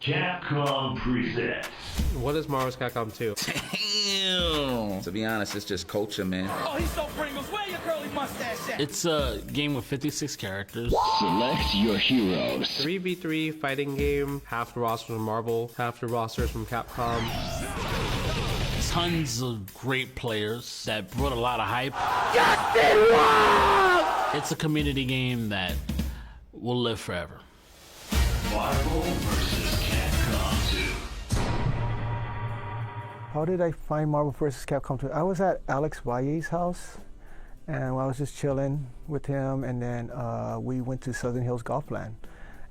Capcom presents. What is Marvel's Capcom 2? Damn. To be honest, it's just culture, man. Oh, he's so Pringles. Where your curly mustache at? It's a game with 56 characters. Select your heroes. 3v3 fighting game. Half the rosters from Marvel, half the rosters from Capcom. Tons of great players that brought a lot of hype. It's a community game that will live forever. Marvel vs. Capcom 2. How did I find Marvel vs. Capcom 2? I was at Alex Valle's house, and I was just chilling with him, and then we went to Southern Hills Golfland,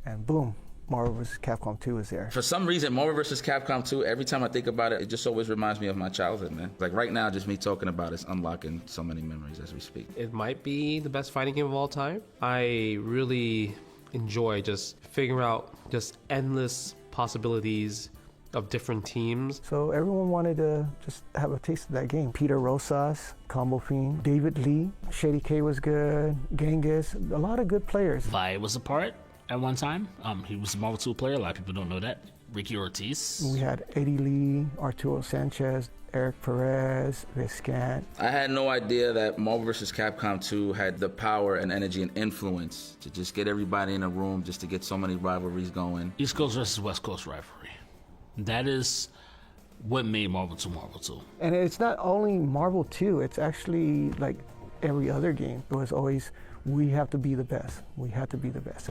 and boom, Marvel vs. Capcom 2 is there. For some reason, Marvel vs. Capcom 2, every time I think about it, it just always reminds me of my childhood, man. Like right now, just me talking about it's unlocking so many memories as we speak. It might be the best fighting game of all time. I really enjoy just figuring out just endless possibilities of different teams. So everyone wanted to just have a taste of that game. Peter Rosas, Combo Fiend, David Lee, Shady K was good, Genghis, a lot of good players. Vi was a part at one time. He was a Marvel 2 player. A lot of people don't know that. Ricky Ortiz. We had Eddie Lee, Arturo Sanchez, Eric Perez, Viscant. I had no idea that Marvel vs. Capcom 2 had the power and energy and influence to just get everybody in a room, just to get so many rivalries going. East Coast versus West Coast rivalry. That is what made Marvel 2 Marvel 2. And it's not only Marvel 2, it's actually like every other game. It was always, we have to be the best. We have to be the best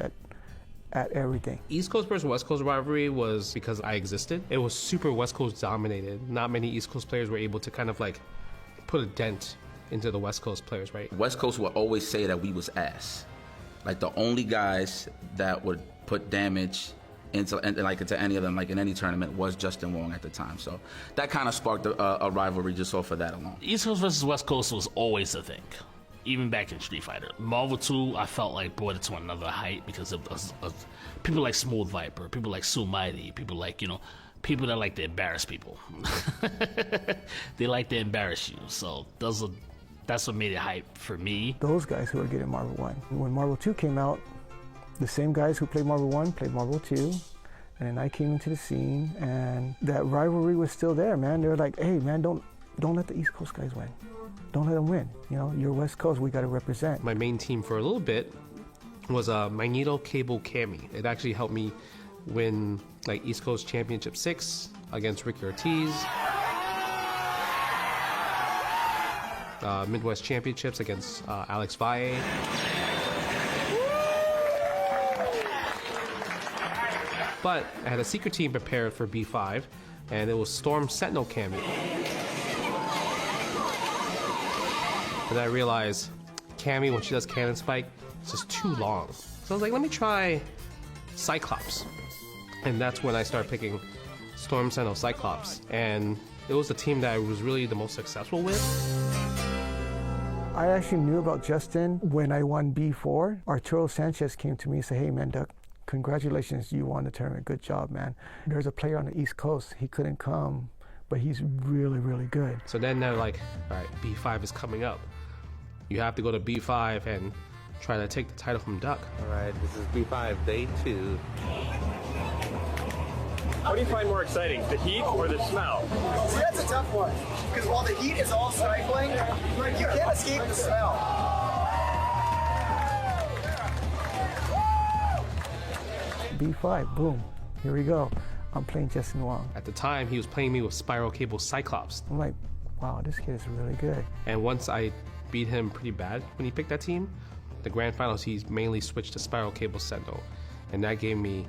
at everything. East Coast versus West Coast rivalry was because I existed. It was super West Coast dominated. Not many East Coast players were able to kind of like put a dent into the West Coast players, right? West Coast would always say that we was ass. Like the only guys that would put damage into any of them, like in any tournament, was Justin Wong at the time. So that kind of sparked a rivalry just off of that alone. East Coast versus West Coast was always a thing. Even back in Street Fighter. Marvel 2, I felt like brought it to another height because of people like Smooth Viper, people like Sue Mighty, people like, people that like to embarrass people. They like to embarrass you. So that's what made it hype for me. Those guys who are getting Marvel 1. When Marvel 2 came out, the same guys who played Marvel 1 played Marvel 2. And then I came into the scene, and that rivalry was still there, man. They were like, hey, man, don't let the East Coast guys win. Don't let them win. You're West Coast, we got to represent. My main team for a little bit was Magneto Cable Cammy. It actually helped me win like East Coast Championship 6 against Ricky Ortiz. Midwest Championships against Alex Valle. But I had a secret team prepared for B5, and it was Storm Sentinel Cammy. And I realized Cammy, when she does Cannon Spike, it's just too long. So I was like, let me try Cyclops. And that's when I started picking Storm Sentinel Cyclops. And it was the team that I was really the most successful with. I actually knew about Justin when I won B4. Arturo Sanchez came to me and said, hey, man, Duck, congratulations, you won the tournament. Good job, man. There's a player on the East Coast. He couldn't come, but he's really, really good. So then they're like, all right, B5 is coming up. You have to go to B5 and try to take the title from Duck. All right, this is B5, day 2. What do you find more exciting, the heat or the smell? See, that's a tough one. Because while the heat is all stifling, you can't escape the smell. B5, boom, here we go. I'm playing Justin Wong. At the time, he was playing me with Spiral Cable Cyclops. I'm like, wow, this kid is really good. And once I beat him pretty bad when he picked that team, the grand finals, he mainly switched to Spiral Cable Sentinel. And that gave me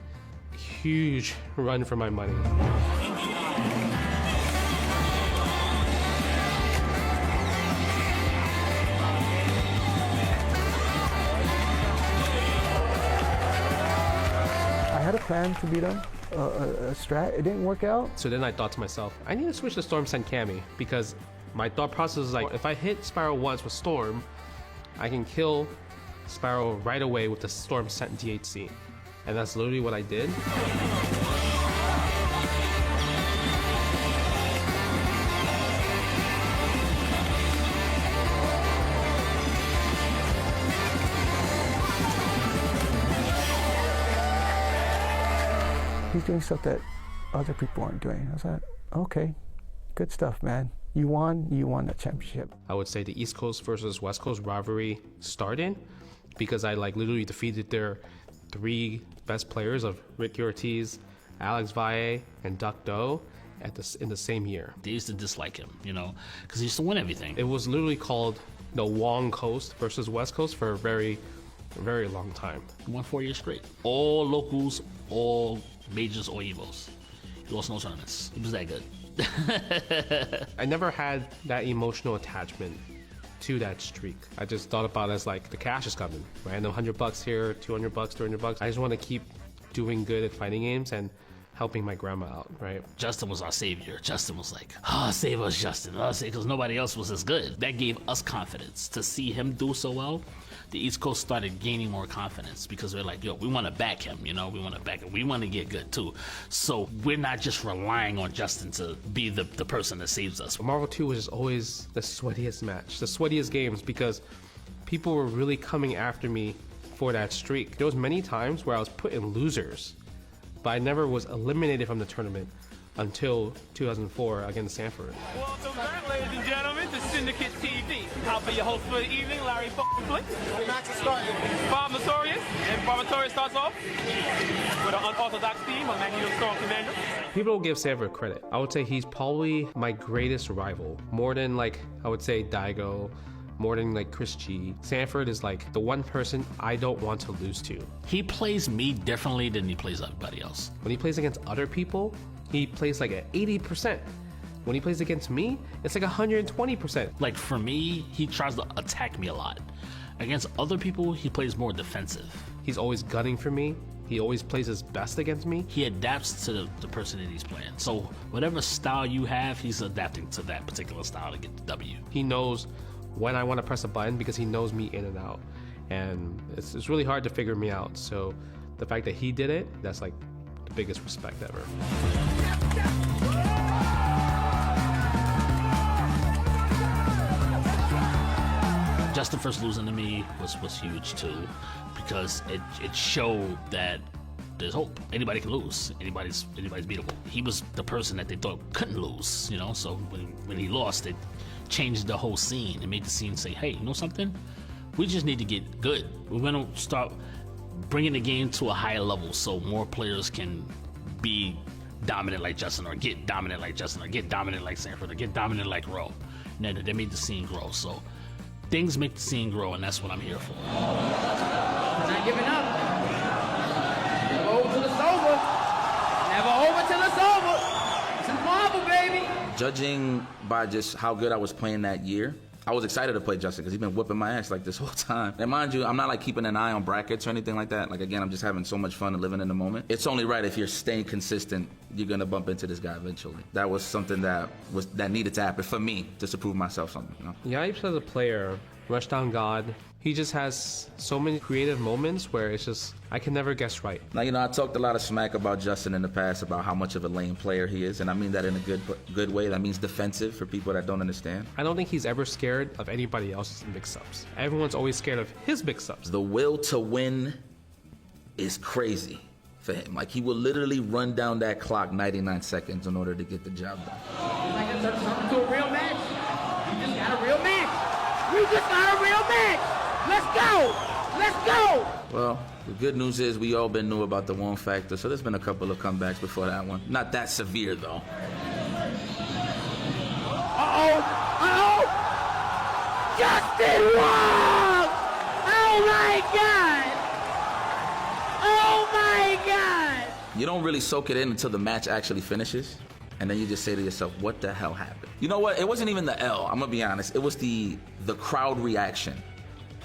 a huge run for my money. I had a plan to beat him, a strat. It didn't work out. So then I thought to myself, I need to switch to Storm Sent Cammy, because my thought process is like, if I hit Spiral once with Storm, I can kill Spiral right away with the Storm Sent DHC. And that's literally what I did. He's doing stuff that other people aren't doing. I was like, okay, good stuff, man. You won that championship. I would say the East Coast versus West Coast rivalry started because I like literally defeated their 3 best players of Ricky Ortiz, Alex Valle, and Duck Doe in the same year. They used to dislike him, you know, because he used to win everything. It was literally called the Wong Coast versus West Coast for a very long time. He won 4 years straight. All locals, all majors, all evos. He lost no tournaments. He was that good. I never had that emotional attachment to that streak. I just thought about it as like the cash is coming. Random $100 here, $200, $300. I just want to keep doing good at fighting games and helping my grandma out, right? Justin was our savior. Justin was like, save us, Justin. Because nobody else was as good. That gave us confidence to see him do so well. The East Coast started gaining more confidence because we're like, yo, we want to back him, you know? We want to back him. We want to get good too. So we're not just relying on Justin to be the person that saves us. Marvel 2 was just always the sweatiest match, the sweatiest games, because people were really coming after me for that streak. There was many times where I was put in losers, but I never was eliminated from the tournament until 2004 against Sanford. Welcome back, ladies and gentlemen, to Syndicate TV. I'll be your host for the evening, Larry Flick. The match is starting. Bob Notorious, and Bob Notorious starts off with an unorthodox theme on Magneto Storm Commander. People don't give Sanford credit. I would say he's probably my greatest rival, more than like I would say Daigo, more than like Chris G. Sanford is like the one person I don't want to lose to. He plays me differently than he plays everybody else. When he plays against other people, he plays like at 80%. When he plays against me, it's like 120%. Like for me, he tries to attack me a lot. Against other people, he plays more defensive. He's always gunning for me. He always plays his best against me. He adapts to the person that he's playing. So whatever style you have, he's adapting to that particular style to get the W. He knows when I want to press a button because he knows me in and out. And it's really hard to figure me out. So the fact that he did it, that's like the biggest respect ever. Justin first losing to me was huge too, because it showed that there's hope. Anybody can lose. Anybody's beatable. He was the person that they thought couldn't lose, you know. So when he lost, it changed the whole scene. It made the scene say, hey, you know something? We just need to get good. We're gonna start bringing the game to a higher level so more players can be dominant like Justin, or get dominant like Justin, or get dominant like Sanford, or get dominant like Roe. And they made the scene grow. So things make the scene grow, and that's what I'm here for. Not giving up. Never over till it's over. Never over till it's over. It's a Marvel, baby. Judging by just how good I was playing that year, I was excited to play Justin because he's been whipping my ass like this whole time. And mind you, I'm not like keeping an eye on brackets or anything like that. Like again, I'm just having so much fun and living in the moment. It's only right if you're staying consistent, you're gonna bump into this guy eventually. That was something that needed to happen for me just to prove myself something, you know? Yipes as a player, Rushdown God, he just has so many creative moments where it's just, I can never guess right. Now, you know, I talked a lot of smack about Justin in the past about how much of a lame player he is, and I mean that in a good way. That means defensive for people that don't understand. I don't think he's ever scared of anybody else's mix-ups. Everyone's always scared of his mix-ups. The will to win is crazy for him. Like, he will literally run down that clock 99 seconds in order to get the job done. Like it's something to a real match. We just got a real match. We just got a real match. Let's go! Let's go! Well, the good news is we all been knew about the Wong factor, so there's been a couple of comebacks before that one. Not that severe, though. Uh-oh! Uh-oh! Justin Wong! Oh my God! Oh my God! You don't really soak it in until the match actually finishes, and then you just say to yourself, what the hell happened? You know what? It wasn't even the L, I'm gonna be honest. It was the crowd reaction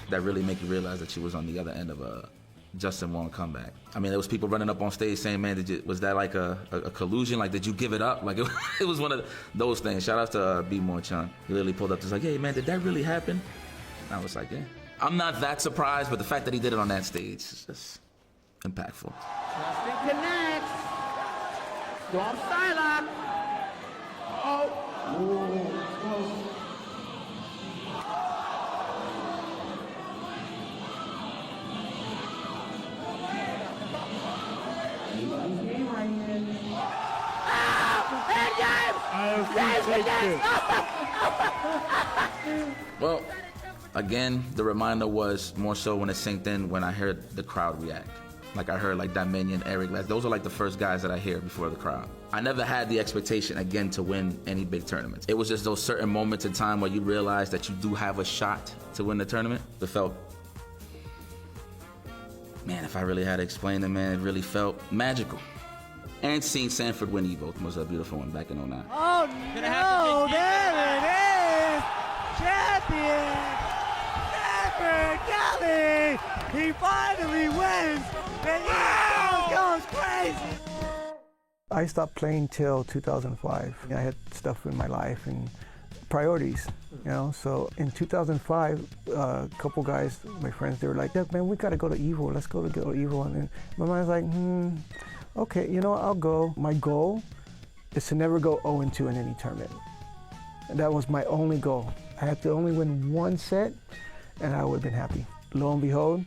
that really make you realize that you was on the other end of a Justin Wong comeback. I mean, there was people running up on stage saying, man, was that like a collusion? Like, did you give it up? Like, it was one of those things. Shout out to B. More Chun. He literally pulled up to like, hey, man, did that really happen? And I was like, yeah. I'm not that surprised, but the fact that he did it on that stage is just impactful. Justin connects. Storm Psylocke. Oh. Ooh, close. Game right Well, again, the reminder was more so when it synced in when I heard the crowd react. Like I heard like Dominion, Eric, those are like the first guys that I hear before the crowd. I never had the expectation again to win any big tournaments. It was just those certain moments in time where you realize that you do have a shot to win the tournament. It felt, man, if I really had to explain it, man, it really felt magical. And seeing Sanford win Evo was a beautiful one back in 09. Oh no, there it is! Champion! Sanford Kelly! He finally wins! And Evo goes crazy! I stopped playing till 2005. I had stuff in my life and priorities, you know. So in 2005, a couple guys, my friends, they were like, "Look, man, we gotta go to Evo. Let's go to Evo." And then my mind's like, okay, you know, I'll go. My goal is to never go 0-2 in any tournament. And that was my only goal. I had to only win one set, and I would have been happy. Lo and behold,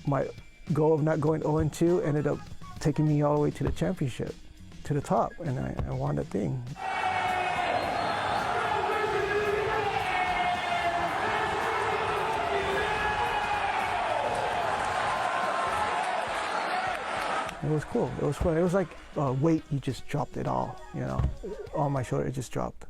my goal of not going 0-2 ended up taking me all the way to the championship, to the top, and I won that thing. It was cool. It was fun. It was like weight, you just dropped it all, you know. On my shoulder, it just dropped.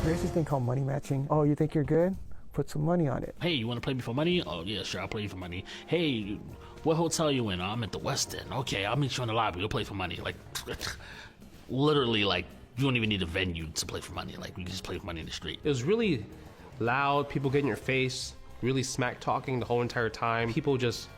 There's this thing called money matching. Oh, you think you're good? Put some money on it. Hey, you want to play me for money? Oh, yeah, sure, I'll play you for money. Hey, what hotel you in? Oh, I'm at the West End. Okay, I'll meet you in the lobby. We'll play for money. Like, literally, like, you don't even need a venue to play for money. Like, we can just play for money in the street. It was really loud, people get in your face, really smack talking the whole entire time. People just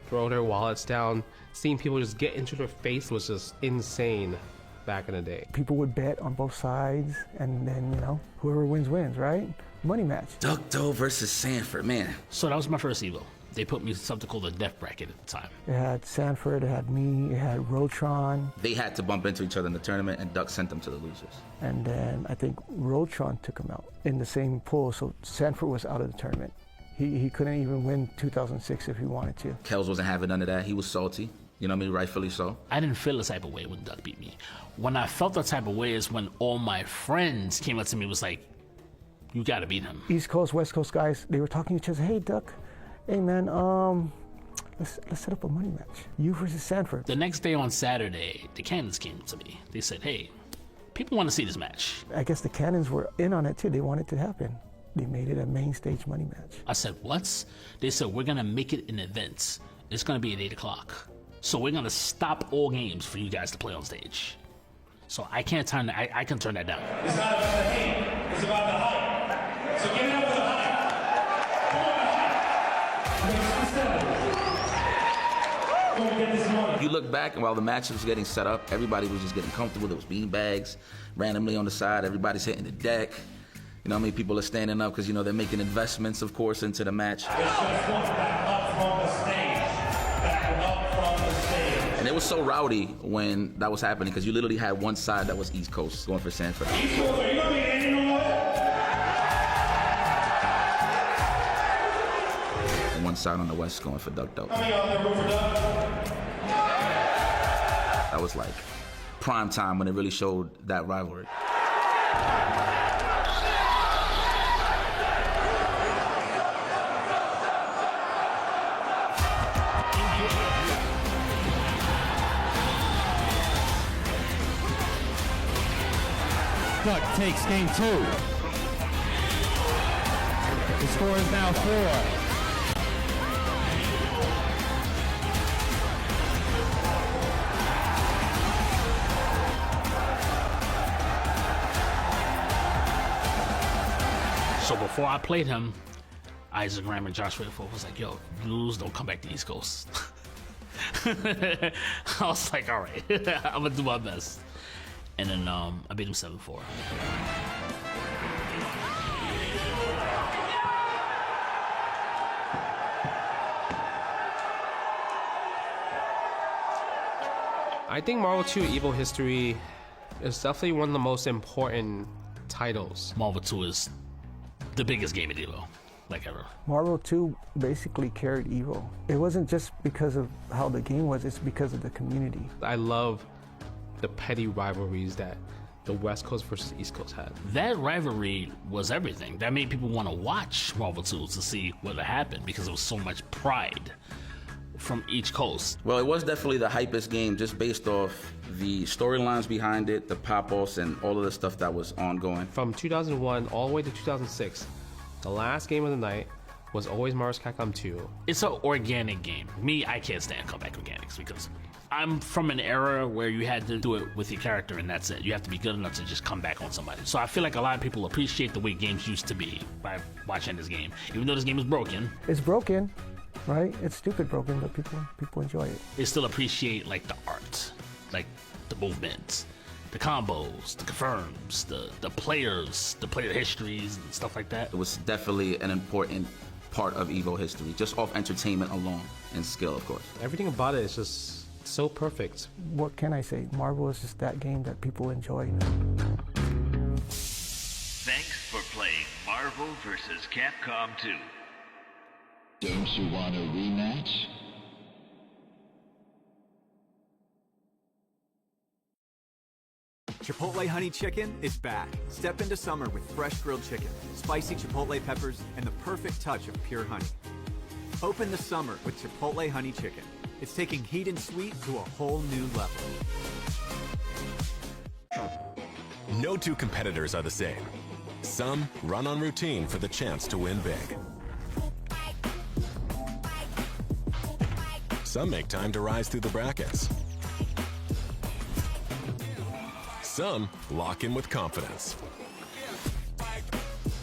throw their wallets down. Seeing people just get into their face was just insane back in the day. People would bet on both sides, and then, you know, whoever wins, wins, right? Money match. Duck Doe versus Sanford, man. So that was my first Evo. They put me in something called the death bracket at the time. It had Sanford, it had me, it had Rotron. They had to bump into each other in the tournament, and Duck sent them to the losers. And then I think Rotron took him out in the same pool, so Sanford was out of the tournament. He couldn't even win 2006 if he wanted to. Kels wasn't having none of that. He was salty. You know what I mean? Rightfully so. I didn't feel the type of way when Duck beat me. When I felt that type of way is when all my friends came up to me and was like, you gotta beat him. East Coast, West Coast guys, they were talking to each other. Hey, Duck, hey, man, let's set up a money match. You versus Sanford. The next day on Saturday, the Cannons came to me. They said, hey, people want to see this match. I guess the Cannons were in on it too. They wanted it to happen. They made it a main stage money match. I said, what? They said, we're gonna make it an event. It's gonna be at 8 o'clock. So we're gonna stop all games for you guys to play on stage. So I can't turn that, I can turn that down. It's not about the hate, it's about the hype. So give it up for the hype. You look back, and while the match was getting set up, everybody was just getting comfortable. There was bean bags randomly on the side. Everybody's hitting the deck. You know how many people are standing up because, you know, they're making investments, of course, into the match. It's just one back up from the stage. Back up from the stage. And it was so rowdy when that was happening because you literally had one side that was East Coast going for Sanford. East Coast, are you going to be any more? And one side on the West going for Duck Doe. How many out there root for Duck? That was like prime time when it really showed that rivalry. Duck takes game 2. The score is now 4. So before I played him, Isaac Graham and Josh Whitford was like, yo, you lose, don't come back to East Coast. I was like, all right, I'm gonna do my best. And then I beat him 7-4. I think Marvel 2 Evo history is definitely one of the most important titles. Marvel 2 is the biggest game in Evo. like ever. Marvel 2 basically carried Evo. It wasn't just because of how the game was, it's because of the community. I love the petty rivalries that the West Coast versus East Coast had. That rivalry was everything. That made people want to watch Marvel 2 to see what happened because there was so much pride from each coast. Well, it was definitely the hypest game just based off the storylines behind it, the pop-offs, and all of the stuff that was ongoing. From 2001 all the way to 2006, the last game of the night was always Marvel vs. Capcom 2. It's an organic game. Me, I can't stand comeback mechanics because I'm from an era where you had to do it with your character and that's it. You have to be good enough to just come back on somebody. So I feel like a lot of people appreciate the way games used to be by watching this game. Even though this game is broken. It's broken, right? It's stupid broken, but people enjoy it. They still appreciate like the art, like the movements, the combos, the confirms, the players, the player histories and stuff like that. It was definitely an important part of Evo history, just off entertainment alone and skill, of course. Everything about it is just so perfect. What can I say? Marvel is just that game that people enjoy. Thanks for playing Marvel vs. Capcom 2. Don't you want a rematch? Chipotle Honey Chicken is back. Step into summer with fresh grilled chicken, spicy Chipotle peppers, and the perfect touch of pure honey. Open the summer with Chipotle Honey Chicken. It's taking heat and sweet to a whole new level. No two competitors are the same. Some run on routine for the chance to win big. Some make time to rise through the brackets. Some lock in with confidence.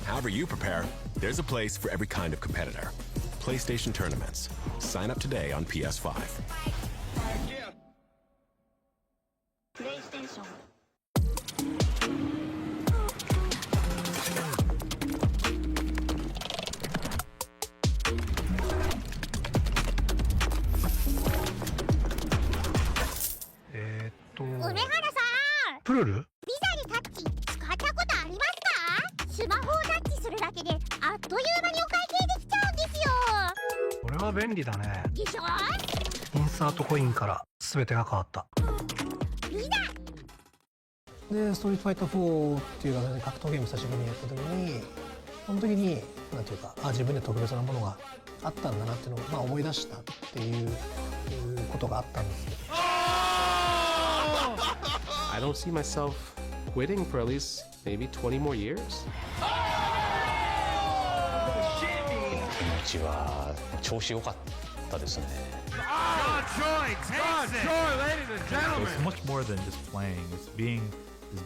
However you prepare, there's a place for every kind of competitor. PlayStation Tournaments. Sign up today on PS5. PlayStation.プルル？ビザにタッチ使ったことありますか？スマホをタッチするだけであっという間にお会計できちゃうんですよ。これは便利だね。でしょ？インサートコインから全てが変わった。ビザ。で、ストリートファイター4っていう形で格闘ゲーム久しぶりにやった時に、その時になんていうか、自分で特別なものがあったんだなっていうのを思い出したっていうことがあったんですけど。I don't see myself quitting for at least maybe 20 more years. 気持ちは調子良かったですね。It's much more than just playing. It's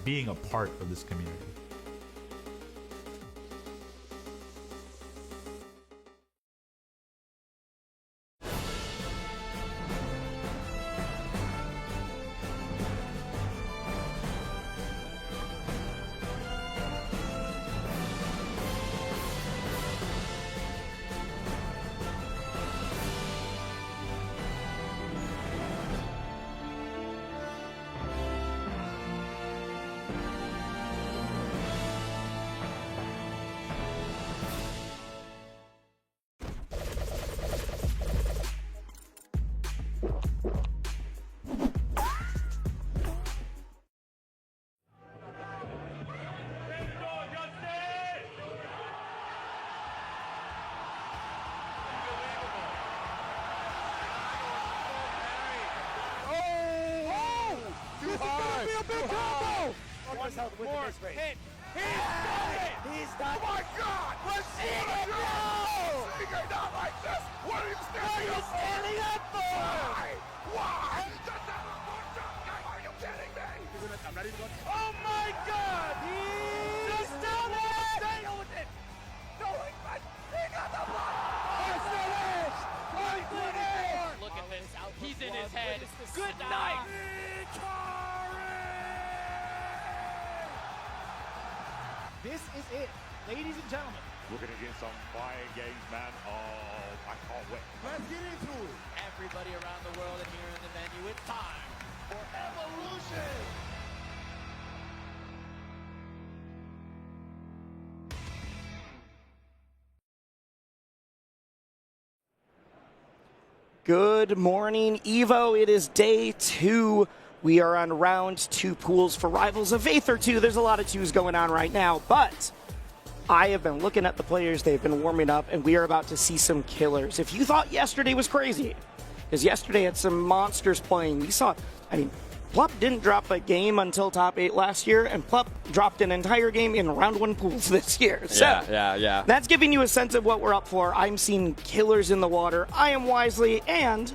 being a part of this community. He's done it! Oh my God! Let's see it now! You're not like this! What are you standing up for? Why? Are you kidding me? Oh my God! He's done it! Deal with it! No, he got the block! Look at this. He's in his head. Good night! This is it, ladies and gentlemen. We're going to get some fire games, man. Oh, I can't wait. Let's get into it. Everybody around the world and here in the venue, it's time For evolution. Good morning, Evo. It is day 2. We are on round 2 pools for Rivals of Aether 2. There's a lot of 2s going on right now, but I have been looking at the players. They've been warming up, and we are about to see some killers. If you thought yesterday was crazy, because yesterday had some monsters playing. We saw, Plup didn't drop a game until top 8 last year, and Plup dropped an entire game in round 1 pools this year. So yeah. That's giving you a sense of what we're up for. I'm seeing killers in the water. I am Wisely, and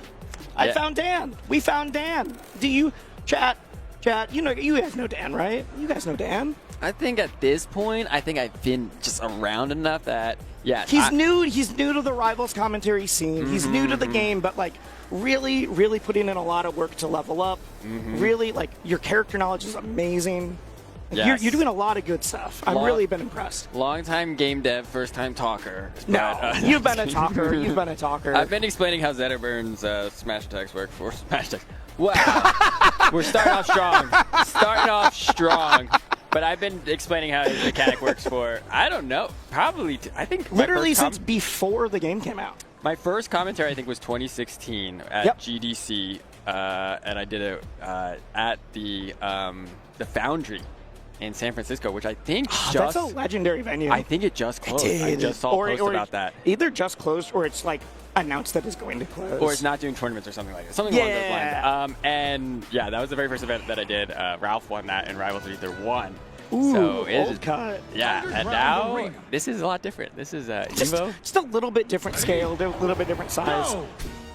I found Dan. We found Dan. Do you, chat, you guys know Dan, right? You guys know Dan. I think at this point, I've been just around enough that, He's new to the Rivals commentary scene. He's new to the game, but really, really putting in a lot of work to level up. Really, your character knowledge is amazing. Yes. You're doing a lot of good stuff. I've really been impressed. Long-time game dev, first-time talker. No, you've been a talker. You've been a talker. I've been explaining how Zetterburn's smash attacks work for smash attacks. Wow. We're starting off strong. But I've been explaining how his mechanic works for, I don't know, probably, I think... Literally since before the game came out. My first commentary, I think, was 2016 at GDC, and I did it at the Foundry in San Francisco, which I think That's a legendary venue. I think it just closed. I just saw a post about that. Either just closed or it's announced that it's going to close. Or it's not doing tournaments or something like that. Something along those lines. And that was the very first event that I did. Ralph won that, and Rivals of Aether won. Ooh, so it old cut. Yeah, and now this is a lot different. This is Evo. Just a little bit different scale, a little bit different size.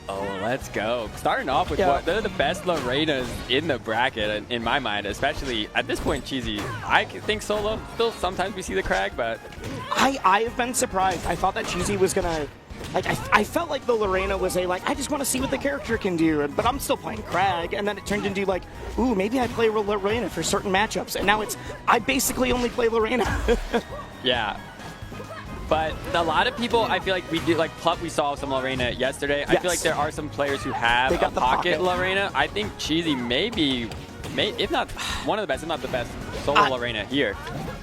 Oh, let's go. Starting off with they're the best Lorenas in the bracket, in my mind, especially at this point, Cheesy. I think solo, still sometimes we see the Crag, but... I have been surprised. I thought that Cheesy was going to... I felt like the Lorena was I just want to see what the character can do, but I'm still playing Crag, and then it turned into ooh, maybe I play Lorena for certain matchups, and now I basically only play Lorena. Yeah. But a lot of people, I feel like we do, Plup, we saw some Lorena yesterday. I feel like there are some players who have a pocket Lorena. I think Cheesy may be, if not one of the best, if not the best solo Lorena here.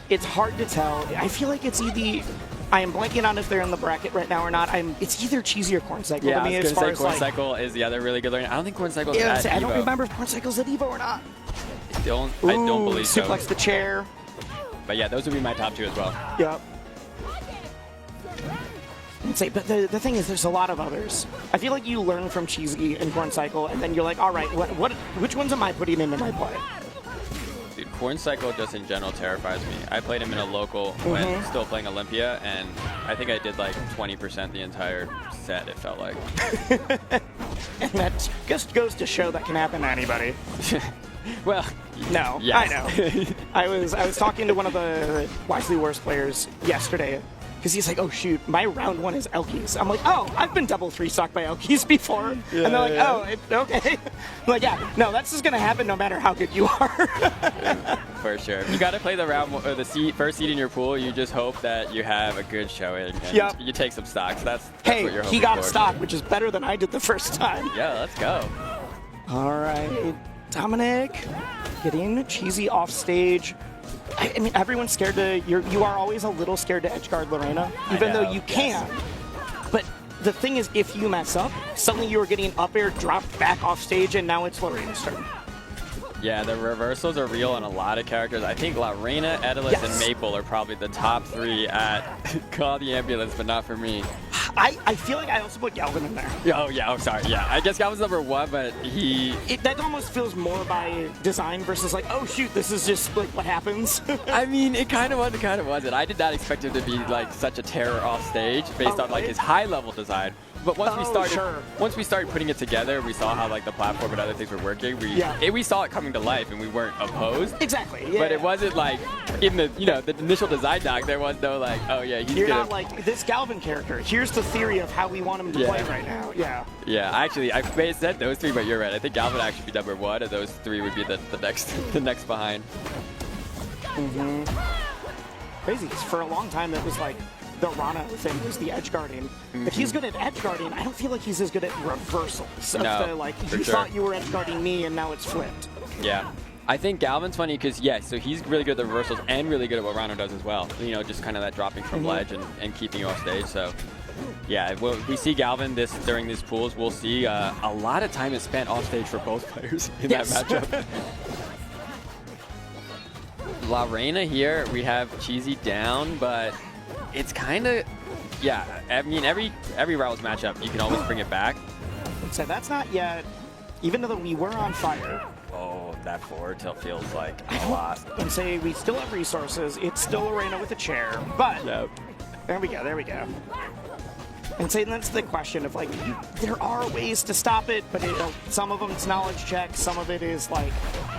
It's hard to tell. I feel like it's either... I am blanking on if they're in the bracket right now or not. It's either Cheesy or Corncycle. Yeah, to me, I was as going far to say Corncycle is the other really good Lorena. I don't think Corncycle's at Evo. I don't remember if Corncycle's at Evo or not. I don't believe so. Suplex the chair. But yeah, those would be my top 2 as well. Yep. But the thing is, there's a lot of others. I feel like you learn from Cheesy and Corncycle, and then you're like, all right, which ones am I putting in my play? Dude, Corncycle just in general terrifies me. I played him in a local when still playing Olympia, and I think I did 20% the entire set, it felt like. And that just goes to show that can happen to anybody. Well, no, yes. I know. I was talking to one of the Wisely Worst players yesterday, because he's like, oh shoot, my round 1 is Elkies. I'm like, oh, I've been double 3-stocked by Elkies before. Yeah, and they're like, oh, okay. I'm like, yeah, no, that's just going to happen no matter how good you are. For sure. You got to play the round or the first seed in your pool. You just hope that you have a good showing and you take some stocks. That's what you're hoping for. He got a stock, which is better than I did the first time. Yeah, let's go. All right, Dominic, getting Cheesy off stage. I mean, everyone's scared to. You are always a little scared to edgeguard Lorena, even though you can. But the thing is, if you mess up, suddenly you are getting up air, dropped back off stage, and now it's Lorena's turn. Yeah, the reversals are real on a lot of characters. I think Lorena, Edelus, and Maple are probably the top 3 at Call the Ambulance, but not for me. I feel like I also put Galvin in there. Oh, sorry. Yeah, I guess Galvin's number 1, but that almost feels more by design versus oh shoot, this is just what happens. I mean, it kind of was, it kind of wasn't. I did not expect him to be such a terror off stage based on his high level design. But once we started putting it together, we saw how the platform and other things were working. We saw it coming to life, and we weren't opposed. Exactly. Yeah. But it wasn't in the the initial design doc. There was no oh yeah, he's You're not this Galvin character. Here's the theory of how we want him to play right now. Yeah. Yeah. Actually, I may have said those 3, but you're right. I think Galvin actually be number 1, and those 3 would be the next behind. Crazy. For a long time, it was the Rana thing was the edge guarding. If he's good at edge guarding, I don't feel like he's as good at reversals. No, you thought you were edge guarding me, and now it's flipped. Yeah. I think Galvin's funny because, so he's really good at the reversals and really good at what Rano does as well. Just kind of that dropping from ledge and keeping you off stage. So yeah, we see Galvin during these pools. We'll see a lot of time is spent off stage for both players in that matchup. La Reina here, we have Cheesy down, but it's kind of, yeah, I mean, every Rivals matchup, you can always bring it back. So that's not yet, even though we were on fire. Oh, that forward tilt feels like a lot. And say we still have resources. It's still Arena with a chair, but there we go, there we go. And say that's the question of like, there are ways to stop it, but some of them it's knowledge checks, some of it is like,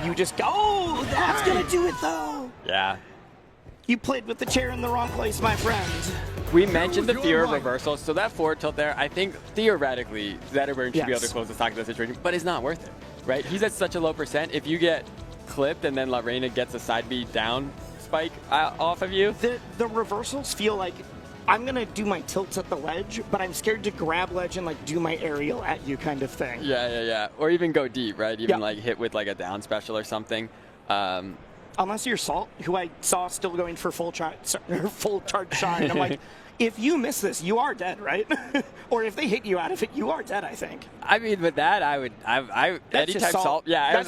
you just go, oh, that's gonna do it though. Yeah. You played with the chair in the wrong place, my friend. We mentioned the fear of reversals, so that forward tilt there, I think theoretically, Zetterburn should be able to close the stock in that situation, but it's not worth it, right? He's at such a low percent. If you get clipped and then La Reina gets a side B down spike off of you. The reversals feel like I'm going to do my tilts at the ledge, but I'm scared to grab ledge and like do my aerial at you kind of thing. Yeah. Or even go deep, right? Even like hit with like a down special or something. Unless you're Salt, who I saw still going for full charge shine. I'm like, if you miss this, you are dead, right? Or if they hit you out of it, you are dead, I think. I mean, with that, anytime Salt. Yeah,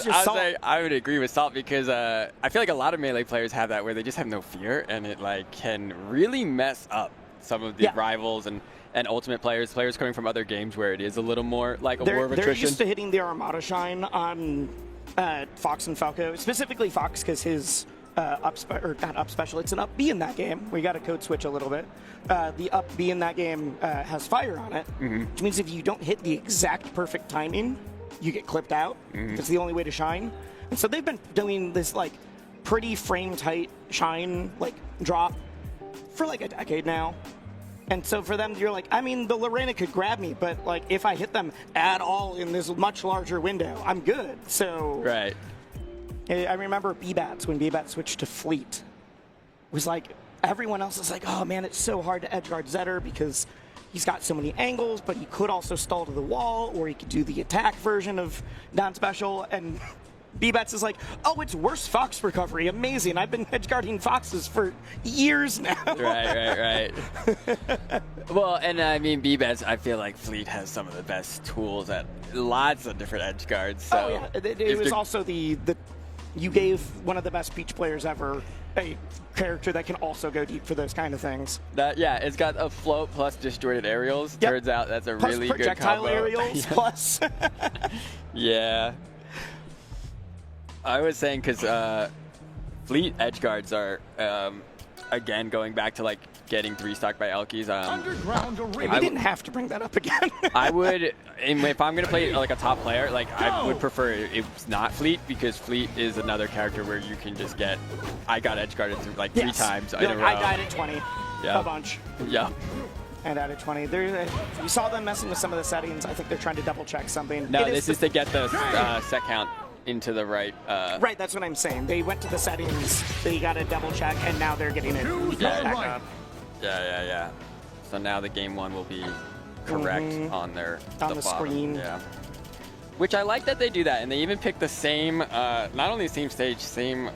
I would agree with Salt because I feel like a lot of Melee players have that where they just have no fear and it like can really mess up some of the rivals and Ultimate players coming from other games where it is a little more like a war of attrition. They're used to hitting the Armada shine on Fox and Falco, specifically Fox because his not up special, it's an up B in that game. We got to code switch a little bit. The up B in that game has fire on it, which means if you don't hit the exact perfect timing, you get clipped out. It's the only way to shine. And so they've been doing this like pretty frame tight shine like drop for like a decade now. And so for them, you're like, I mean, the Lorena could grab me, but like if I hit them at all in this much larger window, I'm good. So right. I remember B-Bats when B-Bats switched to Fleet. It was like everyone else is like, oh man, it's so hard to edgeguard Zetter because he's got so many angles, but he could also stall to the wall, or he could do the attack version of down special. And B-Bats is like, oh, it's worse Fox recovery. Amazing. I've been edgeguarding Foxes for years now. Right. Well, and I mean, B-Bats, I feel like Fleet has some of the best tools at lots of different edge guards. So it was also you gave one of the best Peach players ever a character that can also go deep for those kind of things. It's got a float plus disjointed aerials. Turns out that's a really good combo. Projectile aerials plus. Yeah. I was saying because Fleet edge guards are, again, going back to like getting 3-stock by Elkies. We didn't have to bring that up again. I would, if I'm going to play like a top player, like I would prefer it's not Fleet because Fleet is another character where you can just get, I got edge guarded through like 3 times in a row. I died at 20 a bunch. Yeah. And out of 20. We saw them messing with some of the settings. I think they're trying to double check something. No, this is to get the set count into the right. Right, that's what I'm saying. They went to the settings, they got a double check, and now they're getting it back up. Yeah. So now the game 1 will be correct on the bottom. screen. Yeah. Which I like that they do that, and they even pick the same, not only the same stage, same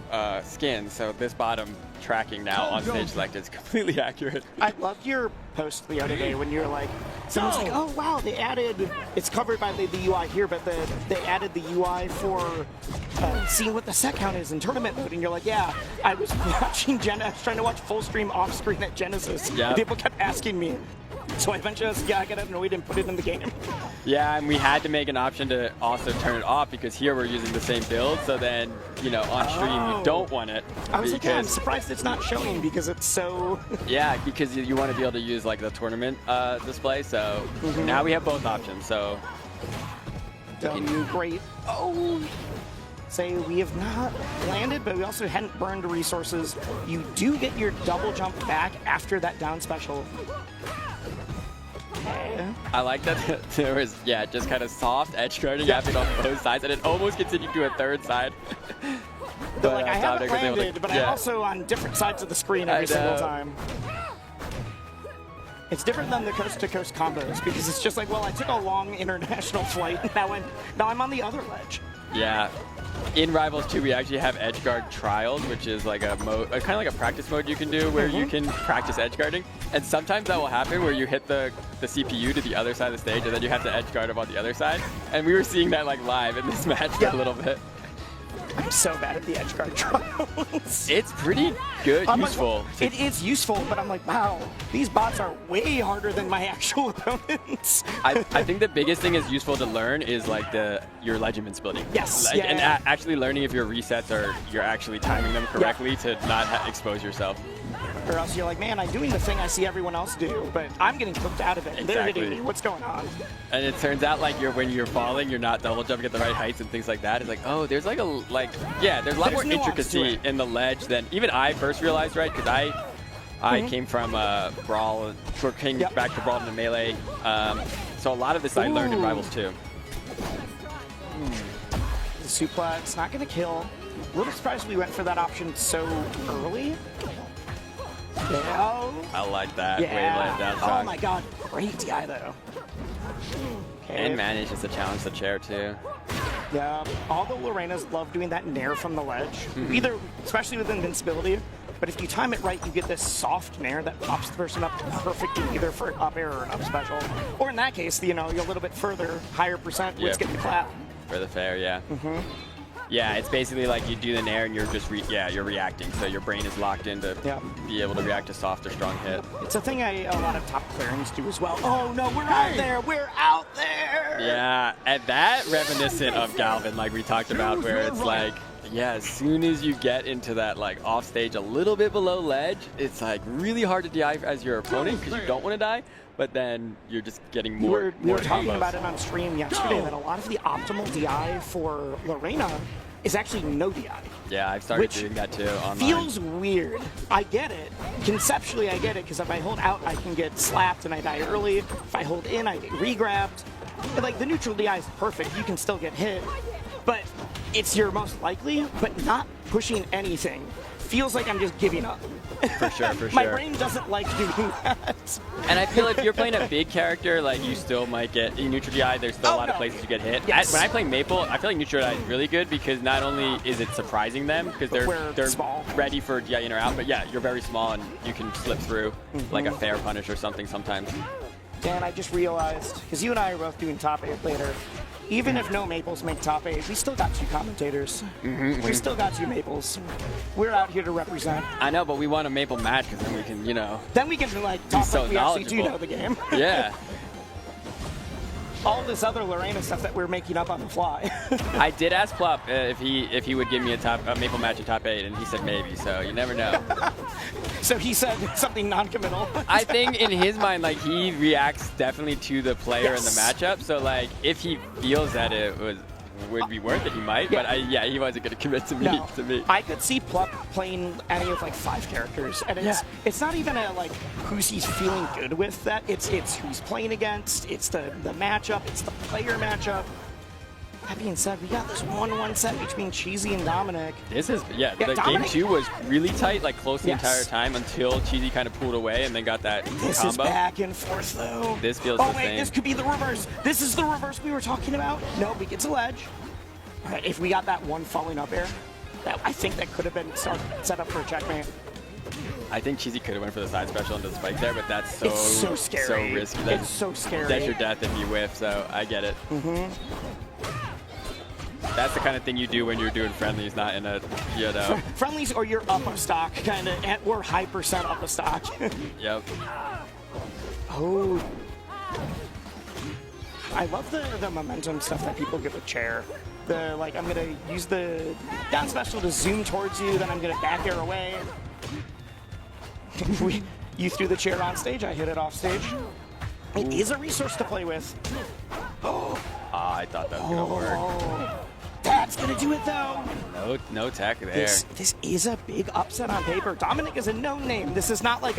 skin. So this bottom tracking now on stage select is completely accurate. I loved your post the other day when you were like, someone's like, oh wow, they added, it's covered by the UI here, but they added the UI for seeing what the set count is in tournament mode. And you're like, yeah, I was watching I was trying to watch full stream off screen at Genesis. Yep. People kept asking me. So I eventually I got annoyed and put it in the game. Yeah, and we had to make an option to also turn it off because here we're using the same build. So then, on stream you don't want it. I was like, yeah, I'm surprised it's not showing because it's so. Yeah, because you want to be able to use like the tournament display. So now we have both options. So. Great. Oh. Say we have not landed, but we also hadn't burned resources. You do get your double jump back after that down special. I like that there was, just kind of soft edge guarding happening on both sides, and it almost continued to a third side. But like, I haven't landed, but I'm also on different sides of the screen every single time. It's different than the coast-to-coast combos, because it's just like, well, I took a long international flight, now I'm on the other ledge. Yeah. In Rivals 2, we actually have edge guard trials, which is like a mode, kind of like a practice mode you can do where you can practice edge guarding. And sometimes that will happen where you hit the CPU to the other side of the stage, and then you have to edge guard up on the other side. And we were seeing that like live in this match for a little bit. I'm so bad at the edge guard trials. It's pretty good, useful. It is useful, but I'm like, wow, these bots are way harder than my actual opponents. I think the biggest thing is useful to learn is like your legend splitting. Yes. Like, and actually learning if your resets are you're actually timing them correctly to not expose yourself. Or else you're like, man, I'm doing the thing I see everyone else do, but I'm getting cooked out of it. And they're hitting me. What's going on? And it turns out like when you're falling, you're not double jumping at the right heights and things like that. It's like, oh, there's like there's a lot more intricacy in the ledge than even I first realized, right? Because I came from Brawl, came back to Brawl into Melee. So a lot of this I learned in Rivals 2. The suplex, not going to kill. A little surprised we went for that option so early. Yeah. I like that. Yeah. Oh my god, great DI though. Okay. And manages to challenge the chair too. Yeah, all the Lorenas love doing that nair from the ledge, either, especially with invincibility. But if you time it right, you get this soft nair that pops the person up perfectly, either for an up air or an up special. Or in that case, you're a little bit further, higher percent, let's get the clap. For the fair, yeah. Yeah, it's basically like you do the nair and you're just you're reacting, so your brain is locked in to be able to react to soft or strong hit. It's a thing a lot of top clearings do as well. Oh no, we're out there! We're out there! Yeah, and that reminiscent of Galvin, like we talked about, where it's like, yeah, as soon as you get into that like off stage a little bit below ledge, it's like really hard to DI as your opponent because you don't want to die. But then you're just getting more. We were talking about it on stream yesterday that a lot of the optimal DI for Lorena is actually no DI. Yeah, I've started doing that too online. Feels weird. I get it. Conceptually, I get it, because if I hold out, I can get slapped and I die early. If I hold in, I get re-grabbed. Like, the neutral DI is perfect. You can still get hit. But it's your most likely, but not pushing anything. Feels like I'm just giving up. For sure, for sure. My brain doesn't like doing that. And I feel if you're playing a big character, like you still might get in neutral DI. There's still a lot of places you get hit. Yes. When I play Maple, I feel like neutral DI is really good because not only is it surprising them because they're small, ready for DI in or out, but yeah, you're very small and you can slip through like a fair punish or something sometimes. Dan, I just realized, because you and I are both doing top 8 later, even if no Maples make top 8, we still got 2 commentators. We still got 2 Maples. We're out here to represent. I know, but we want a Maple match because then we can, Then we can like talk so like we actually do know the game. Yeah. All this other Lorena stuff that we're making up on the fly. I did ask Plup if he would give me a Maple match in top 8, and he said maybe. So you never know. So he said something non-committal. I think in his mind, like he reacts definitely to the player in the matchup. So like if he feels that it would be worth it, he might. But he wasn't going to commit to me. No. To me. I could see Plup playing any of like 5 characters, and it's not even a like who's he's feeling good with. That it's who's playing against. It's the matchup. It's the player matchup. That being said, we got this 1-1 set between Cheesy and Dominic. This is the game 2 was really tight, like close the entire time until Cheesy kind of pulled away and then got that This combo. is back and forth though. This feels the same. This could be the reverse. This is the reverse we were talking about. No, we get to ledge. All right, if we got that one falling up air, I think that could have been set up for a checkmate. I think Cheesy could have went for the side special into the spike there, but that's so scary. So risky. It's so scary. That's your death if you whiff, so I get it. That's the kind of thing you do when you're doing friendlies, not in a, Friendlies or you're up a stock, kind of, or high percent up a stock. Yep. Oh. I love the momentum stuff that people give with chair. I'm going to use the down special to zoom towards you, then I'm going to back air away. You threw the chair on stage, I hit it off stage. It is a resource to play with. I thought that was going to work. That's going to do it, though. No tech there. This is a big upset on paper. Dominic is a known name. This is not like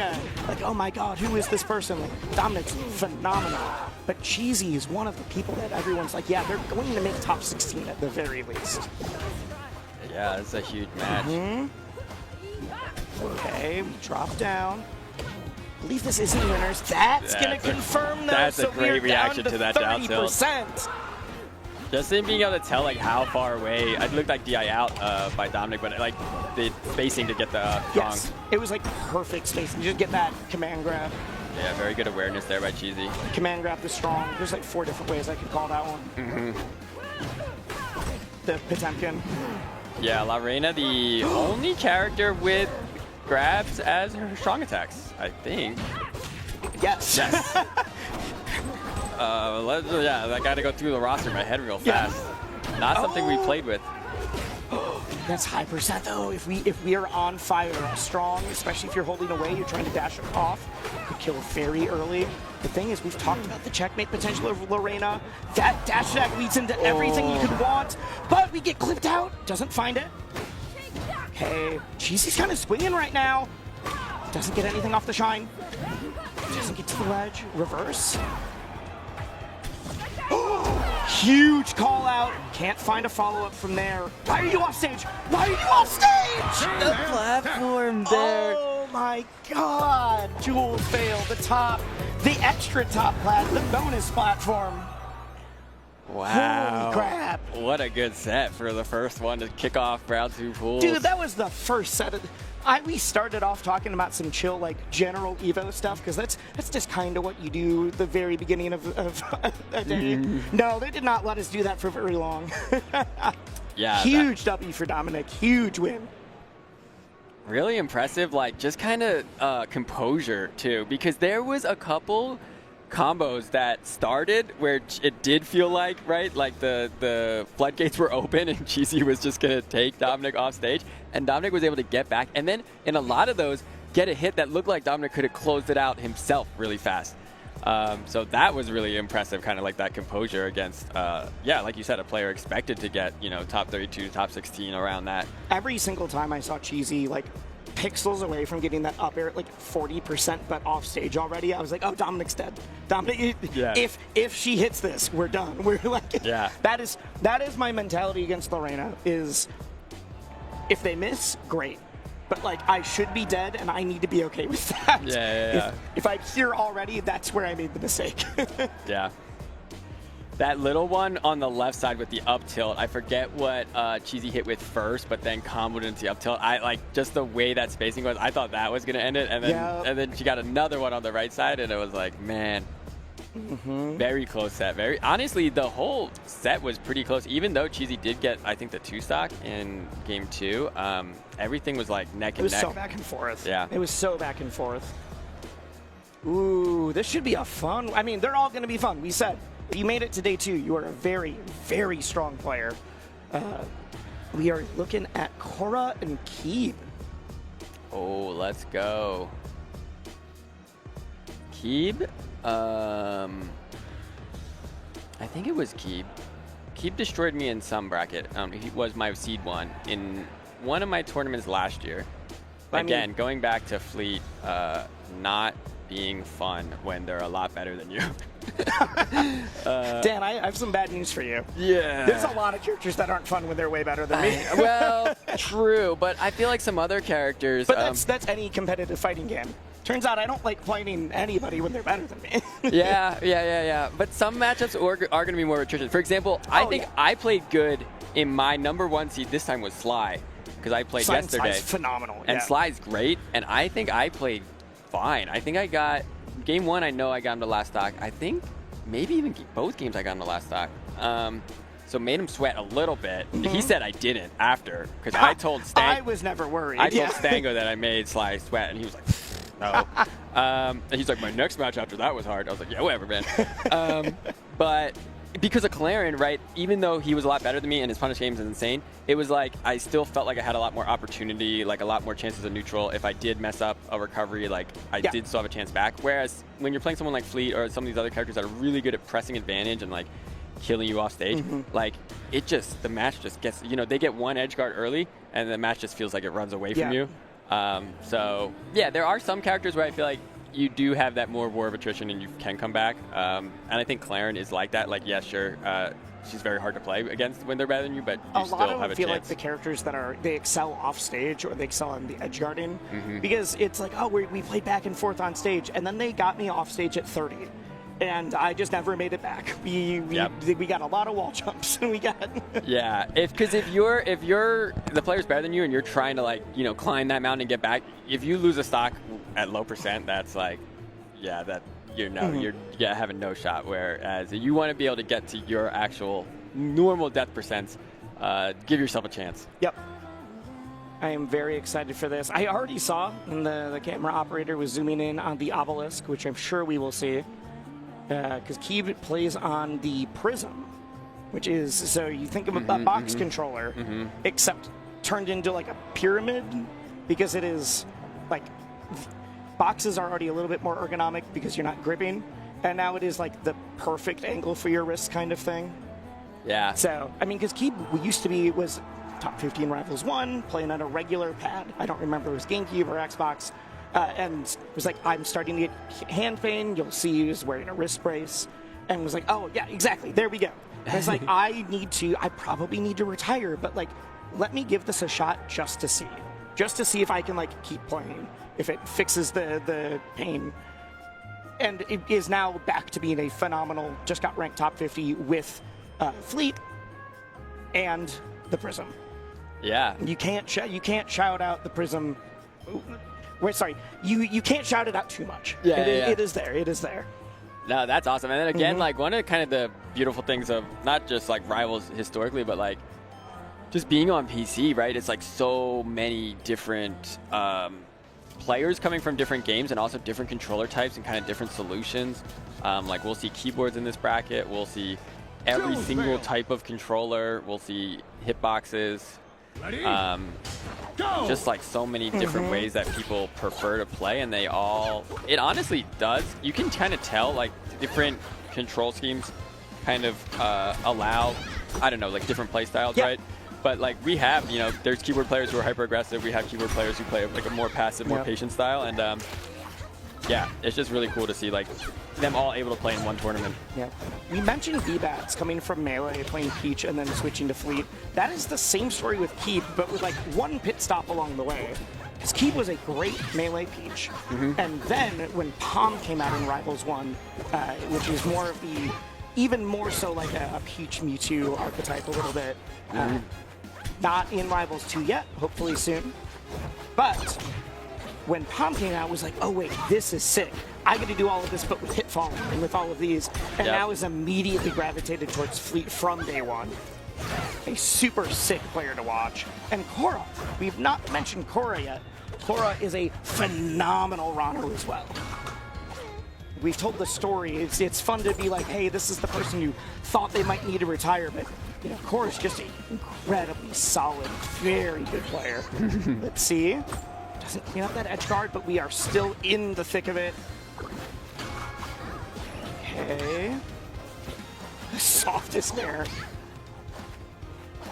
oh my god, who is this person? Dominic's phenomenal. But Cheesy is one of the people that everyone's like, yeah, they're going to make top 16 at the very least. Yeah, it's a huge match. Okay, we drop down. I believe this isn't winners. That's going to confirm, though. That's so a great reaction to that down tilt. Just in being able to tell like how far away, it looked like DI out by Dominic, but like the spacing to get the Yes, Kong. it was like perfect spacing. Just get that command grab. Yeah, very good awareness there by Cheesy. Command grab the strong. There's like 4 different ways I could call that one. The Potemkin. Yeah, La Reina, the only character with grabs as her strong attacks, I think. Yes. Yes. I got to go through the roster in my head real fast. Not something we played with. That's high percent though. If we are on fire, strong, especially if you're holding away, you're trying to dash it off, could kill very early. The thing is, we've talked about the checkmate potential of Lorena. That dash attack leads into everything you could want, but we get clipped out. Doesn't find it. Okay, Cheesy's kind of swinging right now. Doesn't get anything off the shine. Doesn't get to the ledge. Reverse. Huge call out. Can't find a follow-up from there. Why are you off stage? Why are you off stage? The platform there. Oh my god. Jules failed the top, the extra top plat, the bonus platform. Wow. Holy crap. What a good set for the first one to kick off round 2 pools. Dude, that was the first set of... we started off talking about some chill, like, general Evo stuff, because that's just kind of what you do at the very beginning of a day. No, they did not let us do that for very long. Yeah. Huge W for Dominic. Huge win. Really impressive, like, just kind of composure, too, because there was a couple combos that started where it did feel like, right, like the floodgates were open and Cheesy was just going to take Dominic off stage, and Dominic was able to get back, and then in a lot of those, get a hit that looked like Dominic could have closed it out himself really fast. So that was really impressive, kind of like that composure against, like you said, a player expected to get, top 32, top 16, around that. Every single time I saw Cheesy, like, pixels away from getting that up air at like 40%, but off stage already, I was like, oh, Dominic's dead. Dominic, if she hits this, we're done. We're like, that is my mentality against Lorena, is if they miss, great. But like, I should be dead and I need to be okay with that. If I'm here already, that's where I made the mistake. That little one on the left side with the up tilt, I forget what Cheesy hit with first, but then comboed into the up tilt. I like just the way that spacing was. I thought that was gonna end it, and then she got another one on the right side, and it was like, man, very close set. Honestly, the whole set was pretty close. Even though Cheesy did get, I think, the 2-stock in game 2, everything was like neck and neck. It was so back and forth. Yeah, it was so back and forth. Ooh, this should be a fun. I mean, they're all gonna be fun. We said. If you made it to day 2, you are a very, very strong player. We are looking at Korra and Keeb. Oh, let's go. Keeb? I think it was Keeb. Keeb destroyed me in some bracket. He was my seed 1 in one of my tournaments last year. Again, going back to Fleet, not being fun when they're a lot better than you. Dan, I have some bad news for you. Yeah. There's a lot of characters that aren't fun when they're way better than me. Well, true, but I feel like some other characters... But that's any competitive fighting game. Turns out I don't like fighting anybody when they're better than me. Yeah. But some matchups are going to be more attrition. For example, I think I played good in my number 1 seed this time was Sly, because I played yesterday. Sly's phenomenal. And Sly's great, and I think I played fine. I think I got... Game 1, I know I got him the last stock. I think maybe even both games I got him the last stock. So made him sweat a little bit. He said I didn't after, because I told Stango. I was never worried. I told Stango that I made Sly sweat, and he was like, no. And he's like, my next match after that was hard. I was like, yeah, whatever, man. But because of Claren, right, even though he was a lot better than me and his punish games is insane, it was like I still felt like I had a lot more opportunity, like a lot more chances of neutral. If I did mess up a recovery, like I did still have a chance back. Whereas when you're playing someone like Fleet or some of these other characters that are really good at pressing advantage and like killing you off stage, like the match just gets, they get one edge guard early and the match just feels like it runs away from you. So yeah, there are some characters where I feel like you do have that more war of attrition and you can come back. And I think Claren is like that. Like, yeah, sure, she's very hard to play against when they're better than you, but you still have a chance. A lot of them feel like the characters that they excel off stage or they excel on the edge guarding because it's like, oh, we played back and forth on stage and then they got me off stage at 30. and I just never made it back. We got a lot of wall jumps, and we got Yeah, because if you're the player's better than you and you're trying to like climb that mountain and get back, if you lose a stock at low percent, that's like you're having no shot. Whereas if you want to be able to get to your actual normal death percents, give yourself a chance. Yep. I am very excited for this. I already saw, and the camera operator was zooming in on the obelisk, which I'm sure we will see. Because Keeb plays on the Prism, which is, so you think of a box controller, except turned into like a pyramid, because it is like, boxes are already a little bit more ergonomic because you're not gripping, and now it is like the perfect angle for your wrist kind of thing. Yeah. So, I mean, because Keeb was top 50 in Rivals 1, playing on a regular pad. I don't remember if it was GameCube or Xbox. And it was like, I'm starting to get hand pain. You'll see he was wearing a wrist brace. And was like, oh, yeah, exactly. There we go. And it's like, I probably need to retire, but like, let me give this a shot just to see. Just to see if I can like keep playing, if it fixes the pain. And it is now back to being a phenomenal, just got ranked top 50 with Fleet and the Prism. Yeah. You can't shout out the Prism. Wait, sorry. You can't shout it out too much. Yeah, It is there. It is there. No, that's awesome. And then again, like one of kind of the beautiful things of not just like Rivals historically, but like just being on PC, right? It's like so many different players coming from different games and also different controller types and kind of different solutions. Like we'll see keyboards in this bracket. We'll see every single type of controller. We'll see hitboxes. Just like so many different ways that people prefer to play, and it honestly does. You can kind of tell like different control schemes kind of allow, I don't know, like different play styles, right? But like we have, there's keyboard players who are hyper aggressive. We have keyboard players who play like a more passive, more patient style, and yeah, it's just really cool to see like them all able to play in one tournament. Yeah. We mentioned V-Bats coming from Melee, playing Peach, and then switching to Fleet. That is the same story with Keeb, but with like one pit stop along the way. Because Keeb was a great Melee Peach. And then when Palm came out in Rivals 1, which is more of the, even more so like a Peach Mewtwo archetype a little bit. Not in Rivals 2 yet, hopefully soon. But when Palm came out, it was like, oh wait, this is sick. I get to do all of this, but with Hitfall and with all of these. And now is immediately gravitated towards Fleet from day one. A super sick player to watch. And Korra, we've not mentioned Korra yet. Korra is a phenomenal runner as well. We've told the story. It's fun to be like, hey, this is the person who thought they might need to retire, but Korra's just an incredibly solid, very good player. Let's see. Doesn't clean up that edge guard, but we are still in the thick of it. Okay. The softest air.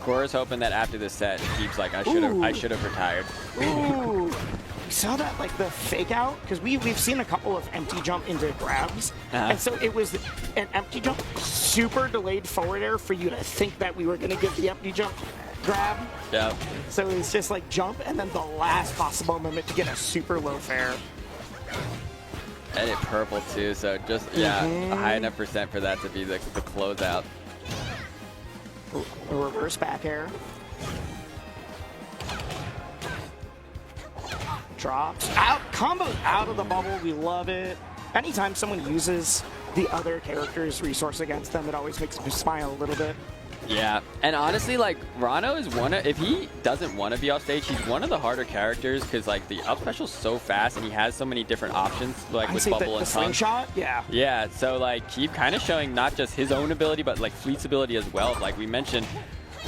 Korra's hoping that after this set, Keeb's like, I should have retired. Ooh. We saw that, like, the fake out, because we've seen a couple of empty jump into grabs, and so it was an empty jump, super delayed forward air for you to think that we were going to get the empty jump grab. Yeah. So it was just like jump, and then the last possible moment to get a super low fair. And it purple too, so just, a high enough percent for that to be the closeout. A reverse back air. Drops. Out. Combos out of the bubble. We love it. Anytime someone uses the other character's resource against them, it always makes me smile a little bit. Yeah, and honestly, like, Rano is if he doesn't want to be off stage, he's one of the harder characters because, like, the up special's so fast and he has so many different options, like, with bubble and tongue. Slingshot? Yeah. Yeah, so, like, Keeb kind of showing not just his own ability, but, like, Fleet's ability as well. Like, we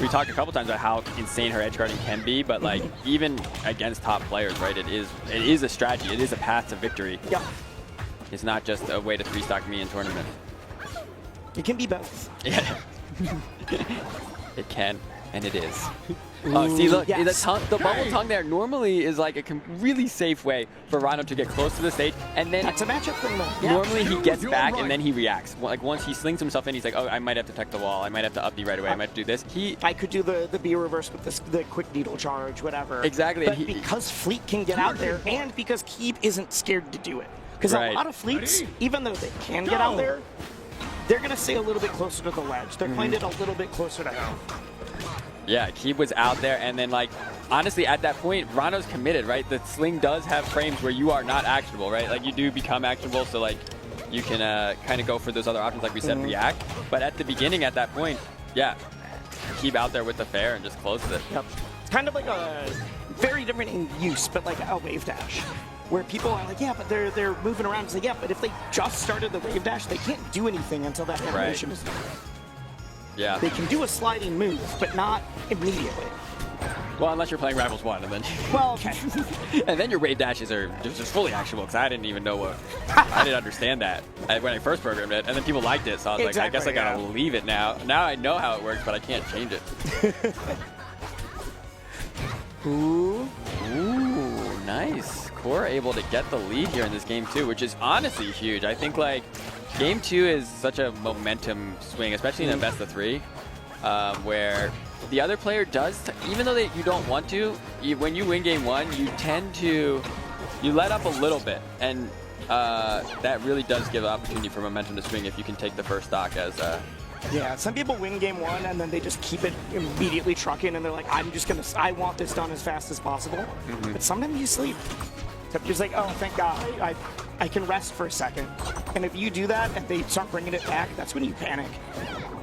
talked a couple times about how insane her edge guarding can be, but, like, even against top players, right, it is a strategy. It is a path to victory. Yeah. It's not just a way to 3-stock me in tournament. It can be both. Yeah. It can, and it is. Oh, see, look, the bubble tongue there normally is like a really safe way for Rhino to get close to the stage, and then that's a matchup thing, though. Yeah. Normally he gets back and then he reacts. Like once he slings himself in, he's like, oh, I might have to tech the wall, I might have to up D right away, I might have to do this. I could do the B reverse with the quick needle charge, whatever. Exactly. But because Fleet can get out there, and because Keeb isn't scared to do it. Because a lot of fleets, even though they can get out there, they're going to stay a little bit closer to the ledge. They're playing it a little bit closer to home. Yeah, Keeb was out there, and then, like, honestly, at that point, Rano's committed, right? The sling does have frames where you are not actionable, right? Like, you do become actionable, so, like, you can kind of go for those other options, like we said, react. But at the beginning, at that point, yeah, Keeb out there with the fair and just closes it. Yep. It's kind of like a very different in use, but like a wave dash, where people are like, yeah, but they're moving around. It's like, yeah, but if they just started the wave dash, they can't do anything until that animation is done. Yeah. They can do a sliding move, but not immediately. Well, unless you're playing Rivals 1, and then well, okay. and then your wave dashes are just fully actionable, because I didn't even know what, I didn't understand that when I first programmed it, and then people liked it, so I was like, I guess I gotta leave it now. Now I know how it works, but I can't change it. Ooh, nice. Core able to get the lead here in this game too, which is honestly huge. I think like game 2 is such a momentum swing, especially in a best of 3, where the other player does, even though you don't want to, when you win game 1, you tend to, you let up a little bit, and that really does give opportunity for momentum to swing if you can take the first stock as yeah, some people win game 1 and then they just keep it immediately trucking and they're like, I want this done as fast as possible. But sometimes you sleep. You're just like, oh, thank God, I can rest for a second. And if you do that and they start bringing it back, that's when you panic.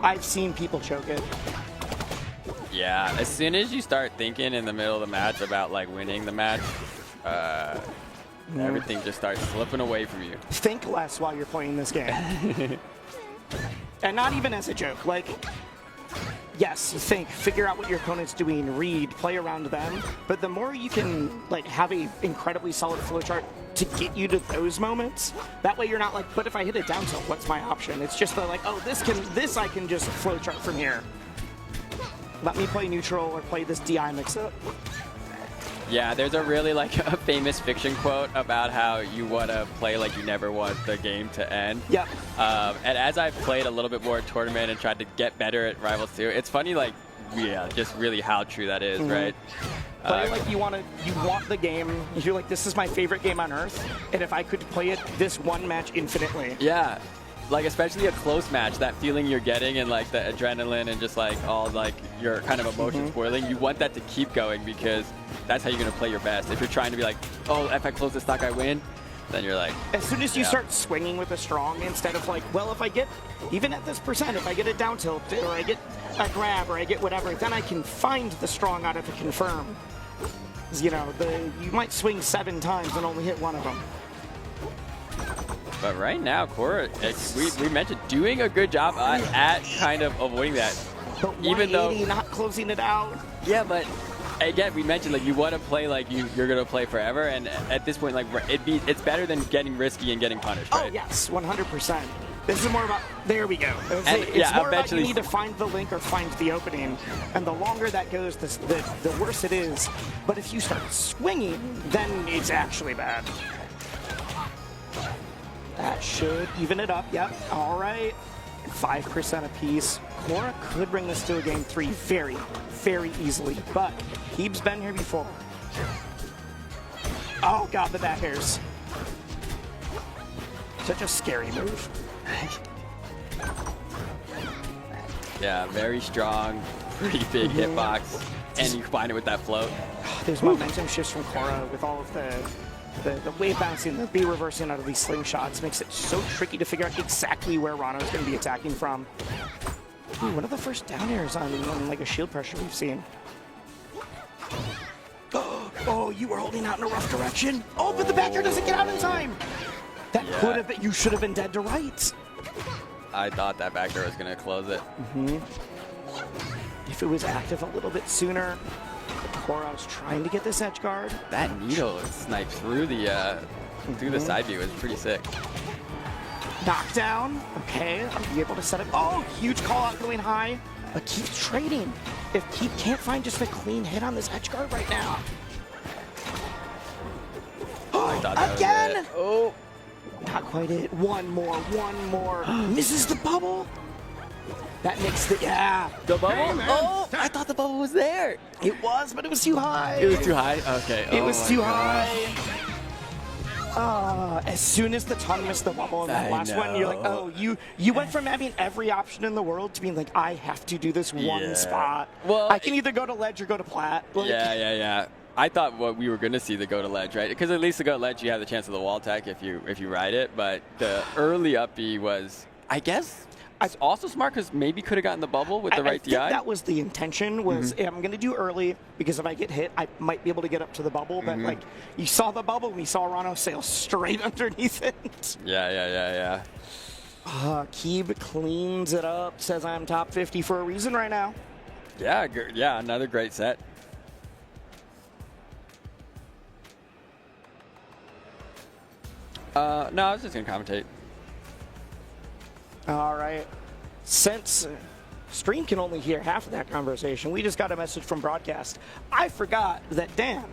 I've seen people choke it. Yeah, as soon as you start thinking in the middle of the match about like winning the match, everything just starts slipping away from you. Think less while you're playing this game. And not even as a joke. Like, yes, figure out what your opponent's doing, read, play around them. But the more you can like have a incredibly solid flowchart to get you to those moments, that way you're not like, but if I hit a down tilt, what's my option? It's just the like, oh, this I can just flowchart from here. Let me play neutral or play this DI mix-up. Yeah, there's a really like a famous fiction quote about how you want to play like you never want the game to end. Yeah. And as I've played a little bit more tournament and tried to get better at Rivals 2, it's funny like, yeah, just really how true that is, right? Play like you want the game. You're like, this is my favorite game on earth, and if I could play it this one match infinitely. Yeah. Like, especially a close match, that feeling you're getting and, like, the adrenaline and just, like, all, like, your kind of emotions boiling, you want that to keep going because that's how you're going to play your best. If you're trying to be like, oh, if I close this stock, I win, then you're like... As soon as you start swinging with a strong, instead of, like, well, if I get, even at this percent, if I get a down tilt or I get a grab or I get whatever, then I can find the strong out of a confirm. You know, you might swing 7 times and only hit one of them. But right now, Cora, we mentioned doing a good job at kind of avoiding that. But even though not closing it out. Yeah, but again, we mentioned like you want to play like you're gonna play forever, and at this point, like it's better than getting risky and getting punished, right? Oh yes, 100%. This is more about there we go. It's more about you need to find the link or find the opening, and the longer that goes, the worse it is. But if you start swinging, then it's actually bad. That should even it up. Yep. All right. 5% apiece. Cora could bring this to a game 3 very, very easily, but Keeb's been here before. Oh, God, the back airs. Such a scary move. Yeah, very strong, pretty big hitbox, and you combine it with that float. There's momentum shifts from Cora with all of the wave bouncing, the B reversing out of these slingshots makes it so tricky to figure out exactly where Rano's going to be attacking from. Ooh, one of the first down airs on like a shield pressure we've seen. Oh, you were holding out in a rough direction. Oh, but the back air doesn't get out in time. That could have been, you should have been dead to rights. I thought that back air was going to close it. If it was active a little bit sooner. Cora was trying to get this edge guard. That needle sniped through the side view is pretty sick. Knockdown. Okay, I'll be able to set up. Oh, huge call out going high. But keeps trading. If Keep can't find just a clean hit on this edge guard right now. Oh, again! Oh, not quite it. One more. Misses the bubble. That makes the, the bubble? Oh, I thought the bubble was there. It was, but it was too high. It was too high? Okay. It was too high. As soon as the tongue missed the bubble in that last one, you're like, oh, you went from having every option in the world to being like, I have to do this one spot. Well, I can either go to ledge or go to plat. Like, yeah. I thought what we were going to see the go to ledge, right? Because at least the go to ledge, you have the chance of the wall tech if you ride it. But the early up B was, I guess, it's also smart because maybe could have gotten the bubble with the right DI. That was the intention. Was I'm going to do early because if I get hit, I might be able to get up to the bubble. But like you saw the bubble, we saw Rano sail straight underneath it. Yeah. Keeb cleans it up. Says I'm top 50 for a reason right now. Yeah. Another great set. No, I was just going to commentate. All right. Since stream can only hear half of that conversation, we just got a message from broadcast. I forgot that, Dan,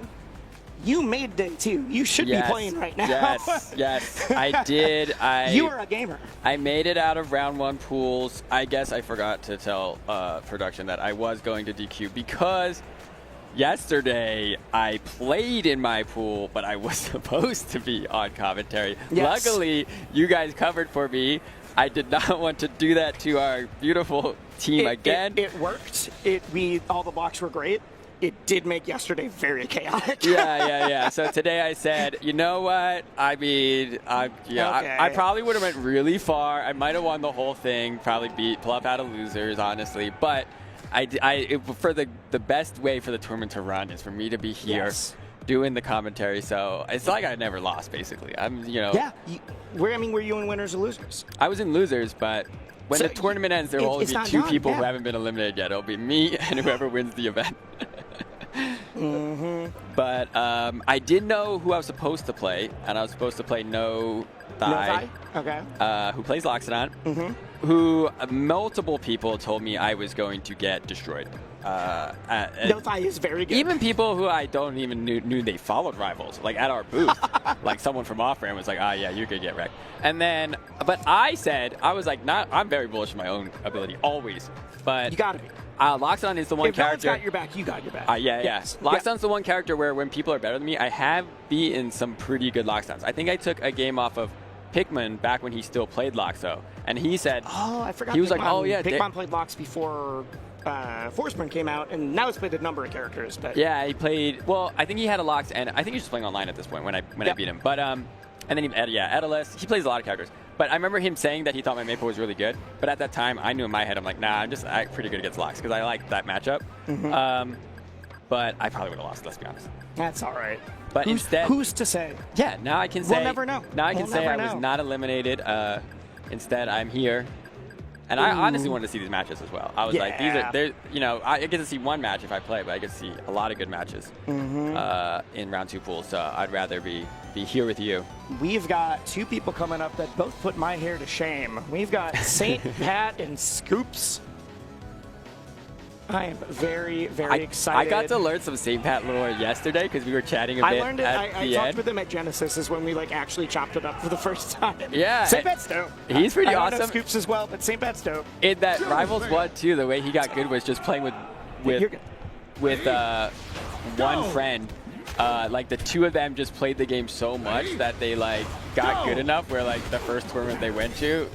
you made day 2. You should be playing right now. Yes, I did. You are a gamer. I made it out of round 1 pools. I guess I forgot to tell production that I was going to DQ because yesterday I played in my pool, but I was supposed to be on commentary. Yes. Luckily, you guys covered for me. I did not want to do that to our beautiful team again. It worked. All the blocks were great. It did make yesterday very chaotic. Yeah. So today I said, you know what? I mean, I probably would have went really far. I might have won the whole thing. Probably beat Plup out of losers, honestly. But for the best way for the tournament to run is for me to be here. Doing the commentary, so it's like I never lost, basically. Yeah. Were you in winners or losers? I was in losers, but when the tournament ends, there will only be 2 people who haven't been eliminated yet. It'll be me and whoever wins the event. But I did know who I was supposed to play, and I was supposed to play No Thigh. Okay. Who plays Loxodon, who multiple people told me I was going to get destroyed. No Thigh is very good. Even people who I don't even knew they followed Rivals, like at our booth. Like someone from off-brand was like, yeah, you're going to get wrecked. And then, but I was like, I'm very bullish in my own ability, always. But you got to be. Loxodon is the one character. If no one's got your back, you got your back. Yes. Loxodon's the one character where when people are better than me, I have beaten some pretty good Loxodons. I think I took a game off of Pikmin back when he still played Loxo, and he said, I forgot. He was like, Pikmin played Lox before Forceburn came out, and now he's played a number of characters. But yeah, he played. Well, I think he had a Lox, and I think he was just playing online at this point when I beat him. But and then Edalus. He plays a lot of characters. But I remember him saying that he thought my Maple was really good. But at that time, I knew in my head, I'm like, nah, I'm pretty good against Lox because I like that matchup. But I probably would have lost. Let's be honest. That's all right. But instead, who's to say? Yeah, now I can say. We'll never know. Now I can say I was not eliminated. Instead, I'm here. And I honestly wanted to see these matches as well. I was like, I get to see one match if I play, but I get to see a lot of good matches in round 2 pools. So I'd rather be here with you. We've got 2 people coming up that both put my hair to shame. We've got St. Pat and Scoops. I am very, very excited. I got to learn some St. Pat lore yesterday because we were chatting a bit. I learned it. I talked with him at Genesis is when we actually chopped it up for the first time. Yeah. St. Pat's dope. He's pretty I awesome. Know Scoops as well, but St. Pat's dope. In that Rivals 1 too, the way he got good was just playing with one friend. Like the 2 of them just played the game so much that they got good enough where the first tournament they went to,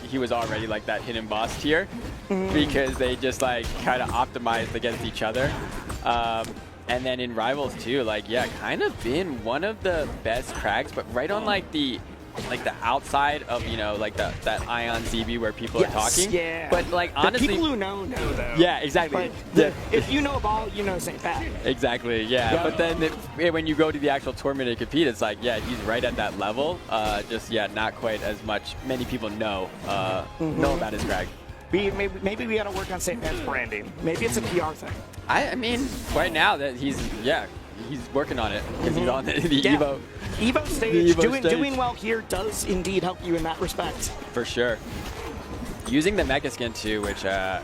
he was already that hidden boss tier because they just kind of optimized against each other. And then in Rivals too, kind of been one of the best cracks, but right on the outside of that Ion ZB where people are talking. Yeah. But honestly, the people who know though. Yeah, exactly. If you know ball, you know St. Pat. Exactly. Yeah. But then when you go to the actual tournament and compete, it's he's right at that level. Not quite as much. Many people know about his crack. Maybe we got to work on St. Pat's branding. Maybe it's a PR thing. I mean, right now that he's working on it because he's on the Evo. Evo stage, doing well here does indeed help you in that respect. For sure. Using the Mecha skin too, which I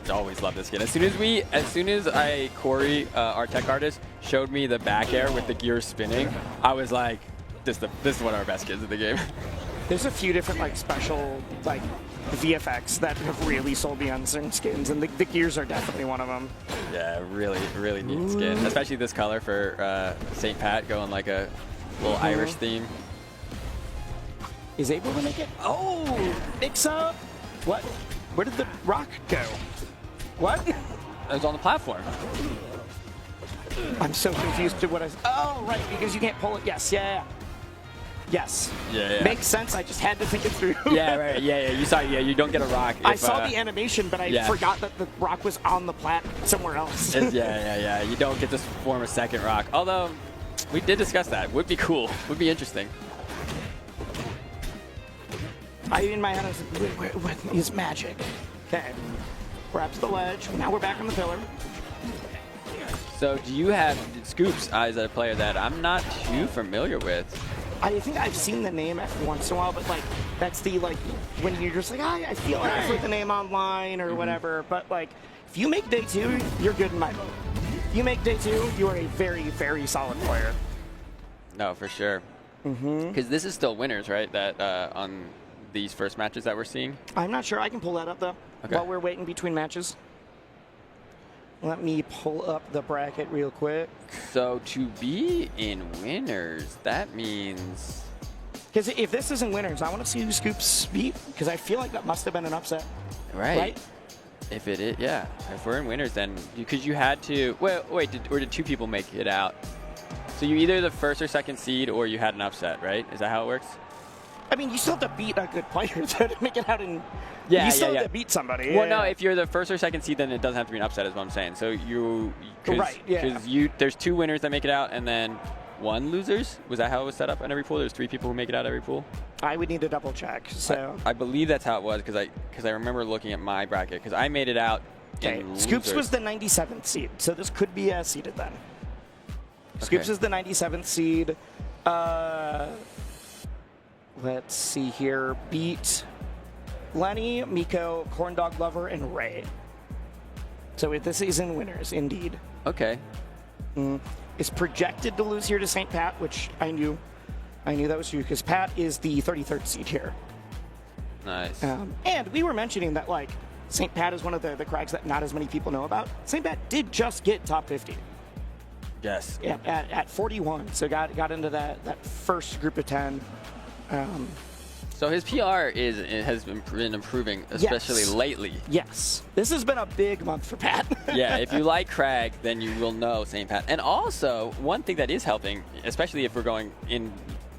always love this skin. As soon as Corey, our tech artist, showed me the back air with the gear spinning, I was like, this is one of our best skins in the game. There's a few different special VFX that have really sold me on certain skins, and the gears are definitely one of them. Yeah, really, really neat skin, especially this color for St. Pat going like a Little Irish theme. Is able to make it. Oh, mix up. What? Where did the rock go? What? It was on the platform. I'm so confused to what I. Oh, right, because you can't pull it. Yes, yeah. Yes. Yeah. Makes sense. I just had to think it through. Yeah, right. Yeah. You saw. Yeah, you don't get a rock. I saw the animation, but I forgot that the rock was on the plat somewhere else. Yeah. You don't get to form a second rock. Although, we did discuss that. Would be cool. Would be interesting. In my head, I was like, what is magic? Okay. Grabs the ledge. Now we're back on the pillar. So do you have Scoops as a player that I'm not too familiar with? I think I've seen the name every once in a while, but like that's the when you're just like, I feel like I put the name online or whatever. But like if you make day 2, you're good in my book. If you make day 2, you are a very, very solid player. No, for sure. Because this is still winners, right? That on these first matches that we're seeing? I'm not sure. I can pull that up, though, while we're waiting between matches. Let me pull up the bracket real quick. So to be in winners, that means... Because if this isn't winners, I want to see who Scoops beat, because I feel like that must have been an upset. Right? If it is, yeah. If we're in winners, then... Because you had to... Wait, did 2 people make it out? So you either the first or second seed, or you had an upset, right? Is that how it works? I mean, you still have to beat a good player to make it out in... Yeah, you still have to beat somebody. Well, no, if you're the first or second seed, then it doesn't have to be an upset, is what I'm saying. So you... Right, yeah. Because there's 2 winners that make it out, and then 1 losers? Was that how it was set up in every pool? There's 3 people who make it out every pool? I would need to double check, so... I believe that's how it was, because I remember looking at my bracket, because I made it out in Scoops losers. was the 97th seed, so this could be seeded then. Scoops is the 97th seed. Let's see here. Beat Lenny, Miko, Corndog Lover, and Ray. So this is in winners, indeed. Okay. Is projected to lose here to St. Pat, which I knew that was true, because Pat is the 33rd seed here. Nice. And we were mentioning that, like, St. Pat is one of the crags that not as many people know about. St. Pat did just get top 50. Yes. Yeah, at 41, so got into that first group of 10. So his PR has been improving, especially lately. Yes. This has been a big month for Pat. Yeah, if you like Crag, then you will know St. Pat. And also, one thing that is helping, especially if we're going in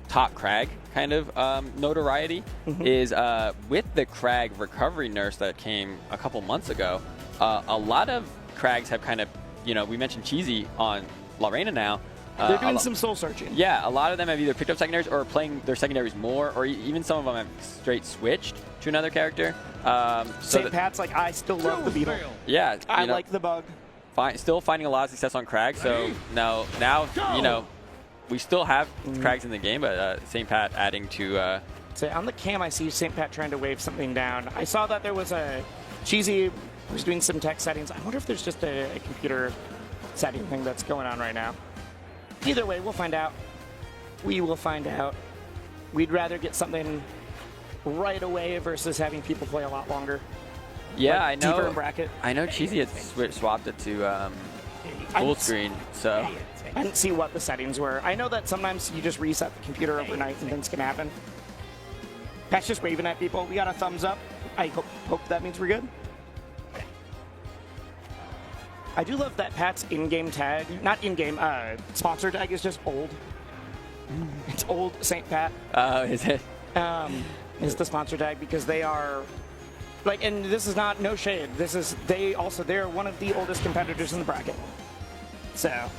top Crag kind of notoriety, is with the Crag recovery nurse that came a couple months ago, a lot of Crags have kind of, we mentioned Cheesy on Lorena now. They're doing some soul searching. Yeah, a lot of them have either picked up secondaries or are playing their secondaries more, or even some of them have straight switched to another character. St. Pat's like, I still love the Beetle. Yeah. I like the Bug. Still finding a lot of success on Crag, so now we still have Crags in the game, but St. Pat adding to... So on the cam, I see St. Pat trying to wave something down. I saw that there was a Cheesy who's doing some tech settings. I wonder if there's just a computer setting thing that's going on right now. Either way, we'll find out. We will find out. We'd rather get something right away versus having people play a lot longer. Yeah, I know. Deeper in bracket. I know Cheesy had swapped it to full screen, so... I didn't see what the settings were. I know that sometimes you just reset the computer overnight and things can happen. Pat's just waving at people. We got a thumbs up. I hope that means we're good. I do love that Pat's in-game tag, not in-game, sponsor tag is just old. It's old St. Pat. Oh, is it? Is the sponsor tag, because they are, like, and this is not no shade. They're one of the oldest competitors in the bracket. So,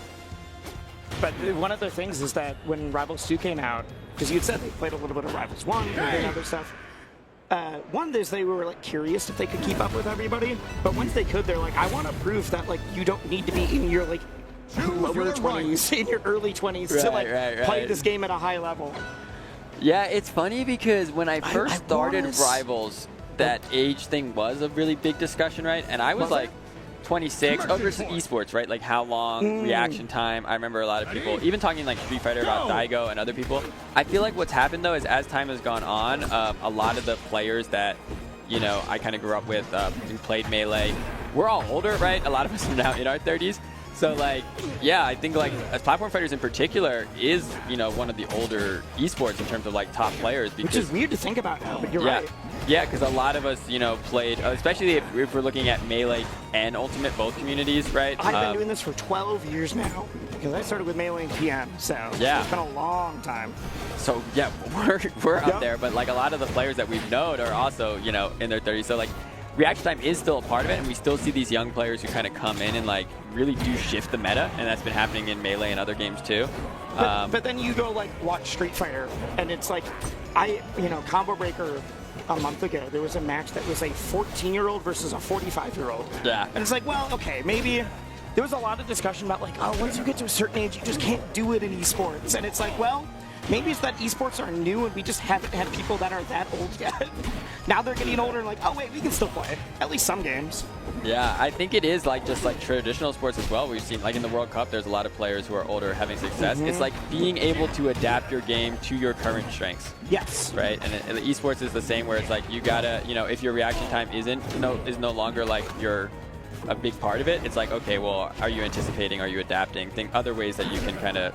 but one of the things is that when Rivals 2 came out, because you said they played a little bit of Rivals 1 and other stuff. One is they were like curious if they could keep up with everybody, but once they could, they're like, I want to prove that like you don't need to be in your like lower 20s, in your early 20s to like play this game at a high level. Yeah, it's funny because when I first started Rivals, that age thing was a really big discussion, right? And I was like 26, versus esports, right? Like how long, reaction time. I remember a lot of people, even talking like Street Fighter about Daigo and other people. I feel like what's happened though is as time has gone on, a lot of the players that, I kind of grew up with and played Melee, we're all older, right? A lot of us are now in our 30s. So like, yeah, I think like as platform fighters in particular is one of the older esports in terms of like top players. Because, which is weird to think about now, but you're right. Yeah, because a lot of us played, especially if we're looking at Melee and Ultimate, both communities, right? I've been doing this for 12 years now because I started with Melee and PM, so yeah, it's been a long time. So yeah, we're up there, but like a lot of the players that we've known are also in their 30s. So like, reaction time is still a part of it, and we still see these young players who kind of come in and like really do shift the meta, and that's been happening in Melee and other games too. But then you go like watch Street Fighter, and it's like, Combo Breaker a month ago, there was a match that was a 14-year-old versus a 45-year-old. Yeah. And it's like, well, okay, maybe there was a lot of discussion about like, oh, once you get to a certain age, you just can't do it in esports. And it's like, well, maybe it's that esports are new and we just haven't had people that are that old yet. Now they're getting older and like, oh wait, we can still play. At least some games. Yeah, I think it is like just like traditional sports as well. We've seen like in the World Cup, there's a lot of players who are older having success. It's like being able to adapt your game to your current strengths. Yes. Right? And the esports is the same, where it's like you gotta, if your reaction time is no longer like a big part of it, it's like, okay, well, are you anticipating, are you adapting? Think other ways that you can kind of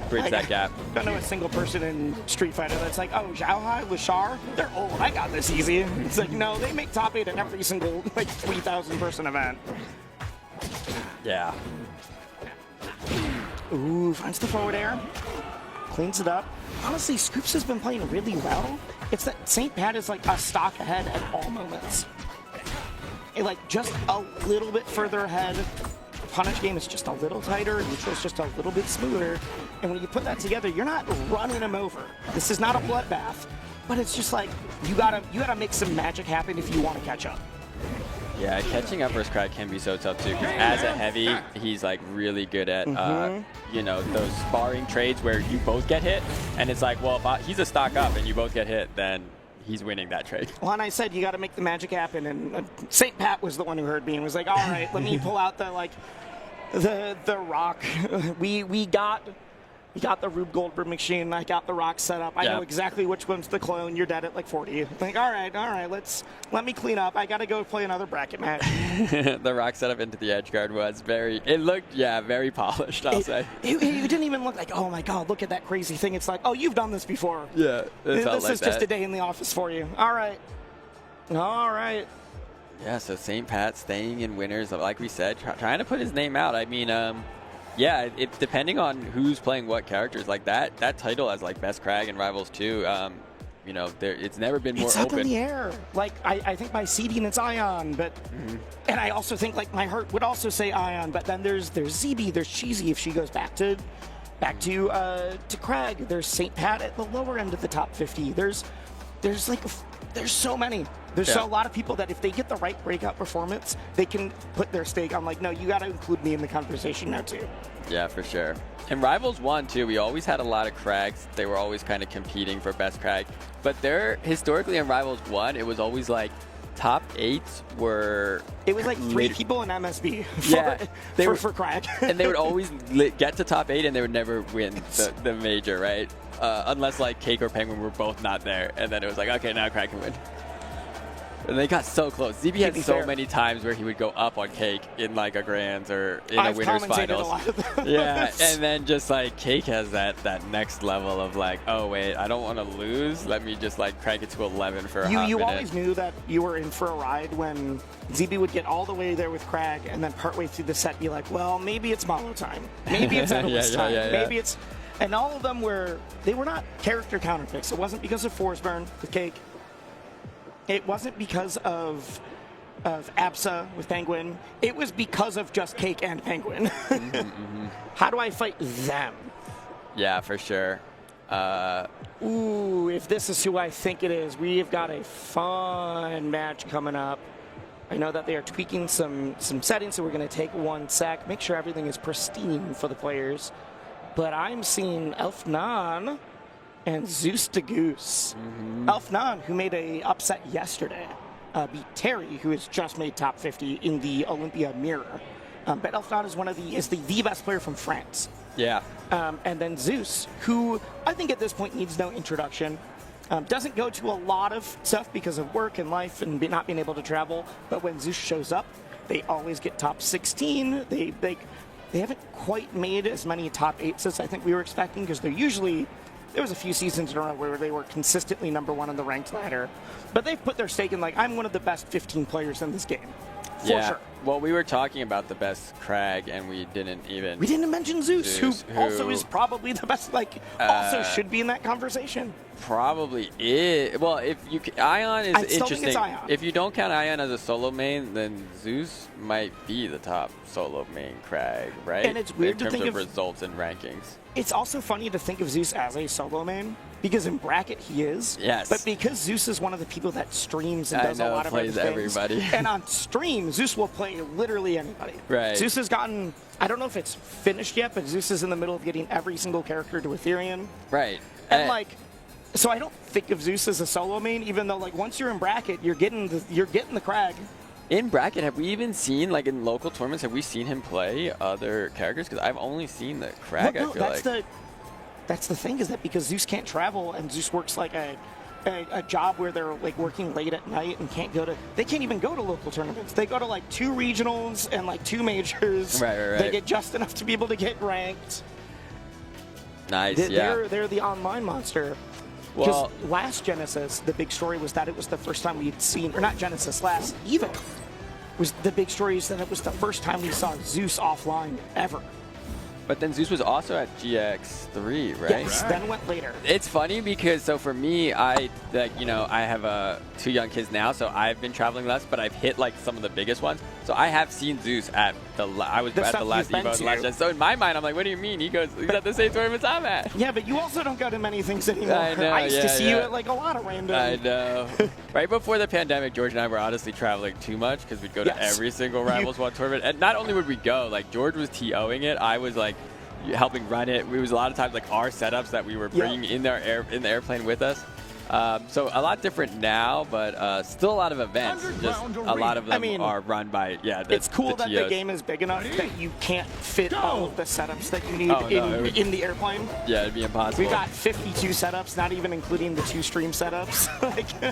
bridge that gap. I don't know a single person in Street Fighter that's like, oh, Xiaohai, Lashar, they're old, I got this easy. It's like, no, they make top 8 in every single like 3,000 person event. Yeah. Ooh, finds the forward air, cleans it up. Honestly, Scoops has been playing really well. It's that St. Pat is like a stock ahead at all moments. Like just a little bit further ahead. Punish game is just a little tighter. Neutral is just a little bit smoother. And when you put that together, you're not running him over. This is not a bloodbath, but it's just like you gotta make some magic happen if you want to catch up. Yeah, catching up versus Craig can be so tough too. Because as a heavy, he's like really good at those sparring trades where you both get hit, and it's like, well, if he's a stock up and you both get hit, then he's winning that trade. Well, and I said you got to make the magic happen, and St. Pat was the one who heard me and was like, all right, let me pull out the rock. We got the Rube Goldberg machine. I got the rock set up. I know exactly which one's the clone. You're dead at like 40. Like, all right, let me clean up. I got to go play another bracket match. The rock setup into the edge guard was very polished, I'll say. It didn't even look like, oh my God, look at that crazy thing. It's like, oh, you've done this before. Yeah, this is just a day in the office for you. All right. Yeah, so St. Pat staying in winners, like we said, trying to put his name out. I mean, yeah, it's depending on who's playing what characters. Like that title as like best Crag and Rivals 2, it's never been more open. It's up in the air. Like I think by seeding it's Ion, but and I also think like my heart would also say Ion, but then there's ZB, there's Cheesy if she goes back to Crag. There's St. Pat at the lower end of the top 50. There's so many. There's a lot of people that if they get the right breakout performance, they can put their stake on like, no, you got to include me in the conversation now too. Yeah, for sure. And Rivals 1 too, we always had a lot of Crags. They were always kind of competing for best Crag. But historically in Rivals 1, it was always like top 8s were... It was like 3 people in MSB for Crag. And they would always get to top 8 and they would never win the major, right? Unless like Cake or Penguin were both not there. And then it was like, okay, now Crag can win. And they got so close. ZB had so many times where he would go up on Cake in like a Grands or in a winners finals. A lot of them. Yeah, and then just like Cake has that next level of like, oh wait, I don't want to lose. Let me just like crank it to 11 for a hot minute. You always knew that you were in for a ride when ZB would get all the way there with Crag and then partway through the set be like, well, maybe it's Malo time. Maybe it's Endless time. Maybe it's... And all of them were not character counter picks. It wasn't because of Force Burn with Cake. It wasn't because of ABSA with Penguin. It was because of just Cake and Penguin. How do I fight them? Yeah, for sure. Ooh, if this is who I think it is, we've got a fun match coming up. I know that they are tweaking some settings, so we're going to take 1 sec, make sure everything is pristine for the players. But I'm seeing Elfnan and Zeus the Goose. Elfnan, who made a upset yesterday, beat Terry, who has just made top 50 in the Olympia Mirror. But Elfnan is the best player from France. Yeah. And then Zeus, who I think at this point needs no introduction. Doesn't go to a lot of stuff because of work and life and not being able to travel. But when Zeus shows up, they always get top 16. they haven't quite made as many top 8s as I think we were expecting, because they're usually, there was a few seasons in a row where they were consistently #1 on the ranked ladder. But they've put their stake in, like, I'm one of the best 15 players in this game. For sure. Well, we were talking about the best Krag, and we didn't mention Zeus, who also is probably the best, like, also should be in that conversation. Probably is. Well, if you Ion is I still interesting. think it's Ion. If you don't count Ion as a solo main, then Zeus might be the top solo main Krag, right? And it's weird in to terms think of results and rankings. It's also funny to think of Zeus as a solo main, because in bracket he is. Yes. But because Zeus is one of the people that streams and does a lot of plays other things, everybody. and on stream, Zeus will play literally anybody. Right. Zeus has gotten, I don't know if it's finished yet, but Zeus is in the middle of getting every single character to Ethereum. Right. And like, so I don't think of Zeus as a solo main, even though like once you're in bracket, you're getting the Krag. In bracket, have we even seen, like in local tournaments, have we seen him play other characters? Because I've only seen the Krag, Well, no, I feel like. That's the thing, is that because Zeus can't travel and Zeus works like a job where they're like working late at night and they can't even go to local tournaments. They go to like 2 regionals and like 2 majors. Right. They get just enough to be able to get ranked. Nice, They're the online monster. Well, Because last Genesis, the big story was that it was the first time we'd seen, or not Genesis, last EVO, was the big story is that it was the first time we saw Zeus offline ever. But then Zeus was also at GX3, right? Yes, then went later. It's funny because, so for me, I have 2 young kids now, so I've been traveling less, but I've hit like some of the biggest ones. So I have seen Zeus at the last EVO. So in my mind, I'm like, what do you mean? He's at the same tournaments I'm at. Yeah, but you also don't go to many things anymore. I know, I used to see you at like a lot of random. I know. Right before the pandemic, George and I were honestly traveling too much because we'd go to every single Rivals 1 tournament. And not only would we go, like George was TOing it, I was like helping run it. It was a lot of times like our setups that we were bringing in the airplane with us. So a lot different now, but still a lot of events. Just a lot of them are run by it's cool that the game is big enough that you can't fit all of the setups that you need in the airplane. Yeah, it'd be impossible. We got 52 setups, not even including the 2 stream setups.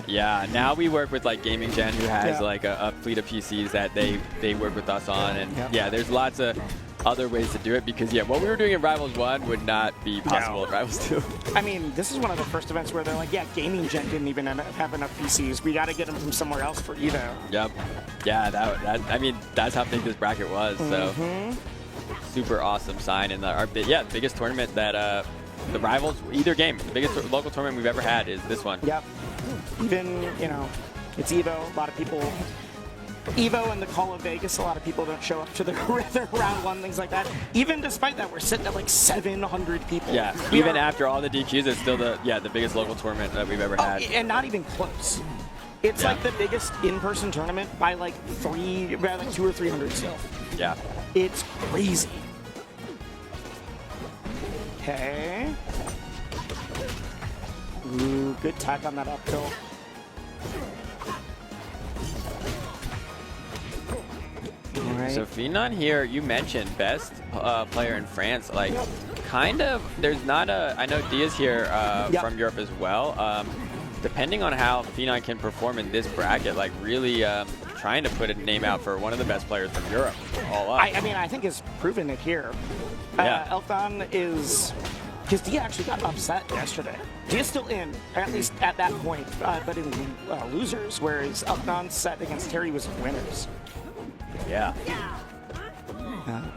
Yeah, now we work with like Gaming Gen, who has like a fleet of PCs that they work with us on, and there's lots of other ways to do it because what we were doing in Rivals 1 would not be possible in Rivals 2. I mean, this is one of the first events where they're like, Gaming Gen didn't even have enough PCs. We got to get them from somewhere else for EVO. Yep. Yeah, I mean, that's how big this bracket was. So super awesome sign. And our biggest tournament that the Rivals, either game, the biggest local tournament we've ever had is this one. Yep. Even, it's EVO. A lot of people... EVO and the Call of Vegas, a lot of people don't show up to the round 1, things like that. Even despite that, we're sitting at like 700 people. Yeah, even after all the DQs, it's still the biggest local tournament that we've ever had. And not even close. It's like the biggest in-person tournament by like 200 or 300 still. Yeah. It's crazy. Okay. Ooh, good tack on that uphill. So Phenon here, you mentioned best player in France. Like, kind of, there's not a, I know Dia's here from Europe as well. Depending on how Phenon can perform in this bracket, like really trying to put a name out for one of the best players from Europe all up. I mean, I think has proven it here. Elton is, because Dia actually got upset yesterday. Dia's still in, at least at that point, but in losers, whereas Elton's set against Terry was winners. Yeah.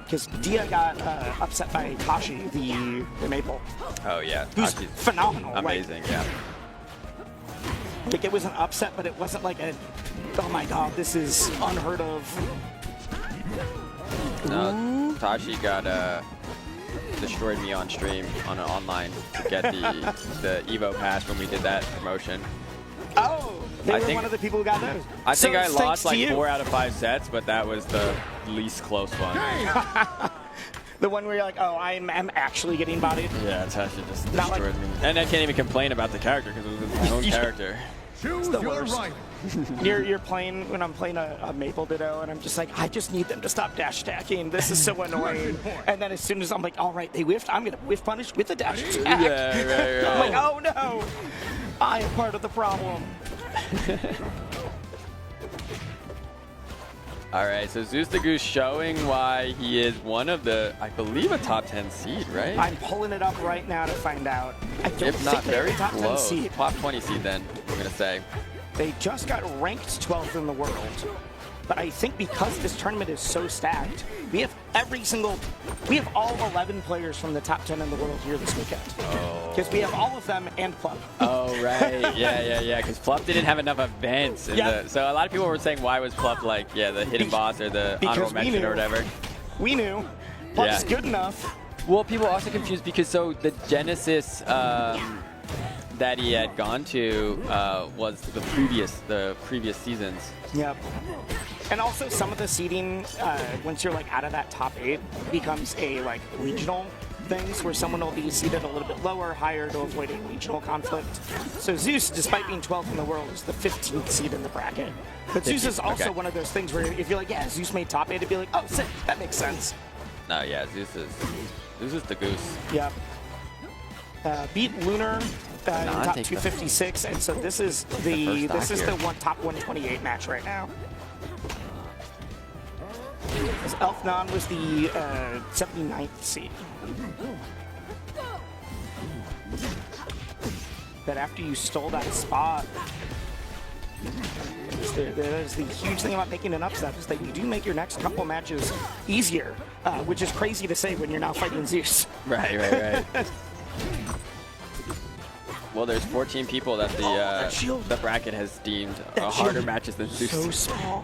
Because Dia got upset by Tashi, the Maple. Oh, yeah. Who's phenomenal. Amazing, Like, it was an upset, but it wasn't like oh my god, this is unheard of. No, Tashi got destroyed me on stream on an online to get the Evo pass when we did that promotion. Oh, they were one of the people who got those. I think I lost like 4 out of 5 sets, but that was the least close one. The one where you're like, oh, I'm actually getting bodied. Yeah, Tashi just destroyed me. And I can't even complain about the character because it was my own character. It's the worst. You're playing, when I'm playing a Maple Ditto, and I'm just like, I just need them to stop dash attacking. This is so annoying. And then as soon as I'm like, all right, they whiffed, I'm going to whiff punish with the dash attack. Yeah, right. I'm like, oh no, I am part of the problem. All right, so Zeus the Goose showing why he is one of the, I believe, a top 10 seed, right? I'm pulling it up right now to find out. I don't If not, think they're very a top 10 close. seed. Top 20 seed, then, we're going to say. They just got ranked 12th in the world. But I think because this tournament is so stacked, we have all 11 players from the top 10 in the world here this weekend. Because we have all of them and Plup. Oh, right. Yeah. Because Plup didn't have enough events. So a lot of people were saying, why was Plup like, the hidden boss or the honorable mention or whatever? We knew. Plup's good enough. Well, people are also confused because the Genesis that he had gone to was the previous seasons. Yep. And also some of the seeding, once you're out of that top 8, becomes a regional things where someone will be seated a little bit lower, higher to avoid a regional conflict. So Zeus, despite being 12th in the world, is the 15th seed in the bracket. But Zeus is also one of those things where if you're Zeus made top 8, it'd be oh, sick, that makes sense. No, yeah, Zeus is the goose. Yep. Beat Lunar in top 256, and so this is the top 128 match right now. Elfnon was the 79th seed. But after you stole that spot, there's the huge thing about making an upset is that you do make your next couple matches easier, which is crazy to say when you're now fighting Zeus. Right. Well, there's 14 people that the bracket has deemed harder matches than Zeus. So small.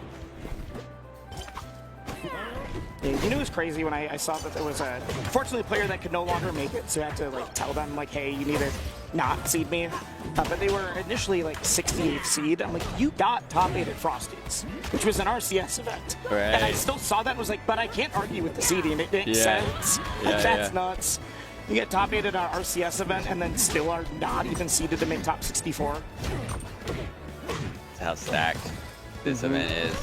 Yeah, you know, it was crazy when I saw that there was unfortunately a player that could no longer make it, so I had to tell them hey, you need to not seed me. But they were initially 68th seed. I'm you got top 8 at Frosty's, which was an RCS event. Right. And I still saw that and was but I can't argue with the seeding. It makes sense. That's nuts. You get top 8 at an RCS event and then still are not even seeded to make top 64. That's how stacked this event is.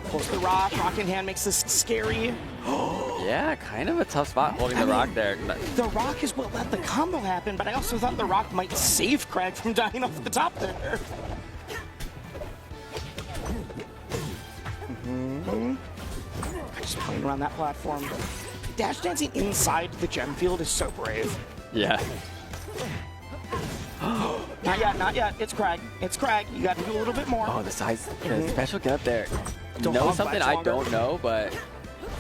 Pulls the rock. Rock in hand makes this scary. Yeah, kind of a tough spot holding the rock there. The rock is what let the combo happen, but I also thought the rock might save Craig from dying off the top there. Just playing around that platform. Dash dancing inside the gem field is so brave. Yeah. Not yet. It's Craig. You got to do a little bit more. Oh, the special get up there. Know something I don't know, but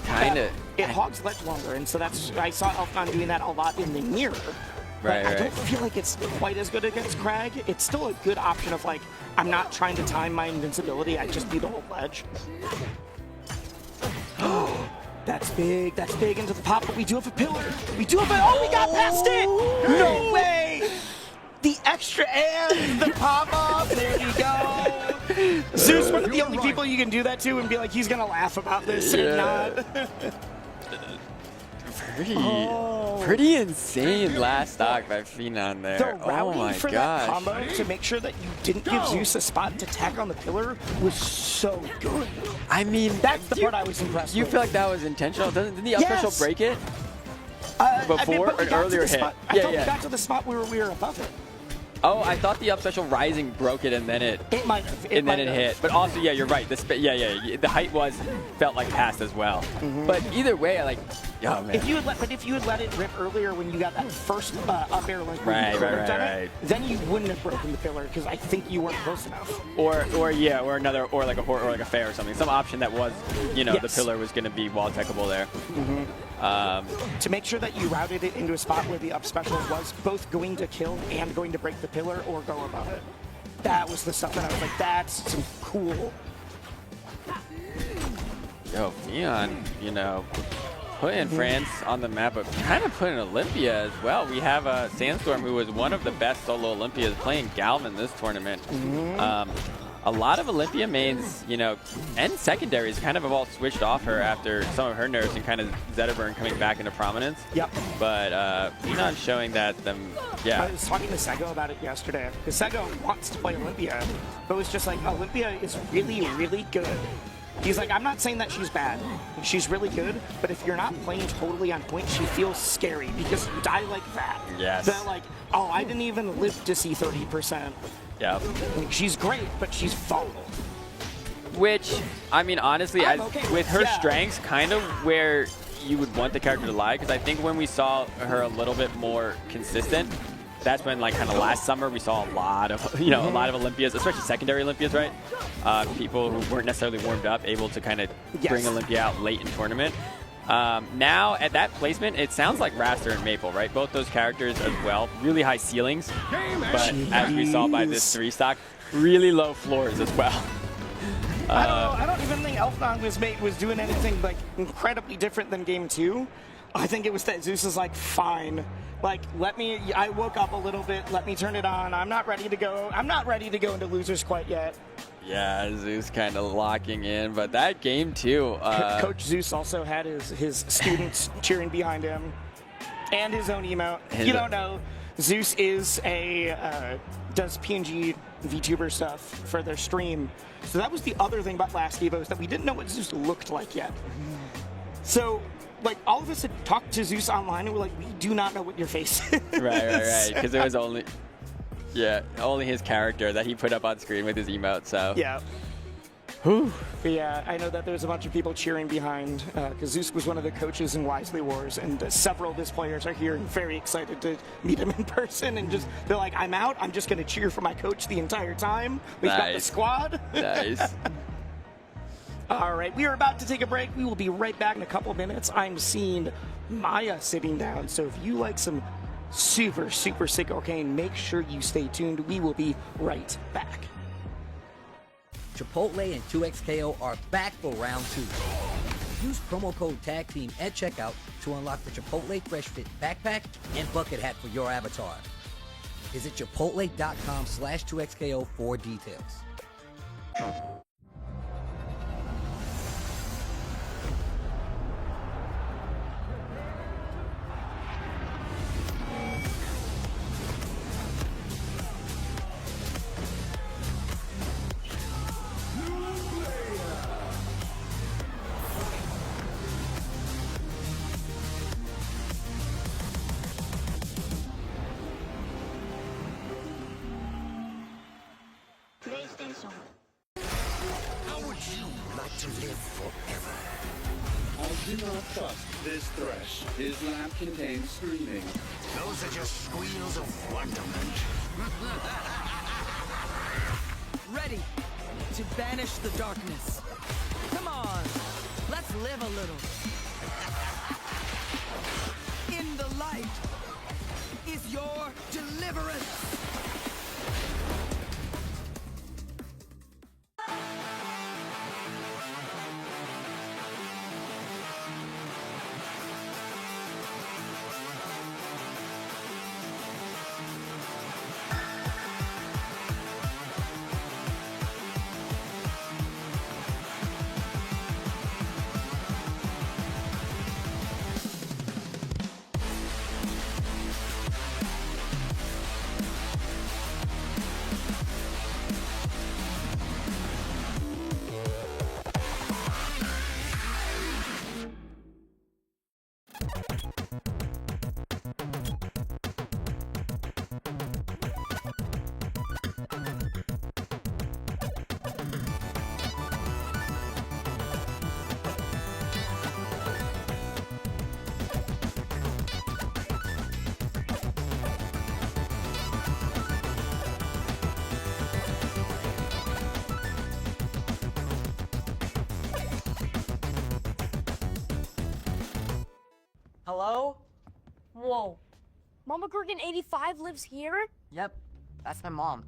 kind of. It hogs ledge longer, and so I saw Elfnon doing that a lot in the mirror. Right. I don't feel like it's quite as good against Crag. It's still a good option of I'm not trying to time my invincibility. I just need the whole ledge. That's big into the pop, but we do have a pillar. We got past it! No way! The extra and the pop-up, there you go. Zeus, one of the only people you can do that to and be he's gonna laugh about this or not. Pretty insane last stock by Phenon there. The routing for that gosh. combo to make sure that you didn't give Zeus a spot to tack on the pillar was so good. I mean, that's the part I was impressed with. You feel like that was intentional? Didn't the up special break it? Before an earlier hit? I thought we got to the spot where we were above it. Oh, I thought the up special rising broke it and then it might have. It hit. But also, yeah, you're right. The height felt like passed as well. But either way, oh man. If you had let it rip earlier when you got that first up air right. Then you wouldn't have broken the pillar because I think you weren't close enough. Or a fair or something. Some option that was, the pillar was going to be wall techable there. To make sure that you routed it into a spot where the up special was both going to kill and going to break the pillar or go above it. That was the stuff that I was that's some cool. Yo, Neon, putting France on the map, but kind of putting Olympia as well. We have Sandstorm, who was one of the best solo Olympias, playing Galvin this tournament. A lot of Olympia mains, and secondaries kind of have all switched off her after some of her nerfs and kind of Zetaburn coming back into prominence. Yep. But Phenon showing that I was talking to Sego about it yesterday, because Sego wants to play Olympia, but it was just Olympia is really, really good. He's I'm not saying that she's bad. She's really good, but if you're not playing totally on point, she feels scary because you die like that. Yes. They're oh, I didn't even live to see 30%. Yeah. She's great, but she's vulnerable. Which, I mean, honestly, with her strengths, kind of where you would want the character to lie, because I think when we saw her a little bit more consistent, that's when, like, kind of last summer, we saw a lot of, a lot of Olympias, especially secondary Olympias, right? People who weren't necessarily warmed up, able to kind of bring Olympia out late in tournament. Now, at that placement, it sounds like Raster and Maple, right? Both those characters as well. Really high ceilings, but as we saw by this 3-stock, really low floors as well. I don't know. I don't even think Elfnon was doing anything like incredibly different than game 2. I think it was that Zeus is like, fine. Like, I woke up a little bit, let me turn it on. I'm not ready to go. I'm not ready to go into losers quite yet. Yeah, Zeus kind of locking in, but that game too. Coach Zeus also had his students cheering behind him and his own emote. You don't know, Zeus is does PNG VTuber stuff for their stream. So that was the other thing about last Evo, is that we didn't know what Zeus looked like yet. So, like, all of us had talked to Zeus online and we're like, we do not know what your face is. Right. Because it was only his character that he put up on screen with his emote, so. Yeah. Whew. But yeah, I know that there's a bunch of people cheering behind, because Zeus was one of the coaches in Wisely Wars, and several of his players are here and very excited to meet him in person, and they're like, I'm out, I'm just going to cheer for my coach the entire time. We've got the squad. Nice. All right, we are about to take a break. We will be right back in a couple minutes. I'm seeing Maya sitting down, so if you like some super, super sick arcane, make sure you stay tuned. We will be right back. Chipotle and 2XKO are back for round 2. Use promo code TAGTEAM at checkout to unlock the Chipotle Fresh Fit backpack and bucket hat for your avatar. Visit chipotle.com/2XKO for details. How would you like to live forever? I do not trust this thresh. His lamp contains screaming. Those are just squeals of wonderment. Ready to banish the darkness. Come on, let's live a little. In the light is your deliverance. Hello? Whoa. Mama Gurgan 85 lives here? Yep, that's my mom.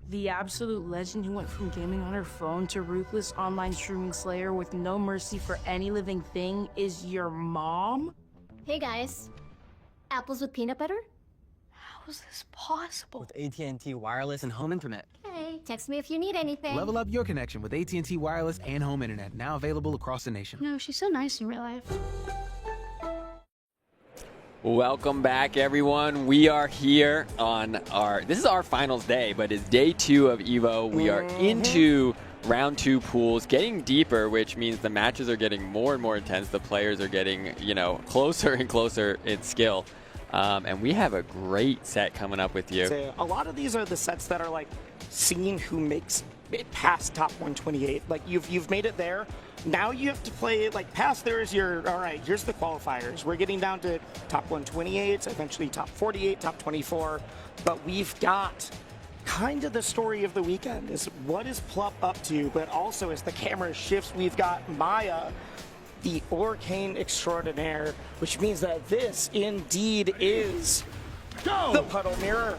The absolute legend who went from gaming on her phone to ruthless online streaming slayer with no mercy for any living thing is your mom? Hey guys. Apples with peanut butter? How is this possible? With AT&T wireless and home internet. Hey, text me if you need anything. Level up your connection with AT&T wireless and home internet, now available across the nation. No, she's so nice in real life. Welcome back, everyone. We are here on this is our finals day, but it's day 2 of EVO. We are into round 2 pools, getting deeper, which means the matches are getting more and more intense. The players are getting, closer and closer in skill. And we have a great set coming up with you. A lot of these are the sets that are like seeing who makes past top 128. Like you've made it there. Now you have to play like past there is your all right. Here's the qualifiers. We're getting down to top 128, eventually top 48, top 24. But we've got kind of the story of the weekend is what is Plup up to, but also as the camera shifts, we've got Maya, the Orcane extraordinaire, which means that this indeed is the Puddle Mirror.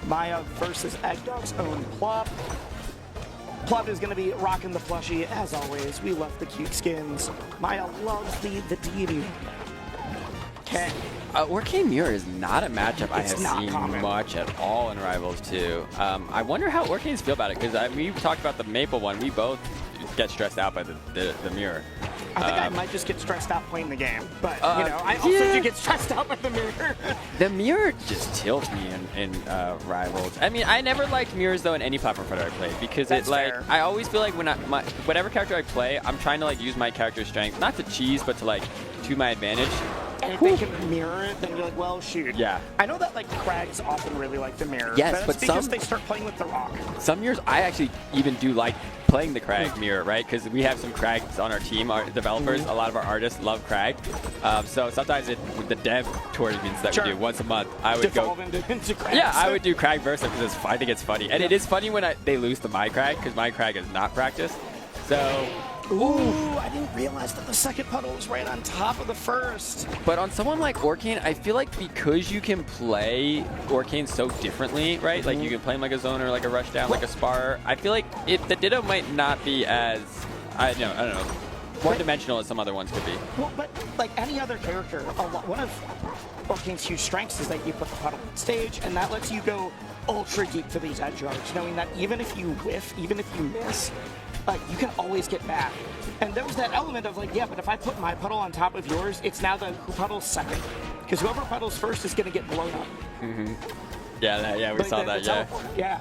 Maya versus Eggdog's own Plup. Plup is going to be rocking the plushie, as always. We love the cute skins. Maya loves the deity. Okay. Orcane Mirror is not a matchup I have seen common. much at all in Rivals 2. I wonder how Orcanes feel about it, because we talked about the Maple one. We both get stressed out by the Mirror. I think I might just get stressed out playing the game, but you know, I also do get stressed out by the Mirror. The Mirror just tilts me in Rivals. I mean, I never liked mirrors though in any platform fighter I played, because That's it like fair. I always feel like when whatever character I play, I'm trying to like use my character's strength, not to cheese, but to like to my advantage. And if they can mirror it, then you're like, well, shoot. Yeah. I know that like Krags often really like the mirror. Yes, but, but it's because some- they start playing with the rock. Some years I actually even do like playing the Krag mirror, right? Because we have some Krags on our team, our developers. A lot of our artists love Krag. So sometimes with the dev tournaments that we do once a month, I would Devolve into Krags. Yeah, I would do Krag versus because I think it's funny. And it is funny when they lose to my Krag, because my Krag is not practiced. So... Ooh, I didn't realize that the second puddle was right on top of the first. But on someone like Orcane, I feel like because you can play Orcane so differently, right? Like you can play him like a zoner, like a rushdown, like a spar. I feel like the Ditto might not be as, I don't know, one-dimensional as some other ones could be. Well, but like any other character, one of Orcane's huge strengths is that you put the puddle on stage, and that lets you go ultra deep for these edge guards, knowing that even if you whiff, even if you miss, you can always get back. And there was that element of like, yeah, but if I put my puddle on top of yours, it's now the who puddles second. Because whoever puddles first is going to get blown up. Yeah, we saw that, yeah. Yeah.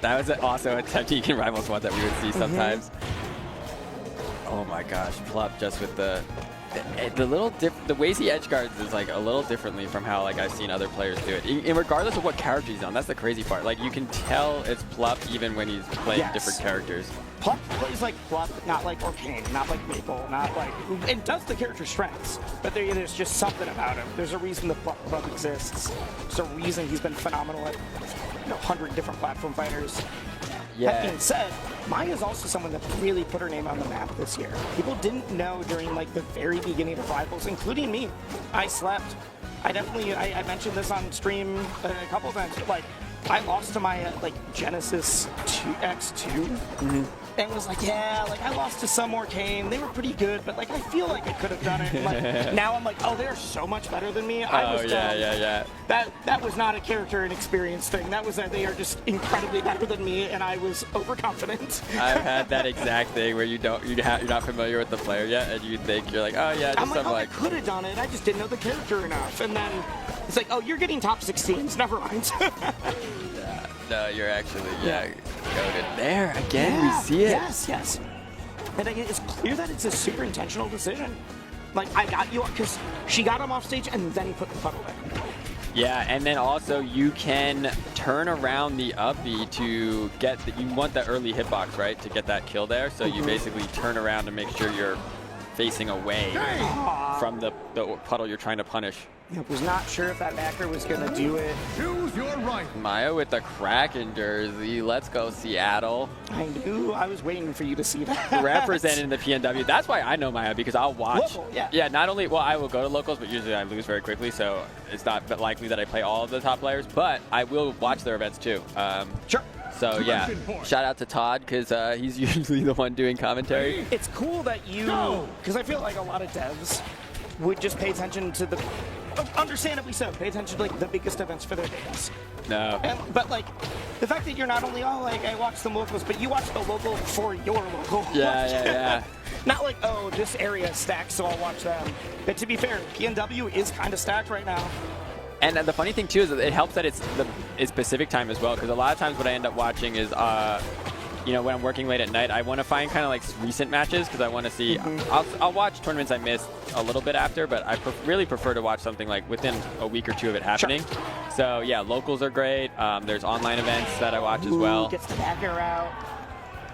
That was also a technique in Rivals 1 that we would see sometimes. Oh my gosh, Plup just with the ways he edge guards is like a little differently from how like I've seen other players do it. And regardless of what character he's on, that's the crazy part. Like you can tell it's Plup even when he's playing different characters. Plup plays like Plup, not like Orcane, not like Maple, not like... It does the character strengths, but there's just something about him. There's a reason the Plup exists. There's a reason he's been phenomenal at 100 different platform fighters. Yeah. That being said, Maya's also someone that really put her name on the map this year. People didn't know during like the very beginning of Rivals, including me. I slept. I mentioned this on stream a couple of times, but like I lost to my Genesis X2. And was like, yeah, like I lost to some Orcane. They were pretty good, but like I feel like I could have done it. And, like now I'm like, oh, they're so much better than me. Yeah. That was not a character and experience thing. That was that they are just incredibly better than me, and I was overconfident. I've had that exact thing where you're not familiar with the player yet, and you think you're like, oh yeah, just I'm like, I could have done it. I just didn't know the character enough. And then it's like, oh, you're getting top 16s. Never mind. No, you're actually goated. There again, we see it. Yes. And again, it's clear that it's a super intentional decision. Like I got you because she got him off stage and then put the puddle there. Yeah, and then also you can turn around the up B to get you want the early hitbox, right, to get that kill there. So you basically turn around to make sure you're facing away from the puddle you're trying to punish. I was not sure if that backer was going to do it. Choose your right. Maya with the Kraken jersey. Let's go, Seattle. I knew. I was waiting for you to see that. Representing the PNW. That's why I know Maya, because I'll watch. Local, yeah. Yeah, not only, well, I will go to locals, but usually I lose very quickly, so it's not likely that I play all of the top players, but I will watch their events too. Sure. So yeah, shout out to Todd, because he's usually the one doing commentary. It's cool that you, because I feel like a lot of devs would just pay attention to the, understandably so, pay attention to like the biggest events for their games. No. But like, the fact that you're not only, I watch the locals, but you watch the local for your local. Yeah. Not like, oh, this area is stacked, so I'll watch them. But to be fair, PNW is kind of stacked right now. And the funny thing too is that it helps that it's Pacific time as well, because a lot of times what I end up watching is you know, when I'm working late at night, I want to find kind of like recent matches because I want to see. I'll watch tournaments I missed a little bit after, but I really prefer to watch something like within a week or two of it happening. So yeah, locals are great. There's online events that I watch as well. Gets the dagger out.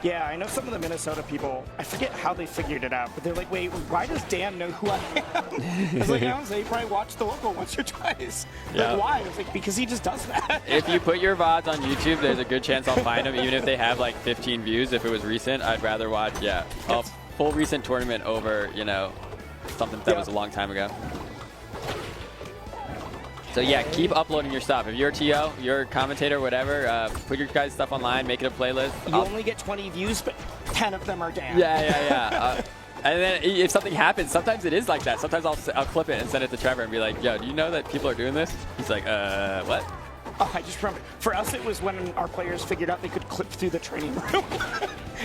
Yeah, I know some of the Minnesota people, I forget how they figured it out, but they're like, wait, why does Dan know who I am? I was like, honestly, he probably watched the local once or twice. Yeah. Like, why? I was like, because he just does that. If you put your VODs on YouTube, there's a good chance I'll find them, even if they have like 15 views. If it was recent, I'd rather watch, a full recent tournament over, you know, something that was a long time ago. So yeah, keep uploading your stuff. If you're a TO, you're a commentator, whatever, put your guys' stuff online, make it a playlist. You only get 20 views, but 10 of them are Dan. Yeah. And then if something happens, sometimes it is like that. Sometimes I'll clip it and send it to Trevor and be like, yo, do you know that people are doing this? He's like, what? Oh, I just remember. For us, it was when our players figured out they could clip through the training room.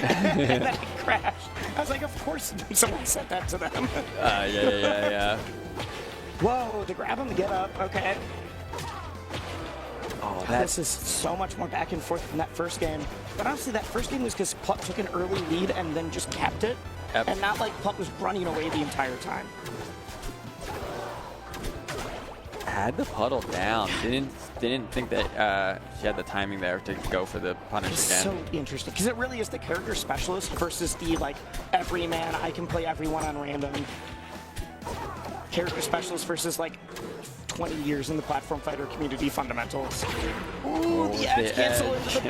And then it crashed. I was like, of course someone said that to them. Yeah. Whoa, to grab him to get up. Okay. Oh, this is so much more back and forth than that first game. But honestly, that first game was because Plup took an early lead and then just kept it. Yep. And not like Plup was running away the entire time. Had the puddle down. Didn't think that she had the timing there to go for the punish It's again. so interesting because it really is the character specialist versus the like everyman. I can play everyone on random. Character specialist versus like 20 years in the platform fighter community fundamentals. Ooh, the edge cancel into the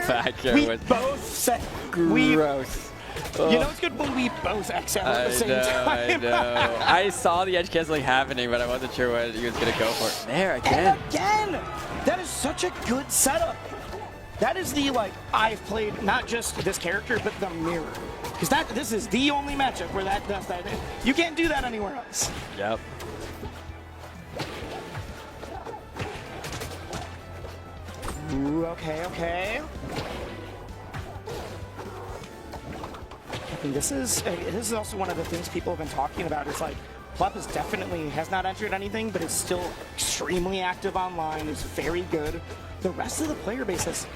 back air. We both said gross. You know it's good when we both exhale at the same time. I know. I saw the edge canceling happening, but I wasn't sure what he was going to go for. There again. And again! That is such a good setup. That is the, like, I've played not just this character, but the mirror. Because this is the only matchup where that does that. You can't do that anywhere else. Yep. Ooh, okay. I think this is also one of the things people have been talking about. Is like Plup is definitely has not entered anything, but is still extremely active online. Is very good. The rest of the player base has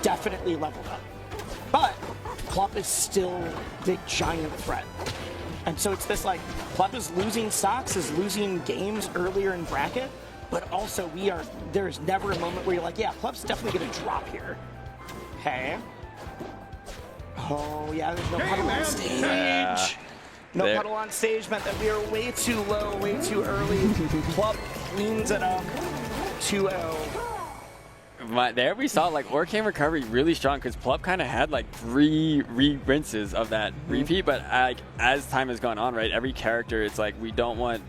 definitely leveled up, but Plup is still the giant threat. And so it's this like Plup is losing stocks, is losing games earlier in bracket, but also there's never a moment where you're like, yeah, Plup's definitely gonna drop here. Okay. Oh yeah, there's no puddle on stage. No puddle on stage meant that we are way too low, way too early. Plup cleans it up. 2-0. There we saw like Orcane recovery really strong because Plup kind of had like 3 rinses of that repeat, but as time has gone on, right, every character, it's like we don't want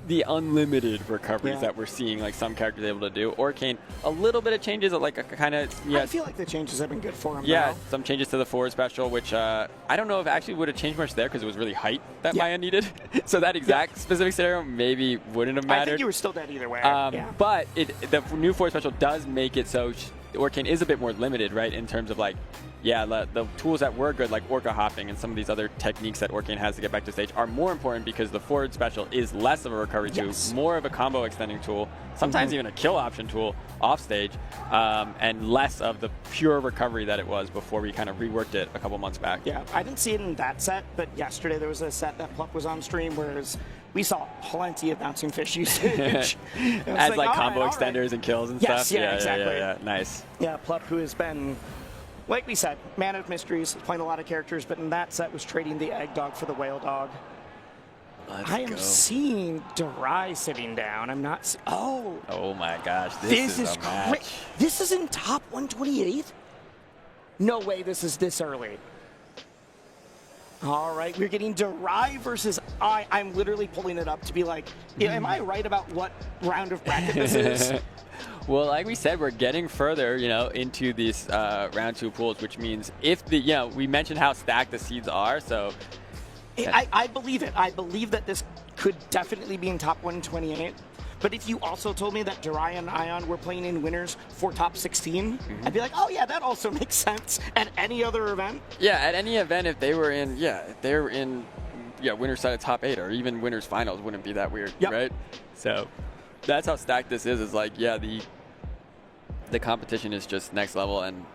the unlimited recoveries that we're seeing like some characters able to do. Orcane, a little bit of changes, like a kind of I feel like the changes have been good for him. Yeah, now. some changes to the forward special, which I don't know if actually would have changed much there because it was really height that Maya needed. So that exact specific scenario maybe wouldn't have mattered. I think you were still dead either way. But the new forward special does make it so Orcane is a bit more limited, right, in terms of like, the tools that were good, like Orca hopping and some of these other techniques that Orcane has to get back to stage are more important because the forward special is less of a recovery tool, more of a combo extending tool, sometimes even a kill option tool off stage, and less of the pure recovery that it was before we kind of reworked it a couple months back. Yeah, I didn't see it in that set, but yesterday there was a set that Plup was on stream, whereas we saw plenty of bouncing fish usage. As like combo extenders and kills and stuff. Yeah, exactly. Yeah, nice. Yeah, Plup, who has been, like we said, man of mysteries, playing a lot of characters, but in that set was trading the egg dog for the whale dog. I am seeing Darai sitting down. I'm not. Oh my gosh, this is a match. This is in top 128? No way this is this early. All right, we're getting Darai versus I'm literally pulling it up to be like, am I right about what round of bracket this is? Well, like we said, we're getting further, into these round 2 pools, which means if we mentioned how stacked the seeds are, so. I believe it. I believe that this could definitely be in top 128. But if you also told me that Darai and Ion were playing in winners for top 16, I'd be like, oh yeah, that also makes sense at any other event. Yeah, at any event, if they were in, winners side of top 8 or even winners finals, wouldn't be that weird, right? So that's how stacked this is like, the competition is just next level, and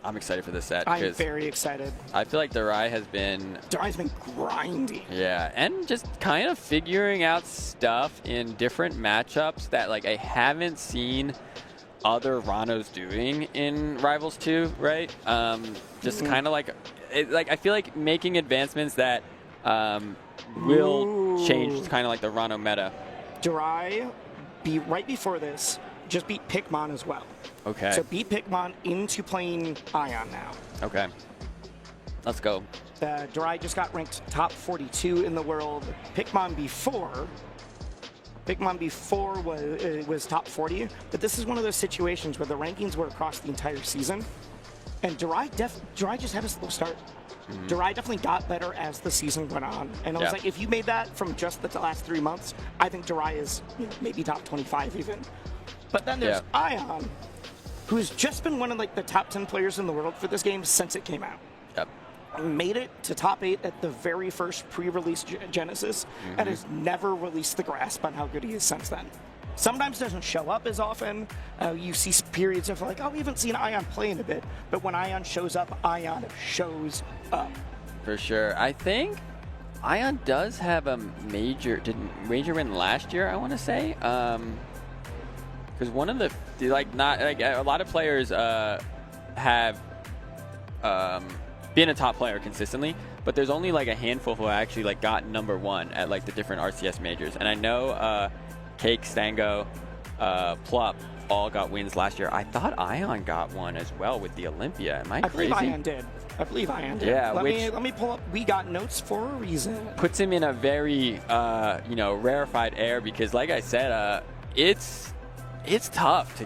I'm excited for this set. I'm very excited. I feel like Durai has been... Durai's been grinding. Yeah, and just kind of figuring out stuff in different matchups that like I haven't seen other Ranos doing in Rivals 2, right? Just kind of like I feel like making advancements that will change kind of like the Rano meta. Durai, right before this, just beat Pikmin as well. Okay. So beat Pikmin into playing Ion now. Okay. Let's go. Durai just got ranked top 42 in the world. Pikmin before was top 40, but this is one of those situations where the rankings were across the entire season, and Durai just had a slow start. Durai definitely got better as the season went on, and I was like, if you made that from just the last 3 months, I think Durai is maybe top 25 even. But then there's Ion, who's just been one of like the top 10 players in the world for this game since it came out. Yep. Made it to top 8 at the very first pre-release Genesis, and has never released the grasp on how good he is since then. Sometimes doesn't show up as often. You see periods of like, oh, we haven't seen Ion play in a bit, but when Ion shows up, Ion shows up. For sure. I think Ion does have a major win last year, I want to say. Because one of the a lot of players have been a top player consistently, but there's only like a handful who actually like got #1 at like the different RCS majors. And I know Cake, Stango, Plup all got wins last year. I thought Ion got one as well with the Olympia. Am I crazy? I believe Ion did. Yeah, let me pull up. We got notes for a reason. Puts him in a very rarefied air because, like I said, it's tough to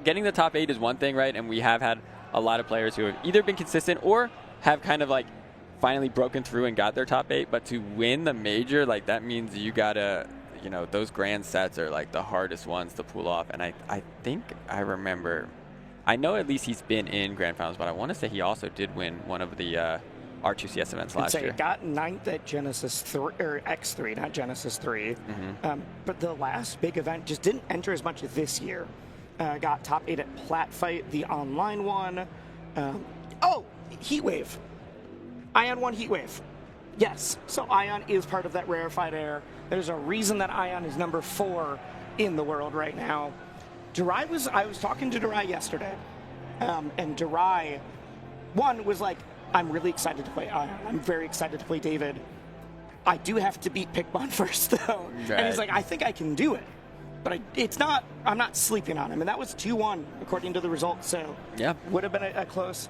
getting the top 8 is one thing, right? And we have had a lot of players who have either been consistent or have kind of like finally broken through and got their top 8. But to win the major, like that means you gotta, those grand sets are like the hardest ones to pull off. And I think I remember, I know at least he's been in grand finals, but I want to say he also did win one of the R2CS events last year. Got 9th at Genesis 3 or X3, not Genesis 3. But the last big event just didn't enter as much this year. Got top 8 at Plat Fight, the online one. Heatwave. Ion won Heatwave. Yes, so Ion is part of that rarefied air. There's a reason that Ion is #4 in the world right now. I was talking to Durai yesterday, and Durai, was like, I'm really excited to play Ion. I'm very excited to play David. I do have to beat Pikmin first, though. Right. And he's like, I think I can do it. But I'm not sleeping on him. And that was 2-1, according to the results. So would have been a close.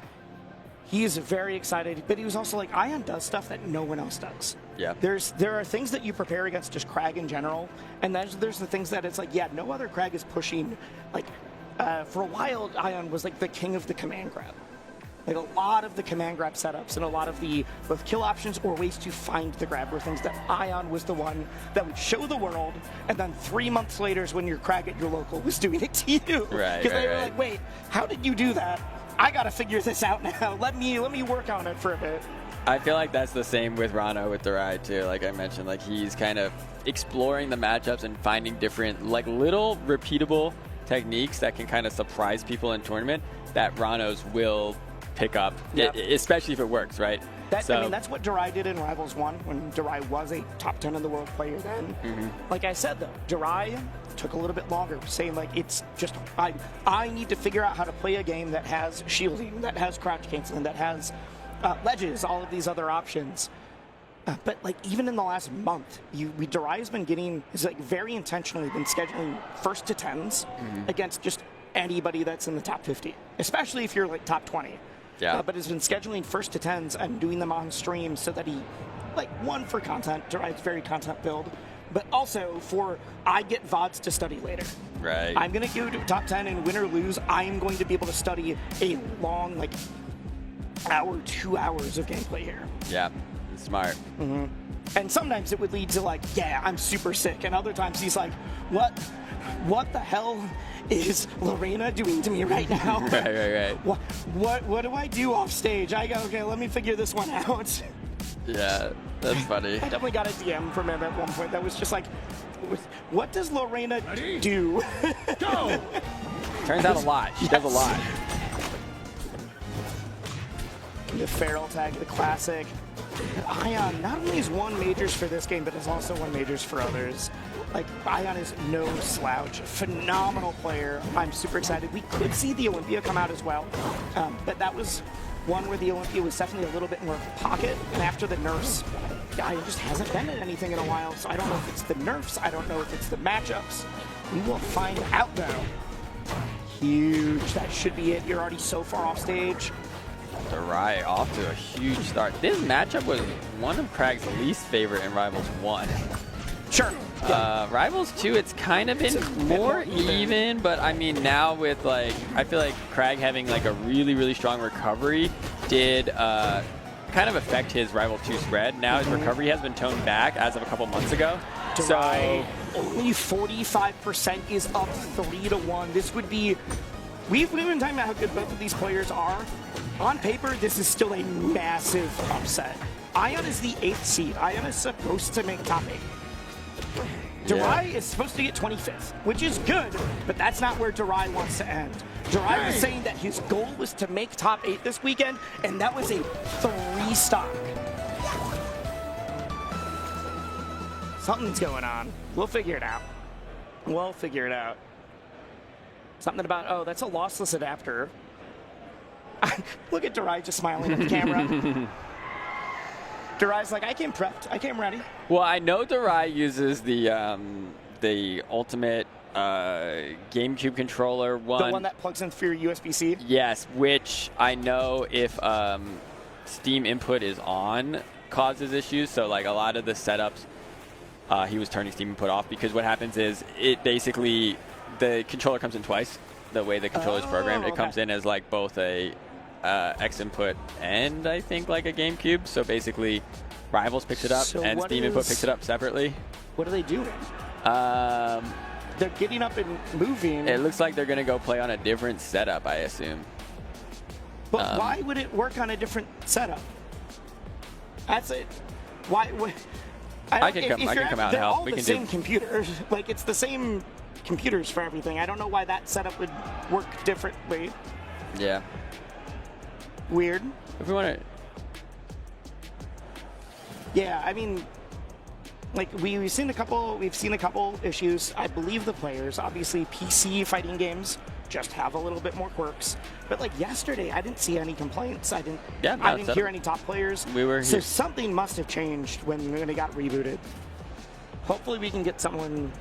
He is very excited. But he was also like, Ion does stuff that no one else does. Yeah. There are things that you prepare against just Krag in general. And there's the things that it's like, no other Krag is pushing. Like, for a while, Ion was like the king of the command grab. Like a lot of the command grab setups and a lot of the both kill options or ways to find the grab were things that Ion was the one that would show the world, and then 3 months later is when your Krag at your local was doing it to you. Right. Because they were like, wait, how did you do that? I gotta figure this out now. Let me work on it for a bit. I feel like that's the same with Rano with Durai too. Like I mentioned, like he's kind of exploring the matchups and finding different like little repeatable techniques that can kind of surprise people in tournament that Ranos will pick up, especially if it works, right? That's what Durai did in Rivals 1 when Durai was a top 10 in the world player then. Like I said, though, Durai took a little bit longer, saying like it's just I need to figure out how to play a game that has shielding, that has crouch canceling, that has ledges, all of these other options. But like even in the last month, Durai has been very intentionally been scheduling first to 10s against just anybody that's in the top 50, especially if you're like top 20. Yeah. But has been scheduling first to 10s and doing them on stream so that he, one, for content, Durai's very content build, but also for I get VODs to study later. Right. I'm going to go to top 10 and win or lose, I am going to be able to study a long, hour, 2 hours of gameplay here. Yeah, smart. And sometimes it would lead to I'm super sick, and other times he's like, what the hell is Lorena doing to me right now? Right. What do I do off stage? I go, okay, let me figure this one out. Yeah, that's funny. I definitely got a DM from him at one point that was just like, what does Lorena do? Go! Turns out a lot. She does a lot. The Feral Tag, the classic. Ion not only has won majors for this game, but has also won majors for others. Like, Ion is no slouch. Phenomenal player. I'm super excited. We could see the Olympia come out as well, but that was one where the Olympia was definitely a little bit more pocket, and after the nerfs, Ion just hasn't been at anything in a while, so I don't know if it's the nerfs, I don't know if it's the matchups. We will find out, though. Huge. That should be it. You're already so far off stage. Durai off to a huge start. This matchup was one of Craig's least favorite in Rivals 1. Sure. Rivals 2, it's kind of been more even, but I mean now with like, I feel like Craig having like a really, really strong recovery did kind of affect his Rival 2 spread. Now his recovery has been toned back as of a couple months ago. Durai, only 45% is up 3-1. This would be, we've been talking about how good both of these players are. On paper, this is still a massive upset. Ion is the 8th seed. Ion is supposed to make top 8. Durai is supposed to get 25th, which is good, but that's not where Durai wants to end. Durai was saying that his goal was to make top 8 this weekend, and that was a 3 stock. Something's going on. We'll figure it out. We'll figure it out. Something about, oh, that's a lossless adapter. Look at Durai just smiling at the camera. Durai's like, I came prepped. I came ready. Well, I know Durai uses the ultimate GameCube controller one. The one that plugs in through USB-C? Yes, which I know if Steam input is on causes issues. So like a lot of the setups, he was turning Steam input off because what happens is it basically, the controller comes in twice. The way the controller is programmed, it comes in as like both a X input and I think like a GameCube. So basically, Rivals picks it up and Steam input picks it up separately. What are they doing? They're getting up and moving. It looks like they're going to go play on a different setup, I assume. But why would it work on a different setup? That's it. Why? I can come out and help. All the same computers. Like, it's the same computers for everything. I don't know why that setup would work differently. Yeah. Weird. If we want to. Yeah, I mean, like we've seen a couple issues. I believe the players, obviously PC fighting games just have a little bit more quirks. But like yesterday, I didn't see any complaints. I didn't hear any top players. We were so something must have changed when it got rebooted. Hopefully we can get someone.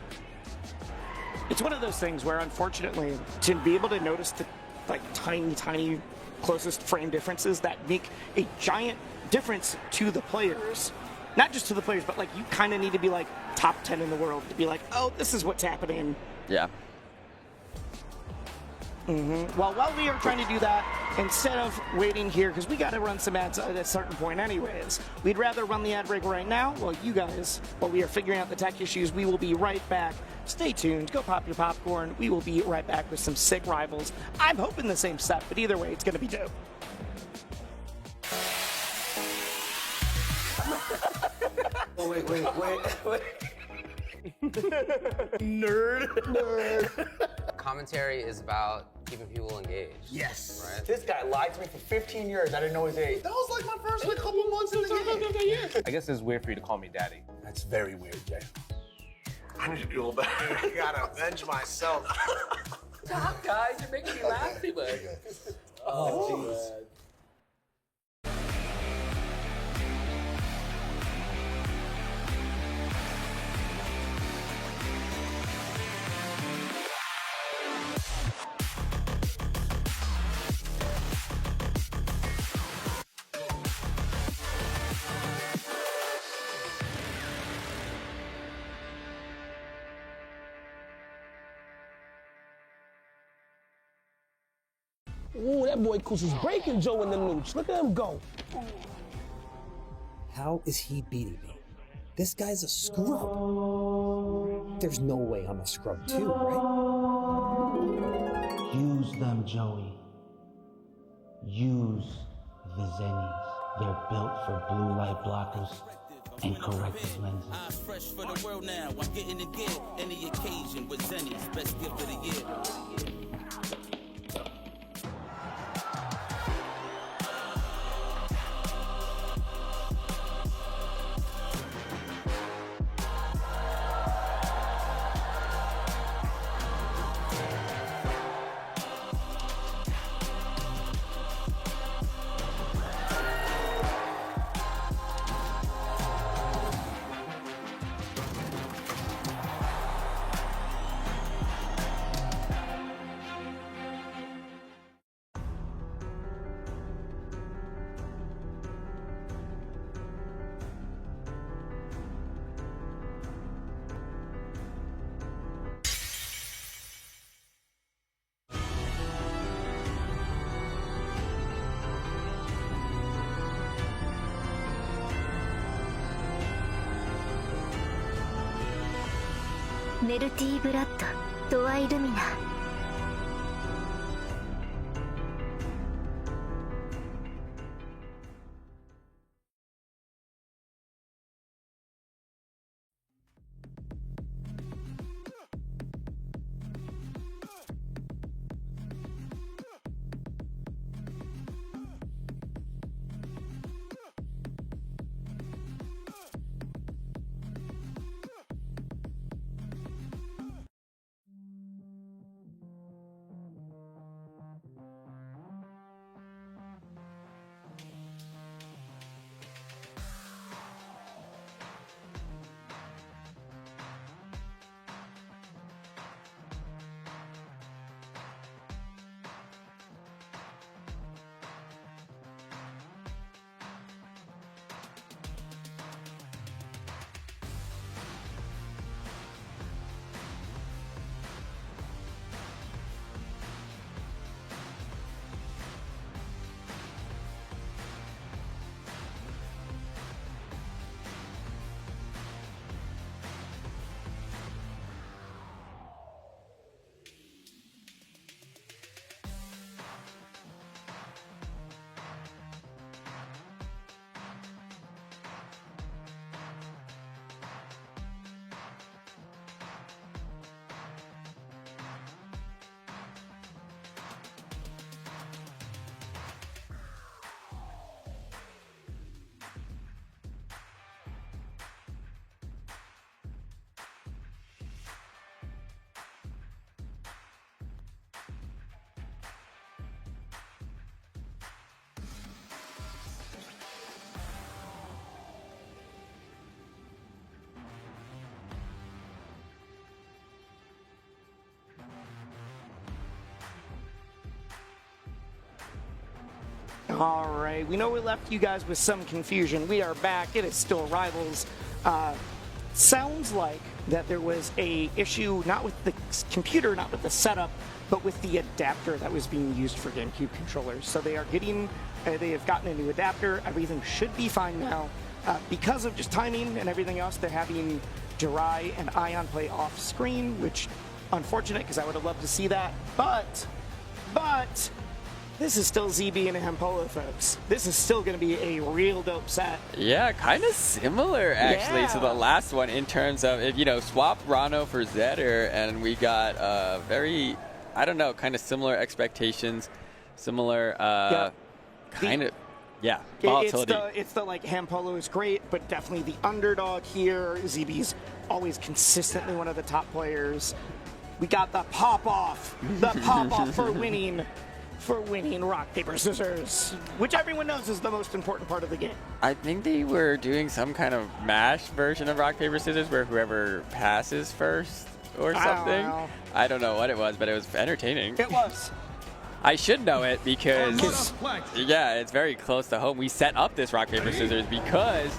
It's one of those things where, unfortunately, to be able to notice the like tiny closest frame differences that make a giant difference to the players. Not just to the players, but like you kind of need to be like top 10 in the world to be like, oh, this is what's happening. Yeah. Well, while we are trying to do that, instead of waiting here, because we got to run some ads at a certain point anyways, we'd rather run the ad break right now. Well, you guys, while we are figuring out the tech issues, we will be right back. Stay tuned. Go pop your popcorn. We will be right back with some sick Rivals. I'm hoping the same stuff, but either way, it's going to be dope. Oh, wait. Nerd. Commentary is about keeping people engaged. Yes. Right? This guy lied to me for 15 years. I didn't know his age. That was like my first couple months in the game. I guess it's weird for you to call me daddy. That's very weird, Jay. I need to do all that. I gotta avenge myself. Stop, guys. You're making me laugh too much. Oh, jeez. Ooh, that boy Kus is breaking Joe in the nooch. Look at him go. How is he beating me? This guy's a scrub. There's no way I'm a scrub too, right? Use them, Joey. Use the Zennies. They're built for blue light blockers and corrective lenses. I'm fresh for the world now. I'm getting it good. Any occasion with Zennies. Best gift of the year. メルティーブラッドドワイルミナ。All right, we know we left you guys with some confusion. We are back. It is still Rivals. Sounds like that there was a issue not with the computer, not with the setup, but with the adapter that was being used for GameCube controllers. So they are getting, they have gotten a new adapter. Everything should be fine now. Because of just timing and everything else, they're having Jirai and Ion play off screen, which unfortunate because I would have loved to see that. But this is still ZB and Hampolo, folks. This is still going to be a real dope set. Yeah, kind of similar, actually, to the last one in terms of, if you know, swap Rano for Zetter, and we got very, I don't know, kind of similar expectations, similar volatility. It's the like, Hampolo is great, but definitely the underdog here. ZB's always consistently one of the top players. We got the pop-off for winning. For winning rock, paper, scissors, which everyone knows is the most important part of the game. I think they were doing some kind of mash version of rock, paper, scissors where whoever passes first or something. I don't know what it was, but it was entertaining. It was. I should know it because, yeah, it's very close to home. We set up this rock, paper, scissors because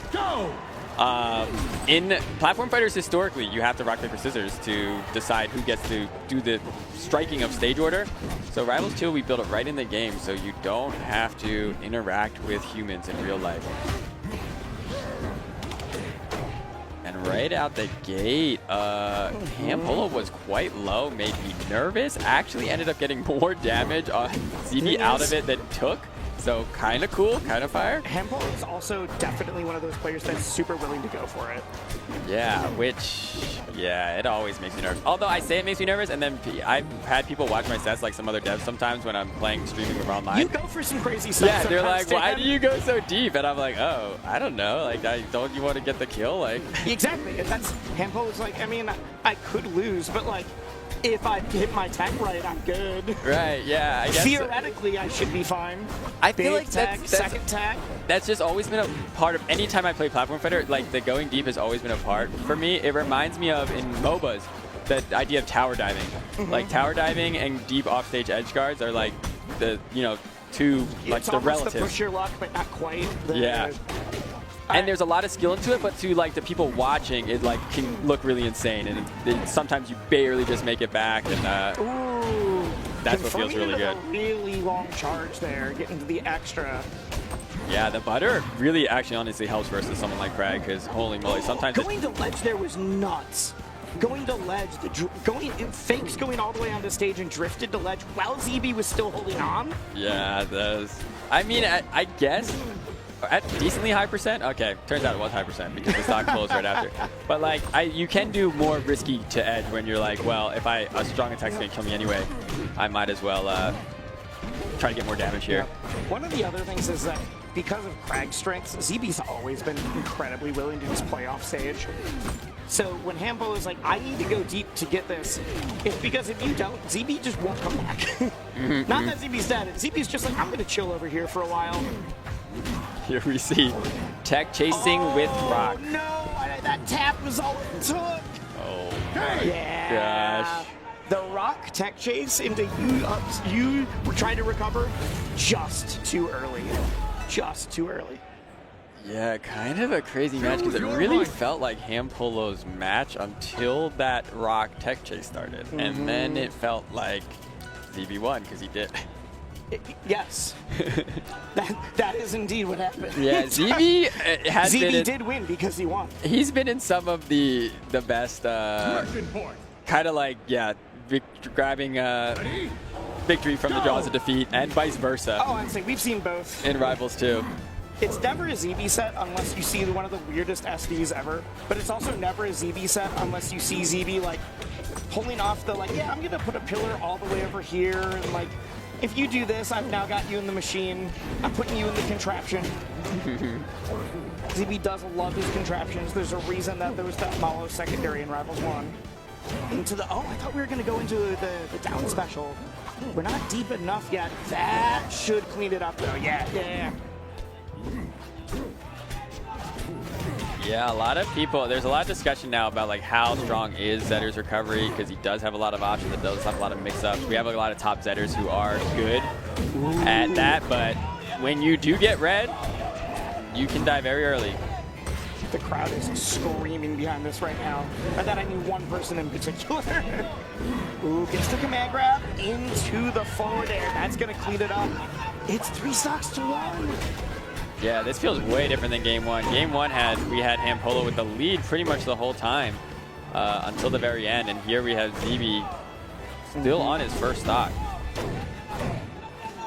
in platform fighters historically, you have to rock, paper, scissors to decide who gets to do the striking of stage order. So Rivals 2, we built it right in the game, so you don't have to interact with humans in real life. And right out the gate, Hampolo was quite low, made me nervous. Actually ended up getting more damage on ZB out of it than took. So kind of cool, kind of fire. Hampolo is also definitely one of those players that's super willing to go for it. Yeah, it always makes me nervous. Although I say it makes me nervous, and then I've had people watch my sets, like some other devs sometimes when I'm playing, streaming with online. You go for some crazy sets. Yeah, they're like, why do you go so deep? And I'm like, oh, I don't know. Like, don't you want to get the kill? Like, exactly. And that's Hampolo's like, I mean, I could lose, but like, if I hit my tech right, I'm good. Right, yeah. I guess theoretically, I should be fine. I feel like second tech. That's just always been a part of any time I play platform fighter. Like, the going deep has always been a part. For me, it reminds me of in MOBAs, the idea of tower diving. Like, tower diving and deep offstage edge guards are like the, two, like, the relatives. It's almost the push your luck, but not quite. Yeah. And there's a lot of skill into it, but to like the people watching, it like can look really insane, and sometimes you barely just make it back, and that's what feels really good. A really long charge there, getting to the extra. Yeah, the butter really actually honestly helps versus someone like Frag, because holy moly, sometimes going to ledge there was nuts. going to ledge, fakes going all the way onto stage and drifted to ledge while ZB was still holding on. Yeah, it does. I mean, I guess at decently high percent. Okay, turns out it was high percent because the stock closed right after. But like, you can do more risky to edge when you're like, well, if a strong attack's gonna kill me anyway, I might as well try to get more damage here. One of the other things is that because of Krag's strengths, ZB's always been incredibly willing to just play off stage. So when Hambo is like, I need to go deep to get this, it's because if you don't, ZB just won't come back. Not that ZB's dead. ZB's just like, I'm going to chill over here for a while. Here we see Tech chasing with Rock. No, that tap was all it took. Oh my gosh. The Rock tech chase into you were trying to recover just too early. Just too early. Yeah, kind of a crazy match because it really felt like Hampolo's match until that Rock tech chase started. And then it felt like ZB won because he did. Yes. that is indeed what happened. Yeah, ZB has ZB did win because he won. He's been in some of the best kind of like, grabbing victory from the jaws of defeat and vice versa. Oh, I'd say we've seen both. In Rivals too. It's never a ZB set unless you see one of the weirdest SDs ever, but it's also never a ZB set unless you see ZB like pulling off the like, yeah, I'm gonna put a pillar all the way over here, and like, if you do this, I've now got you in the machine. I'm putting you in the contraption. ZB does love his contraptions. There's a reason that there was that Malo secondary in Rivals 1. Into the, I thought we were gonna go into the down special. We're not deep enough yet. That should clean it up though, yeah. Yeah, a lot of people, there's a lot of discussion now about like how strong is Zetter's recovery because he does have a lot of options, it does have a lot of mix-ups. We have a lot of top Zetters who are good at that, but when you do get red, you can die very early. The crowd is screaming behind this right now. By that I mean one person in particular. Ooh, gets the command grab into the forward air. That's gonna clean it up. It's 3 stocks to 1. Yeah, this feels way different than Game 1. Game 1 we had Hampolo with the lead pretty much the whole time until the very end, and here we have ZB still on his first stock.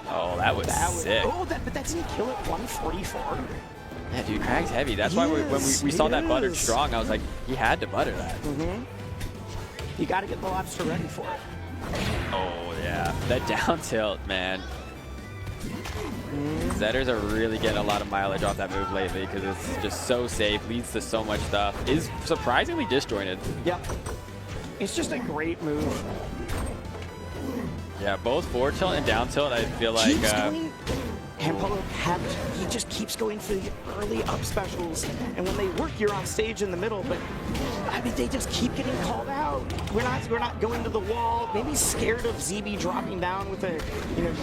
Oh, that was sick. But that didn't kill it. 144. Yeah, dude, Krag's heavy. That's why when we saw that buttered strong, I was like, he had to butter that. You got to get the lobster ready for it. Oh, yeah. That down tilt, man. Zetters are really getting a lot of mileage off that move lately because it's just so safe, leads to so much stuff, is surprisingly disjointed. Yep. It's just a great move. Yeah, both forward tilt and down tilt, I feel like... Hampolo he just keeps going for the early up specials, and when they work, you're on stage in the middle, but I mean, they just keep getting called out. We're not going to the wall. Maybe scared of ZB dropping down with a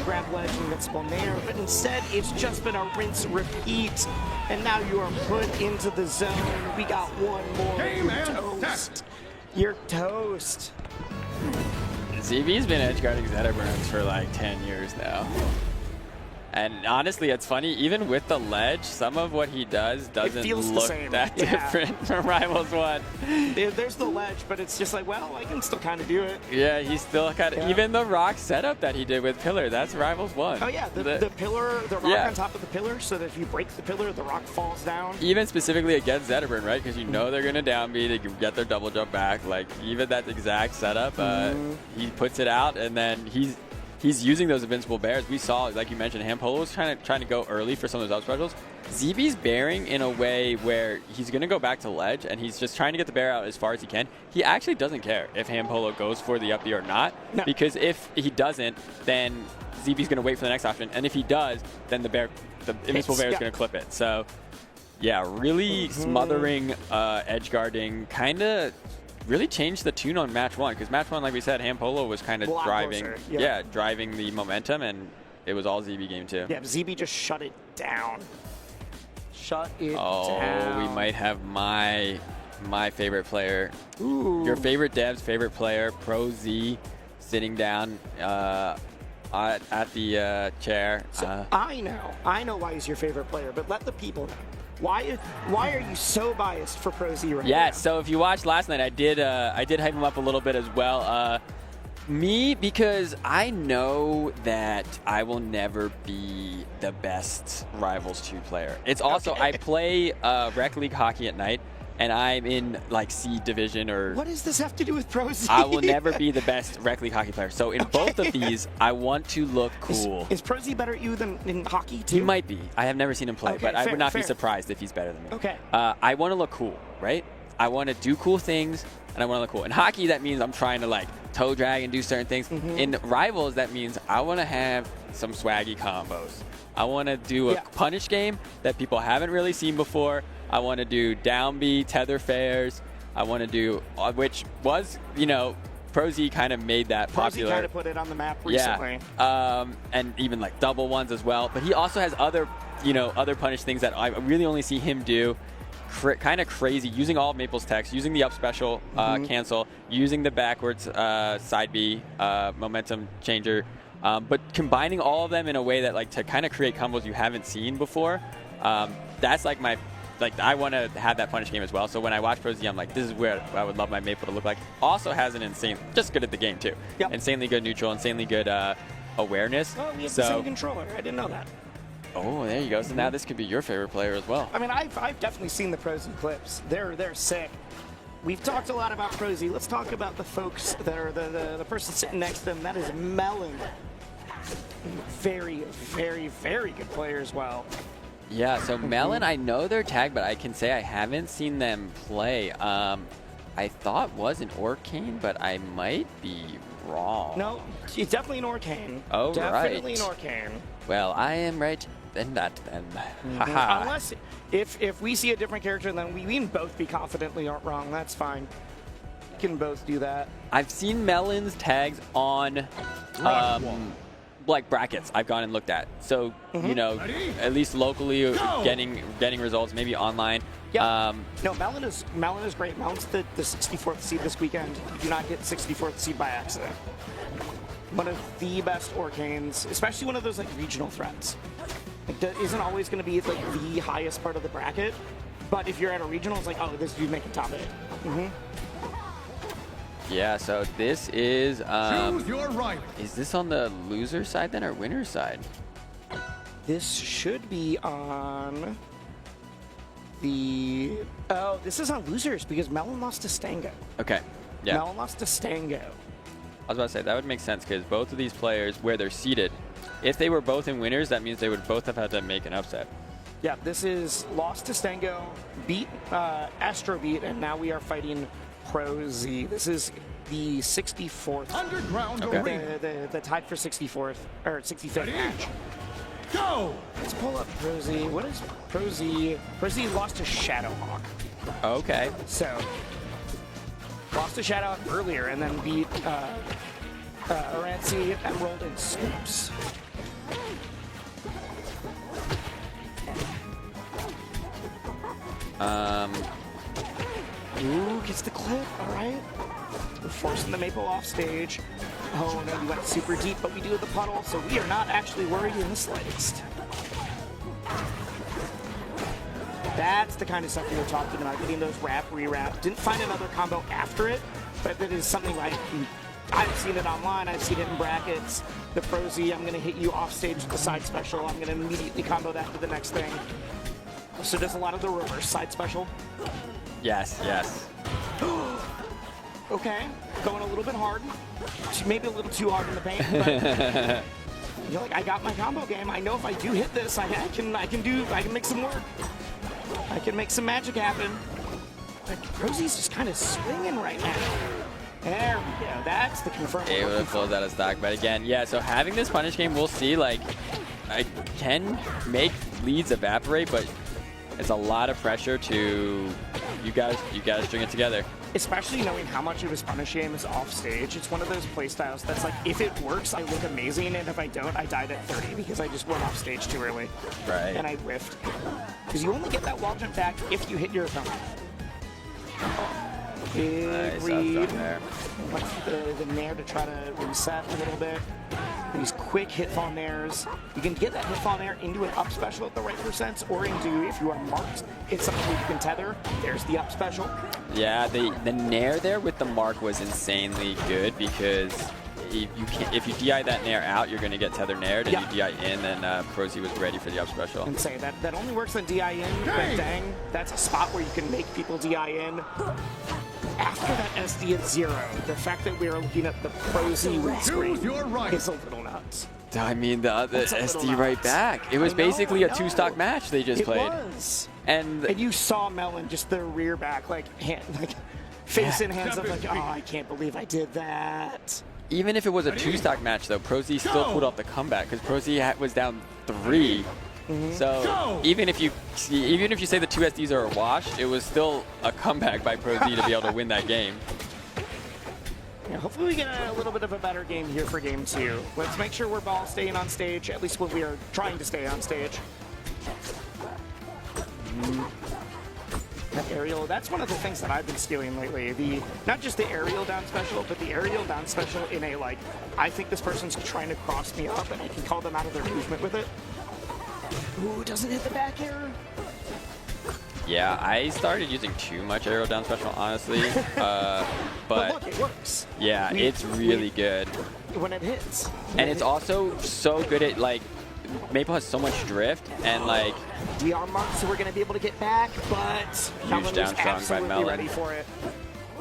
grab ledge and get spun there, but instead it's just been a rinse repeat, and now you are put into the zone. We got one more. Hey, man. Toast. You're toast. ZB's been edge guarding Zetterburns for like 10 years now. And honestly, it's funny, even with the ledge, some of what he does doesn't look that different from Rivals 1. There's the ledge, but it's just like, well, I can still kind of do it. Yeah, he's still kind of, even the rock setup that he did with Pillar, that's Rivals 1. Oh yeah, the pillar, the rock on top of the pillar, so that if you break the pillar, the rock falls down. Even specifically against Zetterburn, right? Because you know they're going to down B to get their double jump back. Like, even that exact setup, he puts it out, and then he's using those invincible bears. We saw, like you mentioned, Hampolo was trying to go early for some of those up specials. ZB's bearing in a way where he's going to go back to ledge, and he's just trying to get the bear out as far as he can. He actually doesn't care if Hampolo goes for the up B or not, because if he doesn't, then ZB's going to wait for the next option, and if he does, then the invincible bear is going to clip it. So, yeah, really smothering edge guarding, kind of really changed the tune on match 1, because match 1, like we said, Hampolo was kind of driving, driving the momentum, and it was all ZB game 2. Yeah, ZB just shut it down. Shut it down. Oh, we might have my favorite player. Ooh. Your favorite dev's favorite player, Pro Z, sitting down at the chair. So I know why he's your favorite player, but let the people know. Why are you so biased for Pro Z right now? Yeah, so if you watched last night, I did hype him up a little bit as well. Me, because I know that I will never be the best Rivals 2 player. It's also, I play Rec League hockey at night, and I'm in like C division or... What does this have to do with Pro Z? I will never be the best Rec League hockey player. So in both of these, I want to look cool. Is Pro Z better at you than in hockey too? He might be. I have never seen him play, but I would not be surprised if he's better than me. Okay. I want to look cool, right? I want to do cool things, and I want to look cool. In hockey, that means I'm trying to like toe drag and do certain things. In Rivals, that means I want to have some swaggy combos. I want to do a punish game that people haven't really seen before. I want to do down B, tether fairs. I want to do, which was, you know, Pro Z kind of made that popular. Pro Z kind of put it on the map recently. Yeah, and even like double ones as well. But he also has other, you know, other punish things that I really only see him do. Kind of crazy, using all of Maple's techs, using the up special cancel, using the backwards side B momentum changer, but combining all of them in a way that like to kind of create combos you haven't seen before. That's like my, like I want to have that punish game as well. So when I watch Pro Z, I'm like, this is where I would love my Maple to look like. Also has an insane, just good at the game too. Insanely good neutral, insanely good awareness. Oh, we have the same controller. I didn't know that. Oh, there you go. So now this could be your favorite player as well. I mean, I've definitely seen the Pro Z clips. They're sick. We've talked a lot about Pro Z. Let's talk about the folks that are the person sitting next to them. That is Melon. Very, very, very good player as well. Yeah, so Melon, I know they're tagged, but I can say I haven't seen them play. I thought was an Orcane, but I might be wrong. No, it's definitely an Orcane. Oh, definitely right. an Orcane. Well, I am right then that then. Unless, if we see a different character, then we can both be confidently wrong. That's fine. We can both do that. I've seen Melon's tags on like brackets I've gone and looked at. So, you know, at least locally getting results, maybe online. Yeah. No, Melon is great. Melon's the 64th seed this weekend. You do not get 64th seed by accident. One of the best Orcanes, especially one of those like regional threats. It isn't always going to be like the highest part of the bracket, but if you're at a regional, it's like, oh, this dude making top 8. Yeah, so this is Choose your rival. Is this on the loser side then or winner side? This should be on the this is on losers because Melon lost to Stango. Okay. Yeah. Melon lost to Stango. I was about to say that would make sense because both of these players, where they're seated, if they were both in winners, that means they would both have had to make an upset. Yeah, this is lost to Stango, beat Astro beat, and now we are fighting Pro Z. This is the 64th. Underground arena. The tied for 64th, or 65th match. Go! Let's pull up Pro Z. What is Pro Z? Pro Z lost to Shadowhawk. Okay. So, lost to Shadowhawk earlier and then beat Arancy, Emerald, and Scoops. Ooh, gets the clip, all right. We're forcing the Maple off stage. Oh, no, we went super deep, but we do have the puddle, so we are not actually worried in the slightest. That's the kind of stuff we were talking about, getting those wrap, re-wrap. Didn't find another combo after it, but that is something like, I've seen it online, I've seen it in brackets. The Pro Z, I'm going to hit you off stage with the side special. I'm going to immediately combo that to the next thing. So does a lot of the reverse side special. Yes, yes. Okay, going a little bit hard. Maybe a little too hard in the paint, but you're like, I got my combo game. I know if I do hit this, I can make some work. I can make some magic happen. Like, Rosie's just kind of swinging right now. There we go. That's the confirmed. Able to close out of stock, but again, yeah. So having this punish game, we'll see. Like, I can make leads evaporate, but it's a lot of pressure to you guys string it together. Especially knowing how much of his punish game is off stage. It's one of those playstyles that's like, if it works, I look amazing, and if I don't, I died at 30 because I just went off stage too early. Right. And I whiffed. Because you only get that wall jump back if you hit your opponent. Big nice, read. there. The nair to try to reset a little bit. these quick hit fall nairs. You can get that hit fall nair into an up special at the right percents, or into, if you are marked, it's something you can tether. There's the up special. Yeah, the nair there with the mark was insanely good because if you DI that nair out, you're going to get tether naired, and you DI in, then Prosy was ready for the up special. And say that only works on DI in, but dang, that's a spot where you can make people DI in. After that SD at 0, the fact that we are looking at the Prosy win screen is a little nuts. I mean, the SD right back. It was basically a two-stock match they just played. It was. And you saw Melon just the rear back, like face in hands up, like, oh, I can't believe I did that. Even if it was a two-stock match, though, Prosy still pulled off the comeback because Prosy was down 3. So even if you say the 2 SDs are a wash, it was still a comeback by Prosy to be able to win that game. Yeah, hopefully we get a little bit of a better game here for game 2. Let's make sure we're all staying on stage, at least when we are trying to stay on stage. That aerial, that's one of the things that I've been stealing lately. Not just the aerial down special, but the aerial down special in a, like, I think this person's trying to cross me up and I can call them out of their movement with it. Ooh, doesn't hit the back air. Yeah, I started using too much aerial down special, honestly. But look, it works. Yeah, it's really good. When it hits. And it's also so good at, like, Maple has so much drift, and, like... DR marks, so we're going to be able to get back, but... Huge down strong by Melon. Ready for it.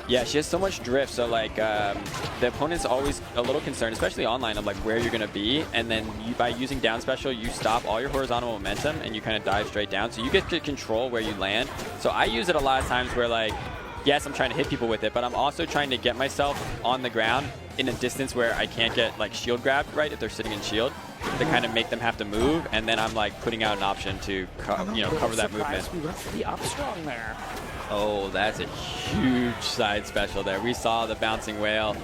Yeah, she has so much drift, so like the opponent's always a little concerned, especially online, of like where you're gonna be, and then by using down special, you stop all your horizontal momentum and you kind of dive straight down, so you get to control where you land. So I use it a lot of times where, like, yes, I'm trying to hit people with it, but I'm also trying to get myself on the ground in a distance where I can't get like shield grabbed, right, if they're sitting in shield, to kind of make them have to move, and then I'm like putting out an option to cover that movement. We went for the up strong there. Oh, that's a huge side special there. We saw the bouncing whale.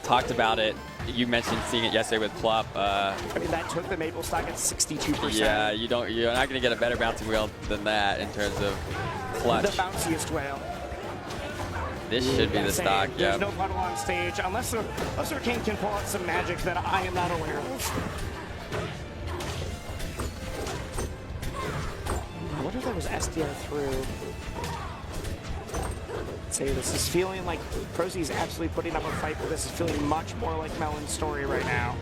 Talked about it. You mentioned seeing it yesterday with Plup. I mean, that took the Maple stock at 62%. Yeah, you're not going to get a better bouncing whale than that in terms of clutch. The bounciest whale. This should be the stock, yeah. There's no puddle on stage, unless our king can pull out some magic that I am not aware of. I wonder if that was SDR through. Say this is feeling like Prosy's absolutely putting up a fight, but this is feeling much more like Melon's story right now.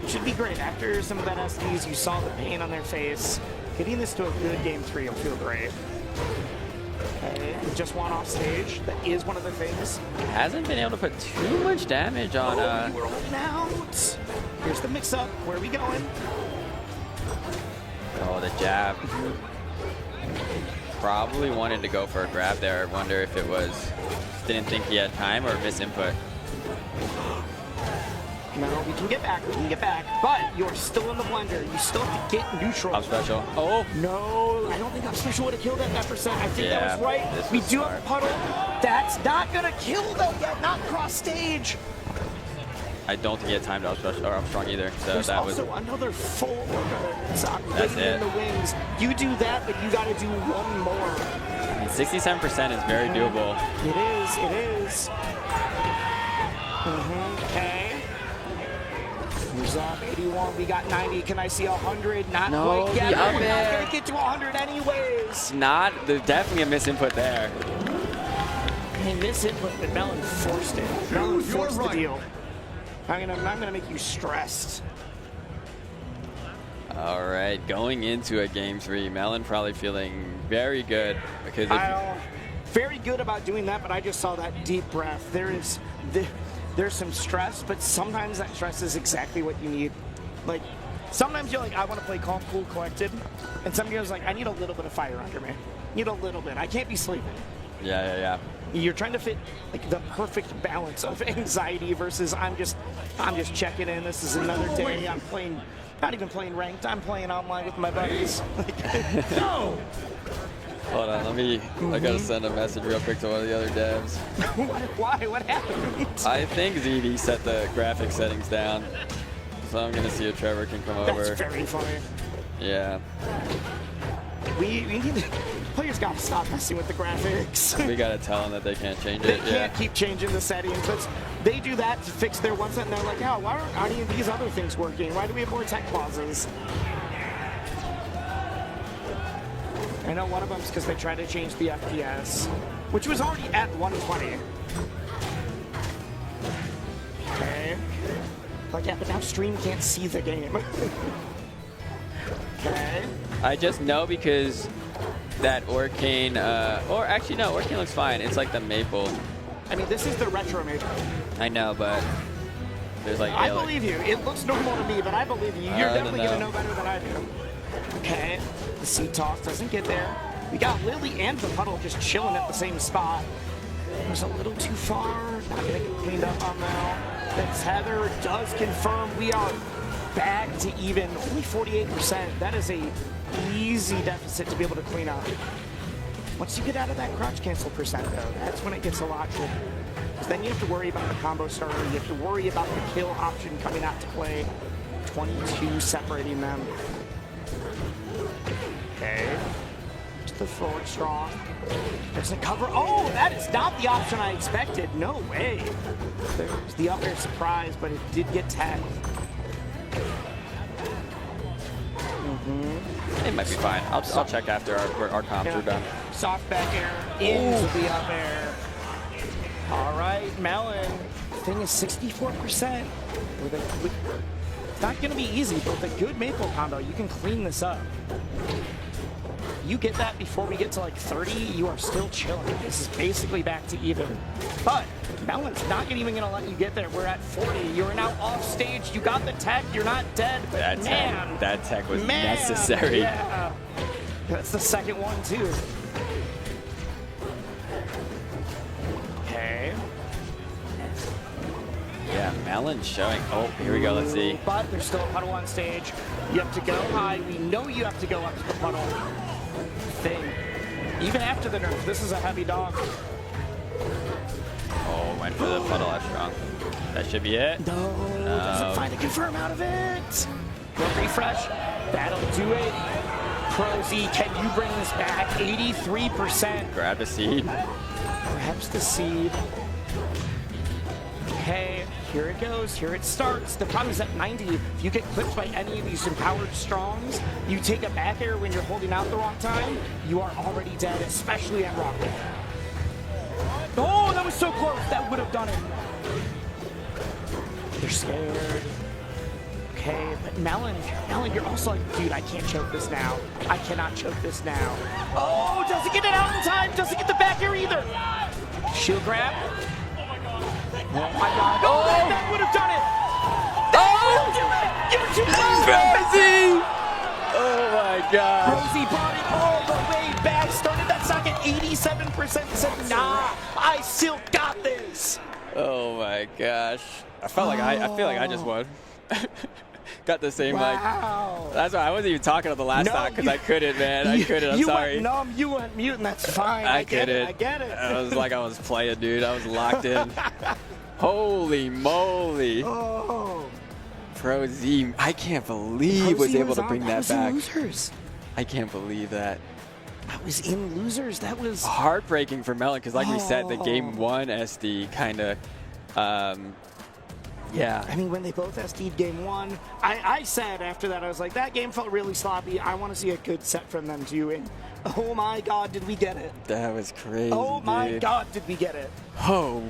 It should be great. After some of that SDs, you saw the pain on their face. Getting this to a good game 3 will feel great. Okay, just one off stage. That is one of the things. Hasn't been able to put too much damage on. We're rolling out. Here's the mix-up. Where are we going? Oh, the jab. Probably wanted to go for a grab there. I wonder if it was didn't think he had time or misinput. No, we can get back. We can get back. But you're still in the blender. You still have to get neutral. Up special. Oh. No, I don't think up special would have killed that percent. I think that was right. We do have a puddle. That's not going to kill though yet. Not cross stage. I don't think he had time to up special or up strong either. So there's that also was another full. That's it. In the wings. You do that, but you got to do one more. I mean, 67% is very doable. It is. It is. Okay. Who's up? 81. We got 90. Can I see 100? Not quite yet. We're not going to get to 100 anyways. There's definitely a misinput there. Hey, misinput, but Melon forced it. Melon forced the deal. I'm gonna make you stressed. All right, going into a game 3, Melon probably feeling very good because very good about doing that, but I just saw that deep breath. There's some stress, but sometimes that stress is exactly what you need. Like, sometimes you're like, I want to play calm, cool, collected, and sometimes like, I need a little bit of fire under me. Need a little bit. I can't be sleeping. Yeah. You're trying to fit like the perfect balance of anxiety versus I'm just checking in. This is another day. I'm playing, not even playing ranked. I'm playing online with my buddies. No. Hold on, I gotta send a message real quick to one of the other devs. Why? What happened? I think ZD set the graphic settings down, so I'm gonna see if Trevor can come over. That's very funny. Yeah. We need to, Players gotta stop messing with the graphics. We gotta tell them that they can't change They it. can't keep changing the settings. But they do that to fix their one set, and they're like, oh, why aren't any of these other things working? Why do we have more tech pauses? I know one of them is because they tried to change the FPS, which was already at 120. Okay. Like, yeah, but now stream can't see the game. Okay. I just know because that Orcane, or actually no, Orcane looks fine. It's like the maple. I mean, this is the retro maple. I know, but there's like. I believe you. It looks normal to me, but I believe you. You're definitely going to know better than I do. Okay. The seed toss doesn't get there. We got Lily and the puddle just chilling at the same spot. It was a little too far. Not going to get cleaned up on that. The tether does confirm we are back to even. Only 48%. That is a easy deficit to be able to clean up. Once you get out of that crouch cancel percent, though, that's when it gets a lot tricky. Because then you have to worry about the combo starter. You have to worry about the kill option coming out to play. 22 separating them. Okay. To the forward strong. Doesn't cover. Oh, that is not the option I expected. No way. There's the up air surprise, but it did get tagged. It might be fine. I'll check after our comps are done. Soft back air into the up air. All right, Melon. Thing is 64%. It's not going to be easy, but with a good maple combo, you can clean this up. You get that before we get to like 30, you are still chilling. This is basically back to even. But Melon's not even going to let you get there. We're at 40. You are now off stage. You got the tech. You're not dead. But that tech was necessary. Yeah. That's the second one, too. Okay. Yeah, Melon's showing. Oh, here we go. Let's see. But there's still a puddle on stage. You have to go high. We know you have to go up to the puddle. Thing. Even after the nerf, this is a heavy dog. Oh, went for the puddle out strong. That should be it. No, doesn't find a confirm out of it. Go refresh. That'll do it. Pro Z, can you bring this back? 83%. Grab the seed. Grabs the seed. Okay, here it goes. Here it starts. The problem is at 90, if you get clipped by any of these empowered strongs, you take a back air when you're holding out the wrong time, you are already dead, especially at rock. Oh, that was so close. That would have done it. They're scared. Okay, but Melon, you're also like, dude, I can't choke this now. I cannot choke this now. Oh, doesn't get it out in time. Doesn't get the back air either. Shield grab. Oh my god. Oh, that would have done it. Oh, give it to Rosie. Oh my god. Rosie brought it all the way back. Started that stock at 87%. Said, nah, I still got this. Oh my gosh. I feel like I just won. Got the same That's why I wasn't even talking on the last stock because I couldn't, man. I couldn't. I'm sorry. You went numb. You went mute, and that's fine. I get it. I get it. I was like I was playing, dude. I was locked in. Holy moly. Oh. Pro Z, I can't believe was able to bring that back. Losers. I can't believe that. That was in losers. That was heartbreaking for Melon because, like we said, the game one SD kind of. Yeah. I mean, when they both SD'd game one, I said after that, I was like, that game felt really sloppy. I want to see a good set from them too. And oh my God, did we get it? That was crazy. Oh my God, did we get it? Oh.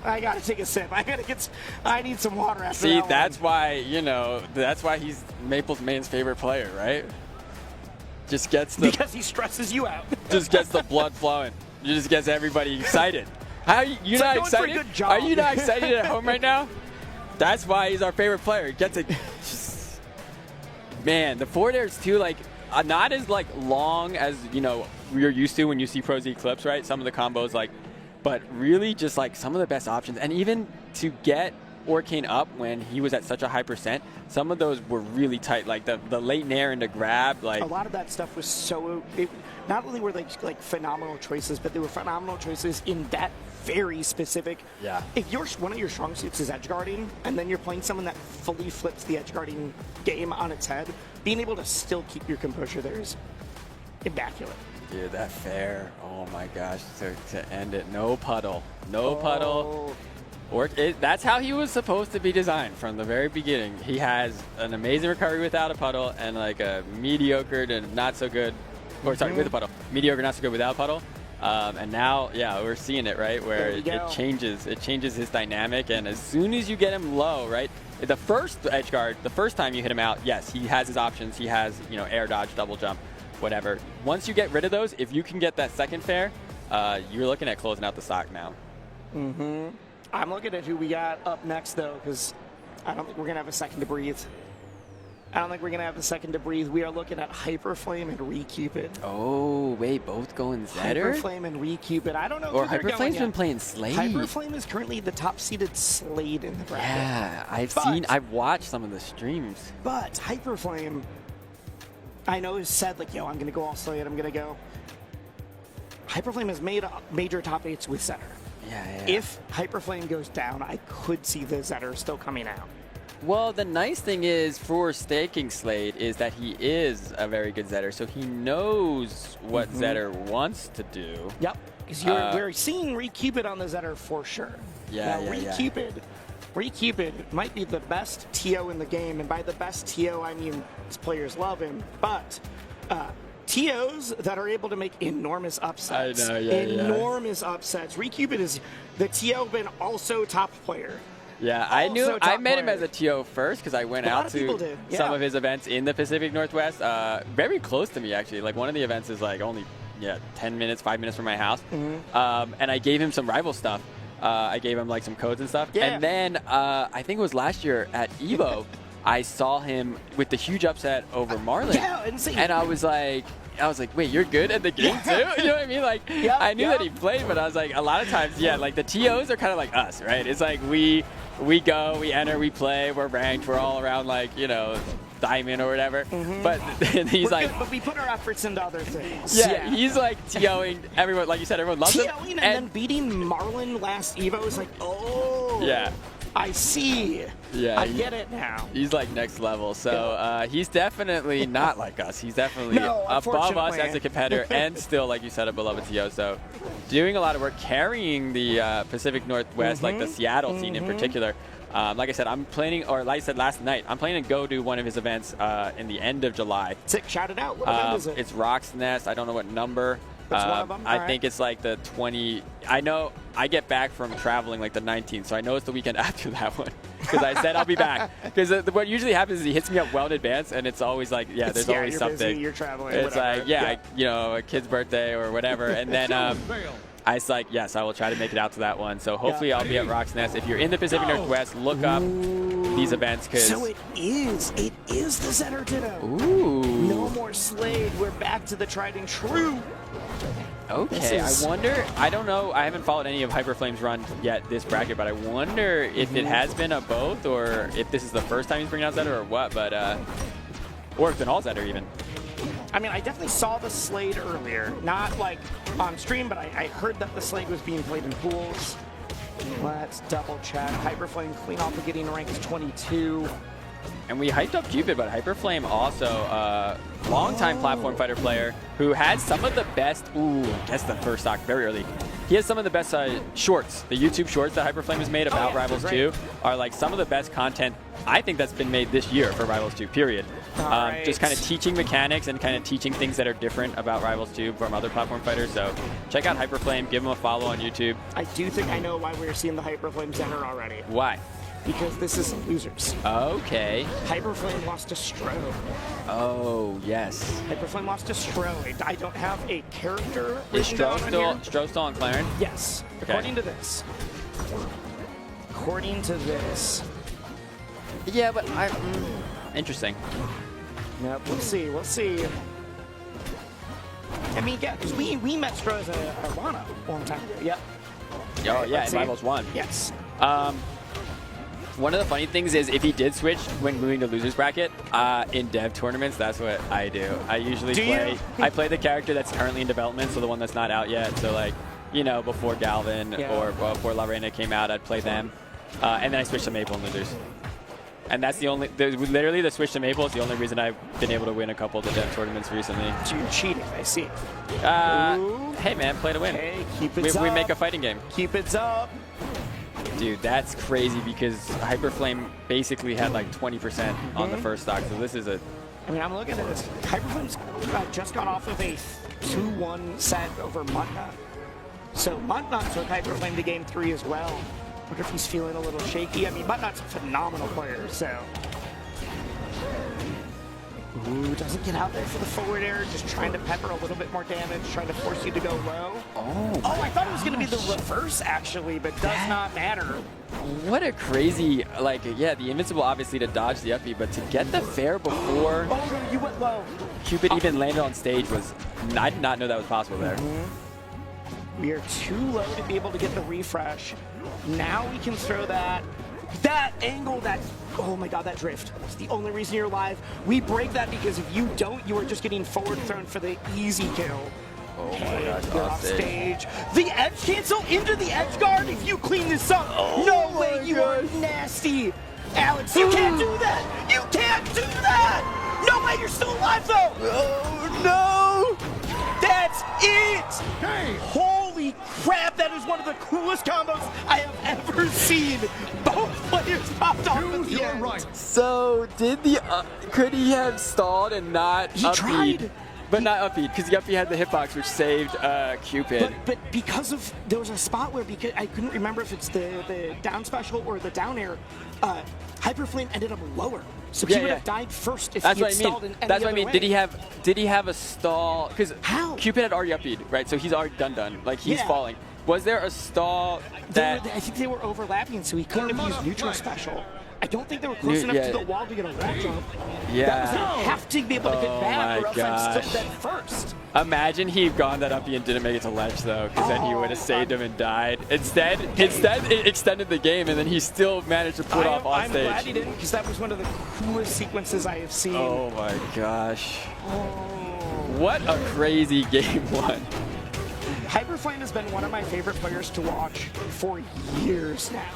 I gotta take a sip. I need some water after that. See, that's why, that's why he's Maple's man's favorite player, right? Just gets the because he stresses you out. Just gets the blood flowing. Just gets everybody excited. How you not excited? Are you not excited at home right now? That's why he's our favorite player. He gets it. Man, the forward airs too, like not as like long as you're used to when you see Pro Z clips, right? Some of the combos, but really just like some of the best options, and even to get Orcane up when he was at such a high percent, some of those were really tight. Like the late nair and the grab, like a lot of that stuff was so. Not only were they like phenomenal choices, but they were phenomenal choices in that very specific. Yeah. If one of your strong suits is edge guarding, and then you're playing someone that fully flips the edge guarding game on its head, being able to still keep your composure there is immaculate. Dude, that fair. Oh my gosh. To end it, no puddle. No puddle. That's how he was supposed to be designed from the very beginning. He has an amazing recovery without a puddle and like a mediocre to not so good, or sorry, with a puddle. Mediocre, not so good without a puddle. And now, yeah, we're seeing it, right, where it changes. It changes his dynamic, and as soon as you get him low, right, the first edge guard, the first time you hit him out, yes, he has his options. He has, you know, air dodge, double jump, whatever. Once you get rid of those, if you can get that second fair, you're looking at closing out the stock now. I'm looking at who we got up next, though, because I don't think we're going to have a second to breathe. We are looking at Hyperflame and Re-Cupid. Oh, wait, both going Zetter? Hyperflame and Re-Cupid. I don't know or who they're going Hyperflame's been yet. playing Slade. Hyperflame is currently the top-seeded Slade in the bracket. Yeah, I've watched some of the streams. But Hyperflame, I know, has said, like, yo, I'm going to go all Slade, I'm going to go. Hyperflame has made major top 8s with Zetter. Yeah. If Hyperflame goes down, I could see the Zetter still coming out. Well, the nice thing is for staking Slade is that he is a very good Zetter, so he knows what Zetter wants to do. Yep, because we're seeing Re-Cupid on the Zetter for sure. Re-Cupid might be the best TO in the game, and by the best TO, I mean his players love him, but TOs that are able to make enormous upsets. I know, enormous upsets. Re-Cupid is the TO, but also top player. Yeah, I met him as a TO first because I went out to some of his events in the Pacific Northwest. Very close to me, actually. Like, one of the events is like only 5 minutes from my house. And I gave him some rival stuff. I gave him like some codes and stuff. And then I think it was last year at EVO, I saw him with the huge upset over Marlon. Yeah, insane. And I was like, wait, you're good at the game too? You know what I mean? Like, I knew that he played, but I was like, a lot of times, like the TOs are kind of like us, right? It's like we go, we enter, we play, we're ranked, we're all around like, you know, diamond or whatever. But he's we're like, good, but we put our efforts into other things. Yeah, he's like TOing everyone, like you said, everyone loves him. TOing and then beating Marlon last Evo is like, I see. Yeah, I get it now. He's like next level. So he's definitely not like us. He's definitely above us as a competitor and still, like you said, a beloved TO. So doing a lot of work, carrying the Pacific Northwest, like the Seattle scene in particular. Like I said, I'm planning, or like I said last night, I'm planning to go to one of his events in the end of July. Sick, shout it out. What event is it? It's Rock's Nest. I don't know what number. It's one of them? I think it's like the 20. I know I get back from traveling like the 19th, so I know it's the weekend after that one. Because I said I'll be back. Because what usually happens is he hits me up well in advance, and it's always like, there's always you're something. Busy, you're traveling. It's whatever. like, you know, a kid's birthday or whatever. And then I was like, yes, I will try to make it out to that one. So hopefully I'll be at Rock's Nest. If you're in the Pacific Northwest, look up these events. So it is the Zetter Ditto. Ooh. No more Slade. We're back to the tried and true. Okay, I wonder, I don't know, I haven't followed any of Hyperflame's run yet this bracket, but I wonder if it has been a both, or if this is the first time he's bringing out Zetter or what, but, or if it's been all Zetter even. I mean, I definitely saw the Slade earlier, not like on stream, but I heard that the Slade was being played in pools. Let's double check. Hyperflame clean off of getting ranked 22. And we hyped up Cupid, but Hyperflame also longtime platform fighter player who had some of the best, guess the first stock very early. He has some of the best shorts. The YouTube shorts that Hyperflame has made about Rivals 2 are like some of the best content I think that's been made this year for Rivals 2, period. Just kind of teaching mechanics and kind of teaching things that are different about Rivals 2 from other platform fighters. So check out Hyperflame, give him a follow on YouTube. I do think I know why we're seeing the Hyperflame Zetter already. Why? Because this is losers. Okay. Hyperflame lost to Stro. Oh, yes. Hyperflame lost to Stro. I don't have a character. Is Stro still on Claren? Yes. Okay. According to this. Yeah, but interesting. Yep, we'll see. We'll see. I mean, yeah, because we met Stro as a Wano a long time ago. Yep. Oh, yeah, in Rivals 1. Yes. One of the funny things is if he did switch when moving to losers bracket, in dev tournaments, that's what I do. I usually I play the character that's currently in development, so the one that's not out yet. So like, you know, before Galvin or before La Reina came out, I'd play them. And then I switch to Maple and losers. And that's the only, literally the switch to Maple is the only reason I've been able to win a couple of the dev tournaments recently. So you're cheating, I see. Hey man, play to win. Hey, Cupid's we up. make a fighting game. Cupid's up. Dude, that's crazy because Hyperflame basically had like 20% on the first stock, so this is a... I mean, I'm looking at this. Hyperflame's just got off of a 2-1 set over Mutna. So Mutna took Hyperflame to game 3 as well. Wonder if he's feeling a little shaky. I mean, Mutna's a phenomenal player, so... Ooh, doesn't get out there for the forward air, just trying to pepper a little bit more damage, trying to force you to go low. Oh, I thought it was going to be the reverse, actually, but does not matter. What a crazy, like, yeah, the invincible obviously to dodge the up B, but to get the fair before Oh, no, you went low. Cupid even landed on stage was, I did not know that was possible there. We are too low to be able to get the refresh. Now we can throw that angle, oh my god, that drift. It's the only reason you're alive. We break that because if you don't, you are just getting forward thrown for the easy kill. Oh my god, you're off stage. The edge cancel into the edge guard if you clean this up. No way, you are nasty. Alex, you can't do that. You can't do that. No way, you're still alive though. Oh no. That's it. Hey. Holy crap, that is one of the coolest combos I have ever seen. Both players popped off at the end. Right. So, did the, could he have stalled and not up-beat? But not up-beat, because the up-beat had the hitbox, which saved Cupid. But because of, there was a spot where, because I couldn't remember if it's the down special or the down air, Hyperflame ended up lower. So he would have died first if he had stalled in any That's what I other mean. way. Did he have a stall? Because Cupid had already up-beat, right? So he's already done. Like, he's falling. Was there a stall that... I think they were overlapping, so he couldn't have used neutral special. I don't think they were close enough to the wall to get a wall jump. Yeah. That was gonna have to be able to get back, or else I'm still dead first. Imagine he'd gone that up and didn't make it to ledge, though, because then he would have saved him and died. Instead, it extended the game, and then he still managed to pull it off on stage. I'm glad he didn't, because that was one of the coolest sequences I have seen. Oh my gosh. What a crazy game one. Hyperflame has been one of my favorite players to watch for years now.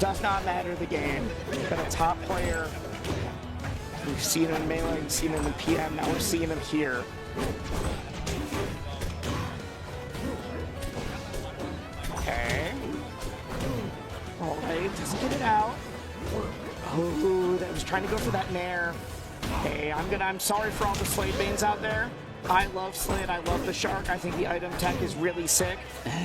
Does not matter the game. Been a top player. We've seen him in Melee, we've seen him in PM, now we're seeing him here. Okay. Alright, doesn't get it out. Oh, that was trying to go for that nair. Hey, I'm sorry for all the Slade Banes out there. I love Slade, I love the Shark. I think the item tech is really sick.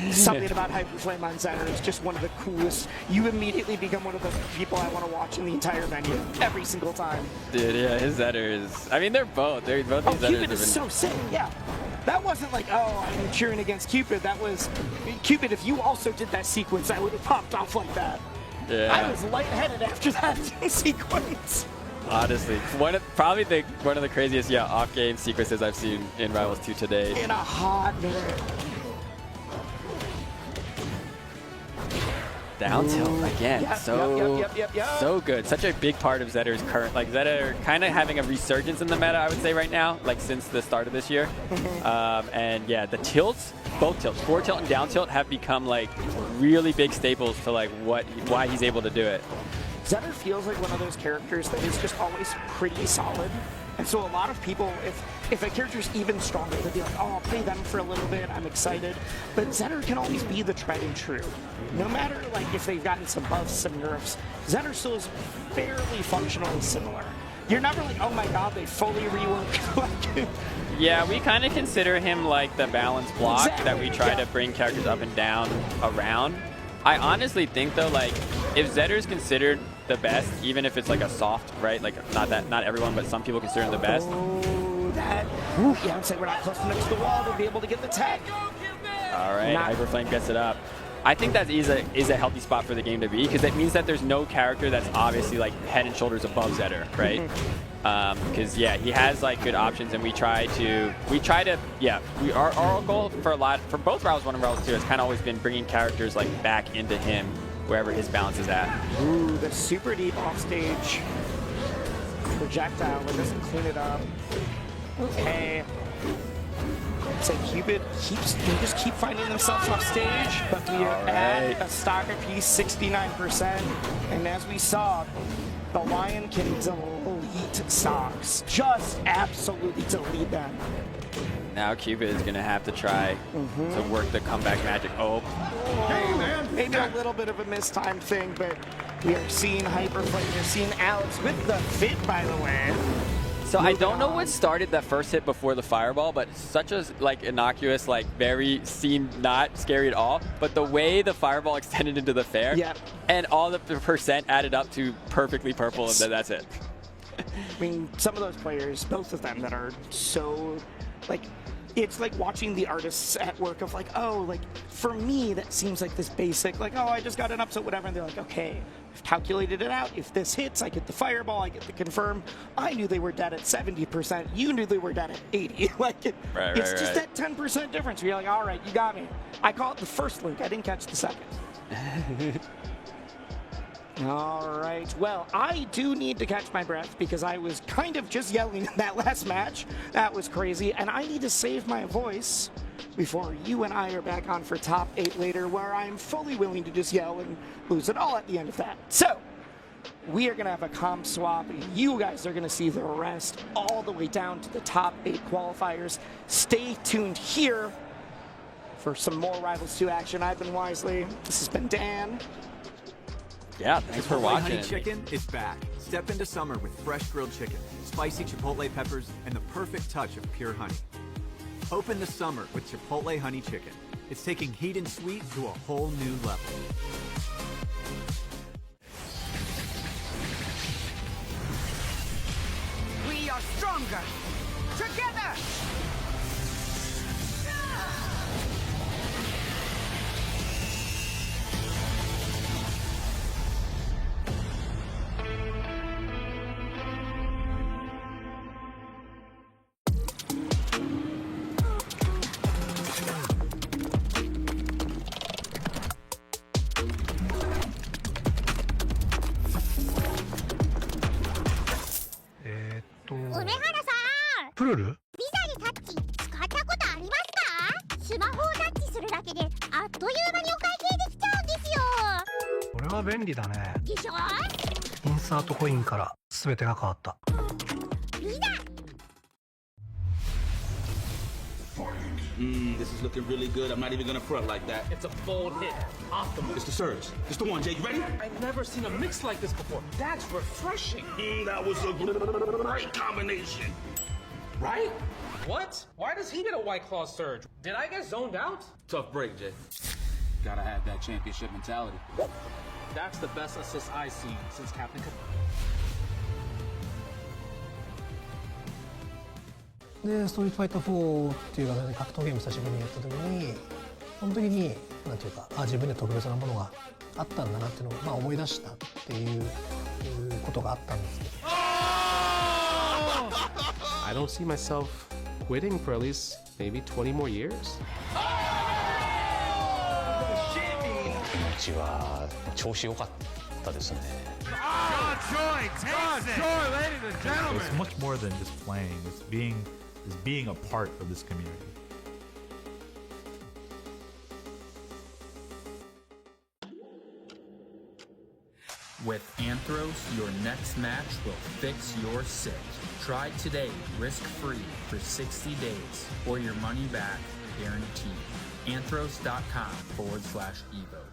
Something about Hyperflame on Zetter is just one of the coolest. You immediately become one of the people I want to watch in the entire venue every single time. Dude, yeah, his Zetter is... I mean, they're both these Zetters Cupid is so sick, yeah. That wasn't like, oh, I'm cheering against Cupid. That was, Cupid, if you also did that sequence, I would have popped off like that. Yeah. I was lightheaded after that sequence. Honestly, one of the craziest off-game sequences I've seen in Rivals 2 today. In a hot minute. Down tilt again. Yep, so good. Such a big part of Zetter's current, like Zetter kind of having a resurgence in the meta, I would say right now, like since the start of this year. And yeah, the tilts, both tilts, forward tilt and down tilt, have become like really big staples to like why he's able to do it. Zetter feels like one of those characters that is just always pretty solid. And so a lot of people, if a character's even stronger, they'll be like, oh, I'll play them for a little bit, I'm excited. But Zetter can always be the tried and true. No matter like if they've gotten some buffs, some nerfs, Zetter still is fairly functionally similar. You're never like, oh my god, they fully reworked. Yeah, we kind of consider him like the balance block that we try to bring characters up and down around. I honestly think though, like, if Zetter's considered the best, even if it's like a soft, right? Like not everyone, but some people consider him the best. Oh, that. Yeah, I'm saying we're not close enough to the wall to be able to get the tech. All right, Hyperflame gets it up. I think that is a healthy spot for the game to be, because it means that there's no character that's obviously like head and shoulders above Zetter, right? Because yeah, he has like good options, and we try to our goal for both Rivals 1 and Rivals 2 has kind of always been bringing characters like back into him wherever his balance is at. Ooh, the super deep offstage projectile that doesn't clean it up. Okay. It's like Cupid they just keep finding themselves off stage, but we are at a stock piece 69%, and as we saw, the Lion can delete stocks. Just absolutely delete them. Now Cupid is going to have to try to work the comeback magic. Oh. Maybe a little bit of a mistimed thing, but we are seeing Hyperflame. We're seeing Alex with the fit, by the way. So I don't know what started that first hit before the fireball, but such a like innocuous, like very seemed not scary at all. But the way the fireball extended into the fair, and all the percent added up to perfectly purple, and then that's it. I mean, some of those players, both of them, that are so like. It's like watching the artists at work of like, oh, like, for me, that seems like this basic, like, oh, I just got an upset, whatever. And they're like, okay, I've calculated it out. If this hits, I get the fireball, I get the confirm. I knew they were dead at 70%. You knew they were dead at 80. Like, it's just that 10% difference. Where you're like, all right, you got me. I call it the first link. I didn't catch the second. All right. Well, I do need to catch my breath because I was kind of just yelling in that last match. That was crazy. And I need to save my voice before you and I are back on for top 8 later, where I'm fully willing to just yell and lose it all at the end of that. So we are going to have a comp swap. You guys are going to see the rest all the way down to the top 8 qualifiers. Stay tuned here for some more Rivals 2 action. I've been Wisely. This has been Dan. Yeah, thanks for watching. Honey Chicken is back. Step into summer with fresh grilled chicken, spicy chipotle peppers, and the perfect touch of pure honey. Open the summer with Chipotle Honey Chicken. It's taking heat and sweet to a whole new level. We are stronger together. This is looking really good. I'm not even gonna front like that. It's a bold hit. Optimal. It's the surge. It's the one, Jay. You ready? I've never seen a mix like this before. That's refreshing. That was a great combination. Right? What? Why does he get a White Claw surge? Did I get zoned out? Tough break, Jay. Gotta have that championship mentality. That's the best assist I've seen since Captain Cook. でストリートファイター4っていう形で格闘ゲーム久しぶりにやった時にその時になんていうか自分で特別なものがあったんだなっていうのを、思い出したっていうことがあったんですけど I don't see myself quitting for at least maybe 20 more years. 気持ちは調子良かったですね。It's much more than just playing. It's being a part of this community. With Anthros, your next match will fix your sick. Try today, risk-free, for 60 days, or your money back guaranteed. Anthros.com/Evo.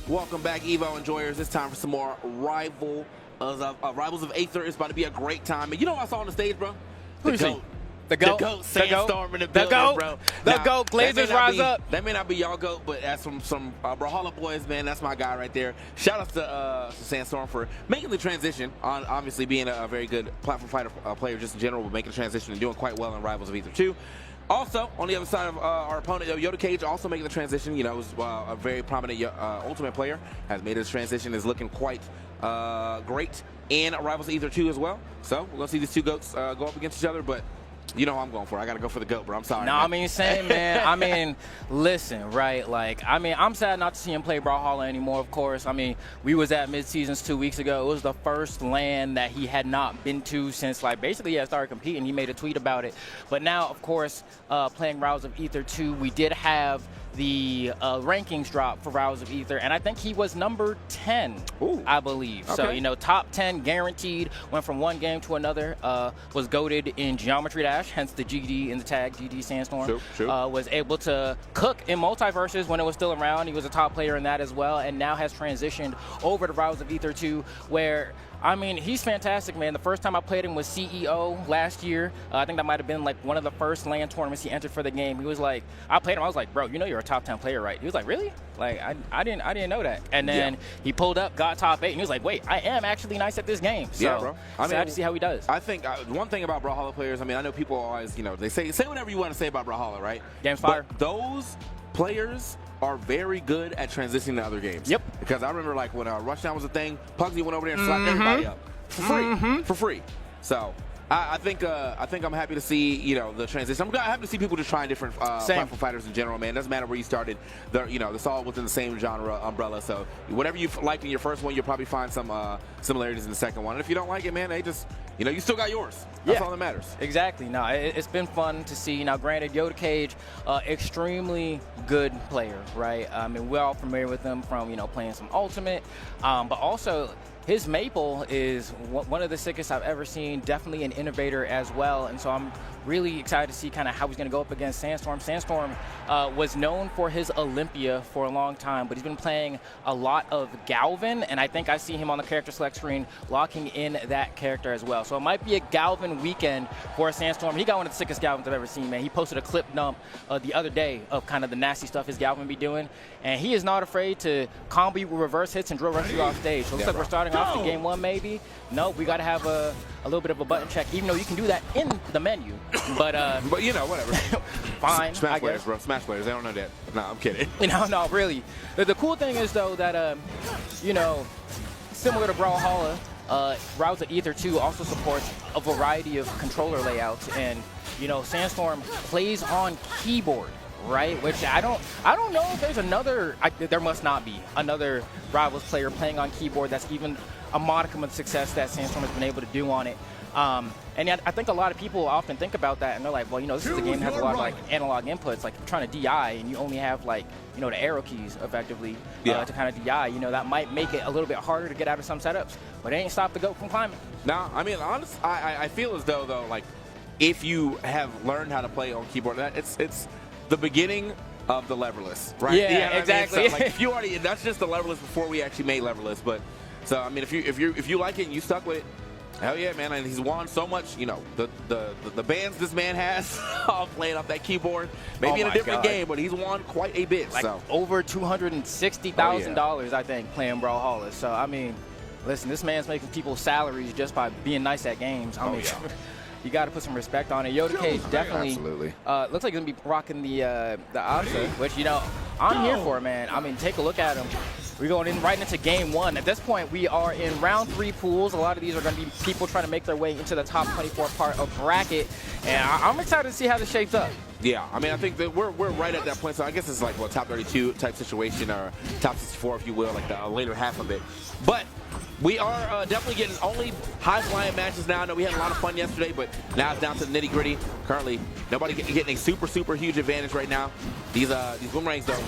Welcome back, Evo enjoyers. It's time for some more Rivals of Aether. It's about to be a great time. And you know what I saw on the stage, bro? The GOAT. The GOAT. Sandstorm in the building, bro. The GOAT. Glazers rise up. That may not be y'all GOAT, but as some Brawlhalla boys, man, that's my guy right there. Shout out to Sandstorm for making the transition, on obviously being a very good platform fighter player just in general, but making the transition and doing quite well in Rivals of Aether 2. Also, on the other side of our opponent, Yoda Cage, also making the transition. You know, is a very prominent Ultimate player, has made his transition, is looking quite great in Rivals of Aether 2 as well. So we're gonna see these two GOATs go up against each other, but you know who I'm going for. I got to go for the GOAT, bro. I'm sorry. No, man. I mean, same, man. I mean, listen, right? Like, I mean, I'm sad not to see him play Brawlhalla anymore, of course. I mean, we was at mid-seasons 2 weeks ago. It was the first LAN that he had not been to since, like, basically he had started competing. He made a tweet about it. But now, of course, playing Rivals of Aether 2, we did have the rankings drop for Rivals of Aether, and I think he was number 10, I believe. Okay. So, you know, top 10 guaranteed, went from one game to another, was goated in Geometry Dash, hence the GD in the tag, GD Sandstorm. Was able to cook in Multiverses when it was still around. He was a top player in that as well, and now has transitioned over to Rivals of Aether 2, where I mean, he's fantastic, man. The first time I played him was CEO last year. I think that might have been like one of the first LAN tournaments he entered for the game. He was like, I played him. I was like, bro, you know you're a top 10 player, right? He was like, really? Like, I didn't know that. And then he pulled up, got top 8, and he was like, wait, I am actually nice at this game. So, yeah, bro. I mean, sad to see how he does. I think one thing about Brawlhalla players, I mean, I know people always, you know, they say whatever you want to say about Brawlhalla, right? Game's fire. But those players are very good at transitioning to other games. Yep. Because I remember, like, when Rushdown was a thing, Pugsy went over there and slapped everybody up. For free. So I think I'm happy to see, you know, the transition. I'm happy to see people just trying different platform fighters in general, man. It doesn't matter where you started. You know, it's all within the same genre umbrella. So whatever you liked in your first one, you'll probably find some similarities in the second one. And if you don't like it, man, they just, you know, you still got yours. That's all that matters. Exactly. No, it's been fun to see. Now, granted, Yoda Cage, extremely good player, right? I mean, we're all familiar with him from, you know, playing some Ultimate, but also his Maple is one of the sickest I've ever seen, definitely an innovator as well, and so I'm really excited to see kind of how he's going to go up against Sandstorm. Sandstorm was known for his Olympia for a long time, but he's been playing a lot of Galvin, and I think I see him on the character select screen locking in that character as well. So it might be a Galvin weekend for Sandstorm. He got one of the sickest Galvins I've ever seen, man. He posted a clip dump the other day of kind of the nasty stuff his Galvin be doing, and he is not afraid to combo you with reverse hits and drill rush you off stage. So it looks like we're starting off the game one maybe. No, we got to have a little bit of a button check, even though you can do that in the menu. But you know, whatever. Fine. Smash players, bro. Smash players. They don't know that. No, I'm kidding. No, really. The cool thing is, though, that, you know, similar to Brawlhalla, Rivals of Aether 2 also supports a variety of controller layouts. And, you know, Sandstorm plays on keyboard, right? Which I don't know if there's another, there must not be another Rivals player playing on keyboard that's even a modicum of success that Sandstorm has been able to do on it. And I think a lot of people often think about that, and they're like, well, you know, this is a game that has a lot of like analog inputs, like you're trying to DI, and you only have like, you know, the arrow keys effectively to kind of DI. You know, that might make it a little bit harder to get out of some setups, but it ain't stopped the GOAT from climbing. No, I mean, honestly, I feel as though, like, if you have learned how to play on keyboard, it's the beginning of the leverless, right? Yeah, exactly. I mean? So, like, if you already, that's just the leverless before we actually made leverless, but. So I mean, if you like it and you stuck with it, hell yeah, man! And he's won so much. You know, the bands this man has playing off that keyboard. Maybe in a different game, but he's won quite a bit. Like so over $260,000, I think, playing Brawlhalla. So I mean, listen, this man's making people salaries just by being nice at games. I mean, you got to put some respect on it. Yoda Cage definitely looks like he's gonna be rocking the Asa, which, you know, I'm here for, man. I mean, take a look at him. We're going right into game one. At this point, we are in round 3 pools. A lot of these are going to be people trying to make their way into the top 24 part of bracket, and I'm excited to see how this shapes up. Yeah, I mean, I think that we're right at that point. So I guess it's like top 32 type situation, or top 64, if you will, like the later half of it. But we are definitely getting only high-flying matches now. I know we had a lot of fun yesterday, but now it's down to the nitty-gritty. Currently, nobody getting a super, super huge advantage right now. These boomerangs, though,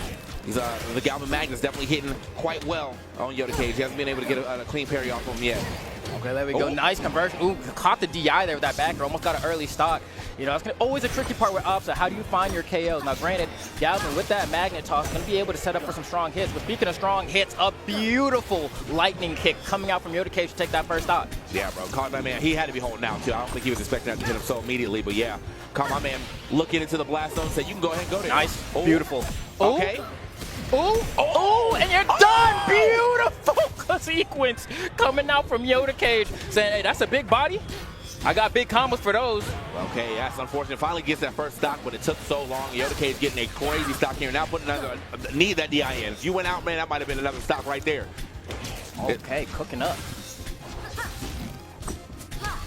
the Galvin Magnus definitely hitting quite well on Yoda Cage. He hasn't been able to get a clean parry off of him yet. Okay, there we go. Nice conversion. Ooh, caught the DI there with that backer. Almost got an early stock. You know, it's always a tricky part with Opsa. How do you find your KOs? Now, granted, Galvin with that magnet toss is going to be able to set up for some strong hits. But speaking of strong hits, a beautiful lightning kick coming out from Yoda Cage to take that first stock. Yeah, bro. Caught my man. He had to be holding out, too. I don't think he was expecting that to hit him so immediately. But, yeah, caught my man looking into the blast zone and said, you can go ahead and go there. Nice. Beautiful. Okay. Oh, and you're done. Beautiful sequence coming out from Yoda Cage saying, hey, that's a big body. I got big combos for those. Okay, that's unfortunate. Finally gets that first stock, but it took so long. Yoda Cage getting a crazy stock here. Now putting another, need that DI in. If you went out, man, that might have been another stock right there. Okay, cooking up.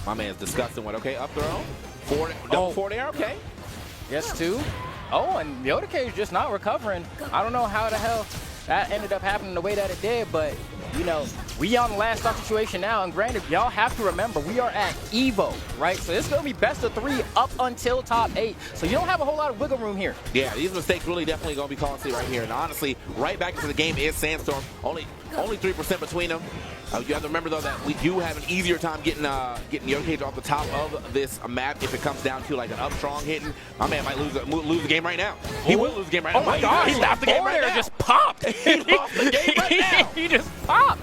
My man's disgusting one. Okay, up throw. Forward air, okay. Yes, two. Oh, and Yoda Cage just not recovering. I don't know how the hell that ended up happening the way that it did, but, you know, we on the last stock situation now, and granted, y'all have to remember, we are at EVO, right? So this is going to be best of 3 up until top 8. So you don't have a whole lot of wiggle room here. Yeah, these mistakes really definitely going to be costly right here. And honestly, right back into the game is Sandstorm. Only 3% between them. You have to remember, though, that we do have an easier time getting Yoda Cage off the top of this map if it comes down to like an up strong hitting. My man might lose the game right now. He will lose the game right now. Oh, my God. He lost the game right now. Just popped. He lost the game right now. He just popped.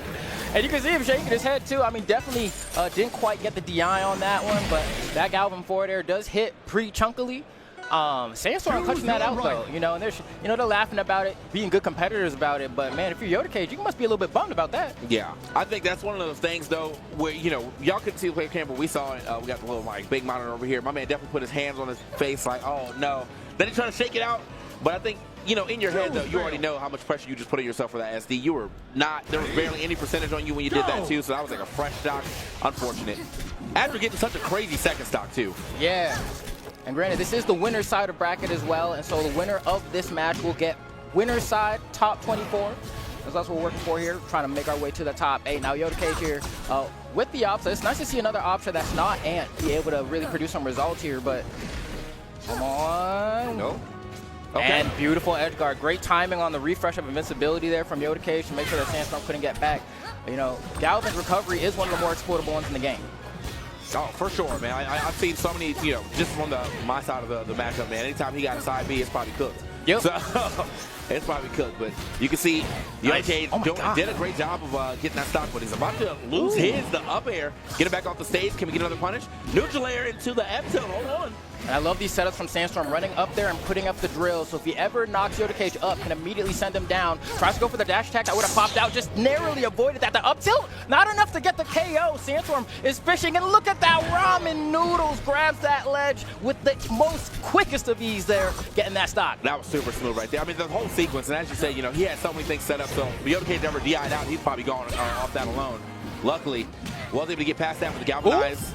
And you can see him shaking his head, too. I mean, definitely didn't quite get the DI on that one, but that Galvin forward air does hit pretty chunkily. Sandstorm clutching that out, though, you know, and they're laughing about it, being good competitors about it, but, man, if you're Yoda Cage, you must be a little bit bummed about that. Yeah, I think that's one of those things, though, where, you know, y'all couldn't see the player cam, but we saw it. We got the little, like, big monitor over here. My man definitely put his hands on his face like, oh, no. Then he tried to shake it out, but I think, you know, in your head, though, you already know how much pressure you just put on yourself for that SD. You were not, there was barely any percentage on you when you did that, too, so that was like a fresh stock. Unfortunate. After getting such a crazy second stock, too. Yeah. And granted, this is the winner's side of bracket as well, and so the winner of this match will get winner's side top 24. That's what we're working for here, trying to make our way to the top 8. Now, Yoda Cage here with the option. It's nice to see another option that's not Ant be able to really produce some results here, but come on. No. Okay. And beautiful edge guard. Great timing on the refresh of invincibility there from Yoda Cage to make sure that Sandstorm couldn't get back. You know, Galvin's recovery is one of the more exploitable ones in the game. Oh, for sure, man. I've seen so many, you know, just from my side of the matchup, man. Anytime he got a side B, it's probably cooked. Yep. So, it's probably cooked, but you can see Yoda Cage did a great job of getting that stock, but he's about to lose the up air. Get it back off the stage. Can we get another punish? Neutral air into the F tilt. Hold on. And I love these setups from Sandstorm, running up there and putting up the drill. So if he ever knocks Yoda Cage up, can immediately send him down. Tries to go for the dash attack. That would have popped out. Just narrowly avoided that. The up tilt, not enough to get the KO. Sandstorm is fishing. And look at that. Ramen Noodles grabs that ledge with the most quickest of ease there, getting that stock. That was super smooth right there. I mean, the whole sequence, and as you said, you know, he had so many things set up. So if Yoda Cage ever DI'd out, he's probably gone off that alone. Luckily, was able to get past that with the galvanized.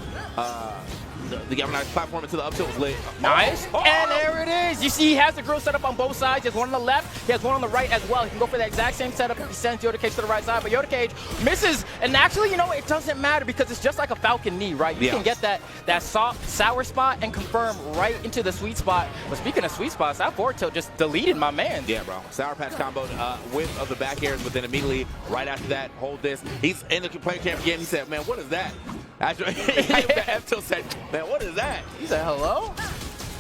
The galvanized platform into the up tilt was lit. Nice. And there it is. You see he has the grill set up on both sides. He has one on the left. He has one on the right as well. He can go for the exact same setup if he sends Yoda Cage to the right side. But Yoda Cage misses. And actually, you know, it doesn't matter because it's just like a Falcon knee, right? You can get that soft, sour spot and confirm right into the sweet spot. But speaking of sweet spots, that forward tilt just deleted my man. Yeah, bro. Sour Patch combo with the back airs, but then immediately right after that, hold this. He's in the player camp again. He said, man, what is that? After F-tilt said, man, what is that? He said, hello?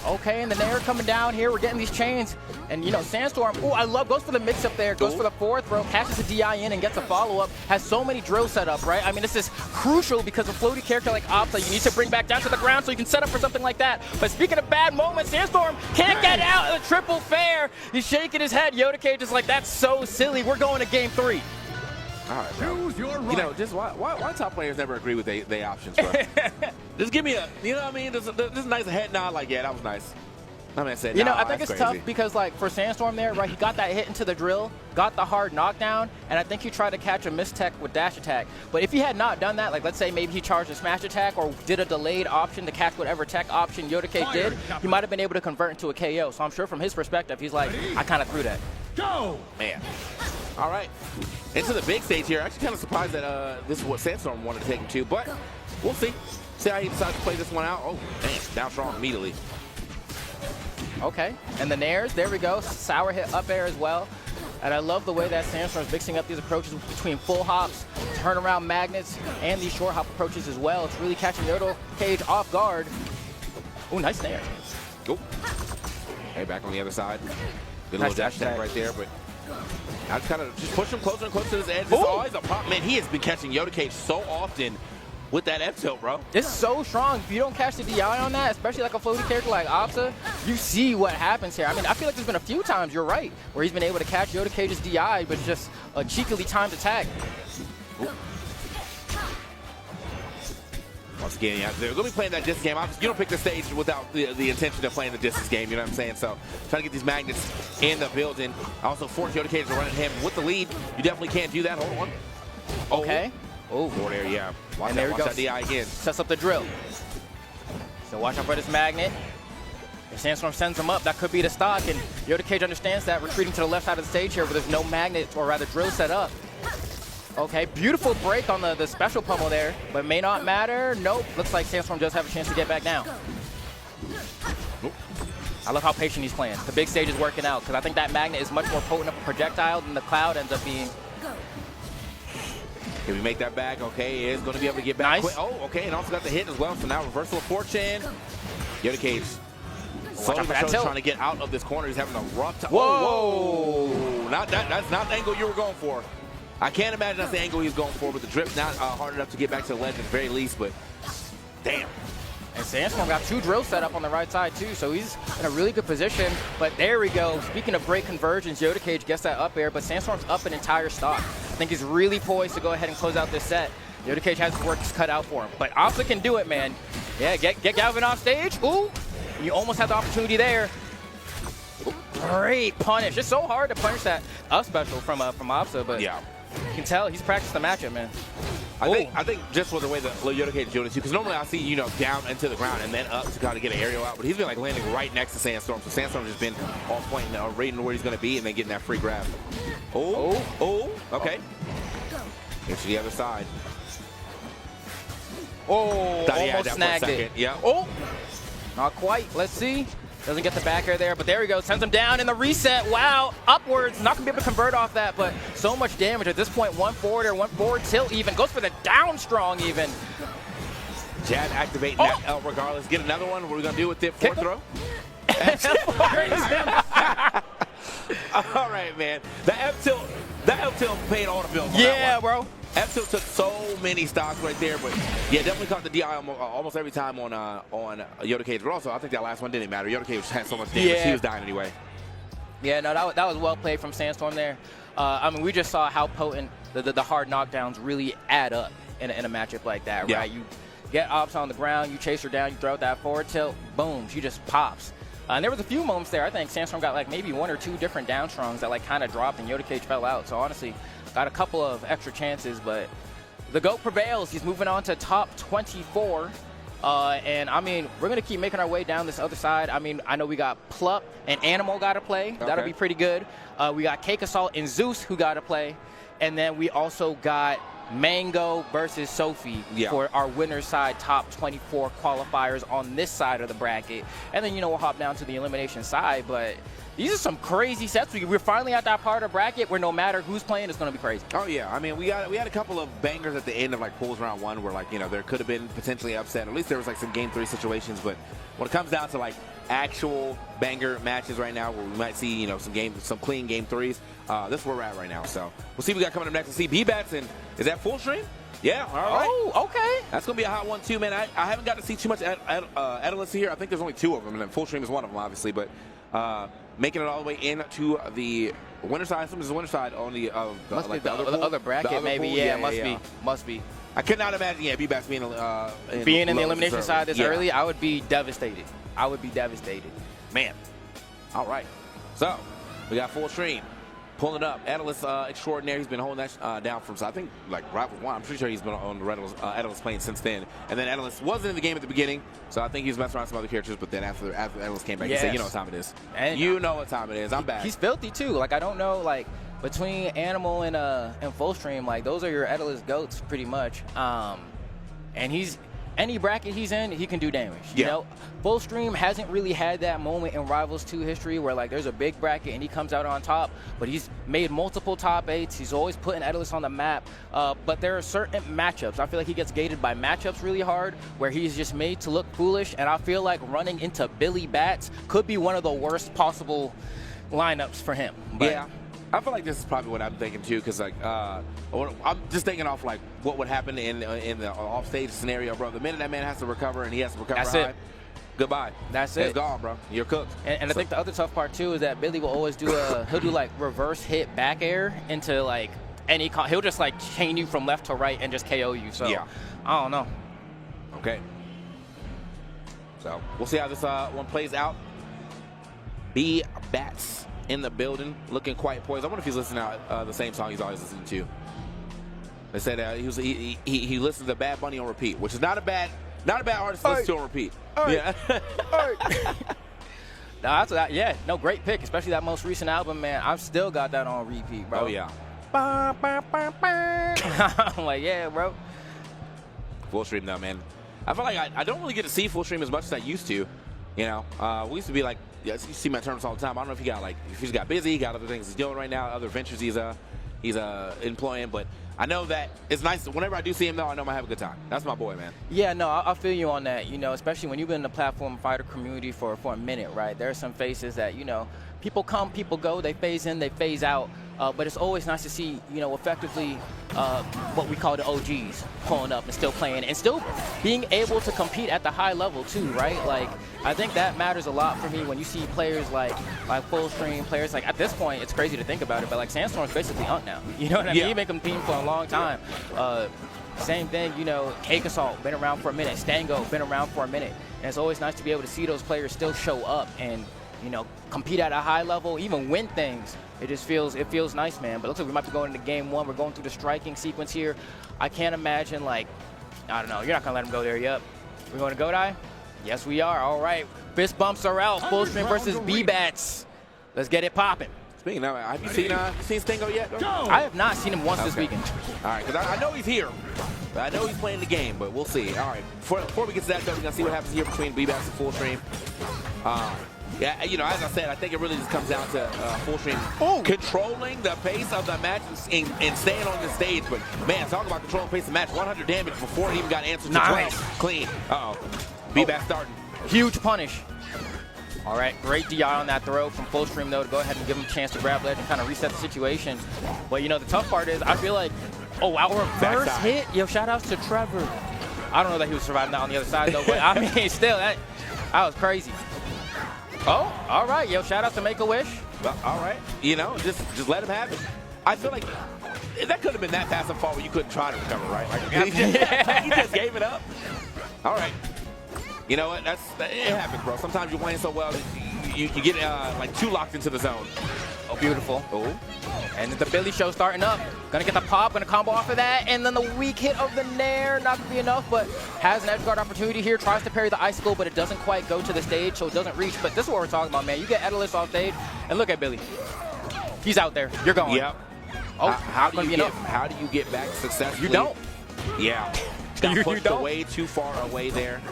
Okay, and the Nair coming down here. We're getting these chains. And, you know, Sandstorm, goes for the mix-up there. Goes for the fourth throw, catches a DI in and gets a follow-up. Has so many drills set up, right? I mean, this is crucial because a floaty character like Opsa, you need to bring back down to the ground so you can set up for something like that. But speaking of bad moments, Sandstorm can't get out of the triple fair. He's shaking his head. Yoda Cage is like, that's so silly. We're going to game 3. All right, bro. Choose your right. You know, just why top players never agree with their options, bro? Just give me a, you know what I mean? Just a nice head nod, like, yeah, that was nice. I mean, I said, you know, I think it's tough because, like, for Sandstorm there, right, he got that hit into the drill, got the hard knockdown, and I think he tried to catch a missed tech with dash attack. But if he had not done that, like, let's say maybe he charged a smash attack or did a delayed option to catch whatever tech option Yoda Cage did, he might have been able to convert into a KO. So I'm sure from his perspective, he's like, I kind of threw that. Go! Man. All right. Into the big stage here. Actually kind of surprised that this is what Sandstorm wanted to take him to, but we'll see. See how he decides to play this one out. Oh, damn. Down strong immediately. Okay. And the Nairs, there we go. Sour hit up air as well. And I love the way that Sandstorm's mixing up these approaches between full hops, turnaround magnets, and these short hop approaches as well. It's really catching Yodo Cage off guard. Ooh, nice snare. Go. Hey, back on the other side. Good Nice little dash dash attack right there, but I just kind of just push him closer and closer to his edge. This is always a pop. Man, he has been catching Yoda Cage so often with that F tilt, bro. It's so strong. If you don't catch the DI on that, especially like a floaty character like Opsa, you see what happens here. I mean, I feel like there's been a few times, you're right, where he's been able to catch Yoda Cage's DI, but it's just a cheekily timed attack. Ooh. Once again, yeah, they're going to be playing that distance game. Obviously, you don't pick the stage without the intention of playing the distance game, you know what I'm saying? So, trying to get these magnets in the building. Also, force Yoda Cage to run at him with the lead. You definitely can't do that. Hold on. Okay. Oh, forward air, yeah. Watch and there that, we go. Watch that DI again. Sets up the drill. So watch out for this magnet. If Sandstorm sends him up, that could be the stock, and Yoda Cage understands that, retreating to the left side of the stage here, where there's no magnet, or rather drill set up. Okay, beautiful break on the special pummel there, but may not matter. Nope, looks like Sandstorm does have a chance to get back down. I love how patient he's playing. The big stage is working out, because I think that magnet is much more potent of a projectile than the cloud ends up being. Can we make that back? Okay, he is going to be able to get back quick. Oh, okay, and also got the hit as well, so now reversal of fortune. Yoda Cage slowly but surely trying to get out of this corner. He's having a rough time. Whoa! Whoa! That's not the angle you were going for. I can't imagine that's the angle he was going for, but the drip's not hard enough to get back to the ledge at the very least, but damn. And Sandstorm got two drills set up on the right side too, so he's in a really good position. But there we go. Speaking of great conversions, Yoda Cage gets that up air, but Sandstorm's up an entire stock. I think he's really poised to go ahead and close out this set. Yoda Cage has his work cut out for him, but Opsa can do it, man. Yeah, get Galvin off stage. Ooh, you almost had the opportunity there. Great punish. It's so hard to punish that up special from Opsa, but yeah, you can tell he's practiced the matchup, man. I think just with the way that Yoda Cage is doing it too, because normally I see, you know, down into the ground and then up to kind of get an aerial out, but he's been like landing right next to Sandstorm, so Sandstorm's just been on point now, reading where he's going to be and then getting that free grab. Okay. Into the other side. Oh, almost snagged it. Yeah. Oh, not quite. Let's see. Doesn't get the back air there, but there we go. Sends him down in the reset. Wow, upwards. Not going to be able to convert off that, but so much damage at this point. One forward or one forward tilt even. Goes for the down strong even. Jab activating that regardless. Get another one. What are we going to do with it? Fourth throw? All right, man. The F-tilt paid all the bills. Yeah, bro. F-tilt took so many stocks right there, but yeah, definitely caught the DI almost every time on Yoda Cage. But also, I think that last one didn't matter. Yoda Cage had so much damage, yeah. He was dying anyway. Yeah, no, that was well played from Sandstorm there. I mean, we just saw how potent the hard knockdowns really add up in a matchup like that, right? You get Ops on the ground, you chase her down, you throw out that forward tilt, boom, she just pops. And there was a few moments there, I think Sandstorm got like maybe one or two different down strongs that like kind of dropped and Yoda Cage fell out. So honestly, got a couple of extra chances, but the GOAT prevails. He's moving on to top 24. And I mean, we're going to keep making our way down this other side. I mean, I know we got Plup and Animal got to play. Okay. That'll be pretty good. We got Cake Assault and Zeus who got to play. And then we also got Mango versus Sophie for our winner's side top 24 qualifiers on this side of the bracket. And then, you know, we'll hop down to the elimination side. But these are some crazy sets. We're finally at that part of the bracket where no matter who's playing, it's going to be crazy. Oh, yeah. I mean, we had a couple of bangers at the end of, like, pools round one where, like, you know, there could have been potentially upset. At least there was, like, some game 3 situations. But when it comes down to, like, actual banger matches right now where we might see, you know, some clean game 3s, this is where we're at right now. So we'll see what we got coming up next. We'll see B-Bats, and is that full stream? Yeah, all right. Oh, okay. That's going to be a hot one, too, man. I haven't got to see too much Edalus here. I think there's only 2 of them, and then full stream is one of them, obviously. But making it all the way into the winner side. This is the winner side on the other bracket, maybe. Pool? Yeah, must be. I could not imagine, B-Bats being in the elimination side this early. I would be devastated. Man. All right. So, we got full stream. Pulling up. Edalus extraordinaire. He's been holding that down from, so I think, like, Rival 1. I'm pretty sure he's been on the Edalus plane since then. And then Edalus wasn't in the game at the beginning, so I think he's messing around with some other characters. But then after Edalus came back, he said, you know what time it is. And you know what time it is. I'm back. He's filthy, too. Like, I don't know, like, between Animal and Full Stream, like, those are your Edalus GOATs, pretty much. And he's any bracket he's in, he can do damage. You know, Fullstream hasn't really had that moment in Rivals 2 history where like there's a big bracket and he comes out on top, but he's made multiple top 8s. He's always putting Edalus on the map, but there are certain matchups. I feel like he gets gated by matchups really hard where he's just made to look foolish, and I feel like running into Billy Bats could be one of the worst possible lineups for him. But yeah. I feel like this is probably what I'm thinking too, because like I'm just thinking off like what would happen in the offstage scenario, bro. The minute that man has to recover and he has to recover high, goodbye. That's it. It's gone, bro. You're cooked. And I think the other tough part too is that Billy will always do he'll do like reverse hit back air into like any he'll just like chain you from left to right and just KO you. So yeah. I don't know. Okay. So we'll see how this one plays out. B Bats in the building, looking quite poised. I wonder if he's listening to the same song he's always listening to. They said he listens to Bad Bunny on repeat, which is not a bad artist to listen to on repeat. Yeah. No, great pick, especially that most recent album, man. I've still got that on repeat, bro. Oh yeah. I'm like, yeah, bro. Fullstream though, man. I feel like I don't really get to see Fullstream as much as I used to. You know, we used to be like, you see my tournaments all the time. I don't know if he's got busy, he got other things he's doing right now, other ventures he's employing. But I know that it's nice. Whenever I do see him, though, I know I'm gonna have a good time. That's my boy, man. Yeah, no, I feel you on that. You know, especially when you've been in the platform fighter community for a minute, right? There are some faces that, you know, people come, people go, they phase in, they phase out. But it's always nice to see, you know, effectively what we call the OGs pulling up and still playing and still being able to compete at the high level too, right? Like, I think that matters a lot for me when you see players like Fullstream, players like, at this point, it's crazy to think about it, but like Sandstorm's basically Unt now. You know what I mean? He's been competing for a long time. Same thing, you know, Cake Assault, been around for a minute. Stango, been around for a minute. And it's always nice to be able to see those players still show up and, you know, compete at a high level, even win things. It feels nice, man. But it looks like we might be going into game 1. We're going through the striking sequence here. I can't imagine, like, I don't know. You're not going to let him go there yet. We're going to Godai? Yes, we are. All right. Fist bumps are out. Fullstream versus B-Bats. Let's get it popping. Speaking of, have you seen Stingo yet? I have not seen him once this weekend. All right, because I know he's here. I know he's playing the game, but we'll see. All right, before we get to that, though, we're going to see what happens here between B-Bats and Fullstream. Yeah, you know, as I said, I think it really just comes down to Fullstream controlling the pace of the match and staying on the stage. But, man, talk about controlling the pace of the match. 100 damage before he even got answered to 12. Clean. Uh-oh. B-Bat starting. Huge punish. All right, great DI on that throw from Fullstream, though, to go ahead and give him a chance to grab ledge and kind of reset the situation. But, you know, the tough part is I feel like, our reverse hit. Yo, shout-outs to Trevor. I don't know that he was surviving that on the other side, though. But, I mean, still, that was crazy. Oh, all right. Yo, shout out to Make-A-Wish. Well, all right. You know, just let him have it. I feel like that could have been that fast and fall where you couldn't try to recover, right? Like, he just gave it up. All right. You know what? It happens, bro. Sometimes you're playing so well that you get like too locked into the zone. Oh, beautiful. Oh. And the Billy show starting up. Gonna get the pop, gonna combo off of that, and then the weak hit of the Nair, not gonna be enough, but has an edge guard opportunity here, tries to parry the icicle, but it doesn't quite go to the stage, so it doesn't reach. But this is what we're talking about, man. You get Edalus off stage, and look at Billy. He's out there. You're going. Yep. Oh, how do you get back successfully? You don't. Yeah. Got pushed way too far away there.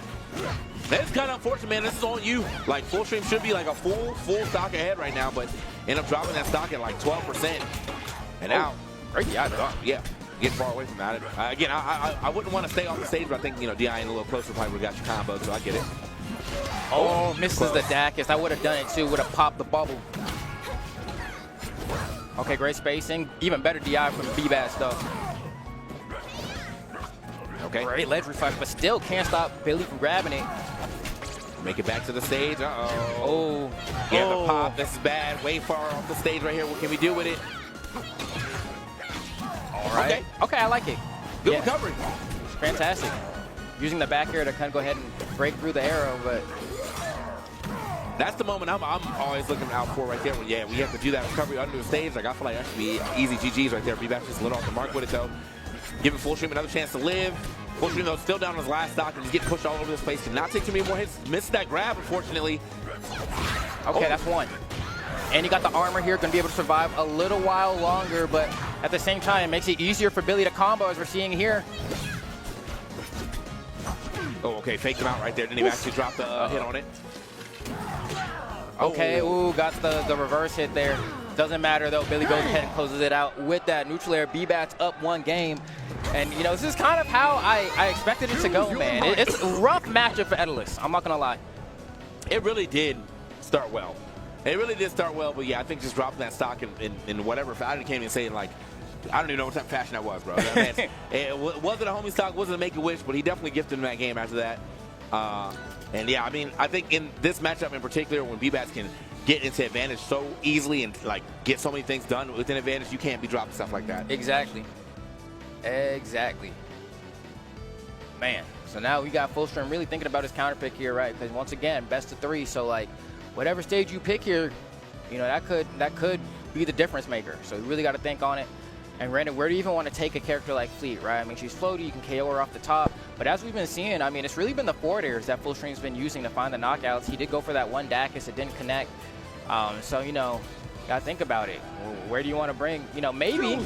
That's kind of unfortunate, man. This is on you. Like, Fullstream should be like a full stock ahead right now, but end up dropping that stock at like 12%. And out. Great DI, yeah. Get far away from that. Again, I wouldn't want to stay off the stage, but I think, you know, DI in a little closer probably would have got your combo, so I get it. Oh, misses the Dakis. I would have done it too. Would have popped the bubble. Okay, great spacing. Even better DI from B-Bats, though. Okay. Great ledge reflex, but still can't stop Billy from grabbing it. Make it back to the stage. Uh-oh. Oh. Yeah, the pop. This is bad. Way far off the stage right here. What can we do with it? All right. Okay, I like it. Good recovery. Fantastic. Using the back air to kind of go ahead and break through the arrow, but that's the moment I'm always looking out for right there. When, we have to do that recovery under the stage. Like, I feel like that should be easy GGs right there. B-Bats just a little off the mark with it, though. Giving Fullstream another chance to live. Fullstream, though, still down on his last stock and he's getting pushed all over this place. Cannot take too many more hits. Missed that grab, unfortunately. Okay, that's one. And he got the armor here, going to be able to survive a little while longer, but at the same time, it makes it easier for Billy to combo, as we're seeing here. Oh, okay, faked him out right there. Didn't even actually drop the hit on it. Okay, ooh, got the reverse hit there. Doesn't matter though. Billy goes ahead and closes it out with that neutral air. B-Bats up 1 game. And, you know, this is kind of how I expected it to go, man. It's a rough matchup for Edelus. I'm not going to lie. It really did start well. It really did start well, but yeah, I think just dropping that stock in whatever. I can't even say like, I don't even know what type of fashion that was, bro. It wasn't a homie stock, wasn't a make-a-wish, but he definitely gifted him that game after that. And yeah, I mean, I think in this matchup in particular, when B-Bats can get into advantage so easily and like get so many things done within advantage, you can't be dropping stuff like that. Exactly. Exactly. Man, so now we got Fullstream really thinking about his counter pick here, right? Because once again, best of 3. So like, whatever stage you pick here, you know, that could be the difference maker. So you really got to think on it. And Brandon, where do you even want to take a character like Fleet, right? I mean, she's floaty, you can KO her off the top. But as we've been seeing, I mean, it's really been the forward airs that Fullstream's been using to find the knockouts. He did go for that one Dacus, it didn't connect. So, you know, gotta think about it. Where do you want to bring, you know, maybe.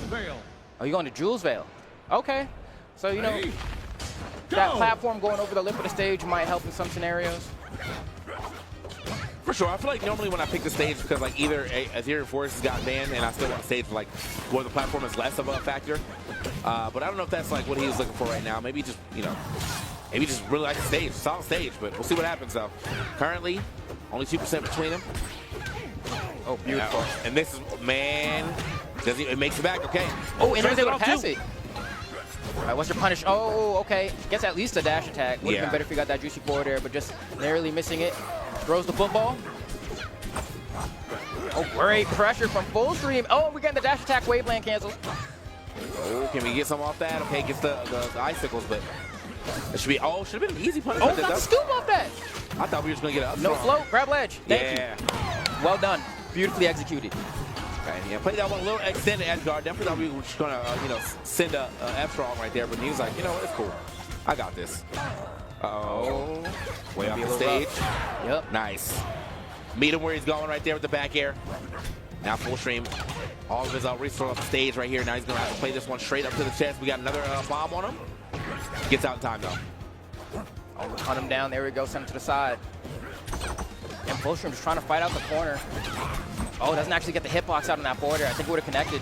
Oh, you're going to Jules Vale. Okay. So, you know, that platform going over the lip of the stage might help in some scenarios. For sure. I feel like normally when I pick the stage, because like either Ethereum Forest has got banned and I still want a stage like where the platform is less of a factor. But I don't know if that's like what he was looking for right now. Maybe just, you know, maybe just really like the stage, solid stage, but we'll see what happens though. Currently, only 2% between them. Oh, beautiful. Yeah. And this is, man, it makes it back, okay. Oh, and he was able to pass it. All right, what's your punish? Oh, okay. Gets at least a dash attack. Would have been better if he got that juicy forward there, but just narrowly missing it. Throws the football. Oh, great pressure from Fullstream. Oh, we're getting the dash attack. Waveland cancels. Oh, can we get some off that? Okay, gets the icicles, but it should be, should have been an easy punish. Oh, got the scoop off that. I thought we were just going to get up. No float, grab ledge. Thank you. Well done. Beautifully executed. Okay, yeah, played that one a little extended edge guard. Definitely thought we were just going to, you know, send a F-Strong right there, but he was like, you know what, it's cool. I got this. Oh, way off the stage. Yep. Nice. Meet him where he's going right there with the back air. Now Fullstream, all of his resource off the stage right here. Now he's going to have to play this one straight up to the chest. We got another bomb on him. Gets out in time, though. Oh, hunt him down. There we go. Send him to the side. And Fullstream just trying to fight out the corner. Oh, doesn't actually get the hitbox out on that border. I think it would have connected.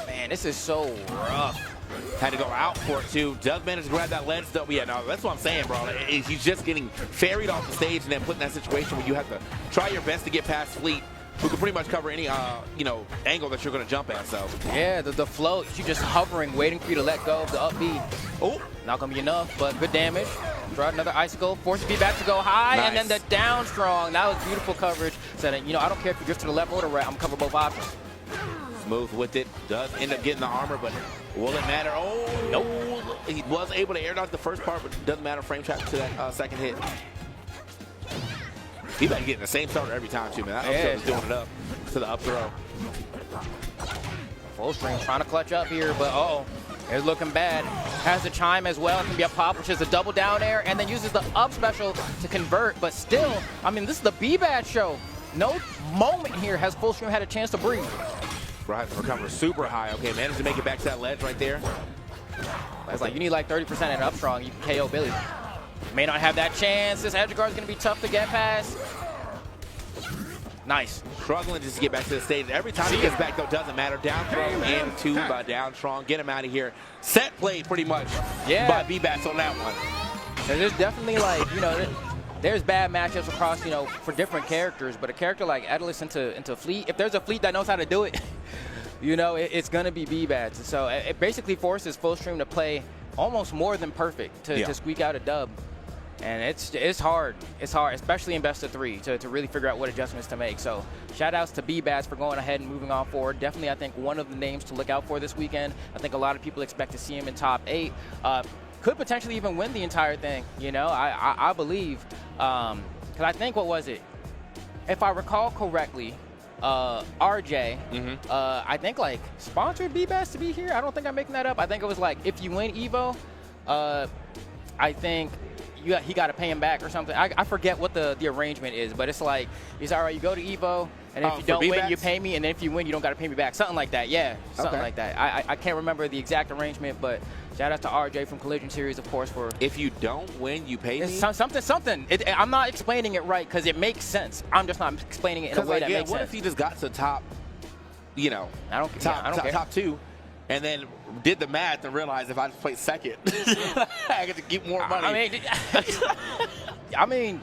Man, this is so rough. Had to go out for it, too. Does manage to grab that ledge, though. Yeah, no, that's what I'm saying, bro. He's just getting ferried off the stage and then put in that situation where you have to try your best to get past Fleet, who can pretty much cover any, you know, angle that you're going to jump at, so. Yeah, the float, you're just hovering, waiting for you to let go of the up B. Oh. Not going to be enough, but good damage. Draw another icicle, force the B-Bat to go high, Nice. and then the down strong. That was beautiful coverage. So, that, you know, I don't care if you drift to the left or the right, I'm going to cover both options. Smooth with it. Does end up getting the armor, but will it matter? Oh, no. He was able to air dodge the first part, but it doesn't matter. Frame trap to that second hit. He better get the same starter every time, too, man. That up throw is doing it up to the up throw. Fullstream trying to clutch up here, but it's looking bad. Has the chime as well. It can be a pop, which is a double down air, and then uses the up special to convert. But still, I mean, this is the B-Bad show. No moment here has Fullstream had a chance to breathe. Right, recover super high. Okay, managed to make it back to that ledge right there. It's like you need like 30% and up strong. You can KO Billy. May not have that chance. This edge guard is going to be tough to get past. Nice. Struggling just to get back to the stage. Every time he gets back, though, doesn't matter. Down throw and two by down strong. Get him out of here. Set play pretty much by B-Bats on that one. And there's definitely like, you know, there's bad matchups across, you know, for different characters. But a character like Edelus into Fleet, if there's a Fleet that knows how to do it, you know, it's going to be B-Bats. So it basically forces Fullstream to play almost more than perfect to squeak out a dub. And it's hard. It's hard, especially in best of 3, to really figure out what adjustments to make. So shout outs to B-Bats for going ahead and moving on forward. Definitely, I think, one of the names to look out for this weekend. I think a lot of people expect to see him in top 8. Could potentially even win the entire thing, you know, I believe. Because I think, what was it? If I recall correctly, RJ, I think, like, sponsored B-Bats to be here. I don't think I'm making that up. I think it was like, if you win EVO, I think he got to pay him back or something. I forget what the arrangement is, but it's like, it's all right, you go to EVO, and if you don't win, you pay me, and then if you win, you don't got to pay me back. Something like that, yeah, something like that. I can't remember the exact arrangement, but Shout out to RJ from Collision Series, of course, for... If you don't win, you pay me? Something. I'm not explaining it right because it makes sense. I'm just not explaining it in a way that makes sense. What if he just got to top, you know, I don't care. Top 2, and then did the math and realized if I just played second, I get to keep more money. I mean,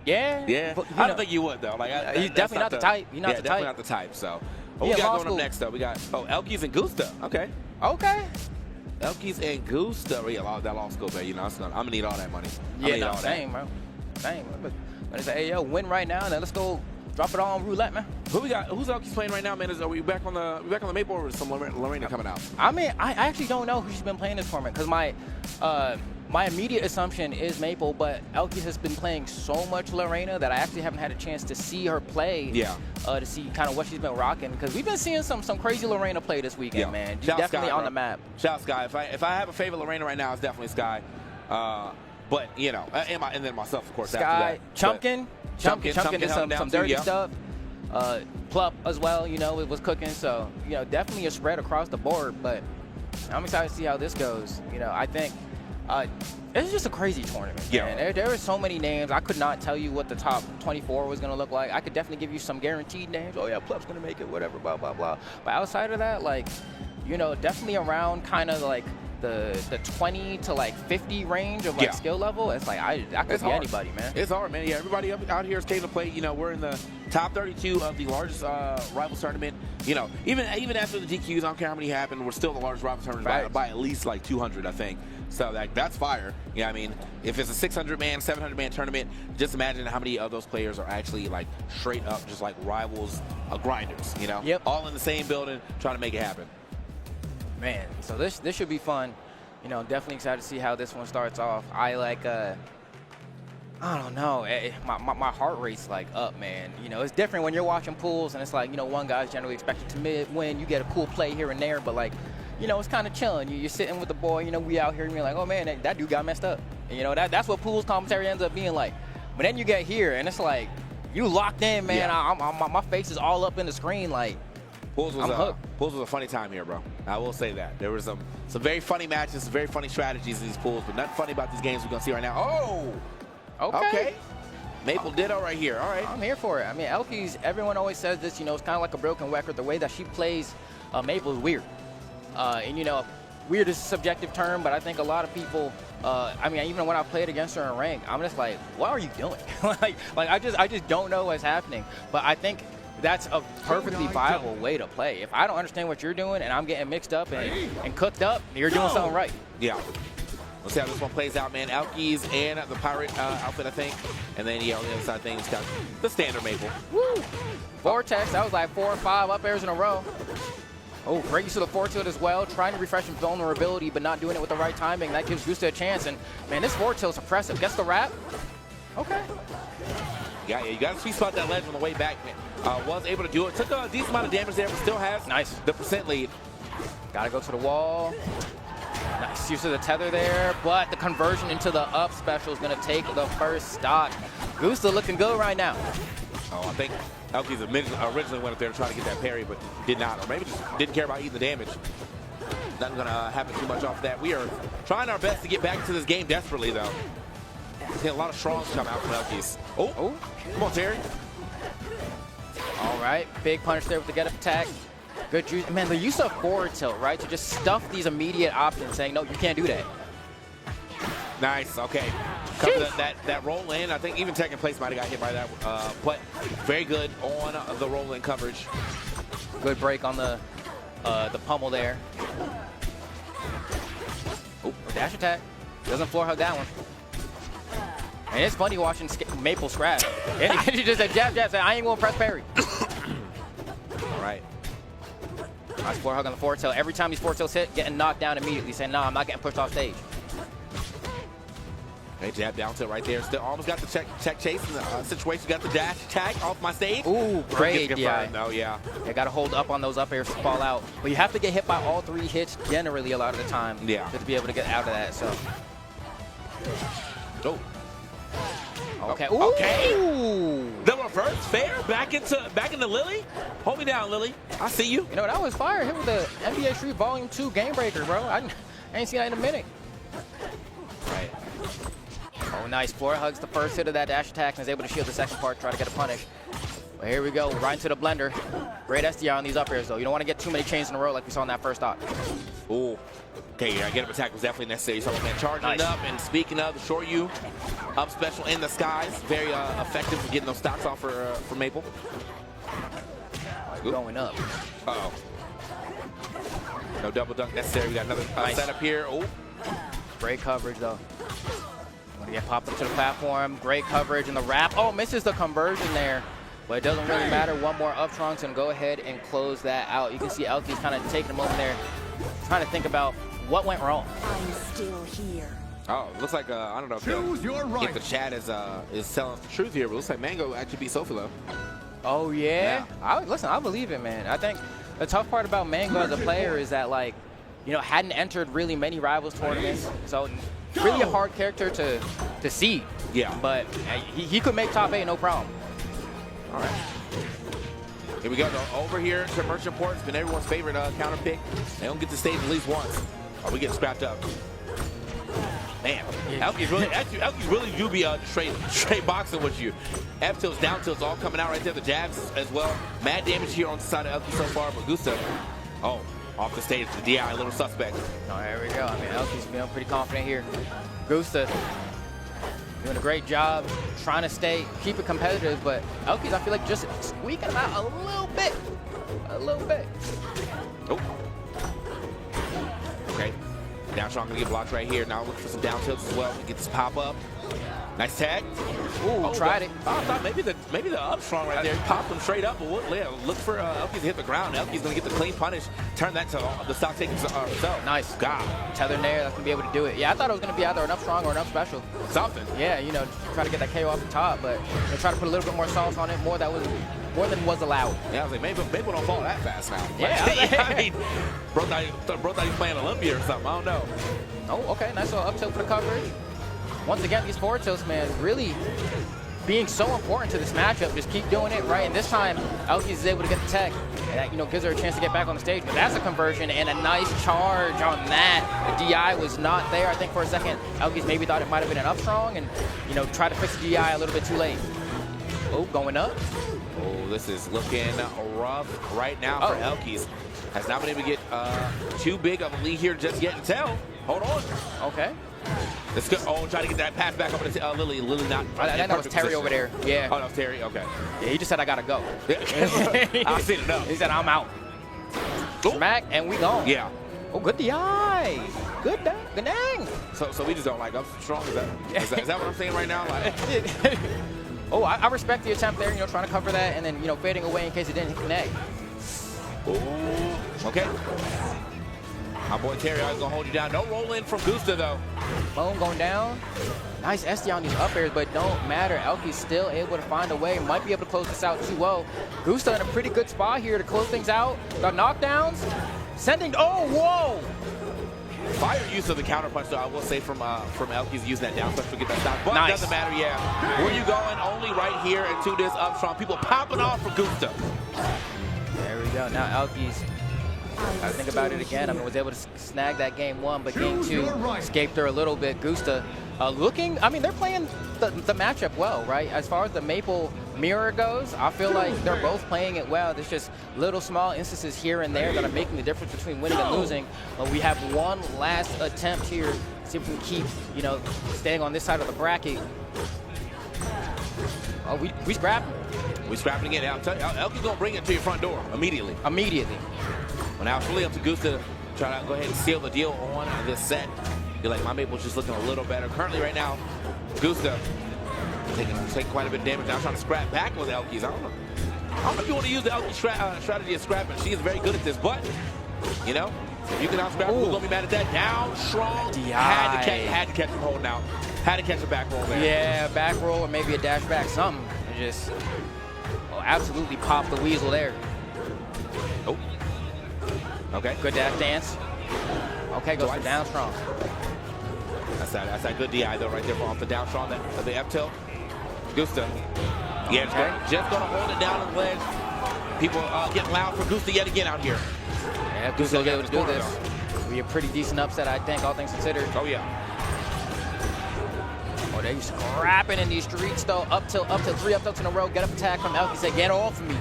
yeah. Yeah. But, I don't think you would, though. Like, he's definitely not the type. He's not the type. Definitely not the type, so. What we got going up next, though? We got, Elkies and Gusta. Okay. Elkies and Gusta. Yeah, that law school, man. You know, I'm going to need all that money. Yeah, same, bro. Same. But I say, hey, yo, win right now, and then let's go drop it all on roulette, man. Who we got? Who's Elkies playing right now, man? Are we back on the Maple, or is some Lorena coming out? I mean, I actually don't know who she's been playing this tournament because my immediate assumption is Maple, but Elkies has been playing so much Lorena that I actually haven't had a chance to see her play. Yeah. To see kind of what she's been rocking, because we've been seeing some crazy Lorena play this weekend, man. She's definitely on the map. Shout out Sky. If I have a favorite Lorena right now, it's definitely Sky. But you know, and then myself, of course. Sky, Chumpkin did some dirty stuff. Plup as well, you know, it was cooking. So you know, definitely a spread across the board. But I'm excited to see how this goes. You know, I think it's just a crazy tournament. Man. There are so many names. I could not tell you what the top 24 was going to look like. I could definitely give you some guaranteed names. Oh yeah, Plup's going to make it, whatever, blah blah blah. But outside of that, like, you know, definitely around kind of like the 20 to like 50 range of like skill level. It's like I could be anybody, man. It's hard, man. Yeah, everybody out here is capable to play. You know, we're in the top 32 of the largest rivals tournament. You know, even after the DQs, I don't care how many happen, we're still the largest rivals tournament by at least like 200, I think. So that's fire. Yeah, I mean, if it's a 600-man, 700-man tournament, just imagine how many of those players are actually like straight up just like rivals, grinders. You know, all in the same building trying to make it happen. Man, so this should be fun. You know, definitely excited to see how this one starts off. I like, I don't know, my heart rate's like up, man. You know, it's different when you're watching pools and it's like, you know, one guy's generally expected to win. You get a cool play here and there, but like, you know, it's kind of chilling. You're sitting with the boy, you know, we out here and you're like, oh man, that dude got messed up. And, you know, that's what pools commentary ends up being like. But then you get here and it's like, you locked in, man. My face is all up in the screen, like, Pools was a funny time here, bro. I will say that. There were some very funny matches, some very funny strategies in these pools, but nothing funny about these games we're going to see right now. Oh! Okay. Maple Ditto right here. All right. I'm here for it. I mean, Elkies, everyone always says this, you know, it's kind of like a broken record. The way that she plays Maple is weird. And, you know, weird is a subjective term, but I think a lot of people, I mean, even when I played against her in rank, I'm just like, what are you doing? like I just don't know what's happening. But I think that's a perfectly viable way to play. If I don't understand what you're doing and I'm getting mixed up and cooked up, you're doing something right. Yeah. Let's see how this one plays out, man. Elkies and the pirate outfit, I think. And then, on the other side thing, it's got the standard Maple. Woo! Vortex, that was like 4 or 5 up airs in a row. Oh, great use of the forward tilt as well. Trying to refresh his vulnerability, but not doing it with the right timing. That gives Gusta a chance. And, man, this forward tilt's impressive. Gets the wrap. Okay. Yeah, you got to sweet spot that ledge on the way back, man. Was able to do it. Took a decent amount of damage there, but still has the percent lead. Got to go to the wall. Nice use of the tether there, but the conversion into the up special is going to take the first stock. Gusta looking good right now. Oh, I think Elkies originally went up there to try to get that parry, but did not, or maybe just didn't care about eating the damage. Nothing going to happen too much off that. We are trying our best to get back into this game desperately, though. Seeing a lot of strongs come out from Elkies. Oh, come on, Terry. All right, big punish there with the get-up attack. Good juice. Man, the use of forward tilt, right, to just stuff these immediate options, saying, no, you can't do that. Nice, okay. That roll in, I think even TEKKEN Place might have got hit by that, but very good on the roll in coverage. Good break on the pummel there. Oh, dash attack. Doesn't floor hug that one. And it's funny watching Maple scrap. And he just said, jab, say, I ain't going to press parry. All right. Nice floor hug on the forward tilt. Every time these forward tilts hit, getting knocked down immediately, saying, no, I'm not getting pushed off stage. Okay, jab down tilt right there. Still almost got the check chase in the situation. Got the dash attack off my stage. Ooh, great. Yeah. No, yeah. You got to hold up on those up airs to fall out. But you have to get hit by all 3 hits generally a lot of the time to be able to get out of that. So. Oh. Okay. Ooh. Okay. The reverse fair back into Lily. Hold me down, Lily. I see you. You know that was fire. Hit with the NBA Street Volume 2 Game Breaker, bro. I ain't seen that in a minute. Right. Oh, nice. Floor hugs the first hit of that dash attack and is able to shield the second part, try to get a punish. But here we go, right into the blender. Great SDR on these up airs, though. You don't want to get too many chains in a row like we saw in that first stock. Ooh. Okay, yeah, get up attack was definitely necessary. So man, charging it up, and speaking of the short U up special in the skies, very effective for getting those stocks off for Maple. Going up. Uh-oh. No double dunk necessary. We got another setup here. Oh. Great coverage, though. Want to get popped up to the platform. Great coverage in the wrap. Oh, misses the conversion there. But it doesn't really matter. One more up strong's going to go ahead and close that out. You can see Elky's kind of taking a moment there, trying to think about what went wrong. I'm still here. Oh, looks like I don't know if the chat is telling the truth here, but it looks like Mango actually beat Sophie though. Oh yeah. Listen, I believe it, man. I think the tough part about Mango as a player is that, like, you know, hadn't entered really many rivals tournaments, so really a hard character to see. Yeah. But he could make top 8 no problem. All right. Here we go, though. Over here to Merchant Port. It's been everyone's favorite counter pick. They don't get to stage at least once. Or we get scrapped up. Man, Elky's really do be straight boxing with you. F tilts, down tilts, all coming out right there. The jabs as well. Mad damage here on the side of Elky so far, but Gusta, oh, off the stage. The DI, a little suspect. Oh, here we go. I mean, Elky's feeling pretty confident here. Gusta doing a great job trying to keep it competitive, but Elky's, I feel like, just squeaking him out a little bit. A little bit. Oh. Okay. Down strong gonna get blocked right here. Now look for some down tilts as well. Get this pop up. Nice tag. Ooh, tried it. I thought maybe the up strong right there. Popped him straight up, but look for Elky to hit the ground. Elky's gonna get the clean punish. Turn that to the stock taking herself. Nice. God. Tether there, that's gonna be able to do it. Yeah, I thought it was gonna be either an up strong or an up special. Something. Yeah, you know, try to get that KO off the top, but they try to put a little bit more sauce on it, more than was allowed. Yeah, I was like, maybe don't fall that fast now. Yeah. I mean, bro thought he was playing Olympia or something. I don't know. Oh, okay, nice little up tilt for the coverage. Once again, these forward tilts, man, really being so important to this matchup. Just keep doing it, right? And this time, Elky is able to get the tech, and that, you know, gives her a chance to get back on the stage. But that's a conversion and a nice charge on that. The DI was not there, I think, for a second. Elky's maybe thought it might have been an up strong and, you know, tried to fix the DI a little bit too late. Oh, going up. Oh, this is looking rough right now for Elky's. Has not been able to get too big of a lead here just yet until. Hold on. Okay. Let's go. Oh, try to get that pass back over to Lily. Lily not. I think that was Terry over there. Yeah. Oh, that was Terry. Okay. Yeah, he just said I gotta go. I've seen it. No. He said I'm out. Smack, and we gone. Yeah. Oh, good DI. Good dang. So we just don't like up strong. Is that what I'm saying right now? Like. Oh, I respect the attempt there. You know, trying to cover that and then, you know, fading away in case it didn't connect. Ooh. Okay. My boy Terry is gonna hold you down. No roll in from Gusta though. Boom going down. Nice SD on these up airs, but don't matter. Elky's still able to find a way. Might be able to close this out 2-0. Gusta in a pretty good spot here to close things out. The knockdowns. Sending. Oh, whoa. Fire use of the counter punch, though, I will say from Elky's using that down push to get that stop. But nice. It doesn't matter, yeah. Where you going? Only right here into this up strong. People popping off for Gusta. There we go. Now Elky's. I think about it again. I mean, was able to snag that game 1, but game 2 escaped her a little bit. Gusta looking, I mean, they're playing the matchup well, right? As far as the Maple mirror goes, I feel like they're both playing it well. There's just little small instances here and there that are making the difference between winning and losing. But we have one last attempt here. See if we can keep, you know, staying on this side of the bracket. Oh, we scrapping. We scrapping again. I'll tell you, Elky's gonna bring it to your front door immediately. Immediately. Well, now it's really up to Gusta to try to go ahead and seal the deal on this set. Feel like my Maple's just looking a little better. Currently right now, Gusta taking quite a bit of damage. Now trying to scrap back with Elky's. I don't know if you want to use the Elky strategy of scrapping. She is very good at this, but, you know, if you can out-scrap, who's going to be mad at that? Down, strong, had to catch him holding out. Had to catch a back roll there. Yeah, back roll or maybe a dash back, something. And just absolutely pop the weasel there. Oh. Okay. Good dash dance. Okay, goes for down strong. That's that good DI though right there off the down strong, the F tilt. Gusta. Yeah, just gonna hold it down on the ledge. People getting loud for Gusta yet again out here. Yeah, Gusta will be able to do this. Be a pretty decent upset, I think, all things considered. Oh, yeah. Oh, they're scrapping in these streets, though. Up till 3 up tilts in a row. Get up attack from Elky. Say, get off of me.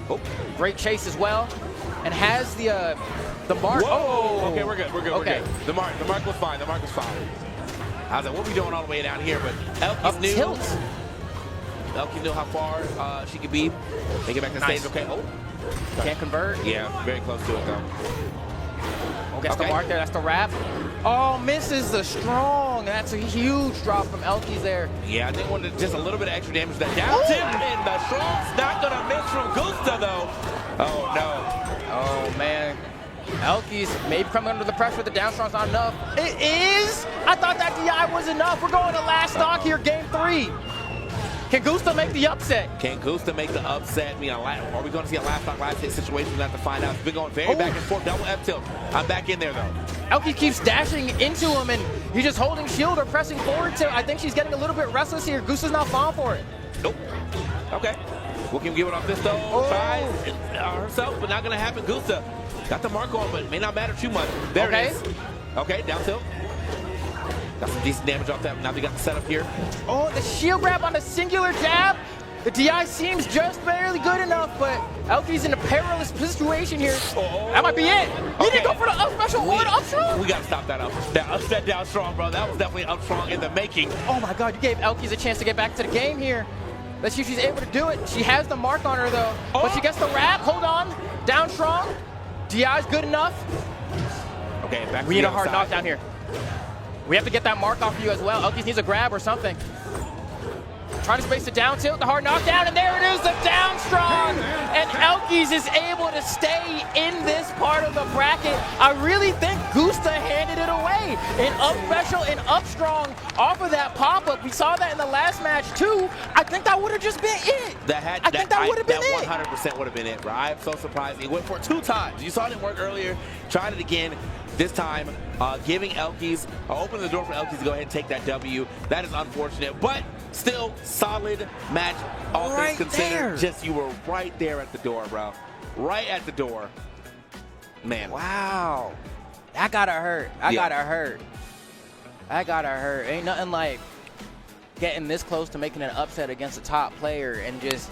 Oh, great chase as well. And has the mark. Whoa! Okay, we're good. We're good. Okay. We're good. The mark was fine. The mark was fine. I was like, what are we doing all the way down here? But Elky knew. Tilt. Elky knew how far she could be. They get back to the stage. Okay. Oh. Can't convert. Yeah, very close to it, though. Oh, gets the mark there. That's the wrap. Oh, misses the strong. That's a huge drop from Elky's there. Yeah, I think wanted just a little bit of extra damage. That down tip, and the strong's not going to miss from Gusta, though. Oh, no. Oh, man. Elky's maybe coming under the pressure with the down strong's not enough. It is? I thought that DI was enough. We're going to last stock here, game 3. Can Gusta make the upset? Can Gusta make the upset? I mean, are we going to see a last stock, last hit situation? We'll have to find out. It's been going very back and forth. Double F tilt. I'm back in there, though. Elky keeps dashing into him, and he's just holding shield or pressing forward to. I think she's getting a little bit restless here. Gusta's not falling for it. Nope. Okay. What can we give it off this, though? Tries herself, but not going to happen. Gusta got the mark on, but it may not matter too much. There it is. Okay, down tilt. Got some decent damage off that. Now they got the setup here. Oh, the shield grab on a singular jab. The DI seems just barely good enough, but Elky's in a perilous situation here. That might be it. He didn't go for the up special or the up strong. We got to stop that up. That down strong, bro. That was definitely up strong in the making. Oh, my God. You gave Elky's a chance to get back to the game here. Let's see if she's able to do it. She has the mark on her, though. But she gets the wrap. Hold on. Down strong. DI's good enough. Okay, back to we need a hard knockdown here. We have to get that mark off of you as well. Elky needs a grab or something. Trying to space the down tilt, the hard knockdown, and there it is, the down strong. And Elky's is able to stay in this part of the bracket. I really think Gusta handed it away. An up special and up strong off of that pop-up. We saw that in the last match too. I think that would have just been it. I think that would have been it. 100% would have been it, bro. I am so surprised. He went for it 2 times. You saw it didn't work earlier. Tried it again. This time, giving Elky's, opening the door for Elky's to go ahead and take that W. That is unfortunate, but still solid match, all things considered. Just you were right there at the door, bro. Right at the door. Man. Wow. That gotta hurt. That gotta hurt. That gotta hurt. Ain't nothing like getting this close to making an upset against a top player and just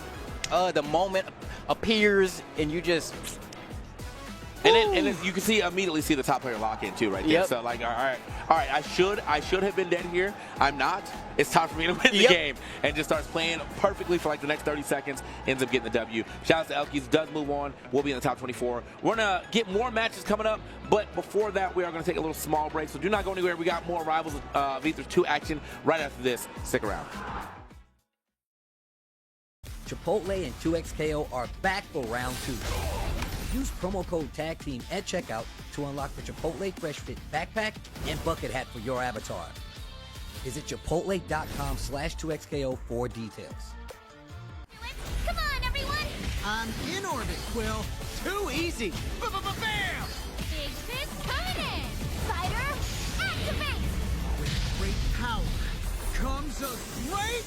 the moment appears and you just... And then you can immediately see the top player lock in too, right there. So like, all right. I should have been dead here. I'm not. It's time for me to win the game, and just starts playing perfectly for like the next 30 seconds. Ends up getting the W. Shout out to Elky's. Does move on. We'll be in the top 24. We're gonna get more matches coming up, but before that, we are gonna take a little small break. So do not go anywhere. We got more Rivals of Aether 2 action right after this. Stick around. Chipotle and 2XKO are back for round 2. Use promo code TAGTEAM at checkout to unlock the Chipotle Fresh Fit backpack and bucket hat for your avatar. Visit chipotle.com/2XKO for details. Come on, everyone! I'm in orbit, Quill. Too easy. Bam! Big fist coming in! Fighter, activate! With great power comes a great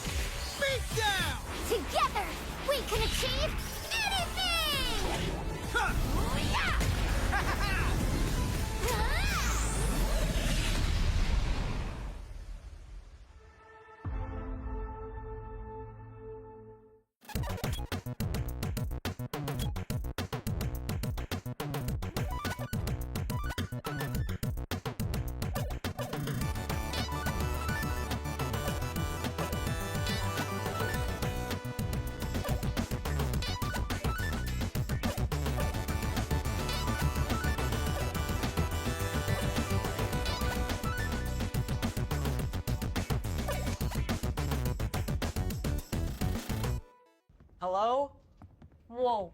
beatdown! Together, we can achieve anything! Huh. Yeah! Hello? Whoa.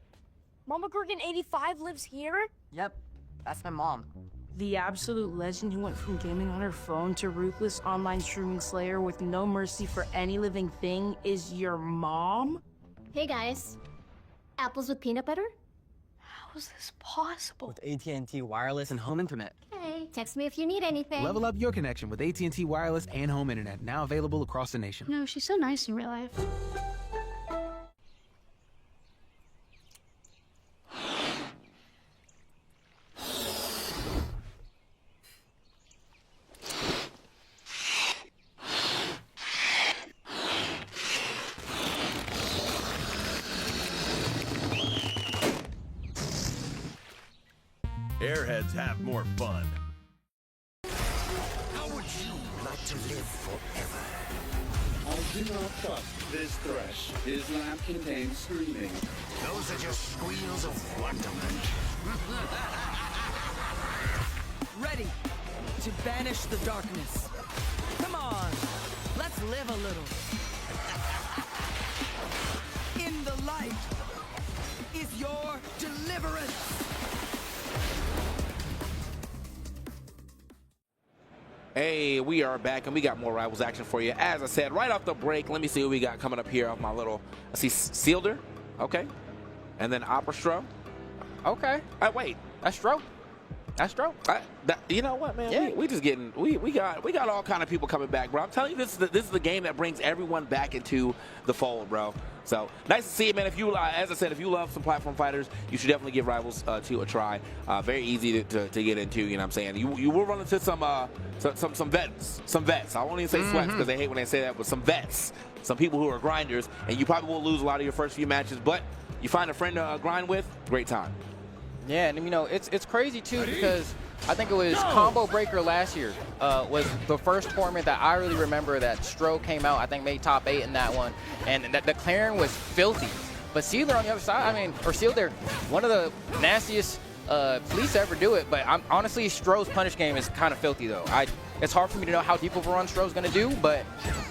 Mama Gorgon 85 lives here? Yep, that's my mom. The absolute legend who went from gaming on her phone to ruthless online streaming slayer with no mercy for any living thing is your mom? Hey guys. Apples with peanut butter? How is this possible? With AT&T Wireless and Home Internet. Hey, text me if you need anything. Level up your connection with AT&T Wireless and Home Internet, now available across the nation. No, she's so nice in real life. Airheads have more fun. How would you like to live forever? I do not trust this thresh. His lamp contains screaming. Those are just squeals of wonderment. Ready to banish the darkness. Come on, let's live a little. In the light is your deliverance. Hey, we are back, and we got more Rivals action for you. As I said, right off the break, let me see what we got coming up here off my little... I see Sealder, okay. And then Opera Stro. Okay. Wait. That's Stro. That's Stro. You know what, man? Yeah. We just getting... We got all kind of people coming back, bro. I'm telling you, this is the game that brings everyone back into the fold, bro. So, nice to see it, man. If you, as I said, if you love some platform fighters, you should definitely give Rivals 2 a try. Very easy to get into, you know what I'm saying? You will run into some vets. I won't even say sweats because they hate when they say that, but some vets. Some people who are grinders, and you probably will lose a lot of your first few matches, but you find a friend to grind with, great time. Yeah, and you know, it's crazy too because I think it was Combo Breaker last year was the first tournament that I really remember that Stro came out. I think made top 8 in that one, and the clearing was filthy. But Sealer on the other side, I mean, or Sealer, one of the nastiest police to ever do it. But honestly, Stro's punish game is kind of filthy though. It's hard for me to know how deep of a run Stro's going to do, but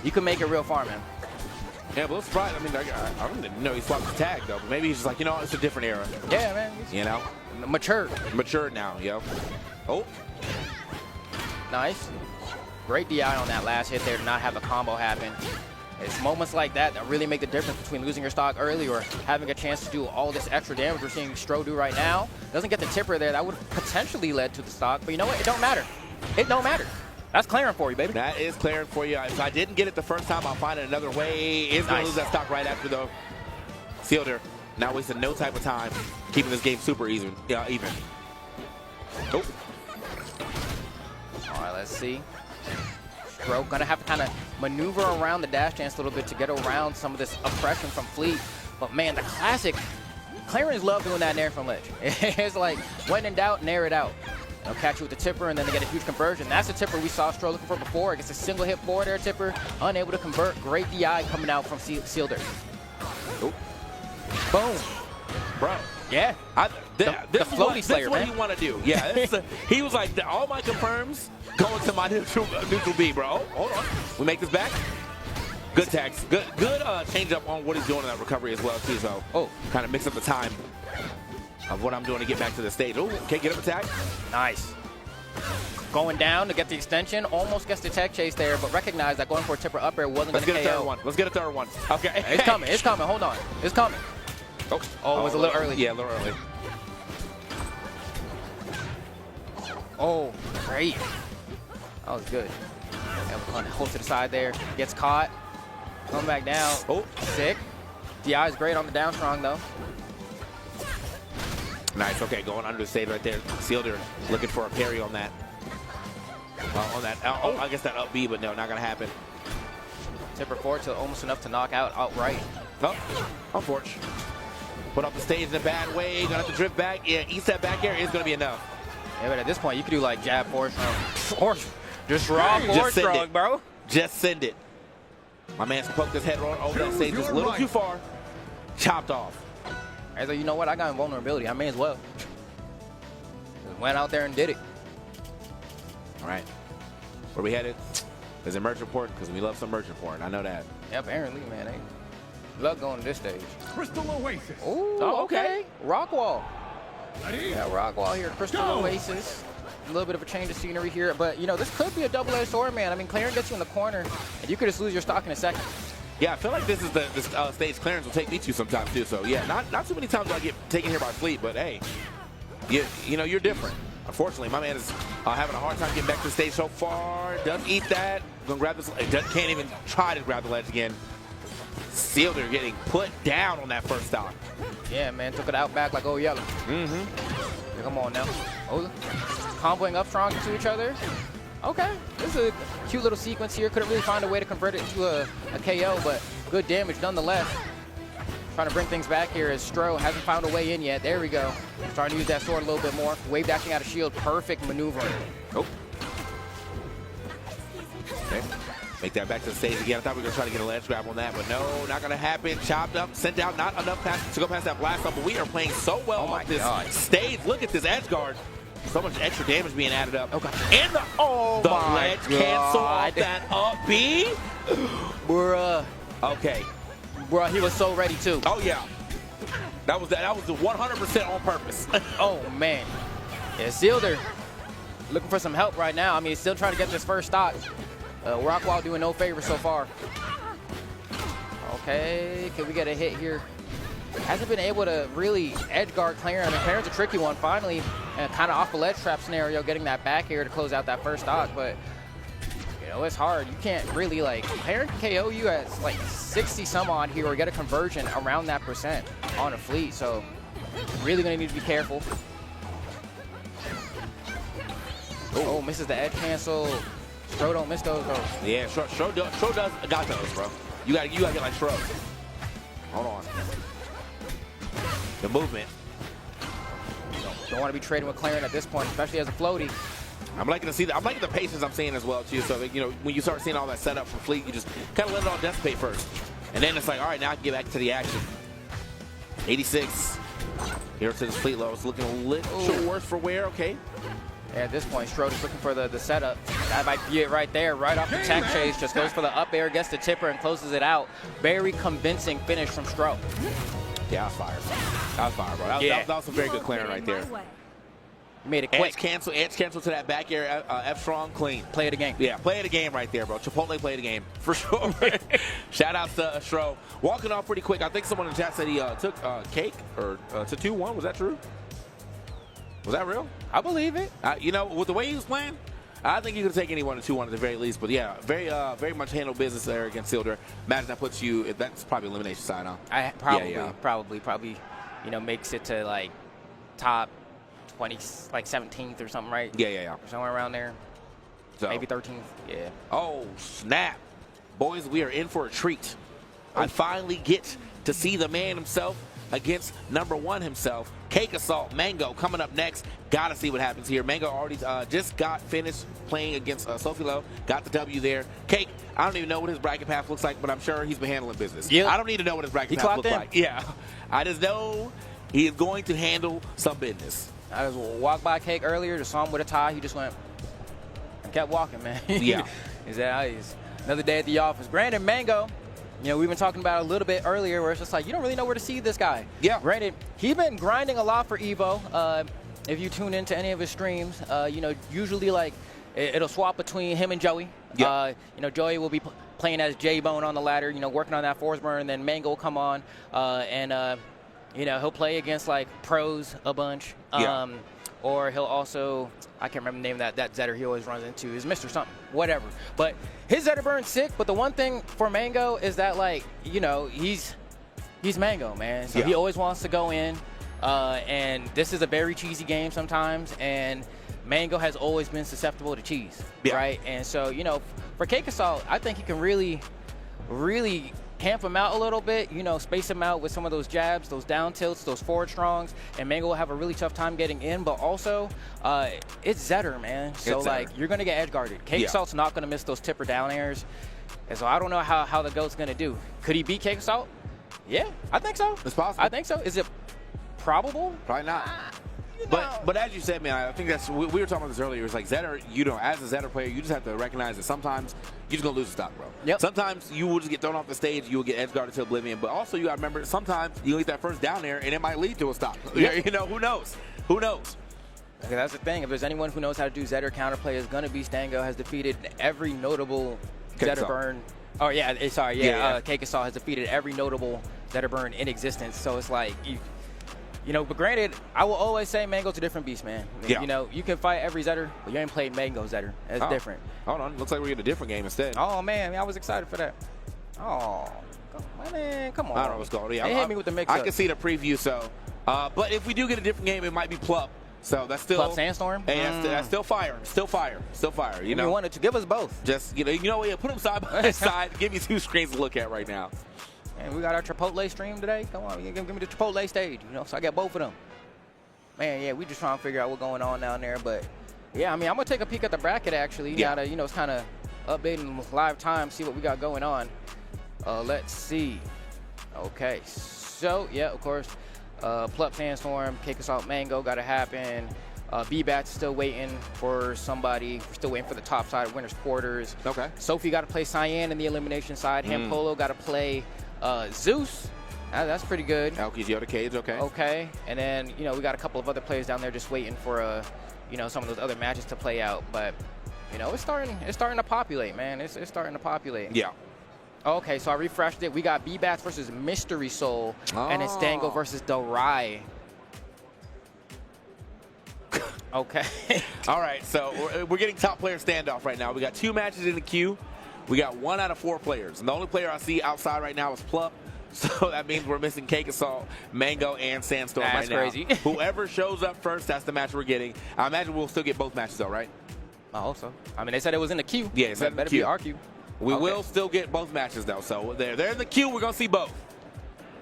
you can make it real far, man. Yeah, but I'm surprised. I mean, I don't even know he swapped his tag though. But maybe he's just like, you know, it's a different era. Yeah, man. You know, mature now, yo. Oh, nice. Great DI on that last hit there to not have a combo happen. It's moments like that that really make the difference between losing your stock early or having a chance to do all this extra damage we're seeing Stro do right now. Doesn't get the tipper there. That would have potentially led to the stock, but you know what? It don't matter. It don't matter. That's clearing for you, baby. That is clearing for you. If I didn't get it the first time, I'll find it another way. It's going to lose that stock right after, though. Fielder, not wasting no type of time, keeping this game super even. Oh. All right, let's see. Stro going to have to kind of maneuver around the dash dance a little bit to get around some of this oppression from Fleet. But, man, the classic, Clarence love doing that nair from ledge. It's like, when in doubt, nair it out. They'll catch you with the tipper, and then they get a huge conversion. That's the tipper we saw Stro looking for before. It gets a single hit forward air tipper, unable to convert. Great DI coming out from Sealder. Oh. Boom. Bro. Yeah. This is what man. he want to do. Yeah. He was like, all my confirms going to my neutral B, bro. Oh, hold on. We make this back. Good tags. Good change up on what he's doing in that recovery as well, too. So, kind of mix up the time of what I'm doing to get back to the stage. Oh, okay, get up attack. Nice. Going down to get the extension. Almost gets the tech chase there, but recognize that going for a tipper up air wasn't going to KO. Let's get a third one. Okay. It's coming. It's coming. Hold on. It's coming. Oh, it was a little early. Yeah, a little early. Oh, great. That was good. Hold to the side there. Gets caught. Coming back down. Oh, sick. DI is great on the down strong, though. Nice. Okay, going under the stage right there. Sealder looking for a parry on that. I guess that up B, but no, not going to happen. Tipper forward to almost enough to knock out outright. Oh, unfortunate. Put up the stage in a bad way. Gonna have to drift back. Yeah, east that back air is gonna be enough. Yeah, but at this point, you could do like jab forward strong. Or just raw forward strong, bro. Just send it. My man's poked his head over that stage just a little too far. Chopped off. I said, you know what? I got invulnerability. I may as well. Just went out there and did it. All right. Where we headed? Is it merchant port? Because we love some merchant port. I know that. Yeah, apparently, man. Love going to this stage. Crystal Oasis. Ooh, okay. Rockwall. Yeah, Rockwall here. Crystal Oasis. A little bit of a change of scenery here. But, you know, this could be a double-edged sword, man. I mean, Clarence gets you in the corner, and you could just lose your stock in a second. Yeah, I feel like this is the stage Clarence will take me to sometimes, too. So, yeah, not too many times do I get taken here by Fleet, but, hey, you know, you're different. Unfortunately, my man is having a hard time getting back to the stage so far. Doesn't eat that. Gonna grab this. Can't even try to grab the ledge again. Sealder getting put down on that first stop. Yeah, man, took it out back like oh yellow. Mm-hmm. Come on now. Oh, comboing up strong to each other. Okay, this is a cute little sequence here. Couldn't really find a way to convert it to a KO, but good damage nonetheless. Trying to bring things back here as Stro hasn't found a way in yet. There we go. Starting to use that sword a little bit more. Wave dashing out of shield. Perfect maneuvering. Oh. Okay. Make that back to the stage again. I thought we were going to try to get a ledge grab on that, but no, not going to happen. Chopped up, sent out, not enough pass to go past that blast up, but we are playing so well on this stage. Look at this edge guard. So much extra damage being added up. Okay. And the ledge cancel off that up B. Bruh. Okay. Bruh, he was so ready too. Oh yeah. That was 100% on purpose. Oh man. Yeah, Zielder looking for some help right now. I mean, he's still trying to get this first stock. Rockwall doing no favor so far. Okay, can we get a hit here? Hasn't been able to really edge guard Clarence. I mean, Clarence a tricky one finally, and kind of off the ledge trap scenario, getting that back here to close out that first stock, but you know, it's hard. You can't really, like, Clarence can KO you at like 60 some odd here or get a conversion around that percent on a fleet, so really gonna need to be careful. Oh, misses the edge cancel. Stro don't miss those, bro. Yeah, Stro does got those, bro. You gotta get like Stro. Hold on. The movement. Don't want to be trading with Clarence at this point, especially as a floaty. I'm liking to see that. I'm liking the patience I'm seeing as well too. So that, you know, when you start seeing all that setup from Fleet, you just kind of let it all dissipate first, and then it's like, all right, now I can get back to the action. 86. Here to this Fleet low. It's looking a little worse for wear. Okay. Yeah, at this point, Stro is looking for the setup. That might be it right there, right off the tech chase. Just goes for the up air, gets the tipper, and closes it out. Very convincing finish from Stro. Yeah, that was fire. That was fire, bro. That was some very good clearing right there. You made it quick. Edge cancel to that back air, F strong, clean. Play of the game. Yeah, play of the game right there, bro. Chipotle play of the game, for sure. Shout out to Stro. Walking off pretty quick. I think someone in the chat said he took Cake or to 2-1. Was that true? Was that real? I believe it. You know, with the way he was playing, I think you could take anyone to 2-1 at the very least. But yeah, very much handled business there against Zielder. Imagine that puts you. That's probably elimination side, huh? Probably, you know, makes it to like top 20, like 17th or something, right? Yeah. Or somewhere around there. So, maybe 13th. Yeah. Oh snap, boys, we are in for a treat. I finally get to see the man himself against #1 himself. Cake Assault, Mango coming up next. Gotta see what happens here. Mango already just got finished playing against Sophie Lowe. Got the W there. Cake, I don't even know what his bracket path looks like, but I'm sure he's been handling business. Yep. I don't need to know what his bracket path looks like. Yeah. I just know he is going to handle some business. I just walked by Cake earlier, just saw him with a tie. He just went and kept walking, man. Yeah. Is that another day at the office. Granted, Mango, you know, we've been talking about it a little bit earlier where it's just like, you don't really know where to see this guy. Yeah. Granted, he's been grinding a lot for Evo. If you tune into any of his streams, you know, usually like it'll swap between him and Joey. Yeah. You know, Joey will be playing as J-Bone on the ladder, you know, working on that force burn, and then Mango will come on and you know, he'll play against like pros a bunch. Yeah. Or he'll also, I can't remember the name of that Zetter he always runs into, is Mr. something, whatever. But his Zetter burn's sick, but the one thing for Mango is that, like, you know, he's Mango, man. So he always wants to go in, and this is a very cheesy game sometimes, and Mango has always been susceptible to cheese, right? And so, you know, for Cake Assault, I think he can really camp him out a little bit, you know, space him out with some of those jabs, those down tilts, those forward strongs, and Mango will have a really tough time getting in, but also it's Zetter, man. So, like, you're going to get edge guarded. Cake Assault's not going to miss those tipper down airs, and so I don't know how the GOAT's going to do. Could he beat Cake Assault? Yeah, I think so. It's possible. I think so. Is it probable? Probably not. But as you said, man, I think that's, we were talking about this earlier. It's like Zetter, you know, as a Zetter player, you just have to recognize that sometimes you're just going to lose the stock, bro. Yep. Sometimes you will just get thrown off the stage, you will get edge guarded to oblivion. But also you got to remember, sometimes you'll get that first down there and it might lead to a stop. Yep. You know, who knows? Who knows? Okay, that's the thing. If there's anyone who knows how to do Zetter counterplay, it's going to be Stango. Has defeated every notable Zetter burn. Oh, yeah, sorry. Yeah, Cake Assault has defeated every notable Zetter burn in existence. So it's like, you know, but granted, I will always say Mango's a different beast, man. Yeah. You know, you can fight every Zetter, but you ain't played Mango Zetter. That's different. Hold on. Looks like we're getting a different game instead. Oh, man. I was excited for that. Oh, man, come on. I don't know what's going on. Yeah, they hit me with the mix-up. I can see the preview, so. But if we do get a different game, it might be Plup. So that's still. Plup Sandstorm? Hey, that's still fire. Still fire. Still fire. You know. You wanted to give us both. Just, you know, put them side by side. Give you two screens to look at right now. And we got our Chipotle stream today. Come on, give me the Chipotle stage, you know, so I got both of them. Man, yeah, we just trying to figure out what's going on down there. But, yeah, I mean, I'm going to take a peek at the bracket, actually. Now that, you know, it's kind of updating live time, see what we got going on. Let's see. Okay, so, yeah, of course, Plup, Sandstorm, Cake Assault, Mango got to happen. B-Bat's still waiting for somebody. We're still waiting for the top side, winners quarters. Okay. Sophie got to play Cyan in the elimination side. Him Polo got to play Zeus. That's pretty good. Alki's Yoda Cage, okay. Okay, and then, you know, we got a couple of other players down there just waiting for, you know, some of those other matches to play out. But, you know, it's starting to populate, man. It's starting to populate. Yeah. Okay, so I refreshed it. We got B-Bats versus Mystery Soul, and it's Dango versus Dorai. Okay. All right, so we're getting top player standoff right now. We got 2 matches in the queue. We got 1 out of 4 players. And the only player I see outside right now is Plup. So that means we're missing Cake Assault, Mango, and Sandstorm right now. That's crazy. Whoever shows up first, that's the match we're getting. I imagine we'll still get both matches, though, right? I hope so. I mean, they said it was in the queue. Yeah, it said in the better queue. be our queue. We will still get both matches, though. So they're in the queue. We're going to see both.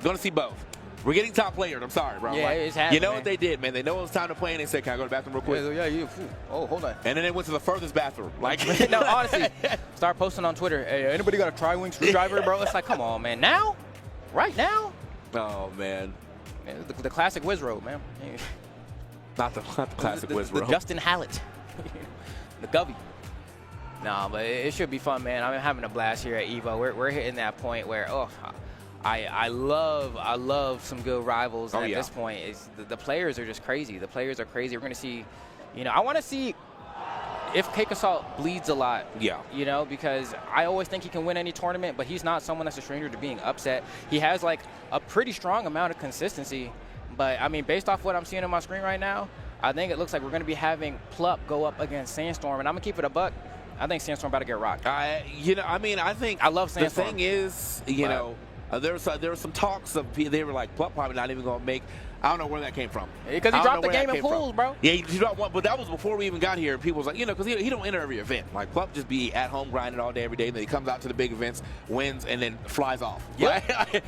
Going to see both. We're getting top players. I'm sorry, bro. Yeah, it's happening, you know what they did, man? They know it was time to play, and they said, "Can I go to the bathroom real quick?" Yeah. Oh, hold on. And then they went to the furthest bathroom. Like, no, honestly, start posting on Twitter. Hey, anybody got a tri-wing screwdriver, bro? It's like, come on, man. Now? Right now? Oh, man. The classic Wizrobe, man. Not the classic Wizrobe. The Justin Hallett. The Govey. No, but it should be fun, man. I'm having a blast here at EVO. We're hitting that point where, I love some good rivals. And at this point, the players are just crazy. The players are crazy. We're going to see, you know, I want to see if Cake Assault bleeds a lot. Yeah. You know, because I always think he can win any tournament, but he's not someone that's a stranger to being upset. He has, like, a pretty strong amount of consistency. But, I mean, based off what I'm seeing on my screen right now, I think it looks like we're going to be having Plup go up against Sandstorm. And I'm going to keep it a buck. I think Sandstorm about to get rocked. You know, I mean, I think I love Sandstorm. The thing is, you know, there were some talks of they were like, Plup probably not even going to make. I don't know where that came from. Because he dropped the game in pools, bro. Yeah, he dropped one, but that was before we even got here. People was like, you know, because he don't enter every event. Like, Plup just be at home grinding all day, every day, and then he comes out to the big events, wins, and then flies off. Yeah,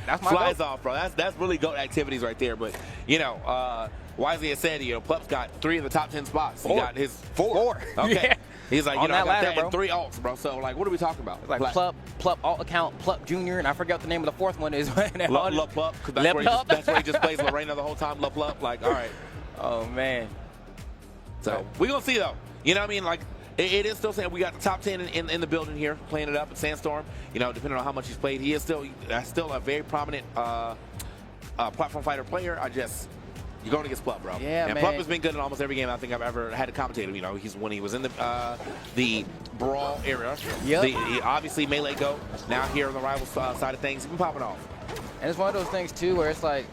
that's my flies goat. off, bro. That's really GOAT activities right there. But, you know, Wisely has said, you know, Plup's got 3 of the top 10 spots. He got his 4. Okay. Yeah. He's like, you On know, I that got ladder, that and 3 alts, bro. So, like, what are we talking about? Like Plup alt account, Plup Jr., and I forget what the name of the 4th one is. Plup, because that's where he just plays Lorena the whole time. Plup. Like, all right. Oh, man. So, we're going to see, though. You know what I mean? Like, it is still saying we got the top 10 in the building here, playing it up at Sandstorm. You know, depending on how much he's played, he is still a very prominent platform fighter player. You're going against Plup, bro. Yeah, and man. Plup has been good in almost every game I think I've ever had to commentate him. You know, when he was in the Brawl era. Yep. He obviously Melee Go. Now here on the rival side of things, he's been popping off. And it's one of those things, too, where it's like,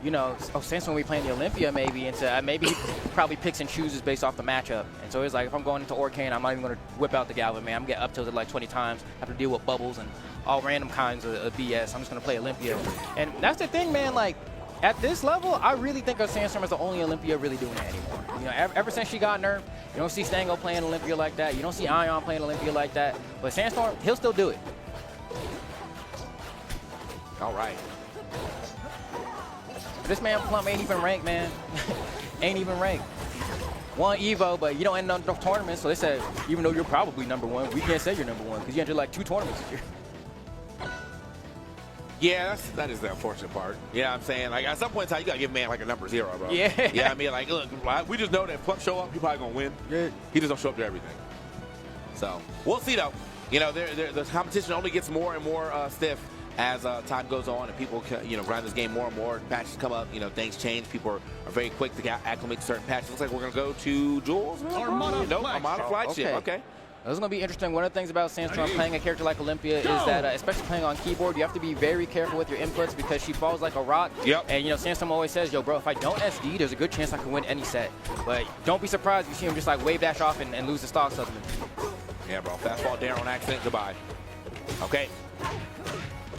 you know, Sandstorm will be playing the Olympia maybe, and so maybe he probably picks and chooses based off the matchup. And so it's like, if I'm going into Orcane, I'm not even going to whip out the Galvin, man. I'm getting up tilted like 20 times, have to deal with bubbles and all random kinds of BS. I'm just going to play Olympia. And that's the thing, man, like, at this level, I really think of Sandstorm as the only Olympia really doing it anymore. You know, ever since she got nerfed, you don't see Stango playing Olympia like that. You don't see Ion playing Olympia like that. But Sandstorm, he'll still do it. All right. This man Plum ain't even ranked, man. Ain't even ranked. Won Evo, but you don't end up no tournaments. So they said, even though you're probably #1, we can't say you're #1 because you entered like 2 tournaments this year. Yeah, that is the unfortunate part. Yeah, I'm saying, like, at some point in time, you got to give a man, like, a number 0, bro. Yeah. Yeah, I mean, like, look, we just know that if Plup show up, he probably going to win. Yeah. He just don't show up to everything. So, we'll see, though. You know, the competition only gets more and more stiff as time goes on and people, you know, grind this game more and more. Patches come up, you know, things change. People are very quick to acclimate to certain patches. Looks like we're going to go to Jules. Armada flagship. Okay. This is going to be interesting. One of the things about Sandstorm playing a character like Olympia is that, especially playing on keyboard, you have to be very careful with your inputs because she falls like a rock. Yep. And, you know, Sandstorm always says, yo, bro, if I don't SD, there's a good chance I can win any set. But don't be surprised if you see him just, like, wave dash off and lose the stock suddenly. Yeah, bro. Fastball there on accident. Goodbye. Okay.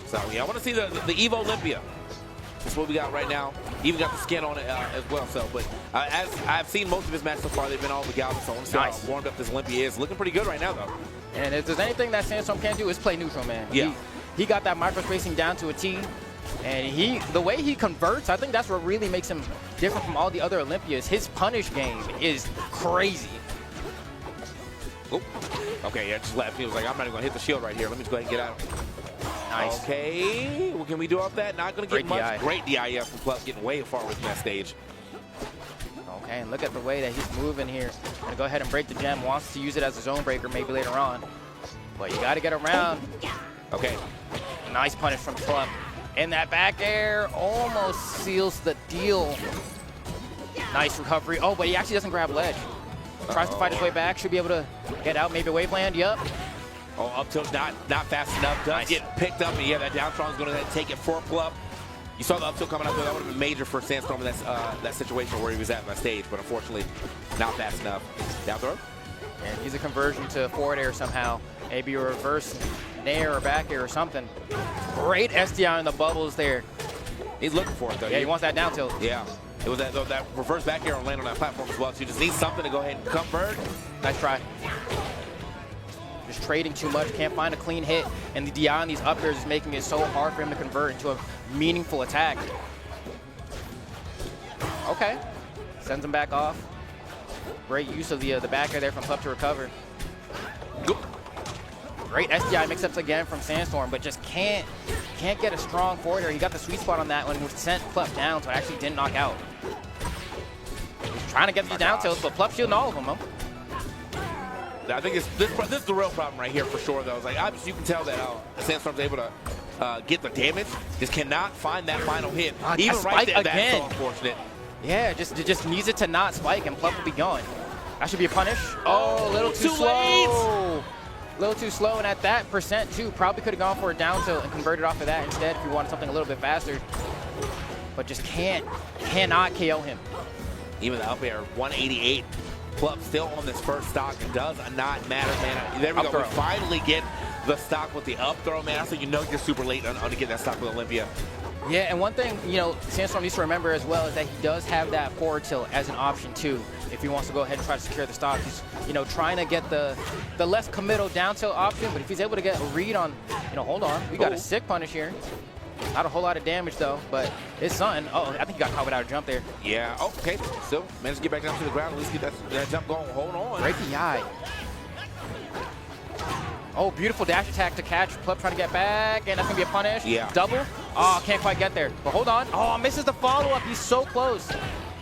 So, yeah, I want to see the EVO Olympia. That's what we got right now. Even got the skin on it as well. So, but as I've seen most of his matches so far, they've been all the Galvin. So I want to see how warmed up this Olympia is. Looking pretty good right now, though. And if there's anything that Sandstorm can't do, is play neutral, man. Yeah. he got that micro spacing down to a T. And the way he converts, I think that's what really makes him different from all the other Olympias. His punish game is crazy. Oh, okay, yeah, just left. He was like, I'm not even gonna hit the shield right here. Let me just go ahead and get out. Nice. Okay, what can we do off that? Not gonna get Great much. DI. Great DI, yeah, from Plup, getting way far with that stage. Okay, and look at the way that he's moving here. Gonna go ahead and break the gem. Wants to use it as a zone breaker maybe later on. But you gotta get around. Okay. Nice punish from Plup. And that back air almost seals the deal. Nice recovery. Oh, but he actually doesn't grab ledge. Tries to fight his way back. Should be able to get out. Maybe waveland. Yup. Oh, up tilt not fast enough. Does get picked up, and yeah, that down strong is going to take it for Plup. You saw the up tilt coming up there. That would have been major for Sandstorm in that situation where he was at that stage, but unfortunately, not fast enough. Down throw. And he's a conversion to forward air somehow. Maybe a reverse nair or back air or something. Great SDI in the bubbles there. He's looking for it, though. Yeah, he wants that down tilt. Yeah. It was that reverse back air on land on that platform as well. So you just need something to go ahead and convert. Nice try. Just trading too much. Can't find a clean hit. And the DI on these up airs is making it so hard for him to convert into a meaningful attack. Okay. Sends him back off. Great use of the back air there from Plup to recover. Great SDI mix-ups again from Sandstorm, but just can't get a strong forward air. He got the sweet spot on that one, which sent Plup down, so it actually didn't knock out. He's trying to get these down tilts, but Plup shielding all of them. Huh? I think this is the real problem right here for sure, though. It's like, obviously, you can tell that Sandstorm's able to get the damage, just cannot find that final hit. Even right there, again. that's so unfortunate. Yeah, just needs it to not spike, and Plup will be gone. That should be a punish. Oh, a little too slow. Late. A little too slow, and at that percent, too, probably could have gone for a down tilt and converted off of that instead if you wanted something a little bit faster. But just cannot KO him. Even the up air, 188. Plup still on this first stock. It does not matter, man. There we go. We finally get the stock with the up throw, man. So you know you're super late on to get that stock with Olympia. Yeah, and one thing, Sandstorm needs to remember as well is that he does have that forward tilt as an option, too, if he wants to go ahead and try to secure the stock. He's, trying to get the less committal down tilt option, but if he's able to get a read on, hold on, we got a sick punish here. Not a whole lot of damage, though, but it's something. Oh, I think he got caught without a jump there. Yeah, okay. Still managed to get back down to the ground, at least get that jump going. Hold on. Great PI. Oh, beautiful dash attack to catch. Plup trying to get back, and that's going to be a punish. Yeah. Double. Oh, can't quite get there. But hold on. Oh, misses the follow-up. He's so close.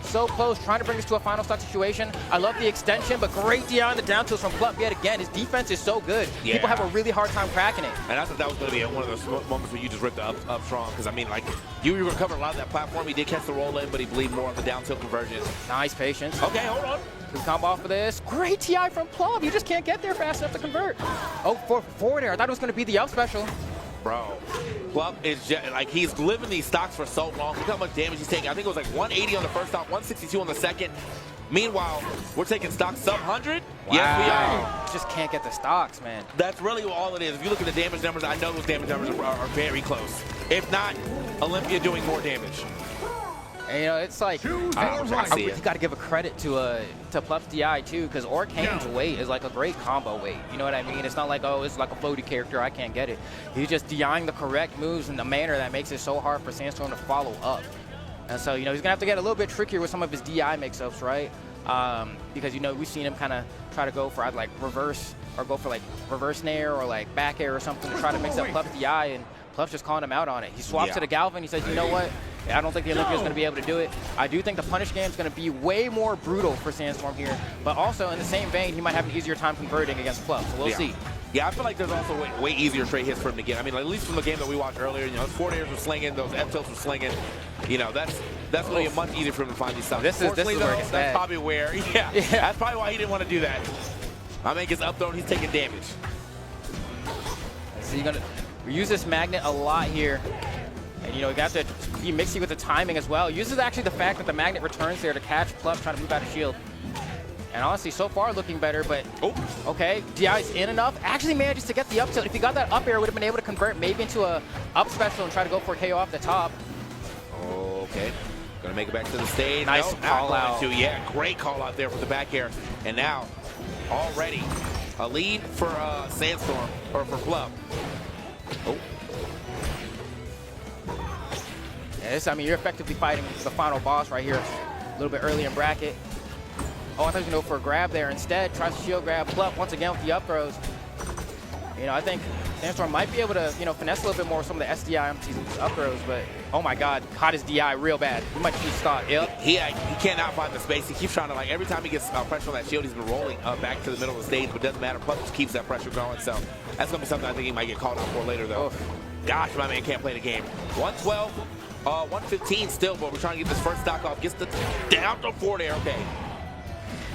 So close, trying to bring us to a final stock situation. I love the extension, but great DI on the down tilts from Plup yet again. His defense is so good. Yeah. People have a really hard time cracking it. And I thought that was going to be one of those moments where you just ripped it up strong. Because, I mean, like, you were covering a lot of that platform. He did catch the roll in, but he bleed more on the down tilt conversions. Nice patience. Okay, hold on. Good combo off of this. Great TI from Plup. You just can't get there fast enough to convert. Oh, for forward air. I thought it was going to be the up special. Bro, Plup is just, like, he's living these stocks for so long. Look how much damage he's taking. I think it was like 180 on the first stock, 162 on the second. Meanwhile, we're taking stocks sub 100. Wow. Yes, we are. Just can't get the stocks, man. That's really all it is. If you look at the damage numbers, I know those damage numbers are very close. If not, Olympia doing more damage. And, it's like, you got to give a credit to Plup's DI, too, because Orcane's weight is like a great combo weight. You know what I mean? It's not like, oh, it's like a floaty character, I can't get it. He's just DIing the correct moves in the manner that makes it so hard for Sandstorm to follow up. And so, he's going to have to get a little bit trickier with some of his DI mix-ups, right? Because, we've seen him kind of try to go for either, like, reverse or go for, like, reverse nair or, like, back air or something to try to mix up Plup's DI, and Plup's just calling him out on it. He swaps to the Galvin. He says, you know what? I don't think the Olympia is going to be able to do it. I do think the punish game is going to be way more brutal for Sandstorm here. But also, in the same vein, he might have an easier time converting against Plup. So we'll see. Yeah, I feel like there's also way easier straight hits for him to get. I mean, like, at least from the game that we watched earlier, those forward airs were slinging, those F tilts were slinging. That's going to be much easier for him to find these stuff. This is where it gets that's probably where, that's probably why he didn't want to do that. I mean, gets up thrown, he's taking damage. So you're going to use this magnet a lot here. And, you have to be mixy with the timing as well. Uses actually the fact that the magnet returns there to catch Plup trying to move out of shield. And honestly, so far looking better, but okay, DI's in enough. Actually manages to get the up tilt. If he got that up air, would have been able to convert maybe into a up special and try to go for a KO off the top. Okay, gonna make it back to the stage. Nice call out. Yeah, great call out there for the back air. And now, already a lead for Sandstorm, or for Plup. Yeah, I mean, you're effectively fighting the final boss right here a little bit early in bracket. Oh, I thought he was going to go for a grab there. Instead, tries to shield grab Plup once again with the up throws. You know, I think Sandstorm might be able to, you know, finesse a little bit more some of the SDI empties with his up throws, but oh my God, caught his DI real bad. He might just stop. Yep. He cannot find the space. He keeps trying to, like, every time he gets pressure on that shield, he's been rolling back to the middle of the stage, but it doesn't matter. Plup just keeps that pressure going, so that's going to be something I think he might get called out for later, though. Gosh, my man can't play the game. 112, 115 still, but we're trying to get this first stock off. Gets the down to forward air, okay.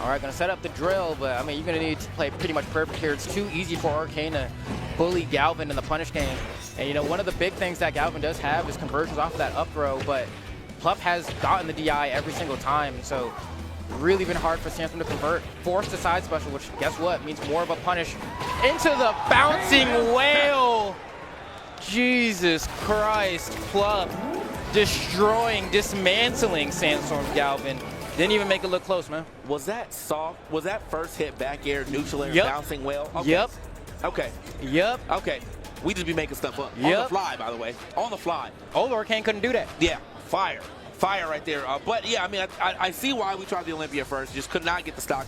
All right, gonna set up the drill, but I mean, you're gonna need to play pretty much perfect here. It's too easy for Arcane to bully Galvin in the punish game. And you know, one of the big things that Galvin does have is conversions off of that up throw, but Plup has gotten the DI every single time, so really been hard for Sandstorm to convert. Forced the side special, which guess what? Means more of a punish into the bouncing whale. Jesus Christ, Plup destroying, dismantling Sandstorm's Galvin. Didn't even make it look close, man. Was that soft? Was that first hit back air, neutral air, bouncing whale? Okay. Yep. Okay. Yep. Okay. We just be making stuff up. Yep. On the fly, by the way. On the fly. Oh, Arcane couldn't do that. Yeah. Fire. Fire right there. But yeah, I mean, I see why we tried the Olympia first. Just could not get the stock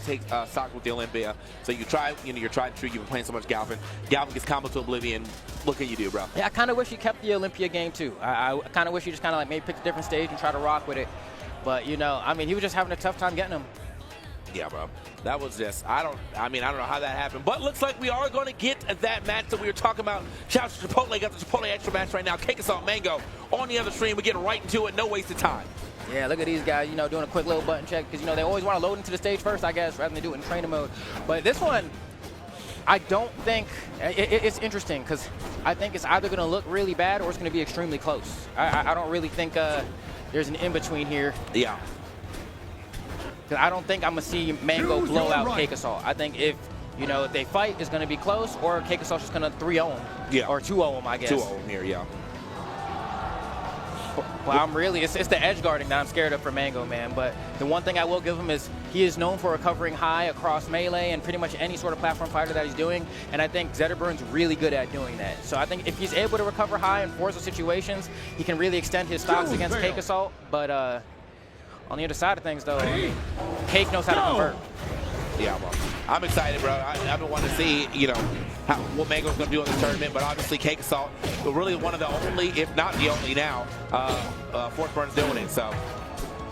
with the Olympia. So you try, you know, you're trying to. You've been playing so much Galvin. Galvin gets combo to oblivion. What can you do, bro? Yeah, I kind of wish you kept the Olympia game too. I kind of wish you just kind of like maybe pick a different stage and try to rock with it. But you know, I mean, he was just having a tough time getting him. Yeah, bro. That was just, I don't know how that happened. But looks like we are going to get that match that we were talking about. Shout out to Chipotle. Got the Chipotle extra match right now. Cake Assault Mango on the other stream. We're getting right into it. No wasted time. Yeah, look at these guys, you know, doing a quick little button check because, you know, they always want to load into the stage first, I guess, rather than do it in trainer mode. But this one, I don't think, it's interesting because I think it's either going to look really bad or it's going to be extremely close. I don't really think there's an in-between here. Yeah. Because I don't think I'm going to see Mango blow out Cake Assault. I think if they fight, it's going to be close, or Cake Assault's just going to 3-0 him. Yeah. Or 2-0 him, I guess. 2-0 him here, yeah. Well, I'm really, it's the edge guarding that I'm scared of for Mango, man. But the one thing I will give him is he is known for recovering high across melee and pretty much any sort of platform fighter that he's doing. And I think Zetterburn's really good at doing that. So I think if he's able to recover high in forceful situations, he can really extend his stocks against Cake Assault. But on the other side of things, though, Cake knows how to convert. Yeah, well, I'm excited, bro. I've been wanting to see, what Mango's going to do in the tournament, but obviously Cake Assault, but really one of the only, if not the only now, Forceburns doing it. So,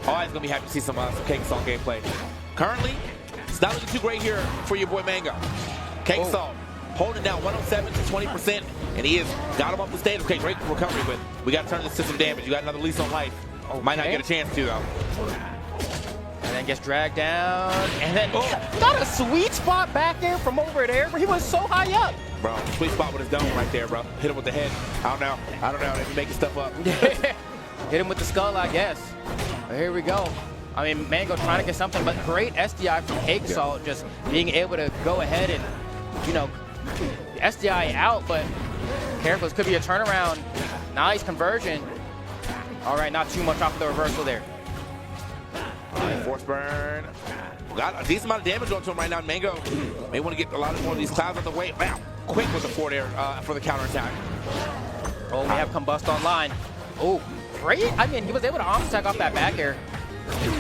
always going to be happy to see some Cake Assault gameplay. Currently, it's not looking too great here for your boy Mango. Cake Assault holding down 107 to 20%, and he has got him up the stage. Okay, great recovery, but we got to turn this to some damage. You got another lease on life. Might not get a chance to, though. And then gets dragged down, and then got a sweet spot back there from over there, where he was so high up. Bro, sweet spot with his dome right there, bro. Hit him with the head. I don't know. They're making stuff up. Hit him with the skull, I guess. But here we go. I mean, Mango trying to get something, but great SDI from Cake Assault, just being able to go ahead and, SDI out, but careful, this could be a turnaround. Nice conversion. All right, not too much off of the reversal there. Force burn. Got a decent amount of damage onto him right now. Mango may want to get a lot more of these clouds out the way. Bam! Quick with the forward air for the counterattack. Oh, we have Combust online. Oh, great. I mean, he was able to arm attack off that back air.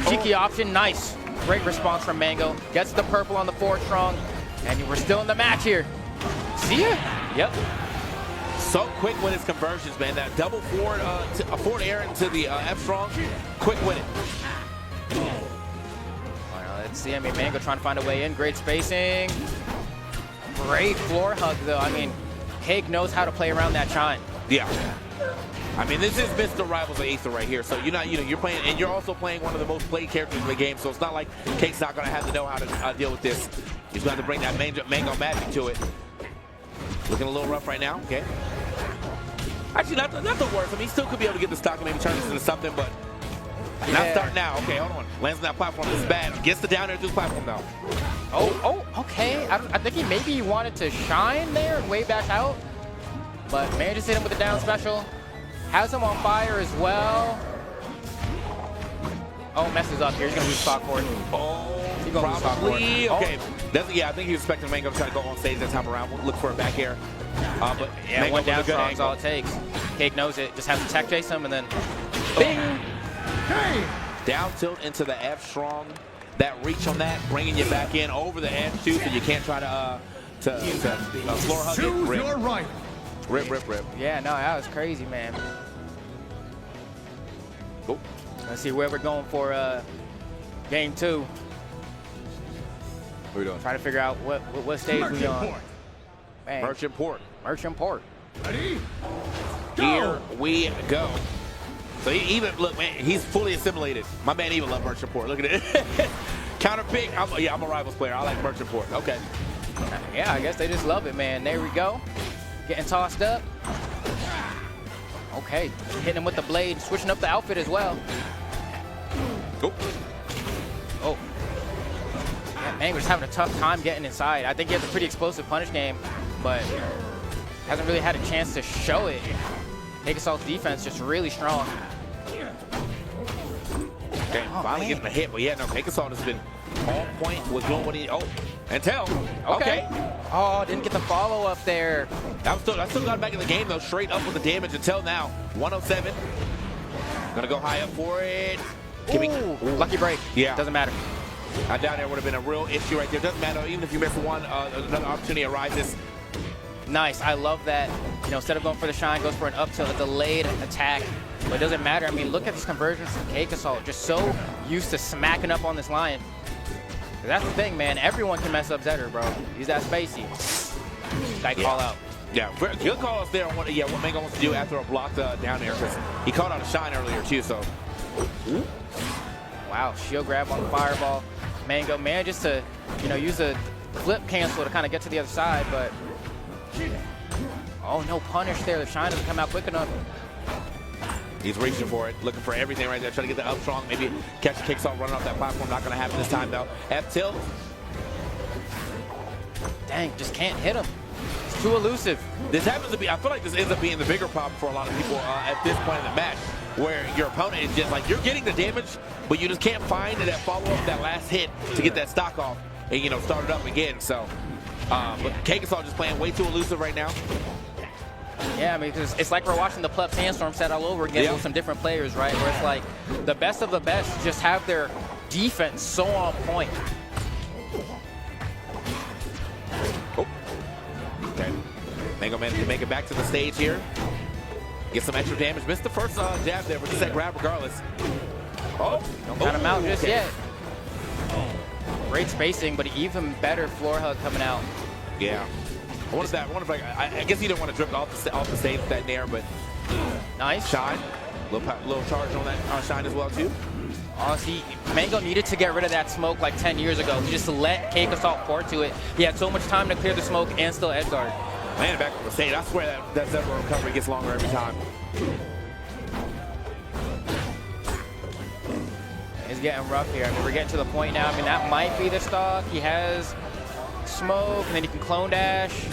Cheeky option, nice. Great response from Mango. Gets the purple on the forward strong. And we're still in the match here. See ya? Yep. So quick with his conversions, man. That double forward, forward air into the F strong. Quick with it. Let's see. I mean, Mango trying to find a way in. Great spacing. Great floor hug, though. I mean, Cake knows how to play around that chime. Yeah. I mean, this is Mr. Rivals of Aether right here. So you're not, you're playing, and you're also playing one of the most played characters in the game. So it's not like Cake's not going to have to know how to deal with this. He's going to have to bring that Mango magic to it. Looking a little rough right now. Okay. Actually, not the worst. I mean, he still could be able to get the stock and maybe turn this into something, but not starting now. Okay, hold on. Lands on that platform. This is bad. Gets the down air through the platform now. Oh, okay. I think he maybe wanted to shine there and way back out, but manages to hit him with the down special. Has him on fire as well. Oh, messes up here. He's going to lose stock for it. He's going to lose stock for it. Okay. Yeah, I think he was expecting Mango to try to go on stage that time around. We'll look for a back air. But yeah, one down strong is all it takes. Cake knows it. Just has to tech chase him and then Bing! Down tilt into the F strong. That reach on that, bringing you back in over the edge too, so you can't try to floor hug it. Rip. You're right. Rip, rip, rip. Yeah, no, that was crazy, man. Oh. Let's see where we're going for game 2. What are we doing? Trying to figure out what stage we on. Man. Merchant Port. Merchant Port. Ready? Here we go. So he even, look, man, he's fully assimilated. My man even loves Merchant Port. Look at it. Counter pick. I'm a Rivals player. I like Merchant Port. Okay. Yeah, I guess they just love it, man. There we go. Getting tossed up. Okay. Hitting him with the blade, switching up the outfit as well. Oh. Oh. Yeah, man, we're just having a tough time getting inside. I think he has a pretty explosive punish game, but hasn't really had a chance to show it. TEKKEN's defense just really strong. Okay, finally getting a hit, but yeah, no, TEKKEN has been on point with doing what he, and tell. Okay. Oh, didn't get the follow up there. I still got back in the game though, straight up with the damage until now. 107. Gonna go high up for it. Lucky break. Yeah. Doesn't matter. I doubt there would have been a real issue right there. Doesn't matter, even if you miss one, another opportunity arises. Nice. I love that. You know, instead of going for the shine, goes for an up tilt, a delayed attack. But it doesn't matter. I mean, look at this conversion from TEKKEN. Just so used to smacking up on this line. That's the thing, man. Everyone can mess up Zetter, bro. He's that spacey. That call out. Yeah, good call us there on what Mango wants to do after a block down there, because he called out a shine earlier too, so. Wow, shield grab on the fireball. Mango manages to, use a flip cancel to kind of get to the other side, but oh, no punish there. The shine doesn't come out quick enough. He's reaching for it, looking for everything right there, trying to get the up strong, maybe catch kicks off, running off that platform. Not going to happen this time though. F tilt. Dang, just can't hit him. It's too elusive. This happens to be, I feel like this ends up being the bigger problem for a lot of people at this point in the match, where your opponent is just like, you're getting the damage, but you just can't find that follow-up, that last hit to get that stock off and, start it up again. So, but TEKKEN just playing way too elusive right now. Yeah, I mean, because it's like we're watching the Pleb Sandstorm set all over again with some different players, right? Where it's like the best of the best just have their defense so on point. Oh. Okay. Mango managed to make it back to the stage here. Get some extra damage. Missed the first jab there, but just that grab regardless. Oh. Don't count him out just yet. Great spacing, but even better floor hug coming out. Yeah. I guess he didn't want to drift off the stage with that nair, but nice shine, little charge on that shine as well too. Honestly, Mango needed to get rid of that smoke like 10 years ago. Just to let TEKKEN port to it. He had so much time to clear the smoke and still edge guard. Man, back on the stage. I swear that Zephyr recovery gets longer every time. It's getting rough here. I mean, we're getting to the point now. I mean, that might be the stock. He has smoke, and then he can clone dash.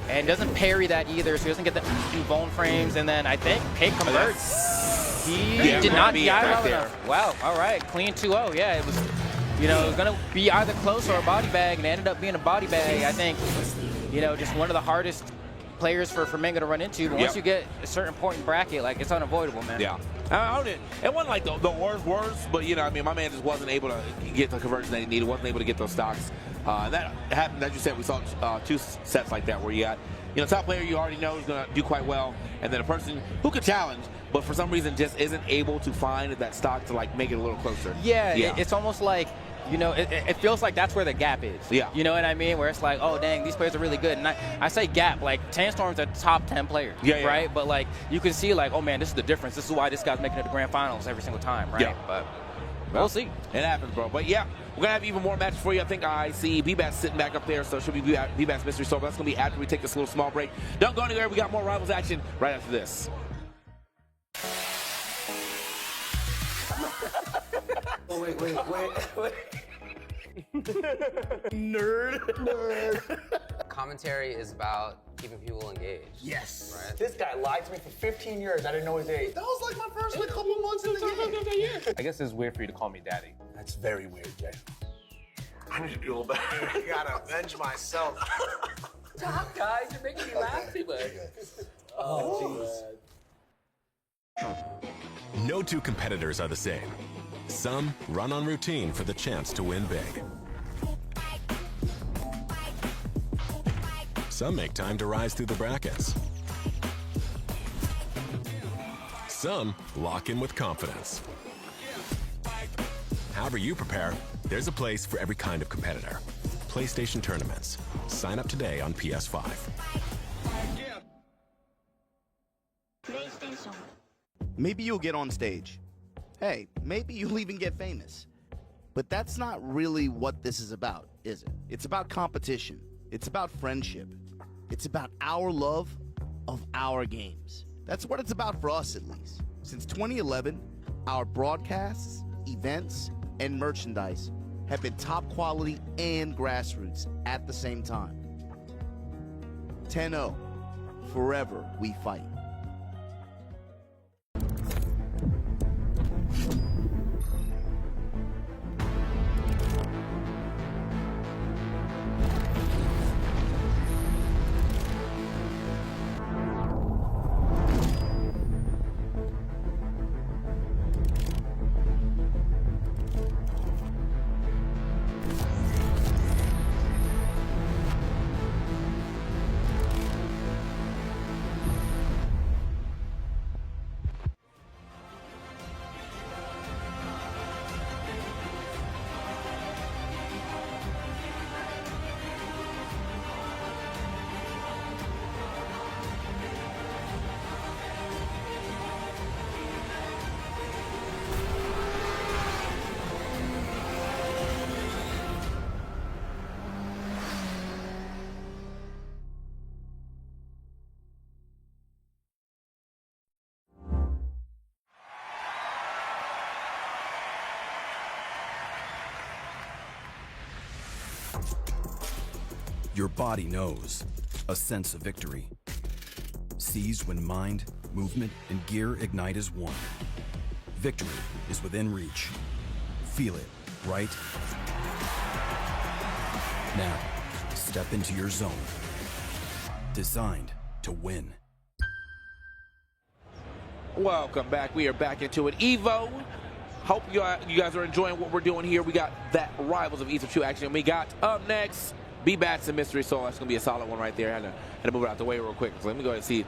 And doesn't parry that either, so he doesn't get the invuln frames. And then I think Pig converts. He did not DI well enough. Wow, all right, clean 2-0. Yeah, it was, it was going to be either close or a body bag, and it ended up being a body bag. I think, just one of the hardest players for Mango to run into. But once you get a certain point in bracket, like, it's unavoidable, man. Yeah. It wasn't like the worst, but, my man just wasn't able to get the conversion that he needed, wasn't able to get those stocks. That happened, as you said, we saw 2 sets like that where you got, top player you already know is going to do quite well, and then a person who could challenge, but for some reason just isn't able to find that stock to, like, make it a little closer. Yeah. It's almost like, it feels like that's where the gap is. Yeah. You know what I mean? Where it's like, oh, dang, these players are really good. And I say gap, like, Sandstorm's a top 10 player, right? But, like, you can see, like, oh, man, this is the difference. This is why this guy's making it to grand finals every single time, right? Yeah. But we'll see. It happens, bro. But, yeah, we're going to have even more matches for you. I think I see B-Bat sitting back up there, so it should be B-Bat's Mystery Soul. That's going to be after we take this little small break. Don't go anywhere. We got more Rivals action right after this. Oh, wait. Nerd. Commentary is about keeping people engaged. Yes. Right? This guy lied to me for 15 years. I didn't know his age. That was like my first couple months in the game. I guess it's weird for you to call me daddy. That's very weird, Jay. I need to do a little better. I gotta avenge myself. Stop, guys. You're making me laugh too much. Oh, jeez. No two competitors are the same. Some run on routine for the chance to win big. Some make time to rise through the brackets. Some lock in with confidence. However you prepare, there's a place for every kind of competitor. PlayStation Tournaments. Sign up today on PS5. Maybe you'll get on stage. Hey, maybe you'll even get famous. But that's not really what this is about, is it? It's about competition. It's about friendship. It's about our love of our games. That's what it's about for us, at least. Since 2011, our broadcasts, events, and merchandise have been top quality and grassroots at the same time. 10-0, forever we fight. Your body knows a sense of victory. Sees when mind, movement, and gear ignite as one. Victory is within reach. Feel it, right? Now, step into your zone. Designed to win. Welcome back. We are back into it. Evo. Hope you guys are enjoying what we're doing here. We got that Rivals of Ether 2 action. We got up next B-Bats and Mystery Soul. That's going to be a solid one right there. I had to move it out the way real quick. So let me go ahead and see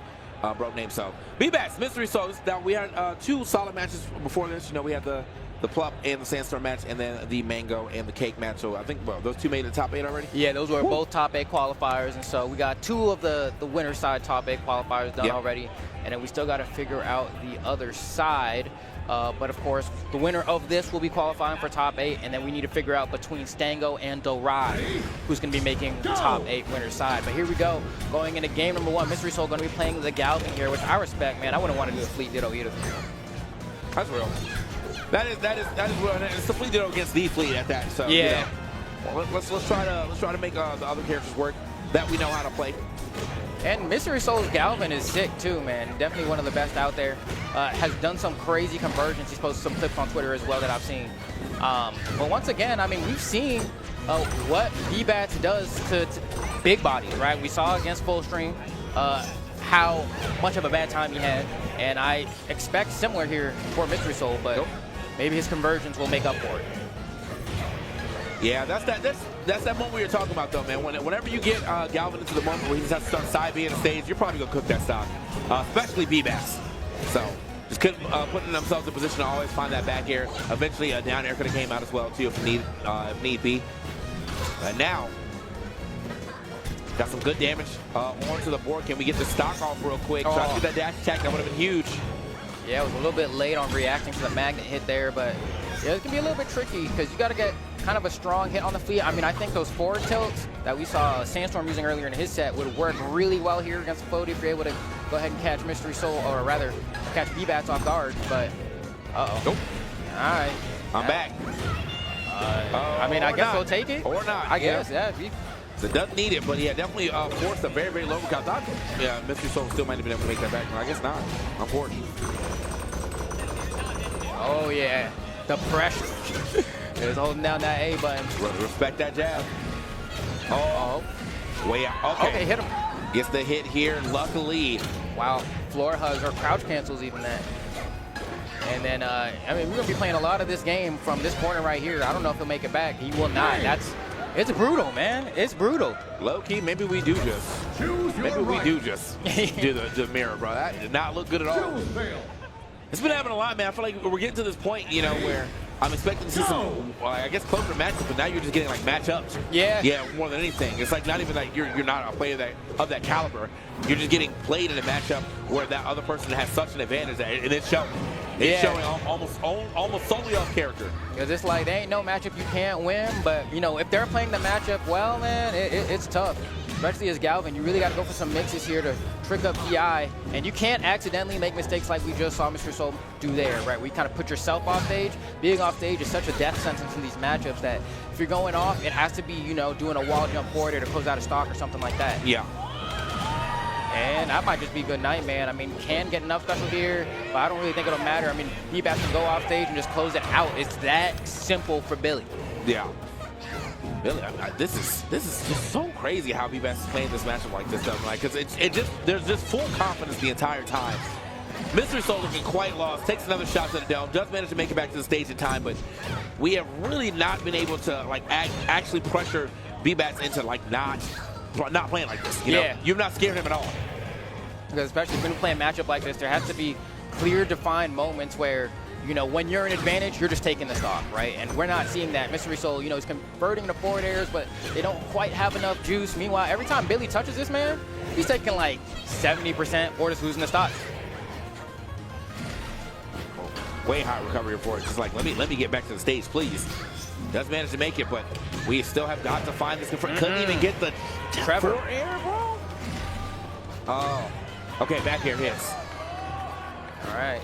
bro name. So B-Bats, Mystery Soul. Now we had two solid matches before this. You know, we had the Plup and the Sandstorm match, and then the Mango and the Cake match. So I think, well, those two made the top 8 already? Yeah, those were both top 8 qualifiers, and so we got 2 of the winner side top 8 qualifiers done already, and then we still got to figure out the other side. But of course, the winner of this will be qualifying for top 8, and then we need to figure out between Stango and Dorad who's going to be making the top 8 winner side. But here we go, going into game number 1. Mystery Soul going to be playing the Galvin here, which I respect, man. I wouldn't want to do a Fleet Ditto either. That's real. That is real. And it's the Fleet Ditto against the Fleet at that. So yeah, you know, let's try to make the other characters work that we know how to play. And Mystery Soul's Galvin is sick too, man. Definitely one of the best out there. Has done some crazy conversions. He's posted some clips on Twitter as well that I've seen. But once again, I mean, we've seen what B-Bats does to big bodies, right? We saw against Fullstream how much of a bad time he had, and I expect similar here for Mystery Soul, but maybe his conversions will make up for it. Yeah, that's that moment we were talking about, though, man. Whenever you get Galvin into the moment where he just has to start side B in the stage, you're probably going to cook that stock, especially B-Bats. So just putting themselves in position to always find that back air. Eventually, a down air could have came out as well, too, if need be. And now, got some good damage onto the board. Can we get the stock off real quick? Try to get that dash attack. That would have been huge. Yeah, it was a little bit late on reacting to the magnet hit there, but yeah, it's going to be a little bit tricky because you got to get kind of a strong hit on the fleet. I mean, I think those forward tilts that we saw Sandstorm using earlier in his set would work really well here against Floaty if you're able to go ahead and catch Mystery Soul, or rather, catch B-Bats off guard, but Nope. All right. I'm back. I mean, I guess we'll take it. Or not. I guess, yeah. So it doesn't need it, but yeah, definitely forced a very, very low count. I thought, yeah, Mystery Soul still might have been able to make that back. No, I guess not, unfortunately. Oh, yeah. The pressure. Is holding down that A button. Respect that jab. Oh. Way out. Okay, hit him. Gets the hit here, luckily. Wow. Floor hugs or crouch cancels even that. And And then, I mean, we're going to be playing a lot of this game from this corner right here. I don't know if he'll make it back. He will not. It's brutal, man. It's brutal. Low key, maybe we do just do the mirror, bro. That did not look good at all. It's been happening a lot, man. I feel like we're getting to this point, you know, where I'm expecting to see some, well, I guess, closer matchups, but now you're just getting like matchups. Yeah. Yeah, more than anything. It's like not even like you're not a player of that caliber. You're just getting played in a matchup where that other person has such an advantage, and it's showing. It's showing almost solely off character. Because it's like, there ain't no matchup you can't win, but, you know, if they're playing the matchup well, man, it's tough. Especially as Galvin, you really got to go for some mixes here to trick up PI, and you can't accidentally make mistakes like we just saw Mr. Soul do there, right? Where you kind of put yourself off stage. Being off stage is such a death sentence in these matchups that if you're going off, it has to be, you know, doing a wall jump forward or to close out a stock or something like that. Yeah. And that might just be good night, man. I mean, can get enough special gear, but I don't really think it'll matter. I mean, B-Bass can go off stage and just close it out. It's that simple for Billy. Yeah. Billy, this is just so crazy how B-Bass is playing this matchup like this, though. Like, because there's just full confidence the entire time. Mystery Soul looking quite lost, takes another shot to the dome, does manage to make it back to the stage in time, but we have really not been able to like actually pressure B-Bass into like not playing like this. You know, you've not scared him at all. Because especially when you're playing a matchup like this, there has to be clear, defined moments where, you know, when you're in advantage, you're just taking the stock, right? And we're not seeing that. Mystery Soul, you know, he's converting to forward airs, but they don't quite have enough juice. Meanwhile, every time Billy touches this man, he's taking like 70% or just losing the stock. Way high recovery report. Just like, let me get back to the stage, please. Does manage to make it, but we still have got to find this. Couldn't even get the Trevor air, bro. Oh, okay, back air hits. All right.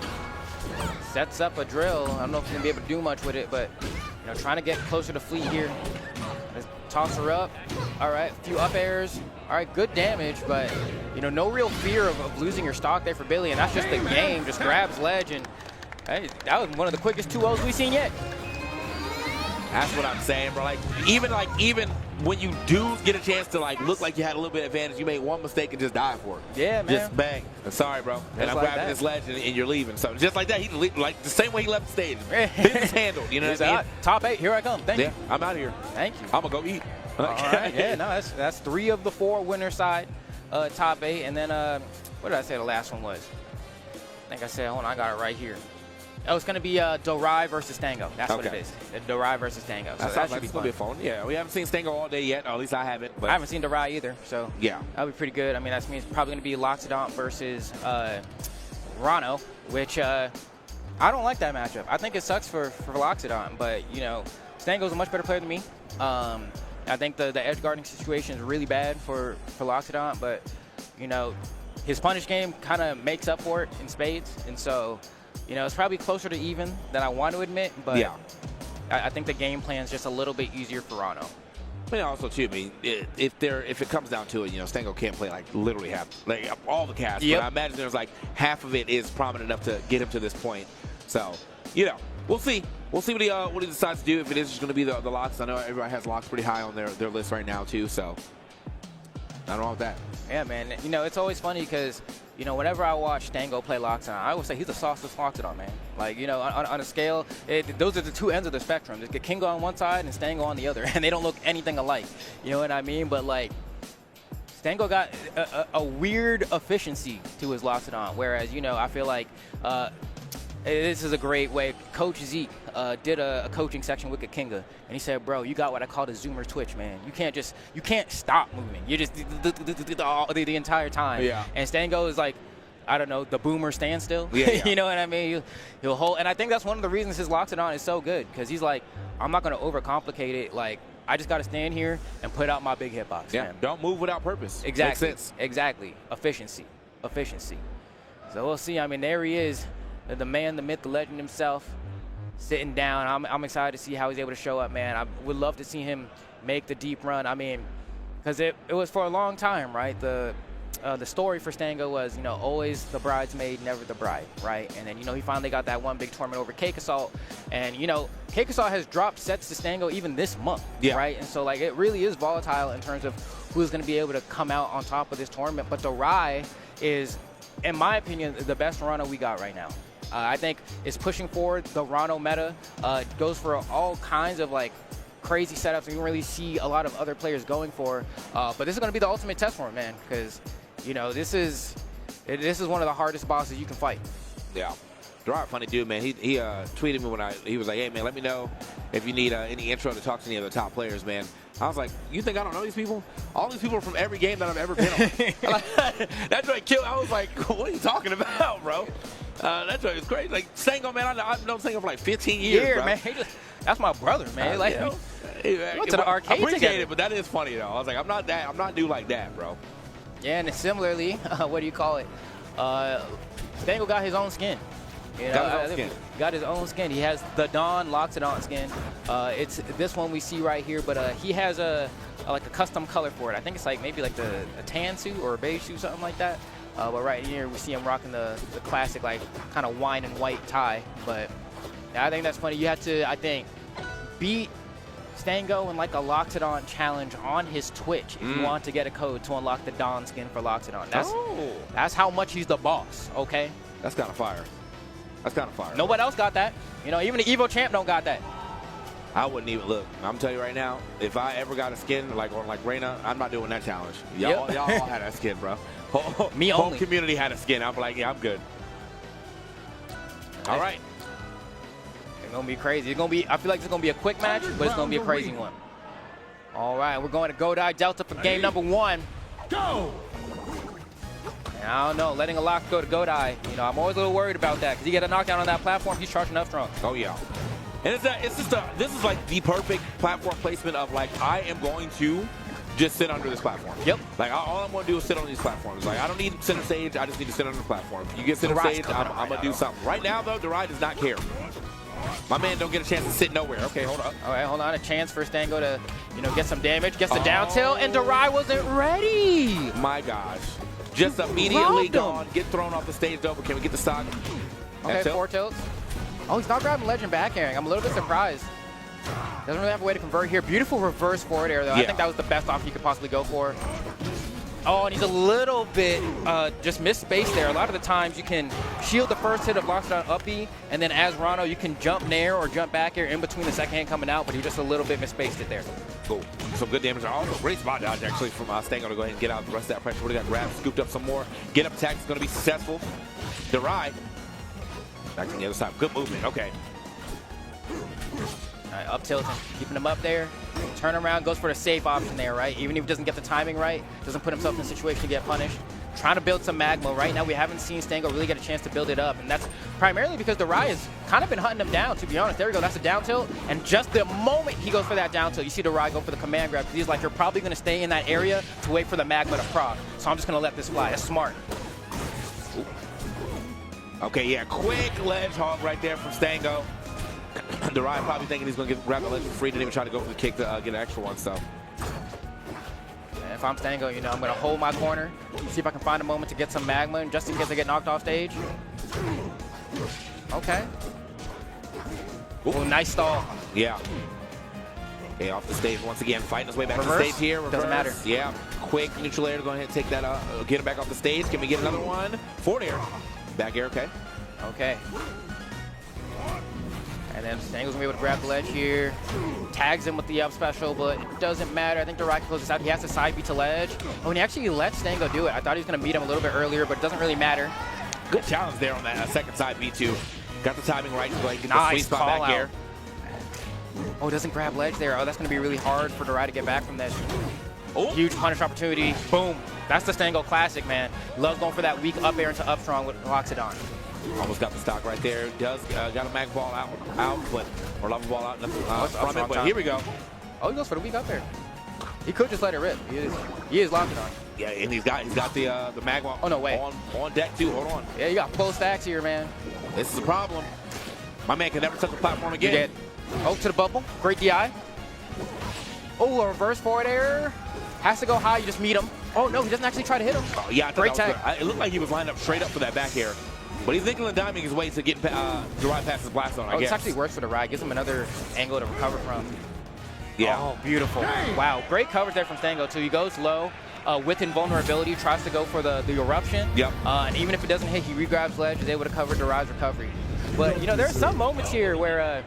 Sets up a drill. I don't know if he's gonna be able to do much with it, but you know, trying to get closer to Fleet here. Let's toss her up. All right, a few up airs. All right, good damage, but you know, no real fear of losing your stock there for Billy, and that's just the game. Just grabs ledge, and hey, that was one of the quickest 2-0s we've seen yet. That's what I'm saying, bro. Like even when you do get a chance to like look like you had a little bit of advantage, you make one mistake and just die for it. Yeah, man. Just bang. Sorry, bro. And I'm like grabbing that. this ledge and you're leaving. So just like that, he like the same way he left the stage. Business handled. You know what I mean? Top 8, here I come. Thank you. I'm out of here. Thank you. I'm gonna go eat. All right. Yeah, no, that's 3 of the 4 winner side, top 8, and then what did I say the last one was? I think I said, hold on, I got it right here. Oh, it's going to be Dorai versus Stango. That's what it is. Dorai versus Stango. So that should be fun. Yeah, we haven't seen Stango all day yet. Or at least I haven't. But I haven't seen Dorai either. So yeah, that'll be pretty good. I mean, that means probably going to be Loxodon versus Rano, which I don't like that matchup. I think it sucks for Loxodon, but you know, Stango's a much better player than me. I think the edge guarding situation is really bad for Loxodon, but you know, his punish game kind of makes up for it in spades, and so. You know, it's probably closer to even than I want to admit, but yeah. I think the game plan is just a little bit easier for Rano. But also, too, I mean, if it comes down to it, you know, Stango can't play like literally half, like all the cast. Yep. But I imagine there's like half of it is prominent enough to get him to this point. So, you know, we'll see. We'll see what he decides to do. If it is just going to be the locks, I know everybody has locks pretty high on their list right now too. So, nothing wrong with that. Yeah, man. You know, it's always funny because. You know, whenever I watch Stango play Loxodon, I always say he's the softest Loxodon, man. Like, you know, on a scale, those are the 2 ends of the spectrum. There's Kingo on one side and Stango on the other, and they don't look anything alike. You know what I mean? But, like, Stango got a weird efficiency to his Loxodon, whereas, you know, I feel like this is a great way. Coach Zeke did a coaching section with Kinga, and he said, bro, you got what I call the zoomer twitch, man. You can't stop moving. You just the entire time. Yeah. And Stango is like, I don't know, the boomer standstill. Yeah. You know what I mean? He'll hold, and I think that's one of the reasons his Loxodon is so good, because he's like, I'm not going to overcomplicate it. Like, I just got to stand here and put out my big hitbox. Yeah, man. Don't move without purpose. Exactly. Makes sense. Exactly. Efficiency. So we'll see. I mean, there he is, the man, the myth, the legend himself, sitting down. I'm excited to see how he's able to show up, man. I would love to see him make the deep run. I mean, because it was for a long time, right? The story for Stango was, you know, always the bridesmaid, never the bride, right? And then, you know, he finally got that one big tournament over Cake Assault. And, you know, Cake Assault has dropped sets to Stango even this month, right? And so, like, it really is volatile in terms of who's going to be able to come out on top of this tournament. But the Rai is, in my opinion, the best runner we got right now. I think it's pushing forward the Rano meta. It goes for all kinds of like crazy setups you don't really see a lot of other players going for. But this is going to be the ultimate test for him, man, because, you know, this is one of the hardest bosses you can fight. Yeah. Gerard, funny dude, man. He tweeted me when he was like, hey, man, let me know if you need any intro to talk to any of the top players, man. I was like, you think I don't know these people? All these people are from every game that I've ever been on. That joint killed. I was like, what are you talking about, bro? That joint is crazy. Like, Stango, man, I've known Stango for like 15 years, bro. Man. That's my brother, man. Like, you know, we went to the arcade I appreciate together. it, but that is funny, though. I was like, I'm not dude like that, bro. Yeah, and similarly, what do you call it? Stango got his own skin. You know, got his own skin. He has the Dawn Loxodon skin. It's this one we see right here, but he has like a custom color for it. I think it's like maybe like a tan suit or a beige suit, something like that. But right here we see him rocking the classic like kind of wine and white tie. But yeah, I think that's funny. You have to, I think, beat Stango in like a Loxodon challenge on his Twitch if you want to get a code to unlock the Dawn skin for Loxodon. That's how much he's the boss. Okay. That's kind of fire. That's kind of fire. Nobody else got that. You know, even the Evo champ don't got that. I wouldn't even look. I'm telling you right now, if I ever got a skin like on like Reyna, I'm not doing that challenge. Y'all all had that skin, bro. Me whole only. community had a skin. I'm like, yeah, I'm good. All right. It's gonna be crazy. It's gonna be. I feel like it's gonna be a quick match, but it's gonna be a crazy one. All right, we're going to Godai Delta for game number 1. Go! I don't know, letting a lock go to Godai, you know, I'm always a little worried about that because you get a knockdown on that platform, he's charging up strong. Oh, yeah. And this is like the perfect platform placement of like, I am going to just sit under this platform. Yep. Like, all I'm going to do is sit on these platforms. Like, I don't need center stage, I just need to sit under the platform. You get center stage, I'm going to do something. Right now, though, Derai does not care. My man don't get a chance to sit nowhere. Okay, hold up. All right, hold on. A chance for Stango to, you know, get some damage, gets the down tilt, and Derai wasn't ready. My gosh. Just immediately gone. Get thrown off the stage, though, but can we get the stock? Okay, 4 tilts. Oh, he's not grabbing legend back airing. I'm a little bit surprised. Doesn't really have a way to convert here. Beautiful reverse forward air, though. Yeah. I think that was the best off you could possibly go for. Oh, and he's a little bit just missed space there. A lot of the times you can shield the first hit of Loxodon up B, and then as Rano, you can jump nair or jump back air in between the second hand coming out, but he just a little bit misspaced it there. Cool. Some good damage. Also, great spot dodge, actually, from Stango to go ahead and get out the rest of that pressure. Would have got grabbed, scooped up some more. Get up attack is going to be successful. Derai. Back to the other side. Good movement. Okay. All right, up tilting, keeping him up there. Turn around, goes for the safe option there, right? Even if he doesn't get the timing right, doesn't put himself in a situation to get punished. Trying to build some magma. Right now, we haven't seen Stango really get a chance to build it up, and that's primarily because Derai has kind of been hunting him down, to be honest. There we go, that's a down tilt, and just the moment he goes for that down tilt, you see Derai go for the command grab, because he's like, you're probably going to stay in that area to wait for the magma to proc, so I'm just going to let this fly. That's smart. Ooh. Okay, yeah, quick ledge hog right there from Stango. Derai probably thinking he's going to grab the ledge for free, didn't even try to go for the kick to get an extra one, so. If I'm Stango, you know, I'm going to hold my corner, see if I can find a moment to get some magma, and just in case I get knocked off stage. Okay. Ooh, nice stall. Yeah. Okay, off the stage once again, fighting his way back Reverse? to the stage here. Reverse. Doesn't matter. Yeah, quick neutral air to go ahead and take that get him back off the stage. Can we get another one? Forward air. Back air, okay. Okay. And then Stango's gonna be able to grab the ledge here. Tags him with the up special, but it doesn't matter. I think Derai can close this out. He has to side beat to ledge. Oh, and he actually let Stango do it. I thought he was gonna beat him a little bit earlier, but it doesn't really matter. Good challenge there on that second side B2. Got the timing right to go ahead and get the sweet spot back here. Oh, doesn't grab ledge there. Oh, that's gonna be really hard for Derai to get back from this. Oh. Huge punish opportunity. Boom. That's the Stango classic, man. Loves going for that weak up air into up strong with Loxodon. Almost got the stock right there. Does got a mag ball out, but or lava ball out from it. But here we go. Oh, he goes for the weak up air. He could just let it rip. He is Loxodon. Yeah, and he's got the mag ball. Oh no, wait. On deck too. Hold on. Yeah, you got full stacks here, man. This is a problem. My man can never touch the platform again. He did. Oh, to the bubble. Great DI. Oh, a reverse forward air. Has to go high. You just meet him. Oh no, he doesn't actually try to hit him. Oh yeah, great tag. It looked like he was lined up straight up for that back air. But he's thinking of diming his way to get Derai past his blast zone, I guess. It's actually worse for Derai. Gives him another angle to recover from. Yeah. Oh, beautiful. Wow, great coverage there from Stango, too. He goes low, with invulnerability, tries to go for the eruption. Yep. And even if it doesn't hit, he regrabs ledge, is able to cover Darai's recovery. But, you know, there's some moments here where,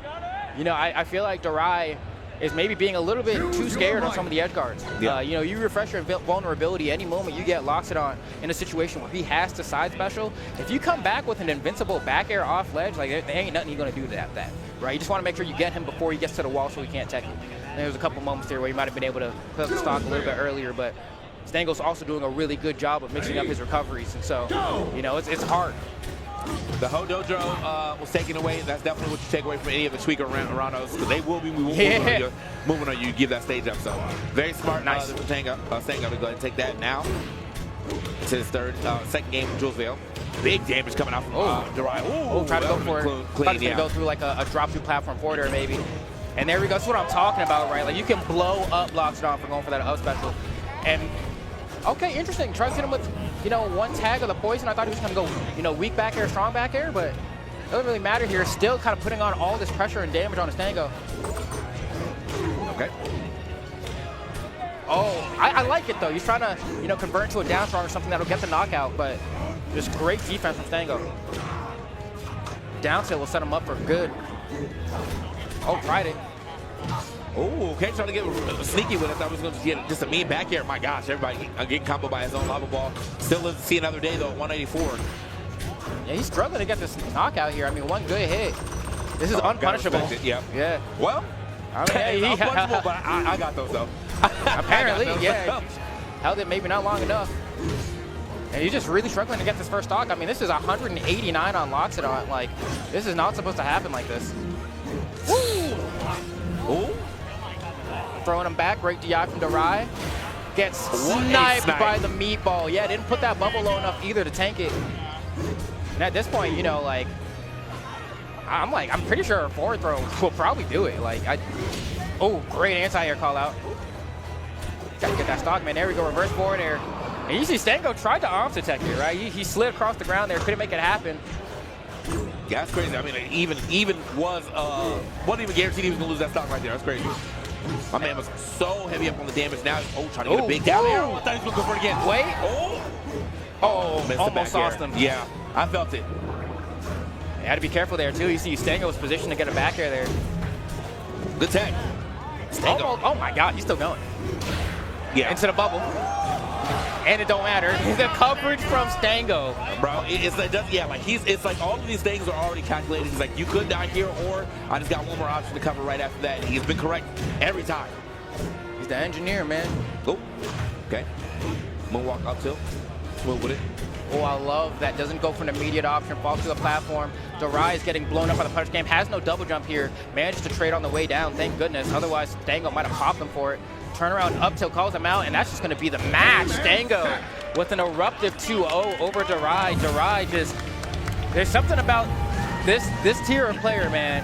you know, I feel like Darai is maybe being a little bit too scared on some of the edge guards. Yeah. You know, you refresh your vulnerability any moment you get Loxodon in a situation where he has to side special. If you come back with an invincible back air off ledge, like there ain't nothing you're going to do to that, right? You just want to make sure you get him before he gets to the wall so he can't tech you. And there's a couple moments there where he might have been able to put up the stock a little bit earlier, but Stango's also doing a really good job of mixing up his recoveries, and so, you know, it's hard. The Ho Dojo was taken away. That's definitely what you take away from any of the tweaker randos, because they will be moving on you, give that stage up. So very smart. Nice. Stango to go ahead and take that now. It's his second game from Julesville. Big damage coming out from Darai. Try to go for it. Thought he was going to go through like a drop through platform forward air maybe. And there we go. That's what I'm talking about, right? Like you can blow up Loxodon for going for that up special. And okay, interesting. Tries to hit him with, you know, one tag of the poison. I thought he was going to go, you know, weak back air, strong back air, but it doesn't really matter here. Still kind of putting on all this pressure and damage on Stango. Okay. Oh, I like it though. He's trying to, you know, convert into a down strong or something that'll get the knockout, but just great defense from Stango. Down tilt will set him up for good. Oh, tried it. Oh, okay, trying to get sneaky with it. I thought he was going to get just a mean back here. My gosh, everybody getting comboed by his own lava ball. Still lives to see another day, though, 184. Yeah, he's struggling to get this knockout here. I mean, one good hit. This is unpunishable. Yep. Yeah. Well, I mean, unpunishable, but I got those, though. Apparently, yeah. Held it maybe not long enough. And he's just really struggling to get this first stock. I mean, this is 189 on Loxodon. Like, this is not supposed to happen like this. Woo! Ooh. Throwing him back, great DI from Darai. Gets sniped by the meatball. Yeah, didn't put that bubble low enough either to tank it. And at this point, you know, like, I'm pretty sure a forward throw will probably do it. Like, oh, great anti-air call out. Gotta get that stock, man. There we go, reverse forward air. And you see Stango tried to arms attack here, right? He slid across the ground there, couldn't make it happen. Yeah, that's crazy. I mean, even wasn't even guaranteed he was gonna lose that stock right there. That's crazy. My man was so heavy up on the damage. Now, trying to get a big down arrow. I thought he was gonna go for it again. Wait. Missed almost sauced him. Yeah, I felt it. You had to be careful there too. You see Stango was positioned to get a back air there. Good tag. Stango. Oh my God, he's still going. Yeah. Into the bubble. And it don't matter. The coverage from Stango. Bro, it's like all of these things are already calculated. He's like, you could die here, or I just got one more option to cover right after that. And he's been correct every time. He's the engineer, man. Oh, okay. Moonwalk up tilt. Smooth with it. Oh, I love that. Doesn't go for an immediate option. Falls to the platform. Darai is getting blown up by the punch game. Has no double jump here. Manages to trade on the way down. Thank goodness. Otherwise, Stango might have popped him for it. Turnaround up tilt calls him out, and that's just going to be the match. Stango with an eruptive 2-0 over Darai. Darai just, there's something about this tier of player, man.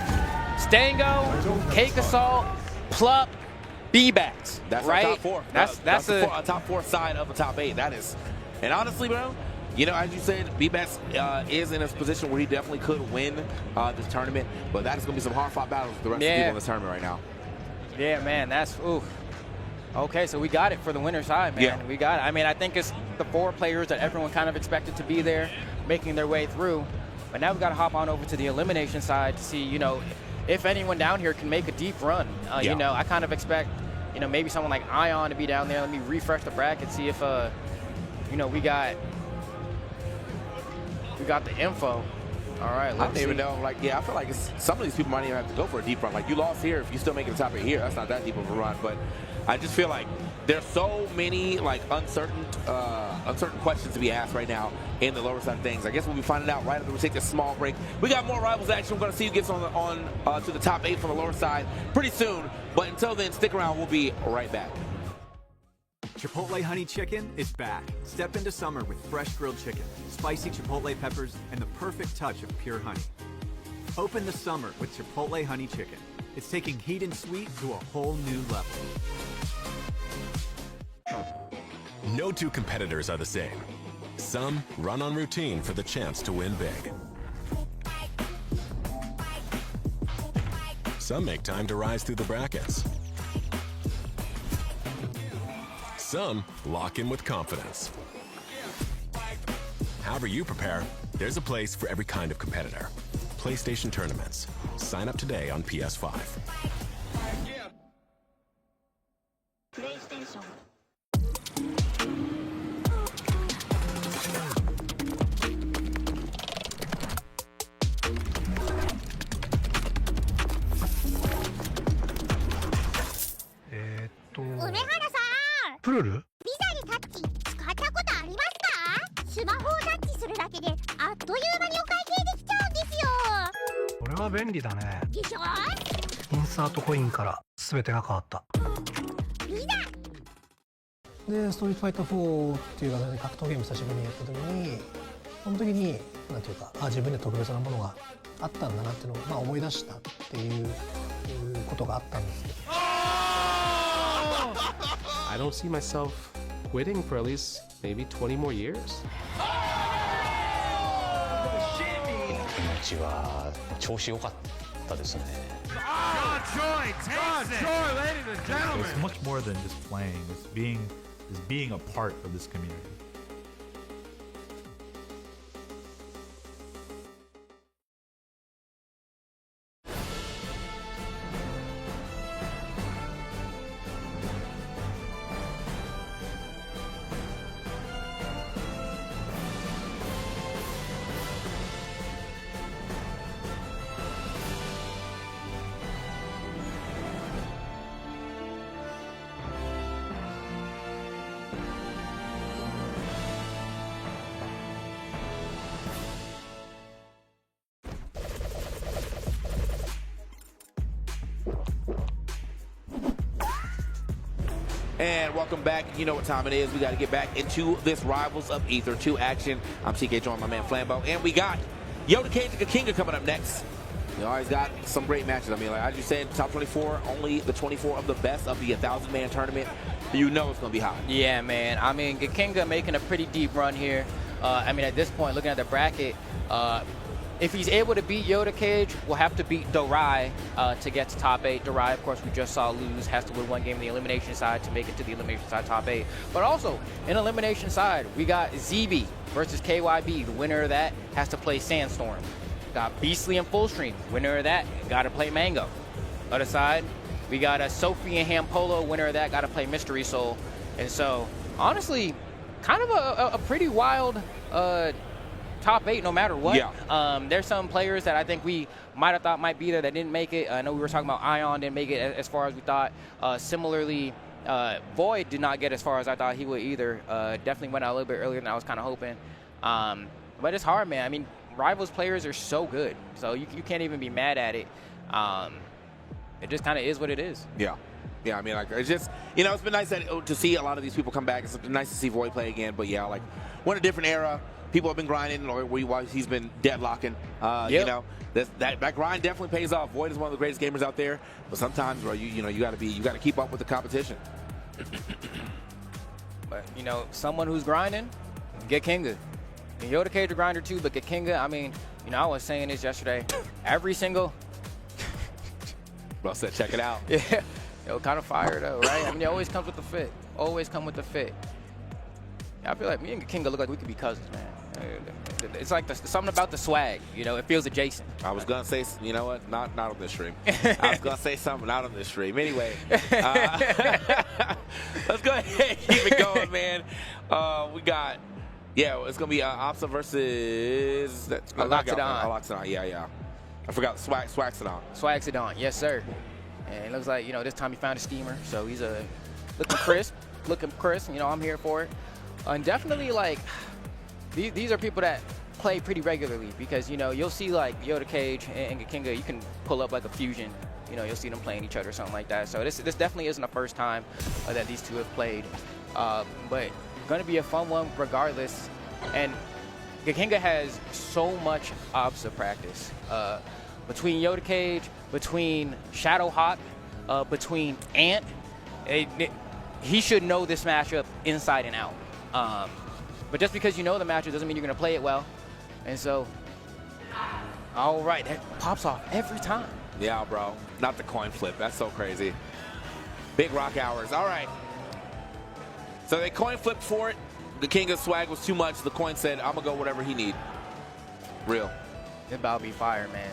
Stango, Cake Assault, Plup, B-Bats. That's right? Our top four. That's a top four side of the top 8. That is, and honestly, bro, you know, as you said, B-Bats is in a position where he definitely could win this tournament, but that is going to be some hard-fought battles with the rest of the people in this tournament right now. Yeah, man, that's, ooh. Okay, so we got it for the winner's side, man. Yeah. We got it. I mean, I think it's the 4 players that everyone kind of expected to be there, making their way through. But now we've got to hop on over to the elimination side to see, you know, if anyone down here can make a deep run. You know, I kind of expect, you know, maybe someone like Ion to be down there. Let me refresh the bracket, see if, you know, we got the info. All right, let's I don't even know. Like, I feel like some of these people might even have to go for a deep run. Like, you lost here. If you still make it the top 8 here, that's not that deep of a run. But I just feel like there's so many like uncertain questions to be asked right now in the lower side of things. I guess we'll be finding out right after we take this small break. We got more Rivals action. We're going to see who gets on to the top 8 from the lower side pretty soon. But until then, stick around. We'll be right back. Chipotle Honey Chicken is back. Step into summer with fresh grilled chicken, spicy Chipotle peppers, and the perfect touch of pure honey. Open the summer with Chipotle Honey Chicken. It's taking heat and sweet to a whole new level. No two competitors are the same. Some run on routine for the chance to win big. Some make time to rise through the brackets. some lock in with confidence. However you prepare, there's a place for every kind of competitor. PlayStation Tournaments. Sign up today on PS5. PlayStation.でストリートファイター4っていう格闘ゲーム久しぶりにやった時にその時になんていうか自分で特別なものがあったんだなっていうのを、思い出したっていうことがあったんですけど。I don't see myself quitting for at least maybe 20 more years. 気持ちは調子良かったですね。It's much more than just playing. It's being a part of this community. And welcome back. You know what time it is. We got to get back into this Rivals of Ether 2 action. I'm TK, joined by my man Flambeau. And we got Yoda Cage and TEKKEN coming up next. You always got some great matches. I mean, like as you said, top 24, only the 24 of the best of the 1,000-man tournament. You know it's going to be hot. Yeah, man. I mean, TEKKEN making a pretty deep run here. I mean, at this point, looking at the bracket, if he's able to beat Yoda Cage, we'll have to beat Dorai to get to top 8. Dorai, of course, we just saw lose, has to win one game in the elimination side to make it to the elimination side top 8. But also, in elimination side, we got ZB versus KYB. The winner of that has to play Sandstorm. Got Beastly and Fullstream. Winner of that, got to play Mango. Other side, we got a Sophie and Hampolo. Winner of that, got to play Mystery Soul. And so, honestly, kind of a pretty wild top 8 no matter what. Yeah. There's some players that I think we might have thought might be there that didn't make it. I know we were talking about Ion didn't make it as far as we thought. Similarly, Void did not get as far as I thought he would either. Definitely went out a little bit earlier than I was kind of hoping. But it's hard, man. I mean, Rivals players are so good, so you can't even be mad at it. It just kind of is what it is. Yeah. Yeah, I mean, like, it's just, you know, it's been nice to see a lot of these people come back. It's been nice to see Void play again. But, yeah, like, we're in a different era. People have been grinding, or while he's been deadlocking. You know, that grind definitely pays off. Void is one of the greatest gamers out there. But sometimes, bro, you got to keep up with the competition. But, you know, someone who's grinding, TEKKEN. And Yoda Cage a grinder too, but TEKKEN, I mean, you know, I was saying this yesterday. Every single... Bro said, check it out. Yeah. Yo, kind of fire though, right? I mean, it always comes with the fit. Always come with the fit. Yeah, I feel like me and TEKKEN look like we could be cousins, man. It's like something about the swag, you know, it feels adjacent. I was going to say, you know what, not on this stream. I was going to say something not on this stream. Anyway, let's go ahead and keep it going, man. We got, it's going to be Opsa versus Aloxidon. Yeah. I forgot Swagsidon. Swagsidon, yes, sir. And it looks like, you know, this time he found a steamer, so he's looking crisp. You know, I'm here for it. And definitely, like, these are people that play pretty regularly because, you know, you'll see, like, Yoda Cage and TEKKEN, you can pull up, like, a fusion. You know, you'll see them playing each other or something like that. So this definitely isn't the first time that these two have played. But going to be a fun one regardless. And TEKKEN has so much OBSA practice. Between Yoda Cage, between Shadowhawk, between Ant, he should know this matchup inside and out. But just because you know the matchup doesn't mean you're going to play it well. And so, all right, that pops off every time. Yeah, bro. Not the coin flip. That's so crazy. Big Rock hours. All right. So they coin flipped for it. The Kinga swag was too much. The coin said, I'm going to go whatever he need. Real. It's about to be fire, man.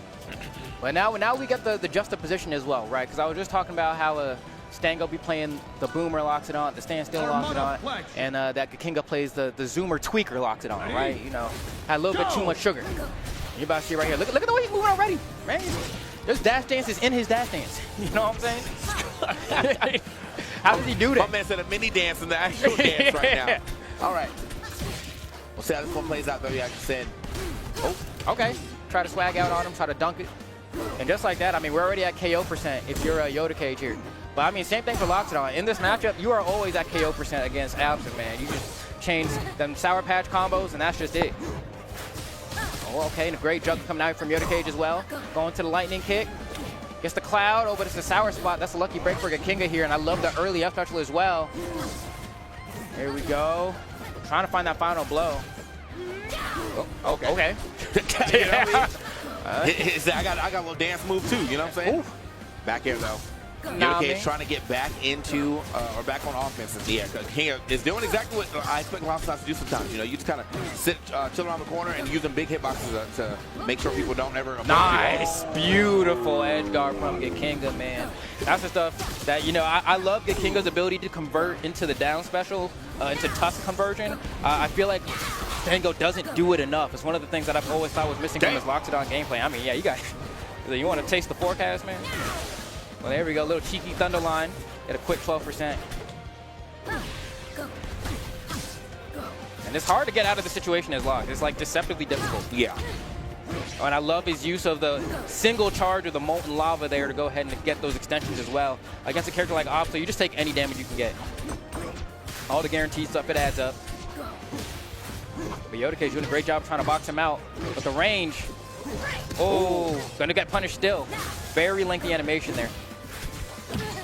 But now we get the juxtaposition as well, right? Because I was just talking about how Stango be playing the Boomer locks it on, the Standstill locks it on, and that Kinga plays the Zoomer Tweaker locks it on, right? You know, had a little bit too much sugar. You're about to see right here. Look at the way he's moving already, man. This dash dance is in his dash dance. You know what I'm saying? How does he do that? My man said a mini dance in the actual dance right now. All right. We'll see how this one plays out, though. Like I said. Oh, okay. Try to swag out on him, try to dunk it. And just like that, I mean, we're already at KO % if you're a Yoda Cage here. But I mean, same thing for Loxodon. In this matchup, you are always at KO % against Absent, man. You just change them Sour Patch combos, and that's just it. Oh, okay, and a great jump coming out from Yoda Cage as well. Going to the lightning kick. Gets the cloud. Oh, but it's a sour spot. That's a lucky break for Kinga here, and I love the early F special as well. Here we go. Trying to find that final blow. Oh, okay. You know what I mean? I got a little dance move too, you know what I'm saying? Ooh. Back here though. Yoda Cage trying to get back into or back on offense. And yeah, Kinga is doing exactly what I expect Loxodon to do sometimes. You know, you just kind of sit, chill around the corner and use them big hitboxes to make sure people don't ever. Nice, beautiful edge guard from Kinga, man. That's the stuff that, you know, I love Kinga's ability to convert into the down special, into Tusk conversion. I feel like Stango doesn't do it enough. It's one of the things that I've always thought was missing from his Loxodon gameplay. I mean, yeah, you want to taste the forecast, man? Well, there we go, little cheeky thunder line. Get a quick 12%. And it's hard to get out of the situation as locked. It's like deceptively difficult. Yeah. Oh, and I love his use of the single charge of the molten lava there to go ahead and get those extensions as well. Against a character like Opso, you just take any damage you can get. All the guaranteed stuff, it adds up. But Yoda Cage doing a great job trying to box him out. But the range, oh, gonna get punished still. Very lengthy animation there.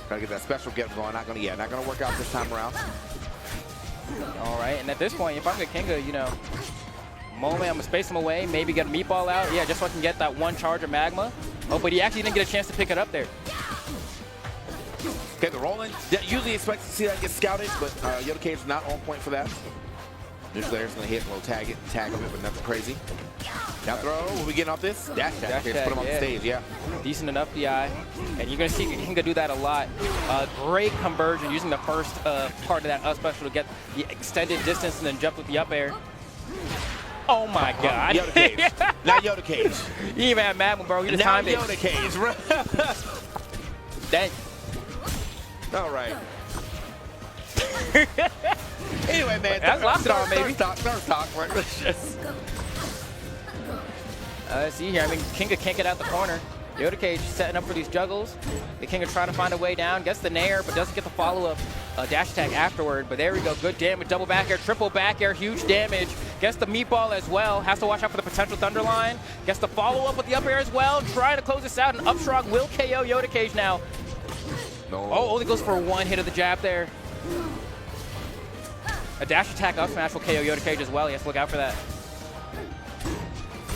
Gotta get that special get going. Not gonna work out this time around. All right, and at this point, if I'm Kinga, you know, moment, I'm gonna space him away, maybe get a meatball out. Yeah, just so I can get that one charge of magma. Oh, but he actually didn't get a chance to pick it up there. Okay, the rolling. Usually expect to see that get scouted, but Yoda Cage is not on point for that. Neutral Air's gonna hit, we'll tag of it, but nothing crazy. Down throw, will we getting off this? Dash tag, put him on the stage, yeah. Decent enough DI, and you're gonna see Kinga do that a lot. Great conversion using the first part of that up special to get the extended distance and then jump with the up air. Oh my God. Yoda Cage, not Yoda Cage. You even had Magma, bro, you just now timed it. Yoda Cage, Dang. All right. Anyway, man, that's Loxodon, baby. Third talk, right? Let's see here. I mean, Kinga can't get out the corner. Yoda Cage setting up for these juggles. The Kinga trying to find a way down. Gets the nair, but doesn't get the follow-up dash attack afterward. But there we go. Good damage. Double back air, triple back air. Huge damage. Gets the meatball as well. Has to watch out for the potential thunder line. Gets the follow-up with the up air as well. Trying to close this out. And up strong will KO Yoda Cage now. No. Oh, only goes for one hit of the jab there. A dash attack up smash will KO Yoda Cage as well. He has to look out for that.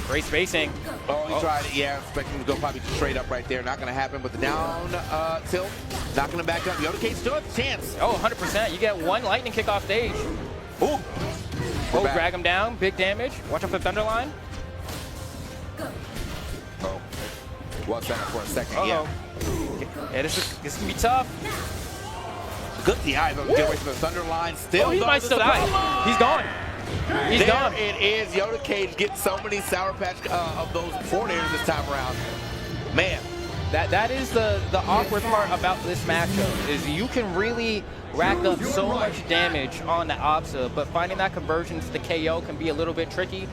Great spacing. Oh, he tried it. Yeah, expecting him to go probably straight up right there. Not going to happen, but the down tilt, not going to back up. Yoda Cage still has a chance. Oh, 100%. You get one lightning kick off stage. Ooh. Oh, drag him down. Big damage. Watch out for the thunder line. Oh. Was that for a second, yeah. Yeah, this can be tough. Good DI, but get away from the thunder line. Still, he might still die. He's gone. He's gone. It is. Yoda Cage getting so many Sour Patch of those forward airs this time around. Man. That is the awkward part about this matchup, is you can really rack up so much damage on the Opsa, but finding that conversion to the KO can be a little bit tricky.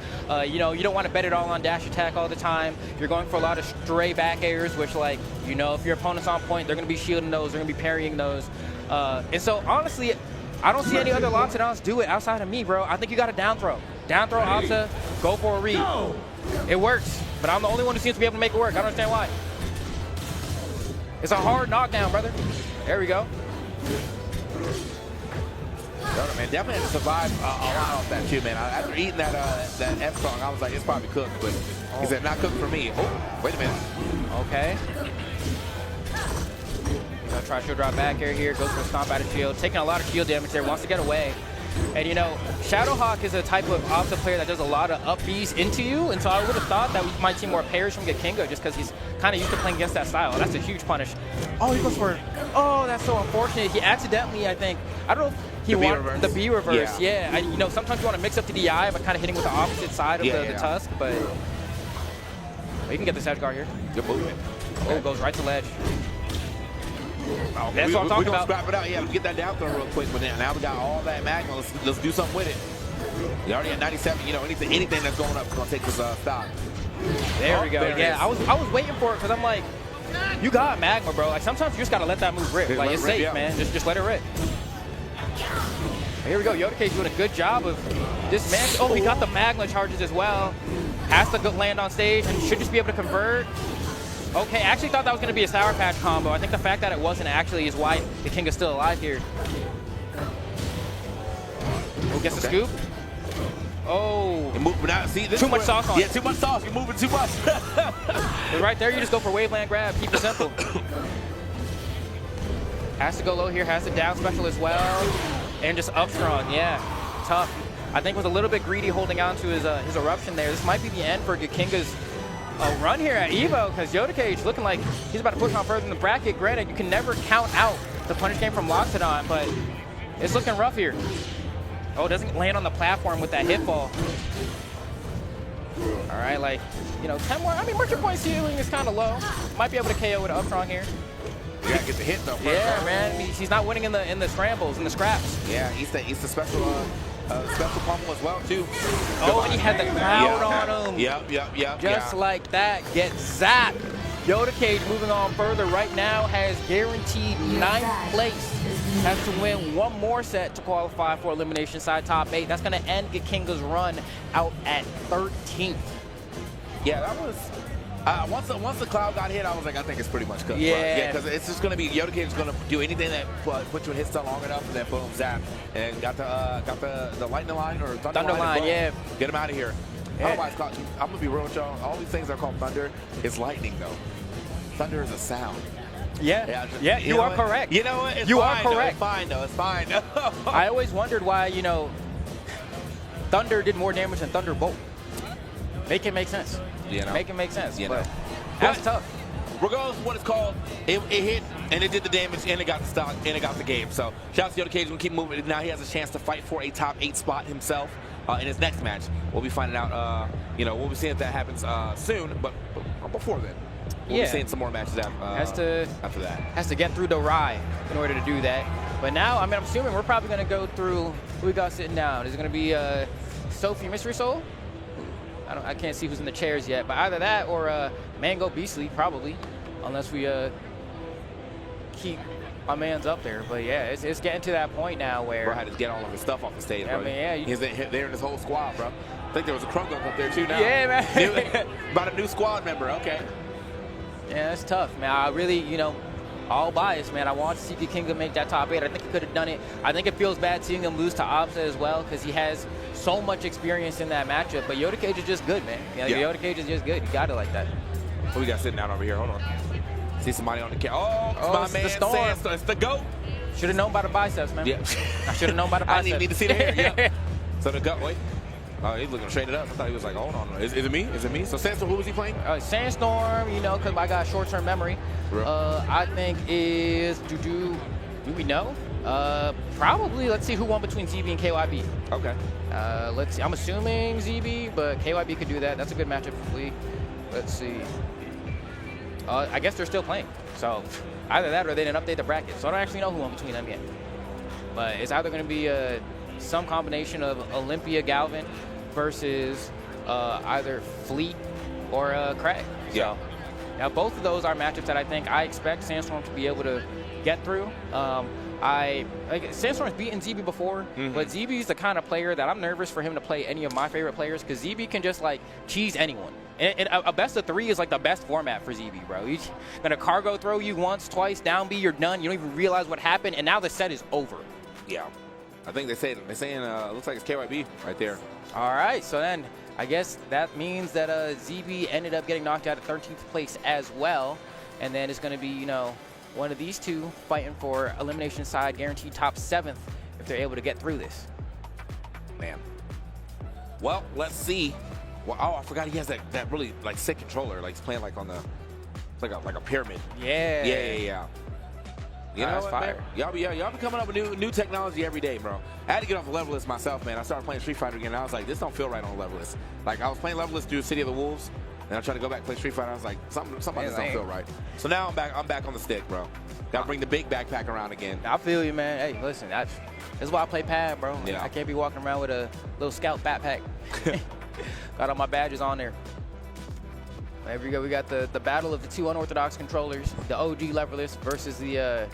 You know, you don't want to bet it all on dash attack all the time. You're going for a lot of stray back airs, which, like, you know, if your opponent's on point, they're going to be shielding those, they're going to be parrying those. And so, honestly, I don't see any other Loxodons do it outside of me, bro. I think you got a down throw. Down throw, Opsa, go for a read. It works, but I'm the only one who seems to be able to make it work. I don't understand why. It's a hard knockdown, brother. There we go. Yoda, man, definitely had to survive a lot off that too, man. After eating that F song, I was like, it's probably cooked, but he said, not cooked for me. Oh, wait a minute. Okay. try shield drop back air here, goes for a stomp out of shield, taking a lot of shield damage there, wants to get away. And you know, Shadowhawk is a type of opposite player that does a lot of up Bs into you, and so I would have thought that we might see more pairs from Gekinga just because he's kind of used to playing against that style. That's a huge punish. Oh, he goes for it. Oh, that's so unfortunate. He accidentally, I think, I don't know if he wanted the B reverse. Yeah. You know, sometimes you want to mix up the DI, but kind of hitting with the opposite side of the tusk, but you can get this edge guard here. Good movement. Oh, goes right to ledge. Okay, that's what I'm talking we're gonna about. scrap it out. Yeah, let's get that down throw real quick. But now we got all that magma. Let's do something with it. We already at 97. You know, anything that's going up is gonna take this stop. There we go. Yeah, I was waiting for it because I'm like, you got magma, bro. Like sometimes you just gotta let that move rip. Like it's safe, man. Just let it rip. Here we go. Yodake's doing a good job of dismantling. Oh, he got the magma charges as well. Has to go land on stage and should just be able to convert. Okay, I actually thought that was going to be a Sour Patch combo. I think the fact that it wasn't actually is why the King is still alive here. Oh, gets the scoop. Oh. Too much sauce on it. Yeah, too much sauce. You're moving too much. Right there, you just go for waveland grab. Keep it simple. Has to go low here. Has to down special as well. And just up strong. Yeah, tough. I think was a little bit greedy holding on to his eruption there. This might be the end for Gekinga's run here at Evo, because Yodakage looking like he's about to push on further in the bracket. Granted, you can never count out the punish game from Loxodon, but it's looking rough here. Oh, doesn't land on the platform with that hit fall. All right, like, you know, 10 more. I mean, Merchant Point ceiling is kind of low. Might be able to KO with an up strong here. You gotta get the hit though. First, yeah, man. I mean, he's not winning in the scrambles, in the scraps. Yeah, he's the special pummel as well too. Oh, and he had the cloud on him. Yep. Just like that, get zapped. Yodakage moving on further right now has guaranteed 9th place. Has to win one more set to qualify for elimination side top 8. That's going to end Gekinga's run out at 13th. Yeah, that was. Once the cloud got hit, I was like, I think it's pretty much cooked. Yeah, because it's just going to be Yodakage is going to do anything that puts you in hit stun long enough, and then boom, zap, and got the lightning line or thunder line. Yeah, get him out of here. Yeah. Otherwise, I'm gonna be real with y'all. All these things are called thunder. It's lightning though. Thunder is a sound. Yeah, you are correct. You know what? It's you fine, are correct. Though. It's fine. I always wondered why, you know, Thunder did more damage than Thunderbolt. Make it make sense. You know? Make it make sense. You but know. that's tough. Regardless of what it's called, it hit and it did the damage and it got the stock and it got the game. So shout out to Yodakage. We'll keep moving. Now he has a chance to fight for a top 8 spot himself in his next match. We'll be finding out. You know, we'll be seeing if that happens soon. But before then, we'll be seeing some more matches after that. Has to get through the rye in order to do that. But now, I mean, I'm assuming we're probably going to go through who we got sitting down. Is it going to be Sophie Mystery Soul? I can't see who's in the chairs yet, but either that or Mango Beastly, probably, unless we keep my man's up there. But yeah, it's getting to that point now where bro had to get all of his stuff off the stage. I mean, yeah, he's there in his whole squad, bro. I think there was a Krunk up there too now. Yeah, man. About a new squad member. Okay. Yeah, that's tough, man. I really, you know, all biased, man. I want to see Gekinga make that top 8. I think he could have done it. I think it feels bad seeing him lose to Absa as well because he has so much experience in that matchup. But Yodakage is just good, man. Yodakage is just good. You got it like that. What we got sitting down over here? Hold on. See somebody on the camera. Oh, my man, the Storm. Sandstorm. It's the GOAT. Should have known by the biceps, man. Yeah. I should have known by the biceps. I didn't even need to see the hair. Yep. So the GOAT. Wait. Oh, he's looking straight it up. I thought he was like, hold on. Is it me? Is it me? So Sandstorm, who was he playing? Sandstorm, you know, because I got short-term memory. I think is do we know? Probably. Let's see who won between ZB and KYB. Okay. Let's see. I'm assuming ZB, but KYB could do that. That's a good matchup for Flea. Let's see. I guess they're still playing. So either that or they didn't update the bracket. So I don't actually know who won between them yet. But it's either going to be some combination of Olympia Galvin versus either Fleet or Craig. Yeah. So now both of those are matchups that I expect Sandstorm to be able to get through. Sandstorm's beaten ZB before, but ZB's the kind of player that I'm nervous for him to play any of my favorite players because ZB can just like cheese anyone. And a best of 3 is like the best format for ZB, bro. He's gonna cargo throw you once, twice, down B, you're done. You don't even realize what happened, and now the set is over. Yeah. I think they're saying looks like it's KYB right there. All right, so then I guess that means that ZB ended up getting knocked out at 13th place as well, and then it's going to be, you know, one of these two fighting for elimination side, guaranteed top 7th if they're able to get through this. Man. Well, let's see. Well, oh, I forgot he has that really like sick controller. Like he's playing like on the like a pyramid. Yeah. Yeah. You know that's what, fire. man? Y'all be coming up with new technology every day, bro. I had to get off the level list myself, man. I started playing Street Fighter again, and I was like, this don't feel right on the level list. Like I was playing level list through City of the Wolves, and I tried to go back and play Street Fighter. I was like, something about this don't feel right. So now I'm back on the stick, bro. Gotta bring the big backpack around again. I feel you, man. Hey, listen, that's why I play pad, bro. Yeah. I can't be walking around with a little scout backpack. Got all my badges on there. There we go. We got the battle of the two unorthodox controllers, the OG leverless versus the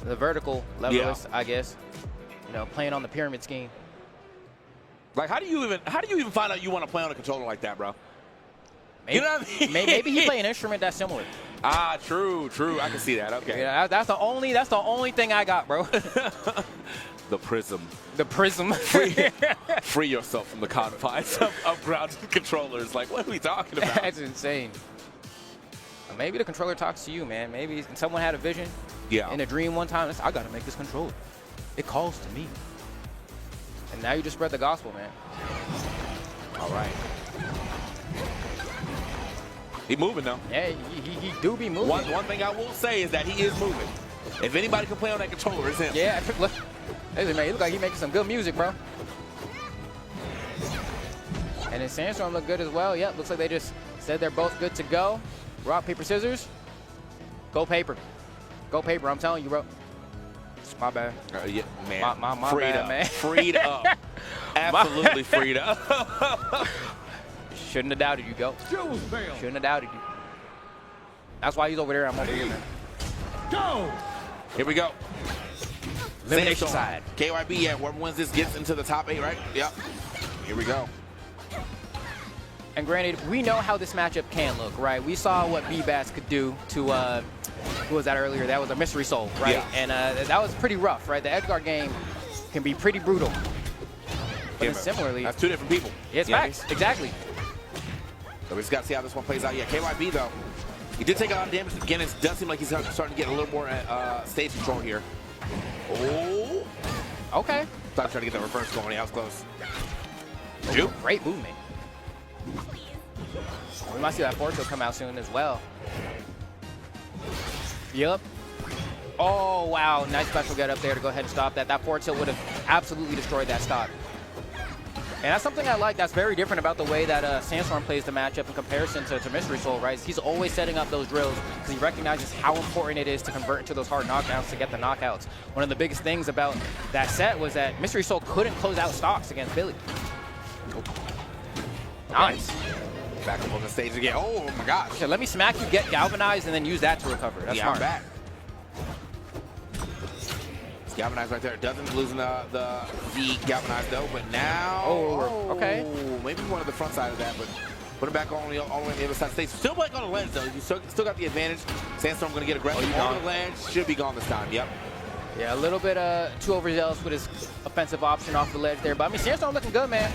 vertical leverless, I guess. You know, playing on the pyramid scheme. Like, how do you even find out you want to play on a controller like that, bro? Maybe, you know what I mean? maybe he play an instrument that's similar. Ah, true. I can see that. Okay. Yeah, that's the only thing I got, bro. The prism. The prism. Free yourself from the confines of grounded controllers. Like, what are we talking about? That's insane. Maybe the controller talks to you, man. Maybe someone had a vision in a dream one time. I got to make this controller. It calls to me. And now you just spread the gospel, man. All right. He moving, though. Yeah, he do be moving. One thing I will say is that he is moving. If anybody can play on that controller, it's him. Yeah, look. Hey, man, he look like he making some good music, bro. And then Sandstorm look good as well. Yep, looks like they just said they're both good to go. Rock, paper, scissors. Go paper. Go paper, I'm telling you, bro. My bad. Yeah, man. My freed bad, up. man. Freed up. Absolutely freed up. Shouldn't have doubted you, Go. Shouldn't have doubted you. That's why he's over there. I'm over here, man. Go! Here we go. Elimination side. KYB, yeah, whoever wins this gets into the top 8, right? Yep. Here we go. And granted, we know how this matchup can look, right? We saw what B-Bats could do to, who was that earlier? That was a Mystery Soul, right? Yeah. And that was pretty rough, right? The Edgar game can be pretty brutal. But similarly, that's two different people. Yeah, it's facts. Exactly. So we just got to see how this one plays out. Yeah, KYB, though, he did take a lot of damage. Again, it does seem like he's starting to get a little more stage control here. Oh. Okay. Thought I tried to get the reverse going. Yeah, I was close. Oh, great movement. We might see that forward tilt come out soon as well. Yep. Oh, wow. Nice special get up there to go ahead and stop that. That forward tilt would have absolutely destroyed that stock. And that's something I like. That's very different about the way that Sandstorm plays the matchup in comparison to Mystery Soul, right? He's always setting up those drills because he recognizes how important it is to convert into those hard knockdowns to get the knockouts. One of the biggest things about that set was that Mystery Soul couldn't close out stocks against Billy. Nice. Back up on the stage again. Oh, my gosh. Okay, let me smack you, get galvanized, and then use that to recover. That's smart. I'm back. It's galvanized right there. Doesn't losing the galvanized though, but now. Oh, okay. Maybe one of the front side of that, but put it back all the way on the other side of the stage. Still like on the ledge though. You still got the advantage. Sandstorm going to get aggressive on the ledge. Should be gone this time. Yep. Yeah, a little bit too overzealous with his offensive option off the ledge there. But I mean, Sandstorm looking good, man.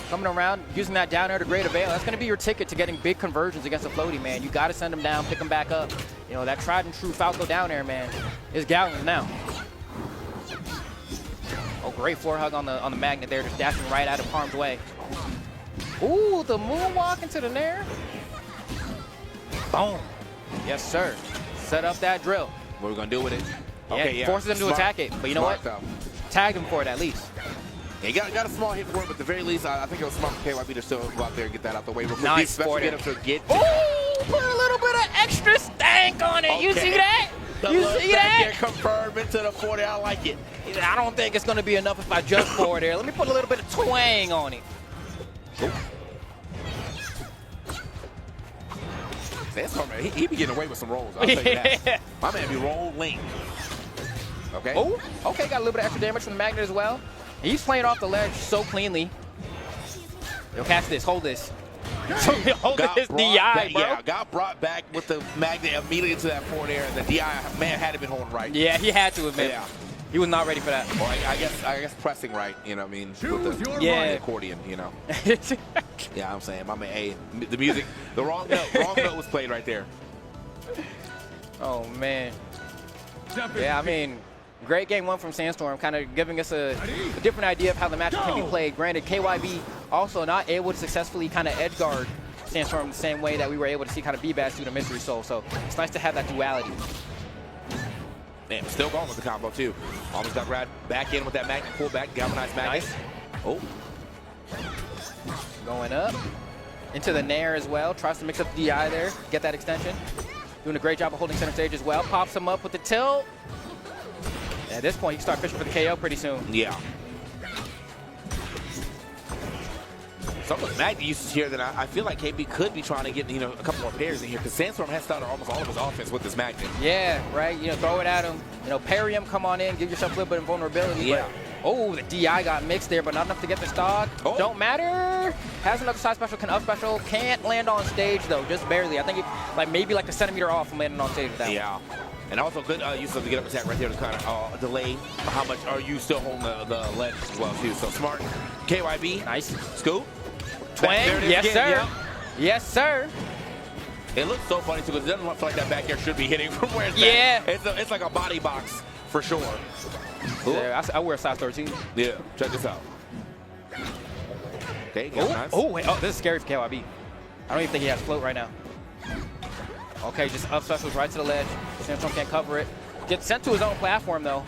Coming around, using that down air to great avail. That's going to be your ticket to getting big conversions against a floaty, man. You got to send him down, pick him back up. You know, that tried and true Falco down air, man, is gallons now. Oh, great floor hug on the magnet there, just dashing right out of harm's way. Ooh, the moonwalk into the nair. Boom. Yes, sir. Set up that drill. What are we going to do with it? Okay, yeah, forces him to attack it. But you know what? Though. Tag him for it at least. Yeah, he got a small hit for it, but at the very least, I think it was smart for KYB to still go out there and get that out the way. Nice for him to get. Oh, put a little bit of extra stank on it. Okay. You see that? You see that? Confirm into the 40. I like it. I don't think it's going to be enough if I just forward there. Let me put a little bit of twang on it. Sandstorm, man, he be getting away with some rolls. I'll tell you that. My man be rolling. Okay. Oh, okay. Got a little bit of extra damage from the magnet as well. He's playing off the ledge so cleanly. Yo, catch this. Hold this. Hold this DI, bro. Yeah, got brought back with the magnet immediately into that forward air. The DI, man, had to been holding right. Yeah, he had to have been. Yeah. He was not ready for that. Or I guess pressing right, you know what I mean? With the accordion, you know. Yeah, I'm saying, my man, hey, the music, the wrong note was played right there. Oh, man. Yeah, I mean, great game one from Sandstorm, kind of giving us a different idea of how the matchup can be played. Granted, KYB also not able to successfully kind of edge guard Sandstorm the same way that we were able to see kind of B-Bash do the Mystery Soul. So it's nice to have that duality. Man, still going with the combo too. Almost got Rad back in with that magnet, pull back, galvanized magnet. Nice. Oh. Going up into the Nair as well. Tries to mix up the DI there, get that extension. Doing a great job of holding center stage as well. Pops him up with the tilt. At this point, you can start fishing for the KO pretty soon. Yeah. Some of the magnet usage here that I feel like KB could be trying to get, you know, a couple more pairs in here because Sandstorm has started almost all of his offense with this magnet. Yeah, right. You know, throw it at him. You know, parry him, come on in, give yourself a little bit of vulnerability. Yeah. But, oh, the DI got mixed there, but not enough to get the stock. Oh. Don't matter. Has another side special, can up special. Can't land on stage though, just barely. I think it, like maybe like a centimeter off from landing on stage with that one. Yeah. And also good use of the get up attack right there to kind of delay how much are you still holding the ledge as well too. So smart. KYB. Nice. Scoop. Twang. Yes, sir. Yep. Yes, sir. It looks so funny too because it doesn't look like that back air should be hitting from where it's at. It's like a body box for sure. Yeah, I wear a size 13. Yeah, check this out. Okay, wait, this is scary for KYB. I don't even think he has float right now. Okay, just up specials right to the ledge. Sandstorm can't cover it. Gets sent to his own platform though.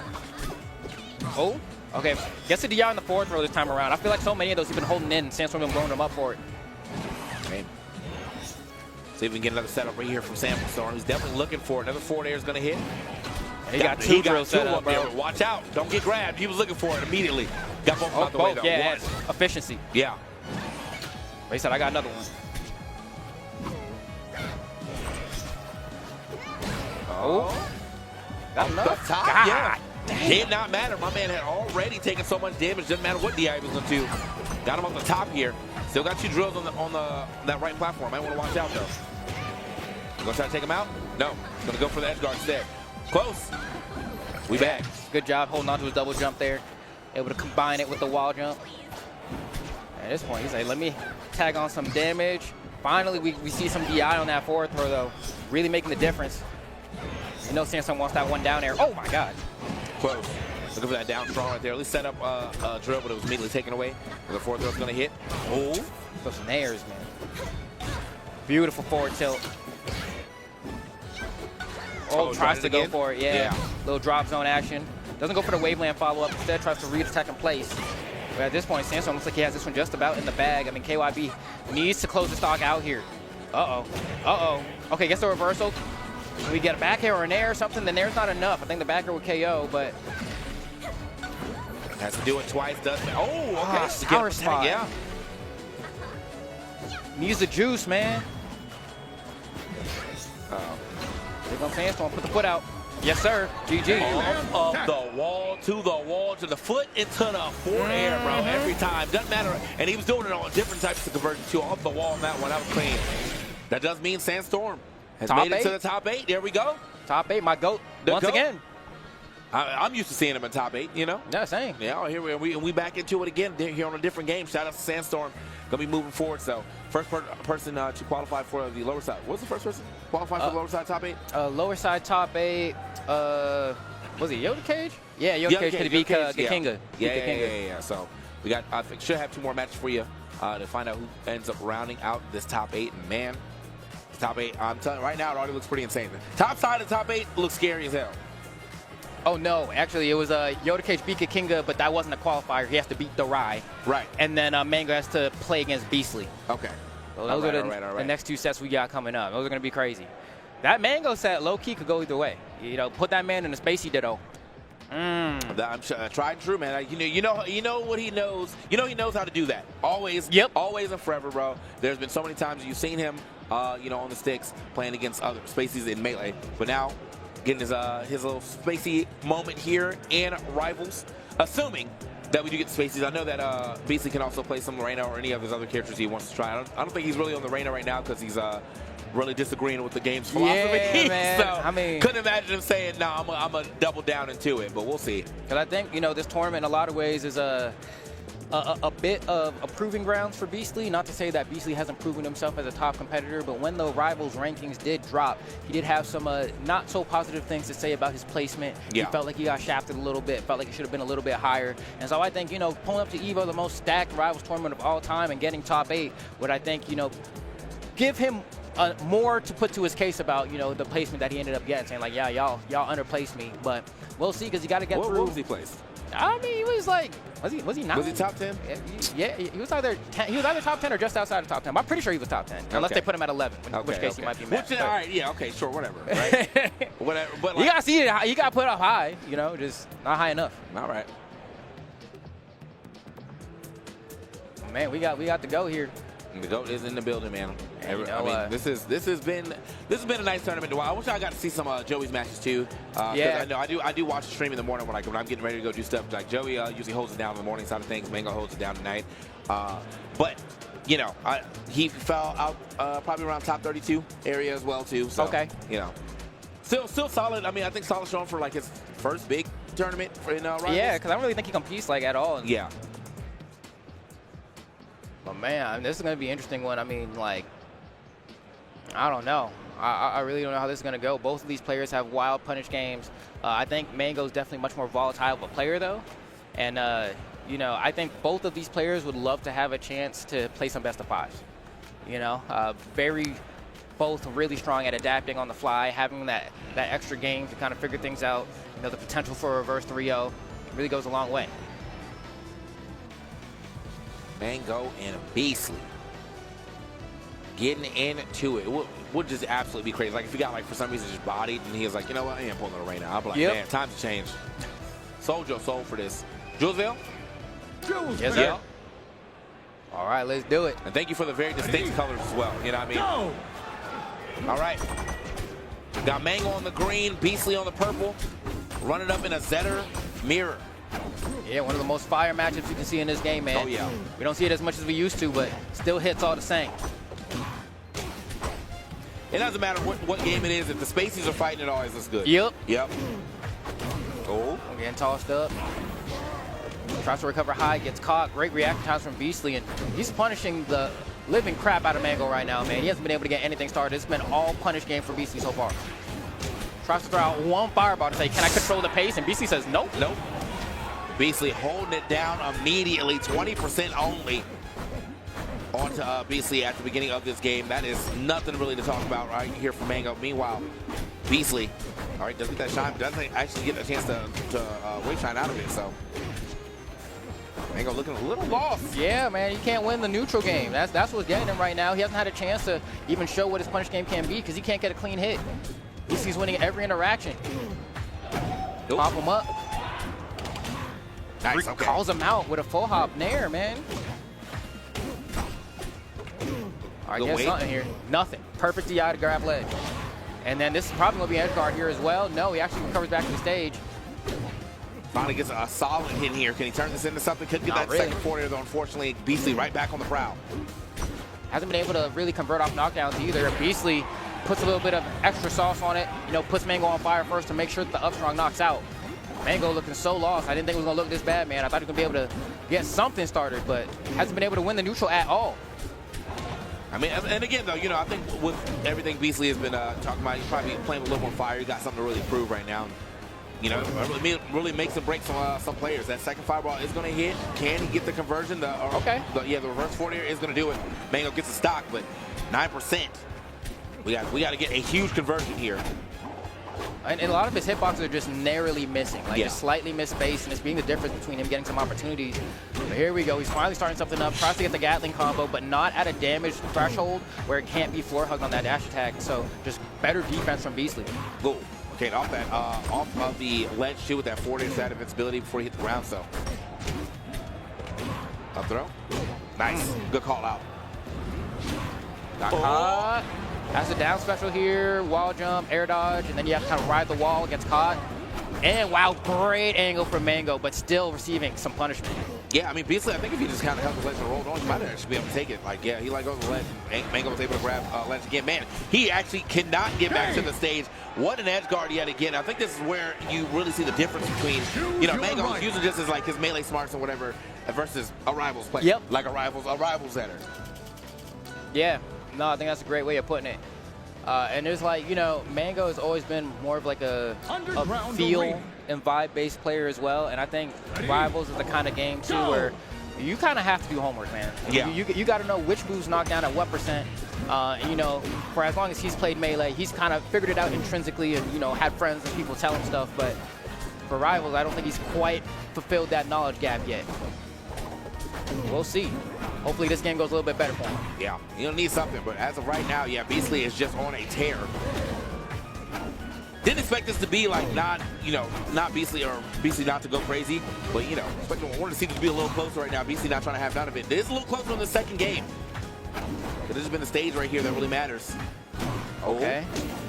Oh, okay. Gets the DI on the forward throw this time around. I feel like so many of those he's been holding in. Sandstorm been blowing them up for it. Okay. See if we can get another setup right here from Sandstorm. He's definitely looking for it. Another forward air is going to hit. He got two drills set up, bro. Watch out. Don't get grabbed. He was looking for it immediately. Got both out the way, though. Yeah, efficiency. Yeah. But he said, I got another one. Oh. Got enough? Top, God. yeah. Did not matter. My man had already taken so much damage. Doesn't matter what DI he was going to do. Got him on the top here. Still got two drills on that right platform. Might want to watch out, though. You going to try to take him out? No. He's going to go for the edge guard instead. Close. We back. Good job holding on to his double jump there. Able to combine it with the wall jump. At this point, he's like, let me tag on some damage. Finally, we see some DI on that forward throw, though. Really making the difference. You know Sandstorm wants that one down there. Oh, my God. Close. Looking for that down strong right there. At least set up a drill, but it was immediately taken away. The forward throw is going to hit. Oh. Those nairs, man. Beautiful forward tilt. Oh, tries to go for it, yeah. Little drop zone action. Doesn't go for the waveland follow-up. Instead, tries to read attack in place. But at this point, Sandstorm looks like he has this one just about in the bag. I mean, KYB needs to close the stock out here. Uh-oh. Uh-oh. Okay, gets the reversal. Can we get a back air or an air or something? The nair's not enough. I think the back air would KO, but... Has to do it twice, doesn't it? Oh, okay. Sour spot. Yeah. Needs the juice, man. Uh-oh. Here comes Sandstorm. Put the foot out. Yes, sir. GG. Off of the wall, to the foot, into the forward air, bro. Every time. Doesn't matter. And he was doing it on different types of conversions, too. Off the wall on that one. That was clean. That does mean Sandstorm has made it to the top 8. There we go. Top 8, my GOAT. Once again. I'm used to seeing him in top 8, you know? Yeah, same. Yeah, here we back into it again here on a different game. Shout out to Sandstorm. Going to be moving forward. So, first person to qualify for the lower side. What's the first person qualify for the lower side top 8? Lower side top 8. Was it Yoda Cage? Yeah, Yoda Cage could beat Gekinga. Yeah. So, we got, I think, should have 2 more matches for you to find out who ends up rounding out this top 8. And man, the top 8, I'm telling you right now, it already looks pretty insane. The top side of the top 8 looks scary as hell. Oh, no. Actually, it was Yoda Cage beat Gekinga, but that wasn't a qualifier. He has to beat the Rai. Right. And then Mango has to play against Beastly. Okay. So those are the next 2 sets we got coming up. Those are going to be crazy. That Mango set, low-key, could go either way. You know, put that man in a Spacey Ditto. I'm tried and true, man. You know what he knows. You know he knows how to do that. Always. Yep. Always and forever, bro. There's been so many times you've seen him, on the sticks playing against other Spaceys in Melee. But now, getting his little Spacey moment here in Rivals. Assuming that we do get Spaceys. I know that Beastly can also play some Reina or any of his other characters he wants to try. I don't think he's really on the Reina right now because he's really disagreeing with the game's philosophy. Yeah, man. So, I mean, couldn't imagine him saying, "No, I'm a double down into it." But we'll see. Because I think this tournament in a lot of ways is a bit of a proving grounds for Beastly. Not to say that Beastly hasn't proven himself as a top competitor, but when the Rivals rankings did drop, he did have some not so positive things to say about his placement. Yeah. He felt like he got shafted a little bit, felt like it should have been a little bit higher. And so I think, you know, pulling up to EVO, the most stacked Rivals tournament of all time, and getting top 8 would, I think, you know, give him more to put to his case about, you know, the placement that he ended up getting, saying like, yeah, y'all underplaced me. But we'll see, because you got to get through. What was he placed? I mean, he was like, was he not? Was he top 10? Yeah, he was either top 10 or just outside of top 10. I'm pretty sure he was top 10, unless they put him at 11, in which case he might be mad. All right, yeah, okay, sure, whatever. Right? Whatever. But like, you gotta see it. You gotta put it up high, you know, just not high enough. All right. Man, we got to go here. The GOAT is in the building, man. And, you know, I mean, this has been a nice tournament. I wish I got to see some Joey's matches too. Yeah. I know I do watch the stream in the morning when I'm getting ready to go do stuff. Like Joey usually holds it down in the morning side of things. Mango holds it down at night. But you know, he fell out probably around top 32 area as well too. So, okay. You know, still solid. I mean, I think solid showing for like his first big tournament in Rivals. Yeah, because I don't really think he competes like at all. Yeah. But man, this is going to be an interesting one. I mean, like, I don't know. I really don't know how this is going to go. Both of these players have wild punish games. I think Mango's definitely much more volatile of a player, though. And, you know, I think both of these players would love to have a chance to play some best of fives. You know, both really strong at adapting on the fly, having that extra game to kind of figure things out. You know, the potential for a reverse 3-0 really goes a long way. Mango and Beastly getting into it would just absolutely be crazy. Like if he got like for some reason just bodied and he was like, you know what, I ain't pulling it right now. I'll be like, man, times to change. Sold your soul for this. Julesville? Yes, sir. All right, let's do it. And thank you for the very distinct colors as well. You know what I mean? Go! All right. Got Mango on the green, Beastly on the purple. Running up in a Zetter mirror. Yeah, one of the most fire matchups you can see in this game, man. Oh, yeah. We don't see it as much as we used to, but still hits all the same. It doesn't matter what game it is. If the Spaceys are fighting, it always looks good. Yep. Oh. Getting tossed up. Tries to recover high, gets caught. Great reaction times from Beastly, and he's punishing the living crap out of Mango right now, man. He hasn't been able to get anything started. It's been all punish game for Beastly so far. Tries to throw out one fireball to say, can I control the pace? And Beastly says, nope. Nope. Beastly holding it down immediately, 20% only onto Beastly at the beginning of this game. That is nothing really to talk about right here for Mango. Meanwhile, Beastly, all right, doesn't get that shine, but doesn't actually get a chance to wave shine out of it, so. Mango looking a little lost. Yeah, man, you can't win the neutral game. That's what's getting him right now. He hasn't had a chance to even show what his punish game can be because he can't get a clean hit. Beastly's winning every interaction. Nope. Pop him up. Nice, okay. Calls him out with a full hop nair, man. All right, get something here. Nothing. Perfect DI to grab ledge. And then this is probably going to be edge guard here as well. No, he actually recovers back to the stage. Finally gets a solid hit here. Can he turn this into something? Couldn't get that second forward, though, unfortunately. Beastly right back on the prowl. Hasn't been able to really convert off knockdowns either. Beastly puts a little bit of extra sauce on it. You know, puts Mango on fire first to make sure that the up strong knocks out. Mango looking so lost. I didn't think it was going to look this bad, man. I thought he was going to be able to get something started, but hasn't been able to win the neutral at all. I mean, and again, though, you know, I think with everything Beastly has been talking about, he's probably playing with a little more fire. He got something to really prove right now. You know, really makes and breaks some players. That second fireball is going to hit. Can he get the conversion? The reverse forward is going to do it. Mango gets the stock, but 9%. We got to get a huge conversion here. And a lot of his hitboxes are just narrowly missing, like just slightly missed space, and it's being the difference between him getting some opportunities. But here we go. He's finally starting something up. Tries to get the Gatling combo, but not at a damage threshold where it can't be floor hugged on that dash attack. So just better defense from Beastly. Cool. Okay, off of the ledge too with that 40 stat invincibility before he hit the ground. So up throw. Nice. Good call out. Got caught. Has a down special here, wall jump, air dodge, and then you have to kind of ride the wall, gets caught. And wow, great angle from Mango, but still receiving some punishment. Yeah, I mean, Beasley, I think if he just kind of held the ledge and rolled on, he might actually be able to take it. Like, yeah, he let go of the ledge. Mango was able to grab ledge again. Man, he actually cannot get back to the stage. What an edge guard yet again. I think this is where you really see the difference between, you know, Mango is using this as like his melee smarts and whatever versus a Rivals player. Yep. Like a Rivals setter. Yeah, no, I think that's a great way of putting it. And there's like, you know, Mango has always been more of like a feel and vibe-based player as well. And I think Rivals is the kind of game, too, where you kind of have to do homework, man. Yeah. You got to know which moves knock down at what percent. And, you know, for as long as he's played Melee, he's kind of figured it out intrinsically and, you know, had friends and people tell him stuff. But for Rivals, I don't think he's quite fulfilled that knowledge gap yet. We'll see. Hopefully this game goes a little bit better for him. Yeah, he'll need something, but as of right now, yeah, Beasley is just on a tear. Didn't expect this to be like not Beasley or Beasley not to go crazy, but you know, wanted to see this to be a little closer right now. Beasley not trying to have none of it. It is a little closer in the second game. But this has been the stage right here that really matters. Okay.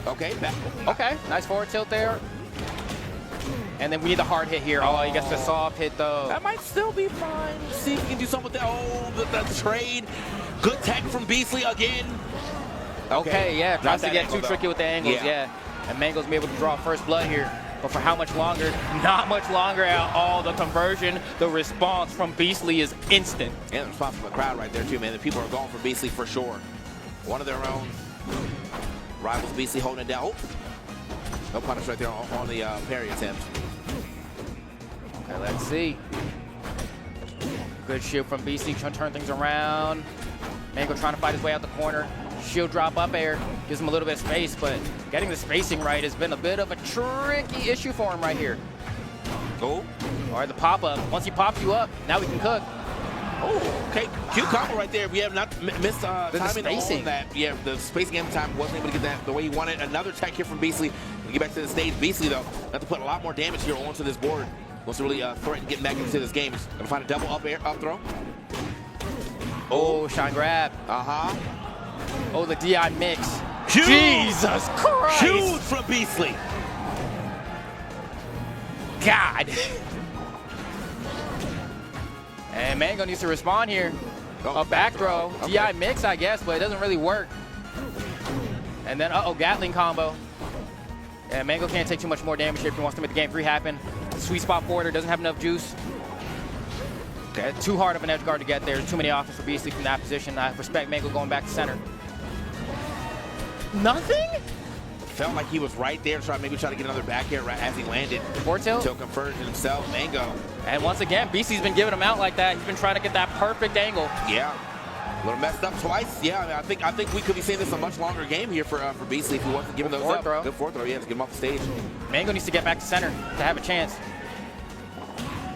Okay, back. Okay, nice forward tilt there. And then we need the hard hit here. Oh, he gets the soft hit though. That might still be fine. See if he can do something with that. Oh, the trade. Good tech from Beasley again. Okay, yeah, tries to get too though. tricky with the angles, yeah. And Mango's be able to draw first blood here. But for how much longer? Not much longer at all. The conversion, the response from Beasley is instant. And the response from the crowd right there too, man. The people are going for Beasley for sure. One of their own. Rivals Beasley holding it down. Oh. No punish right there on the parry attempt. Okay, let's see. Good shield from Beasley, trying to turn things around. Mango trying to fight his way out the corner. Shield drop up air, gives him a little bit of space, but getting the spacing right has been a bit of a tricky issue for him right here. Oh. All right, the pop-up. Once he pops you up, now we can cook. Oh, okay. Cute combo right there. We have not missed timing spacing. on that. Yeah, the spacing game time wasn't able to get that the way he wanted. Another tech here from Beasley. We get back to the stage. Beasley, though, have to put a lot more damage here onto this board. Wants to really threaten getting back into this game. He's going to find a double up throw. Oh, shine grab. Uh-huh. Oh, the DI mix. Huge. Jesus Christ. Huge from Beasley. God. And Mango needs to respond here. A back throw. Okay. DI mix, I guess, but it doesn't really work. And then, uh-oh, Gatling combo. And Mango can't take too much more damage here if he wants to make the game 3 happen. Sweet spot forwarder, doesn't have enough juice. Okay, too hard of an edge guard to get there. Too many options for Beasley from that position. I respect Mango going back to center. Nothing? Felt like he was right there, maybe trying to get another back air right as he landed. Forward tilt. Tilt conversion himself, Mango. And once again, Beasley's been giving him out like that. He's been trying to get that perfect angle. Yeah. A little messed up twice. Yeah, I mean, I think we could be seeing this a much longer game here for Beasley if he wasn't giving those up. Throw. Good forward throw, yeah, to get him off the stage. Mango needs to get back to center to have a chance.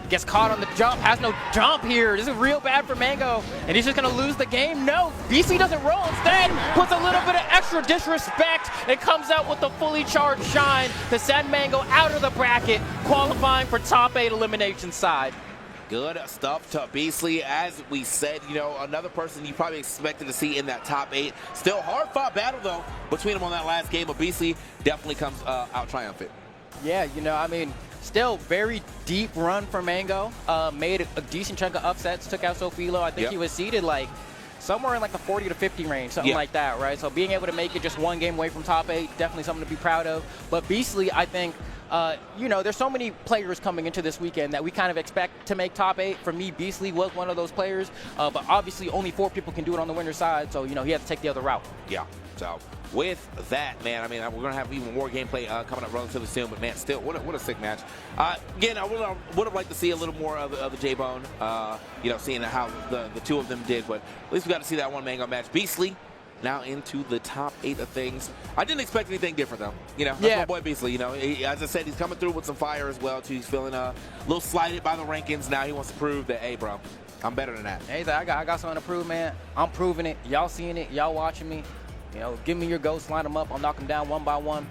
Gets caught on the jump, has no jump here. This is real bad for Mango. And he's just gonna lose the game? No, Beasley doesn't roll. Instead, puts a little bit of extra disrespect and comes out with the fully charged shine to send Mango out of the bracket, qualifying for top 8 elimination side. Good stuff to Beasley. As we said, you know, another person you probably expected to see in that top 8. Still hard-fought battle, though, between them on that last game, but Beasley definitely comes out triumphant. Yeah, you know, I mean, still very deep run for Mango. Made a decent chunk of upsets, took out Sofilo. I think he was seeded like somewhere in like the 40 to 50 range, something like that, right? So being able to make it just one game away from top 8, definitely something to be proud of. But Beasley, I think, you know, there's so many players coming into this weekend that we kind of expect to make top 8. For me, Beasley was one of those players, but obviously only 4 people can do it on the winner's side, so, you know, he had to take the other route. Yeah, so with that, man, I mean, we're going to have even more gameplay coming up relatively soon, but, man, still, what a sick match. Again, I would have liked to see a little more of the J-Bone, you know, seeing how the 2 of them did, but at least we got to see that one Mango match. Beasley now into the top 8 of things. I didn't expect anything different, though. You know, that's my boy Beasley. You know, as I said, he's coming through with some fire as well, too. He's feeling a little slighted by the rankings. Now he wants to prove that, hey, bro, I'm better than that. Hey, I got something to prove, man. I'm proving it. Y'all seeing it. Y'all watching me. You know, give me your ghosts, line them up. I'll knock them down one by one.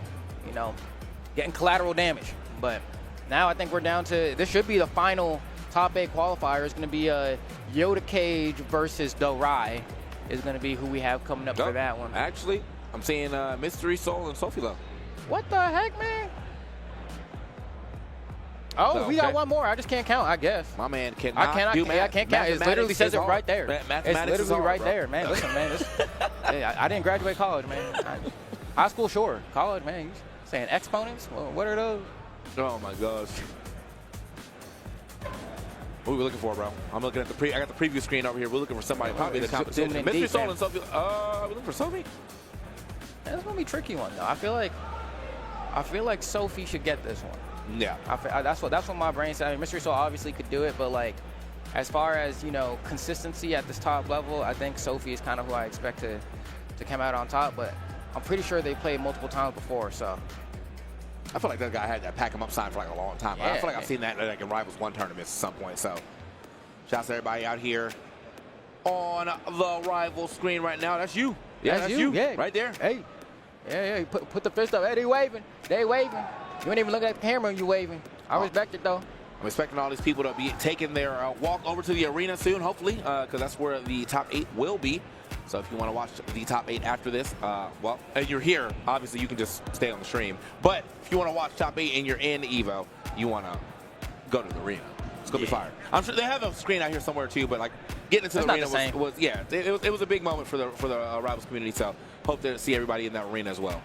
You know, getting collateral damage. But now I think we're down to, this should be the final top 8 qualifier. It's going to be Yoda Cage versus Dorai. Is going to be who we have coming up for that one. Actually, I'm seeing Mystery Soul and Sofilo. What the heck, man? Oh, So, we got one more. I just can't count, I guess. My man cannot I cannot. do I can't count. It literally says it right there. Mathematics It's literally is hard, right bro. there, man. Listen, man. Hey, I didn't graduate college, man. High school, sure. College, man. You saying exponents? Well, what are those? Oh my gosh. What are we looking for, bro? I'm looking at I got the preview screen over here. We're looking for somebody probably in the competition. Mystery Soul and Sophie. Are we looking for Sophie? That's gonna be a tricky one though. I feel like Sophie should get this one. Yeah. That's what my brain said. I mean, Mystery Soul obviously could do it, but like, as far as consistency at this top level, I think Sophie is kind of who I expect to come out on top. But I'm pretty sure they played multiple times before, so. I feel like that guy had that pack 'em up sign for like a long time. Yeah, I feel like I've seen that like in Rivals 1 tournaments at some point. So, shouts to everybody out here on the Rival screen right now. That's you. Yeah, that's you. Yeah. Right there. Hey. Yeah. Put the fist up. Hey, they waving. They waving. You ain't even looking at the camera when you waving. I respect it, though. I'm expecting all these people to be taking their walk over to the arena soon, hopefully, because that's where the top 8 will be. So if you want to watch the top 8 after this, well, and you're here, obviously you can just stay on the stream. But if you want to watch top 8 and you're in Evo, you want to go to the arena. It's going to be fire. I'm sure they have a screen out here somewhere too, but like getting into the arena was it was a big moment for the Rivals community. So hope to see everybody in that arena as well.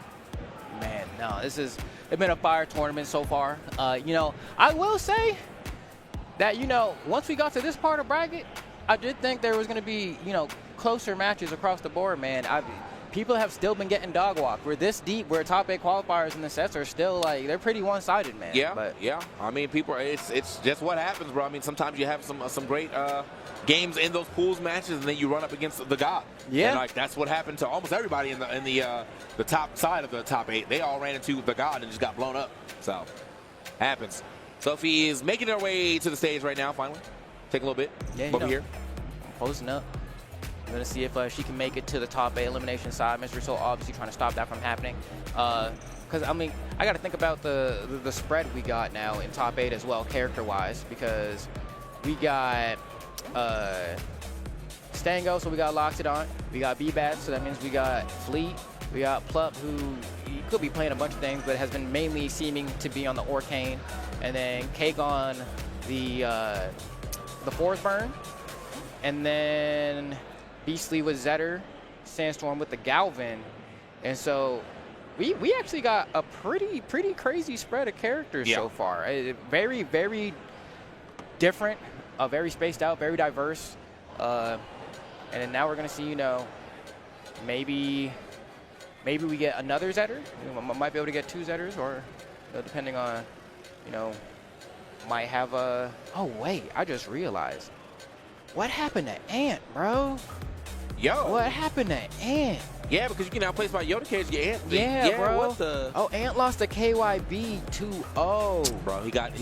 Man, no, it's been a fire tournament so far. I will say that, once we got to this part of bracket, I did think there was going to be, closer matches across the board, man. People have still been getting dog walked. We're this deep where top 8 qualifiers in the sets are still they're pretty one-sided, man. Yeah. I mean, people, it's just what happens, bro. I mean, sometimes you have some great games in those pools matches, and then you run up against the God. Yeah. And that's what happened to almost everybody in the top side of the top 8. They all ran into the God and just got blown up. So, happens. Sophie is making her way to the stage right now. Finally, take a little bit over here. Closing up. I'm going to see if she can make it to the top 8 elimination side. Mystery Soul obviously trying to stop that from happening. Because, I mean, I got to think about the spread we got now in top 8 as well, character-wise. Because we got Stango, so we got Loxodon. We got B-Bat, so that means we got Fleet. We got Plup, who he could be playing a bunch of things, but has been mainly seeming to be on the Orcane. And then Cake on the Force Burn. And then Beastly with Zetter, Sandstorm with the Galvin. And so we actually got a pretty crazy spread of characters so far. Very, very different, very spaced out, very diverse. And then now we're going to see, maybe we get another Zetter. Might be able to get 2 Zetters, or depending on, might have a... Oh, wait, I just realized. What happened to Ant, bro? Yo. What happened to Ant? Yeah, because you can now place my Yoda cage, your Ant. Yeah, bro. What the? Oh, Ant lost to KYB 2-0. Bro, he got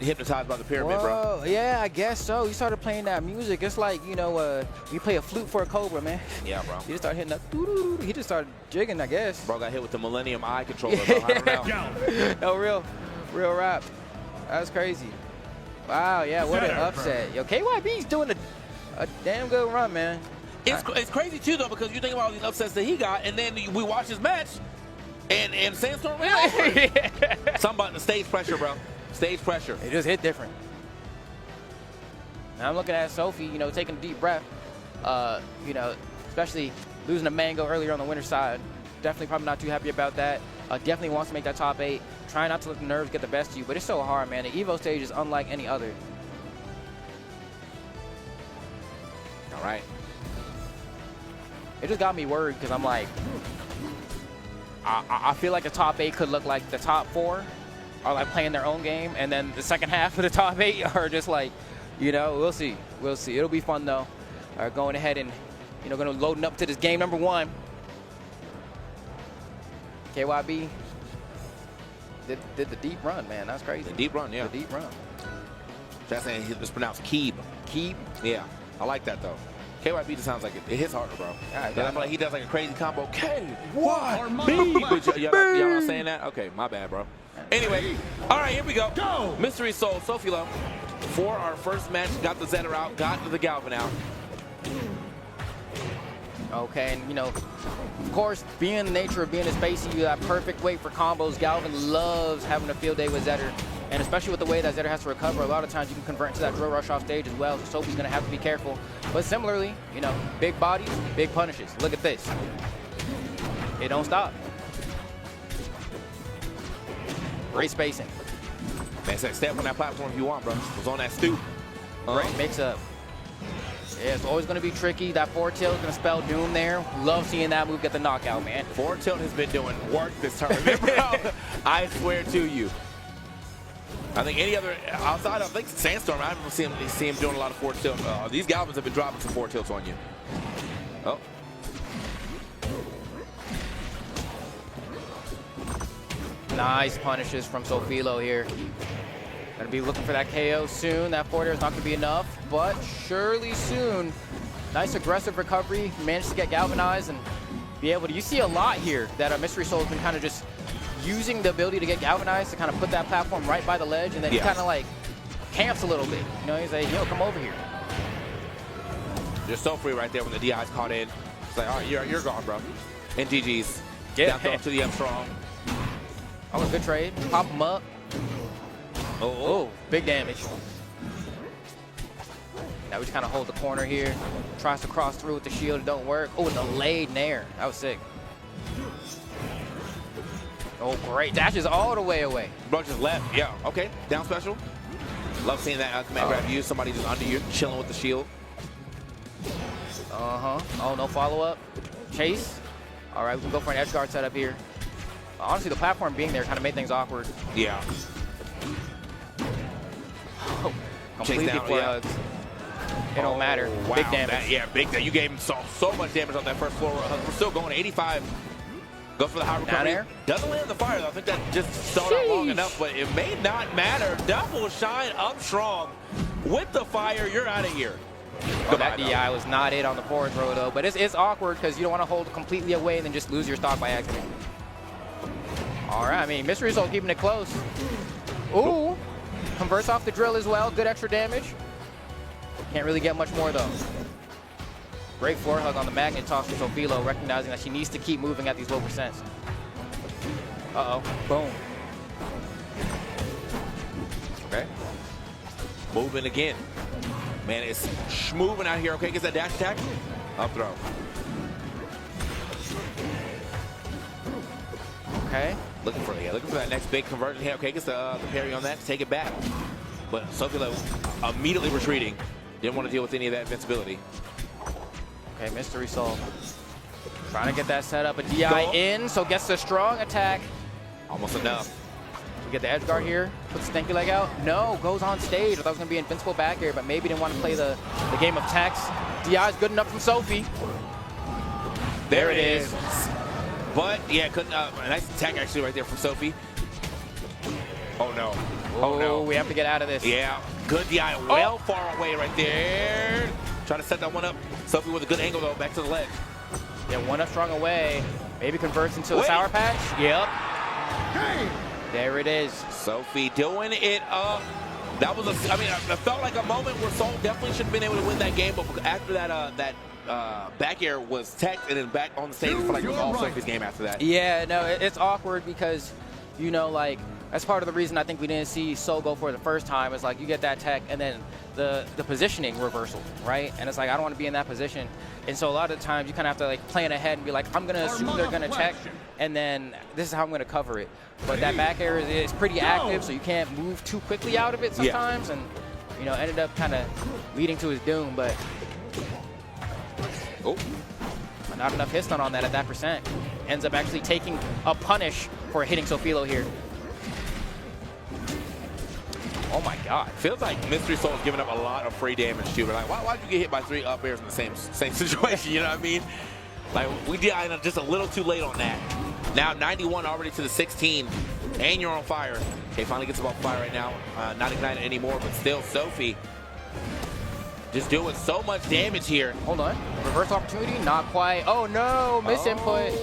hypnotized by the pyramid, bro. Yeah, I guess so. He started playing that music. It's like, you play a flute for a cobra, man. Yeah, bro. He just started hitting that. Doo-doo-doo. He just started jigging, I guess. Bro got hit with the Millennium Eye controller, bro. I don't know. No, real rap. That's crazy. Wow, yeah, what an upset. Yo, KYB's doing a damn good run, man. It's crazy too though, because you think about all these upsets that he got, and then we watch his match, and Sandstorm went over. Something about the stage pressure, bro. Stage pressure. It just hit different. Now I'm looking at Sophie, taking a deep breath. Especially losing a Mango earlier on the winner's side. Definitely probably not too happy about that. Definitely wants to make that top 8. Trying not to let the nerves get the best of you, but it's so hard, man. The Evo stage is unlike any other. All right. It just got me worried because I'm like, I feel like the top 8 could look like the top 4 are like playing their own game, and then the second half of the top 8 are just like, we'll see. We'll see. It'll be fun though. Going ahead and, going to loading up to this game number 1. KYB did the deep run, man. That's crazy. The deep run, yeah. The deep run. That's saying it's pronounced Keeb. Keeb? Yeah. I like that though. KYB just sounds like it hits harder, bro. I feel like he does like a crazy combo. K-Y-B. But y'all not saying that? Okay, my bad, bro. Anyway, all right, here we go. Mystery Soul, Sophie Low. For our first match, got the Zetter out, got the Galvin out. Okay, and of course, being the nature of being a spacey, you have perfect weight for combos. Galvin loves having a field day with Zetter. And especially with the way that Zeder has to recover, a lot of times you can convert into that drill rush off stage as well. So Sophie's going to have to be careful. But similarly, you know, big bodies, big punishes. Look at this. It don't stop. Great spacing. Man, stay up on that platform if you want, bro. It was on that stoop. Great mix-up. Yeah, it's always going to be tricky. That forward tilt is going to spell doom there. Love seeing that move get the knockout, man. Forward tilt has been doing work this tournament, bro. I swear to you. I think any other, outside of, I think Sandstorm, I haven't seen him doing a lot of forward tilt. These Galvins have been dropping some forward tilts on you. Oh. Nice punishes from Sofilo here. Gonna be looking for that KO soon. That forward air is not gonna be enough, but surely soon. Nice aggressive recovery. Managed to get galvanized and be able to, you see a lot here that Mystery Soul has been kind of just using the ability to get galvanized to kind of put that platform right by the ledge, and then he kind of like camps a little bit. You know, he's like, yo, come over here. You're so free right there when the DI's caught in. It's like, all right, you're gone, bro. And GG's. Yeah. Down throw to the up strong. Oh, good trade. Pop him up. Oh, big damage. Now we just kind of hold the corner here. Tries to cross through with the shield. It don't work. Oh, delayed nair. That was sick. Oh, great. Dashes all the way away. Bro just left. Yeah, okay. Down special. Love seeing that command grab you. Somebody just under you, chilling with the shield. Oh, no follow-up. Chase. All right, we can go for an edge guard setup here. Honestly, the platform being there kind of made things awkward. Yeah. Oh, completely plugged. It don't matter. Wow. Big damage. Big damage. You gave him so much damage on that first floor. We're still going 85. Goes for the high recovery. Doesn't land the fire, though. I think that just stalled out long enough, but it may not matter. Double shine up strong. With the fire, you're out of here. Oh, that DI was not it on the forward throw, though. But it's awkward because you don't want to hold completely away and then just lose your stock by accident. All right, I mean, Mystery Soul keeping it close. Ooh, converts off the drill as well. Good extra damage. Can't really get much more, though. Great floor hug on the magnet toss from Sofilo, recognizing that she needs to keep moving at these low percents. Uh-oh, boom. Okay. Moving again. Man, it's moving out here. Okay, gets that dash attack. Up throw. Okay. Looking for that next big conversion here. Okay, gets the parry on that to take it back. But Sofilo immediately retreating. Didn't want to deal with any of that invincibility. Okay, Mystery Soul. Trying to get that set up. A DI in, so gets the strong attack. Almost enough. We get the edge guard here. Puts the stinky leg out. No, goes on stage. I thought it was going to be invincible back here, but maybe didn't want to play the game of text. DI is good enough from Sophie. There it is. But, yeah, couldn't. A nice attack actually right there from Sophie. Oh, no. Oh, no. We have to get out of this. Yeah. Good DI. Well far away right there. Trying to set that one up. Sophie with a good angle, though. Back to the ledge. Yeah, one up strong away. Maybe converts into a Sour Patch. Yep. There it is. Sophie doing it up. That was I mean, it felt like a moment where Soul definitely should have been able to win that game, but after that, back air was teched and then back on the stage, it felt like it was all Sophie's game after that. Yeah, no, it's awkward because, you know, like, that's part of the reason I think we didn't see Soul go for it the first time. Is like you get that tech and then the positioning reversal, right? And it's like I don't want to be in that position. And so a lot of the times you kind of have to like plan ahead and be like, I'm gonna assume they're gonna tech, and then this is how I'm gonna cover it. But that back air is pretty active, so you can't move too quickly out of it sometimes, and you know ended up kind of leading to his doom. But not enough hit stun on that at that percent. Ends up actually taking a punish for hitting Sofilo here. Oh my God. Feels like Mystery Soul's giving up a lot of free damage too. But like, why'd you get hit by 3 up airs in the same situation? You know what I mean? Like, we did just a little too late on that. Now 91 already to the 16, and you're on fire. Okay, finally gets above fire right now. Not ignited anymore, but still Sophie just doing so much damage here. Hold on. Reverse opportunity, not quite. Oh no, misinput.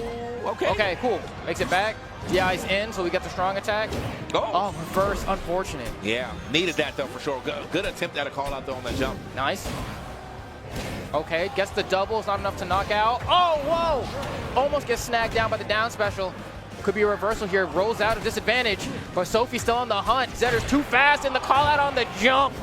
Okay, cool. Makes it back. DI's in, so we get the strong attack. Oh, reverse, unfortunate. Yeah, needed that though for sure. Good attempt at a call out though on that jump. Nice. Okay, gets the double. It's not enough to knock out. Oh, whoa! Almost gets snagged down by the down special. Could be a reversal here. Rolls out of disadvantage, but Sophie's still on the hunt. Zetter's too fast, and the call out on the jump.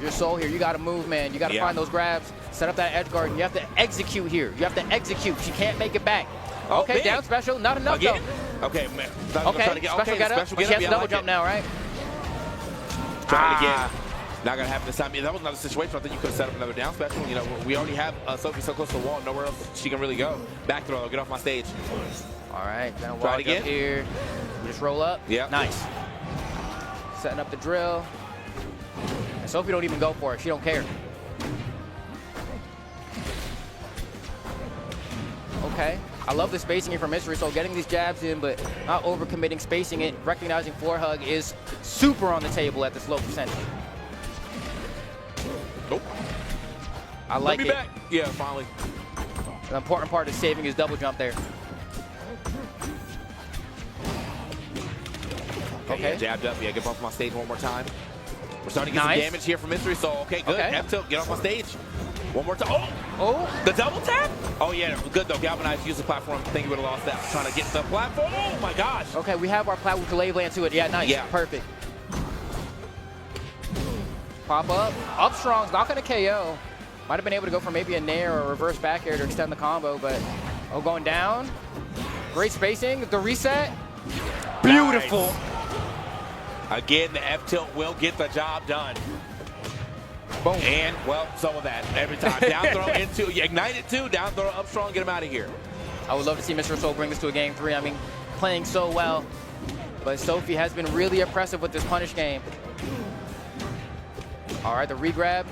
Your soul here. You got to move, man. You got to find those grabs. Set up that edge guard. And you have to execute here. You have to execute. She can't make it back. Oh, okay, man. down special. Not enough, Again? though. Okay, man. Okay, special got up. But she has to double jump now, right? Try it again. Not going to happen this time. Yeah, that was another situation. I think you could have set up another down special. You know, we already have Sophie so close to the wall. Nowhere else she can really go. Back throw. Get off my stage. All right. Now try it again. Up here. We just roll up. Yeah. Nice. Setting up the drill. And Sophie don't even go for it. She don't care. Okay. I love the spacing here from Mystery Soul, getting these jabs in, but not overcommitting, spacing it, recognizing floor hug is super on the table at this low percentage. Nope. I like it. Back. Yeah, finally. The important part is saving his double jump there. Okay. Yeah, jabbed up. Yeah, get off my stage one more time. We're starting to get some damage here from Mystery Soul. Okay, good. F-tilt, get off my stage. One more time. Oh, the double tap? Oh, yeah, good though. Galvanized, use the platform. I think he would have lost that. Trying to get the platform. Oh, my gosh. Okay, we have our platform delay land to it. Yeah, nice. Yeah. Perfect. Pop up. Up strong's not going to KO. Might have been able to go for maybe a nair or a reverse back air to extend the combo, but going down. Great spacing. The reset. Beautiful. Nice. Again, the F-tilt will get the job done. Boom. And, well, so will that every time. Down throw into, ignite it too, down throw up strong, get him out of here. I would love to see Mr. Soul bring this to a game 3. I mean, playing so well. But Sophie has been really impressive with this punish game. All right, the regrab.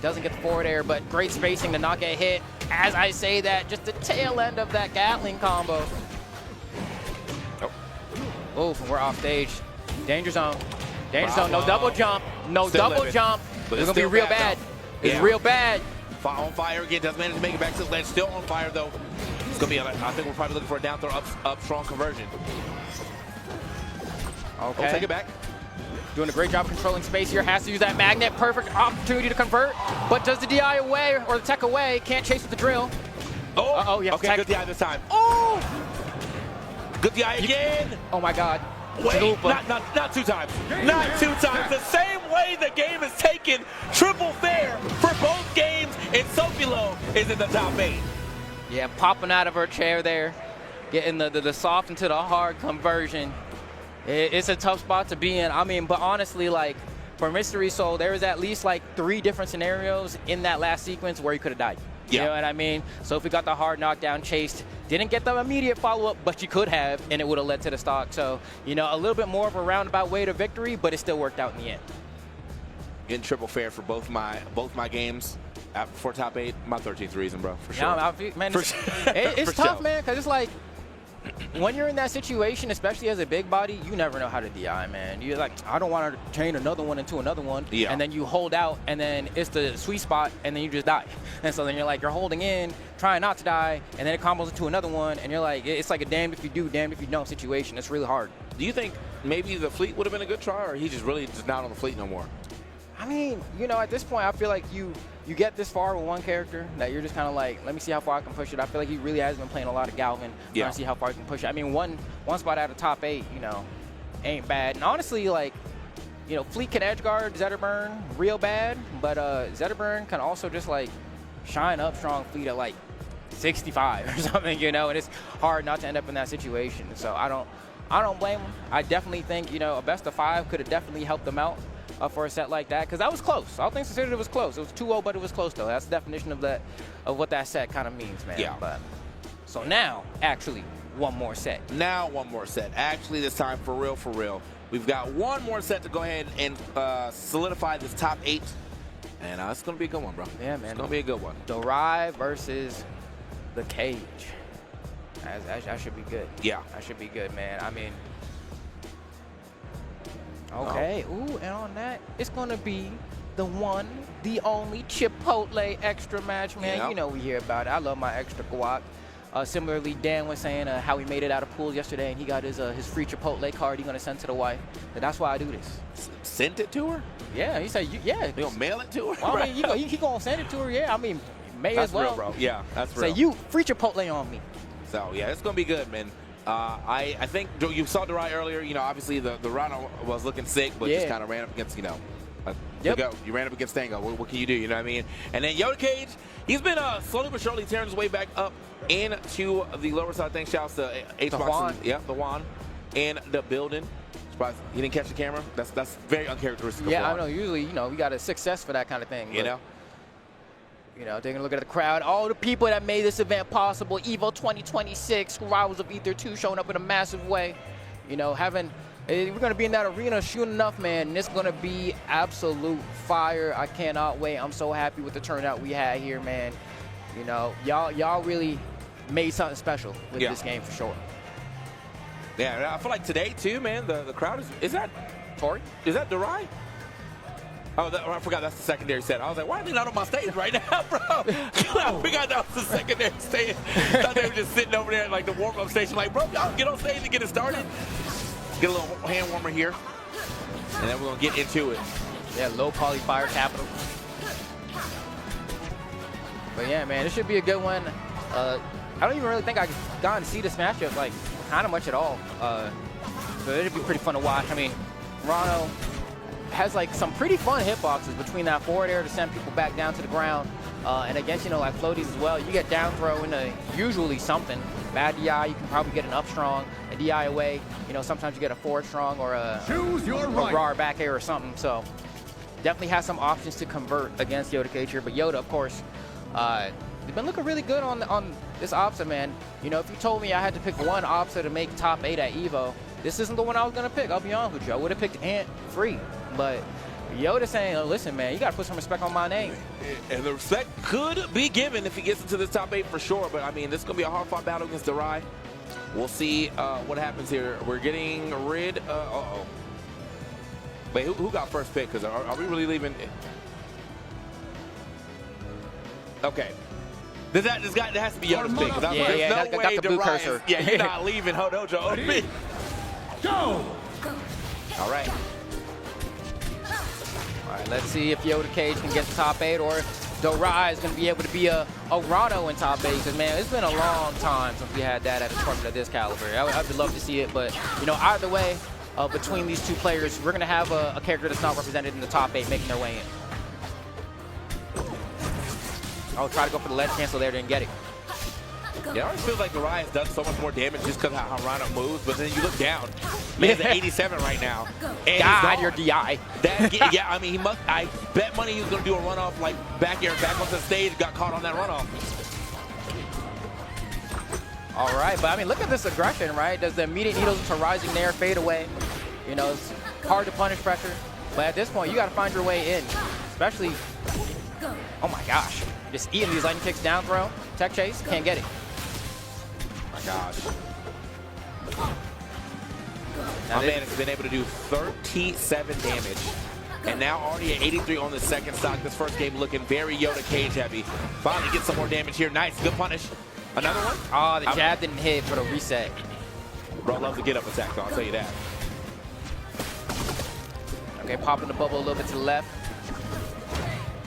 Doesn't get the forward air, but great spacing to not get hit. As I say that, just the tail end of that Gatling combo. Oh, we're off stage. Danger zone. Danger zone. No double jump. No Still double jump. But It's going to be real bad. It's real bad. On fire again. Doesn't manage to make it back to the ledge. Still on fire, though. It's going to be, I think we're probably looking for a down throw up strong conversion. Okay. Oh, take it back. Doing a great job controlling space here. Has to use that magnet. Perfect opportunity to convert. But does the DI away or the tech away. Can't chase with the drill. Oh, yeah. Okay, good DI this time. Oh! Good DI again. Oh, my God. Wait, not 2 times. Not 2 times. The same way the game is taken. Triple fair for both games, and Sophie Lowe is in the top 8. Yeah, popping out of her chair there. Getting the soft into the hard conversion. It's a tough spot to be in. I mean, but honestly, like, for Mystery Soul, there was at least, like, 3 different scenarios in that last sequence where he could have died. Yeah. You know what I mean? Sophie got the hard knockdown, chased. Didn't get the immediate follow-up, but she could have, and it would have led to the stock. So, you know, a little bit more of a roundabout way to victory, but it still worked out in the end. Getting triple fair for both my games for top 8. My 13th reason, bro, for sure. Yeah, man, it's tough, man, because it's like, when you're in that situation, especially as a big body, you never know how to DI, man. You're like, I don't want to chain another one into another one. Yeah. And then you hold out, and then it's the sweet spot, and then you just die. And so then you're like, you're holding in, trying not to die, and then it combos into another one, and you're like, it's like a damned if you do, damned if you don't situation. It's really hard. Do you think maybe the fleet would have been a good try, or he just not on the fleet no more? I mean, you know, at this point, I feel like you get this far with one character that you're just kind of like, let me see how far I can push it. I feel like he really has been playing a lot of Galvin, trying to see how far he can push it. I mean, one spot out of top 8, you know, ain't bad. And honestly, like, you know, Fleet can edge guard Zetterburn real bad, but Zetterburn can also just, like, shine up strong Fleet at, like, 65 or something, you know, and it's hard not to end up in that situation. So I don't blame him. I definitely think, you know, a best of 5 could have definitely helped them out. For a set like that, because that was close. All things considered, it was close. It was 2-0, but it was close, though. That's the definition of what that set kind of means, man. Yeah. But, so now, actually, one more set. Now one more set. Actually, this time, for real. We've got one more set to go ahead and solidify this top 8. And it's going to be a good one, bro. Yeah, man. It's going to be a good one. Dorai versus the Cage. That should be good. Yeah. That should be good, man. I mean... Okay, ooh, and on that, it's going to be the one, the only Chipotle extra match, man. Yeah. You know we hear about it. I love my extra guac. Similarly, Dan was saying how he made it out of pools yesterday, and he got his free Chipotle card he's going to send to the wife. And that's why I do this. Sent it to her? Yeah, he said, yeah. You going to mail it to her? Well, I mean, he going to send it to her, yeah. I mean, May That's as well. real, bro. Yeah, that's Say, real. you free Chipotle on me. So, yeah, it's going to be good, man. I think you saw Durai earlier. You know, obviously the Rhino was looking sick, but just kind of ran up against, you know, go. You ran up against Tango. What can you do? You know what I mean? And then Yoda Cage, he's been slowly but surely tearing his way back up into the lower side. Thanks, shouts to H-Box. Yeah, the Juan in the building. Surprised he didn't catch the camera. That's very uncharacteristic. Yeah, of I know. Usually, you know, we got a success for that kind of thing. You know? You know, taking a look at the crowd, all the people that made this event possible. EVO 2026, Rivals of Ether 2 showing up in a massive way. You know, we're going to be in that arena shooting enough, man, and it's going to be absolute fire. I cannot wait. I'm so happy with the turnout we had here, man. You know, y'all really made something special with this game for sure. Yeah, I feel like today, too, man, the crowd is that Tori? Is that Durai? Oh, I forgot that's the secondary set. I was like, why are they not on my stage right now, bro? I forgot that was the secondary stage. Thought they were just sitting over there at like the warm-up station. Like, bro, y'all get on stage and get it started. Get a little hand warmer here. And then we're going to get into it. Yeah, low poly fire capital. But yeah, man, this should be a good one. I don't even really think I got to see this matchup like kind of much at all. So it'd be pretty fun to watch. I mean, Rano has like some pretty fun hitboxes between that forward air to send people back down to the ground. And against, you know, like floaties as well, you get down throw into usually something. Bad DI, you can probably get an up strong, a DI away. You know, sometimes you get a forward strong or a raw back air or something. So definitely has some options to convert against Yoda Cage here. But Yoda, of course, they've been looking really good on this Opsa, man. You know, if you told me I had to pick one Opsa to make top 8 at EVO, this isn't the one I was going to pick. I'll be honest with you. I would have picked Ant free. But Yoda saying, oh, listen, man, you got to put some respect on my name. And the respect could be given if he gets into this top 8 for sure. But, I mean, this is going to be a hard-fought battle against Durai. We'll see what happens here. We're getting rid of... Uh-oh. Wait, who got first pick? Because are we really leaving... Okay. That has to be Yoda's pick. There's no way Durai... Yeah, you're not leaving Hodojo OP. Go! All right. All right, let's see if Yoda Cage can get to top 8 or if Durai is going to be able to be a Rano in top 8. Because, man, it's been a long time since we had that at a tournament of this caliber. I'd love to see it. But, you know, either way, between these two players, we're going to have a character that's not represented in the top 8 making their way in. I'll try to go for the ledge cancel there, didn't get it. Yeah, it always feels like Durai has done so much more damage just because of how Rano moves, but then you look down. Man's at 87 right now. And God, your DI. Yeah, I mean, he must. I bet money he was going to do a runoff like back air, back onto the stage, got caught on that runoff. All right, but I mean, look at this aggression, right? Does the immediate needles into rising nair fade away? You know, it's hard to punish pressure, but at this point, you got to find your way in, especially. Oh my gosh, just eating these lightning kicks down throw, tech chase, can't get it. My gosh. My man has been able to do 37 damage. And now already at 83 on the second stock. This first game looking very Yoda Cage heavy. Finally get some more damage here. Nice, good punish. Another one? Oh, the jab didn't hit for the reset. Bro loves the get up attack though, I'll tell you that. Okay, popping the bubble a little bit to the left.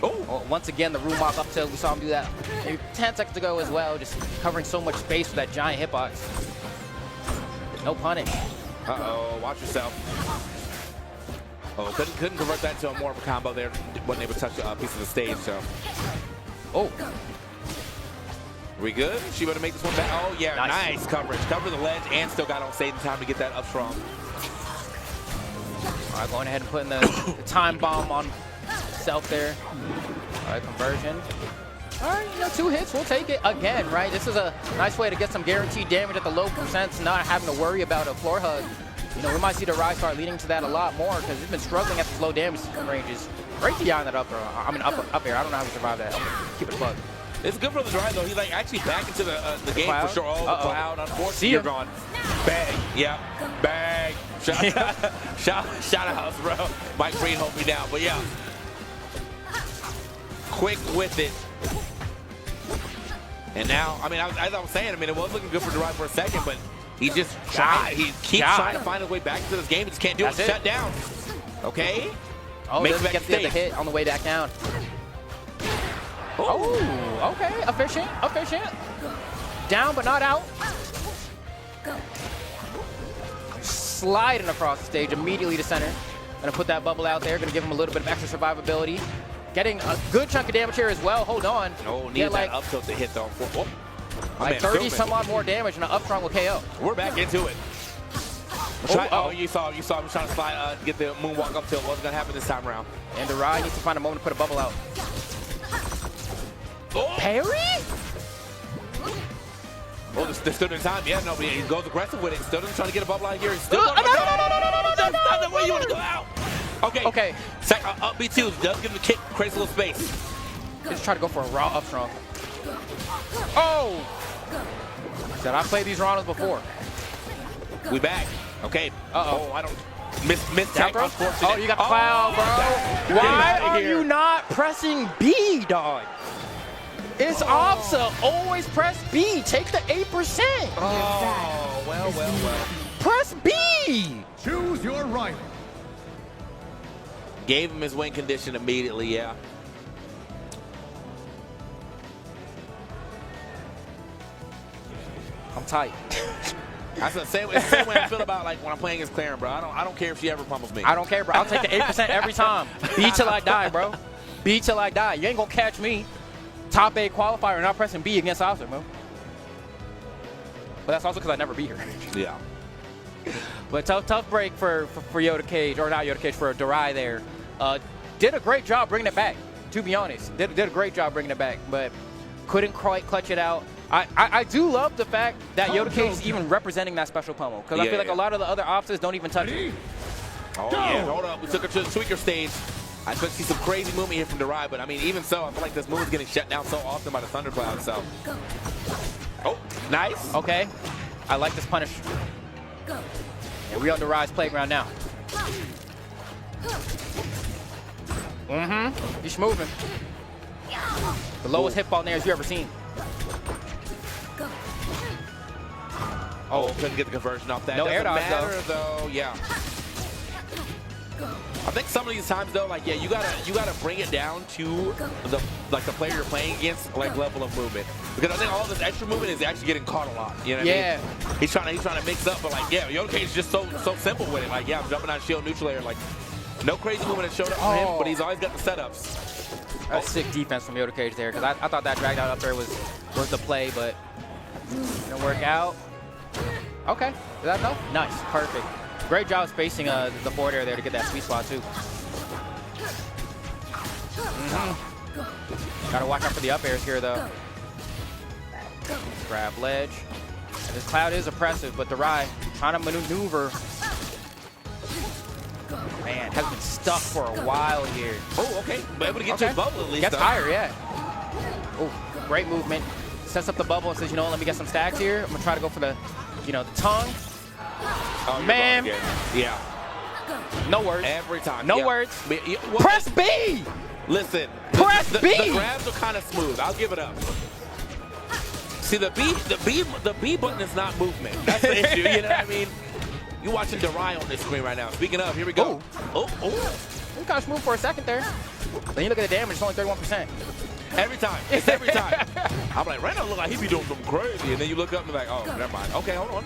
Oh, once again, the room walk up tilt. We saw him do that maybe 10 seconds ago as well, just covering so much space with that giant hitbox. No punish. Uh-oh, watch yourself. Oh, couldn't convert that into more of a combo there. Wasn't able to touch a piece of the stage, so. Oh. We good? She better make this one back. Oh, yeah, nice coverage. Cover the ledge and still got on stage in time to get that up strong. All right, going ahead and putting the time bomb on self there. All right, conversion. All right, you know, 2 hits, we'll take it again, right? This is a nice way to get some guaranteed damage at the low percents, not having to worry about a floor hug. You know, we might see the Rise start leading to that a lot more because he's been struggling at the low damage ranges. Great DI on that up throw. I mean, up air. I don't know how he survived that. Keep it a bug. It's good for the drive, though. He's like actually back into the game cloud? for sure. Oh, the cloud, unfortunately, you're gone. Bang. Yeah. Bang. Shout out, bro. Mike Green hold me down. But yeah. Quick with it. And now, I mean, as I was saying, I mean, it was looking good for Durai for a second, but he just he keeps trying to find his way back into this game. He just can't do it. Shut down. Okay. Oh, he doesn't get the hit on the way back down. Oh, okay. Efficient. Down but not out. Sliding across the stage immediately to center. Gonna put that bubble out there. Gonna give him a little bit of extra survivability. Getting a good chunk of damage here as well. Hold on. Oh, need that up tilt to hit though. Like 30 some odd more damage and an up strong with KO. We're back into it. You saw him trying to slide, get the moonwalk up tilt. What's gonna happen this time around? And Durai needs to find a moment to put a bubble out. Parry? Oh, they're still in time. Yeah, no, but he goes aggressive with it. Still doesn't trying to get a bubble out here. He's still No. That's not the way you want to go out. Okay. Up B2 does give him a kick, creates a little space. Just try to go for a raw up strong. Oh! Said I played these rounds before. We back. Okay. Oh, I don't miss tech. Oh, you got the cloud, bro. Why are you not pressing B, dog? It's Opsa. Always press B. Take the 8%. Oh, well. Press B. Choose your rival. Gave him his win condition immediately, yeah. I'm tight. That's the same way I feel about like when I'm playing against Claren, bro. I don't care if she ever pummels me. I don't care, bro. I'll take the 8% every time. B till I die, bro. B till I die. You ain't gonna catch me. Top 8 qualifier not pressing B against Opsa, bro. But that's also because I never beat her. Yeah. But tough break for Yoda Cage, or not Yoda Cage, for Durai there. Did a great job bringing it back, to be honest. Did a great job bringing it back, but couldn't quite clutch it out. I do love the fact that Yoda Cage is even representing that special pummel, because I feel like a lot of the other Opsas don't even touch it. Oh, yeah, hold up. We took her to the tweaker stage. I could see some crazy movement here from Durai, but I mean, even so, I feel like this move is getting shut down so often by the Thundercloud, so. Oh, nice. Okay. I like this punish. And we're on Durai's playground now. He's moving. The lowest hit ball nairs you ever seen. Oh, couldn't get the conversion off that. No air dodge, though. Yeah. I think some of these times though, like you gotta bring it down to the player you're playing against, like level of movement. Because I think all this extra movement is actually getting caught a lot. You know what I mean? He's trying to mix up, but like Yoda Cage is just so simple with it. Like I'm jumping on shield neutral air, like no crazy movement has showed up for him, but he's always got the setups. That's sick defense from Yoda Cage there, because I thought that drag out up there was the play, but didn't work out. Okay, is that enough? Nice, perfect. Great job spacing the forward air there to get that sweet spot too. Gotta watch out for the up airs here though. Grab ledge. And this cloud is oppressive, but Durai trying to maneuver. Man, has been stuck for a while here. Oh, okay. But able to get to his bubble at least. Gets higher, yeah. Oh, great movement. Sets up the bubble and says, you know, let me get some stacks here. I'm gonna try to go for the, the tongue. Oh, man. Yeah. No words. Every time. No words. Well, press B. Listen. Press B. The grabs are kind of smooth. I'll give it up. See, the B button is not movement. That's the issue. You know what I mean? You're watching Durai on this screen right now. Speaking of, here we go. Oh. You kind of smooth for a second there. Then you look at the damage, it's only 31%. Every time. It's every time. I'm like, right now look like he be doing something crazy. And then you look up and be like, oh, never mind. Okay, hold on.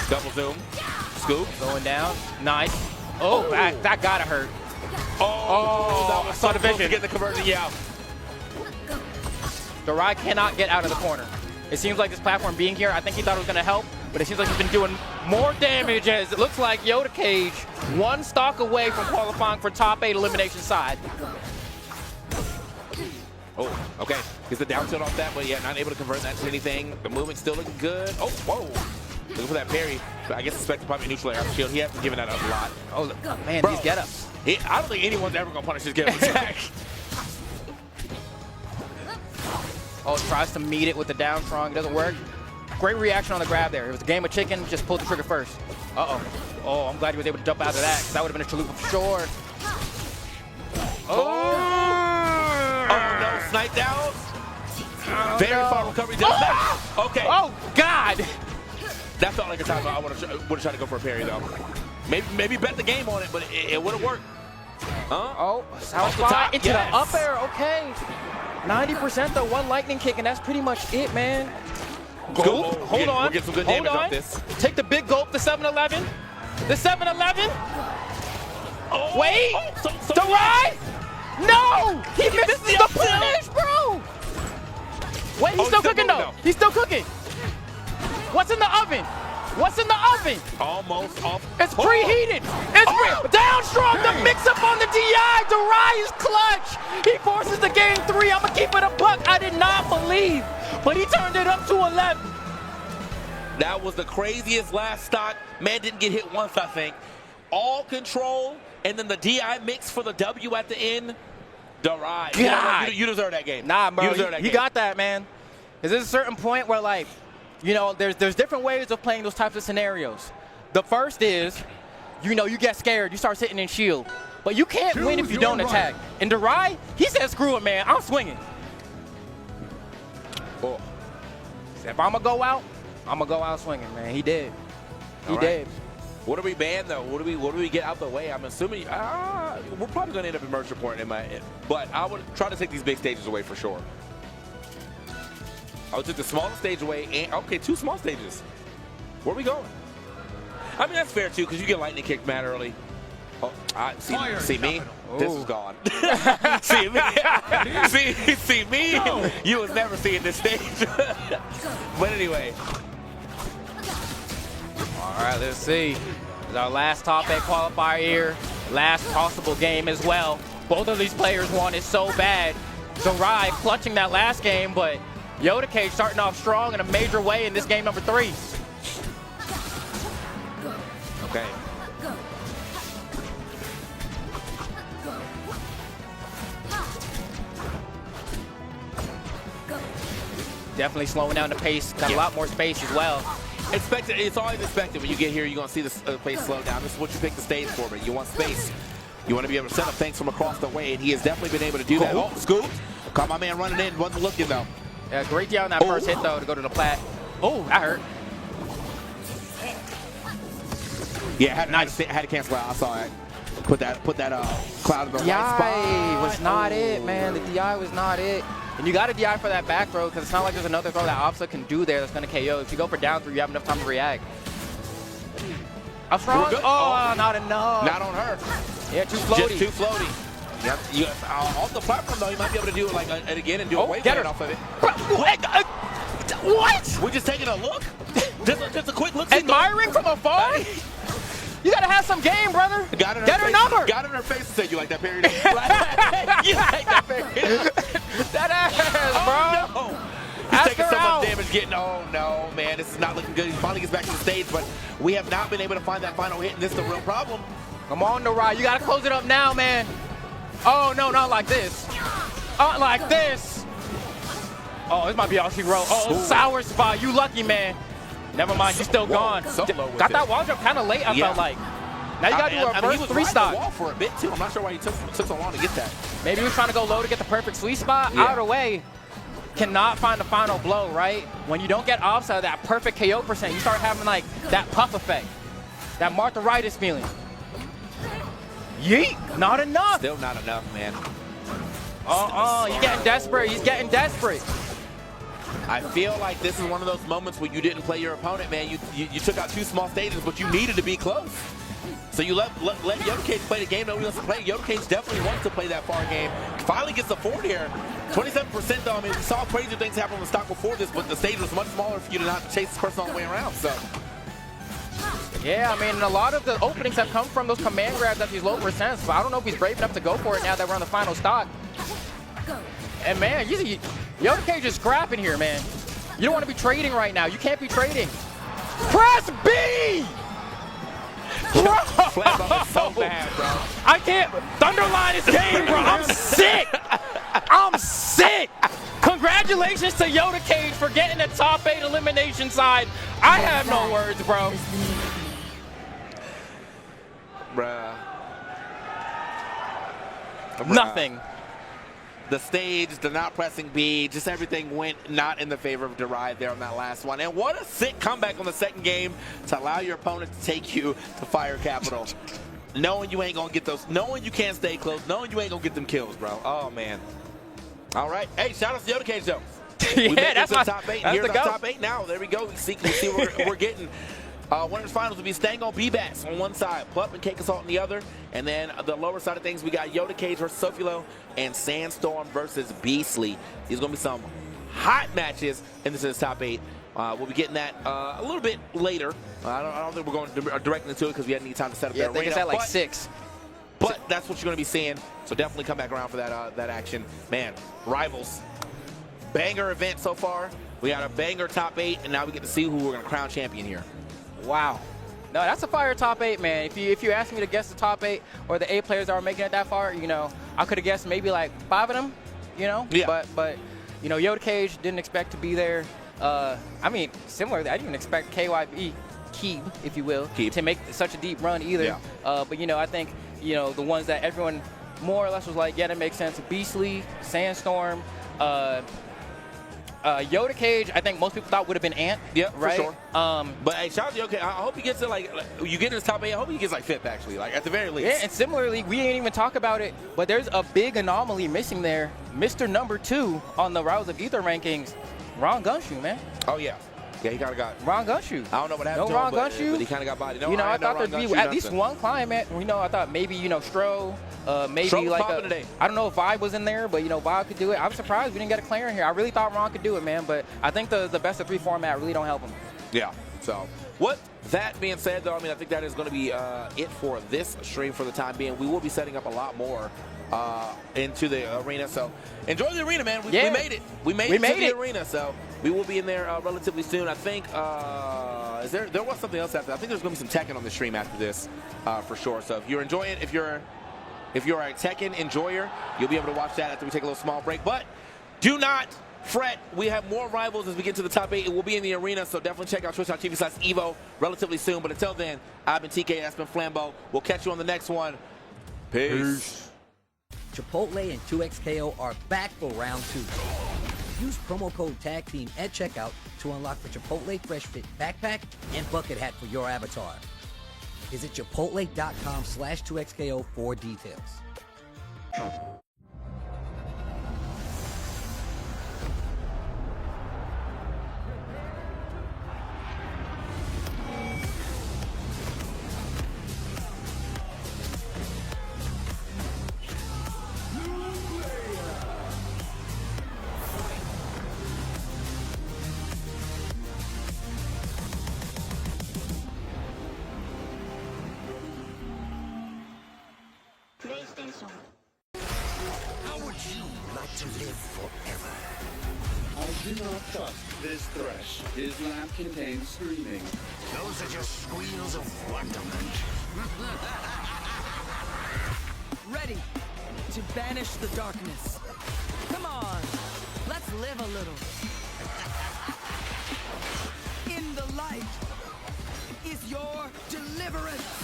Double zoom. Scoop. Going down. Nice. Oh, that gotta hurt. Oh, I saw the vision. Get the conversion, yeah. Durai cannot get out of the corner. It seems like this platform being here, I think he thought it was going to help, but it seems like he's been doing more damage as it looks like Yoda Cage one stock away from qualifying for top 8 elimination side. Oh, okay. Gets the down tilt off that, but yeah, not able to convert that to anything. The movement's still looking good. Oh, whoa. Looking for that parry. But I guess expected probably neutral air shield. He hasn't given that up a lot. Oh, look, man, these get-ups. I don't think anyone's ever going to punish his get-up attack. Oh, tries to meet it with the down strong. It doesn't work. Great reaction on the grab there. It was a game of chicken. Just pulled the trigger first. Uh-oh. Oh, I'm glad he was able to jump out of that, because that would have been a chalupa for sure. Oh, no. Sniped out. Very far recovery. Okay. Oh, God. That felt like a time I would have tried to go for a parry, though. Maybe bet the game on it, but it would have worked. Oh, sour spot into the up air. Okay. 90% the one lightning kick, and that's pretty much it, man. Gulp. Hold on. We'll get some good damage off this. Take the big gulp, the 7-Eleven. The 7-Eleven. Oh, wait. The ride. No. He missed the punish, bro. Wait, he's still cooking, though. He's still cooking. What's in the oven? What's in the oven? Almost off. It's preheated. It's down strong. The mix-up on the DI. Durai is clutch. He forces the game 3. I'm going to keep it a buck. I did not believe, but he turned it up to 11. That was the craziest last stock. Man didn't get hit once, I think. All control, and then the DI mix for the W at the end. Durai. You deserve that game. Nah, bro. You got that, man. Because there's a certain point where, like, you know, there's different ways of playing those types of scenarios. The first is, you know, you get scared, you start sitting in shield. But you can't win if you don't attack. And Durai, he said, screw it, man, I'm swinging. Oh. Said, if I'm going to go out, I'm going to go out swinging, man. He did. He did. What do we ban, though? What do we get out the way? I'm assuming we're probably going to end up in merge report but I would try to take these big stages away for sure. I would take the smallest stage away, and okay, 2 small stages. Where are we going? I mean, that's fair, too, because you get lightning kicked mad early. Oh, see me? This is gone. see me? see me? No. You was never seeing this stage. But anyway. All right, let's see. This is our last top 8 qualifier here. Last possible game as well. Both of these players want it so bad. Durai clutching that last game, but Yoda Cage starting off strong in a major way in this game number 3. Okay. Definitely slowing down the pace. Got a lot more space as well. It's always expected when you get here. You're going to see the pace slow down. This is what you pick the stage for, but you want space. You want to be able to set up things from across the way, and he has definitely been able to do that. Oh, scoop. Caught my man running in. Wasn't looking, though. Yeah, great deal on that first hit, though, to go to the plat. Oh, that hurt. Yeah, had to cancel out. I saw it. Put that cloud in the right spot. DI was not it, man. The DI was not it. And you got to DI for that back throw because it's not like there's another throw that Opsa can do there that's going to KO. If you go for down 3, you have enough time to react. How strong? Oh, not enough. Not on her. Yeah, too floaty. Just too floaty. Yep. Off the platform, though, you might be able to do it like again and do a wave off of it. What? We're just taking a look? just a quick look. Admiring from afar? You gotta have some game, brother. Get her number. Got in her face and said, "You like that parody?" You like that parody? That ass, bro. No. He's taking so much damage. Oh no, man, this is not looking good. He finally gets back to the stage, but we have not been able to find that final hit, and this is the real problem. Come on, Durai. You gotta close it up now, man. Oh no, not like this. Not like this. Oh, this might be all she wrote. Oh, sour spot. You lucky, man. Never mind, you're still gone. Got that wall jump kind of late, I felt like. Now you got to do a first 3 stock. He was wall for a bit, too. I'm not sure why he took so long to get that. Maybe he was trying to go low to get the perfect sweet spot. Either way, cannot find the final blow, right? When you don't get offside, that perfect KO %, you start having, like, that puff effect. That Martharitis feeling. Yeet! Not enough. Still not enough, man. He's getting desperate. He's getting desperate. I feel like this is one of those moments where you didn't play your opponent, man. You took out 2 small stages, but you needed to be close. So you let Yoda Cage play the game. Nobody wants to play. Yoda Cage definitely wants to play that far game. Finally gets the forward here. 27% though. I mean, we saw crazy things happen on the stock before this, but the stage was much smaller for you to not chase this person all the way around. So. Yeah, I mean, a lot of the openings have come from those command grabs at these low percents, but I don't know if he's brave enough to go for it now that we're on the final stock. And man, Yoda Cage is scrapping here, man. You don't want to be trading right now. You can't be trading. Press B! Bro! So bad, bro. I can't. Thunderline is game, bro. I'm sick. I'm sick. Congratulations to Yoda Cage for getting the top 8 elimination side. I have no words, bro. Bruh. Nothing. The stage, the not pressing B, just everything went not in the favor of Durai there on that last one. And what a sick comeback on the second game to allow your opponent to take you to Fire Capital. knowing you ain't gonna get those, knowing you can't stay close, knowing you ain't gonna get them kills, bro. Oh man. All right. Hey, shout out to Yoda Cage though. Yeah, that's my my top 8. that's Here's the our go. top 8 now. There we go. We see what we're getting. Winners finals will be Stango B-Bats on one side, Plup and Cake Assault on the other, and then the lower side of things we got Yoda Cage versus Sofilo and Sandstorm versus Beastly. These are gonna be some hot matches in this top 8. We'll be getting that a little bit later. I don't think we're going directly into it because we had need time to set up Yeah, the I think arena. it's at like 6. But that's what you're going to be seeing. So definitely come back around for that action. Man, Rivals. Banger event so far. We got a banger top 8, and now we get to see who we're going to crown champion here. Wow. No, that's a fire top 8, man. If you asked me to guess the top 8 or the 8 players that are making it that far, you know, I could have guessed maybe like 5 of them, you know? Yeah. But you know, Yoda Cage didn't expect to be there. I mean, similarly, I didn't even expect KYB, Keeb, if you will, to make such a deep run either. Yeah. But, you know, I think, you know, the ones that everyone more or less was like, yeah, that makes sense. Beastly, Sandstorm, Yoda Cage, I think most people thought would have been Ant. Yeah, right? for sure. But hey, shout out to Yoda Cage. I hope he gets to like you get in his top 8. I hope he gets like 5th actually, like at the very least. Yeah, and similarly, we didn't even talk about it, but there's a big anomaly missing there. Mr. Number 2 on the Rouse of Ether rankings, Ron Gunshoe, man. Oh yeah. Yeah, he kind of got Ron Gunshoe. I don't know what happened No to Ron him, Gunshoe. but he kind of got bodied. No, you know, I know thought Ron there'd be Gunshoe at least nothing. one client, man. You know, I thought maybe, you know, Stro, maybe Stro was like popping today. I don't know if Vibe was in there, but, you know, Vibe could do it. I'm surprised we didn't get a clear in here. I really thought Ron could do it, man, but I think the best of 3 format really don't help him. Yeah. So, what that being said, though, I mean, I think that is going to be it for this stream for the time being. We will be setting up a lot more into the arena. So, enjoy the arena, man. We made it. We made it to the arena. So, we will be in there relatively soon. I think there was something else after. I think there's going to be some Tekken on the stream after this for sure. So, if you're enjoying it, if you're a Tekken enjoyer, you'll be able to watch that after we take a little small break. But do not fret, we have more Rivals as we get to the top 8. It will be in the arena, so definitely check out twitch.tv/Evo relatively soon. But until then, I've been TK, that's been Flambeau. We'll catch you on the next one. Peace. Chipotle and 2XKO are back for round 2. Use promo code Tag Team at checkout to unlock the Chipotle Fresh Fit backpack and bucket hat for your avatar. Visit chipotle.com/2XKO for details. How would you like to live forever? I do not trust this thresh. His lamp contains screaming. Those are just squeals of wonderment. Ready to banish the darkness. Come on, let's live a little. In the light is your deliverance.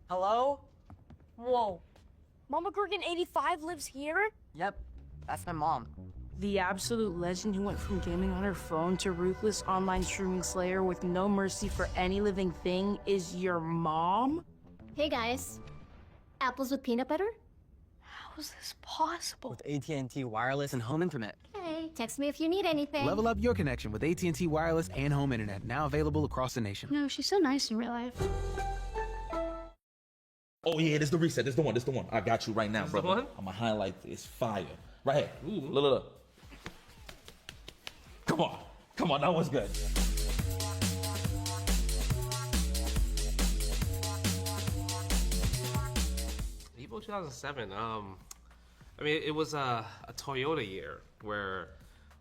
Hello? Whoa. Mama Gorgon 85 lives here? Yep, that's my mom. The absolute legend who went from gaming on her phone to ruthless online streaming slayer with no mercy for any living thing is your mom? Hey guys. Apples with peanut butter? How is this possible? With AT&T Wireless and Home Internet. Hey, text me if you need anything. Level up your connection with AT&T Wireless and Home Internet, now available across the nation. No, she's so nice in real life. Oh yeah, this is the reset. This is the one. This is the one. I got you right now, This bro. the one? I'm gonna highlight this fire right here. Ooh, look. Come on, that was good. Evo 2007. I mean, it was a Toyota year where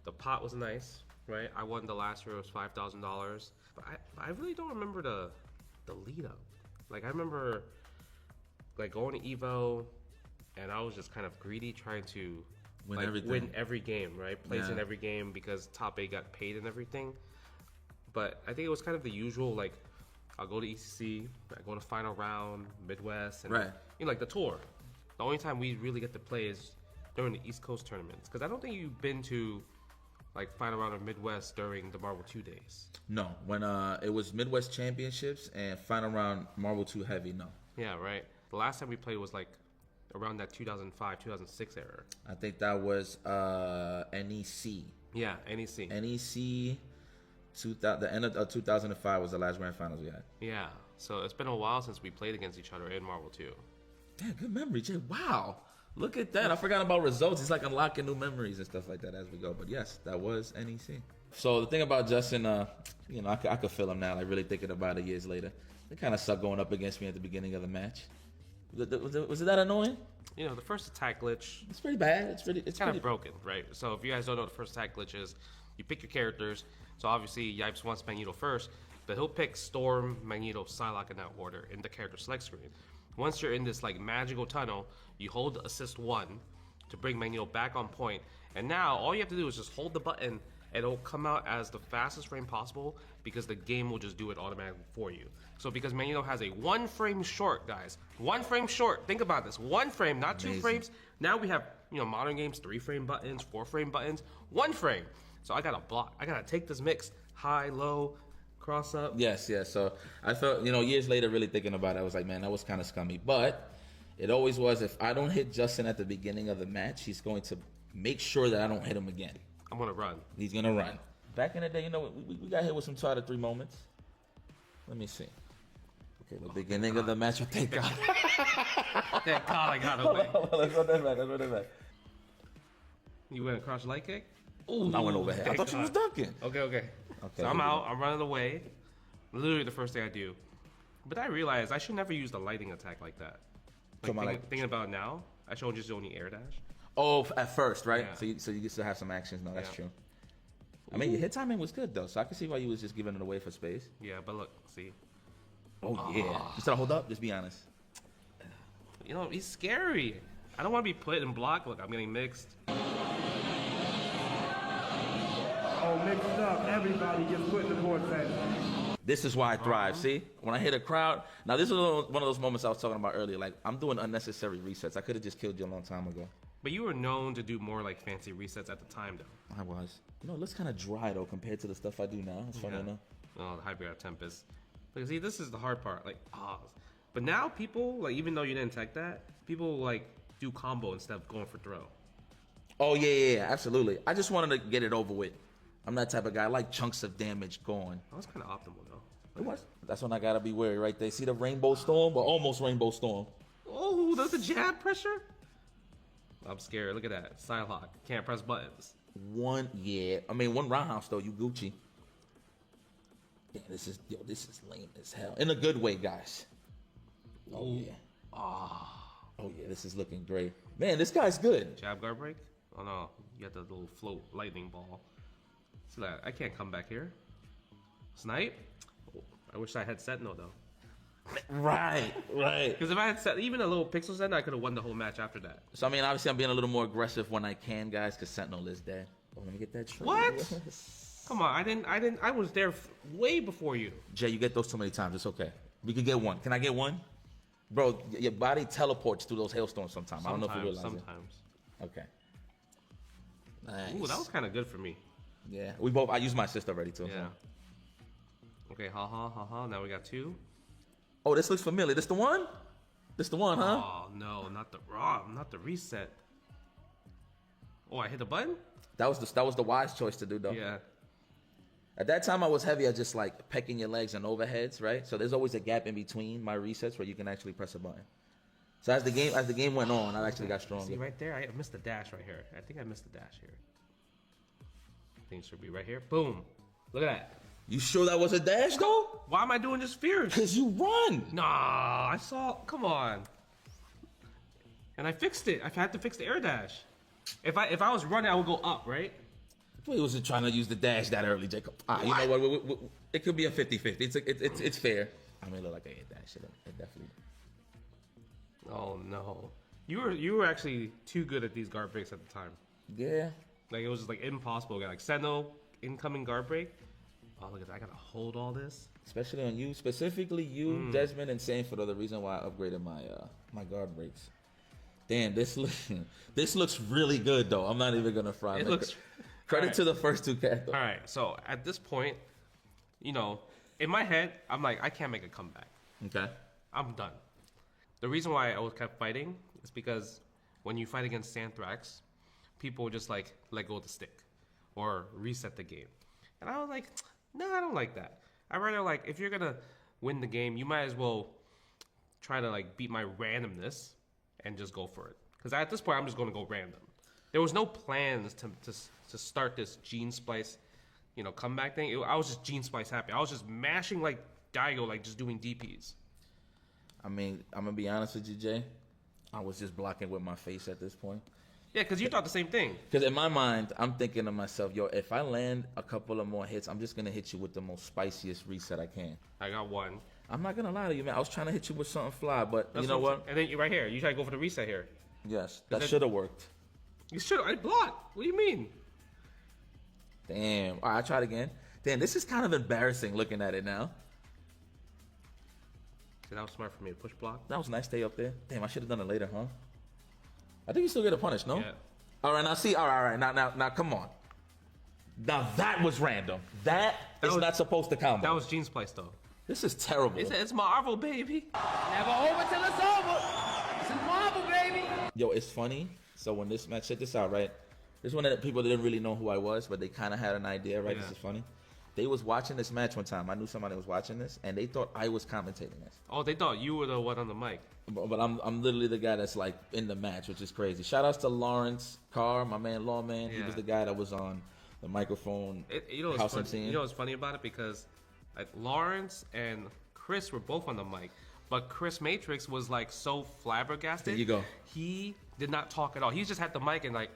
the pot was nice, right? I won the last year. It was $5,000, but I really don't remember the lead up. Like I remember like going to Evo, and I was just kind of greedy, trying to win every game, right? Place in every game because top 8 got paid and everything. But I think it was kind of the usual, like I'll go to ECC, I go to final round, Midwest, and you know, like the tour. The only time we really get to play is during the East Coast tournaments, because I don't think you've been to like final round of Midwest during the Marvel 2 days. No, when it was Midwest Championships and final round Marvel 2 Heavy, no. Yeah, right. The last time we played was like around that 2005, 2006 era. I think that was NEC. Yeah, NEC. NEC, the end of 2005 was the last grand finals we had. Yeah, so it's been a while since we played against each other in Marvel 2. Yeah, good memory, Jay. Wow. Look at that. I forgot about results. It's like unlocking new memories and stuff like that as we go. But yes, that was NEC. So the thing about Justin, you know, I could feel him now, like really thinking about it years later. It kind of sucked going up against me at the beginning of the match. Was it that annoying? You know, the first attack glitch. It's pretty bad. It's kind of broken, right? So if you guys don't know what the first attack glitch is, you pick your characters. So obviously, Yipes wants Magneto first, but he'll pick Storm, Magneto, Psylocke in that order in the character select screen. Once you're in this like magical tunnel, you hold assist 1 to bring Magneto back on point. And now all you have to do is just hold the button and it'll come out as the fastest frame possible because the game will just do it automatically for you. So because Magneto has a 1 frame short, guys, 1 frame short. Think about this, 1 frame, not 2 frames. Now we have, you know, modern games, 3 frame buttons, 4 frame buttons, 1 frame. So I gotta block, I gotta take this mix, high, low, cross up. Yes. So I felt, you know, years later really thinking about it, I was like, man, that was kind of scummy. But it always was, if I don't hit Justin at the beginning of the match, he's going to make sure that I don't hit him again. I'm gonna run. He's gonna run. Back in the day, you know, we got hit with some 2 out of 3 moments. Let me see. Okay, the beginning of the match, thank God. Thank God I got away. Let's run that back. You went across light kick? Ooh, I went overhead. I thought you was dunking. Okay. So I'm out. I'm running away. Literally the first thing I do. But I realized I should never use the lightning attack like that. Thinking about it now, I should just only air dash. Oh, at first, right? Yeah. So you get to have some actions. No, that's true. I mean, your hit timing was good though, so I can see why you was just giving it away for space. Yeah, but look, see. Oh yeah. You said hold up. Just be honest. You know, he's scary. I don't want to be put in block. Look, I'm getting mixed. Oh, mixed up. Everybody gets put in the vortex. This is why I thrive. See, when I hit a crowd. Now this is one of those moments I was talking about earlier. Like I'm doing unnecessary resets. I could have just killed you a long time ago. But you were known to do more like fancy resets at the time, though. I was. You know, it looks kind of dry though compared to the stuff I do now. It's funny enough. Oh, the Hyper Tempest. Like, see, this is the hard part. Like, but now people, like, even though you didn't tech that, people like do combo instead of going for throw. Oh yeah, absolutely. I just wanted to get it over with. I'm that type of guy. I like chunks of damage going. That was kind of optimal though. It was. That's when I gotta be wary right there. See the Rainbow Storm, but almost Rainbow Storm. Oh, that's a jab pressure. I'm scared. Look at that. Psylocke. Can't press buttons. One roundhouse though. You Gucci. Yeah, this is lame as hell. In a good way, guys. Oh yeah. Oh yeah, this is looking great. Man, this guy's good. Jab guard break? Oh no, you got the little float lightning ball. See that? I can't come back here. Snipe? Oh, I wish I had Sentinel though. Right. Because if I had even a little pixel Sentinel, I could have won the whole match after that. So I mean, obviously, I'm being a little more aggressive when I can, guys, because Sentinel is dead. Oh, let me get that. What? Come on, I was there way before you. Jay, you get those too many times. It's okay. We could get one. Can I get one? Bro, your body teleports through those hailstorms sometimes. I don't know if you realize sometimes. It. Okay. Nice. Ooh, that was kind of good for me. Yeah, I used my assist already too. Yeah. So. Okay, ha. Now we got 2. Oh, this looks familiar. This the one? This the one, huh? Oh no, not the reset. Oh, I hit the button? That was the wise choice to do though. Yeah. At that time I was heavy at just like pecking your legs and overheads, right? So there's always a gap in between my resets where you can actually press a button. So as the game went on, I actually got stronger. See right there, I missed the dash right here. I think I missed the dash here. I think it should be right here. Boom. Look at that. You sure that was a dash though? Why am I doing just fierce? Cause you run. Nah, I saw. Come on. And I fixed it. I had to fix the air dash. If I was running, I would go up, right? We wasn't trying to use the dash that early, Jacob. You know what? It could be a 50-50. It's fair. I mean, look like I hit that shit. It definitely. Oh no, you were actually too good at these guard breaks at the time. Yeah. Like it was just like impossible. Like Seno incoming guard break. Oh look at that! I gotta hold all this. Especially on you, specifically you, Desmond, and Sanford are the reason why I upgraded my my guard breaks. Damn, this looks really good though. I'm not even gonna front. It looks. Credit to the first two cats. All right, so at this point, you know, in my head, I'm like, I can't make a comeback. Okay. I'm done. The reason why I kept fighting is because when you fight against Santhrax, people would just like let go of the stick or reset the game. And I was like, no, I don't like that. I'd rather like, if you're gonna win the game, you might as well try to like beat my randomness and just go for it. Because at this point, I'm just gonna go random. There was no plans to start this Gene Splice, you know, comeback thing. I was just Gene Splice happy. I was just mashing like Daigo, like just doing DPs. I mean, I'm gonna be honest with you, Jay. I was just blocking with my face at this point. Yeah, because you thought the same thing. Because in my mind, I'm thinking to myself, yo, if I land a couple of more hits, I'm just gonna hit you with the most spiciest reset I can. I got one. I'm not gonna lie to you, man. I was trying to hit you with something fly, but That's you know what? And then you right here, you try to go for the reset here. Yes, that should have worked. You should. I blocked. What do you mean? Damn. All right, I tried again. Damn, this is kind of embarrassing looking at it now. See, that was smart for me to push block. That was nice. Stay up there. Damn, I should have done it later, huh? I think you still get a punish, no? Yeah. All right, now see. All right. Now, come on. Now that was random. That is not supposed to count. That was Gene Splice, though. This is terrible. It's Marvel, baby. Never over till it's over. It's Marvel, baby. Yo, it's funny. So when this match, check this out, right? This is one of the people that didn't really know who I was, but they kind of had an idea, right? Yeah. This is funny. They was watching this match one time. I knew somebody was watching this, and they thought I was commentating this. Oh, they thought you were the one on the mic. But I'm literally the guy that's like in the match, which is crazy. Shout outs to Lawrence Carr, my man Lawman. He was the guy that was on the microphone. You know what's funny about it? Because like Lawrence and Chris were both on the mic, but Chris Matrix was like so flabbergasted. There you go. He did not talk at all. He just had the mic and like,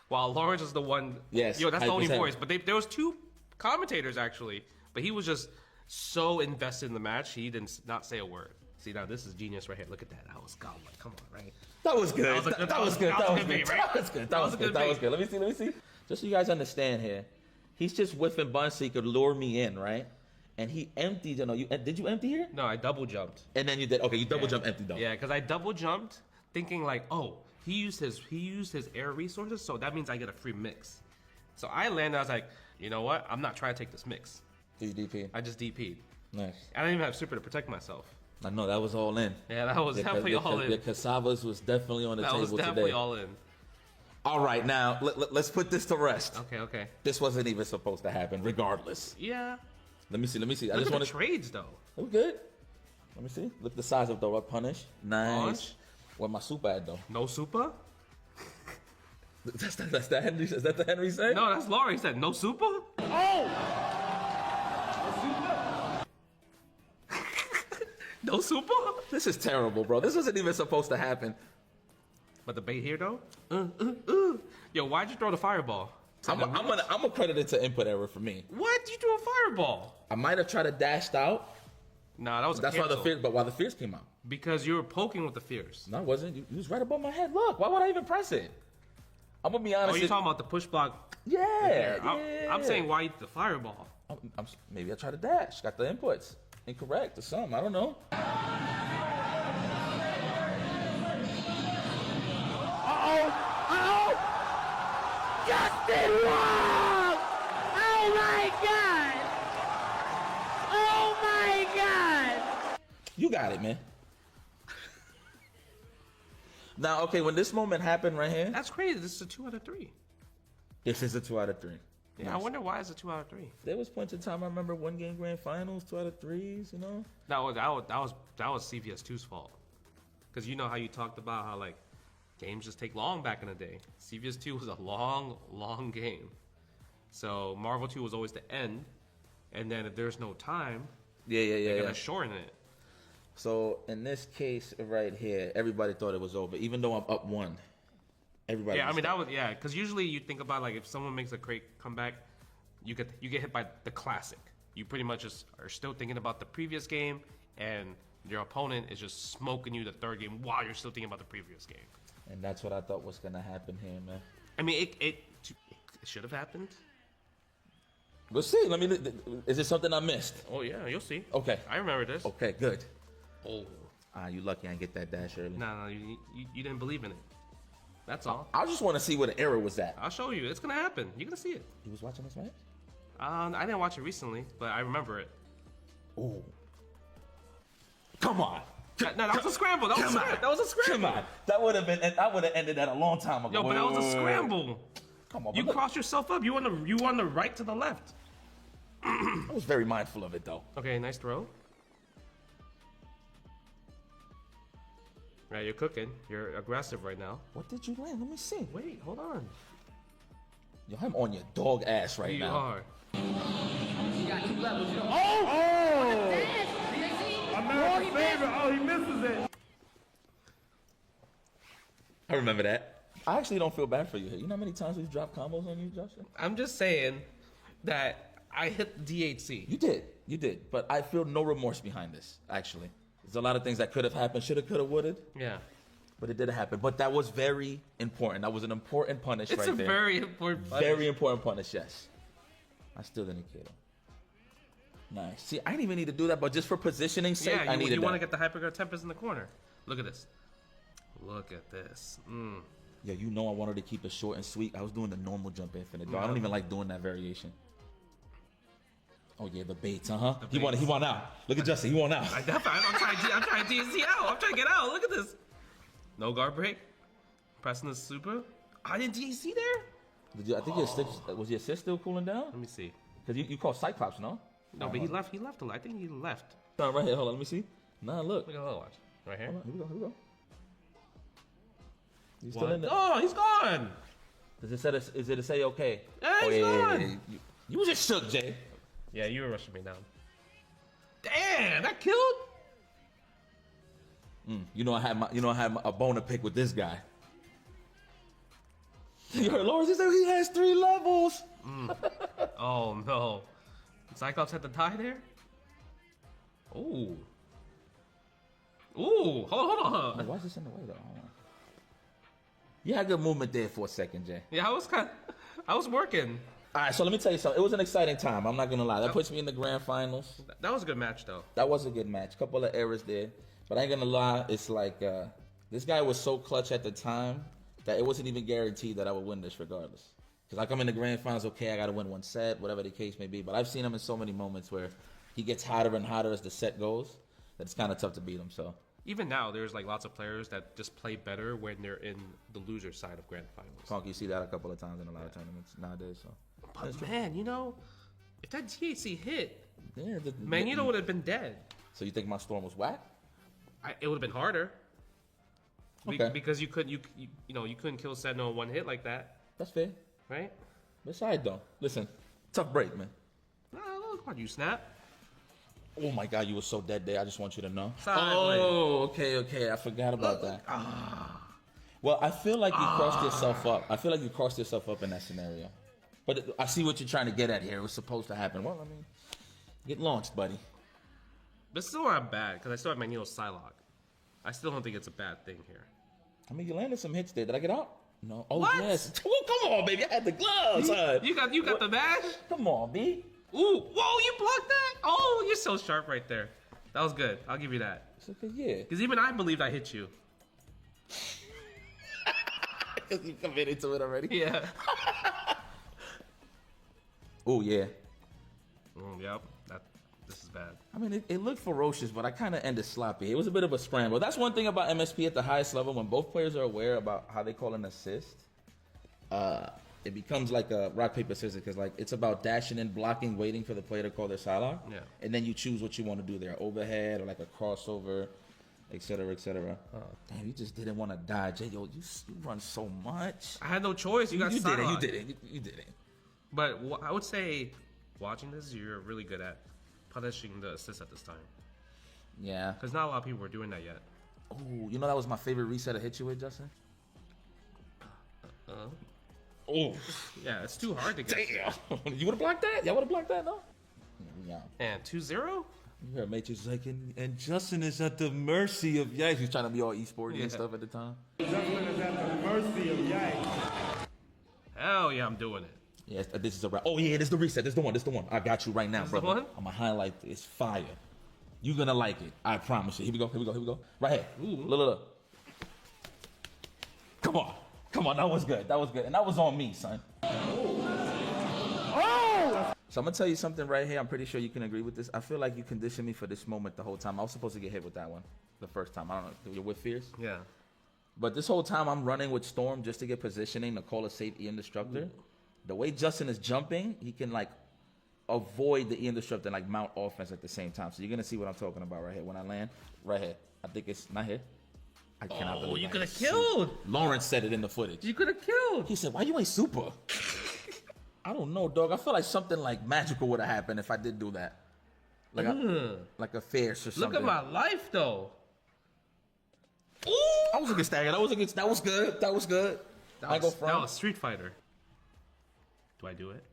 while Lawrence is the one. Yes. Yo, that's the only 100%. voice. But there was two commentators actually, but he was just so invested in the match, he did not say a word. See, now this is genius right here. Look at that. I was gone. Like, come on, right? That was good. That was good. That was good. That was good. That was good. Let me see. Just so you guys understand here, he's just whiffing buns so he could lure me in, right? And he emptied. You know, did you empty here? No, I double jumped. And then you did. Okay, you double jump empty though. Yeah, because I double jumped, thinking like, oh, he used his air resources, so that means I get a free mix. So I landed. I was like, you know what? I'm not trying to take this mix. You DP'd. I just DP'd. Nice. I didn't even have super to protect myself. I know that was all in. Yeah, that was definitely all in. The cassavas was definitely on the table today. That was definitely all in. All right, now let's put this to rest. Okay. This wasn't even supposed to happen, regardless. Yeah. Let me see. Look at the trades, though. They were good. Let me see. Look at the size of the punish. Nice. Launch. Where my super at, though? No super? That's the Henry. Is that the Henry say? No, that's Laurie. He said no super. Oh! No super? This is terrible, bro. This wasn't even supposed to happen. But the bait here, though? Yo, why'd you throw the fireball? I'm gonna credit it to input error for me. What? You threw a fireball? I might have tried to dash out. Nah, that was That's cancel. why the fears. But why the fears came out? Because you were poking with the fears. No, I wasn't. You was right above my head. Look, why would I even press it? I'm gonna be honest. Oh, you're talking about the push block? Yeah. I'm saying why you did the fireball. Maybe I tried to dash. Got the inputs incorrect or something. I don't know. Justin Wong! Oh my god! Oh my god! You got it, man. Now, okay, when this moment happened right here, That's crazy. This is a 2 out of 3. this is a 2 out of 3. Yeah, I wonder why it's a 2 out of 3. There was points in time I remember 1-game grand finals, 2 out of 3s. You know. That was CVS 2's fault. Because you know how you talked about how like games just take long back in the day. CVS 2 was a long game. So Marvel 2 was always the end, and then if there's no time, they're gonna shorten it. So in this case right here, everybody thought it was over, even though I'm up 1. Everybody. Yeah, I mean that was because usually you think about like if someone makes a great comeback, you get hit by the classic. You pretty much just are still thinking about the previous game, and your opponent is just smoking you the third game while you're still thinking about the previous game. And that's what I thought was gonna happen here, man. I mean, it should have happened. We'll see. Is it something I missed? Oh yeah, you'll see. Okay. I remember this. Okay, good. Oh. You lucky I didn't get that dash early. No, you didn't believe in it. That's all. I just want to see where the error was at. I'll show you. It's gonna happen. You're gonna see it. You was watching this match? I didn't watch it recently, but I remember it. Oh. Come on. No, that was a scramble. That was a scramble. Come on. That would have ended that a long time ago. Yo, but that was a scramble. Come on. You crossed yourself up. You on the right to the left. I was very mindful of it though. Okay, nice throw. Right, you're cooking. You're aggressive right now. What did you land? Let me see. Wait, hold on. Yo, I'm on your dog ass right now. You are. You got 2 levels. America's favorite. Oh, he misses it. I remember that. I actually don't feel bad for you here. You know how many times we've dropped combos on you, Joshua? I'm just saying that I hit DHC. You did. But I feel no remorse behind this, actually. There's a lot of things that could have happened, shoulda, coulda, woulda. Yeah. But it didn't happen. But that was very important. That was an important punish right there. It's a very important punish. Very important punish, yes. I still didn't kill him. Nice. See, I didn't even need to do that, but just for positioning sake, I needed you want to that. get the Hyperguard Tempest in the corner. Look at this. Look at this. Yeah, you know I wanted to keep it short and sweet. I was doing the normal jump infinite. I don't even like doing that variation. Oh yeah, the baits, He won out. Look at Justin, he won out. I'm trying to DSC out. I'm trying to get out. Look at this. No guard break. Pressing the super. I didn't DSC there. I think was your assist still cooling down? Let me see. Because you called Cyclops, no? No, but he left. He left. I think he left. No, right here. Hold on. Let me see. Nah, look. Look at the watch. Right here. Hold on, here we go. He's still in there. Oh, he's gone. Is it say okay? Yeah, he's gone. Yeah. You was just shook, Jay. Yeah, you were rushing me down. Damn, that killed. You know I had a bone to pick with this guy. You heard Lawrence say he has 3 levels. Oh no, Cyclops had the tie there. Ooh, hold on. Why is this in the way though? Hold on. You had good movement there for a second, Jay. Yeah, I was working. All right, so let me tell you something. It was an exciting time. I'm not gonna lie. That puts me in the grand finals. That was a good match, though. That was a good match. Couple of errors there, but I ain't gonna lie. It's like this guy was so clutch at the time that it wasn't even guaranteed that I would win this regardless. Because like I'm in the grand finals, okay, I gotta win 1 set, whatever the case may be. But I've seen him in so many moments where he gets hotter and hotter as the set goes that it's kind of tough to beat him. So even now, there's like lots of players that just play better when they're in the loser side of grand finals. Conk, you see that a couple of times in a lot of tournaments nowadays. So. But man, if that THC hit, Magneto would have been dead. So you think my storm was whack? It would have been harder. Okay. Because you couldn't kill Sentinel in 1 hit like that. That's fair. Right? Besides though, listen, tough break, man. Look how you snap. Oh my God, you were so dead there. I just want you to know. Silent. Oh, okay. I forgot about that. Well, I feel like you crossed yourself up. I feel like you crossed yourself up in that scenario. But I see what you're trying to get at here. It was supposed to happen. Well, I mean, get launched, buddy. But still not bad, because I still have Magneto's Psylocke. I still don't think it's a bad thing here. I mean, you landed some hits there. Did I get out? No. Oh, what? Yes. Oh, come on, baby. I had the gloves. You got the mash? Come on, B. Ooh, whoa, you blocked that? Oh, you're so sharp right there. That was good. I'll give you that. It's okay, yeah. Because even I believed I hit you. Because you committed to it already? Yeah. Oh, yeah. Yep. This is bad. I mean, it looked ferocious, but I kind of ended sloppy. It was a bit of a scramble. That's one thing about MSP at the highest level. When both players are aware about how they call an assist, it becomes like a rock, paper, scissors, because like it's about dashing in, blocking, waiting for the player to call their sidelock. Yeah. And then you choose what you want to do there, overhead or like a crossover, et cetera, et cetera. Damn, you just didn't want to die. Jay, yo, you run so much. I had no choice. You got You did it. sidelocked. You did it. But I would say, watching this, you're really good at punishing the assist at this time. Yeah. Because not a lot of people were doing that yet. Oh, you know that was my favorite reset to hit you with, Justin? Oh. Yeah, it's too hard to get. Damn. You would have blocked that? Y'all would have blocked that, no? Yeah. And 2-0? You heard Matrix like, and Justin is at the mercy of Yikes. He was trying to be all esporty and stuff at the time. Justin is at the mercy of Yikes. Hell yeah, I'm doing it. Yes, this is a wrap. Oh yeah, this is the reset. This is the one. I got you right now, This is brother. the one? I'm gonna highlight this. Fire. You're gonna like it. I promise you. Here we go. Right here. Look. Come on. That was good. And that was on me, son. Oh! So I'm gonna tell you something right here. I'm pretty sure you can agree with this. I feel like you conditioned me for this moment the whole time. I was supposed to get hit with that one the first time. I don't know. You're with Fierce? Yeah. But this whole time I'm running with Storm just to get positioning to call a safe Ian Destructor. The way Justin is jumping, he can like avoid the Ian Disruptor and like mount offense at the same time. So you're gonna see what I'm talking about right here. When I land, right here. I think it's not here. I cannot believe you I could have hit killed. Lawrence said it in the footage. You could have killed. He said, "Why you ain't super?" I don't know, dog. I feel like something like magical would have happened if I did do that. Like like a fierce or something. Look at my life though. Ooh! I was a good stagger. That was good. That was Street Fighter. Do I do it?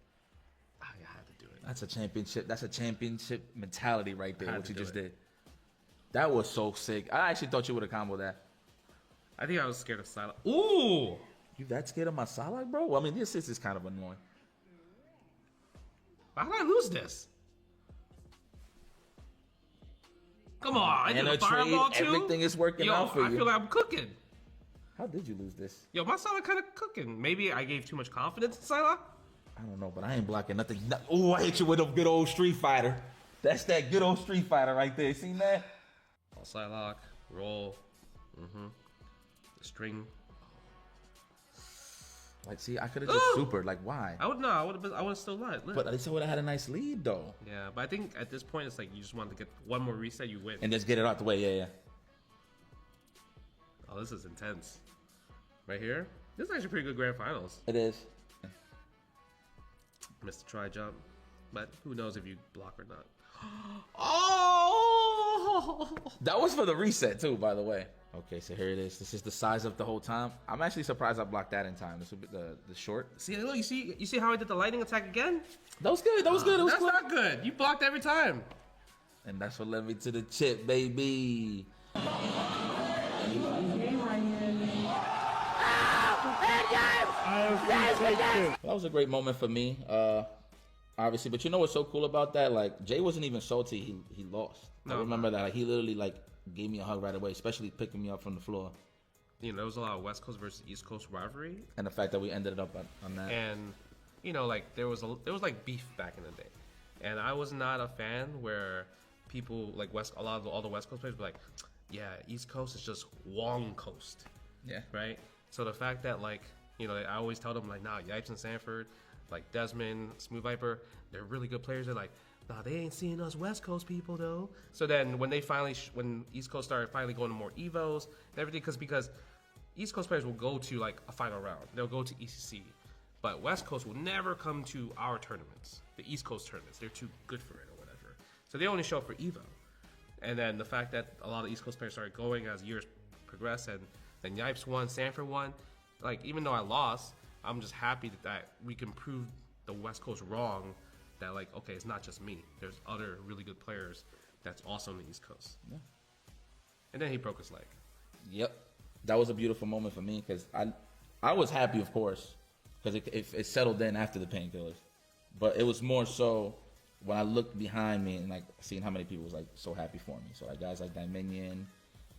I had to do it. That's a championship. That's a championship mentality right there. What you just do it. did. That was so sick. I actually thought you would have comboed that. I think I was scared of Psylocke. Ooh! You that scared of my Psylocke, bro? Well, I mean, the assist is kind of annoying. How did I lose this? Come on, I did a fireball too. Everything is working out for you. I feel like I'm cooking. How did you lose this? Yo, my Psylocke kind of cooking. Maybe I gave too much confidence in Psylocke. I don't know, but I ain't blocking nothing. Oh, I hit you with a good old Street Fighter. That's that good old Street Fighter right there. Seen that? Psylocke, roll. String. Like, see, I could have just supered. Like, why? I would have still lied. But at least I would have had a nice lead, though. Yeah, but I think at this point, it's like you just want to get one more reset, you win. And just get it out the way, yeah. Oh, this is intense. Right here? This is actually pretty good grand finals. It is. Missed the try jump, but who knows if you block or not. Oh! That was for the reset, too, by the way. Okay, so here it is. This is the size up the whole time. I'm actually surprised I blocked that in time. This will be the short. See, look, you see how I did the lightning attack again? That was good. That was good. It was That's not good. You blocked every time. And that's what led me to the chip, baby. That was a great moment for me, obviously. But you know what's so cool about that? Like, Jay wasn't even salty. He lost. I remember that. Like, he literally like gave me a hug right away, especially picking me up from the floor. You know, there was a lot of West Coast versus East Coast rivalry, and the fact that we ended up on that. And you know, like there was like beef back in the day, and I was not a fan where people like all the West Coast players were like, yeah, East Coast is just Wong Coast. Yeah. Right. So the fact that like, you know, I always tell them like, nah, Yipes and Sanford, like Desmond, Smooth Viper, they're really good players. They're like, nah, they ain't seeing us West Coast people though. So then when they finally, when East Coast started finally going to more Evos and everything, because East Coast players will go to like a final round. They'll go to ECC. But West Coast will never come to our tournaments, the East Coast tournaments. They're too good for it or whatever. So they only show up for Evo. And then the fact that a lot of East Coast players started going as years progressed, and then Yipes won, Sanford won. Like, even though I lost, I'm just happy that we can prove the West Coast wrong. That like, okay, it's not just me. There's other really good players that's also on the East Coast. Yeah. And then he broke his leg. Yep. That was a beautiful moment for me because I was happy, of course, because it settled in after the painkillers. But it was more so when I looked behind me and like seeing how many people was like so happy for me. So like guys like Dominion,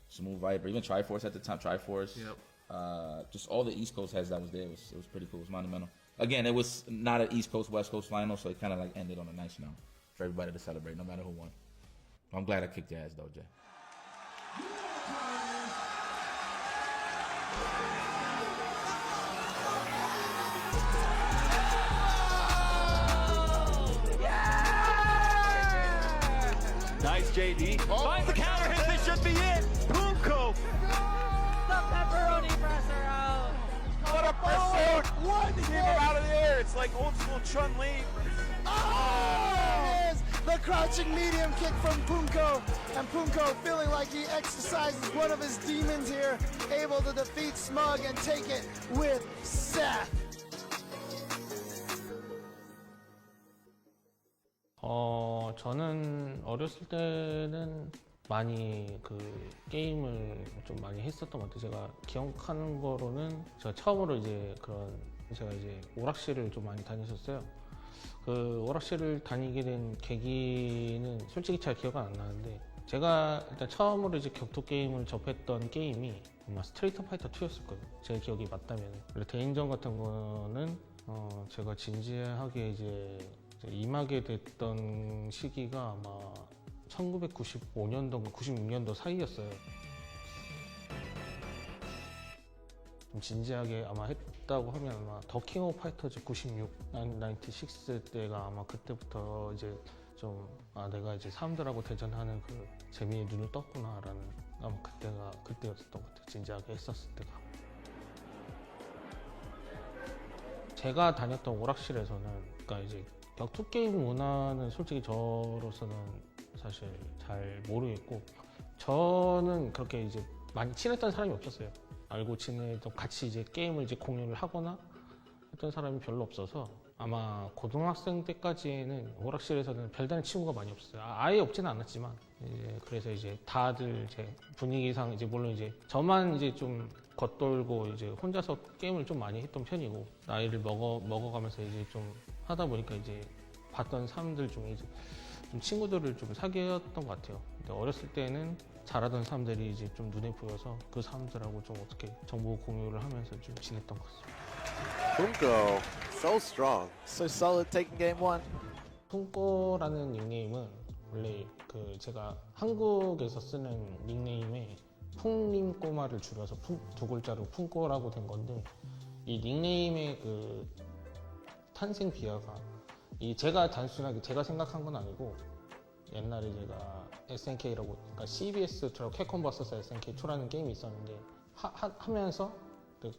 Smooth Viper, even Triforce at the time, Triforce. Yep. Just all the East Coast heads that was there. It was pretty cool. It was monumental. Again, it was not an East Coast West Coast final, so it kind of like ended on a nice note for everybody to celebrate, no matter who won. I'm glad I kicked your ass though, Jay. Nice, JD. Finds the counter hit. This should be it. Punko. The pepperoni presser out. What a pursuit. One hit. Keep him out of the air. It's like old school Chun-Li. Oh! There it is. The crouching medium kick from Punko. And Punko feeling like he exercises one of his demons here. Able to defeat Smug and take it with Seth. 저는 어렸을 때는 많이 그 게임을 좀 많이 했었던 것 같아요. 제가 기억하는 거로는 제가 처음으로 이제 제가 이제 오락실을 좀 많이 다녔었어요. 그 오락실을 다니게 된 계기는 솔직히 잘 기억은 안 나는데, 제가 일단 처음으로 이제 격투 게임을 접했던 게임이 아마 스트리트 파이터 2였을 거예요. 제 기억이 맞다면. 대인전 같은 거는 제가 진지하게 이제 임하게 됐던 시기가 아마 1995년도, 96년도 사이였어요. 좀 진지하게 아마 했다고 하면 아마 더 킹 오브 파이터즈 96, 96 때가 아마 그때부터 이제 좀 내가 이제 사람들하고 대전하는 그 재미에 눈을 떴구나라는, 아마 그때였던 것 같아요. 진지하게 했었을 때가. 제가 다녔던 오락실에서는, 그러니까 이제 격투 게임 문화는 솔직히 저로서는 사실 잘 모르겠고, 저는 그렇게 이제 많이 친했던 사람이 없었어요. 알고 지내던, 같이 이제 게임을 이제 공유를 하거나 했던 사람이 별로 없어서, 아마 고등학생 때까지는 오락실에서는 별다른 친구가 많이 없었어요. 아예 없지는 않았지만, 그래서 이제 다들 이제 분위기상 이제 물론 이제 저만 이제 좀 겉돌고 이제 혼자서 게임을 좀 많이 했던 편이고, 나이를 먹어가면서 이제 좀 하다 보니까 이제 봤던 사람들 중에 이제 좀 친구들을 좀 사귀었던 것 같아요. 근데 어렸을 때는 잘하던 사람들이 이제 좀 눈에 보여서 그 사람들하고 좀 어떻게 정보 공유를 하면서 좀 지냈던 것 같습니다. Punko, so strong, so solid taking game one. 푼꼬라는 닉네임은 원래 그 제가 한국에서 쓰는 닉네임에 풍림 꼬마를 줄여서 두 글자로 푼꼬라고 된 건데, 이 닉네임의 그 탄생 비화가 제가 단순하게 제가 생각한 건 아니고, 옛날에 제가 SNK라고, 그러니까 CBS2라고 캡콤 vs SNK2라는 게임이 있었는데, 하면서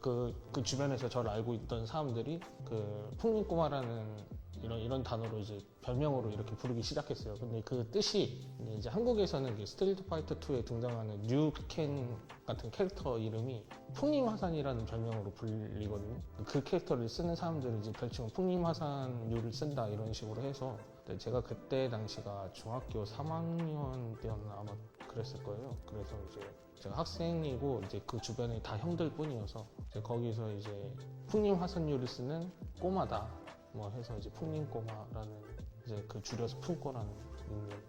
그 주변에서 저를 알고 있던 사람들이 그 풍림꼬마라는 이런 단어로 이제 별명으로 이렇게 부르기 시작했어요. 근데 그 뜻이 이제 한국에서는 스트리트 파이터 2에 등장하는 뉴켄 같은 캐릭터 이름이 풍림화산이라는 별명으로 불리거든요. 그 캐릭터를 쓰는 사람들은 이제 별칭은 풍림화산류를 쓴다 이런 식으로 해서, 제가 그때 당시가 중학교 3학년 때였나 아마 그랬을 거예요. 그래서 이제 제가 학생이고 이제 그 주변에 다 형들 뿐이어서 이제 거기서 이제 풍림화산류를 쓰는 꼬마다 뭐 해서 이제 풍림꼬마라는, 이제 그 줄여서 풍꼬라는 닉네임,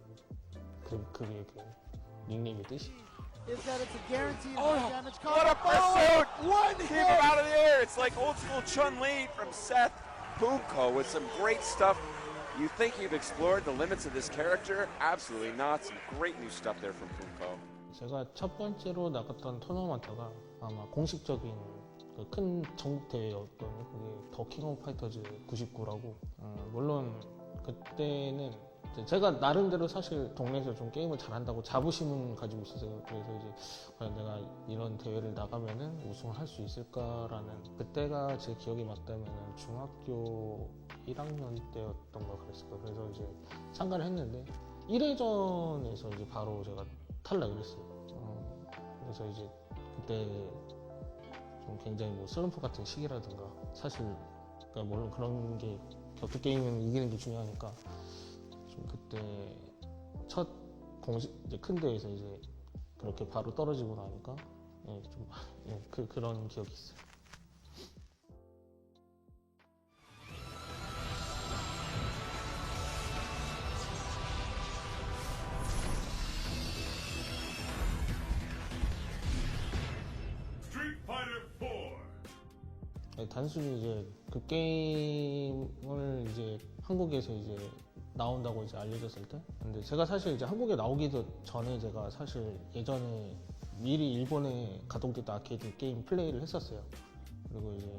그게 그 닉네임의 뜻이. Is that it's a guaranteed damage card. What a pursuit! One hit. Keep him out of the air. It's like old school Chun-Li from Seth. Punko with some great stuff. You think you've explored the limits of this character? Absolutely not. Some great new stuff there from Punko. 제가 첫 번째로 나갔던 토너먼트가 아마 공식적인 그 큰 전국 대회였던 그게 더 킹 오브 파이터즈 99라고. 물론 그때는 제가 나름대로 사실 동네에서 좀 게임을 잘한다고 자부심은 가지고 있었어요. 그래서 이제 과연 내가 이런 대회를 나가면은 우승을 할 수 있을까라는, 그때가 제 기억이 맞다면은 중학교 1학년 때였던 거 그랬을 거예요. 그래서 이제 참가를 했는데 1회전에서 이제 바로 제가 탈락을 했어요. 그래서 이제 그때 좀 굉장히 뭐 슬럼프 같은 시기라든가, 사실 그러니까 물론 그런 게 격투 게임은 이기는 게 중요하니까 좀 그때 첫 공식 이제 큰 대회에서 이제 그렇게 바로 떨어지고 나니까 그런 기억이 있어요. 단순히 이제 그 게임을 이제 한국에서 이제 나온다고 이제 알려졌을 때. 근데 제가 사실 이제 한국에 나오기도 전에 제가 사실 예전에 미리 일본에 가동됐던 아케이드 게임 플레이를 했었어요. 그리고 이제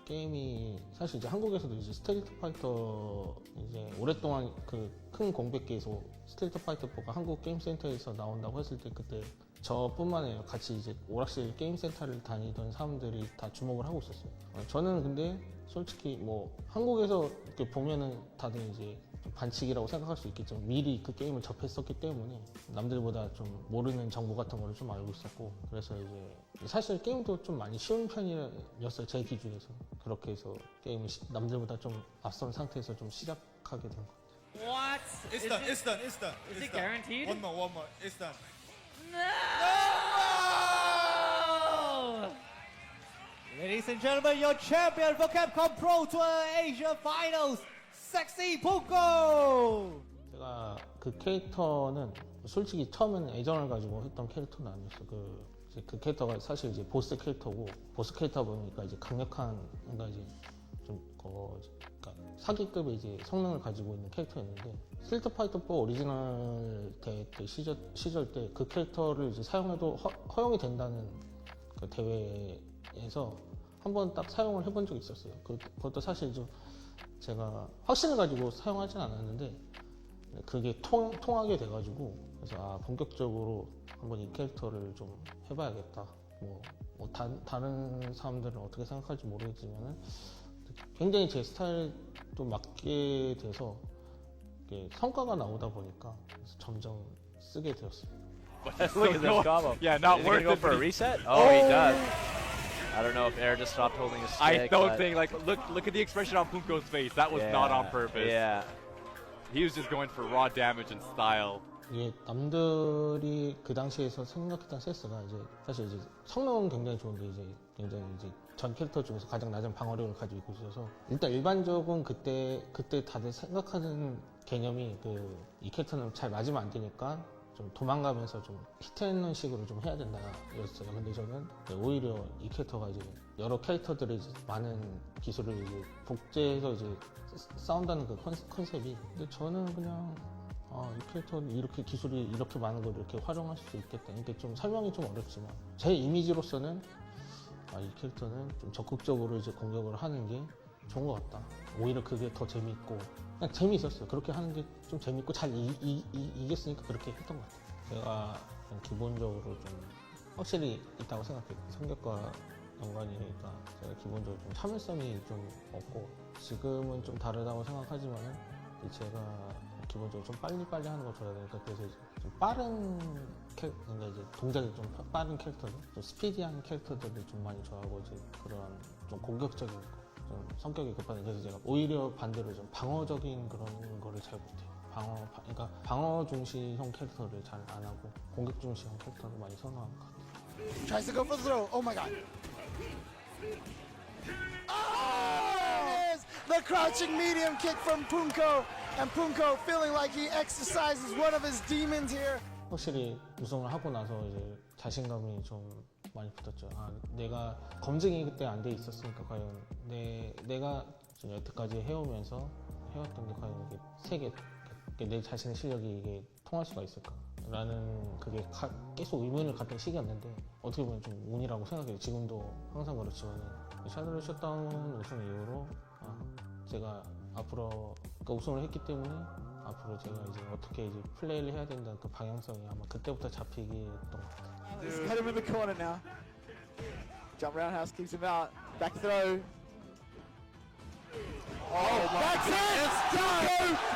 게임이 사실 이제 한국에서도 이제 스트리트 파이터 이제 오랫동안 그 큰 공백기에서 스트리트 파이터 4가 한국 게임 센터에서 나온다고 했을 때 그때 저뿐만 아니라 같이 이제 오락실 게임 센터를 다니던 사람들이 다 주목을 하고 있었어요. 저는 근데 솔직히 뭐 한국에서 이렇게 보면은 다들 이제 반칙이라고 생각할 수 있겠지만 미리 그 게임을 접했었기 때문에 남들보다 좀 모르는 정보 같은 거를 좀 알고 있었고, 그래서 이제 사실 게임도 좀 많이 쉬운 편이었어요, 제 기준에서. 그렇게 해서 게임을 남들보다 좀 앞선 상태에서 좀 시작하게 된 거. What? It's done. It's done. It's done. Is it guaranteed? One more. It's done. No! Ladies and gentlemen, your champion for Capcom Pro Tour Asia Finals, Sexy Punko! 제가 그 캐릭터는 솔직히 처음에는 애정을 가지고 했던 캐릭터는 아니었어. 그 캐릭터가 사실 이제 보스 캐릭터고, 보스 캐릭터 보니까 이제 강력한, 뭔가 이제 좀 그러니까 사기급의 이제 성능을 가지고 있는 캐릭터였는데, 스트리트 파이터 4 오리지널 때 시절 때 그 캐릭터를 이제 사용해도 허용이 된다는 그 대회에서 한번 딱 사용을 해본 적이 있었어요. 그것도 사실 좀 제가 확신을 가지고 사용하진 않았는데 그게 통하게 돼가지고, 그래서 본격적으로 한번 이 캐릭터를 좀 해봐야겠다. 뭐 다른 사람들은 어떻게 생각할지 모르겠지만은 굉장히 제 스타일도 맞게 돼서 성과가 나오다 보니까 점점 쓰게 되었어요. Look at this combo. Yeah, not worth it. Go for a reset? Oh, he does. I don't know if Air just stopped holding his stick. I don't think, like, look at the expression on Punko's face. That was not on purpose. Yeah. He was just going for raw damage and style. 이게 남들이 그 당시에서 생각했던 세스가 이제 사실 이제 성능은 굉장히 좋은데 이제 굉장히 이제 전 캐릭터 중에서 가장 낮은 방어력을 가지고 있어서, 일단 일반적인 그때 다들 생각하는 개념이 이 캐릭터는 잘 맞으면 안 되니까 좀 도망가면서 좀 히트앤런 식으로 좀 해야 된다였어요. 근데 저는 오히려 이 캐릭터가 이제 여러 캐릭터들의 많은 기술을 이제 복제해서 이제 싸운다는 그 컨셉이, 근데 저는 그냥 이 캐릭터는 이렇게 기술이 이렇게 많은 걸 이렇게 활용할 수 있겠다. 이게 좀 설명이 좀 어렵지만 제 이미지로서는 이 캐릭터는 좀 적극적으로 이제 공격을 하는 게 좋은 것 같다. 오히려 그게 더 재밌고, 그냥 재미있었어요. 그렇게 하는 게 좀 재밌고 잘 이겼으니까 그렇게 했던 것 같아요. 제가 기본적으로 좀 확실히 있다고 생각해요. 성격과 연관이니까 제가 기본적으로 좀 참을성이 좀 없고, 지금은 좀 다르다고 생각하지만은 제가 기본적으로 좀 빨리빨리 하는 걸 좋아해야 되니까, 그래서 좀 빠른 그러니까 이제 동작이 좀 빠른 캐릭터들, 좀 스피디한 캐릭터들을 좀 많이 좋아하고, 이제 그런 좀 공격적인 거, 좀 성격이 급한, 그래서 제가 오히려 반대로 좀 방어적인 그런 거를 잘 못해요. 그러니까 방어 중시형 캐릭터를 잘 안 하고 공격 중시형 캐릭터를 많이 선호하는 것 같아요. Tries to go for the throw. Oh my god. The crouching medium kick from Punko, and Punko feeling like he exercises one of his demons here. 확실히 우승을 하고 나서 이제 자신감이 좀 많이 붙었죠. 내가 검증이 그때 안 돼 있었으니까 과연 내가 지금 여태까지 해오면서 해왔던 게 과연 이게 세계 내 자신의 실력이 이게 통할 수가 있을까라는 그게 계속 의문을 갖던 시기였는데, 어떻게 보면 좀 운이라고 생각해요. 지금도 항상 그렇지만 샤도우 셧다운 우승 이후로 제가 앞으로 우승을 했기 때문에 앞으로 제가 이제 어떻게 이제 플레이를 해야 된다는 그 방향성이 아마 그때부터 잡히게 했던 것 같아요. He's cut him in the corner now. Jump roundhouse keeps him out. Back throw. Oh, that's it! Punko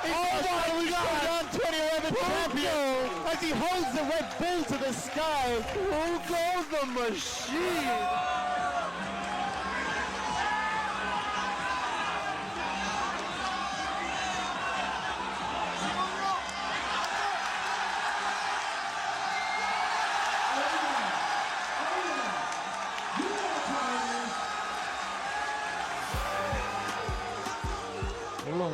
is finally down 2011 champion as he holds the red bull to the sky. Punko the machine! 물론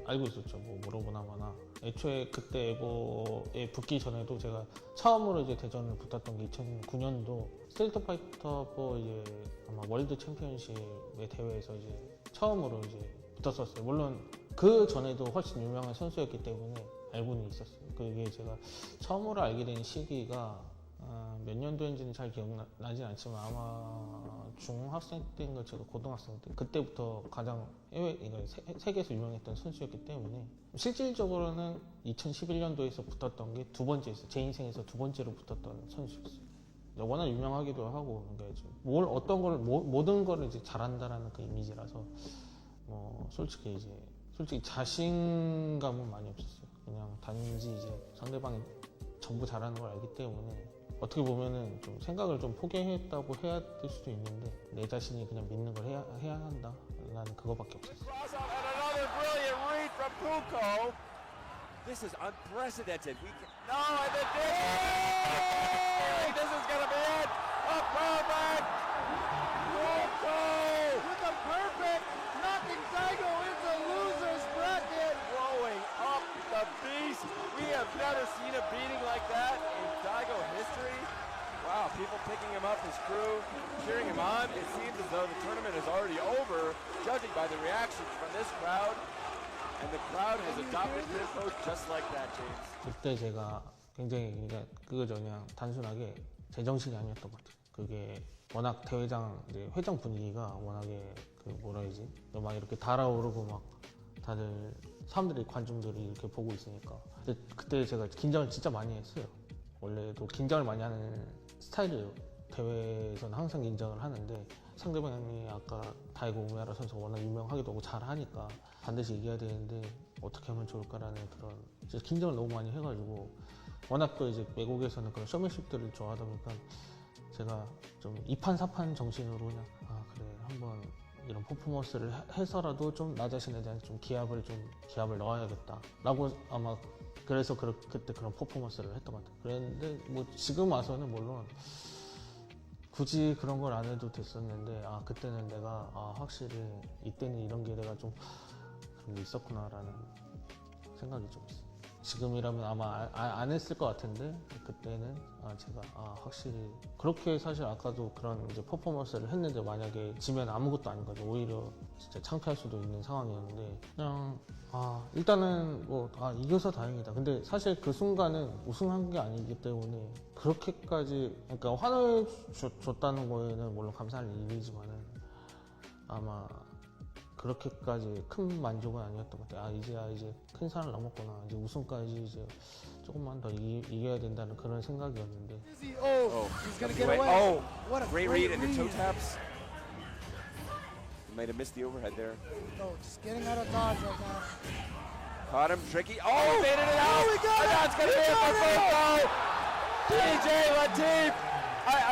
알고 있었죠. 뭐 물어보나 마나. 애초에 그때 에고에 붙기 전에도 제가 처음으로 이제 대전을 붙었던 게 2009년도 스트리트 파이터 4 이제 아마 월드 챔피언십의 대회에서 이제 처음으로 이제 붙었었어요. 물론 그 전에도 훨씬 유명한 선수였기 때문에 알고는 있었어요. 그게 제가 처음으로 알게 된 시기가 몇 년도인지는 잘 기억나진 않지만 아마 중학생 때인가 제가 고등학생 때 그때부터 가장 세계에서 유명했던 선수였기 때문에 실질적으로는 2011년도에서 붙었던 게 두 번째였어요. 제 인생에서 두 번째로 붙었던 선수였어요. 워낙 유명하기도 하고 그러니까 어떤 걸 모든 걸 이제 잘한다라는 그 이미지라서 솔직히 자신감은 많이 없었어요. 그냥 단지 이제 상대방이 전부 잘하는 걸 알기 때문에 어떻게 보면은 좀 생각을 좀 포기했다고 해야 될 수도 있는데 내 자신이 그냥 믿는 걸 해야 한다. 나는 그거밖에 없었어요. Another brilliant read from Punko. This is unprecedented. No, and then this is gonna be it. A perfect. Punko with a perfect, knocking Daigo into loser's bracket. Blowing up the beast. We have never seen a beating like that in Daigo history. Wow, people picking him up, his crew, cheering him on. It seems as though the tournament is already over, judging by the reactions from this crowd. And the crowd has adopted Punko just like that, James. 그때 제가 굉장히 그냥 단순하게 제정신이 아니었던 것 같아요. 그게 워낙 대회장 회장 분위기가 워낙에 막 이렇게 달아오르고 막 다들 사람들이 관중들이 이렇게 보고 있으니까 그때 제가 긴장을 진짜 많이 했어요. 원래도 긴장을 많이 하는 스타일이에요. 대회에서는 항상 긴장을 하는데 상대방이 아까 다이고 우메하라 선수가 워낙 유명하기도 하고 잘하니까 반드시 이겨야 되는데 어떻게 하면 좋을까라는 그런 긴장을 너무 많이 해가지고 워낙 또 이제 외국에서는 그런 쇼맨십들을 좋아하다 보니까 제가 좀 2판 4판 정신으로 그냥 그래 한번 이런 퍼포먼스를 해서라도 좀 나 자신에 대한 좀 기합을 넣어야겠다라고 아마 그래서 그때 그런 퍼포먼스를 했던 것 같아요. 그랬는데 뭐 지금 와서는 물론 굳이 그런 걸 안 해도 됐었는데 그때는 내가 확실히 이때는 이런 게 내가 좀 그런 게 있었구나라는 생각이 좀 있어요. 지금이라면 아마 안 했을 것 같은데 그때는 제가 확실히 그렇게 사실 아까도 그런 이제 퍼포먼스를 했는데 만약에 지면 아무것도 아닌 거죠. 오히려 진짜 창피할 수도 있는 상황이었는데 그냥 일단은 이겨서 다행이다. 근데 사실 그 순간은 우승한 게 아니기 때문에 그렇게까지 그러니까 환호해 줬다는 거에는 물론 감사할 일이지만은 아마 그렇게까지 큰 만족은 아니었던 것 같아요. 이제 큰 산을 넘었구나. 이제 우승까지 이제 조금만 더 이겨야 된다는 그런 생각이었는데. He's gonna get away. What a great read into toe taps. Might have missed the overhead there. Just getting out of dodge right now. Caught him tricky. Faded it out. We got and that's gonna be it for Punko. DJ Latif.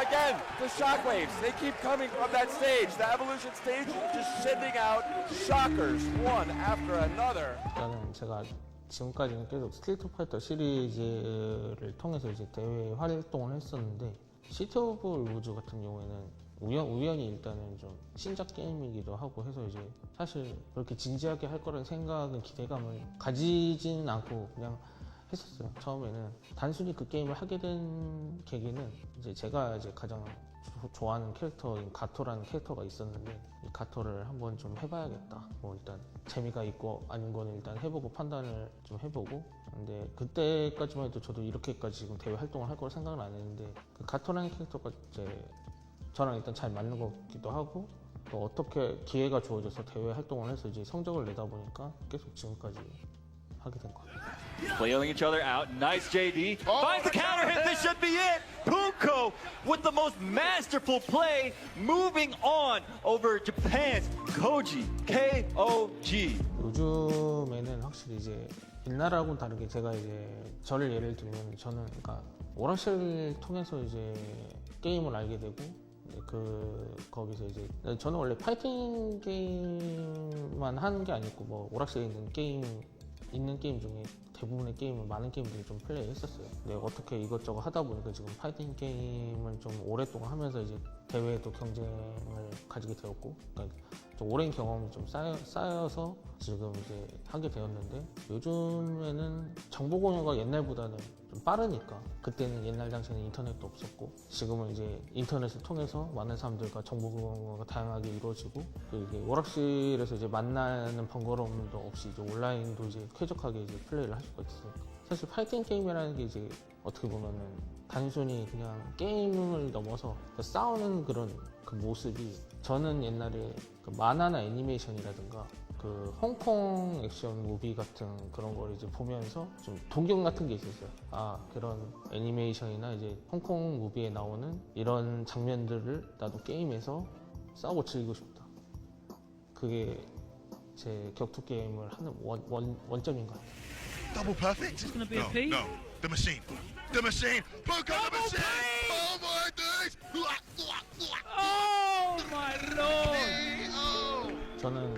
Again, the shockwaves, they keep coming from that stage. The evolution stage just sending out shockers one after another. 일단은 제가 지금까지는 계속 스트리트 파이터 시리즈를 통해서 이제 대회 활동을 했었는데 시티 오브 루즈 같은 경우에는 우연히 일단은 좀 신작 게임이기도 하고 해서 이제 사실 그렇게 진지하게 할 거라는 생각은 기대감을 가지진 않고 그냥 했었어요. 처음에는 단순히 그 게임을 하게 된 계기는 이제 제가 이제 가장 좋아하는 캐릭터인 가토라는 캐릭터가 있었는데 이 가토를 한번 좀 해봐야겠다. 뭐 일단 재미가 있고 아닌 거는 일단 해보고 판단을 좀 해보고 근데 그때까지만 해도 저도 이렇게까지 지금 대회 활동을 할 거라 생각은 안 했는데 그 가토라는 캐릭터가 이제 저랑 일단 잘 맞는 것 같기도 하고 또 어떻게 기회가 주어져서 대회 활동을 해서 이제 성적을 내다 보니까 계속 지금까지 하게 된 것 같아요. Flailing each other out. Nice JD. Finds the counter hit. This should be it. Punko with the most masterful play. Moving on over Japan's Koji. KOG. 요즘에는 확실히 이제 옛날하고는 다르게 제가 이제 저를 예를 들면 저는 그러니까 오락실 통해서 이제 게임을 알게 되고 거기서 이제 저는 원래 파이팅 게임만 하는 게 아니고 뭐 오락실에 있는 게임 중에 대부분의 게임을 많은 게임들을 좀 플레이했었어요. 근데 어떻게 이것저것 하다 보니까 지금 파이팅 게임을 좀 오랫동안 하면서 이제 대회에도 경쟁을 가지게 되었고, 그러니까 또 오랜 경험이 좀 쌓여서 지금 이제 하게 되었는데 요즘에는 정보 공유가 옛날보다는 좀 빠르니까 그때는 옛날 당시에는 인터넷도 없었고 지금은 이제 인터넷을 통해서 많은 사람들과 정보 공유가 다양하게 이루어지고 또 이게 오락실에서 이제 만나는 번거로움도 없이 이제 온라인도 이제 쾌적하게 이제 플레이를 할 수가 있으니까 사실 파이팅 게임이라는 게 이제 어떻게 보면은 단순히 그냥 게임을 넘어서 그 싸우는 그런 그 모습이 저는 옛날에 그 만화나 애니메이션이라든가 그 홍콩 액션 무비 같은 그런 걸 이제 보면서 좀 동경 같은 게 있었어요. 아, 그런 애니메이션이나 이제 홍콩 무비에 나오는 이런 장면들을 나도 게임에서 싸우고 즐기고 싶다. 그게 제 격투 게임을 하는 원점인 것 같아요. Double perfect? Is this going to be a P? No, the machine. The machine. Punko the machine. Oh my days. Oh my lord. 저는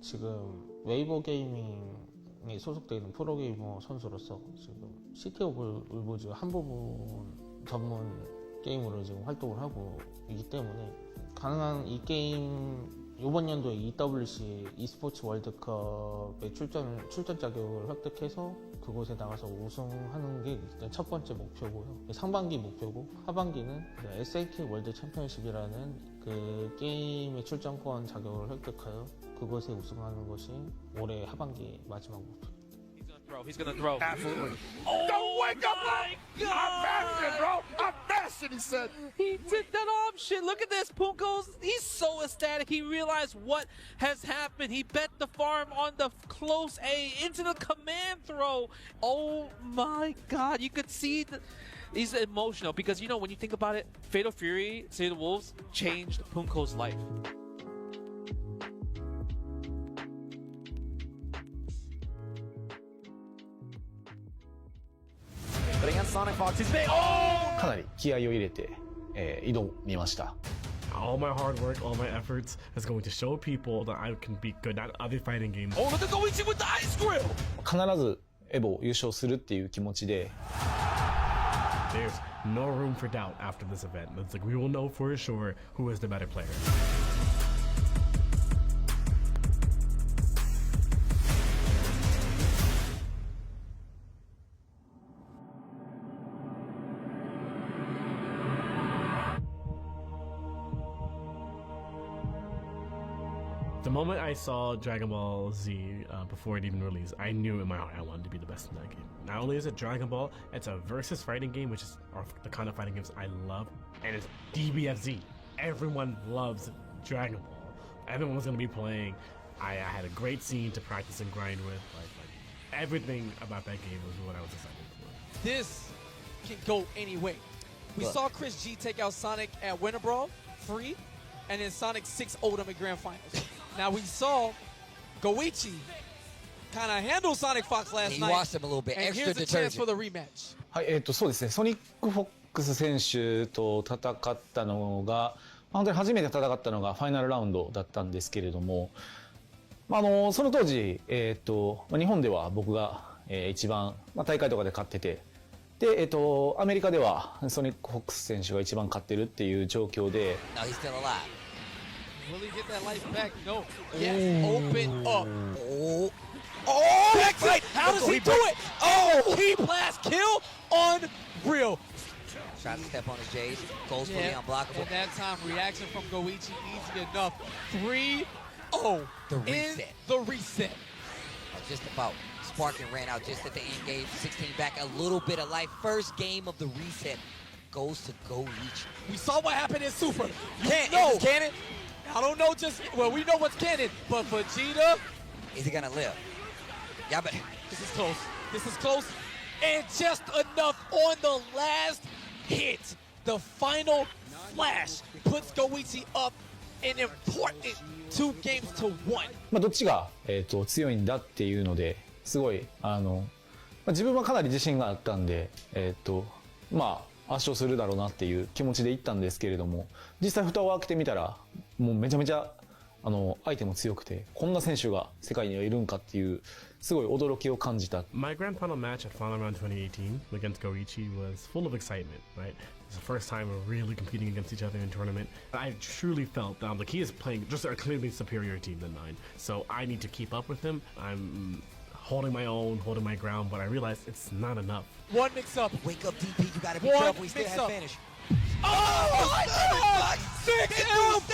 지금 웨이버 게이밍에 소속되어 있는 프로게이머 선수로서 지금 시티 오브 울보즈 한 부분 전문 게임으로 지금 활동을 하고 있기 때문에 가능한 이 게임 이번 연도에 EWC e스포츠 월드컵에 출전 자격을 획득해서 그곳에 나가서 우승하는 게 일단 첫 번째 목표고요. 상반기 목표고 하반기는 SAK 월드 챔피언십이라는 그 게임의 출전권 자격을 획득하여 그것에 우승하는 것이 올해 하반기 마지막 목표. He's gonna throw. Absolutely. Oh, don't wake up! I'm fasting, bro. I'm fasting, he said. He did that option. Look at this. Punko's, he's so ecstatic. He realized what has happened. He bet the farm on the close A into the command throw. Oh my God. You could see he's emotional because, you know, when you think about it, Fatal Fury, City of the Wolves, changed Punko's life. Sonic Fox is big. Oh! かなり気合を入れて、挑みました。All my hard work, all my efforts is going to show people that I can be good at other fighting games. Oh, look at Goichi with the ice grill! 必ずエボを優勝するっていう気持ちで。There's no room for doubt after this event. It's like we will know for sure who is the better player. The moment I saw Dragon Ball Z before it even released, I knew in my heart I wanted to be the best in that game. Not only is it Dragon Ball, it's a versus fighting game, which is the kind of fighting games I love, and it's DBFZ. Everyone loves Dragon Ball. Everyone was going to be playing. I had a great scene to practice and grind with. Like everything about that game was what I was excited for. This can go any way. We saw Chris G take out Sonic at Winter Brawl, free, and then Sonic 6-0'd him at Grand Finals. Now we saw Goichi kind of handle Sonic Fox last night. He watched him a little bit. And Extra here's a chance detergent. for the rematch. はい、そうですね。ソニック・フォックス選手と戦ったのが、本当に初めて戦ったのがファイナルラウンドだったんですけれども、その当時、日本では僕が、一番、大会とかで勝ってて、で、アメリカではソニック・フォックス選手が一番勝ってるっていう状況で。No, he's still alive. Will he get that life back? No. Yes, open up. Oh. Oh, that's it. How does he do it? Oh, key blast kill. Unreal. Tries to step on his J's. Goes for the unblockable. And that time, reaction from Goichi easy enough. 3-0 The reset. in the reset. Just about. Sparking ran out just at the end game. 16 back, a little bit of life. First game of the reset goes to Goichi. We saw what happened in Super. Is canon? I don't know well, we know what's canon, but Vegeta. Is he gonna live? Yeah, but. This is close. This is close. And just enough on the last hit. The final flash puts Goichi up an important 2 games to 1. どっちが、強いんだっていうのですごい自分はかなり自信があったんで圧勝するだろうなっていう気持ちでいったんですけれども、実際蓋を開けてみたらもうめちゃめちゃ相手も強くて、こんな選手が世界にはいるんかっていうすごい驚きを感じた。 My grand final match at Final Round 2018 against Goichi was full of excitement, right? It's the first time we're really competing against each other in a tournament. I truly felt like he is playing just a clearly superior team than mine. So I need to keep up with him. I'm holding my own, holding my ground, but I realized it's not enough. One mix up. Wake up, DP. You gotta be careful. We still have finish. Oh my God! 6M!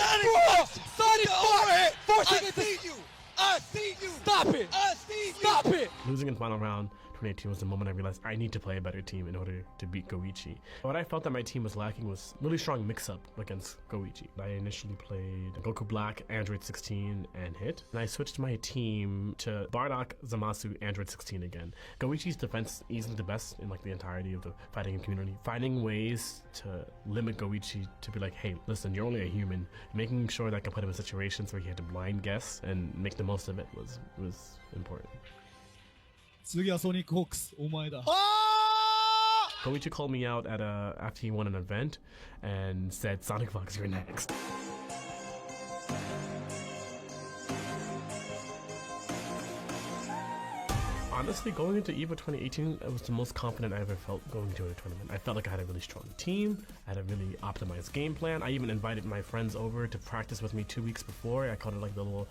Sonic Fox! Forcing it to you! I see you! Stop it! I see you! Stop it! Losing in the final round 2018 was the moment I realized I need to play a better team in order to beat Goichi. What I felt that my team was lacking was really strong mix-up against Goichi. I initially played Goku Black, Android 16, and Hit, and I switched my team to Bardock, Zamasu, Android 16 again. Goichi's defense isn't the best in like the entirety of the fighting game community. Finding ways to limit Goichi to be like, hey, listen, you're only a human. Making sure that I could put him in situations where he had to blind guess and make the most of it was important. 次はソニックホークス、お前だ。 Goichi called me out at after he won an event and said, Sonic Fox, you're next. Honestly, going into EVO 2018, it was the most confident I ever felt going to a tournament. I felt like I had a really strong team, I had a really optimized game plan. I even invited my friends over to practice with me 2 weeks before. I called it like a little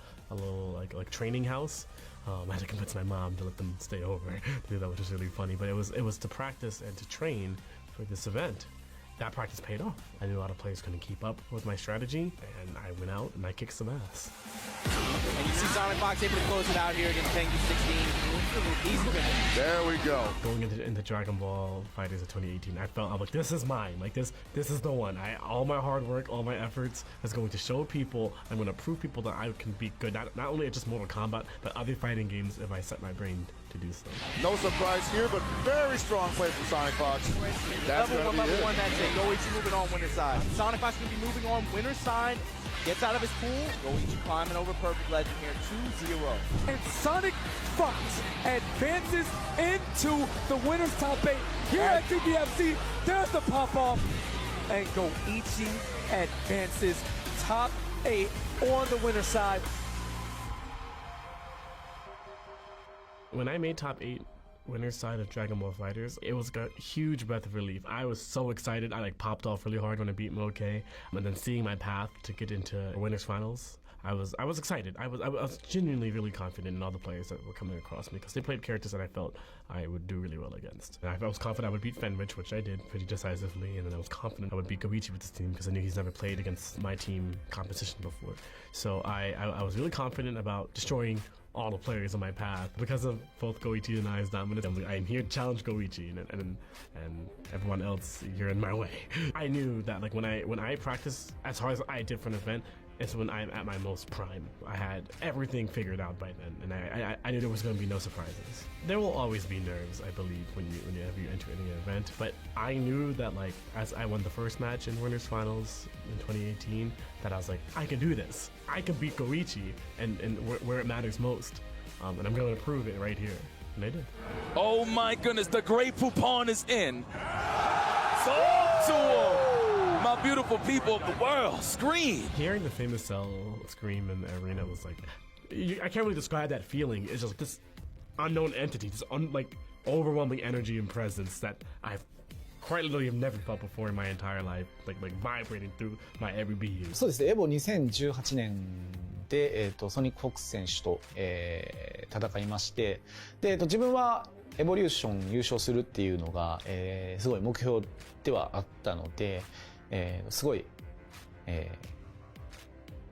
training house. I had to convince my mom to let them stay over to do that, which was really funny. But it was to practice and to train for this event. That practice paid off. I knew a lot of players couldn't keep up with my strategy, and I went out and I kicked some ass. And you see Sonic Fox able to close it out here against Tengu 16. He's looking. There we go. Going into Dragon Ball FighterZ of 2018, I felt like this is mine. Like this is the one. All my hard work, all my efforts is going to show people. I'm going to prove people that I can be good. Not only at just Mortal Kombat, but other fighting games if I set my brain to do so. No surprise here, but very strong play from Sonic Fox. That's level one match. Goichi moving on winner's side. Sonic Fox going to be moving on winner's side. Gets out of his pool. Goichi climbing over Perfect Legend here, 2-0. And Sonic Fox advances into the winner's top 8 here at TBFC. There's the pop-off. And Goichi advances top 8 on the winner's side. When I made top 8 winner's side of Dragon Ball FighterZ, it was a huge breath of relief. I was so excited. I popped off really hard when I beat Moke, and then seeing my path to get into winners finals, I was excited. I was genuinely really confident in all the players that were coming across me because they played characters that I felt I would do really well against. And I was confident I would beat Fenrich, which I did pretty decisively, and then I was confident I would beat Goichi with this team because I knew he's never played against my team competition before. So I was really confident about destroying all the players on my path because of both Goichi and I's dominance. I'm here to challenge Goichi, and everyone else, you're in my way. I knew that like when I practice as hard as I did for an event, it's when I'm at my most prime. I had everything figured out by then, and I knew there was going to be no surprises. There will always be nerves, I believe, whenever you enter any event, but I knew that like as I won the first match in Winners Finals in 2018, that I was like, I can do this. I can beat Goichi, and where it matters most, and I'm going to prove it right here, and I did. Oh my goodness, the great Poupon is in. Talk to him. My beautiful people of the world, scream! Hearing the famous Cell scream in the arena was like, I can't really describe that feeling. It's just this unknown entity, this overwhelming energy and presence that I've quite literally have never felt before in my entire life, like vibrating through my every being. そうですね、エボ2018年で、ソニック・フォックス選手と、戦いまして、で、自分はエボリューション優勝するっていうのが、すごい目標ではあったので、すごい、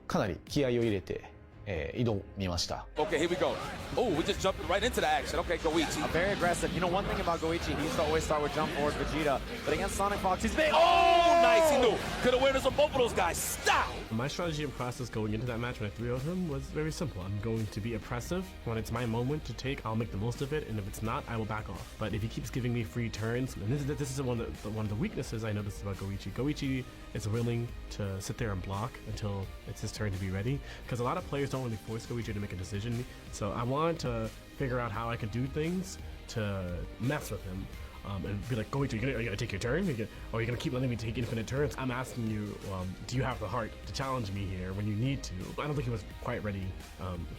かなり気合を入れて、挑みました。 Okay, here we go. Oh, we just jumped right into the action. Okay, Goichi. Very aggressive. You know, one thing about Goichi, he used to always start with jump forward Vegeta, but against Sonic Fox, he's big. Oh, nice. He knew. Good awareness on both of those guys. Stop! My strategy and process going into that match when I 3-0'd him was very simple. I'm going to be oppressive. When it's my moment to take, I'll make the most of it, and if it's not, I will back off. But if he keeps giving me free turns, and this is one of the weaknesses I noticed about Goichi. Goichi is willing to sit there and block until it's his turn to be ready, because a lot of players don't really force Goichi to make a decision. So I wanted to figure out how I could do things to mess with him. And be like, Goichi, are you gonna take your turn? Or are you gonna keep letting me take infinite turns? I'm asking you, do you have the heart to challenge me here when you need to? I don't think he was quite ready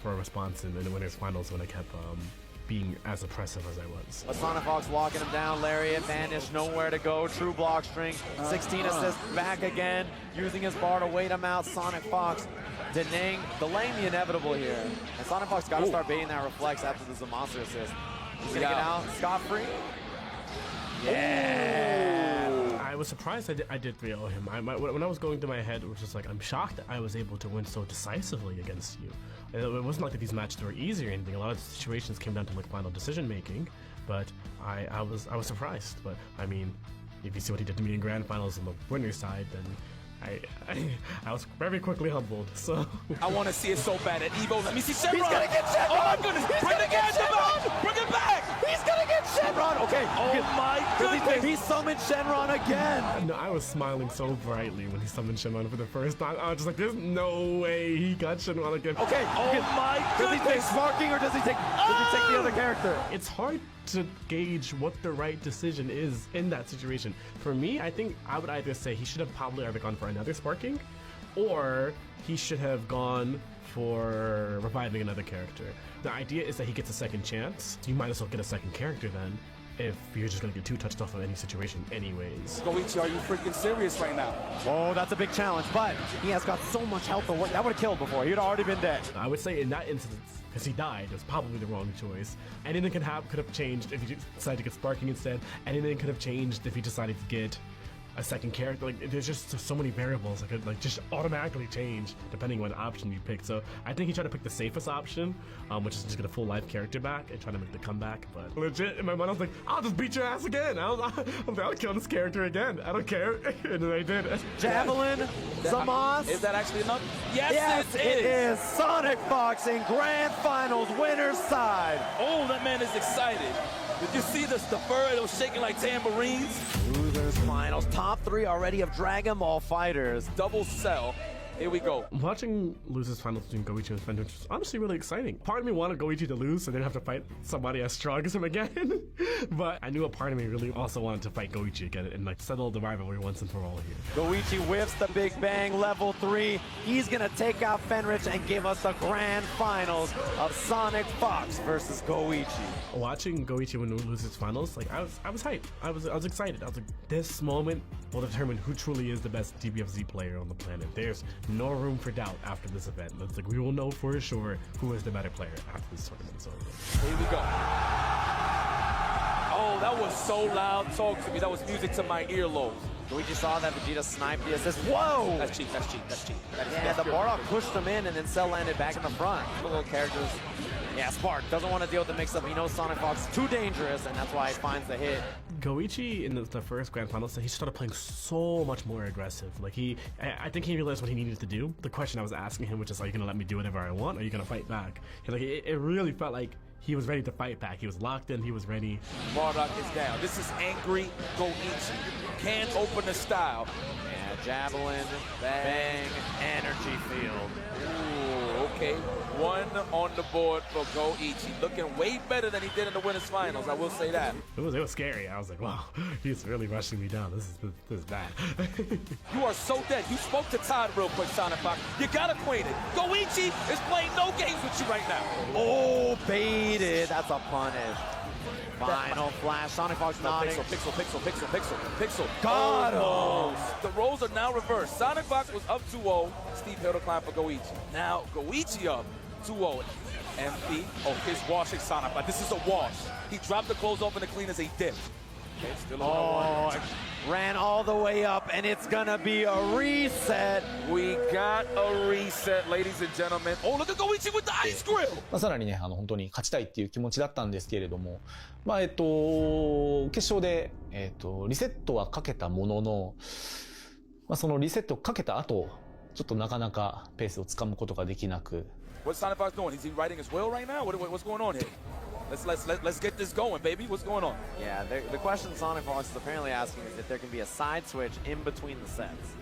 for a response in the winners finals when I kept being as oppressive as I was. But Sonic Fox locking him down. Lariat, Vanish, nowhere to go. True block string. 16 assists back again. Using his bar to wait him out. Sonic Fox delaying the inevitable here. And Sonic Fox got to start baiting that reflex after the Zamasu assist. He's going to get out scot-free. Yeah! I was surprised I did 3-0 him. When I was going through my head, it was just like, I'm shocked that I was able to win so decisively against you. It wasn't like that these matches were easy or anything. A lot of situations came down to like final decision making, but I was surprised. But I mean, if you see what he did to me in grand finals on the winner's side, then I was very quickly humbled. So I want to see it so bad at Evo. Let me see Shenron. He's gonna get Shenron. Oh my goodness! He's Bring gonna the get gas Shenron. Bring it back! He's gonna get Shenron. Okay. Oh my goodness! He summoned Shenron again. No, I was smiling so brightly when he summoned Shenron for the first time. I was just like, there's no way he got Shenron again. Okay. Oh my goodness! Does he take Sparking or does he take the other character? It's hard to gauge what the right decision is in that situation. For me, I think I would either say he should have probably either gone for another Sparking, or he should have gone for reviving another character. The idea is that he gets a second chance. You might as well get a second character then, if you're just gonna get 2 touched off of any situation anyways. Goichi, are you freaking serious right now? Oh, that's a big challenge, but he has got so much health. That would have killed before. He'd already been dead. I would say in that instance, because he died, it was probably the wrong choice. Anything could have changed if he decided to get Sparking instead. Anything could have changed if he decided to get a second character. Like, there's just so many variables that could like just automatically change depending on the option you pick. So I think he tried to pick the safest option, which is just get a full life character back and try to make the comeback. But legit, in my mind, I was like, I'll just beat your ass again. I'll kill this character again. I don't care. And then I did. Javelin, Zamas. Is that actually enough? Yes, it is. Sonic Fox in grand finals, winner's side. Oh, that man is excited. Did you see the fur that was shaking like tambourines? Losers finals, top 3 already of Dragon Ball Fighters. Double sell. Here we go. Watching Losers finals between Goichi and Fender was honestly really exciting. Part of me wanted Goichi to lose so they didn't have to fight somebody as strong as him again. But I knew a part of me really also wanted to fight Goichi again and like settle the rivalry once and for all here. Goichi whiffs the Big Bang, level 3. He's gonna take out Fenrich and give us the grand finals of Sonic Fox versus Goichi. Watching Goichi win Losers finals, like I was hyped. I was excited. I was like, this moment will determine who truly is the best DBFZ player on the planet. There's no room for doubt after this event. It's like we will know for sure who is the better player after this tournament is over. Here we go. Oh, that was so loud. Talk to me. That was music to my earlobes. Goichi saw that Vegeta sniped the assist. Whoa! That's cheap. That's cheap. That's cheap. Yeah, the Bardock pushed him in and then Cell landed back in the front. Little characters. Yeah, Spark doesn't want to deal with the mix-up. He knows Sonic Fox is too dangerous, and that's why he finds the hit. Goichi in the first grand final, he started playing so much more aggressive. Like I think he realized what he needed to do. The question I was asking him, which is, are you gonna let me do whatever I want, or are you gonna fight back? And like it really felt like he was ready to fight back. He was locked in. He was ready. Bardock is down. This is angry Goichi. Can't open the style. Yeah, Javelin, bang, energy field. Ooh, okay. 1 on the board for Goichi. Looking way better than he did in the winners finals, I will say that. It was scary. I was like, wow, he's really rushing me down. This is bad. You are so dead. You spoke to Todd real quick, Sonic Fox. You got acquainted. Goichi is playing no games with you right now. Oh, baited. That's a punish. Final flash. Sonic Fox nodding. Pixel. Got him. The roles are now reversed. Sonic Fox was up 2-0. Steve Hill to climb for Goichi. Now Goichi up 2-0. MP. Oh, he's washing Sonic Fox. This is a wash. He dropped the clothes off in the clean as he dipped. Okay, still on ran all the way up, and it's gonna be a reset. We got a reset, ladies and gentlemen. Oh, look at Goichi with the ice grill. さらにね、本当に勝ちたいっていう気持ちだったんですけれども、決勝で、リセットはかけたものの、そのリセットかけた後、ちょっとなかなかペースをつかむことができなく。What's Sonic Fox doing? Is he riding his wheel right now? What's going on here? Let's get this going, baby. What's going on? Yeah, the question Sonic Fox is apparently asking is if there can be a side switch in between the sets.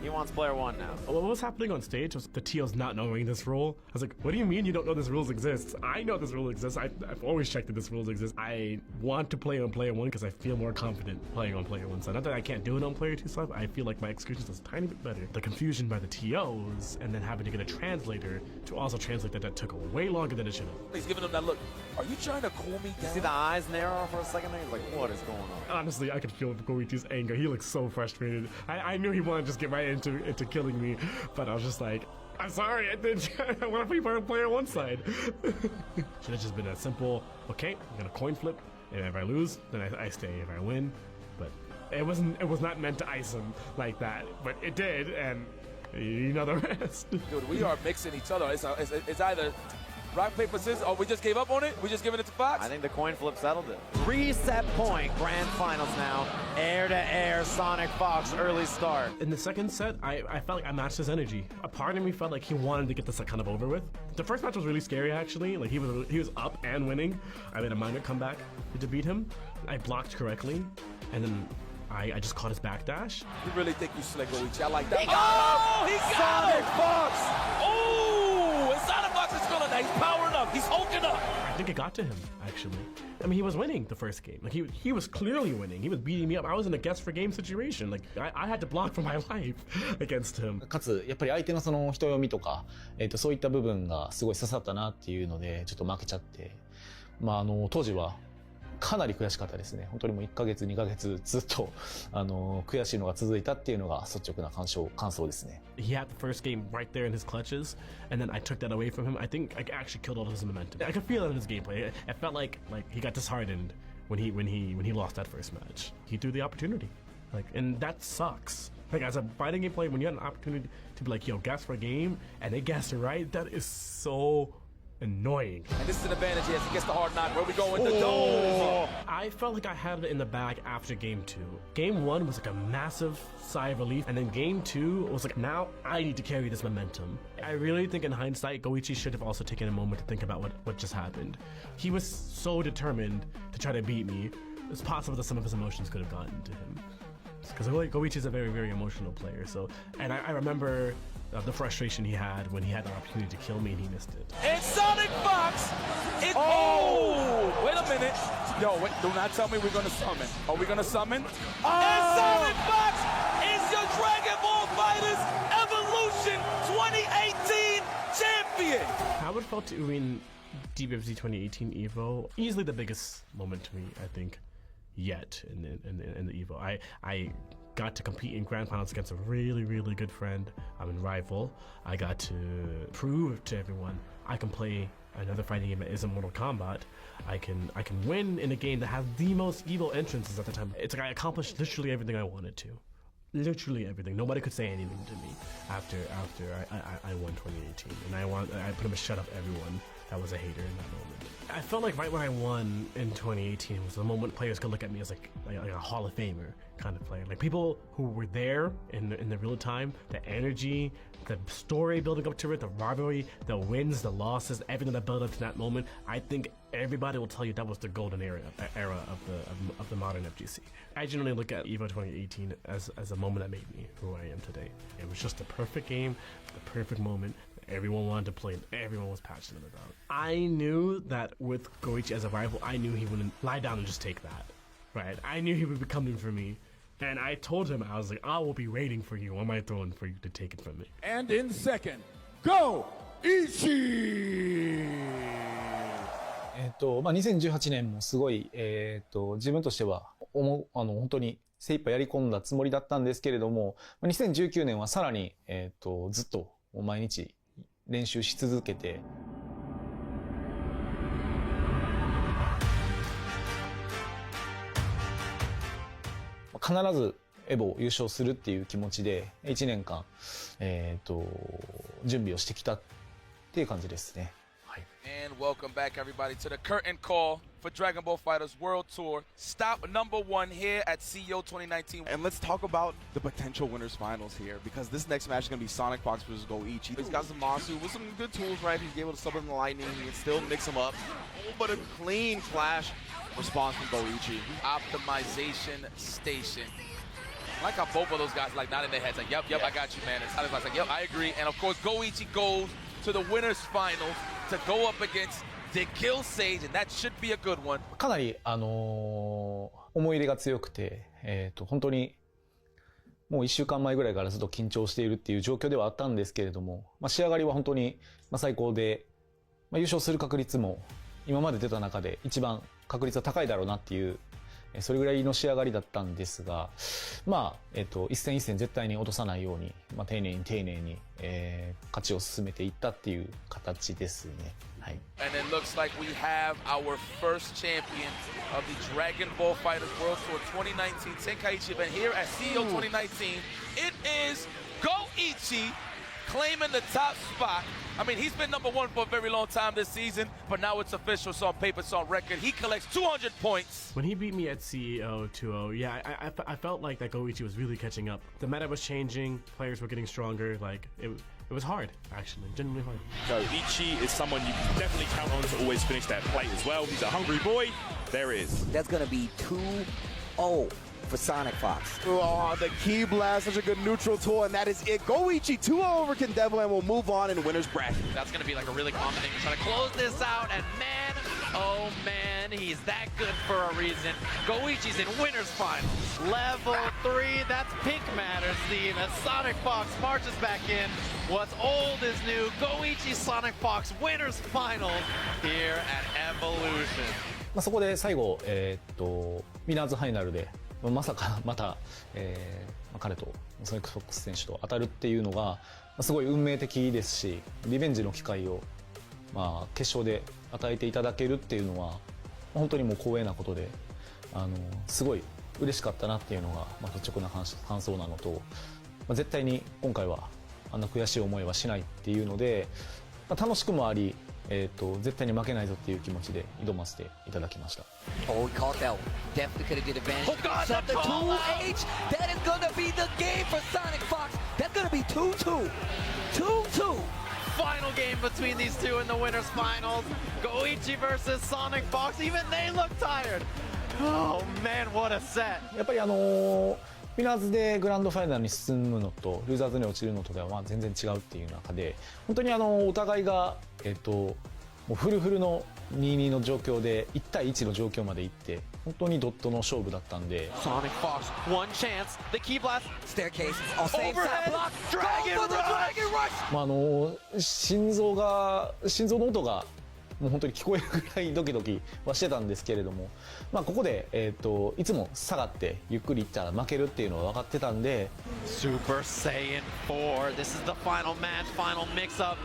He wants player one now. What was happening on stage was the TOs not knowing this rule. I was like, what do you mean you don't know this rules exists? I know this rule exists. I've always checked that this rules exist. I want to play on player one because I feel more confident playing on player one side. Not that I can't do it on player two side, I feel like my execution is a tiny bit better. The confusion by the TOs and then having to get a translator to also translate that took way longer than it should have. He's giving him that look. Are you trying to cool me down? See the eyes narrow for a second there? He's like, what is going on? Honestly, I could feel Goichi's anger. He looked so frustrated. I knew he wanted to just get right into killing me, but I was just like, I'm sorry, I want to play player one side. Should have just been that simple. Okay, I'm gonna coin flip, and if I lose, then I stay. If I win, but it was not meant to ice him like that, but it did, and you know the rest. Dude, we are mixing each other. It's either rock, paper, scissors, or we just gave up on it? We just giving it to Fox? I think the coin flip settled it. Reset point, grand finals now. Air to air, Sonic Fox, early start. In the second set, I felt like I matched his energy. A part of me felt like he wanted to get this kind of over with. The first match was really scary, actually. Like he was up and winning. I made a minor comeback to beat him. I blocked correctly, and then I just caught his backdash. You really think you slick, Goichi? I like that. He got he got Sonic Fox! Oh! And Sonic Fox is feeling that. He's powering up. He's hulking up. I think it got to him, actually. I mean, he was winning the first game. Like he was clearly winning. He was beating me up. I was in a guess for game situation. Like I had to block for my life against him. かつやっぱり相手のその人読みとか、そういった部分がすごい刺さったなっていうのでちょっと負けちゃって、まあ当時はかなり悔しかったですね。本当にもう1ヶ月2ヶ月ずっと悔しいのが続いたっていうのが率直な感想ですね。He had the first game right there in his clutches, and then I took that away from him. I think I actually killed all of his momentum. I could feel it in his gameplay. It felt like he got disheartened when he lost that first match. He threw the opportunity, and that sucks. Like as a fighting game player, when you had an opportunity to be like, yo, guess for a game, and they guessed it right, that is so annoying. And this is an advantage. Yes, he gets the hard knock. Where we going? The dome. I felt like I had it in the bag after game two. Game one was like a massive sigh of relief, and then game two was like, now I need to carry this momentum. I really think in hindsight, Goichi should have also taken a moment to think about what just happened. He was so determined to try to beat me. It's possible that some of his emotions could have gotten to him. Because Goichi is a very, very emotional player. So, and I remember the frustration he had when he had the opportunity to kill me and he missed it. And Sonic Fox! Wait a minute. Yo, wait, do not tell me we're gonna summon. Are we gonna summon? And Sonic Fox is your Dragon Ball Fighters Evolution 2018 champion! How it felt to win DBFZ 2018 EVO, easily the biggest moment to me, I think, yet in the EVO. I got to compete in grand finals against a really, really good friend. I'm a rival. I got to prove to everyone I can play another fighting game that isn't Mortal Kombat. I can win in a game that has the most evil entrances at the time. It's like I accomplished literally everything I wanted to. Literally everything. Nobody could say anything to me after I won 2018, and I pretty much shut up everyone that was a hater in that moment. I felt like right when I won in 2018 was the moment players could look at me as like a Hall of Famer kind of player. Like people who were there in the real time, the energy, the story building up to it, the rivalry, the wins, the losses, everything that built up to that moment. I think everybody will tell you that was the golden era of the modern FGC. I generally look at EVO 2018 as a moment that made me who I am today. It was just the perfect game, the perfect moment. Everyone wanted to play and everyone was passionate about. I knew that with Goichi as a rival, I knew he wouldn't lie down and just take that, right? I knew he would be coming for me. And I told him, I was like, I will be waiting for you on my throne for you to take it from me. And in second, Goichi! 2018年もすごい、自分としては本当に精一杯やり込んだつもりだったんですけれども、2019年はさらに、ずっと毎日練習し続けて、必ずエボを優勝するっていう気持ちで1年間、準備をしてきたっていう感じですね。And welcome back, everybody, to the curtain call for Dragon Ball FighterZ World Tour. Stop number 1 here at CEO 2019. And let's talk about the potential winners finals here, because this next match is going to be Sonic Fox versus Goichi. He's got Zamasu with some good tools, right? He's able to sub in the lightning. He can still mix them up. But a clean flash response from Goichi. Optimization station. like how both of those guys like nodding their heads like, yep, I got you, man. And Sonic like, yep, I agree. And of course, Goichi goes to the winners finals to go up against TEKKEN Sage, and that should be a good one. かなり、思い入れが強くて、本当にもう1週間前ぐらいからずっと緊張しているっていう状況ではあったんですけれども、仕上がりは本当に最高で、優勝する確率も今まで出た中で一番確率は高いだろうなっていう、それぐらいの仕上がりだったんですが、一戦一戦絶対に落とさないように、丁寧に丁寧に、勝ちを進めていったっていう形ですね。はい。And it looks like we have our first champion of the Dragon Ball Fighters World Tour 2019 Tenkaichi event here at CEO 2019. It is Goichi claiming the top spot. I mean, he's been number one for a very long time this season, but now it's official, it's on paper, it's on record. He collects 200 points. When he beat me at CEO 2-0, yeah, I felt like that Goichi was really catching up. The meta was changing, players were getting stronger, like, it was hard, actually, genuinely hard. Goichi is someone you definitely count on to always finish that plate as well. He's a hungry boy. There is. That's going to be 2-0. For Sonic Fox. Oh, the Key Blast, such a good neutral tool, and that is it. Goichi 2-0 over Kendevo, and will move on in winner's bracket. That's going to be like a really common thing. We're trying to close this out, and man, oh man, he's that good for a reason. Goichi's in winner's finals. Level 3, that's Pink Matters theme as Sonic Fox marches back in. What's old is new. Goichi Sonic Fox winner's finals here at Evolution. そこで最後、ウィナーズファイナルでまさかまた、彼とソニックフォックス選手と当たるっていうのがすごい運命的ですし、リベンジの機会を、決勝で与えていただけるっていうのは本当にもう光栄なことで、すごい嬉しかったなっていうのが、率直な感想なのと、絶対に今回はあんな悔しい思いはしないっていうので、楽しくもあり、絶対に負けないぞっていう気持ちで挑ませていただきました。Oh, he caught that one. Definitely could have did advantage. Oh God, the 2H. That is gonna be the game for Sonic Fox. That's gonna be 2-2. 2-2. Final game between these two in the winners finals. Goichi versus Sonic Fox. Even they look tired. Oh man, what a set. やっぱりウィナーズでグランドファイナルに進むのとルーザーズに落ちるのとでは全然違うっていう中で、本当にお互いがもうフルフルの 2-2 の状況で1対1の状況まで行って本当にドットの勝負だったんで。 Sonic Fox, one chance. The key blast. Staircase. On same side block. Dragon Rush. 心臓の音がもう本当に聞こえるぐらいドキドキはしてたんですけれども、ここで、いつも下がってゆっくりいったら負けるっていうのは分かってたんで。 Super Saiyan 4. This is the final match, final mix-up.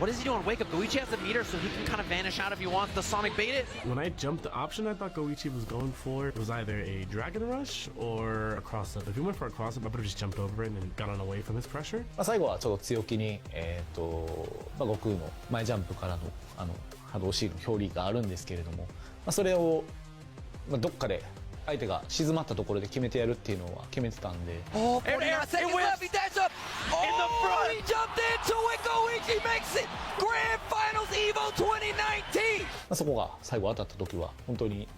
What does he do on Wake Up? Goichi has a meter, so he can kind of vanish out if he wants to Sonic bait it. When I jumped the option I thought Goichi was going for was either a Dragon Rush or a cross-up. If he went for a cross-up, I would have just jumped over it and gotten away from his pressure. 最後はちょっと強気に、悟空の前ジャンプからの波動シールの表裏があるんですけれども、それを、どっかで相手が静まったところで決めてやるっていうのは決めてたんで。 Oh, 49 seconds left. He dashed up. Oh, he jumped into it. Goichi makes it. Grand Finals Evo 2019. そこが最後当たった時は本当に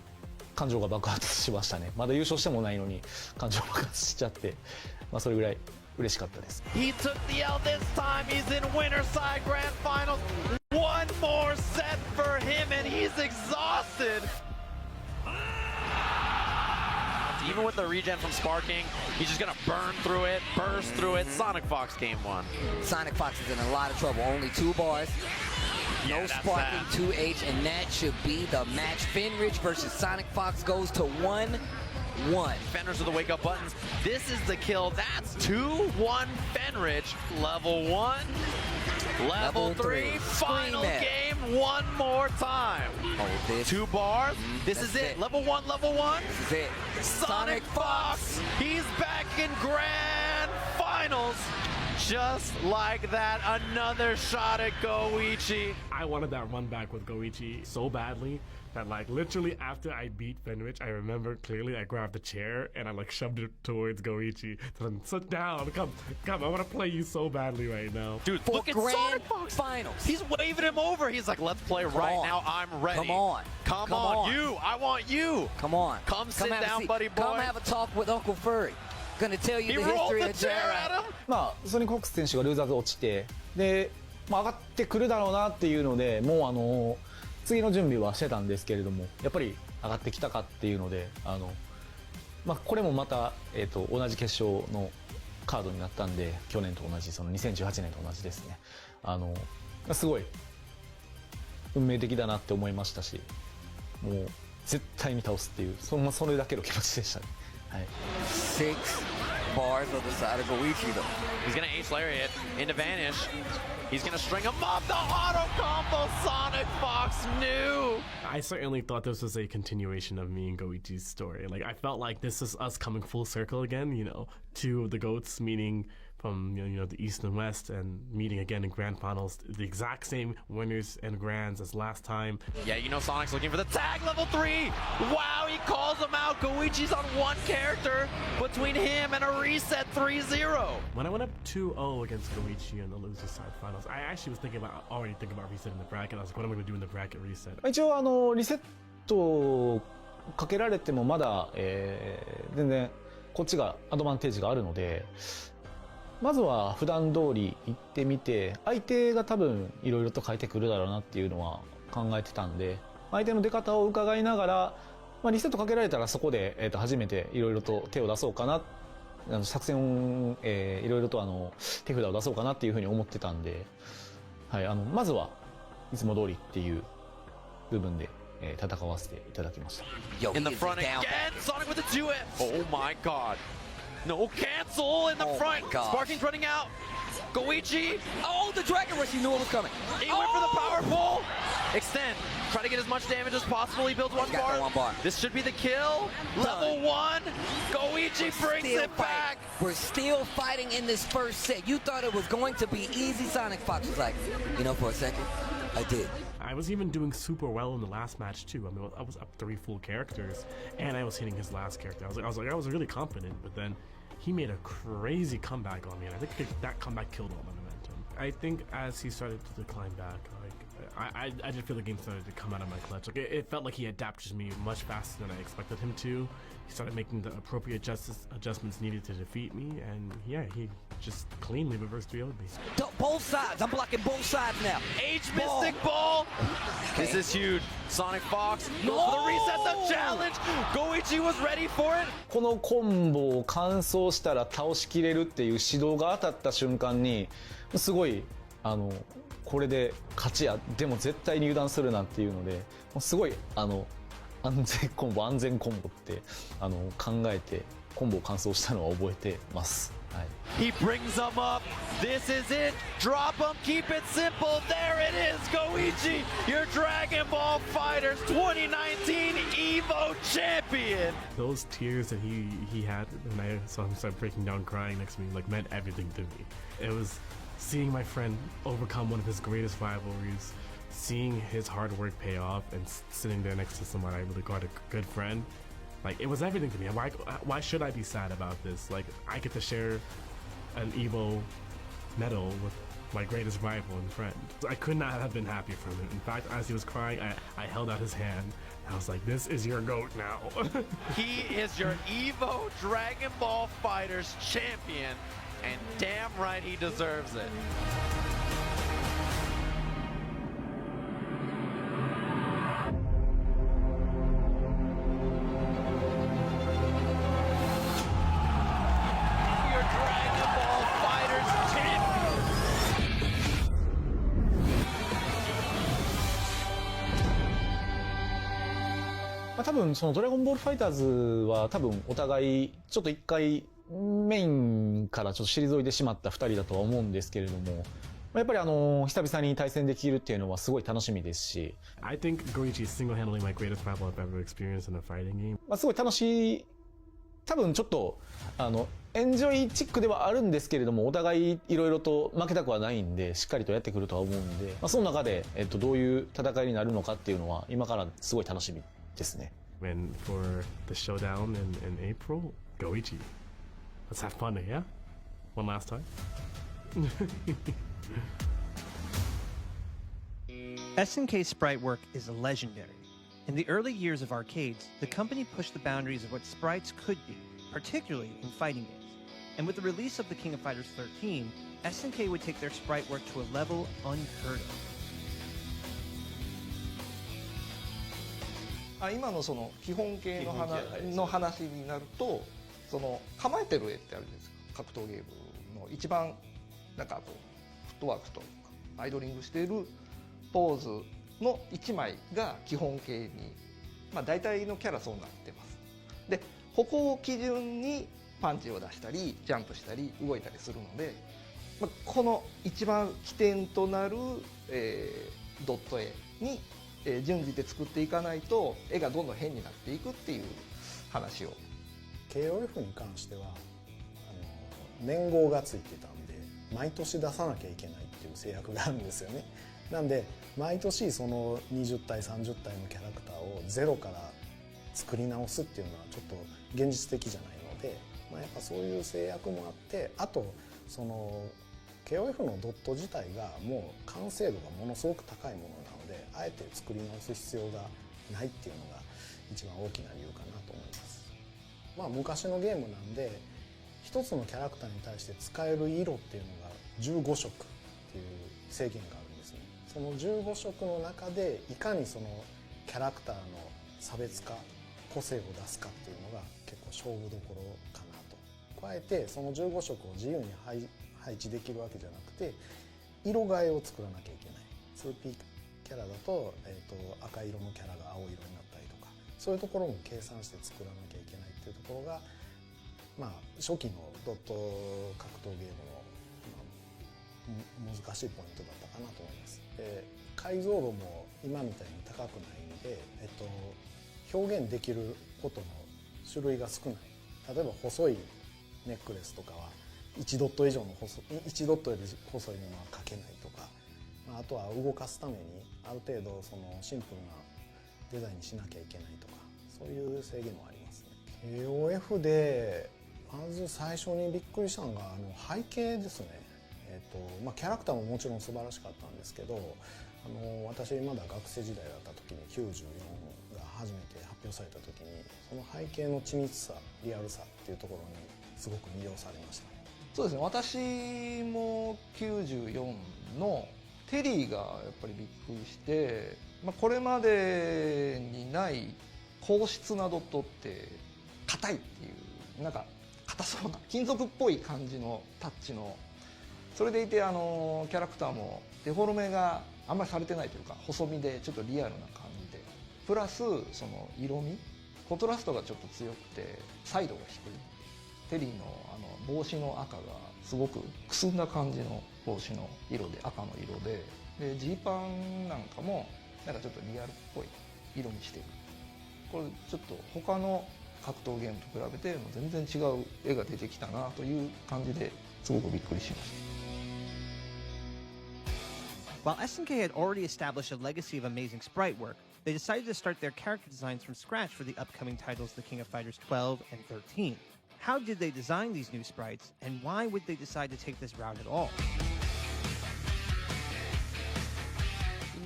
感情が爆発しましたね。まだ優勝してもないのに感情爆発しちゃって、それぐらい嬉しかったです。 He took the L this time. He's in winner side grand finals. One more set for him and he's exhausted. Even with the regen from sparking, he's just gonna burn through it, burst through it. Sonic Fox game 1. Sonic Fox is in a lot of trouble. Only 2 bars. No sparking 2H, and that should be the match. Fenrich versus Sonic Fox goes to 1-1. Fenrich with the wake up buttons. This is the kill. That's 2-1 Fenrich. Level 1. Level 3. Final game one more time. Oh, this. 2 bars. This is it. Level 1, level 1. This is it. Sonic Fox. He's back in grand finals. Just like that, another shot at Goichi. I wanted that run back with Goichi so badly that, like, literally after I beat Fenrich, I remember clearly I grabbed the chair and I, like, shoved it towards Goichi. So then, sit down, come, I want to play you so badly right now. Dude, look at Sonic Fox. Finals. He's waving him over. He's like, let's play right now. I'm ready. Come on. Come on. You. I want you. Come on. Come sit down, seat. buddy boy. Come have a talk with Uncle Furry. Gonna tell you He the rolled history the of chair at Jara. him. まあソニックホークス選手がルーザーズ落ちて、で、まあ、上がってくるだろうなっていうので、もう次の準備はしてたんですけれども、やっぱり上がってきたかっていうので、まあ、これもまた、同じ決勝のカードになったんで、去年と同じ、その2018年と同じですね。すごい運命的だなって思いましたし、もう絶対に倒すっていう、それだけの気持ちでしたね。はい。6 bars on the side of Goichi though. He's gonna ace lariat into vanish. He's gonna string him up. The auto combo. Sonic Fox knew. I certainly thought this was a continuation of me and Goichi's story. Like, I felt like this is us coming full circle again, you know, two of the GOATs meeting from, you know, the East and West and meeting again in Grand Finals. The exact same winners and grands as last time. Yeah, you know Sonic's looking for the tag level 3. Wow, he calls him out. Goichi's on one character between him and a reset 3-0. When I went up 2-0 against Goichi in the loser side finals, I actually was already thinking about resetting the bracket. I was like, what am I going to do in the bracket reset? 一応リセットかけられてもまだ、全然こっちがアドバンテージがあるので、まずは普段通り行ってみて、相手が多分いろいろと変えてくるだろうなっていうのは考えてたんで、相手の出方を伺いながら、まあ、リセットかけられたらそこで、初めていろいろと手を出そうかな、作戦を、いろいろと手札を出そうかなっていうふうに思ってたんで、はい、まずはいつも通りっていう部分で、戦わせていただきました。In the front again, Sonic with a 2-hit. Oh my god. No cancel in the front. Sparking's running out. Goichi. Oh, the Dragon Rush. He knew it was coming. He went for the power pull. Extend. Try to get as much damage as possible. He builds one bar. This should be the kill. Level 1. Goichi brings it back. We're still fighting in this first set. You thought it was going to be easy. Sonic Fox was like, you know, for a second, I did. I was even doing super well in the last match too. I mean, I was up 3 full characters, and I was hitting his last character. I was really confident, but then he made a crazy comeback on me, and I think that comeback killed all my momentum. I think as he started to decline back, like I did feel the game started to come out of my clutch. Like it felt like he adapted to me much faster than I expected him to. He started making the appropriate adjustments needed to defeat me, and yeah, he just cleanly reversed 3-0'd me. Both sides. I'm blocking both sides now. Mystic Ball. Okay. This is huge. Sonic Fox goes for the reset, the challenge. Goichi was ready for it. このコンボを完走したら倒しきれるっていう指導が当たった瞬間に、すごいこれで勝ちや、でも絶対に油断するなっていうので、すごい安全コンボって考えてコンボを完走したのは覚えてます。はい。He brings them up. This is it. Drop them. Keep it simple. There it is. Goichi, your Dragon Ball Fighters 2019 Evo champion. Those tears that he had when I saw him start breaking down crying next to me like meant everything to me. It was seeing my friend overcome one of his greatest rivalries, seeing his hard work pay off, and sitting there next to someone I really called a good friend. Like, it was everything to me. Why should I be sad about this? Like, I get to share an Evo medal with my greatest rival and friend. I could not have been happier for him. In fact, as he was crying, I held out his hand. I was like, this is your GOAT now. He is your Evo Dragon Ball Fighters champion, and damn right he deserves it.まあ多分そのドラゴンボールファイターズは多分お互いちょっと一回メインからちょっと退いてしまった2人だとは思うんですけれども、やっぱり久々に対戦できるっていうのはすごい楽しみですし。I think Goichi is single-handedly my greatest rival I've ever experienced in a fighting game. まあすごい楽しい。多分ちょっとエンジョイチックではあるんですけれども、お互いいろいろと負けたくはないんでしっかりとやってくるとは思うんで、まあその中でどういう戦いになるのかっていうのは今からすごい楽しみですね。And for the showdown in April, Goichi. Let's have fun, yeah? One last time. SNK sprite work is legendary. In the early years of arcades, the company pushed the boundaries of what sprites could be, particularly in fighting games. And with the release of the King of Fighters 13, SNK would take their sprite work to a level unheard of. 今のその基本形の話になると、その構えてる絵ってあるじゃないですか。格闘ゲームの一番なんかこうフットワークとかアイドリングしているポーズの1枚が基本形に、まあ大体のキャラそうなってます。で、ここを基準にパンチを出したりジャンプしたり動いたりするので、まあ、この一番起点となる、ドット絵に、順次で作っていかないと絵がどんどん変になっていくっていう話を。 KOF に関しては年号がついてたんで毎年出さなきゃいけないっていう制約があるんですよね。なんで毎年その20体30体のキャラクターをゼロから作り直すっていうのはちょっと現実的じゃないので、まあ、やっぱそういう制約もあって、あとその KOF のドット自体がもう完成度がものすごく高いものなので、あえて作り直す必要がないっていうのが一番大きな理由かなと思います。まあ昔のゲームなんで一つのキャラクターに対して使える色っていうのが15色っていう制限があるんですね。その15色の中でいかにそのキャラクターの差別化個性を出すかっていうのが結構勝負どころかなと。加えてその15色を自由に配置できるわけじゃなくて色替えを作らなきゃいけない。 2P キャラだと、赤色のキャラが青色になったりとか、そういうところも計算して作らなきゃいけないっていうところが、まあ、初期のドット格闘ゲームの、難しいポイントだったかなと思います。で、解像度も今みたいに高くないんで、表現できることの種類が少ない。例えば細いネックレスとかは1ドット以上の1ドットより細いものは描けないとか、あとは動かすためにある程度そのシンプルなデザインにしなきゃいけないとか、そういう制限もありますね。KOF でまず最初にびっくりしたのが背景ですね。まあ、キャラクターももちろん素晴らしかったんですけど、私まだ学生時代だった時に94が初めて発表された時にその背景の緻密さリアルさっていうところにすごく魅了されました。そうですね、私も94のテリーがやっぱりびっくりして、まあ、これまでにない硬質なドットって硬いっていうなんか硬そうな金属っぽい感じのタッチの、それでいてキャラクターもデフォルメがあんまりされてないというか細身でちょっとリアルな感じで、プラスその色味コントラストがちょっと強くてサイドが低い。テリーの帽子の赤がすごくくすんだ感じの帽子の色で赤の色で、ジーパンなんかもなんかちょっとリアルっぽい色にしている。これちょっと他の格闘ゲームと比べても全然違う絵が出てきたなという感じですごくびっくりしました。While SNK had already established a legacy of amazing sprite work, they decided to start their character designs from scratch for the upcoming titles The King of Fighters 12 and 13. How did they design these new sprites, and why would they decide to take this route at all?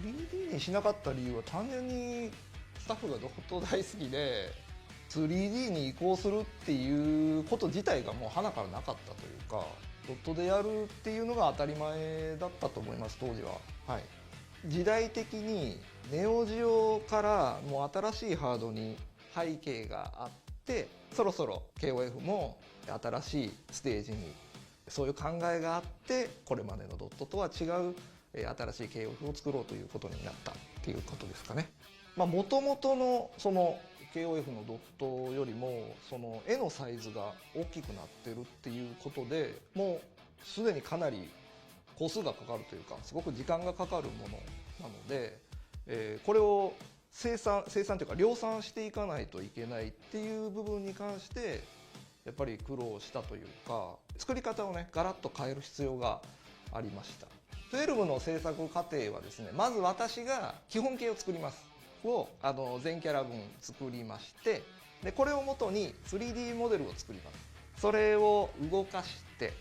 3D にしなかった理由は単純にスタッフがドット大好きで 3D に移行するっていうこと自体がもう花からなかったというか、ドットでやるっていうのが当たり前だったと思います当時は。はい、時代的にネオジオからもう新しいハードに背景があって、そろそろ KOF も新しいステージにそういう考えがあって、これまでのドットとは違う新しい KOF を作ろうということになったっていうことですかね。もともとのその KOF のドットよりもその絵のサイズが大きくなってるっていうことで、もうすでにかなり工数がかかるというかすごく時間がかかるものなので、これを生産というか量産していかないといけないっていう部分に関してやっぱり苦労したというか、作り方をねガラッと変える必要がありました。12の制作過程はですね、まず私が基本形を作りますを全キャラ分作りまして、でこれをもとに 3D モデルを作ります。それを動かして、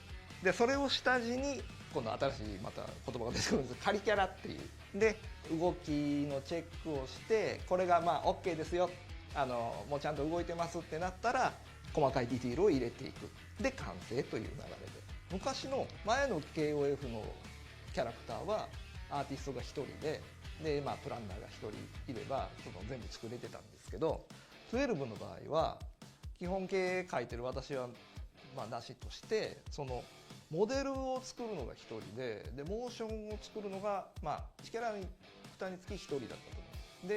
でそれを下地に今度新しいまた言葉が出てくるんです。仮キャラっていうで動きのチェックをして、これがまあ OK ですよ、もうちゃんと動いてますってなったら細かいディティールを入れていくで完成という流れで、昔の前の KOF のキャラクターはアーティストが1人でまあ、プランナーが1人いれば全部作れてたんですけど、12の場合は基本形描いてる私はまあなしとして、そのモデルを作るのが1人でモーションを作るのがまあ1キャラに2につき1人だったと思います。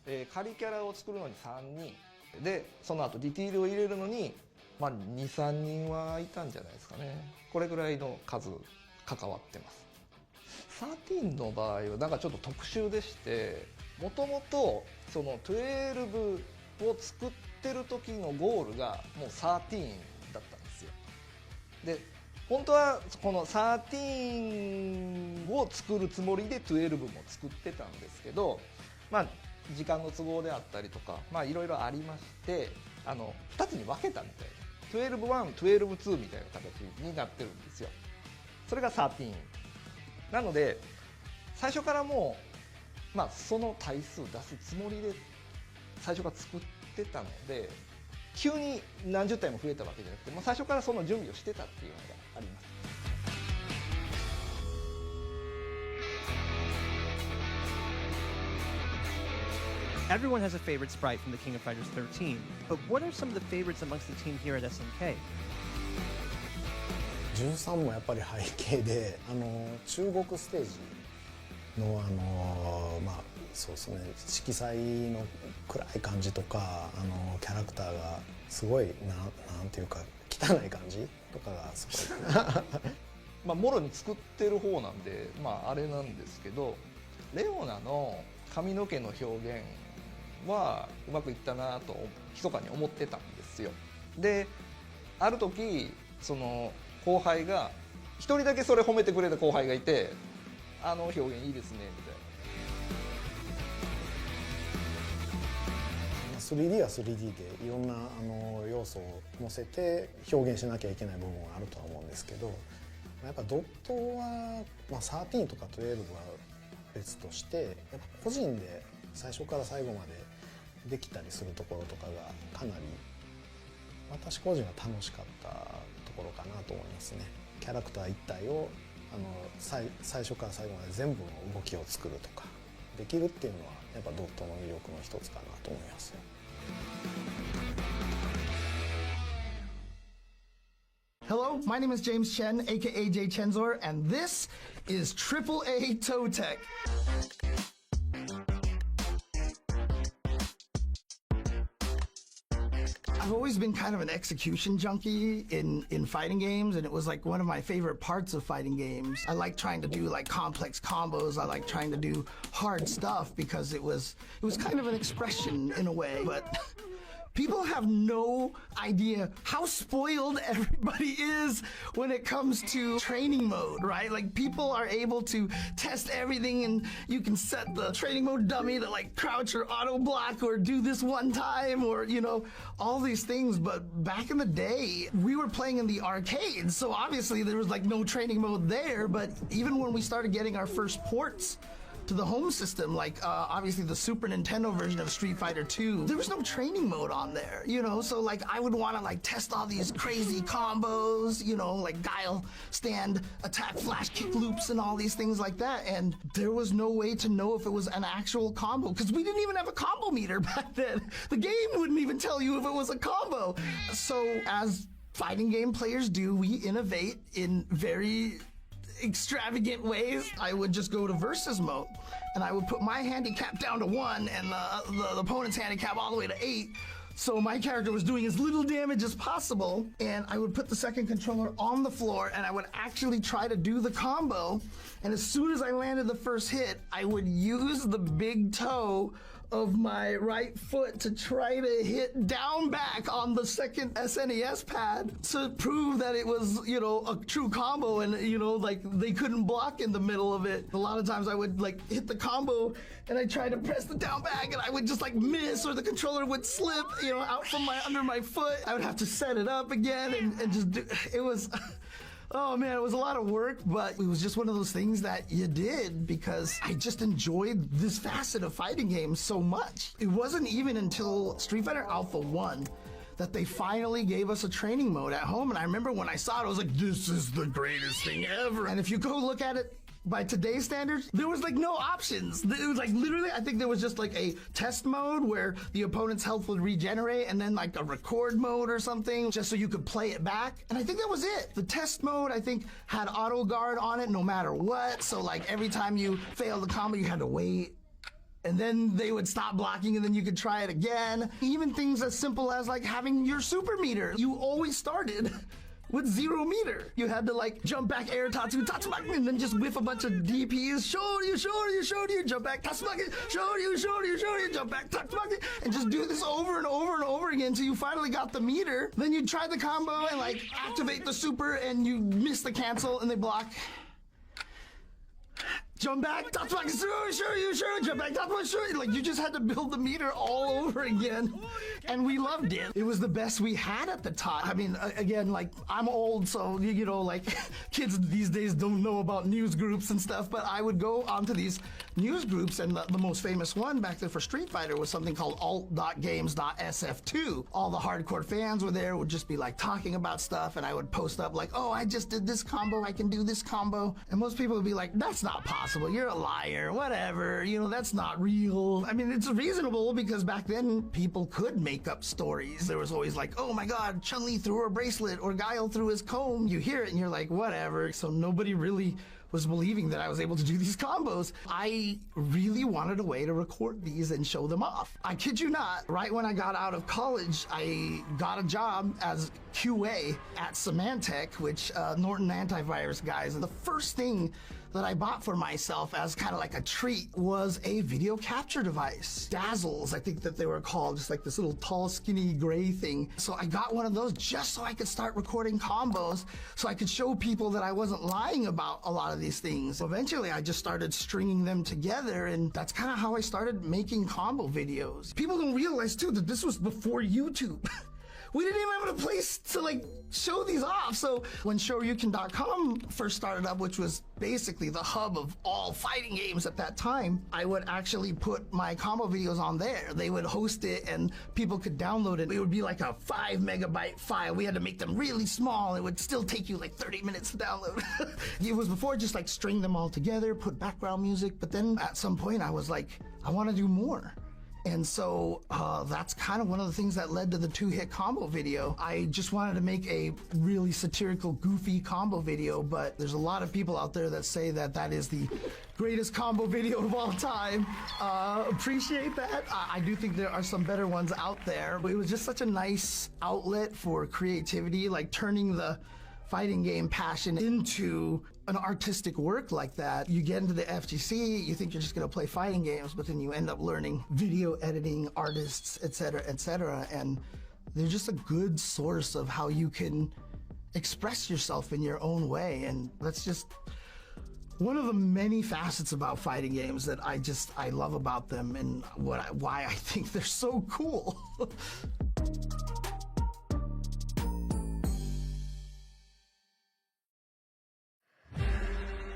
で、仮キャラを作るのに3人で、その後ディティールを入れるのにまあ2、3人はいたんじゃないですかね。これぐらいの数関わってます。13の場合はなんかちょっと特殊でして、もともとその12を作ってる時のゴールがもう13だったんですよ。で本当はこの13を作るつもりで12も作ってたんですけど、まあ時間の都合であったりとかまあいろいろありまして、2つに分けたみたいな、12-1、12-2みたいな形になってるんですよ。それが13なので、最初からもう、まあ、その対数出すつもりで最初から作ってたので、急に何十体も増えたわけじゃなくて、もう最初からその準備をしてたっていうのがあります。Everyone has a favorite sprite from the King of Fighters 13, but what are some of the favorites amongst the team here at SNK? 13もやっぱり背景で、中国ステージのまあそうですね、色彩の暗い感じとかキャラクターがすごいなんていうか汚い感じとかがすごいまあもろに作ってる方なんで、まああれなんですけど、レオナの髪の毛の表現はうまくいったなと密かに思ってたんですよ。である時その後輩が1人だけそれ褒めてくれた後輩がいて、表現いいですねみたいな。3D は 3D でいろんな要素を乗せて表現しなきゃいけない部分はあるとは思うんですけど、やっぱドットは、まあ、13とか12は別として、やっぱ個人で最初から最後までできたりするところとかがかなり私個人は楽しかったところかなと思いますね。キャラクター一体を最初から最後まで全部の動きを作るとかできるっていうのはやっぱドットの魅力の一つかなと思いますよ。Hello, my name is James Chen, aka Jay Chenzor, and this is AAA Toe Tech. I've always been kind of an execution junkie in fighting games, and it was like one of my favorite parts of fighting games. I like trying to do like complex combos. I like trying to do hard stuff because it was kind of an expression in a way, but people have no idea how spoiled everybody is when it comes to training mode, right? Like people are able to test everything, and you can set the training mode dummy to like crouch or auto block or do this one time or, you know, all these things. But back in the day, we were playing in the arcades, so obviously there was like no training mode there. But even when we started getting our first ports to the home system, like obviously the Super Nintendo version of Street Fighter 2, there was no training mode on there, you know, so like I would want to like test all these crazy combos, you know, like guile, stand, attack, flash, kick loops and all these things like that, and there was no way to know if it was an actual combo because we didn't even have a combo meter back then. The game wouldn't even tell you if it was a combo. So as fighting game players do, we innovate in very extravagant ways. I would just go to versus mode and I would put my handicap down to 1 and the opponent's handicap all the way to 8, so my character was doing as little damage as possible, and I would put the second controller on the floor and I would actually try to do the combo, and as soon as I landed the first hit, I would use the big toe of my right foot to try to hit down back on the second SNES pad to prove that it was, you know, a true combo, and, you know, like they couldn't block in the middle of it. A lot of times I would like hit the combo and I tried to press the down back and I would just like miss, or the controller would slip, you know, out from under my foot. I would have to set it up again and just do, it was, oh man, it was a lot of work, but it was just one of those things that you did because I just enjoyed this facet of fighting games so much. It wasn't even until Street Fighter Alpha 1 that they finally gave us a training mode at home. And I remember when I saw it, I was like, this is the greatest thing ever. And if you go look at it by today's standards, there was like no options. It was like literally, I think there was just like a test mode where the opponent's health would regenerate, and then like a record mode or something just so you could play it back. And I think that was it. The test mode, I think, had auto guard on it no matter what. So like every time you failed the combo, you had to wait. And then they would stop blocking and then you could try it again. Even things as simple as like having your super meter. You always started with 0 meter. You had to like jump back air Tatsu, Tatsumaki, and then just whiff a bunch of DPs. Shoryu, jump back, Tatsumaki, Shoryu, jump back, Tatsumaki, and just do this over and over and over again until you finally got the meter. Then you try the combo and like activate the super and you miss the cancel and they block. Jump back, Tatsumaki, Shoryu, jump back, Tatsumaki, Shoryu. Like, you just had to build the meter all over again. And we loved it. It was the best we had at the time. I mean, again, like, I'm old, so, you know, like, kids these days don't know about news groups and stuff, but I would go onto these news groups, and the most famous one back then for Street Fighter was something called alt.games.sf2. All the hardcore fans were there, would just be, like, talking about stuff, and I would post up, like, oh, I just did this combo, I can do this combo. And most people would be like, that's not possible. You're a liar, whatever, you know, that's not real. I mean, it's reasonable because back then people could make up stories. There was always like, oh my God, Chun-Li threw her bracelet or Guile threw his comb. You hear it and you're like, whatever. So nobody really was believing that I was able to do these combos. I really wanted a way to record these and show them off. I kid you not, right when I got out of college, I got a job as QA at Symantec, which Norton antivirus guys. And the first thing that I bought for myself as kind of like a treat was a video capture device. Dazzles, I think that they were called, just like this little tall, skinny gray thing. So I got one of those just so I could start recording combos, so I could show people that I wasn't lying about a lot of these things. Eventually, I just started stringing them together, and that's kind of how I started making combo videos. People don't realize, too, that this was before YouTube. We didn't even have a place to like show these off. So when Shoryuken.com first started up, which was basically the hub of all fighting games at that time, I would actually put my combo videos on there. They would host it and people could download it. It would be like a 5 megabyte file. We had to make them really small. It would still take you like 30 minutes to download. It was before just like string them all together, put background music. But then at some point I was like, I want to do more. And so that's kind of one of the things that led to the 2-hit combo video. I just wanted to make a really satirical, goofy combo video, but there's a lot of people out there that say that that is the greatest combo video of all time. Appreciate that. I do think there are some better ones out there, but it was just such a nice outlet for creativity, like turning the fighting game passion into an artistic work like that. You get into the FGC, you think you're just gonna play fighting games, but then you end up learning video editing, artists, etc., and they're just a good source of how you can express yourself in your own way, and that's just one of the many facets about fighting games that I love about them, and why I think they're so cool.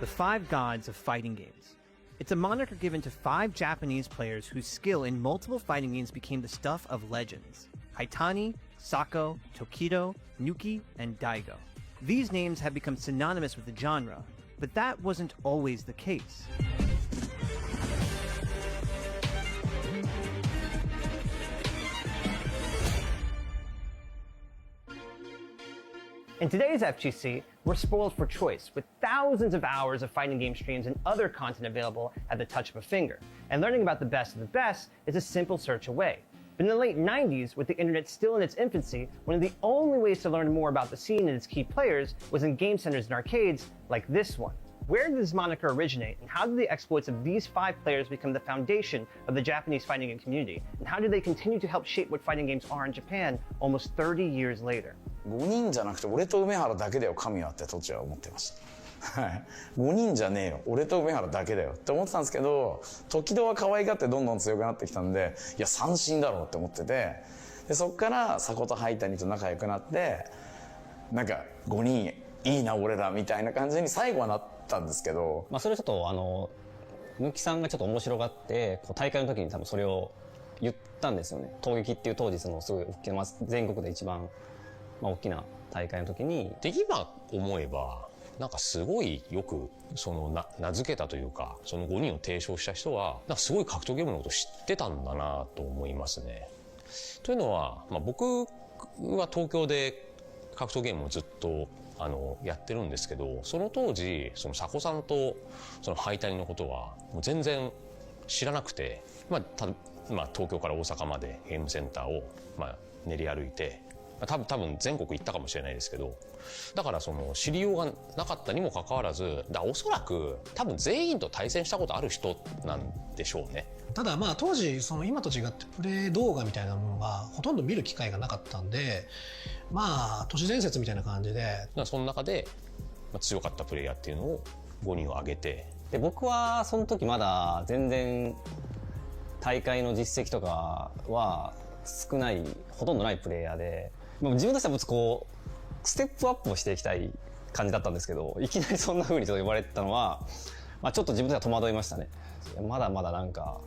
The 5 gods of fighting games. It's a moniker given to 5 Japanese players whose skill in multiple fighting games became the stuff of legends. Haitani, Sako, Tokido, Nuki, and Daigo. These names have become synonymous with the genre, but that wasn't always the case. In today's FGC, we're spoiled for choice, with thousands of hours of fighting game streams and other content available at the touch of a finger. And learning about the best of the best is a simple search away. But in the late 90s, with the internet still in its infancy, one of the only ways to learn more about the scene and its key players was in game centers and arcades like this one. Where did this moniker originate, and how did the exploits of these 5 players become the foundation of the Japanese fighting game community? And how do they continue to help shape what fighting games are in Japan almost 30 years later? 5人じゃなくて俺と梅原だけだよ神はって当時は思ってました。はい。5人じゃねえよ俺と梅原だけだよって思ってたんですけど、時々は可愛がってどんどん強くなってきたんで、いや三振だろうって思ってて、でそっから迫と灰谷と仲良くなって、なんか5人いいな俺らみたいな感じに最後はなったんですけど、まあそれちょっとぬきさんがちょっと面白がって、こう大会の時に多分それを言ったんですよね。闘撃っていう当時すごい大きな、全国で一番、大きな大会の時に。で、今思えば、なんかすごいよく、名付けたというか、その5人を提唱した人は、なんかすごい格闘ゲームのこと知ってたんだなと思いますね。というのは、僕は東京で格闘ゲームをずっと、やってるんですけど、その当時、その佐古さんと、そのハイタリのことは、もう全然知らなくて、東京から大阪までゲームセンターを、練り歩いて、多分全国行ったかもしれないですけど、だから知りようがなかったにもかかわらず、おそらく多分全員と対戦したことある人なんでしょうね。ただ当時今と違ってプレイ動画みたいなものがほとんど見る機会がなかったんで、都市伝説みたいな感じで、その中で強かったプレイヤーっていうのを5人を挙げて、で僕はその時まだ全然大会の実績とかは少ない、ほとんどないプレイヤーで、自分としてはステップアップをしていきたい感じだったんですけど、いきなりそんな風に呼ばれてたのは、ちょっと自分では戸惑いましたね。まだまだなんか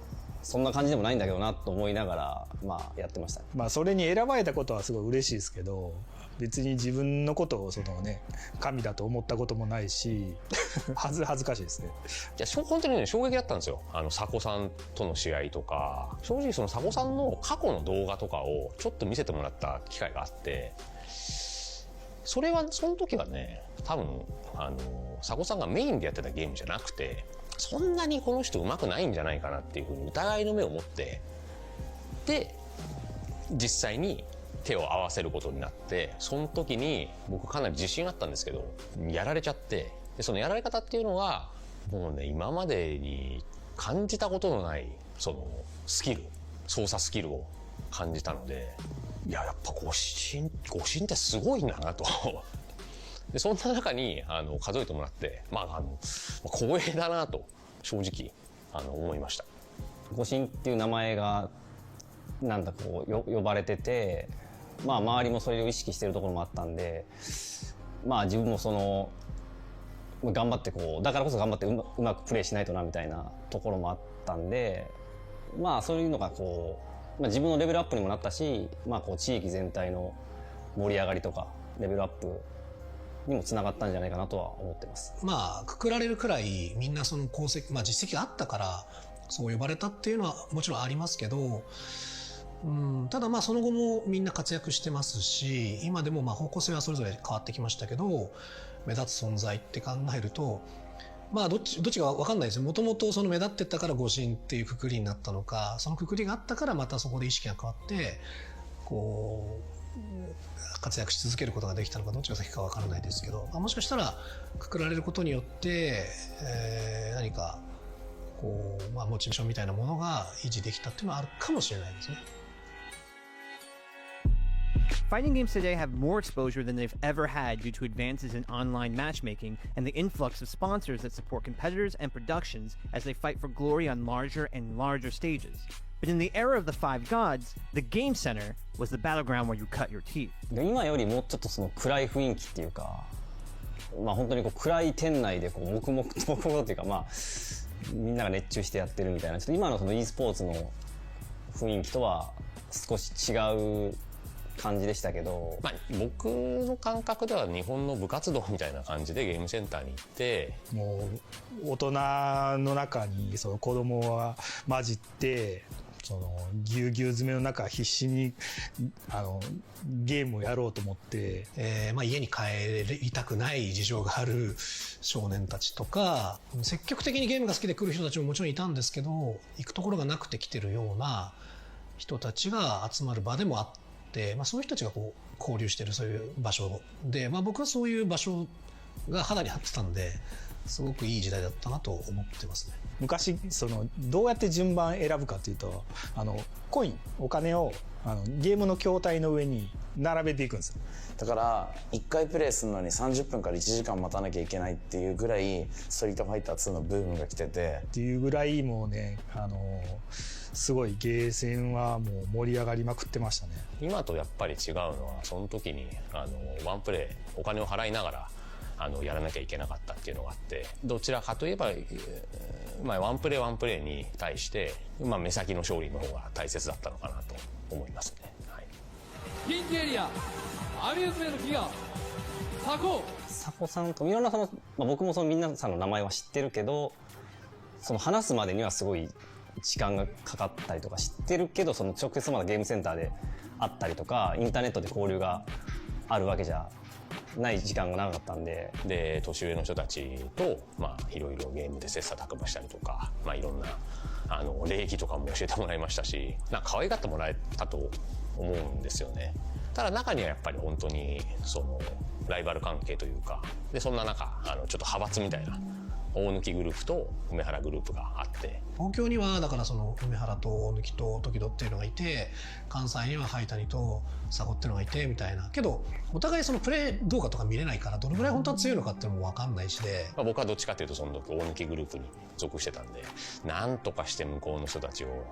そんな感じでもないんだけどなと思いながらやってました。それに選ばれたことはすごい嬉しいですけど、別に自分のことを神だと思ったこともないし恥ずかしいですね。本当にね、衝撃だったんですよ。佐古さんとの試合とか、正直佐古さんの過去の動画とかをちょっと見せてもらった機会があって、その時はね、多分佐古さんがメインでやってたゲームじゃなくて、そんなにこの人上手くないんじゃないかなっていうふうに疑いの目を持って、で実際に手を合わせることになって、その時に僕かなり自信あったんですけど、やられちゃって、でそのやられ方っていうのがもうね、今までに感じたことのない操作スキルを感じたので、やっぱ誤審ってすごいんだなとでそんな中に数えてもらって、光栄だなと正直思いました。誤審っていう名前が呼ばれてて、周りもそれを意識してるところもあったんで、自分も頑張ってだからこそ頑張ってうまくプレイしないとなみたいなところもあったんで、そういうのが自分のレベルアップにもなったし、地域全体の盛り上がりとかレベルアップにもつながったんじゃないかなとは思ってます。くくられるくらいみんなその功績、実績があったからそう呼ばれたっていうのはもちろんありますけど、ただその後もみんな活躍してますし、今でも方向性はそれぞれ変わってきましたけど、目立つ存在って考えると、どっちか分かんないですよ。もともと目立ってたから誤審っていうくくりになったのか、そのくくりがあったからまたそこで意識が変わって活躍し続けることができたのか、どっちが先か分からないですけど、もしかしたらくくられることによって、何かモチベーションみたいなものが維持できたっていうのはあるかもしれないですね。Fighting games today have more exposure than they've ever had due to advances in online matchmaking and the influx of sponsors that support competitors and productions as they fight for glory on larger and larger stages. But in the era of the Five Gods, the Game Center was the battleground where you cut your teeth. 今よりもうちょっと暗い雰囲気っていうか、本当に暗い店内で黙々とっていうか、みんなが熱中してやってるみたいな、ちょっと今のeスポーツの雰囲気とは少し違う感じでしたけど、僕の感覚では日本の部活動みたいな感じでゲームセンターに行って、もう大人の中に子供は混じって、ぎゅうぎゅう詰めの中必死にゲームをやろうと思って、家に帰りたくない事情がある少年たちとか、積極的にゲームが好きで来る人たちももちろんいたんですけど、行くところがなくて来てるような人たちが集まる場でもあって、そういう人たちが交流してるそういう場所で、僕はそういう場所が肌に張ってたんで、すごくいい時代だったなと思ってますね。昔どうやって順番選ぶかというと、コイン、お金をゲームの筐体の上に並べていくんですよ。だから1回プレイするのに30分から1時間待たなきゃいけないっていうぐらいストリートファイター2のブームが来ててっていうぐらい、もうねすごいゲーセンはもう盛り上がりまくってましたね。今とやっぱり違うのは、その時にワンプレイお金を払いながらやらなきゃいけなかったっていうのがあって、どちらかといえば、ワンプレーに対して、目先の勝利の方が大切だったのかなと思いますね。はい、ピンクエリアアミューズメント企業佐古さんといろんな僕も皆さんの名前は知ってるけど、話すまでにはすごい時間がかかったりとか知ってるけど、直接まだゲームセンターで会ったりとかインターネットで交流があるわけじゃない時間が長かったんで、年上の人たちといろいろゲームで切磋琢磨したりとか、いろんな礼儀とかも教えてもらいましたし、可愛がってもらえたと思うんですよね。ただ中にはやっぱり本当にライバル関係というかで、そんな中ちょっと派閥みたいな大貫グループと梅原グループがあって、東京にはだから梅原と大貫と時戸っていうのがいて、関西には灰谷と佐古っていうのがいてみたいな。けどお互いプレー動画とか見れないから、どのぐらい本当は強いのかっていうのも分かんないしで、僕はどっちかというとその時大貫グループに属してたんで、なんとかして向こうの人たちを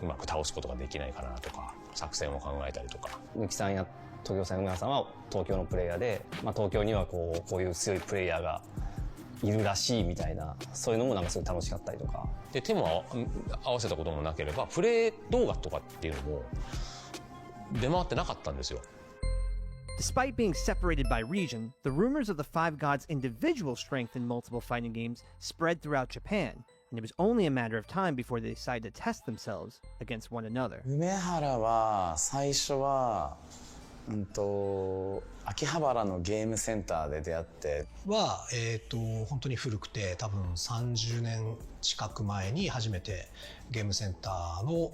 うまく倒すことができないかなとか作戦を考えたりとか。抜きさんや東京さん梅原さんは東京のプレイヤーで、東京にはこういう強いプレイヤーがいるらしいみたいな、そういうのもすごい楽しかったりとかで、手も合わせたこともなければプレイ動画とかっていうのも出回ってなかったんですよ。 Despite being separated by region, the rumors of the Five Gods' individual strength in multiple fighting games spread throughout Japan, and it was only a matter of time before they decided to test themselves against one another. 梅原は最初は秋葉原のゲームセンターで出会っては本当に古くて、多分30年近く前に初めてゲームセンターの、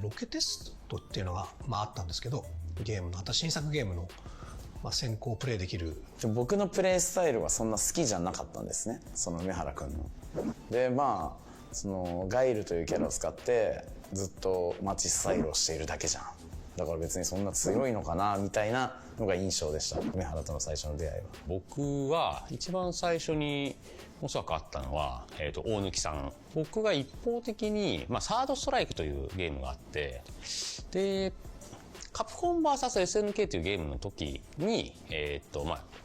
ロケテストっていうのが、あったんですけど、ゲームの新作ゲームの、先行プレイできる。僕のプレイスタイルはそんな好きじゃなかったんですね、その梅原君の。でガイルというキャラを使ってずっとマチスタイルをしているだけじゃん、だから別にそんな強いのかなみたいなのが印象でした、梅原との最初の出会いは。僕は一番最初におそらくあったのは、大貫さん。僕が一方的に、サードストライクというゲームがあって、でカプコン VS SNK というゲームの時に、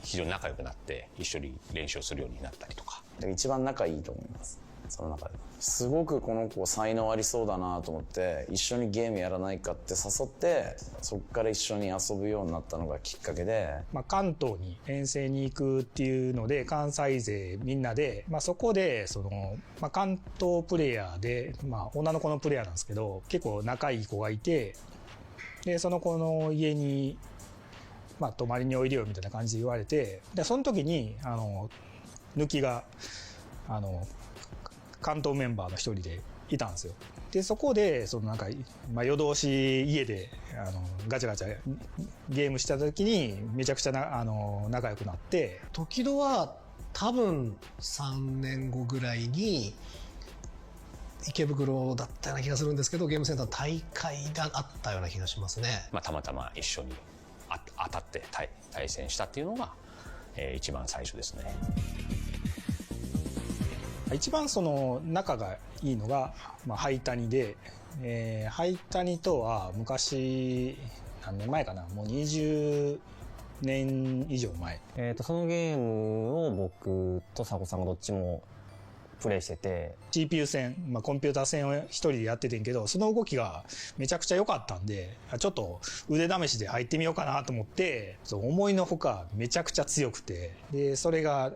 非常に仲良くなって一緒に練習をするようになったりとか。一番仲いいと思います、その中で。すごくこの子才能ありそうだなと思って一緒にゲームやらないかって誘って、そこから一緒に遊ぶようになったのがきっかけで、関東に遠征に行くっていうので関西勢みんなで、そこで関東プレイヤーで、女の子のプレイヤーなんですけど結構仲いい子がいて、でその子の家に、泊まりにおいでよみたいな感じで言われて、でその時に抜きが関東メンバーの一人でいたんですよ。でそこで夜通し家でガチャガチャゲームした時にめちゃくちゃ仲良くなって、時戸は多分3年後ぐらいに池袋だったような気がするんですけど、ゲームセンターの大会があったような気がしますね。たまたま一緒に当たって対戦したっていうのが、一番最初ですね。一番仲がいいのが、灰谷で、灰谷とは昔何年前かな、もう20年以上前。そのゲームを僕と佐古さんがどっちもプレイしてて、 CPU 戦、コンピューター戦を一人でやっててんけど、その動きがめちゃくちゃ良かったんで、ちょっと腕試しで入ってみようかなと思って、思いのほかめちゃくちゃ強くて、でそれが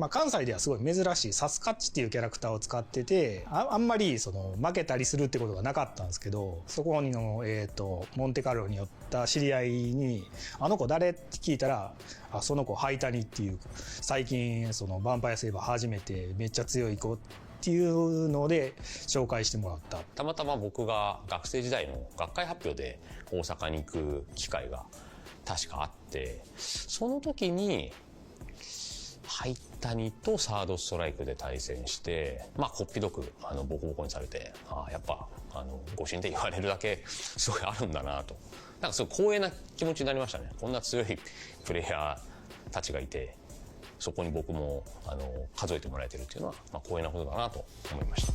関西ではすごい珍しいサスカッチっていうキャラクターを使ってて、あんまり負けたりするってことがなかったんですけど、そこにモンテカルロに寄った知り合いに「あの子誰?」って聞いたら「その子灰谷っていう最近ヴァンパイアセイバー始めてめっちゃ強い子」っていうので紹介してもらった。たまたま僕が学生時代の学会発表で大阪に行く機会が確かあって、その時に灰谷とサードストライクで対戦して、こっぴどくボコボコにされて、やっぱご神体言われるだけすごいあるんだなと、すごい光栄な気持ちになりましたね。こんな強いプレイヤーたちがいて、そこに僕も数えてもらえてるっていうのは、光栄なことだなと思いました。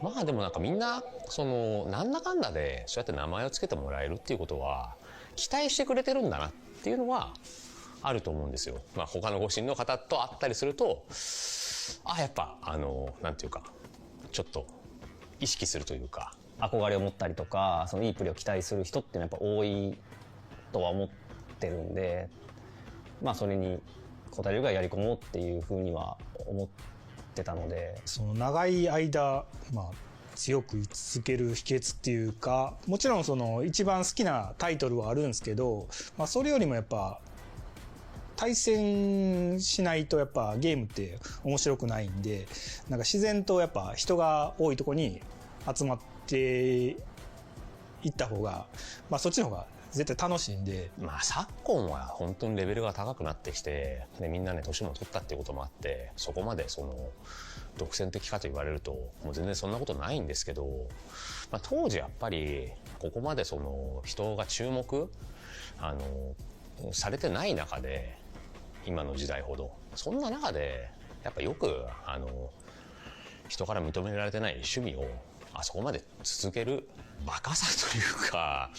まあでもなんかみんななんだかんだでそうやって名前を付けてもらえるっていうことは期待してくれてるんだなっていうのはあると思うんですよ。まあ他のご神の方と会ったりすると、やっぱなんていうかちょっと意識するというか、憧れを持ったりとか、そのいいプレーを期待する人っていうのはやっぱ多いとは思ってるんで、まあそれに応えるがやり込もうっていうふうには思ってたので、その長い間、強く居続ける秘訣っていうか、もちろんその一番好きなタイトルはあるんですけど、それよりもやっぱ対戦しないとやっぱゲームって面白くないんで、なんか自然とやっぱ人が多いとこに集まっていった方が、そっちの方が絶対楽しいんで。昨今は本当にレベルが高くなってきて、でみんなね年も取ったっていうこともあって、そこまで独占的かと言われるともう全然そんなことないんですけど、当時やっぱりここまで人が注目されてない中で、今の時代ほどそんな中でやっぱよく人から認められてない趣味をあそこまで続けるバカさというか、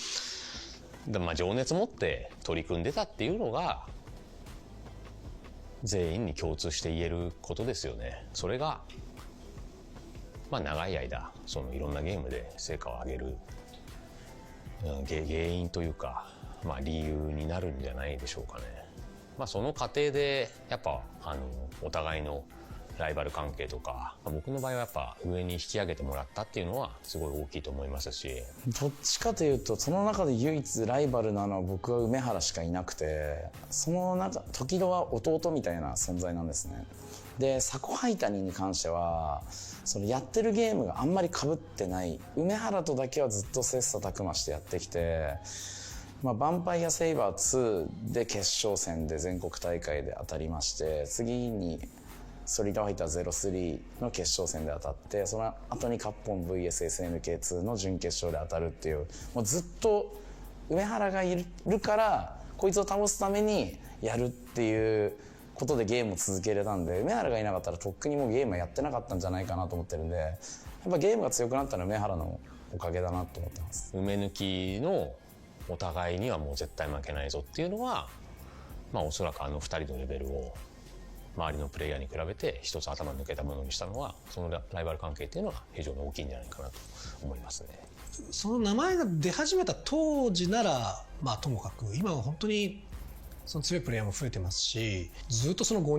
情熱持って取り組んでたっていうのが全員に共通して言えることですよね。それが長い間いろんなゲームで成果を上げる原因というか、理由になるんじゃないでしょうかね。その過程でやっぱお互いのライバル関係とか、僕の場合はやっぱ上に引き上げてもらったっていうのはすごい大きいと思いますし、どっちかというとその中で唯一ライバルなのは僕は梅原しかいなくて、その中時戸は弟みたいな存在なんですね。でサコハイタニに関してはやってるゲームがあんまり被ってない、梅原とだけはずっと切磋琢磨してやってきて、ヴァンパイアセイバー2で決勝戦で全国大会で当たりまして、次にストリートファイター03の決勝戦で当たって、その後にカプコン VSSNK2 の準決勝で当たるっていう、もうずっと梅原がいるからこいつを倒すためにやるっていうことでゲームを続けれたんで、梅原がいなかったらとっくにもうゲームはやってなかったんじゃないかなと思ってるんで、やっぱゲームが強くなったのは梅原のおかげだなと思ってます。梅抜きのお互いにはもう絶対負けないぞっていうのは、おそらく2人のレベルを周りのプレイヤーに比べて一つ頭抜けたものにしたのは、そのライバル関係っていうのは非常に大きいんじゃないかなと思いますね。その名前が出始めた当時ならともかく、今は本当にその強いプレイヤーも増えてますし、ずっとその5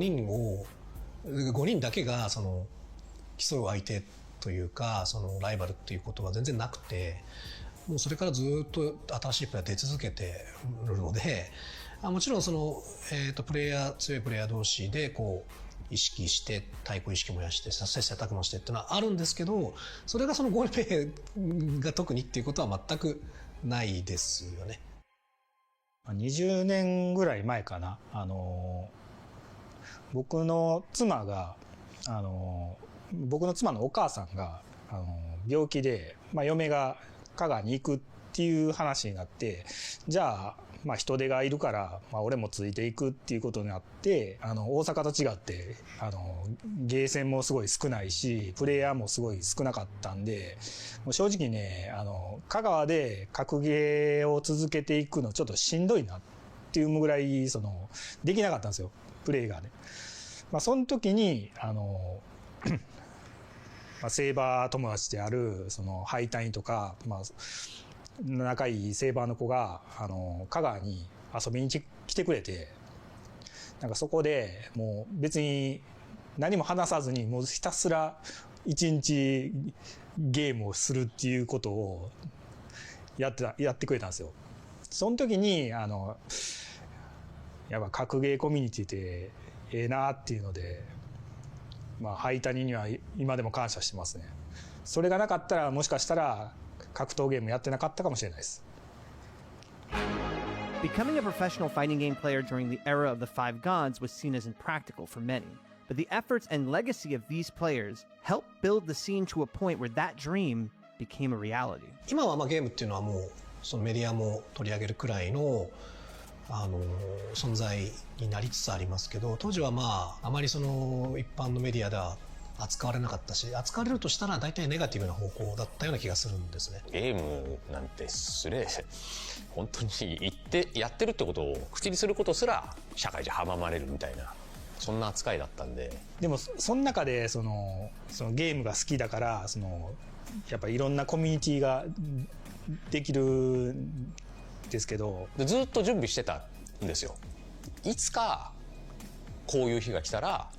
人だけが競う相手というか、ライバルっていうことは全然なくて、もうそれからずっと新しいプレイヤー出続けてるので、もちろん強いプレイヤー同士で意識して対抗意識もやして切磋琢磨してっていうのはあるんですけど、それが5名が特にっていうことは全くないですよね。20年ぐらい前かな、僕の妻のお母さんが病気で、嫁が香川に行くっていう話になって、じゃあ人手がいるから、俺もついていくっていうことになって、大阪と違ってゲーセンもすごい少ないし、プレイヤーもすごい少なかったんで、もう正直ね香川で格ゲーを続けていくのちょっとしんどいなっていうぐらいできなかったんですよ、プレイがね。その時にセーバー友達であるハイタイとか、仲いいセーバーの子が香川に遊びに来てくれて、なんかそこでもう別に何も話さずにもうひたすら一日ゲームをするっていうことをやってくれたんですよ。その時にやっぱ格ゲーコミュニティってええなっていうので、ハイタニには今でも感謝してますね。それがなかったらもしかしたら格闘ゲームやってなかったかもしれないです。Becoming a professional fighting game player during the era of the Five Gods was seen as impractical for many, but the efforts and legacy of these players helped build the scene to a point where that dream became a reality. 今はゲームっていうのはもうそのメディアも取り上げるくらいの存在になりつつありますけど、当時はあまりその一般のメディアでは扱われなかったし、扱われるとしたら大体ネガティブな方向だったような気がするんですね。ゲームなんて本当にやってるってことを口にすることすら社会じゃ阻まれるみたいな、そんな扱いだったんで。でもその中でそのゲームが好きだからやっぱいろんなコミュニティができるんですけど、でずっと準備してたんですよ。いつかこういう日が来たら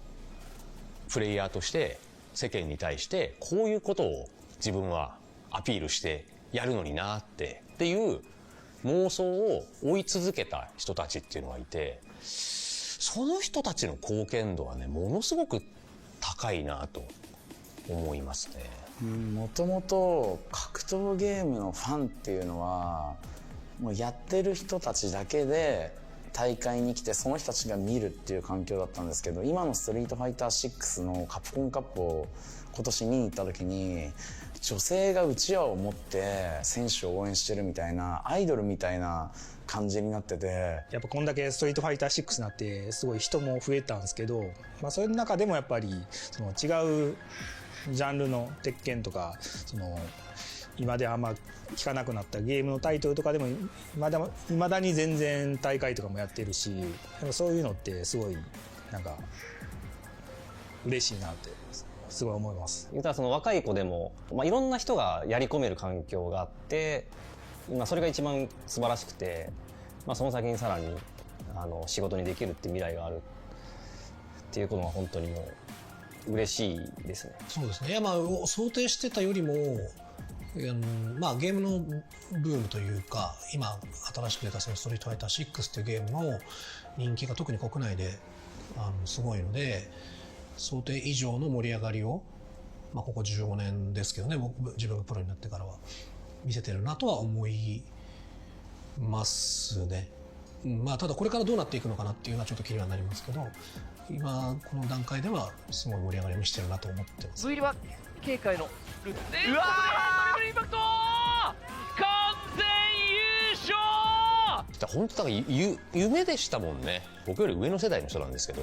プレイヤーとして世間に対してこういうことを自分はアピールしてやるのになっていう妄想を追い続けた人たちっていうのがいて、その人たちの貢献度はねものすごく高いなと思いますね。もともと格闘ゲームのファンっていうのはもうやってる人たちだけで大会に来てその人たちが見るっていう環境だったんですけど、今のストリートファイター6のカプコンカップを今年見に行った時に女性がうちわを持って選手を応援してるみたいなアイドルみたいな感じになってて、やっぱこんだけストリートファイター6になってすごい人も増えたんですけど、それの中でもやっぱり違うジャンルの鉄拳とか今ではあんま聞かなくなったゲームのタイトルとかでもいまだに全然大会とかもやってるし、そういうのってすごいなんか嬉しいなってすごい思います。言ったら若い子でも、いろんな人がやり込める環境があって、それが一番素晴らしくて、その先にさらに仕事にできるって未来があるっていうことが本当にもう嬉しいですね。そうですね。いや想定してたよりもゲームのブームというか、今新しく出たそのストリートファイター6っていうゲームの人気が特に国内ですごいので、想定以上の盛り上がりを、ここ15年ですけどね、自分がプロになってからは見せてるなとは思いますね。ただこれからどうなっていくのかなっていうのはちょっと気にはなりますけど、今この段階ではすごい盛り上がりを見せてるなと思ってます。V リは警戒のルートで、うわー、トリプルインパクト完全優勝。本当だ夢でしたもんね。僕より上の世代の人なんですけど、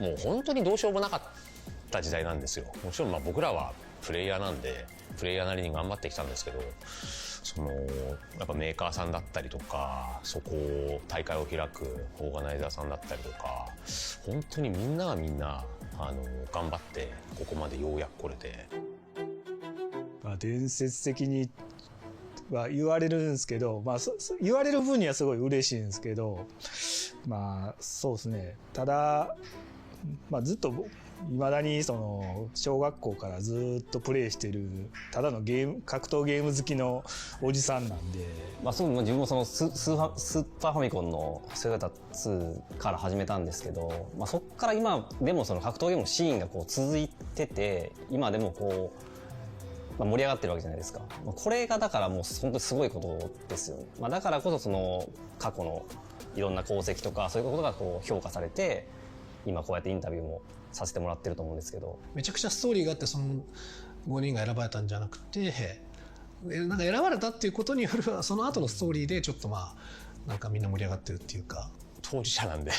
もう本当にどうしようもなかった時代なんですよ。もちろん僕らはプレイヤーなんでプレイヤーなりに頑張ってきたんですけど、やっぱメーカーさんだったりとか、そこを大会を開くオーガナイザーさんだったりとか、本当にみんながみんな頑張ってここまでようやく来れて。伝説的には言われるんですけど、言われる分にはすごい嬉しいんですけど、そうですね。ただ、ずっといまだに小学校からずっとプレイしてるただの格闘ゲーム好きのおじさんなんで、自分もスーパーファミコンのストリートファイター2から始めたんですけど、そっから今でも格闘ゲームのシーンが続いてて、今でも盛り上がってるわけじゃないですか。これがだからもう本当にすごいことですよね。だからこそ過去のいろんな功績とかそういうことが評価されて、今こうやってインタビューもさせてもらってると思うんですけど、めちゃくちゃストーリーがあってその5人が選ばれたんじゃなくて、なんか選ばれたっていうことによるその後のストーリーでちょっとなんかみんな盛り上がってるっていうか、当事者なんで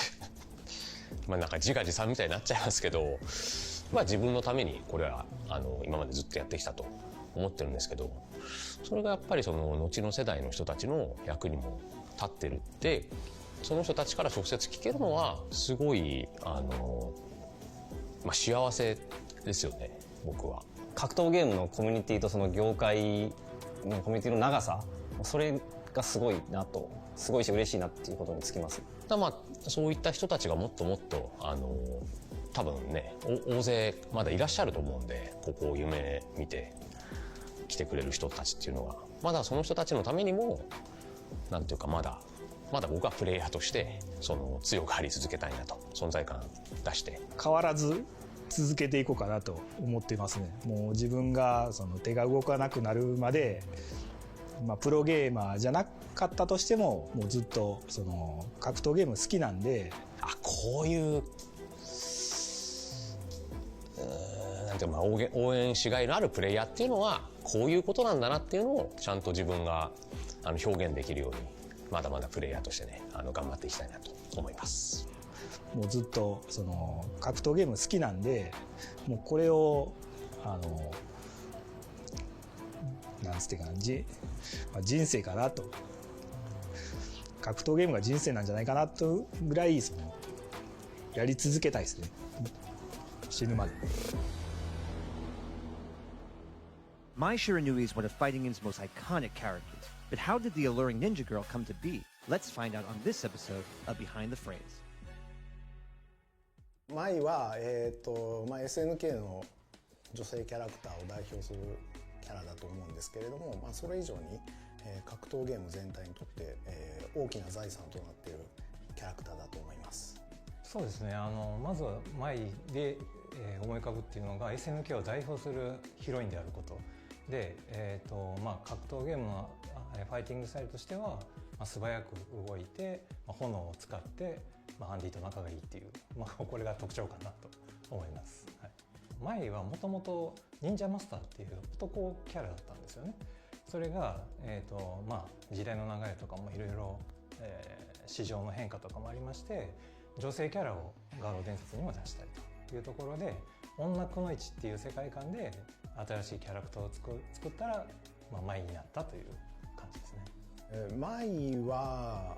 なんか自画自賛みたいになっちゃいますけど、自分のためにこれは今までずっとやってきたと思ってるんですけど、それがやっぱり後の世代の人たちの役にも立ってるって、その人たちから直接聞けるのはすごい幸せですよね、僕は。格闘ゲームのコミュニティとその業界のコミュニティの長さ、それがすごいなと、すごいし嬉しいなっていうことにつきます。そういった人たちがもっともっと多分ね、大勢まだいらっしゃると思うんで、ここを夢見て来てくれる人たちっていうのは、まだその人たちのためにもなんていうか、まだ僕はプレイヤーとして強くあり続けたいなと、存在感出して変わらず続けていこうかなと思ってますね。もう自分が手が動かなくなるまで、プロゲーマーじゃなかったとしても、もうずっと格闘ゲーム好きなんで、こういうなんていうか、応援しがいのあるプレイヤーっていうのはこういうことなんだなっていうのをちゃんと自分が表現できるように、まだまだプレイヤーとしてね、頑張っていきたいなと思います。もうずっとその格闘ゲーム好きなんで、もうこれをなんつっていうかな、人生かなと、格闘ゲームが人生なんじゃないかなとぐらいやり続けたいですね、死ぬまで。Mai Shiranui is one of fighting game's most iconic characters. But how did the alluring ninja girl come to be? Let's find out on this episode of Behind the Frames. マイは、SNK の女性キャラクターを代表するキャラだと思うんですけれども、それ以上に、格闘ゲーム全体にとって、大きな財産となっているキャラクターだと思います。そうですね、まずはマイで、思い浮かぶっていうのが SNK を代表するヒロインであることで、格闘ゲームのファイティングスタイルとしては、素早く動いて、炎を使って、アンディと仲がいいっていう、これが特徴かなと思います。はい、マイはもともと忍者マスターっていう男キャラだったんですよね。それが、時代の流れとかもいろいろ市場の変化とかもありまして、女性キャラを画廊伝説にも出したいというところで、女くのいちっていう世界観で新しいキャラクターを作ったら、マイになったという感じですね。マイは、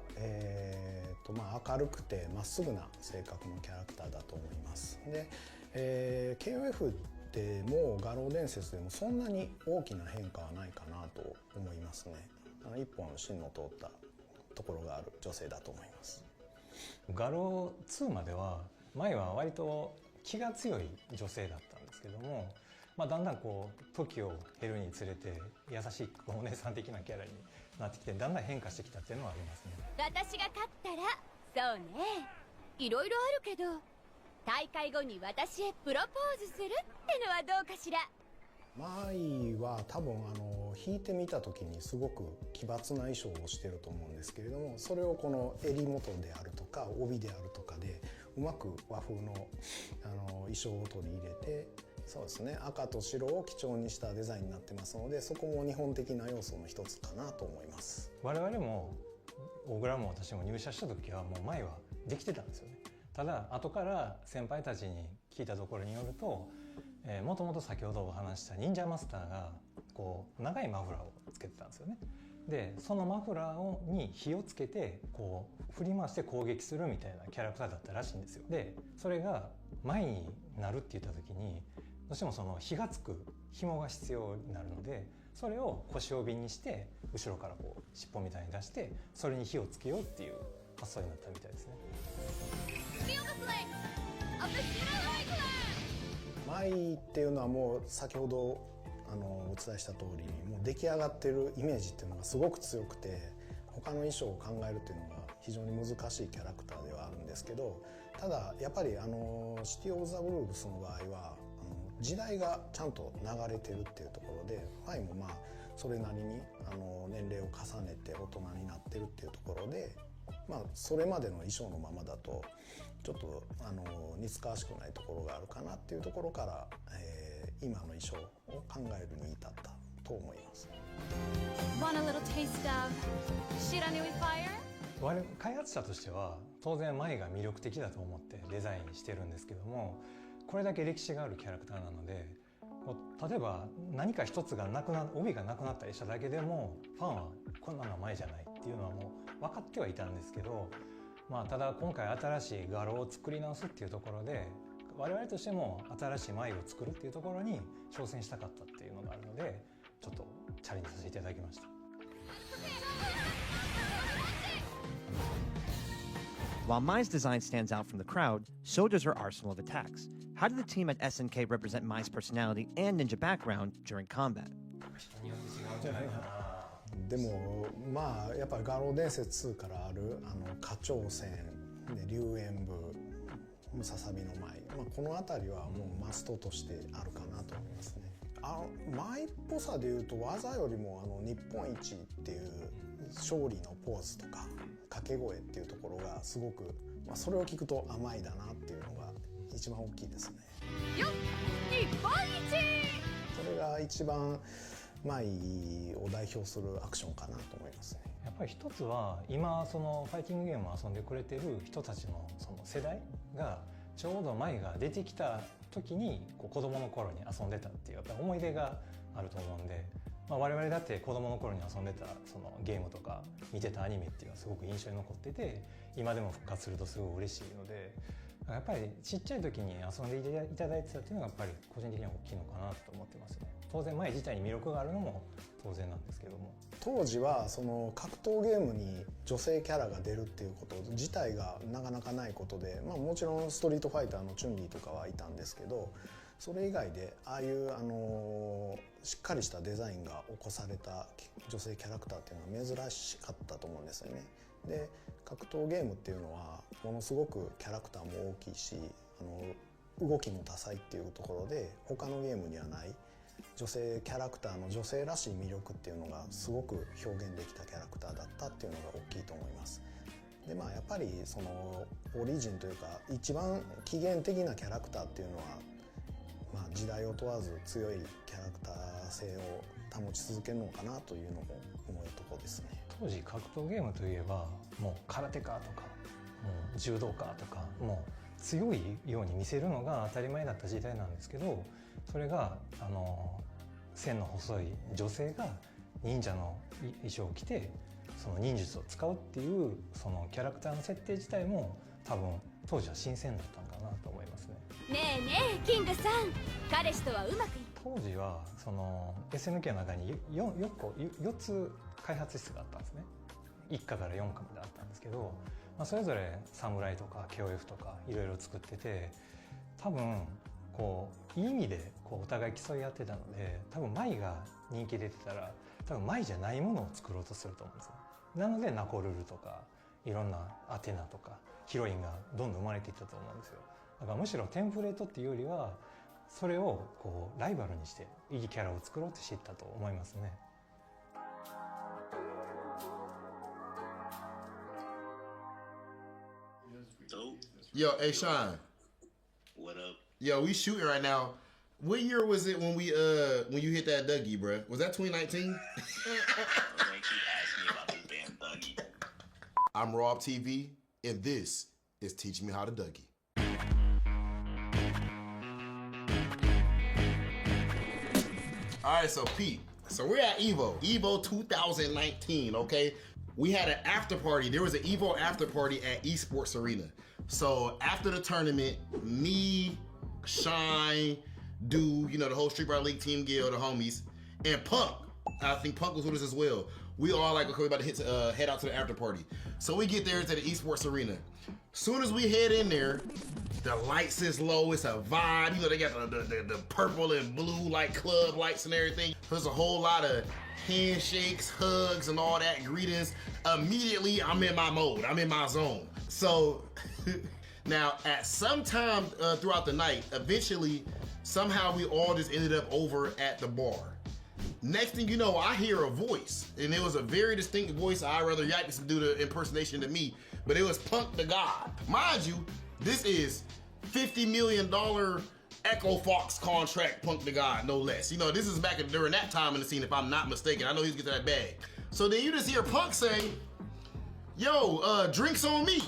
明るくてまっすぐな性格のキャラクターだと思います。で、KOF でも画廊伝説でもそんなに大きな変化はないかなと思いますね。一本芯の通ったところがある女性だと思います。画廊2まではマイは割と気が強い女性だったんですけども、だんだん時を経るにつれて優しいお姉さん的なキャラになってきて、だんだん変化してきたっていうのはありますね。私が勝ったら、そうね、いろいろあるけど、大会後に私へプロポーズするってのはどうかしら。マイは多分弾いてみた時にすごく奇抜な衣装をしてると思うんですけれども、それをこの襟元であるとか帯であるとかでうまく和風の衣装を取り入れて、そうですね、赤と白を基調にしたデザインになってますので、そこも日本的な要素の一つかなと思います。我々も大倉も私も入社した時はもう前はできてたんですよね。ただ後から先輩たちに聞いたところによると、もともと先ほどお話した忍者マスターが長いマフラーをつけてたんですよね。でそのマフラーに火をつけて振り回して攻撃するみたいなキャラクターだったらしいんですよ。でそれが前になるって言った時にどうしてもその火がつく紐が必要になるので、それを腰帯にして後ろから尻尾みたいに出してそれに火をつけようっていう発想になったみたいですね。マイっていうのはもう先ほどお伝えした通りにもう出来上がってるイメージっていうのがすごく強くて、他の衣装を考えるっていうのが非常に難しいキャラクターではあるんですけど、ただやっぱりシティ・オブ・ザ・グルーブスの場合は時代がちゃんと流れてるっていうところで、マイもそれなりに年齢を重ねて大人になってるっていうところで、それまでの衣装のままだとちょっと似つかわしくないところがあるかなっていうところから、今の衣装を考えるに至ったと思います。Want a little taste of Shiranui Fire? 開発者としては当然マイが魅力的だと思ってデザインしてるんですけども、これだけ歴史があるキャラクターなので、例えば何か一つが帯がなくなったりしただけでもファンはこんなのマイじゃないっていうのはもう分かってはいたんですけど、ただ今回新しい画廊を作り直すっていうところで我々としても新しいマイを作るっていうところに挑戦したかったっていうのがあるので、ちょっとチャレンジさせていただきました。While Mai's design stands out from the crowd, so does her arsenal of attacks. How did the team at SNK represent Mai's personality and ninja background during combat? でもやっぱり画廊伝説2からある花鳥線で龍炎部ムササビの舞、この辺りはもうマストとしてあるかなと思いますね。舞っぽさでいうと技よりも日本一っていう勝利のポーズとか掛け声っていうところがすごく、それを聞くと甘いだなっていうのが一番大きいですね。よっ、日本一！それが一番マイを代表するアクションかなと思いますね。やっぱり一つは今そのファイティングゲームを遊んでくれてる人たちのその世代がちょうど前が出てきた時に子供の頃に遊んでたっていうやっぱり思い出があると思うんで、我々だって子供の頃に遊んでたそのゲームとか見てたアニメっていうのはすごく印象に残ってて、今でも復活するとすごい嬉しいので、やっぱりちっちゃい時に遊んでいただいてたっていうのがやっぱり個人的には大きいのかなと思ってますね。当然前自体に魅力があるのも当然なんですけども、当時はその格闘ゲームに女性キャラが出るっていうこと自体がなかなかないことで、もちろんストリートファイターのチュンリーとかはいたんですけど、それ以外でああいうしっかりしたデザインが起こされた女性キャラクターっていうのは珍しかったと思うんですよね。で格闘ゲームっていうのはものすごくキャラクターも大きいし動きも多彩っていうところで他のゲームにはない女性キャラクターの女性らしい魅力っていうのがすごく表現できたキャラクターだったっていうのが大きいと思います。でやっぱりそのオリジンというか一番起源的なキャラクターっていうのは時代を問わず強いキャラクター性を保ち続けるのかなというのも思うところですね。当時格闘ゲームといえばもう空手家とかもう柔道家とかもう強いように見せるのが当たり前だった時代なんですけど、それが線の細い女性が忍者の衣装を着てその忍術を使うっていうそのキャラクターの設定自体も多分当時は新鮮だったのかなと思いますね。ねえねえキングさん、彼氏とはうまくいっ当時はその SNK の中に 4つ開発室があったんですね。1課から4課まであったんですけど、それぞれ侍とか KOF とかいろいろ作ってて、多分いい意味でお互い競い合ってたので、多分舞が人気出てたら多分舞じゃないものを作ろうとすると思うんですよ。なのでナコルルとかいろんなアテナとかヒロインがどんどん生まれていったと思うんですよ。だからむしろテンプレートっていうよりはそれをライバルにしていいキャラを作ろうとしていったと思いますね。Yo, hey Sean. What up? Yo, we shooting right now. What year was it when you hit that Dougie, bruh? Was that 2019? I'm Rob TV, and this is Teach Me How to Dougie. All right, so Pete, we're at Evo 2019, okay? We had an after party. There was an Evo after party at Esports Arena. So after the tournament, me, Shine, Dude, the whole Street Fighter League team, Gil, the homies, and Punk. I think Punk was with us as well. We all okay, we about to head out to the after party. So we get there to the Esports Arena. Soon as we head in there, the lights is low, it's a vibe. They got the purple and blue like club lights and everything. There's a whole lot of handshakes, hugs, and all that, greetings. Immediately, I'm in my mode, I'm in my zone. So now at some time throughout the night, eventually, somehow we all just ended up over at the bar. Next thing you know, I hear a voice, and it was a very distinct voice. I'd rather Yakis do the impersonation than me, but it was Punk the God. Mind you, this is $50 million Echo Fox contract, Punk the God, no less. This is back during that time in the scene, if I'm not mistaken. I know he's getting that bag. So then you just hear Punk say, yo, drinks on me.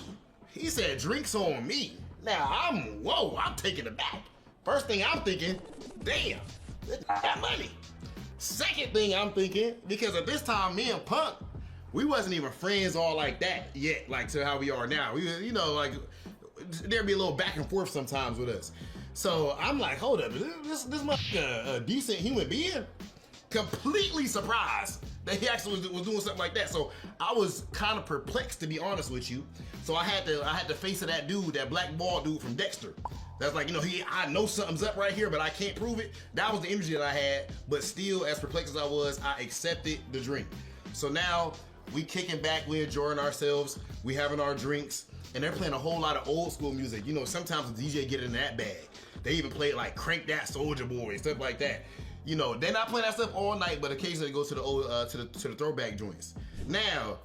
He said, drinks on me. Now, I'm taking it back. First thing I'm thinking, damn, I got money. Second thing I'm thinking, because at this time, me and Punk, we wasn't even friends all like that yet, like to how we are now. We, there'd be a little back and forth sometimes with us. So I'm like, hold up, this motherfucker a decent human being? Completely surprised that he actually was doing something like that. So I was kind of perplexed, to be honest with you. So I had to face that dude, that black bald dude from Dexter. That's like, I know something's up right here, but I can't prove it. That was the energy that I had, but still, as perplexed as I was, I accepted the drink. So now, we kicking back, we enjoying ourselves, we having our drinks, and they're playing a whole lot of old school music. Sometimes the DJ get in that bag. They even play like Crank That Soldier Boy and stuff like that. They're not playing that stuff all night, but occasionally they go to the old, to the throwback joints. Now,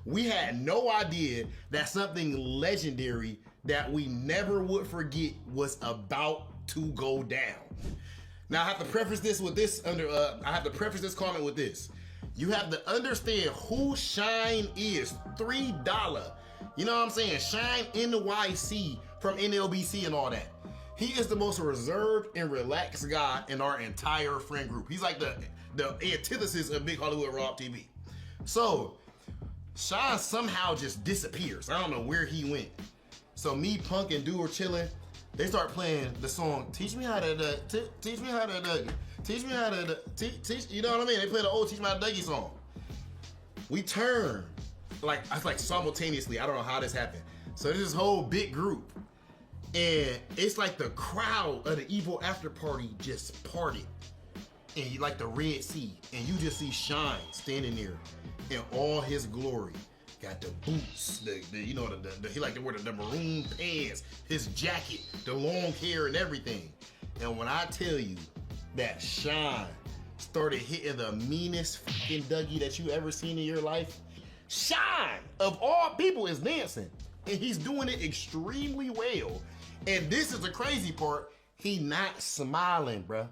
we had no idea that something legendary that we never would forget was about to go down. Now I have to preface this with this I have to preface this comment with this. You have to understand who Shine is. $3. You know what I'm saying? Shine NYC from NLBC and all that. He is the most reserved and relaxed guy in our entire friend group. He's like the antithesis of Big Hollywood Rob TV. So Shine somehow just disappears. I don't know where he went. So me, Punk, and Dude are chilling. They start playing the song "Teach Me How to Teach Me How to Dougie, Teach Me How to Teach." You know what I mean? They play the old "Teach Me How to Dougie" song. We turn like simultaneously. I don't know how this happened. So there's this whole big group, and it's like the crowd of the Evo after party just parted, and you like the Red Sea, and you just see Shine standing there in all his glory. Got the boots, he like to wear the maroon pants, his jacket, the long hair and everything. And when I tell you that Shine started hitting the meanest fucking Dougie that you ever seen in your life, Shine, of all people, is dancing. And he's doing it extremely well. And this is the crazy part, he not smiling, bruh.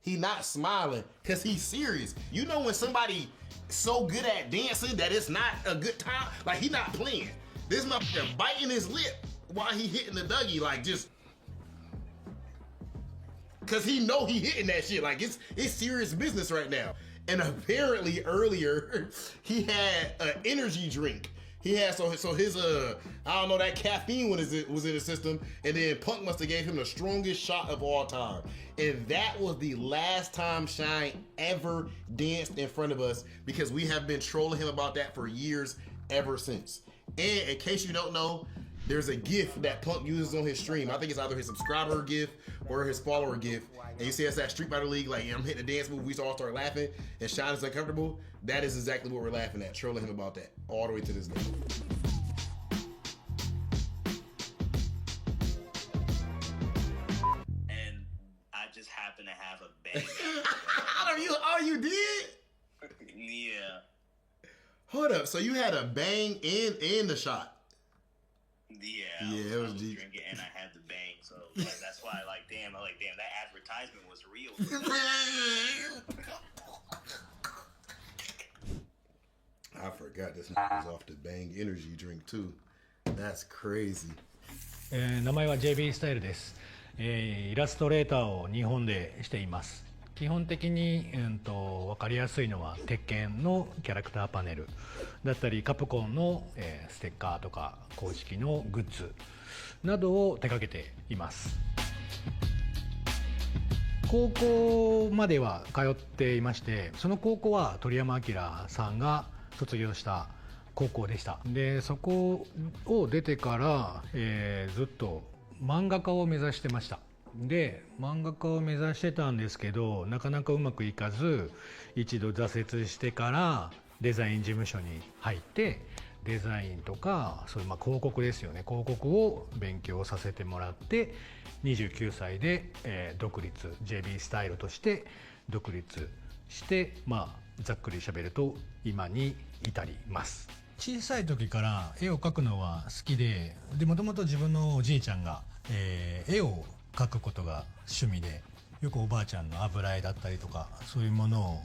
He not smiling because he's serious. You know when somebody so good at dancing that it's not a good time? Like, he not playing. This motherfucker biting his lip while he hitting the Dougie, like just cause he know he hitting that shit. Like it's serious business right now. And apparently earlier he had an energy drink. He had so his I don't know, that caffeine was in his system, and then Punk must have gave him the strongest shot of all time. And that was the last time Shine ever danced in front of us, because we have been trolling him about that for years ever since. And in case you don't know, there's a GIF that Punk uses on his stream. I think it's either his subscriber GIF or his follower GIF. And you see us at Street Fighter League, like I'm hitting a dance move, we all start laughing, and Shine is uncomfortable. That is exactly what we're laughing at, trolling him about that all the way to this day. And I just happen to have a bang. You did? Yeah. Hold up, so you had a bang and the shot? Yeah, it was deep. Drinking and I had the bang, so like, that's why damn, that advertisement was real. I forgot this was off the bang energy drink too. That's crazy. 名前は JB スタイルです。イラストレーターを日本でしています。基本的に、分かりやすいのはTEKKENのキャラクターパネルだったり、カプコンの、ステッカーとか公式のグッズなどを手掛けています。高校までは通っていまして、その高校は鳥山明さんが卒業した高校でした。でそこを出てから、ずっと漫画家を目指してました。で漫画家を目指してたんですけど、なかなかうまくいかず、一度挫折してからデザイン事務所に入って、デザインとかそういう広告ですよね、広告を勉強させてもらって、29歳で、独立 JB スタイルとして独立して、ざっくり喋ると今に至ります。小さい時から絵を描くのは好きで、もともと自分のおじいちゃんが、絵を描くことが趣味で、よくおばあちゃんの油絵だったりとか、そういうものを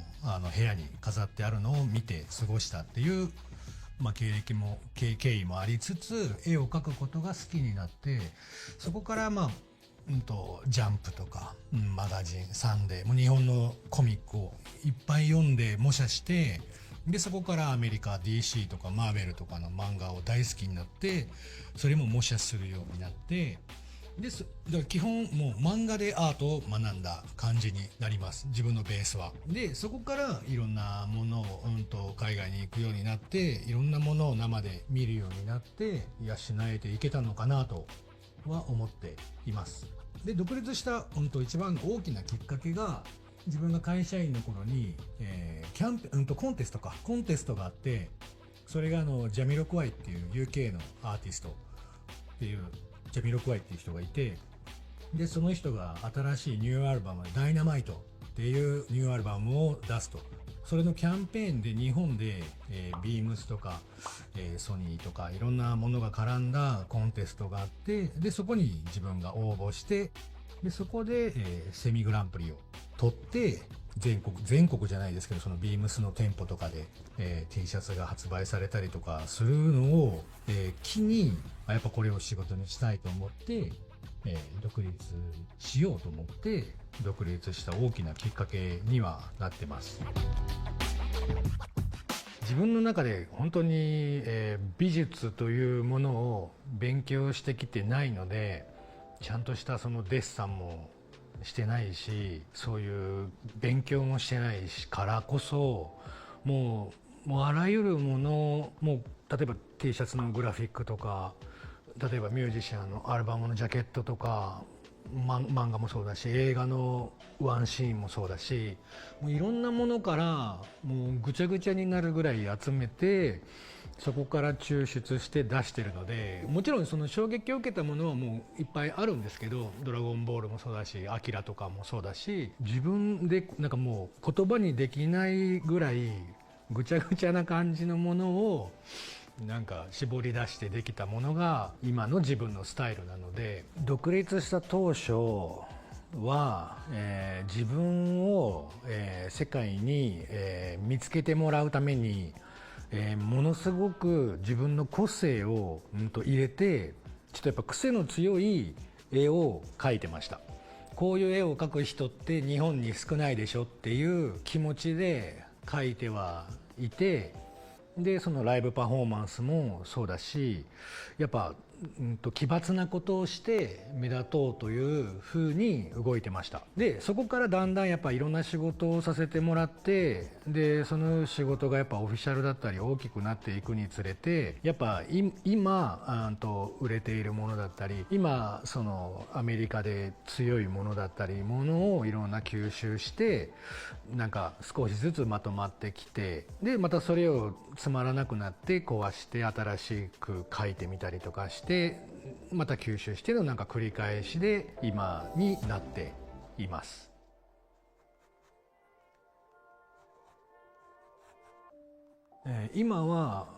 部屋に飾ってあるのを見て過ごしたっていう、経緯もありつつ、絵を描くことが好きになって、そこからジャンプとか、マガジン、サンデー、もう日本のコミックをいっぱい読んで模写して、でそこからアメリカ DC とかマーベルとかの漫画を大好きになって、それも模写するようになって、だから基本もう漫画でアートを学んだ感じになります、自分のベースは。でそこからいろんなものを、海外に行くようになって、いろんなものを生で見るようになって養えていけたのかなとは思っています。で独立した一番大きなきっかけが、自分が会社員の頃に、コンテストがあって、それがジャミロクワイっていう UK のアーティストっていうジャミロクワイっていう人がいて、でその人が新しいニューアルバム「ダイナマイト」っていうニューアルバムを出すと。それのキャンペーンで日本で、ビームスとか、ソニーとかいろんなものが絡んだコンテストがあって、でそこに自分が応募して、でそこで、セミグランプリを取って全国じゃないですけど、そのビームスの店舗とかで、T シャツが発売されたりとかするのを、機にやっぱこれを仕事にしたいと思って、独立しようと思って独立した大きなきっかけにはなってます。自分の中で本当に、美術というものを勉強してきてないので、ちゃんとしたそのデッサンもしてないし、そういう勉強もしてないしからこそ、もうあらゆるもの、もう例えば T シャツのグラフィックとか、例えばミュージシャンのアルバムのジャケットとか、漫画もそうだし、映画のワンシーンもそうだし、もういろんなものからもうぐちゃぐちゃになるぐらい集めて、そこから抽出して出してるので、もちろんその衝撃を受けたものはもういっぱいあるんですけど、ドラゴンボールもそうだし、アキラとかもそうだし、自分でなんかもう言葉にできないぐらいぐちゃぐちゃな感じのものをなんか絞り出してできたものが今の自分のスタイルなので、独立した当初は、自分を、世界に、見つけてもらうために、ものすごく自分の個性を、入れて、ちょっとやっぱ癖の強い絵を描いてました。こういう絵を描く人って日本に少ないでしょっていう気持ちで描いてはいて、でそのライブパフォーマンスもそうだし、やっぱ奇抜なことをして目立とうという風に動いてました。でそこからだんだんやっぱいろんな仕事をさせてもらって、でその仕事がやっぱオフィシャルだったり大きくなっていくにつれて、やっぱ今売れているものだったり、今そのアメリカで強いものだったりものをいろんな吸収して、なんか少しずつまとまってきて、でまたそれをつまらなくなって壊して新しく書いてみたりとかして、また吸収してのなんか繰り返しで今になっています。今は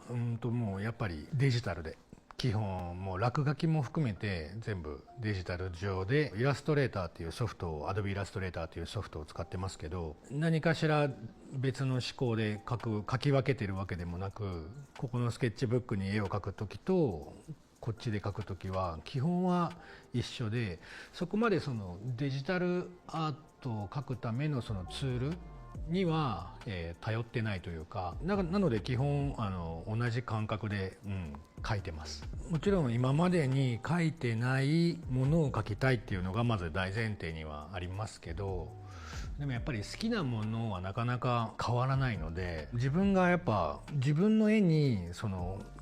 もうやっぱりデジタルで、基本もう落書きも含めて全部デジタル上で、イラストレーターっていうソフトを、アドビイラストレーターっていうソフトを使ってますけど、何かしら別の思考で書き分けてるわけでもなく、ここのスケッチブックに絵を描くときとこっちで描くときは基本は一緒で、そこまでそのデジタルアートを描くためのそのツールには、頼ってないというか、なので基本同じ感覚で、描いてます。もちろん今までに描いてないものを描きたいっていうのがまず大前提にはありますけど、でもやっぱり好きなものはなかなか変わらないので、自分がやっぱ自分の絵にち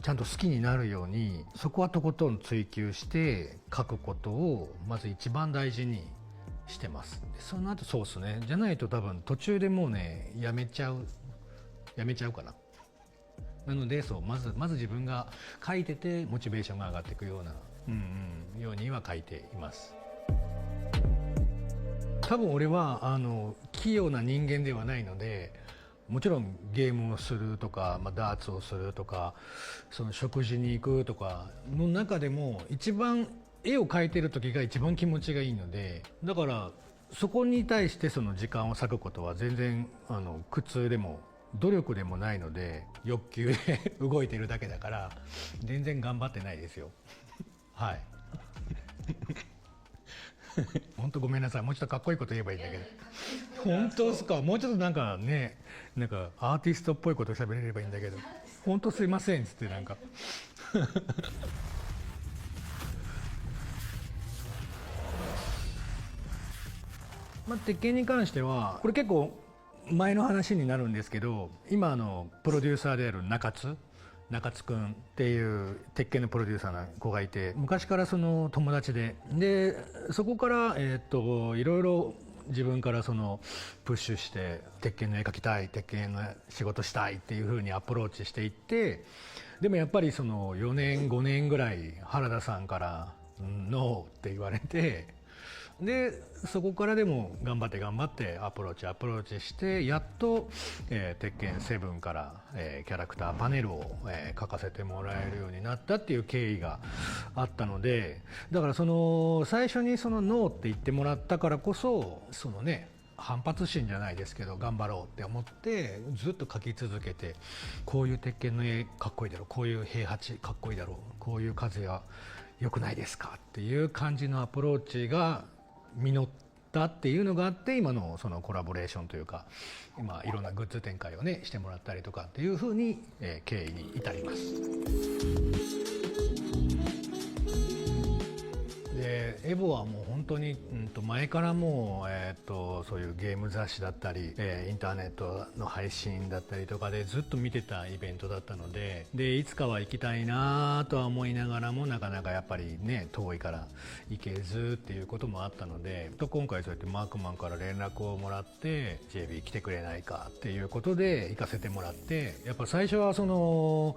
ゃんと好きになるように、そこはとことん追求して描くことをまず一番大事にしてます。でその後そうですね、じゃないと多分途中でもうねやめちゃうかな。なのでまず自分が描いててモチベーションが上がっていくような、ようには描いています。多分俺は器用な人間ではないので、もちろんゲームをするとか、ダーツをするとか、その食事に行くとかの中でも一番絵を描いてる時が一番気持ちがいいので、だからそこに対してその時間を割くことは全然苦痛でも努力でもないので、欲求で動いてるだけだから全然頑張ってないですよ。はい本当ごめんなさい、もうちょっとかっこいいこと言えばいいんだけど。本当ですか、もうちょっとなんかね、なんかアーティストっぽいこと喋れればいいんだけど、本当すいませんっつって、なんか鉄拳に関してはこれ結構前の話になるんですけど、今プロデューサーである中津くんっていう鉄拳のプロデューサーの子がいて、昔からその友達で、そこからいろいろ自分からプッシュして鉄拳の絵描きたい、鉄拳の仕事したいっていう風にアプローチしていって、でもやっぱり4年5年ぐらい原田さんからノーって言われて、でそこからでも頑張ってアプローチして、やっと、鉄拳7から、キャラクターパネルを、描かせてもらえるようになったっていう経緯があったので、だから最初にノーって言ってもらったからこそ、反発心じゃないですけど頑張ろうって思ってずっと描き続けて、こういう鉄拳の絵かっこいいだろう、こういう平八かっこいいだろう、こういう風は良くないですかっていう感じのアプローチが実ったっていうのがあって、今のそのコラボレーションというか、今いろんなグッズ展開をねしてもらったりとかっていう風に、経緯に至ります。でエボはもう本当に、前からもう、そういうゲーム雑誌だったり、インターネットの配信だったりとかでずっと見てたイベントだったので、いつかは行きたいなとは思いながらもなかなかやっぱりね遠いから行けずっていうこともあったので、今回そうやってマークマンから連絡をもらって JB 来てくれないかっていうことで行かせてもらって、やっぱ最初はその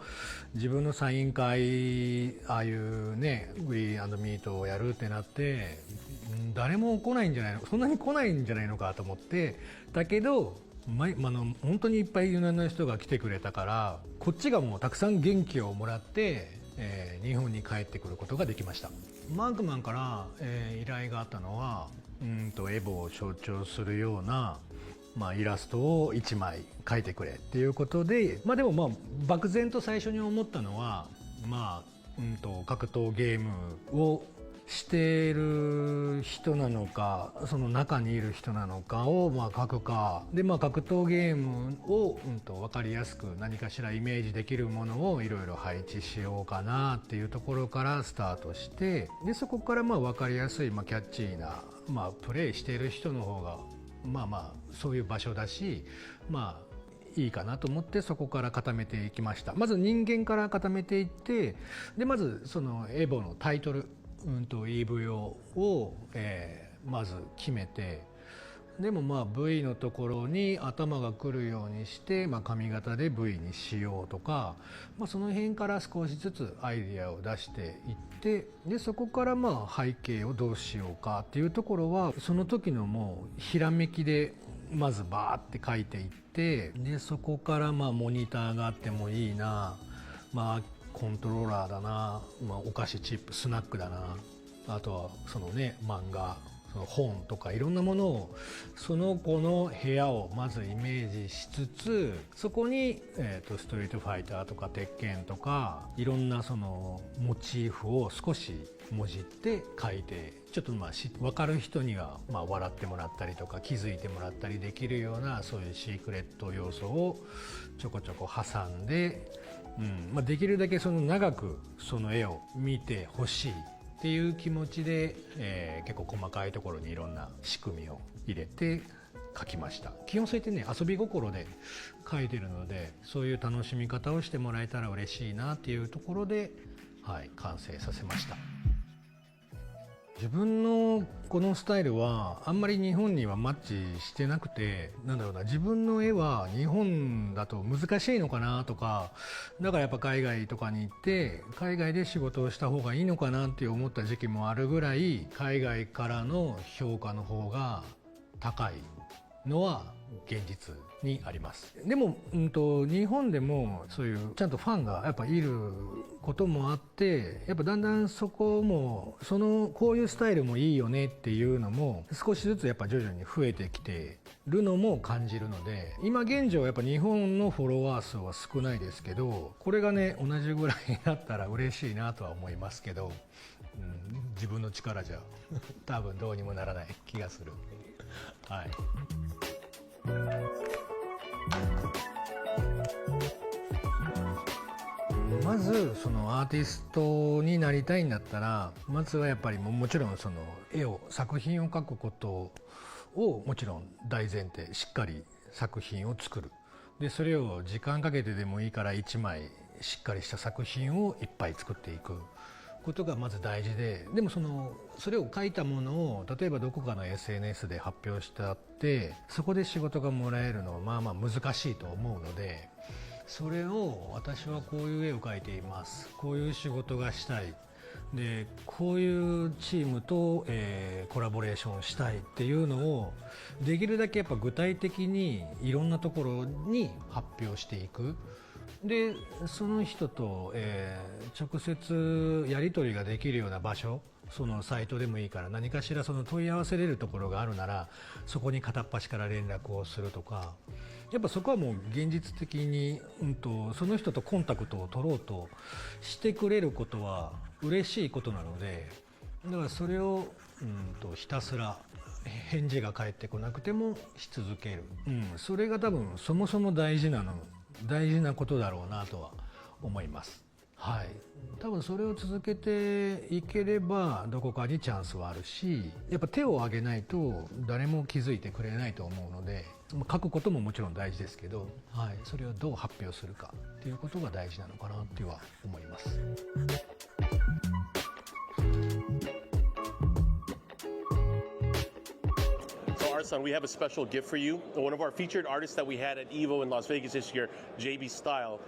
自分のサイン会ああいうねグリーン&ミートをやるってなって誰も来ないんじゃないの、そんなに来ないんじゃないのかと思ってだけど、本当にいっぱいいろんな人が来てくれたから、こっちがもうたくさん元気をもらって、日本に帰ってくることができました。マークマンから、依頼があったのはエボを象徴するようなイラストを1枚描いてくれっていうことで、でも漠然と最初に思ったのは格闘ゲームをしている人なのか、その中にいる人なのかを描くかで、格闘ゲームを、分かりやすく何かしらイメージできるものをいろいろ配置しようかなっていうところからスタートして、でそこから分かりやすい、キャッチーな、プレイしている人の方がそういう場所だしいいかなと思って、そこから固めていきました。まず人間から固めていって、でまずそのエボのタイトルEVO を、まず決めて、でもV のところに頭が来るようにして、髪型で V にしようとか、その辺から少しずつアイデアを出していって、でそこから背景をどうしようかっていうところはその時のもうひらめきでまずバーって書いていって、でそこからモニターがあってもいいな、コントローラーだな、お菓子チップスナックだな、あとはそのね漫画、その本とかいろんなものをその子の部屋をまずイメージしつつ、そこに、ストリートファイターとか鉄拳とかいろんなそのモチーフを少しもじって書いて、ちょっと分かる人には笑ってもらったりとか気づいてもらったりできるような、そういうシークレット要素をちょこちょこ挟んで、できるだけその長くその絵を見てほしいっていう気持ちで、結構細かいところにいろんな仕組みを入れて描きました。基本そうやってね遊び心で描いてるので、そういう楽しみ方をしてもらえたら嬉しいなっていうところで、完成させました。自分のこのスタイルはあんまり日本にはマッチしてなくて、自分の絵は日本だと難しいのかなとか、だからやっぱ海外とかに行って海外で仕事をした方がいいのかなって思った時期もあるぐらい、海外からの評価の方が高いのは現実にあります。でも、日本でもそういうちゃんとファンがやっぱいることもあって、やっぱだんだんそこもこういうスタイルもいいよねっていうのも少しずつやっぱ徐々に増えてきてるのも感じるので、今現状やっぱ日本のフォロワー数は少ないですけど、これがね同じぐらいになったら嬉しいなとは思いますけど、自分の力じゃ多分どうにもならない気がする。まずそのアーティストになりたいんだったら、まずはやっぱりもちろんその作品を描くことをもちろん大前提、しっかり作品を作る。でそれを時間かけてでもいいから1枚しっかりした作品をいっぱい作っていくことがまず大事で、でもそれを書いたものを例えばどこかの SNS で発表したって、そこで仕事がもらえるのは難しいと思うので、それを私はこういう絵を描いています、こういう仕事がしたい、でこういうチームと、コラボレーションしたいっていうのをできるだけやっぱ具体的にいろんなところに発表していく。でその人と、直接やり取りができるような場所そのサイトでもいいから何かしらその問い合わせれるところがあるならそこに片っ端から連絡をするとか、やっぱそこはもう現実的に、その人とコンタクトを取ろうとしてくれることは嬉しいことなので、だからそれを、ひたすら返事が返ってこなくてもし続ける、それが多分そもそも大事なことだろうなとは思います。はい、多分それを続けていければどこかにチャンスはあるし、やっぱ手を挙げないと誰も気づいてくれないと思うので、書くことももちろん大事ですけど、はい、それをどう発表するかっていうことが大事なのかなっては思います。Son, we have a special gift for you. One of our featured artists that we had at EVO in Las Vegas this year, JB Style,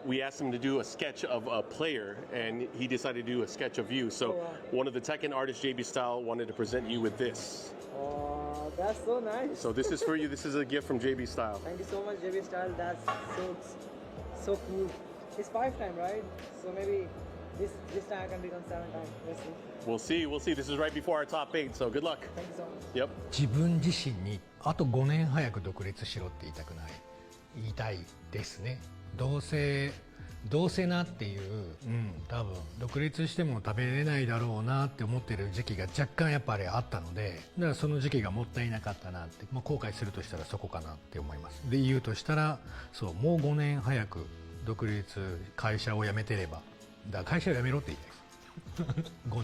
we asked him to do a sketch of a player, and he decided to do a sketch of you. So one of the Tekken artists, JB Style, wanted to present you with this. Oh, that's so nice. So this is for you. This is a gift from JB Style. Thank you so much, JB Style. That's so cool. It's 5 times, right? So maybe this time I can become 7 times. Let's see. We'll see. We'll see. This is right before our top 8, so good luck. Thank you so much. Yep. 自分自身にあと5年早く独立しろって言いたいですね。どうせなっていう、多分独立しても食べれないだろうなって思ってる時期が若干やっぱりあったので、だからその時期がもったいなかったなって、後悔するとしたらそこかなって思います。で言うとしたら、そうもう5年早く独立会社を辞めてれば、だから会社を辞めろって言いたいです。5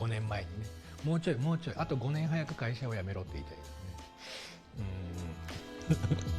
年前にね、もうちょいあと5年早く会社を辞めろって言いたいですね。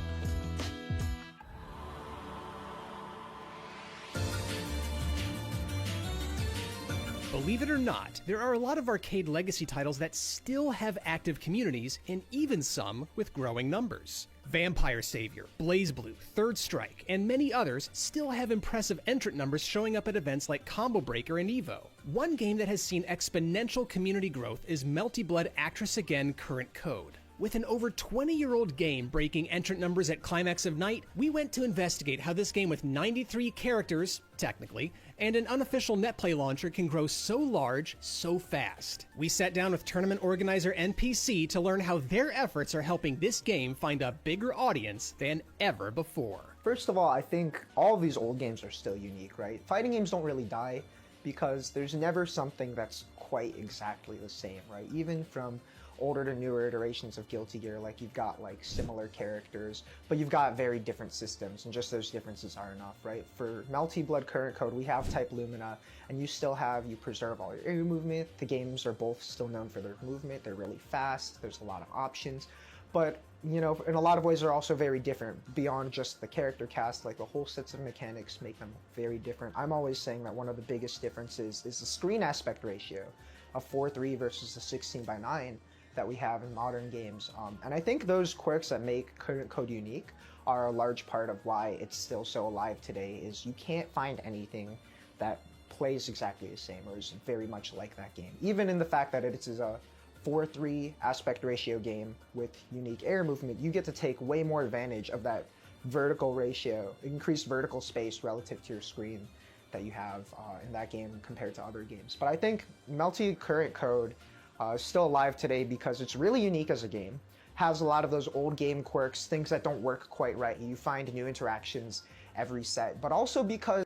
Believe it or not, there are a lot of arcade legacy titles that still have active communities, and even some with growing numbers. Vampire Savior, BlazBlue, Third Strike, and many others still have impressive entrant numbers showing up at events like Combo Breaker and EVO. One game that has seen exponential community growth is Melty Blood Actress Again Current Code. With an over 20-year-old game breaking entrant numbers at Climax of Night, we went to investigate how this game with 93 characters, technically, and an unofficial netplay launcher can grow so large, so fast. We sat down with tournament organizer NPC to learn how their efforts are helping this game find a bigger audience than ever before. First of all, I think all of these old games are still unique, right? Fighting games don't really die because there's never something that's quite exactly the same, right? Even from older to newer iterations of Guilty Gear, like you've got like similar characters, but you've got very different systems, and just those differences are enough, right? For Melty Blood Current Code, we have Type Lumina, and you preserve all your air movement. The games are both still known for their movement. They're really fast. There's a lot of options, but in a lot of ways they're also very different beyond just the character cast. Like the whole sets of mechanics make them very different. I'm always saying that one of the biggest differences is the screen aspect ratio of 4:3 versus the 16:9 that we have in modern games. And I think those quirks that make Current Code unique are a large part of why it's still so alive today. Is you can't find anything that plays exactly the same or is very much like that game. Even in the fact that it is a 4:3 aspect ratio game with unique air movement, you get to take way more advantage of that vertical ratio, increased vertical space relative to your screen that you have in that game compared to other games. But I think Melty Current Code is still alive today because it's really unique as a game, has a lot of those old game quirks, things that don't work quite right, and you find new interactions every set, but also because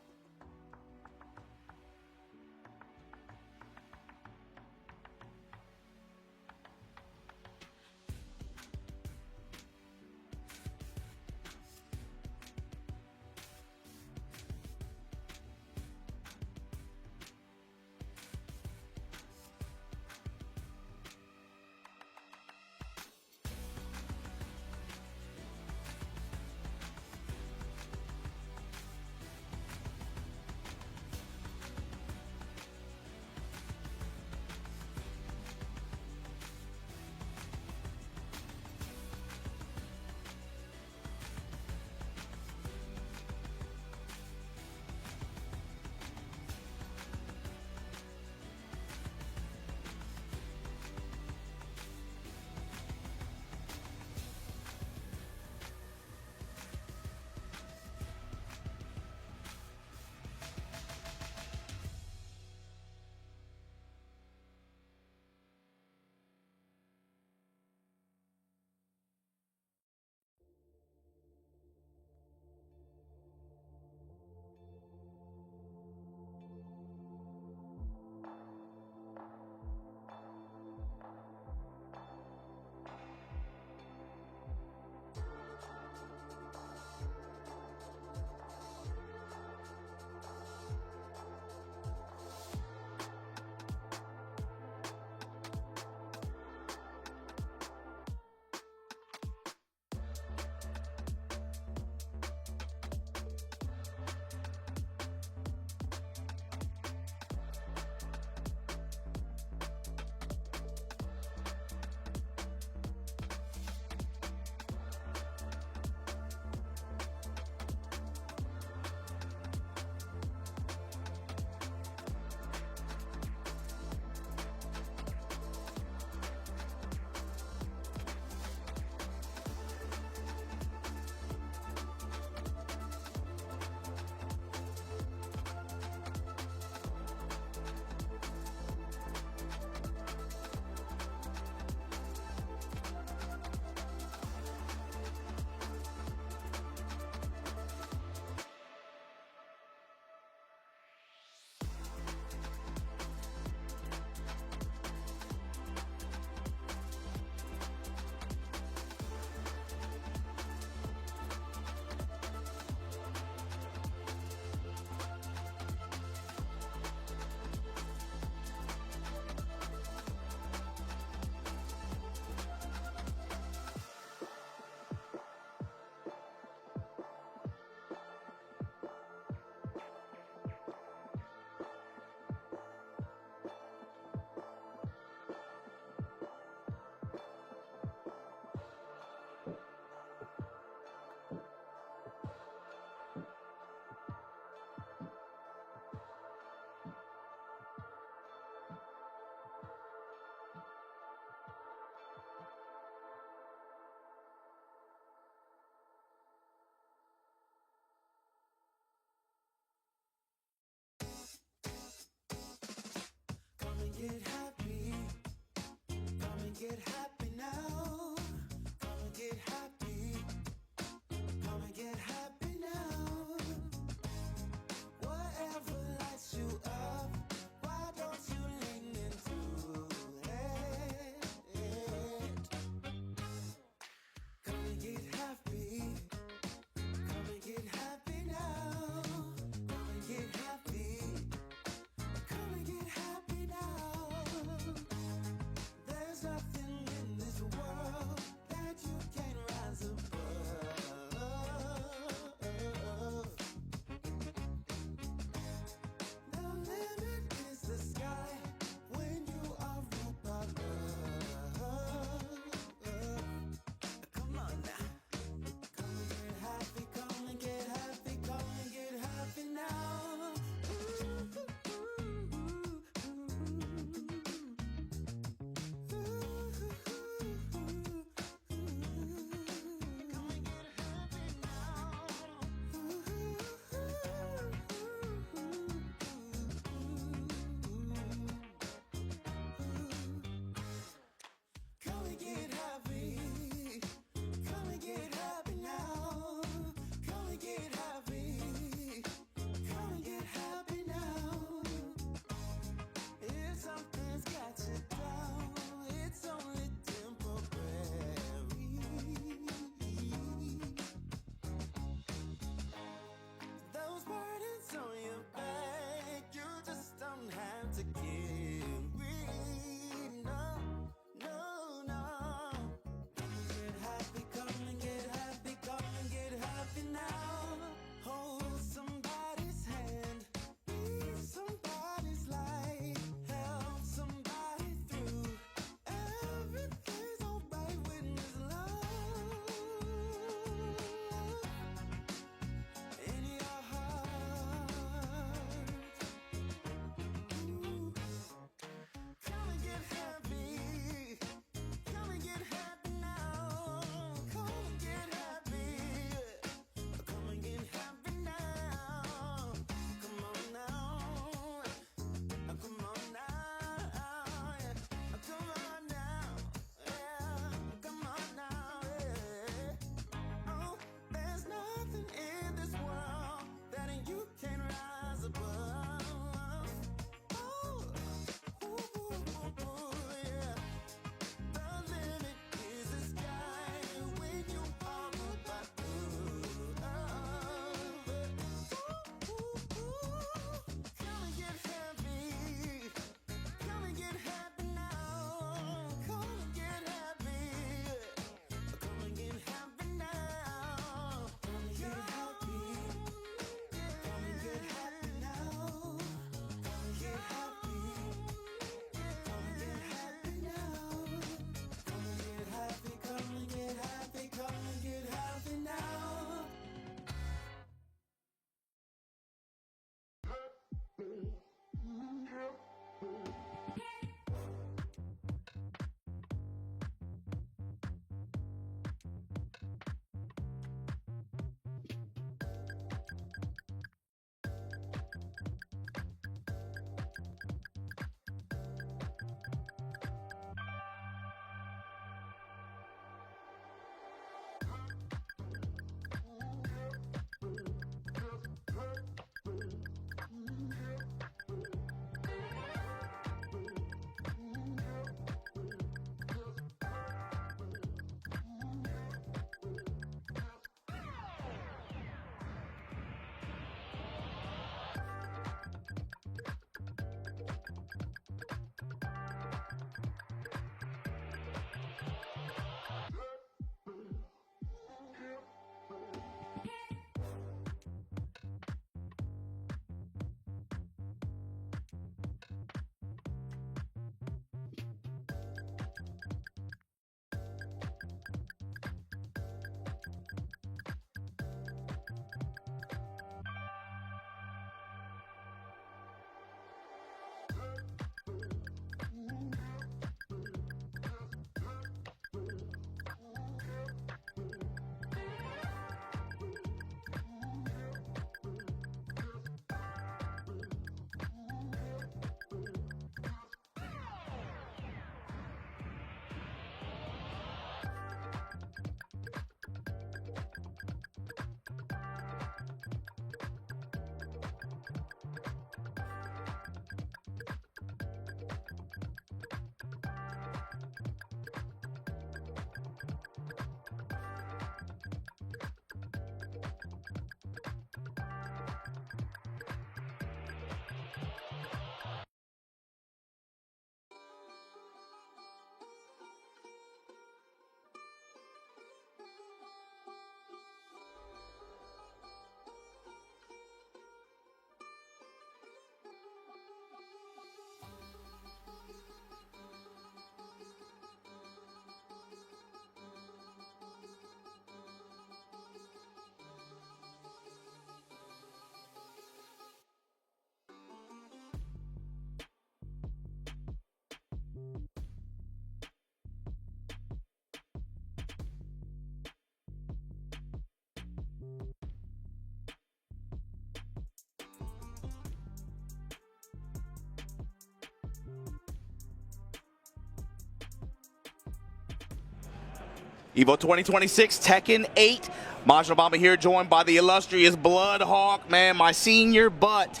EVO 2026, Tekken 8. Majin Obama here, joined by the illustrious Bloodhawk, man, my senior. But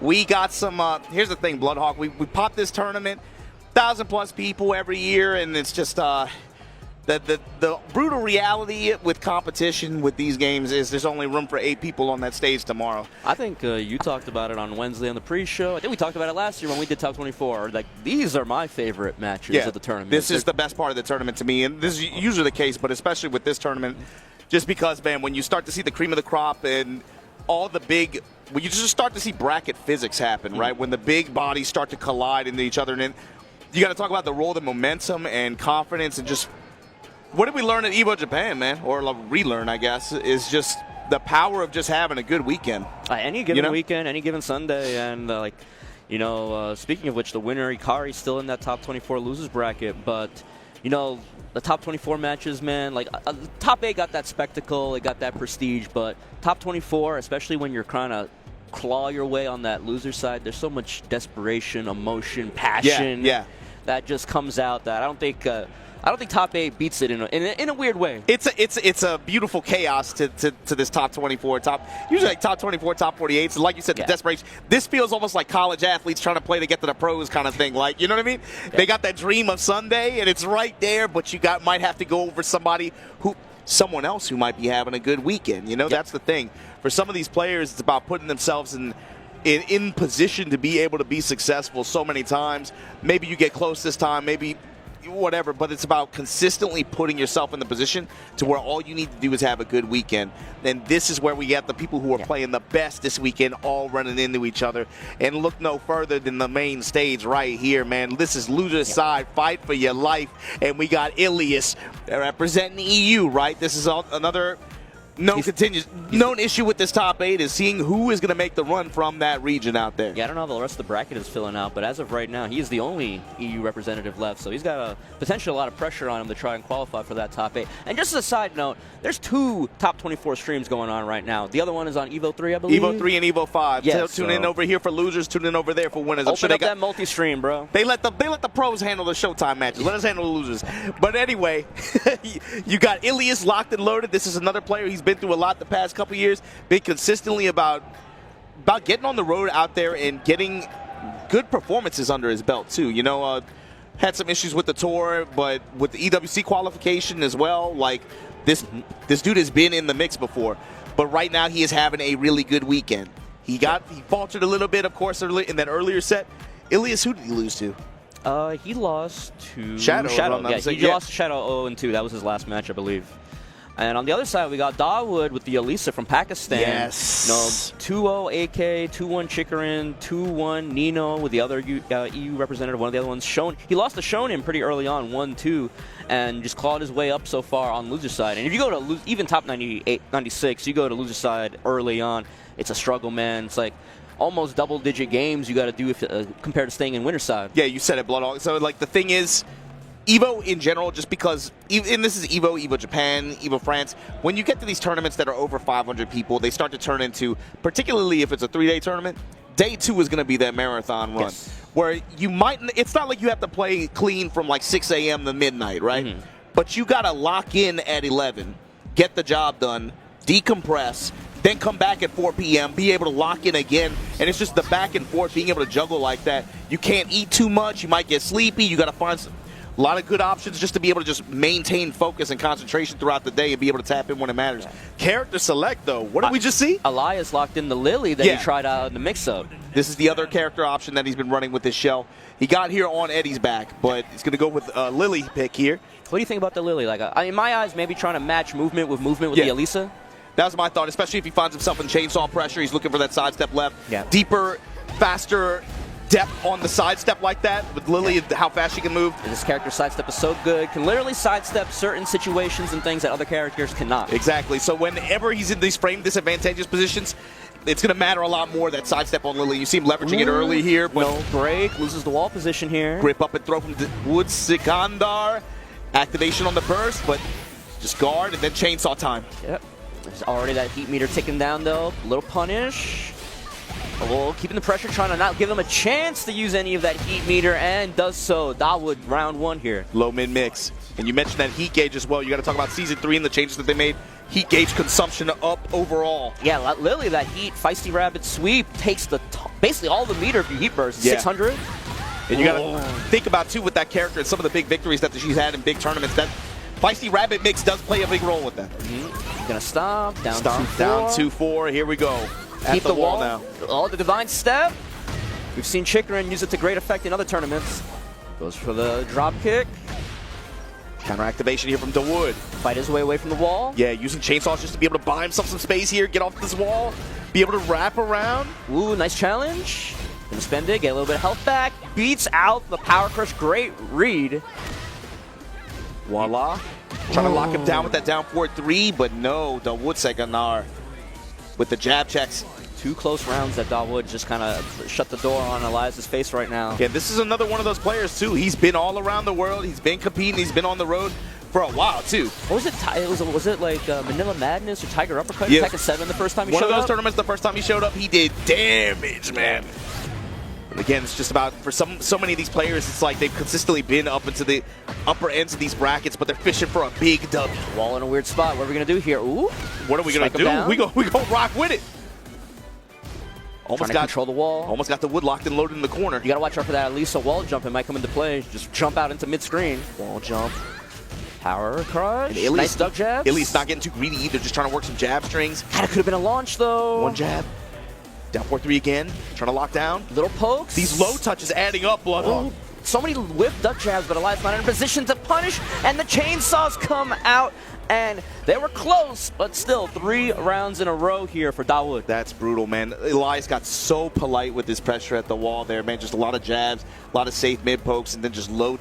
we got some, here's the thing, Bloodhawk, we pop this tournament, 1,000+ people every year, and it's just, the brutal reality with competition with these games is there's only room for 8 people on that stage tomorrow. I think you talked about it on Wednesday on the pre-show. I think we talked about it last year when we did Top 24. Like, these are my favorite matches of the tournament. This is the best part of the tournament to me, and this is usually the case, but especially with this tournament, just because, man, when you start to see the cream of the crop and all the big, when you just start to see bracket physics happen, right? When the big bodies start to collide into each other, and then you got to talk about the role of momentum and confidence and just. What did we learn at EVO Japan, man? Or relearn, I guess, is just the power of just having a good weekend. Any given weekend, any given Sunday. And, speaking of which, the winner, Ikari's still in that top 24 losers bracket. But, the top 24 matches, man, top 8 got that spectacle, it got that prestige. But top 24, especially when you're trying to claw your way on that loser side, there's so much desperation, emotion, passion that just comes out that I don't think top 8 beats it in a weird way. It's a beautiful chaos to this top 24, usually like top 24, top 48. So like you said, the desperation. This feels almost like college athletes trying to play to get to the pros kind of thing. Like, you know what I mean? Yeah. They got that dream of Sunday, and it's right there, but you might have to go over someone else who might be having a good weekend. That's the thing. For some of these players, it's about putting themselves in position to be able to be successful so many times. Maybe you get close this time, maybe whatever, but it's about consistently putting yourself in the position to where all you need to do is have a good weekend. And this is where we get the people who are playing the best this weekend all running into each other. And look no further than the main stage right here, man. This is loser side, fight for your life. And we got Ilias representing the EU, right? This is another known issue with this top 8 is seeing who is going to make the run from that region out there. Yeah, I don't know how the rest of the bracket is filling out, but as of right now, he is the only EU representative left, so he's got potentially a lot of pressure on him to try and qualify for that top 8. And just as a side note, there's 2 top 24 streams going on right now. The other one is on EVO 3, I believe. EVO 3 and EVO 5. Yes, tune in over here for losers, tune in over there for winners. Open up that multi-stream, bro. They let the pros handle the Showtime matches. Let us handle the losers. But anyway, you got Ilias locked and loaded. This is another player. He's been through a lot the past couple years, been consistently about about getting on the road out there and getting good performances under his belt too. You know, had some issues with the tour, but with the EWC qualification as well. Like this dude has been in the mix before, but right now he is having a really good weekend. He faltered a little bit, of course, in that earlier set. Ilias, who did he lose to? He lost to Shadow. Yeah, he lost to Shadow 0-2. That was his last match, I believe. And on the other side, we got Dawood with the Elisa from Pakistan. Yes. 2-0 AK, 2-1 Chikarin, 2-1 Nino with the other EU representative, one of the other ones. He lost to Shonen pretty early on, 1-2, and just clawed his way up so far on loser side. And if you go to even top 98, 96, you go to loser side early on, it's a struggle, man. It's like almost double-digit games you got to do compared to staying in winner side. Yeah, you said it, Blood. So, like, the thing is, EVO in general, just because, and this is EVO Japan, EVO France, when you get to these tournaments that are over 500 people, they start to turn into, particularly if it's a 3-day tournament, day 2 is going to be that marathon run. Yes. Where you might, it's not like you have to play clean from like 6 a.m. to midnight, right? But you got to lock in at 11, get the job done, decompress, then come back at 4 p.m., be able to lock in again, and it's just the back and forth, being able to juggle like that. You can't eat too much, you might get sleepy, you got to find a lot of good options just to be able to just maintain focus and concentration throughout the day and be able to tap in when it matters. Character select, though. What did we just see? Elias locked in the Lily that he tried out in the mix-up. This is the other character option that he's been running with his shell. He got here on Eddie's back, but he's going to go with Lily pick here. What do you think about the Lily? Like, in my eyes, maybe trying to match movement with the Elisa? That was my thought, especially if he finds himself in chainsaw pressure. He's looking for that sidestep left. Yeah. Deeper, faster depth on the sidestep like that with Lily, how fast she can move. And this character sidestep is so good, can literally sidestep certain situations and things that other characters cannot. Exactly. So whenever he's in these frame disadvantageous positions, it's going to matter a lot more, that sidestep on Lily. You see him leveraging it early here. But no break, loses the wall position here. Grip up and throw from Wood Sikandar. Activation on the burst, but just guard and then chainsaw time. Yep. There's already that heat meter ticking down, though. Little punish. Oh, keeping the pressure, trying to not give him a chance to use any of that heat meter, and does so. Dawood, round 1 here. Low mid mix. And you mentioned that heat gauge as well. You got to talk about Season 3 and the changes that they made. Heat gauge consumption up overall. Yeah, Lily, that heat, Feisty Rabbit sweep takes basically all the meter of your heat burst. Yeah. 600. And you got to think about, too, with that character and some of the big victories that she's had in big tournaments, that Feisty Rabbit mix does play a big role with that. Gonna stomp, down 2-4. Down 2-4, here we go. Keep At the wall now. Oh, the divine step. We've seen Chikarin use it to great effect in other tournaments. Goes for the drop kick. Counter activation here from Dawood. Fight his way away from the wall. Yeah, using chainsaws just to be able to buy himself some space here, get off this wall, be able to wrap around. Ooh, nice challenge. Gonna spend it, get a little bit of health back. Beats out the Power Crush. Great read. Voila. Trying to lock him down with that down 4-3, but no, Dawood Seganar with the jab checks. 2 close rounds that Dawood just kind of shut the door on Elias's face right now. Yeah, this is another one of those players, too. He's been all around the world. He's been competing. He's been on the road for a while, too. What was it? Was it like Manila Madness or Tiger Uppercut? Yeah. Tekken 7 the first time he showed up? One of those tournaments, the first time he showed up, he did damage, man. But again, it's just about, for so many of these players, it's like they've consistently been up into the upper ends of these brackets, but they're fishing for a big W. Wall in a weird spot. What are we going to do here? Ooh. What are we going to do? We go rock with it. Almost got control the wall. Almost got the wood locked and loaded in the corner. You got to watch out for that Elisa wall jump. It might come into play. Just jump out into mid-screen. Wall jump. Power crush. Nice duck jabs. Ili's not getting too greedy either, just trying to work some jab strings. God, it could have been a launch, though. One jab. Down 4-3 again. Trying to lock down. Little pokes. These low touches adding up, Blood. So many whip duck jabs, but Elias not in a position to punish, and the chainsaws come out, and they were close, but still 3 rounds in a row here for Dawood. That's brutal, man. Elias got so polite with his pressure at the wall there, man. Just a lot of jabs, a lot of safe mid pokes, and then just low.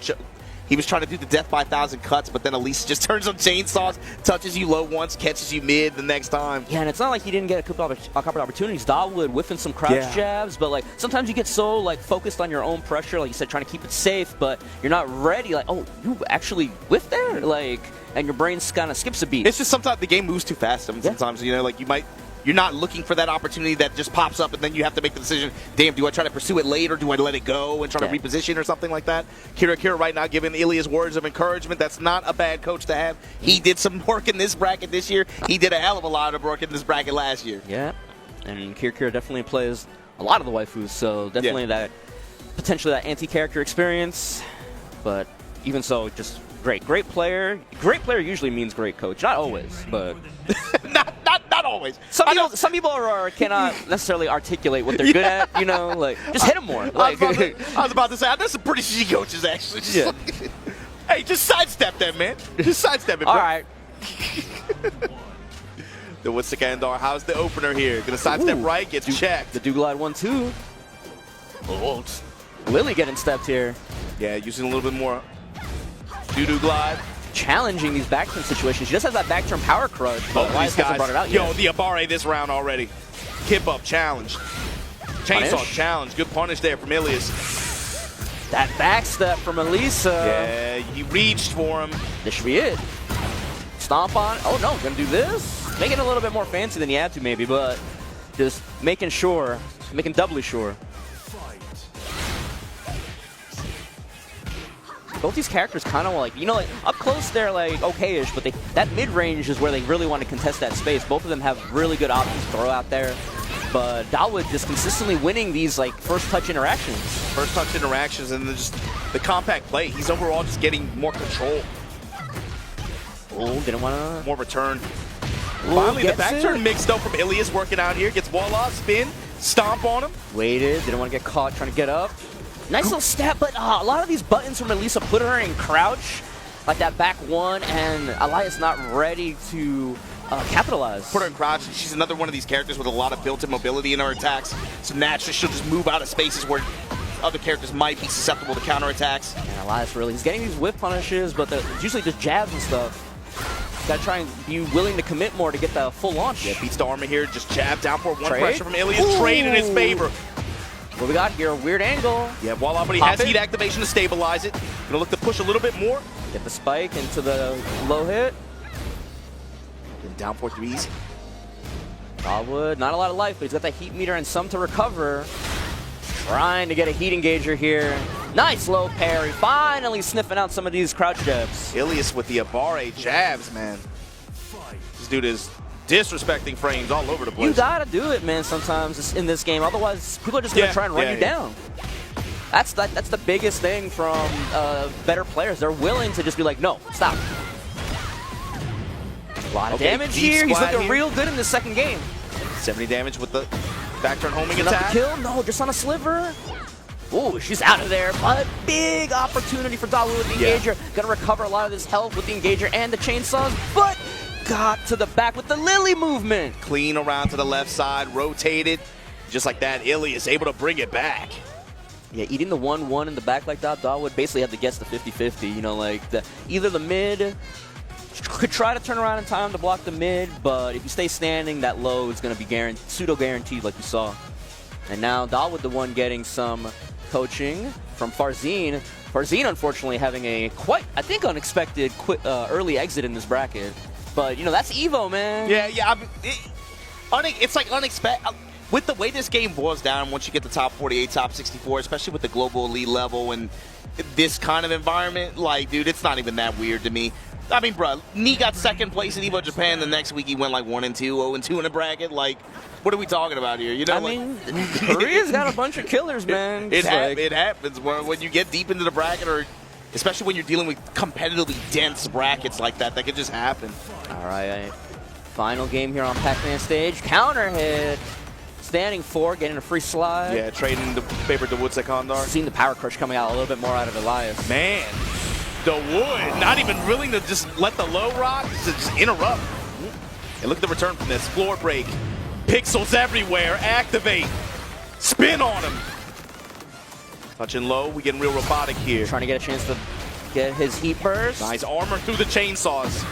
He was trying to do the death by 1,000 cuts, but then Elise just turns on chainsaws, touches you low once, catches you mid the next time. Yeah, and it's not like he didn't get a couple opportunities. Dawood whiffing some crouch jabs, but like sometimes you get so like focused on your own pressure, like you said, trying to keep it safe, but you're not ready. Like, oh, you actually whiffed there, like, and your brain kind of skips a beat. It's just sometimes the game moves too fast. I mean, sometimes you know, like you're not looking for that opportunity that just pops up, and then you have to make the decision, damn, do I try to pursue it late or do I let it go and try to reposition or something like that? Kira right now giving Ilias words of encouragement. That's not a bad coach to have. He did some work in this bracket this year. He did a hell of a lot of work in this bracket last year. Yeah. And Kira definitely plays a lot of the waifus, so definitely that potentially that anti-character experience. But even so, just great player. Great player usually means great coach. Not always, but not always. Some people cannot necessarily articulate what they're good at. You know, like just hit them more. Like, I was about to say, there's some pretty shitty coaches actually. Just hey, just sidestep that, man. Just sidestep it, bro. All right. The Witsikandar, how's the opener here? Gonna sidestep right, gets checked. The do-glide 1-2. Oh, Lily getting stepped here. Yeah, using a little bit more do glide. Challenging these back turn situations. She just has that back turn power crush, but Both these guys, brought it out yo, yet. the Abare this round already. Kip up challenge. Chainsaw Punish. challenge. Good punish there from Ilias. That backstep from Elisa. Yeah, he reached for him. This should be it. Stomp on. Oh no, gonna do this. Make it a little bit more fancy than you had to maybe, but just making doubly sure. Both these characters kind of like, like up close they're like okay-ish, but that mid-range is where they really want to contest that space. Both of them have really good options to throw out there. But Dawood just consistently winning these like first touch interactions. First touch interactions and then just the compact play. He's overall just getting more control. Oh, didn't want to. More return. Finally, the back turn mix though from Ilias working out here. Gets wall off, spin, stomp on him. Waited, didn't want to get caught trying to get up. Nice little step, but a lot of these buttons from Elisa put her in crouch, like that back one, and Elias not ready to capitalize. Put her in crouch. She's another one of these characters with a lot of built-in mobility in her attacks. So naturally, she'll just move out of spaces where other characters might be susceptible to counterattacks. And Elias he's getting these whip punishes, but it's usually just jabs and stuff. Gotta try and be willing to commit more to get the full launch. Yeah, beats the armor here. Just jab down for one Trade. pressure from Ilias. Trade in his favor. What we got here, a weird angle. Yeah, voila, but he Pop has it. heat activation to stabilize it. Gonna look to push a little bit more. Get the spike into the low hit. And down for threes. Dawood, not a lot of life, but he's got that heat meter and some to recover. Trying to get a heat engager here. Nice low parry. Finally sniffing out some of these crouch jabs. Ilias with the Abare jabs, man. This dude is disrespecting frames all over the place. You gotta do it, man, sometimes in this game. Otherwise, people are just gonna try and run you down. That's the biggest thing from better players. They're willing to just be like, no, stop. A lot of damage here. He's looking real good in the second game. 70 damage with the back turn homing Another attack. kill? No, just on a sliver. Oh, she's out of there, but big opportunity for Dawood with the engager. Gonna recover a lot of this health with the engager and the chainsaws, but got to the back with the Lily movement. Clean around to the left side, rotated. Just like that, Ilias able to bring it back. Yeah, eating the 1-1 in the back like that, Dawood basically had to guess the 50-50. Like either the mid could try to turn around in time to block the mid, but if you stay standing, that low is going to be pseudo-guaranteed like you saw. And now Dawood the one getting some coaching from Farzine. Farzine, unfortunately, having a quite, I think, unexpected early exit in this bracket. But, that's Evo, man. Yeah. It's like unexpected. With the way this game boils down, once you get the top 48, top 64, especially with the global elite level and this kind of environment, like, dude, it's not even that weird to me. I mean, bro, Nee got second place in Evo Japan. The next week he went like 1-2, 0-2 in a bracket. Like, what are we talking about here? I mean, Korea's got a bunch of killers, man. It happens when you get deep into the bracket, or especially when you're dealing with competitively dense brackets like that. That could just happen. All right, final game here on Pac-Man stage. Counter hit. Standing 4, getting a free slide. Yeah, trading the paper to Witsikandar. Seeing the power crush coming out a little bit more out of Elias. Man, the wood, not even willing to just let the low rock, just interrupt. And look at the return from this. Floor break. Pixels everywhere. Activate. Spin on him. Touching low. We getting real robotic here. Trying to get a chance to get his heat burst. Nice armor through the chainsaws.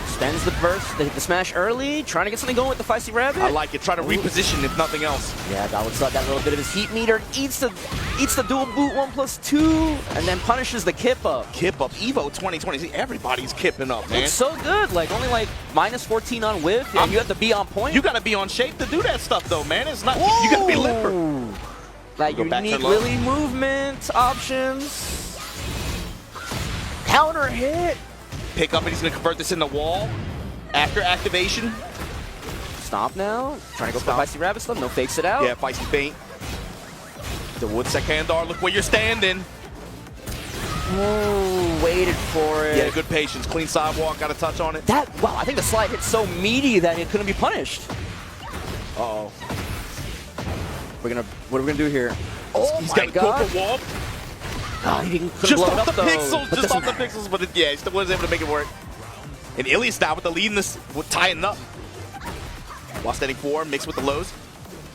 Spends the burst, the smash early, trying to get something going with the Feisty Rabbit. I like it. Try to reposition if nothing else. Yeah, Dawood's got that little bit of his heat meter. Eats the dual boot 1+2, and then punishes the kip up. Kip up. Evo 2020. See, everybody's kipping up, man. It's so good. Like, only like -14 on whiff, and you have to be on point. You got to be on shape to do that stuff, though, man. It's not. You got to be limber. That unique Lily movement options. Counter hit. Pick up, and he's going to convert this into wall after activation. stomp now. Trying to go for the Feisty Rabbit Stomp. No, fakes it out. Yeah, Feisty feint. The wood Sekandar, look where you're standing. Ooh, waited for it. Yeah, good patience. Clean sidewalk, got a touch on it. Wow, I think the slide hit so meaty that it couldn't be punished. Uh-oh. What are we gonna do here? Oh He's my got God. a wall. Oh, he couldn't Just blow it off up the though. pixels, But just off the doesn't pixels, but yeah, he still was able to make it work. And Ilias now with the lead in this, tying up. While standing 4, mixed with the lows.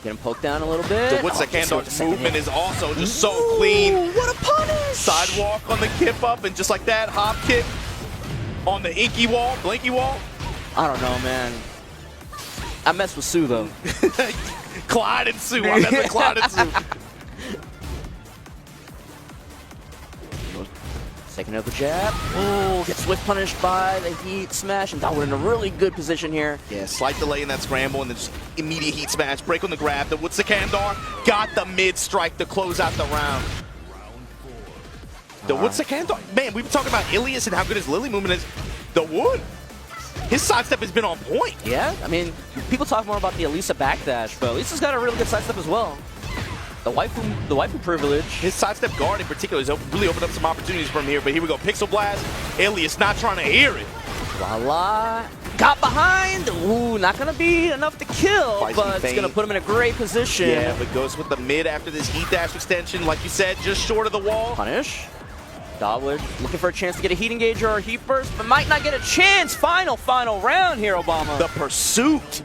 Get him poked down a little bit. The wood Sekandar's movement is also just so clean. What a punish! Sidewalk on the kip up, and just like that, hop kick on the inky wall, blinky wall. I don't know, man. I messed with Sue though. Clyde and Sue. I messed with Clyde and Sue. Taking another jab. Oh, gets swift punished by the heat smash, and Dawood in a really good position here. Yeah, slight delay in that scramble, and then just immediate heat smash. Break on the grab. The wood Sekandar got the mid strike to close out the round. The wood Sekandar, man, we've been talking about Ilias and how good his Lily movement is. The wood, his sidestep has been on point. Yeah, I mean, people talk more about the Elisa backdash, but Elisa's got a really good sidestep as well. The waifu privilege. His sidestep guard in particular has really opened up some opportunities from here, but here we go. Pixel Blast. Ilias not trying to hear it. Voila. Got behind. Ooh, not going to be enough to kill, but it's going to put him in a great position. Yeah, but goes with the mid after this heat dash extension. Like you said, just short of the wall. Punish. Dawood looking for a chance to get a heat engager or a heat burst, but might not get a chance. Final round here, Obama. The pursuit.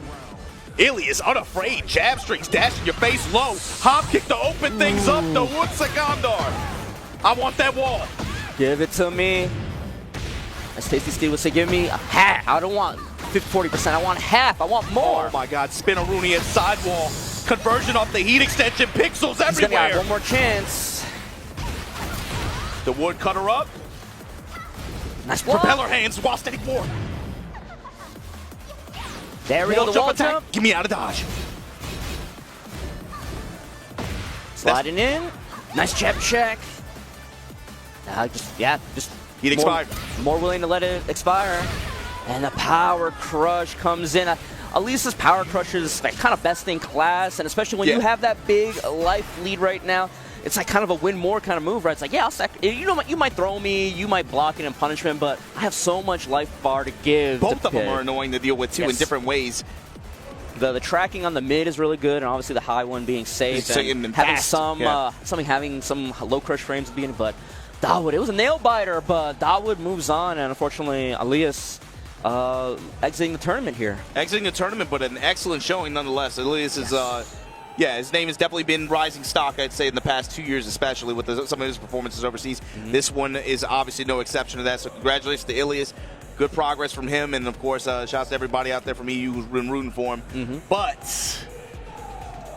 Ilias unafraid, jab strings, dashing your face low, hop kick to open things up, the wood Sekandar. I want that wall. Give it to me. As Tasty Steve would say, give me a half. I don't want 40%, I want half, I want more. Oh my God, Spinaroonie at sidewall. Conversion off the heat extension, pixels everywhere. He's gonna get one more chance. The wood cutter up. Nice block. Propeller hands while standing 4. There we go, the wall attack. jump. Get me out of dodge. Sliding in. Nice jab check. Just heat expired. More willing to let it expire. And the power crush comes in. Elisa's power crush is like kind of best in class, and especially when you have that big life lead right now, it's like kind of a win more kind of move, right? It's like, yeah, I'll you might throw me, you might block it in punishment, but I have so much life bar to give. Both of them are annoying to deal with too in different ways. The tracking on the mid is really good, and obviously the high one being safe and having some low crush frames at the beginning. But Dawood, it was a nail biter, but Dawood moves on, and unfortunately Elias exiting the tournament here. Exiting the tournament, but an excellent showing nonetheless. Elias is. Yeah, his name has definitely been rising stock, I'd say, in the past 2 years, especially with some of his performances overseas. This one is obviously no exception to that, so congratulations to Ilias. Good progress from him, and of course, shouts to everybody out there from EU who's been rooting for him. But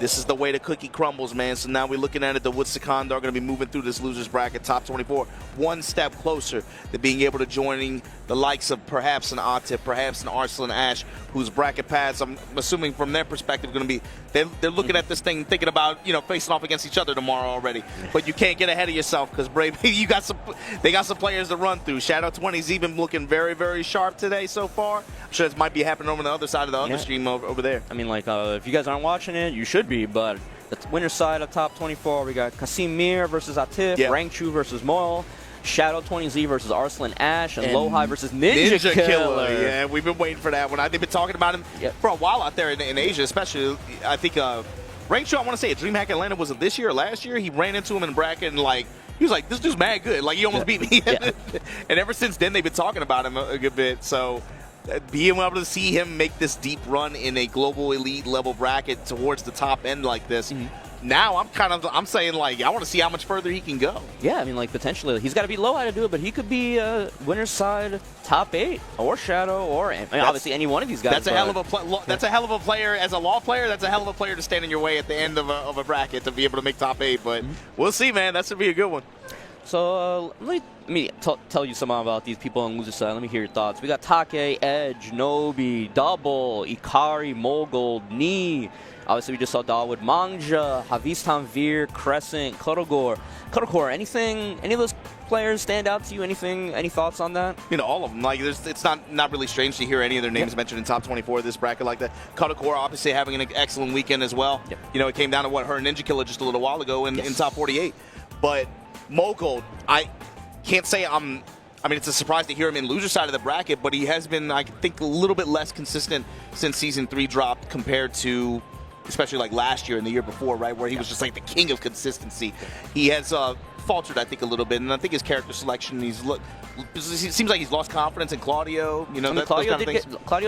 this is the way the cookie crumbles, man. So now we're looking at it. The wood Sekandar are going to be moving through this losers bracket, top 24, one step closer to being able to joining the likes of perhaps an Atif, perhaps an Arslan Ash, whose bracket paths, I'm assuming from their perspective, going to be they're looking at this thing, thinking about facing off against each other tomorrow already. But you can't get ahead of yourself because Brave, they got some players to run through. Shadow 20's even looking very, very sharp today so far. I'm sure this might be happening over on the other side of the other stream over there. I mean, like if you guys aren't watching it, you should be. But the winner's side of top 24, we got Casimir versus Atif, Rangchu versus Moyle, Shadow 20Z versus Arslan Ash, and Lohai versus Ninja Killer. Yeah, we've been waiting for that one. They've been talking about him for a while out there in Asia, especially. I think Rangchu, I want to say, at DreamHack Atlanta, was it this year or last year? He ran into him in bracket and he was like, this dude's mad good. Like, he almost beat me. And ever since then, they've been talking about him a good bit. So being able to see him make this deep run in a global elite level bracket towards the top end like this, now I'm saying, like, I want to see how much further he can go. Yeah, I mean, like, potentially he's got to be low high to do it, but he could be winner's side top 8 or Shadow or obviously any one of these guys. That's a hell of a that's a hell of a player as a law player. That's a hell of a player to stand in your way at the end of a bracket to be able to make top 8. But we'll see, man. That's gonna be a good one. So let me tell you some about these people on loser side. Let me hear your thoughts. We got Take, Edge, Nobi, Double, Ikari, Mogul, Ni. Obviously, we just saw Dawood, Mangja, Havis Tanvir, Crescent, Kotogor. Any of those players stand out to you? Any thoughts on that? You know, all of them. Like, it's not really strange to hear any of their names mentioned in top 24 of this bracket like that. Kotogor obviously having an excellent weekend as well. Yep. You know, it came down to what, her and Ninja Killer just a little while ago in top 48. But Mogul, I can't say I mean, it's a surprise to hear him in loser side of the bracket, but he has been, I think, a little bit less consistent since Season 3 dropped compared to especially like last year and the year before, right, where he was just like the king of consistency. He has faltered, I think, a little bit, and I think his character selection, it seems like he's lost confidence in Claudio. You know, Claudio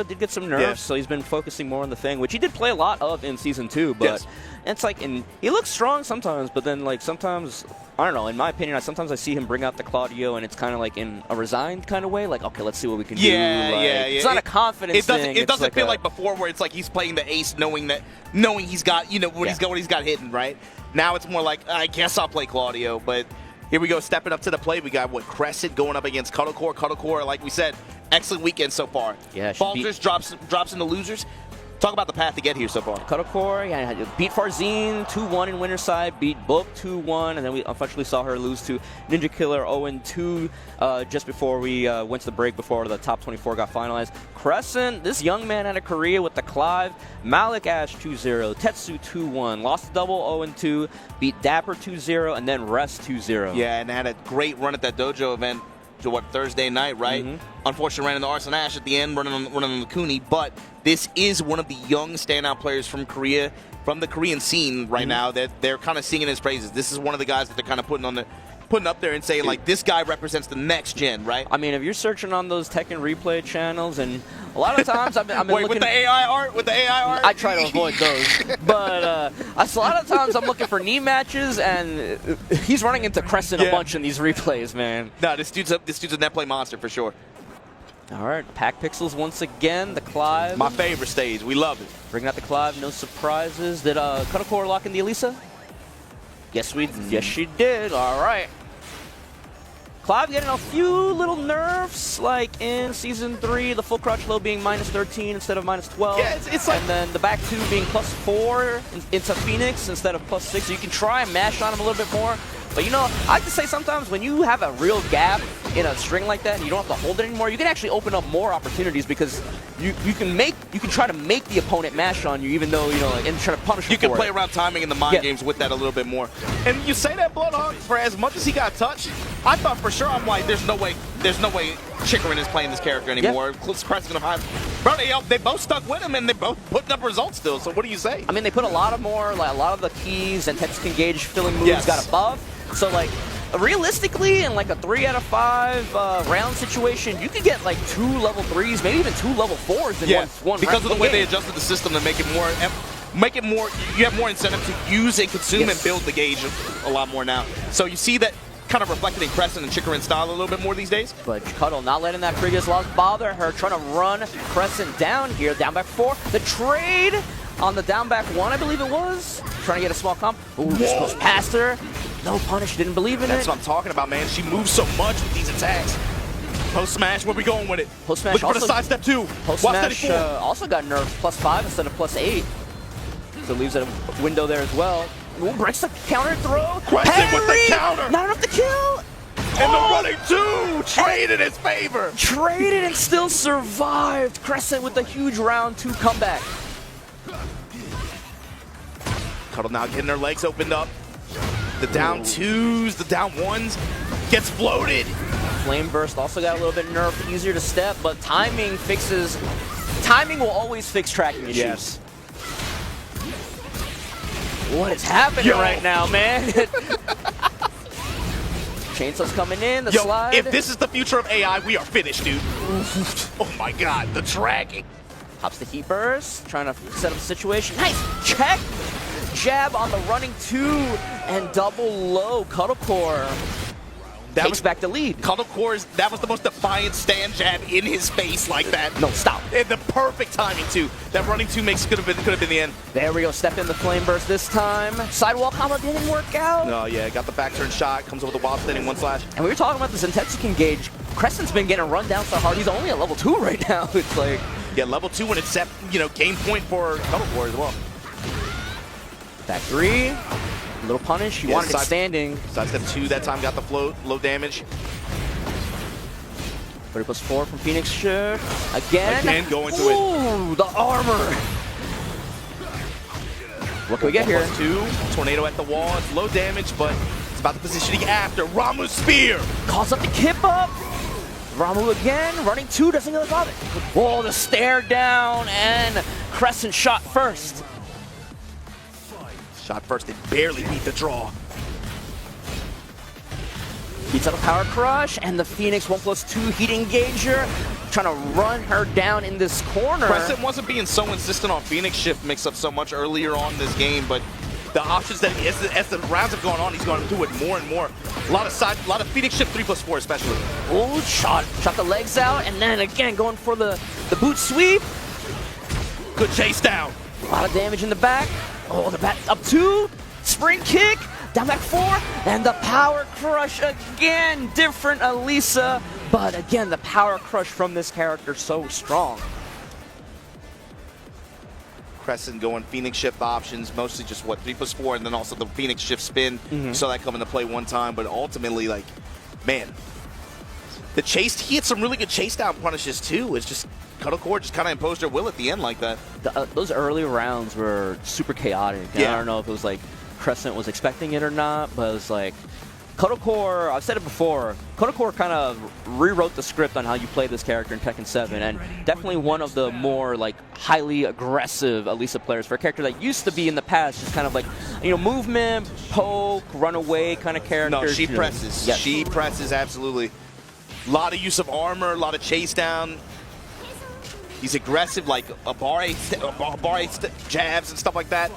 did get some nerfs, so he's been focusing more on the thing, which he did play a lot of in Season 2, but it's like, he looks strong sometimes, but then like sometimes, I don't know, in my opinion, sometimes I see him bring out the Claudio and it's kind of like in a resigned kind of way, like, okay, let's see what we can do. It's not a confidence thing. It doesn't feel like before where it's like he's playing the ace knowing he's got, you know, what he's got hidden, right? Now it's more like, I guess I'll play Claudio, but here we go, stepping up to the plate. We got, Crescent going up against Kotogor. Kotogor, like we said, excellent weekend so far. Yeah, falters, drops into losers. Talk about the path to get here so far. Kotogor, beat Farzine 2-1 in winner's side, beat Book 2-1, and then we unfortunately saw her lose to Ninja Killer 0-2 just before we went to the break, before the top 24 got finalized. Crescent, this young man out of Korea with the Clive, Malik Ash 2-0, Tetsu 2-1, lost the double 0-2, beat Dapper 2-0, and then Rest 2-0. Yeah, and had a great run at that dojo event. Thursday night, right? Unfortunately, ran into Arson Ash at the end, running on the Kuni, but this is one of the young standout players from Korea, from the Korean scene right now, that they're kind of singing his praises. This is one of the guys that they're kind of putting up there and saying, like, this guy represents the next gen, right? I mean, if you're searching on those Tekken replay channels, and a lot of times I've been looking... with the AI art? I try to avoid those. But a lot of times I'm looking for knee matches, and he's running into Crescent a bunch in these replays, man. No, this dude's a net play monster for sure. All right, Pack Pixels once again, the Clive. My favorite stage. We love it. Bringing out the Clive, no surprises. Did Kotogor lock in the Elisa? Yes, she did. All right. Clive getting a few little nerfs, like in Season 3, the full crouch low being -13 instead of -12. Yeah, it's like... And then the back two being +4 into Phoenix instead of +6. So you can try and mash on him a little bit more. But, you know, I like to say sometimes when you have a real gap in a string like that and you don't have to hold it anymore, you can actually open up more opportunities because you can try to make the opponent mash on you, even though, you know, and try to punish him. You can play around timing and the mind games with that a little bit more. And you say that, Bloodhawk, for as much as he got touched, I thought for sure, I'm like, there's no way Chikrin is playing this character anymore. Crescent's gonna hide. Bro, they both stuck with him and they both putting up results still. So what do you say? I mean, they put a lot of the keys and Tetsu Engage filling moves got above. So, like, realistically, in like a 3 out of 5 round situation, you could get like 2 level 3s, maybe even 2 level 4s in one because of the way they adjusted the system to make it more, you have more incentive to use and consume and build the gauge a lot more now. So you see that kind of reflected in Crescent and Chikrin's style a little bit more these days. But Cuddle not letting that previous loss bother her, trying to run Crescent down here, down back 4. The trade on the down back 1, I believe it was, trying to get a small comp. Ooh, just goes past her. No punish, didn't believe in it. That's what I'm talking about, man. She moves so much with these attacks. Post smash, where we going with it? Post smash. Look for the side step 2. Post smash also got nerfed +5 instead of +8. So leaves it a window there as well. Ooh, breaks the counter throw. Crescent with the counter. Not enough to kill. And the running 2 traded in his favor. Traded and still survived. Crescent with a huge round 2 comeback. Cuddle now getting her legs opened up. The down 2s, the down 1s, gets floated. Flame Burst also got a little bit nerfed, easier to step, but timing will always fix tracking issues. Yes. What is happening right now, man? Chainsaw's coming in, the slide. If this is the future of AI, we are finished, dude. Oh my god, the tracking. Pops the Heat Burst, trying to set up the situation. Nice check! Jab on the running 2 and double low. Kotogor takes back the lead. Cuddle Core's, that was the most defiant stand jab in his face like that. No, stop. And the perfect timing too. That running 2 could have been the end. There we go, step in the flame burst this time. Sidewall combo didn't work out. No, yeah, got the back turn shot, comes over the wild standing 1/. And we were talking about this intensity engage. Crescent's been getting run down so hard. He's only at level 2 right now. It's like, yeah, level 2 when it's set, game point for Cuddle Core as well. Back 3. Little punish. He wanted it standing. Sidestep 2 that time got the float, low damage. 30+4 from Phoenix Shift. Again going to it. Ooh, the armor. What can we get here? 2, tornado at the wall. It's low damage, but it's about the positioning after. Ramu's spear. Calls up the kip up. Ramu again, running 2, doesn't really bother. Oh, the stare down, and Crescent shot first. Shot first, they barely beat the draw. Beats out a power crush, and the Phoenix 1+2 heat engager, trying to run her down in this corner. Crescent wasn't being so insistent on Phoenix Shift mix-up so much earlier on in this game, but the options that as the rounds have gone on, he's going to do it more and more. A lot of Phoenix Shift 3+4 especially. Oh, shot the legs out, and then again going for the boot sweep. Good chase down. A lot of damage in the back. Oh, the back up 2, spring kick, down back 4, and the power crush again. Different Elisa, but again, the power crush from this character so strong. Crescent going Phoenix Shift options, mostly just 3+4, and then also the Phoenix Shift spin. You saw that come into play one time, but ultimately, like, man, the chase, he had some really good chase down punishes too. It's just Cuddle Core just kind of imposed their will at the end like that. Those early rounds were super chaotic. Yeah. I don't know if it was like Crescent was expecting it or not, but it was like Cuddle Core, I've said it before, Cuddle Core kind of rewrote the script on how you play this character in Tekken 7, and definitely one of the more like highly aggressive Elisa players for a character that used to be in the past just kind of like, movement, poke, run away kind of character. No, she presses. Yes. She presses, absolutely. A lot of use of armor, a lot of chase down. He's aggressive, like a bar eight jabs and stuff like that.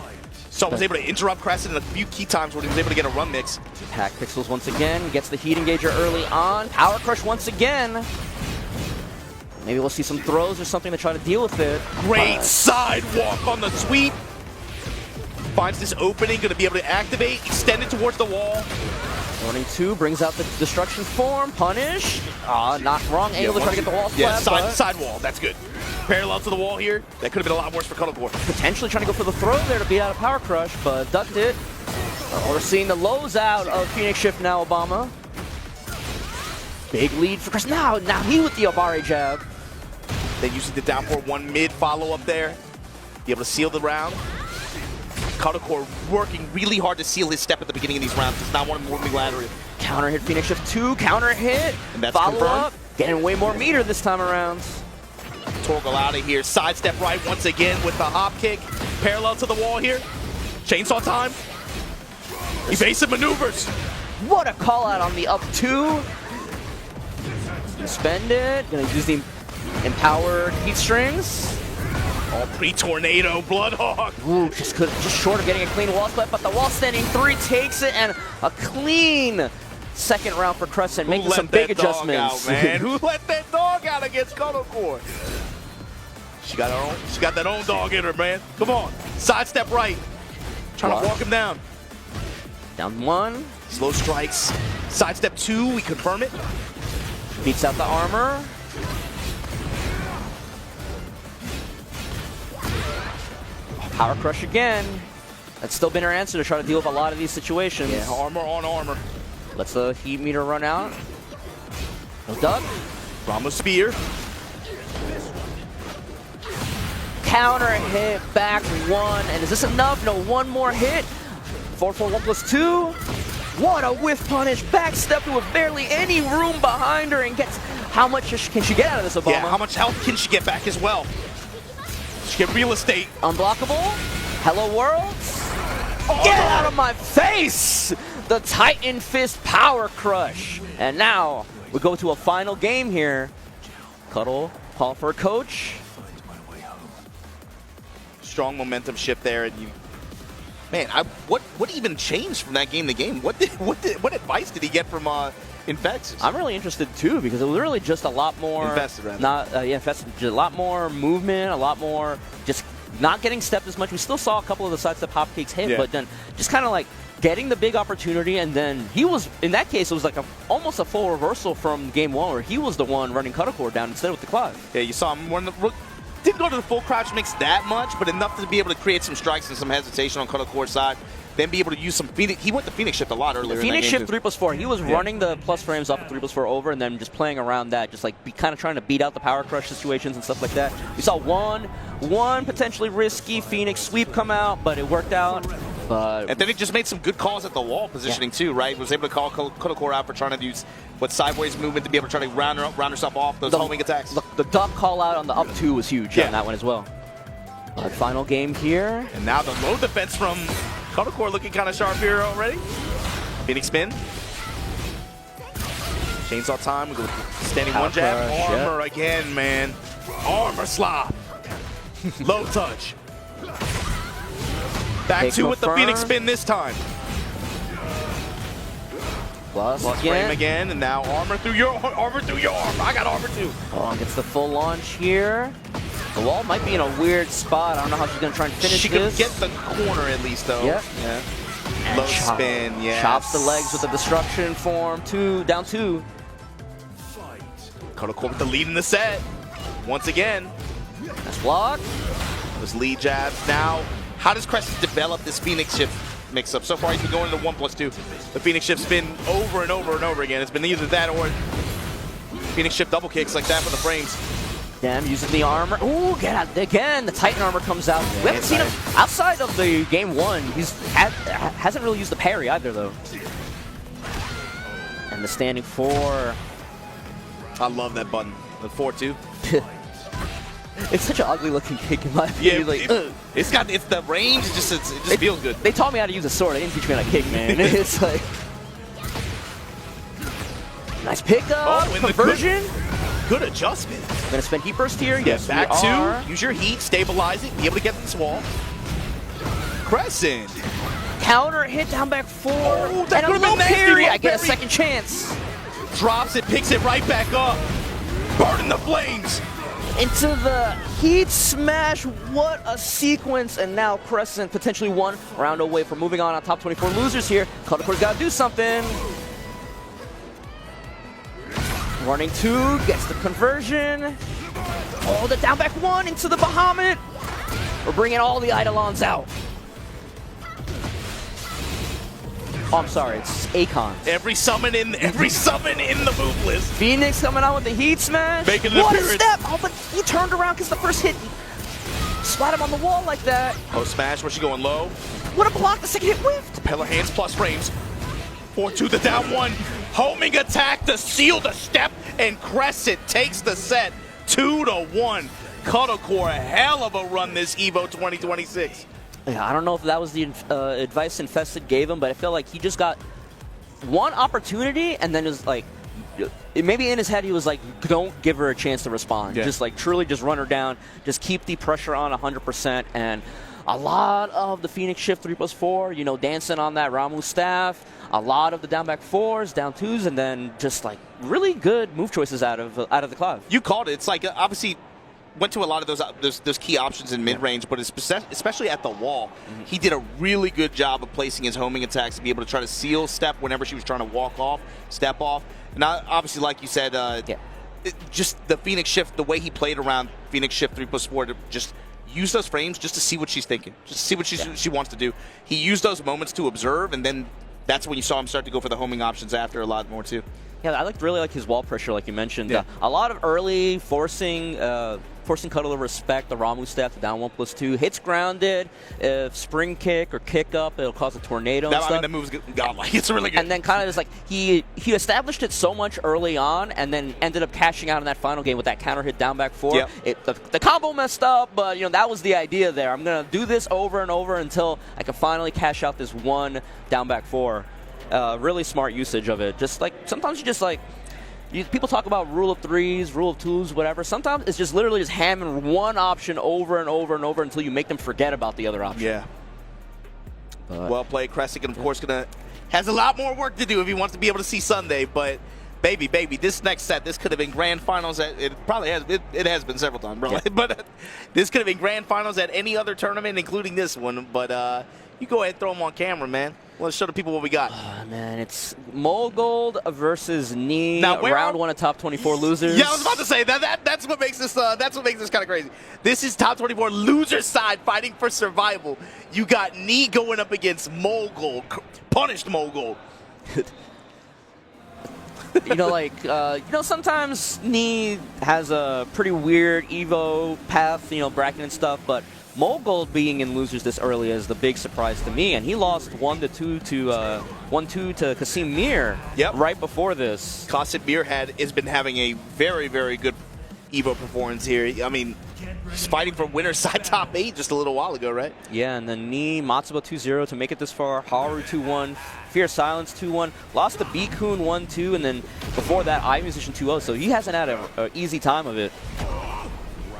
So I was able to interrupt Crescent in a few key times when he was able to get a run mix. Hack Pixels once again, gets the heat engager early on. Power crush once again. Maybe we'll see some throws or something to try to deal with it. Great sidewalk on the sweep. Finds this opening, going to be able to activate, extend it towards the wall. Running 2 brings out the destruction form, punish. Not wrong angle to try to get the wall slap. Yeah, side wall, that's good. Parallel to the wall here, that could have been a lot worse for Cuddle Core. Potentially trying to go for the throw there to beat out a power crush, but ducked it. We're seeing the lows out of Phoenix Shift now, Obama. Big lead for Chris. Now he with the Obare jab. Then using the down 4-1 mid follow up there. Be able to seal the round. Cuddle Core working really hard to seal his step at the beginning of these rounds. Does not want him moving laterally. Counter hit Phoenix Shift 2, counter hit. And that's follow confirmed. Up, getting way more meter this time around. Torgal out of here. Sidestep right once again with the hop kick. Parallel to the wall here. Chainsaw time. Evasive maneuvers. What a call out on the up 2. Spend it. Gonna use the empowered heat strings. Oh, pre-tornado, Bloodhawk. Ooh, just short of getting a clean wall split, but the wall standing 3 takes it, and a clean second round for Crescent, making some big adjustments. Out, man? Who let that dog out against Cuddle Core? She got that own dog in her, man. Come on, sidestep right. Trying to walk him down. Down 1. Slow strikes. Sidestep 2, we confirm it. Beats out the armor. Power crush again. That's still been her answer to try to deal with a lot of these situations. Yeah, armor on armor. Lets the heat meter run out. No duck. Rama spear. Counter hit, back 1. And is this enough? No, one more hit. 4-4, 1+2. What a whiff punish. Backstep with barely any room behind her, and gets, how much can she get out of this, Obama? Yeah, how much health can she get back as well? She get real estate. Unblockable. Hello world. Oh. Get out of my face! The Titan Fist Power Crush. And now we go to a final game here. Cuddle, call for a coach. Strong momentum shift there, and you, man, what even changed from that game to game? What advice did he get from Infected. I'm really interested too because it was really just a lot more Infested, rather. Not infested, just a lot more movement, a lot more just not getting stepped as much. We still saw a couple of the sidestep hopkicks hit, but then just kind of like getting the big opportunity, and then he was, in that case, it was like almost a full reversal from game one where he was the one running Cuddlecore down instead with the Clive. Yeah, you saw him didn't go to the full crouch mix that much, but enough to be able to create some strikes and some hesitation on Cuddlecore's side. Then be able to use some Phoenix. He went to Phoenix Shift a lot earlier. Phoenix Shift 3+4. He was running the plus frames off of 3+4 over, and then just playing around that, just like kind of trying to beat out the power crush situations and stuff like that. We saw one potentially risky Phoenix sweep come out, but it worked out. And then he just made some good calls at the wall positioning too, right? Was able to call Cuddlecore out for trying to use sideways movement to be able to try to round herself off those homing attacks. The duck call out on the up 2 was huge on that one as well. But final game here. And now the low defense from Cuddlecore looking kind of sharp here already. Phoenix spin. Chainsaw time. We go standing one jab. Armor again, man. Armor slop. Low touch. Back two with the Phoenix spin this time. Plus frame again, and now armor through your arm. I got armor too. Oh, gets the full launch here. The wall might be in a weird spot. I don't know how she's going to try and finish She this. could get the corner at least, though. Yeah. Low spin, yeah. Chops the legs with the destruction form. Down two. Cuddlecore with the lead in the set. Once again. Nice block. Those lead jabs. Now, how does Crescent develop this Phoenix Shift mix-up? So far, he's been going to 1+2. The Phoenix Shift's been over and over and over again. It's been either that or Phoenix Shift double kicks like that for the frames. Damn, using the armor. Ooh, get out again. The Titan armor comes out. We haven't seen him outside of the game one. Hasn't really used the parry either, though. And the standing 4. I love that button. The 4-2. It's such an ugly looking kick in my opinion. Yeah, it's the range. It just feels good. They taught me how to use a sword. They didn't teach me how to kick, man. It's like nice pickup. Conversion. Good adjustment. I'm gonna spend heat burst here. Yes, back two. Use your heat, stabilize it, be able to get this wall. Crescent. Counter hit down back 4. Oh, that and could have been nasty. Parry. I get a second chance. Drops it, picks it right back up. Burning the flames. Into the heat smash. What a sequence. And now Crescent potentially 1 round away from moving on top 24 losers here. Cuddlecore's got to do something. Running 2, gets the conversion. Oh, the down back 1 into the Bahamut. We're bringing all the Eidolons out. Oh, I'm sorry, it's Akon. Every summon in the move list. Phoenix coming out with the heat smash. Making an appearance. What a step! Oh, but he turned around because the first hit spot him on the wall like that. Post smash, where's she going low? What a block, the second hit whiffed. Peller hands plus frames. 4-2, the down 1. Homing attack to seal the step, and Crescent takes the set 2-1. Cuddlecore, a hell of a run this EVO 2026. Yeah, I don't know if that was the advice Infested gave him, but I feel like he just got one opportunity and then is like, maybe in his head he was like, don't give her a chance to respond. Yeah. Just like truly just run her down, just keep the pressure on 100%. And a lot of the Phoenix Shift 3+4, dancing on that Ramu staff, a lot of the down back 4s, down 2s, and then just like really good move choices out of the Clive. You called it. It's like obviously went to a lot of those key options in mid-range, but especially at the wall, he did a really good job of placing his homing attacks to be able to try to seal step whenever she was trying to walk off, step off. And obviously, like you said, just the Phoenix Shift, the way he played around Phoenix Shift 3+4 to just use those frames just to see what she's thinking, just to see what she wants to do. He used those moments to observe, and then that's when you saw him start to go for the homing options after a lot more too. Yeah, I really like his wall pressure, like you mentioned. Yeah. A lot of early forcing Cuddle to respect the Ramu staff, the down 1+2. Hits grounded. If spring kick or kick up, it'll cause a tornado and stuff. The move's godlike. It's really good. And then kind of is like, he established it so much early on and then ended up cashing out in that final game with that counter hit down back 4. Yep. The combo messed up, but that was the idea there. I'm going to do this over and over until I can finally cash out this one down back 4. Really smart usage of it. Just like, sometimes you just like, people talk about rule of 3s, rule of 2s, whatever. Sometimes it's just literally just hammering one option over and over and over until you make them forget about the other option. Yeah. Well played. Crescent, of course, has a lot more work to do if he wants to be able to see Sunday, but baby, this next set, this could have been grand finals. It probably has. It has been several times, bro. But this could have been grand finals at any other tournament, including this one. But you go ahead and throw them on camera, man. Let's show the people what we got. Man, it's Mogold versus Knee. Now, round 1 of top 24 losers. Yeah, I was about to say that's what makes this kind of crazy. This is top 24 losers side fighting for survival. You got Knee going up against Mogold, punished Mogold. Sometimes Knee has a pretty weird Evo path, bracket and stuff, but Mogold being in losers this early is the big surprise to me, and he lost 1-2 to Kasim Mir right before this. Kasim Mir has been having a very, very good Evo performance here. I mean, he's fighting for winner's side top 8 just a little while ago, right? Yeah, and then Knee, Matsuba 2-0 to make it this far, Haru 2-1, Fear Silence 2-1, lost to B-Kun 1-2, and then before that, iMusician 2-0, so he hasn't had an easy time of it.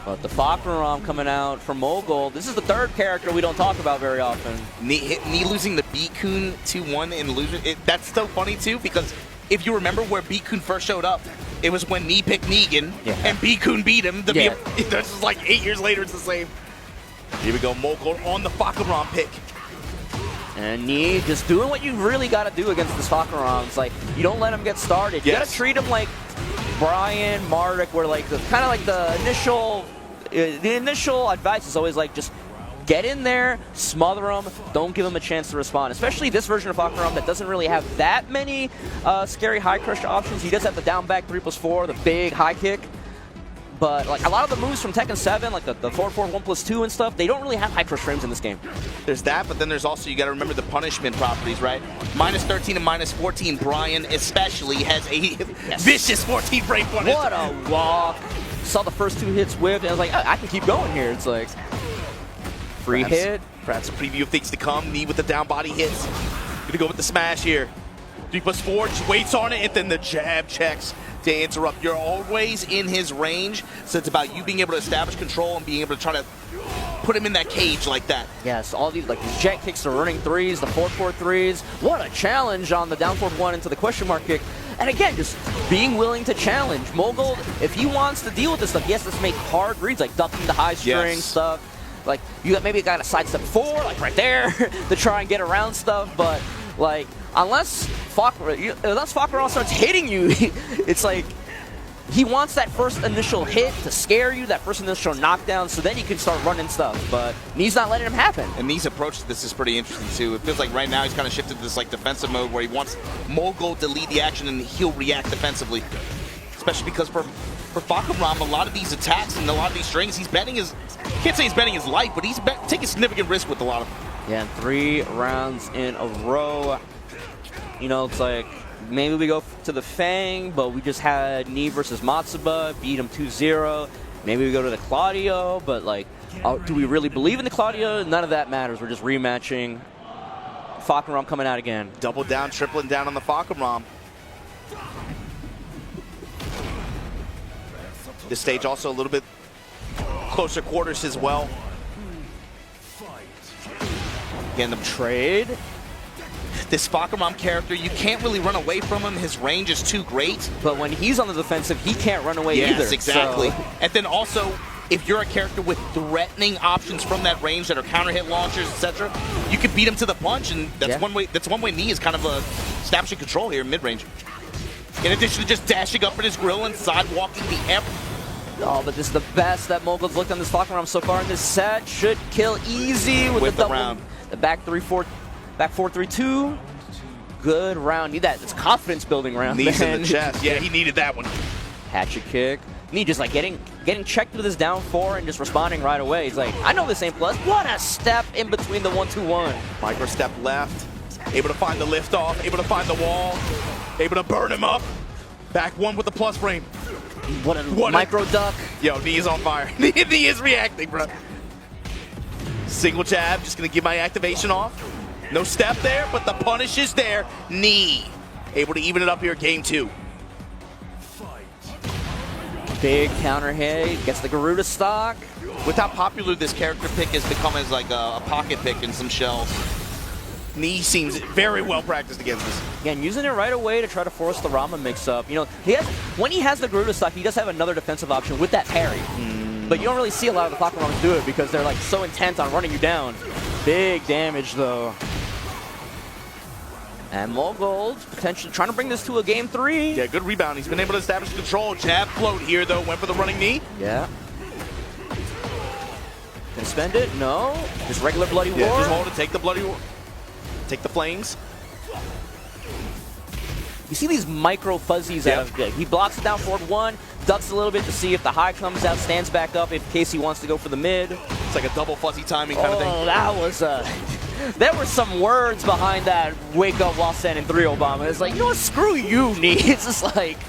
But the Fakram coming out from Mogold. This is the third character we don't talk about very often. Knee losing the B-Kun 2-1 in losing. That's so funny, too, because if you remember where B-Kun first showed up, it was when Knee picked Negan, and B-Kun beat him. This is like 8 years later, it's the same. Here we go, Mogold on the Fakram pick. And Knee just doing what you really got to do against this Fakram. It's like, you don't let him get started. You got to treat him like Brian, Marduk, where like kind of like the initial advice is always like, just get in there, smother him, don't give him a chance to respond. Especially this version of Fakram that doesn't really have that many scary high crush options. He does have the down back 3+4, the big high kick. But like a lot of the moves from Tekken 7, like the 4-4, 1+2 and stuff, they don't really have high crush frames in this game. There's that, but then there's also, you got to remember the punishment properties, right? -13 and -14, Brian especially has a vicious 14 frame punish. What a walk. Saw the first 2 hits whipped, and I was like, I can keep going here. It's like, free hit. Perhaps a preview of things to come. Knee with the down body hits. Gonna go with the smash here. 3+4, just waits on it, and then the jab checks to interrupt. You're always in his range, so it's about you being able to establish control and being able to try to put him in that cage like that. Yes, all these like these jet kicks, the running threes, the 4-4 threes. What a challenge on the down forward 1 into the question mark kick. And again, just being willing to challenge. Mogold, if he wants to deal with this stuff, he has to make hard reads, like ducking the high string stuff. Like, you got maybe got a sidestep 4, like right there, to try and get around stuff, but like, unless Fakram starts hitting you, it's like, he wants that first initial hit to scare you, that first initial knockdown, so then you can start running stuff, but Knee's not letting him happen. And Knee's approach to this is pretty interesting, too. It feels like right now he's kind of shifted to this like defensive mode where he wants Mogold to lead the action and he'll react defensively. Especially because for Fakram, a lot of these attacks and a lot of these strings, he's betting his, can't say he's betting his life, but he's taking significant risk with a lot of them. Yeah, 3 rounds in a row. It's like, maybe we go to the Fang, but we just had Knee versus Matsuba, beat him 2-0. Maybe we go to the Claudio, but like, do we really believe in the Claudio? None of that matters. We're just rematching. Fakram coming out again. Double down, tripling down on the Fakram. This stage also a little bit closer quarters as well. Again, the trade. This Fakram character, you can't really run away from him. His range is too great. But when he's on the defensive, he can't run away either. Yes, exactly. So. And then also, if you're a character with threatening options from that range that are counter hit launchers, etc., you can beat him to the punch, and that's one way. That's one way Knee is kind of establishing control here in mid range. In addition to just dashing up in his grill and sidewalking the F. Oh, but this is the best that Mogold's looked on this Fakram so far in this set. Should kill easy with the double round. The back 3-4, back 4-3-2. Good round. Need that. It's confidence building round. Knees in the chest. Yeah, he needed that one. Hatchet kick. Knee just like getting checked with his down 4 and just responding right away. He's like, I know this ain't plus. What a step in between the 1-2-1. Micro step left. Able to find the lift off. Able to find the wall. Able to burn him up. Back 1 with the plus frame. What a micro duck. Yo, Knee is on fire. Knee is reacting, bro. Single jab, just gonna get my activation off. No step there, but the punish is there. Knee able to even it up here, game 2. Big counter hit, gets the Garuda stock. With how popular this character pick has become as like a pocket pick in some shells, Knee seems very well practiced against this. Again, using it right away to try to force the Rama mix-up. You know, when he has the Garuda stock, he does have another defensive option with that parry. But you don't really see a lot of the Falcon Ramas do it because they're like so intent on running you down. Big damage though. And Mogold potentially trying to bring this to a game 3. Yeah, good rebound. He's been able to establish control. Jab float here though. Went for the running knee. Yeah. Gonna spend it? No. Just regular Bloody War. Yeah, just hold it. Take the Bloody War. Take the flames. You see these micro fuzzies out of it. He blocks it down forward 1, ducks a little bit to see if the high comes out, stands back up in case he wants to go for the mid. It's like a double fuzzy timing kind of thing. Oh, that was there were some words behind that wake up while standing 3 Obama. It's like, you know what, screw you, Nee. It's just like...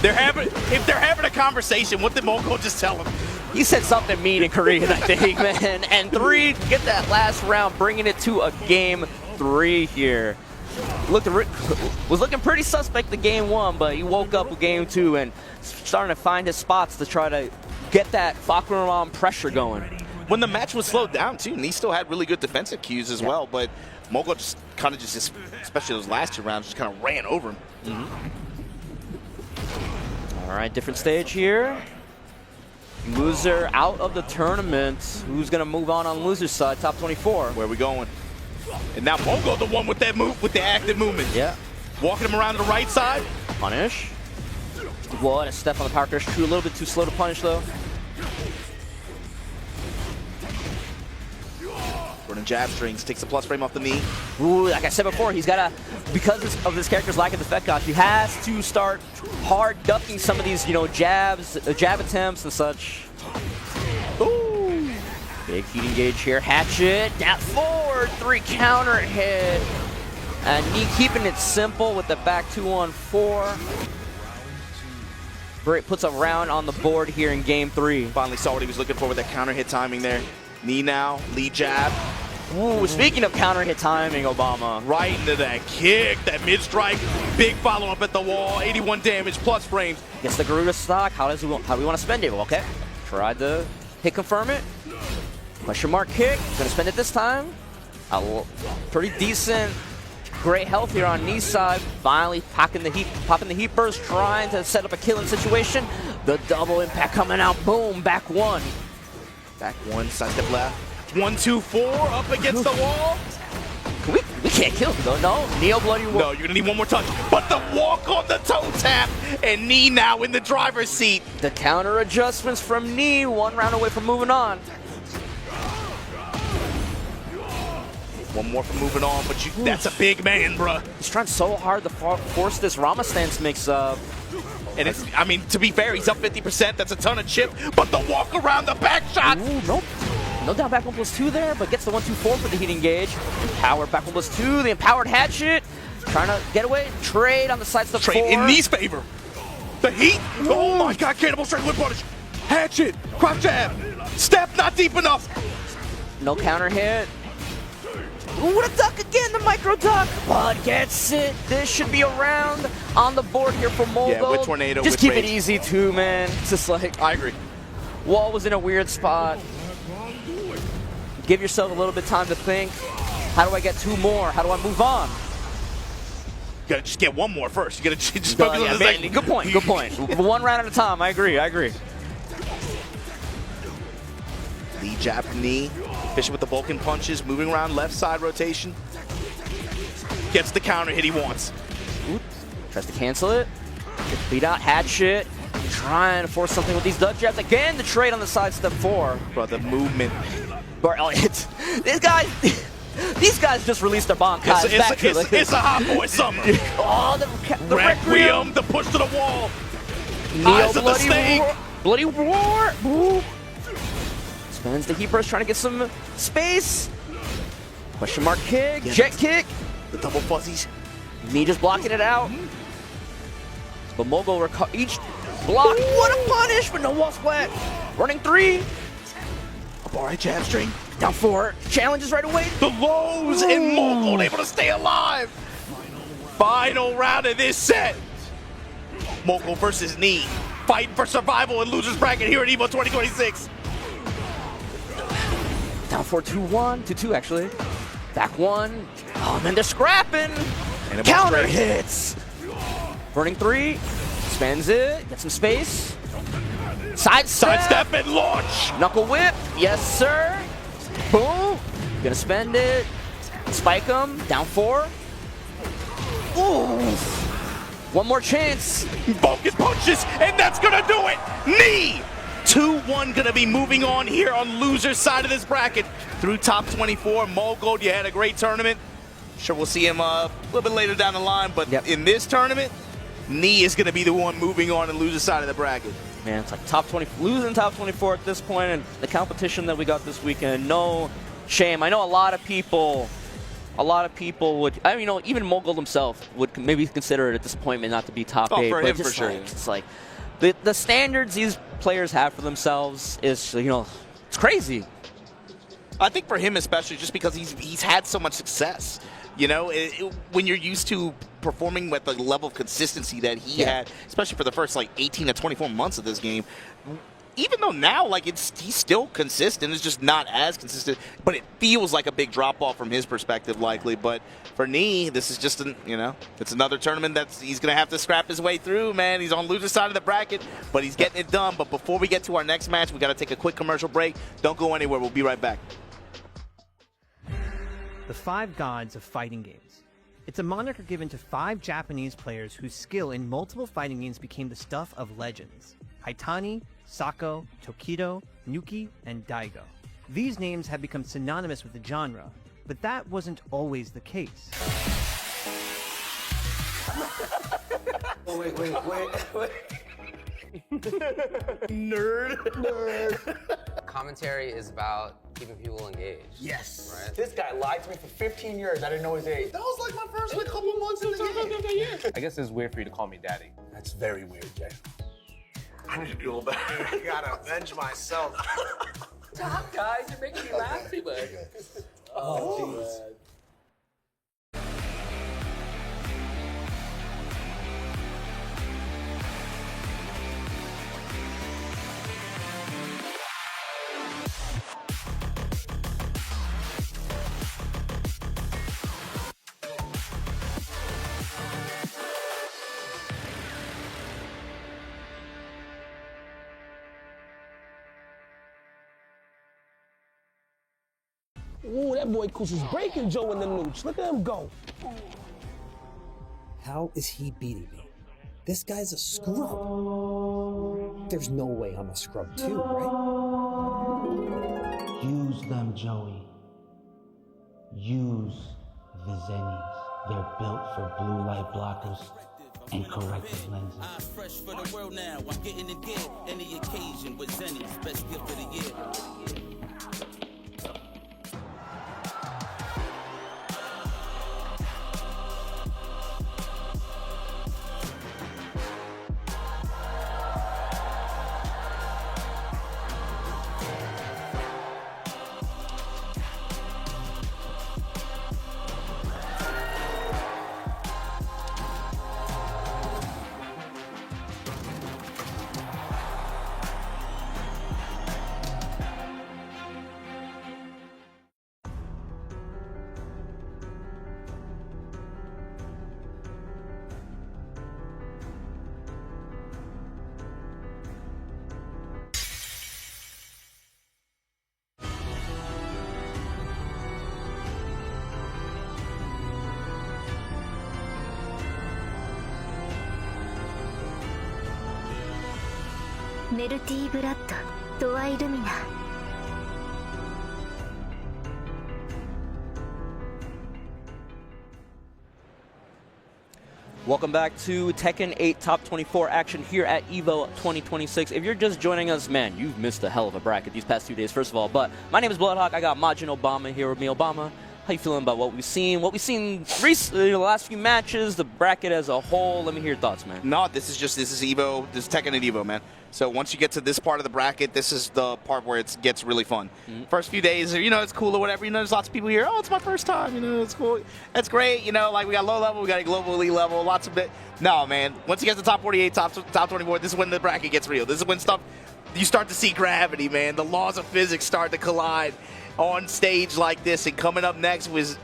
If they're having a conversation, what did Moko just tell him? He said something mean in Korean, I think, man. And 3, get that last round, bringing it to a game 3 here. Was looking pretty suspect the game 1, but he woke up with game 2 and starting to find his spots to try to get that Fakuram pressure going. When the match was slowed down too, and he still had really good defensive cues as well, but Moko just kind of especially those last 2 rounds, just kind of ran over him. All right, different stage here. Loser out of the tournament. Who's gonna move on loser's side? Top 24. Where are we going? And now Mogo, the one with that move, with the active movement. Yeah. Walking him around to the right side. Punish. What a step on the power crash. True, a little bit too slow to punish though. Running jab strings, takes the plus frame off the knee. Ooh, like I said before, he's got to, because of this character's lack of defect dodge, he has to start hard ducking some of these, you know, jab attempts and such. Ooh. Big heat engage here. Hatchet, down forward, 3 counter hit. And Nee keeping it simple with the back 2-on-4. Great, puts a round on the board here in game 3. Finally saw what he was looking for with that counter hit timing there. Knee now, lead jab. Ooh, speaking of counter hit timing, Obama. Right into that kick, that mid strike, big follow up at the wall, 81 damage plus frames. Gets the Garuda stock. How do we want to spend it? Well, okay, tried to hit confirm it. Question mark kick. Gonna spend it this time. Pretty decent. Great health here on Nee's side. Finally popping the heat burst, trying to set up a killing situation. The double impact coming out. Boom, back 1. Back 1, side step left. 1, 2, 4, up against the wall. We can't kill him though, no. Neo Bloody War. No, you're gonna need one more touch. But the walk on the toe tap, and Nee now in the driver's seat. The counter adjustments from Nee, 1 round away from moving on. One more from moving on, but that's a big man, bruh. He's trying so hard to force this Rama stance mix up. And it's, I mean, to be fair, he's up 50%. That's a ton of chip, but the walk around the back shot. Ooh, nope. No down back 1+2 there, but gets the 1-2-4 for the heat engage. Empowered back 1+2, the empowered hatchet. Trying to get away, trade on the side step 4. In Nee's favor. The heat, oh my God, cannibal straight whip punish. Hatchet, cross jab, step not deep enough. No counter hit. Ooh, what a duck again, the micro duck. But gets it. This should be a round on the board here for Mogo. Yeah, with tornado, just with keep rage. it easy too, man. Just like, I agree. Wall was in a weird spot. Give yourself a little bit of time to think. How do I get 2 more? How do I move on? You gotta just get 1 more first. You gotta just focus on the second. Good point, good point. 1 round at a time, I agree. Lead jab from Knee. Fishing with the Vulcan punches, moving around left side rotation. Gets the counter hit he wants. Ooh, tries to cancel it. Gets beat out, hatchet. Trying to force something with these duck jabs. Again, the trade on the side step 4. Bro, the movement. Bro, these guys just released their bomb. It's a hot boy summer. Oh, the Requiem, the push to the wall. Neo Eyes of the snake. Bloody War. Ooh. Spends the heat burst, trying to get some space. Question mark kick, jet kick. The double fuzzies. Me just blocking it out. But Mogo each block. What a punish, but no wall splat. Running 3. All right, jab string. Down 4. Challenges right away. The lows and Mogo able to stay alive. Final round of this set. Mogo versus Nee. Fighting for survival in loser's bracket here at EVO 2026. Down 4, 2-1, 2-2 actually. Back 1. Oh man, they're scrapping. And it Counter went straight. hits! Burning 3, spends it, gets some space. Sidestep and launch! Knuckle whip, yes sir. Boom! Gonna spend it. Spike him, down 4. Ooh! One more chance. Vulcan punches, and that's gonna do it! Knee! 2-1 gonna be moving on here on loser's side of this bracket through top 24. Mogold, you had a great tournament. Sure, we'll see him a little bit later down the line, but in this tournament, Knee is gonna be the one moving on and loser's side of the bracket. Man, it's like top 20, losing top 24 at this point, and the competition that we got this weekend, no shame. I know a lot of people would, I mean, you know, even Mogold himself would maybe consider it a disappointment not to be top 8. For but him, just for sure. like, it's like the standards these players have for themselves is, you know, it's crazy. I think for him especially, just because he's had so much success. You know, when you're used to performing with the level of consistency that he had, especially for the first like 18 to 24 months of this game, even though now like he's still consistent, it's just not as consistent, but it feels like a big drop off from his perspective likely. But for Knee, this is just it's another tournament that he's gonna have to scrap his way through, man. He's on loser's side of the bracket, but he's getting it done. But before we get to our next match, we gotta take a quick commercial break. Don't go anywhere, we'll be right back. The 5 Gods of Fighting Games. It's a moniker given to 5 Japanese players whose skill in multiple fighting games became the stuff of legends. Haitani, Sako, Tokido, Nuki, and Daigo. These names have become synonymous with the genre, but that wasn't always the case. Wait. Nerd. Commentary is about keeping people engaged. Yes. Right? This guy lied to me for 15 years. I didn't know his age. That was like my first couple months in the game. I guess it's weird for you to call me daddy. That's very weird, Jay. I need to do all that. I gotta avenge myself. Stop, guys. You're making me laugh too much. Oh, jeez. Ooh, that boy Kush is breaking Joe in the nooch. Look at him go. How is he beating me? This guy's a scrub. There's no way I'm a scrub too, right? Use them, Joey. Use the Zennies. They're built for blue light blockers and corrective lenses. I'm fresh for the world now. I'm getting it good. Any occasion with Zennies. Best gift of the year. Melty Blood, Toa Illumina. Welcome back to Tekken 8 Top 24 action here at EVO 2026. If you're just joining us, man, you've missed a hell of a bracket these past 2 days, first of all. But my name is Bloodhawk. I got Majin Obama here with me. Obama, how you feeling about what we've seen? What we've seen recently, the last few matches, the bracket as a whole. Let me hear your thoughts, man. No, this is EVO. This is Tekken and EVO, man. So once you get to this part of the bracket, this is the part where it gets really fun. First few days, it's cool or whatever. There's lots of people here. Oh, it's my first time. It's cool. That's great. Like we got low level, we got a global elite level, lots of it. No, man. Once you get to top 48, top 24, this is when the bracket gets real. This is when you start to see gravity, man. The laws of physics start to collide on stage like this. And coming up next was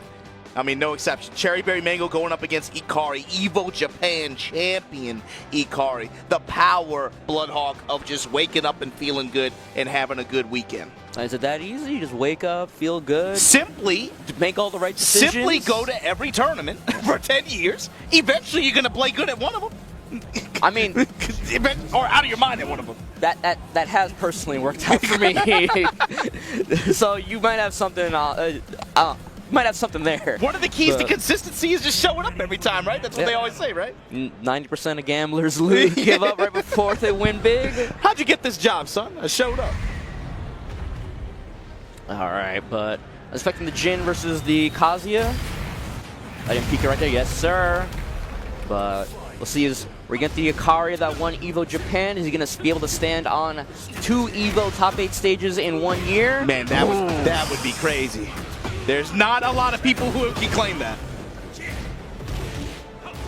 I mean, no exception. Cherryberry Mango going up against Ikari, Evo Japan champion Ikari. The power, Bloodhawk, of just waking up and feeling good and having a good weekend. Is it that easy? You just wake up, feel good? Simply make all the right decisions? Simply go to every tournament for 10 years. Eventually, you're going to play good at one of them. I mean, or out of your mind at one of them. That has personally worked out for me. So you might have something. Might have something there. One of the keys to consistency is just showing up every time, right? That's what they always say, right? 90% of gamblers lose, give up right before they win big. How'd you get this job, son? I showed up. All right, but expecting the Jin versus the Kazuya. I didn't peek it right there. Yes, sir. But we'll see as we get the Ikari that won Evo Japan. Is he going to be able to stand on 2 Evo top 8 stages in 1 year? Man, that would be crazy. There's not a lot of people who can claim that.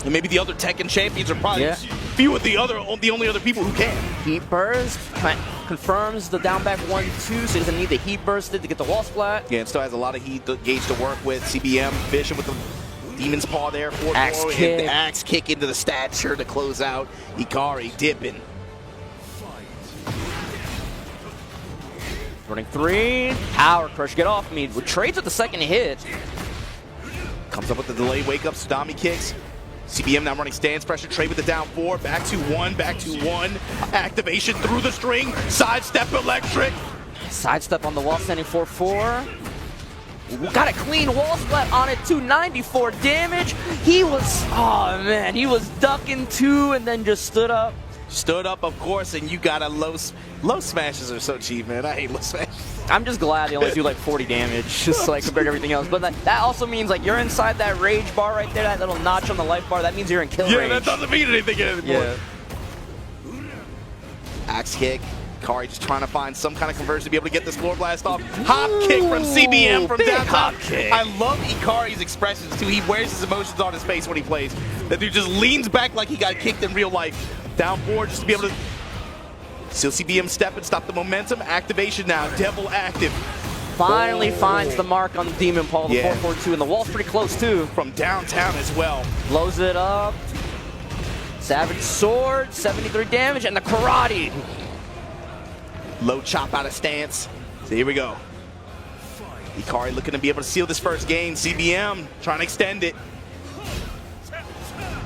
And maybe the other Tekken champions are probably few of the only other people who can. Heat Burst confirms the down back 1-2, so he doesn't need the Heat Burst to get the wall splat. Yeah, and still has a lot of heat gauge to work with. CBM finishing with the Demon's Paw there. Axe kick. And the axe kick into the stature to close out. Ikari dipping. Running 3, power crush, get off me. Trades with the second hit. Comes up with the delay wake up, Sadami kicks. CBM now running stance pressure, trade with the down 4, back to 1, activation through the string, sidestep electric. Sidestep on the wall, standing 4-4. Got a clean wall splat on it, 294 damage. He was, oh man, he was ducking 2 and then just stood up. Stood up, of course, and you got a low smashes are so cheap, man. I hate low smashes. I'm just glad they only do like 40 damage, just like compared to everything else. But that also means like you're inside that rage bar right there, that little notch on the life bar. That means you're in kill range. Yeah, that doesn't mean anything anymore. Yeah. Axe kick. Kari just trying to find some kind of conversion to be able to get this floor blast off. Hop kick from CBM from downtown. I love Ikari's expressions too. He wears his emotions on his face when he plays. That dude just leans back like he got kicked in real life. Down 4 just to be able to still CBM step and stop the momentum. Activation now, Devil active. Finally finds the mark on the Demon Paw, the 4-4-2, and the wall's pretty close too. From downtown as well. Blows it up. Savage Sword, 73 damage, and the karate. Low chop out of stance. So here we go. Ikari looking to be able to seal this first game. CBM trying to extend it.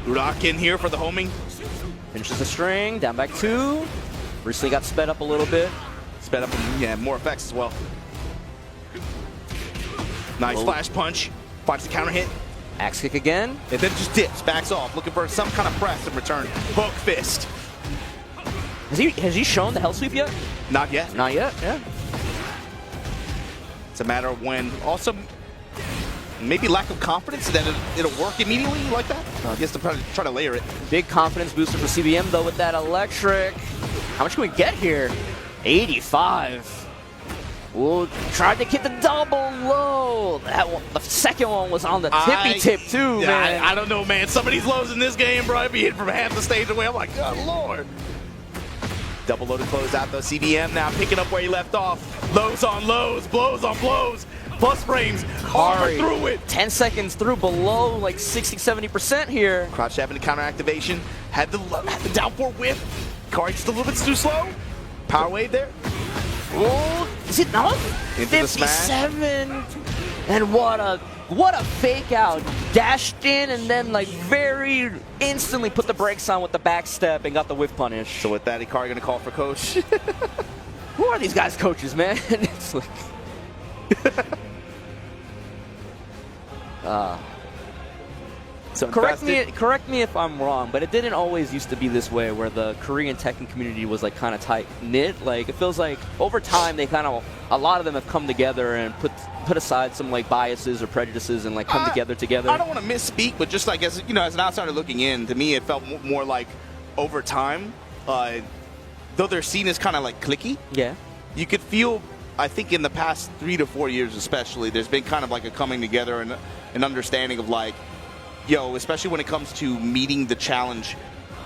Urak in here for the homing. Finishes the string, down back 2. Recently got sped up a little bit. Sped up, and yeah, more effects as well. Nice flash punch. Finds the counter hit. Axe kick again. And then just dips, backs off, looking for some kind of press in return. Hook fist. Has he shown the Hell Sweep yet? Not yet. Not yet, yeah. It's a matter of when. Also, maybe lack of confidence that it'll work immediately like that. I guess to try to layer it. Big confidence booster for CBM though with that electric. How much can we get here? 85. We'll try to get the double low. That one, the second one was on the tippy tip too, man. I don't know, man. Some of these lows in this game, bro, I'd be hitting from half the stage away. I'm like, God Lord. Double low to close out though. CBM now picking up where he left off. Lows on lows, blows on blows. Plus frames, Kari through it. 10 seconds through, below like 60-70% here. Crouch having the counter activation. Had the down 4 whiff. Kari just a little bit too slow. Power wave there. Oh, is it enough? Into 57. And what a fake out. Dashed in and then like very instantly put the brakes on with the back step and got the whiff punish. So with that, Ikari gonna call for coach. Who are these guys coaches, man? It's like so correct me if I'm wrong, but it didn't always used to be this way where the Korean Tekken community was like kind of tight knit. Like it feels like over time they kind of, a lot of them have come together and put aside some like biases or prejudices and like come together. I don't want to misspeak, but just like as as an outsider looking in, to me it felt more like over time, though they're seen as kind of like cliquey. Yeah, you could feel. I think in the past 3 to 4 years especially, there's been kind of like a coming together and an understanding of like, especially when it comes to meeting the challenge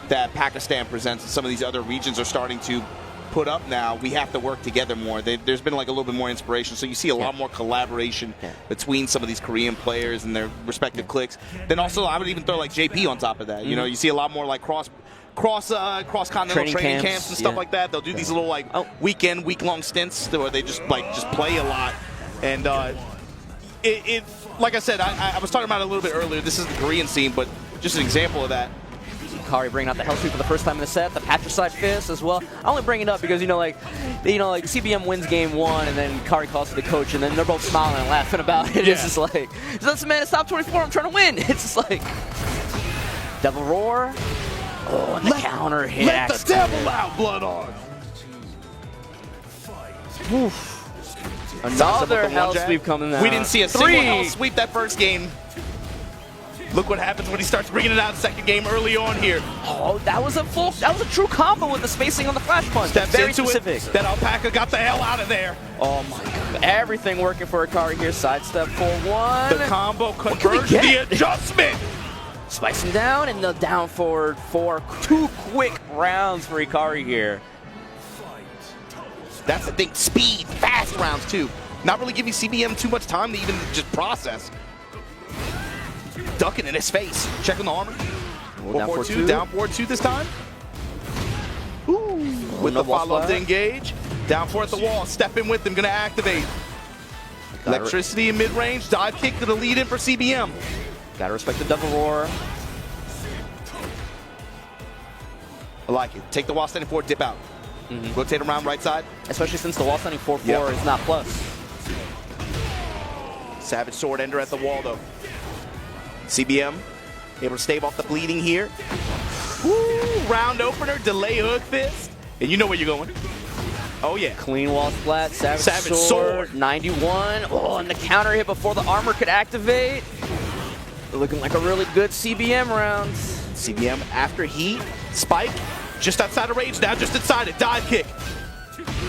that Pakistan presents and some of these other regions are starting to put up now, we have to work together more. There's been like a little bit more inspiration, so you see a lot more collaboration between some of these Korean players and their respective cliques. Then also, I would even throw like JP on top of that. You know, you see a lot more like cross-continental training camps and stuff like that. They'll do these little like week-long stints where they just play a lot. And it like I said, I was talking about it a little bit earlier. This is the Korean scene, but just an example of that. Kari bringing out the hell sweep for the first time in the set, the patricide fist as well. I only bring it up because like CBM wins game 1, and then Kari calls to the coach, and then they're both smiling and laughing about it. It's just like, listen, man, it's top 24. I'm trying to win. It's just like Devil Roar. Oh, and the counter hit. Let the devil out, Bloodhog. Another hell sweep coming out. We didn't see a single hell sweep that first game. Look what happens when he starts bringing it out second game early on here. Oh, that was a true combo with the spacing on the flash punch. Steps very into specific. That alpaca got the hell out of there. Oh my god. Everything working for Akari here. Sidestep for 1. The combo converts the adjustment. Spicing down and the down forward for 2 quick rounds for Ikari here. That's the thing. Speed, fast rounds too. Not really giving CBM too much time to even just process. Ducking in his face. Checking the armor. 4-4-2. Down 4-2 this time. Ooh. With the follow-up to engage. Down 4 at the wall. Step in with him. Going to activate. Electricity in mid-range. Dive kick to the lead-in for CBM. Gotta respect the Devil Roar. I like it. Take the wall standing 4, dip out. Rotate around right side. Especially since the wall standing 4-4 is not plus. Savage sword ender at the wall though. CBM able to stave off the bleeding here. Woo! Round opener, delay hook fist. And you know where you're going. Oh yeah. Clean wall splat, Savage sword, 91. Oh, and the counter hit before the armor could activate. Looking like a really good CBM round. CBM after heat, spike, just outside of range now, just inside it, dive kick.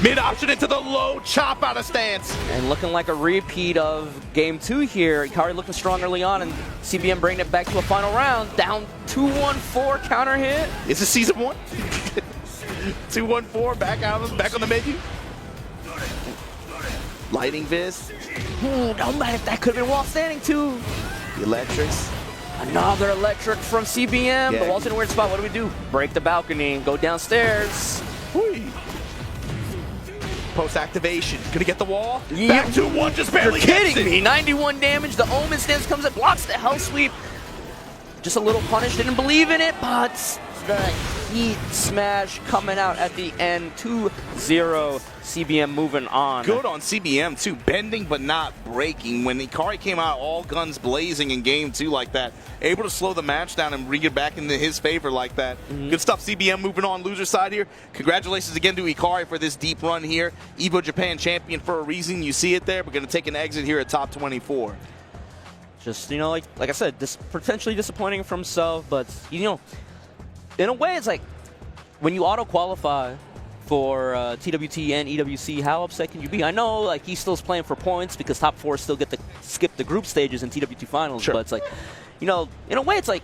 Mid option into the low chop out of stance. And looking like a repeat of game 2 here. Ikari looking strong early on, and CBM bringing it back to a final round. Down 2-1-4 counter hit. Is this season 1? 2-1-4 back on the menu. Lightning fist. No matter if that could have been wall standing too. The electrics. Another electric from CBM. Yeah. The wall's in a weird spot. What do we do? Break the balcony and go downstairs. Whee. Post activation. Gonna get the wall. Back 2-1, just barely. You're kidding me. 91 damage. The Omen stance comes in, blocks the hell sweep. Just a little punish. Didn't believe in it, but the heat smash coming out at the end. 2-0. CBM moving on. Good on CBM too, bending but not breaking. When Ikari came out all guns blazing in game 2 like that, able to slow the match down and bring it back into his favor like that. Good stuff, CBM moving on loser side here. Congratulations again to Ikari for this deep run here. EVO Japan champion for a reason. You see it there. We're going to take an exit here at top 24. Just, like I said, potentially disappointing for himself, but, in a way, it's like when you auto-qualify for TWT and EWC, how upset can you be? I know like he still's playing for points because top 4 still get to skip the group stages in TWT finals, but it's like, in a way it's like,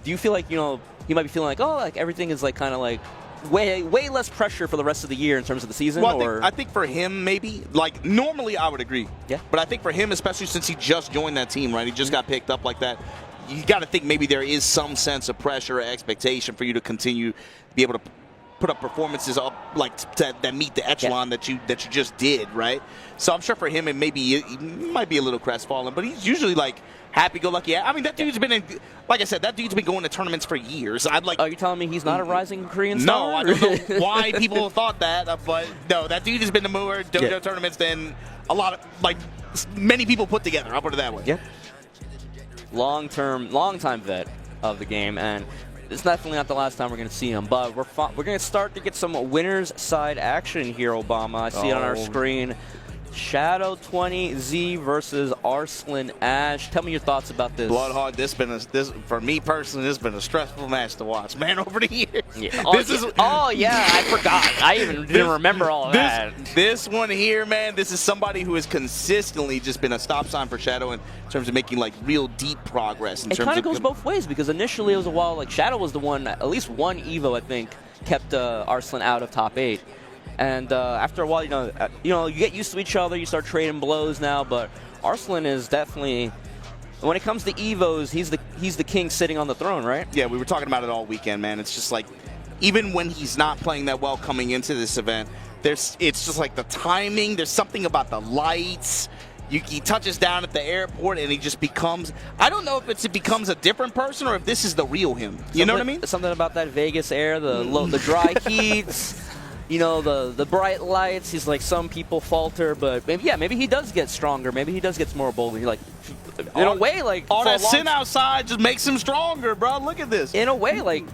do you feel like, he might be feeling like, oh, like everything is like kind of like way less pressure for the rest of the year in terms of the season? Well, I think for him maybe, like normally I would agree. Yeah. But I think for him, especially since he just joined that team, right? He just got picked up like that. You got to think maybe there is some sense of pressure or expectation for you to continue be able to put up performances up like that meet the echelon that you just did, right? So I'm sure for him it might be a little crestfallen, but he's usually like happy-go-lucky. I mean, that dude's been in, like I said, that dude's been going to tournaments for years. I'd like. Oh, you're telling me he's not a rising Korean star? No, I don't know why people thought that, but no, that dude has been to more dojo tournaments than a lot of many people put together. I'll put it that way. Yeah. Long time vet of the game, and it's definitely not the last time we're going to see him, but we're going to start to get some winners side action here, Obama. I see it on our screen. Shadow 20Z versus Arslan Ash. Tell me your thoughts about this. Bloodhog, this for me personally, this has been a stressful match to watch, man, over the years. Yeah. I forgot. I even didn't remember all of that. This one here, man, this is somebody who has consistently just been a stop sign for Shadow in terms of making like real deep progress. It kind of goes both ways because initially it was a while like Shadow was the one, at least one Evo I think, kept Arslan out of top 8. And after a while, you get used to each other. You start trading blows now. But Arslan is definitely, when it comes to Evos, he's the king sitting on the throne, right? Yeah, we were talking about it all weekend, man. It's just like, even when he's not playing that well coming into this event, it's just like the timing. There's something about the lights. He touches down at the airport and he just becomes, I don't know if it becomes a different person or if this is the real him. You know what I mean? Something about that Vegas air, the dry heats, the bright lights. He's like, some people falter, but maybe he does get stronger. Maybe he does get more bold. Like, in a way, like, all that sin outside just makes him stronger, bro. Look at this. In a way, like,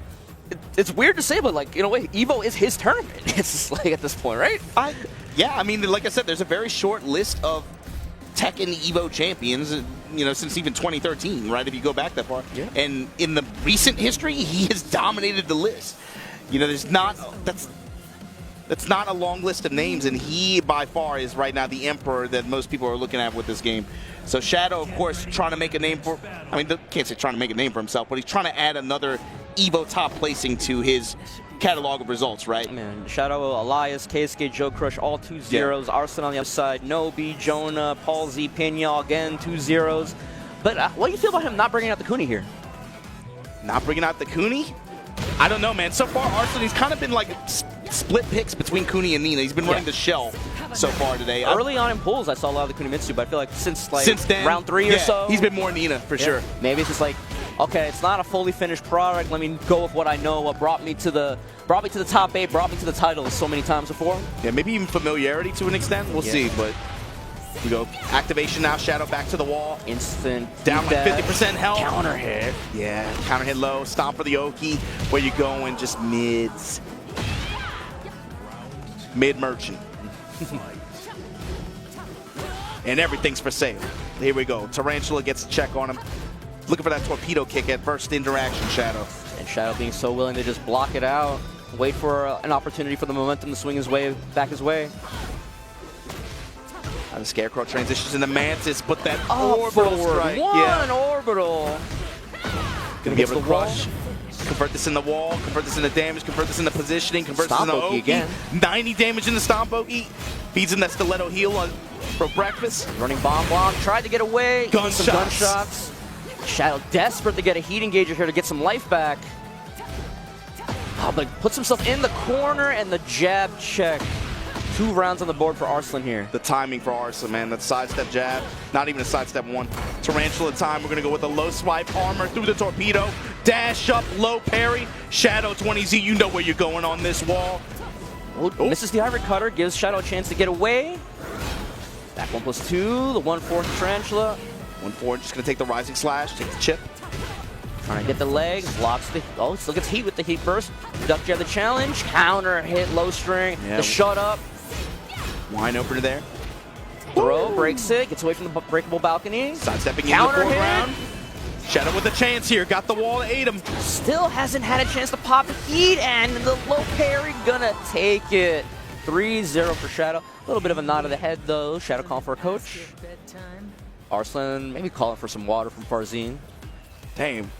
it's weird to say, but like, in a way, Evo is his tournament. It's just like at this point, right? Yeah, I mean, like I said, there's a very short list of Tekken Evo champions, since even 2013, right? If you go back that far. Yeah. And in the recent history, he has dominated the list. There's not, that's not a long list of names, and he by far is right now the emperor that most people are looking at with this game. So Shadow, of course, trying to make a name for, can't say trying to make a name for himself, but he's trying to add another Evo top placing to his catalog of results, right? Man, Shadow, Elias, Keisuke, Joe Crush, all 2 zeros. Arslan on the other side, Nobi, Jonah, Paul Z, Pena, again, 2 zeros. But what do you feel about him not bringing out the Kuni here? Not bringing out the Kuni? I don't know, man. So far, Arslan, he's kind of been like split picks between Kuni and Nina. He's been running the shell so far today. Early on in pools, I saw a lot of the Kunimitsu, but I feel like since then, round 3 or so, he's been more Nina for sure. Maybe it's just like, okay, it's not a fully finished product. Let me go with what I know. What brought me to the top 8, brought me to the title so many times before. Yeah, maybe even familiarity to an extent. We'll see, but we go. Activation now. Shadow back to the wall. Instant. Down like 50% health. Counter hit. Yeah, counter hit low. Stomp for the Oki. Where you going? Just mids. Mid merchant. And everything's for sale. Here we go. Tarantula gets a check on him. Looking for that torpedo kick at first interaction, Shadow. And Shadow being so willing to just block it out, wait for an opportunity for the momentum to swing his way back his way. The Scarecrow transitions into Mantis, but that orbital strike. One orbital. Gonna be able to crush. Convert this in the wall, convert this into damage, convert this into positioning, convert this into Oki. Again. 90 damage in the Stomp Oki. Feeds him that stiletto heel for breakfast. Running bomb block, tried to get away. Gunshots. Some gunshots. Shadow desperate to get a heat engager here to get some life back. Oh, but puts himself in the corner and the jab check. 2 rounds on the board for Arslan here. The timing for Arslan, man. That sidestep jab, not even a sidestep one. Tarantula time, we're gonna go with a low swipe, armor through the torpedo, dash up, low parry, Shadow 20Z, you know where you're going on this wall. Misses the Ivory Cutter, gives Shadow a chance to get away. Back 1+2, the 1-4 Tarantula. 1-4, just gonna take the rising slash, take the chip. Trying to get the legs, blocks the, still gets heat with the heat burst. Duck jab the challenge, counter hit, low string, the shut up. Wine opener there. Throw, breaks it, gets away from the breakable balcony. Sidestepping in the foreground. Shadow with a chance here, got the wall to aid him. Still hasn't had a chance to pop heat, and the low parry gonna take it. 3-0 for Shadow. A little bit of a nod of the head though. Shadow calling for a coach. Arslan maybe calling for some water from Farzin. Damn.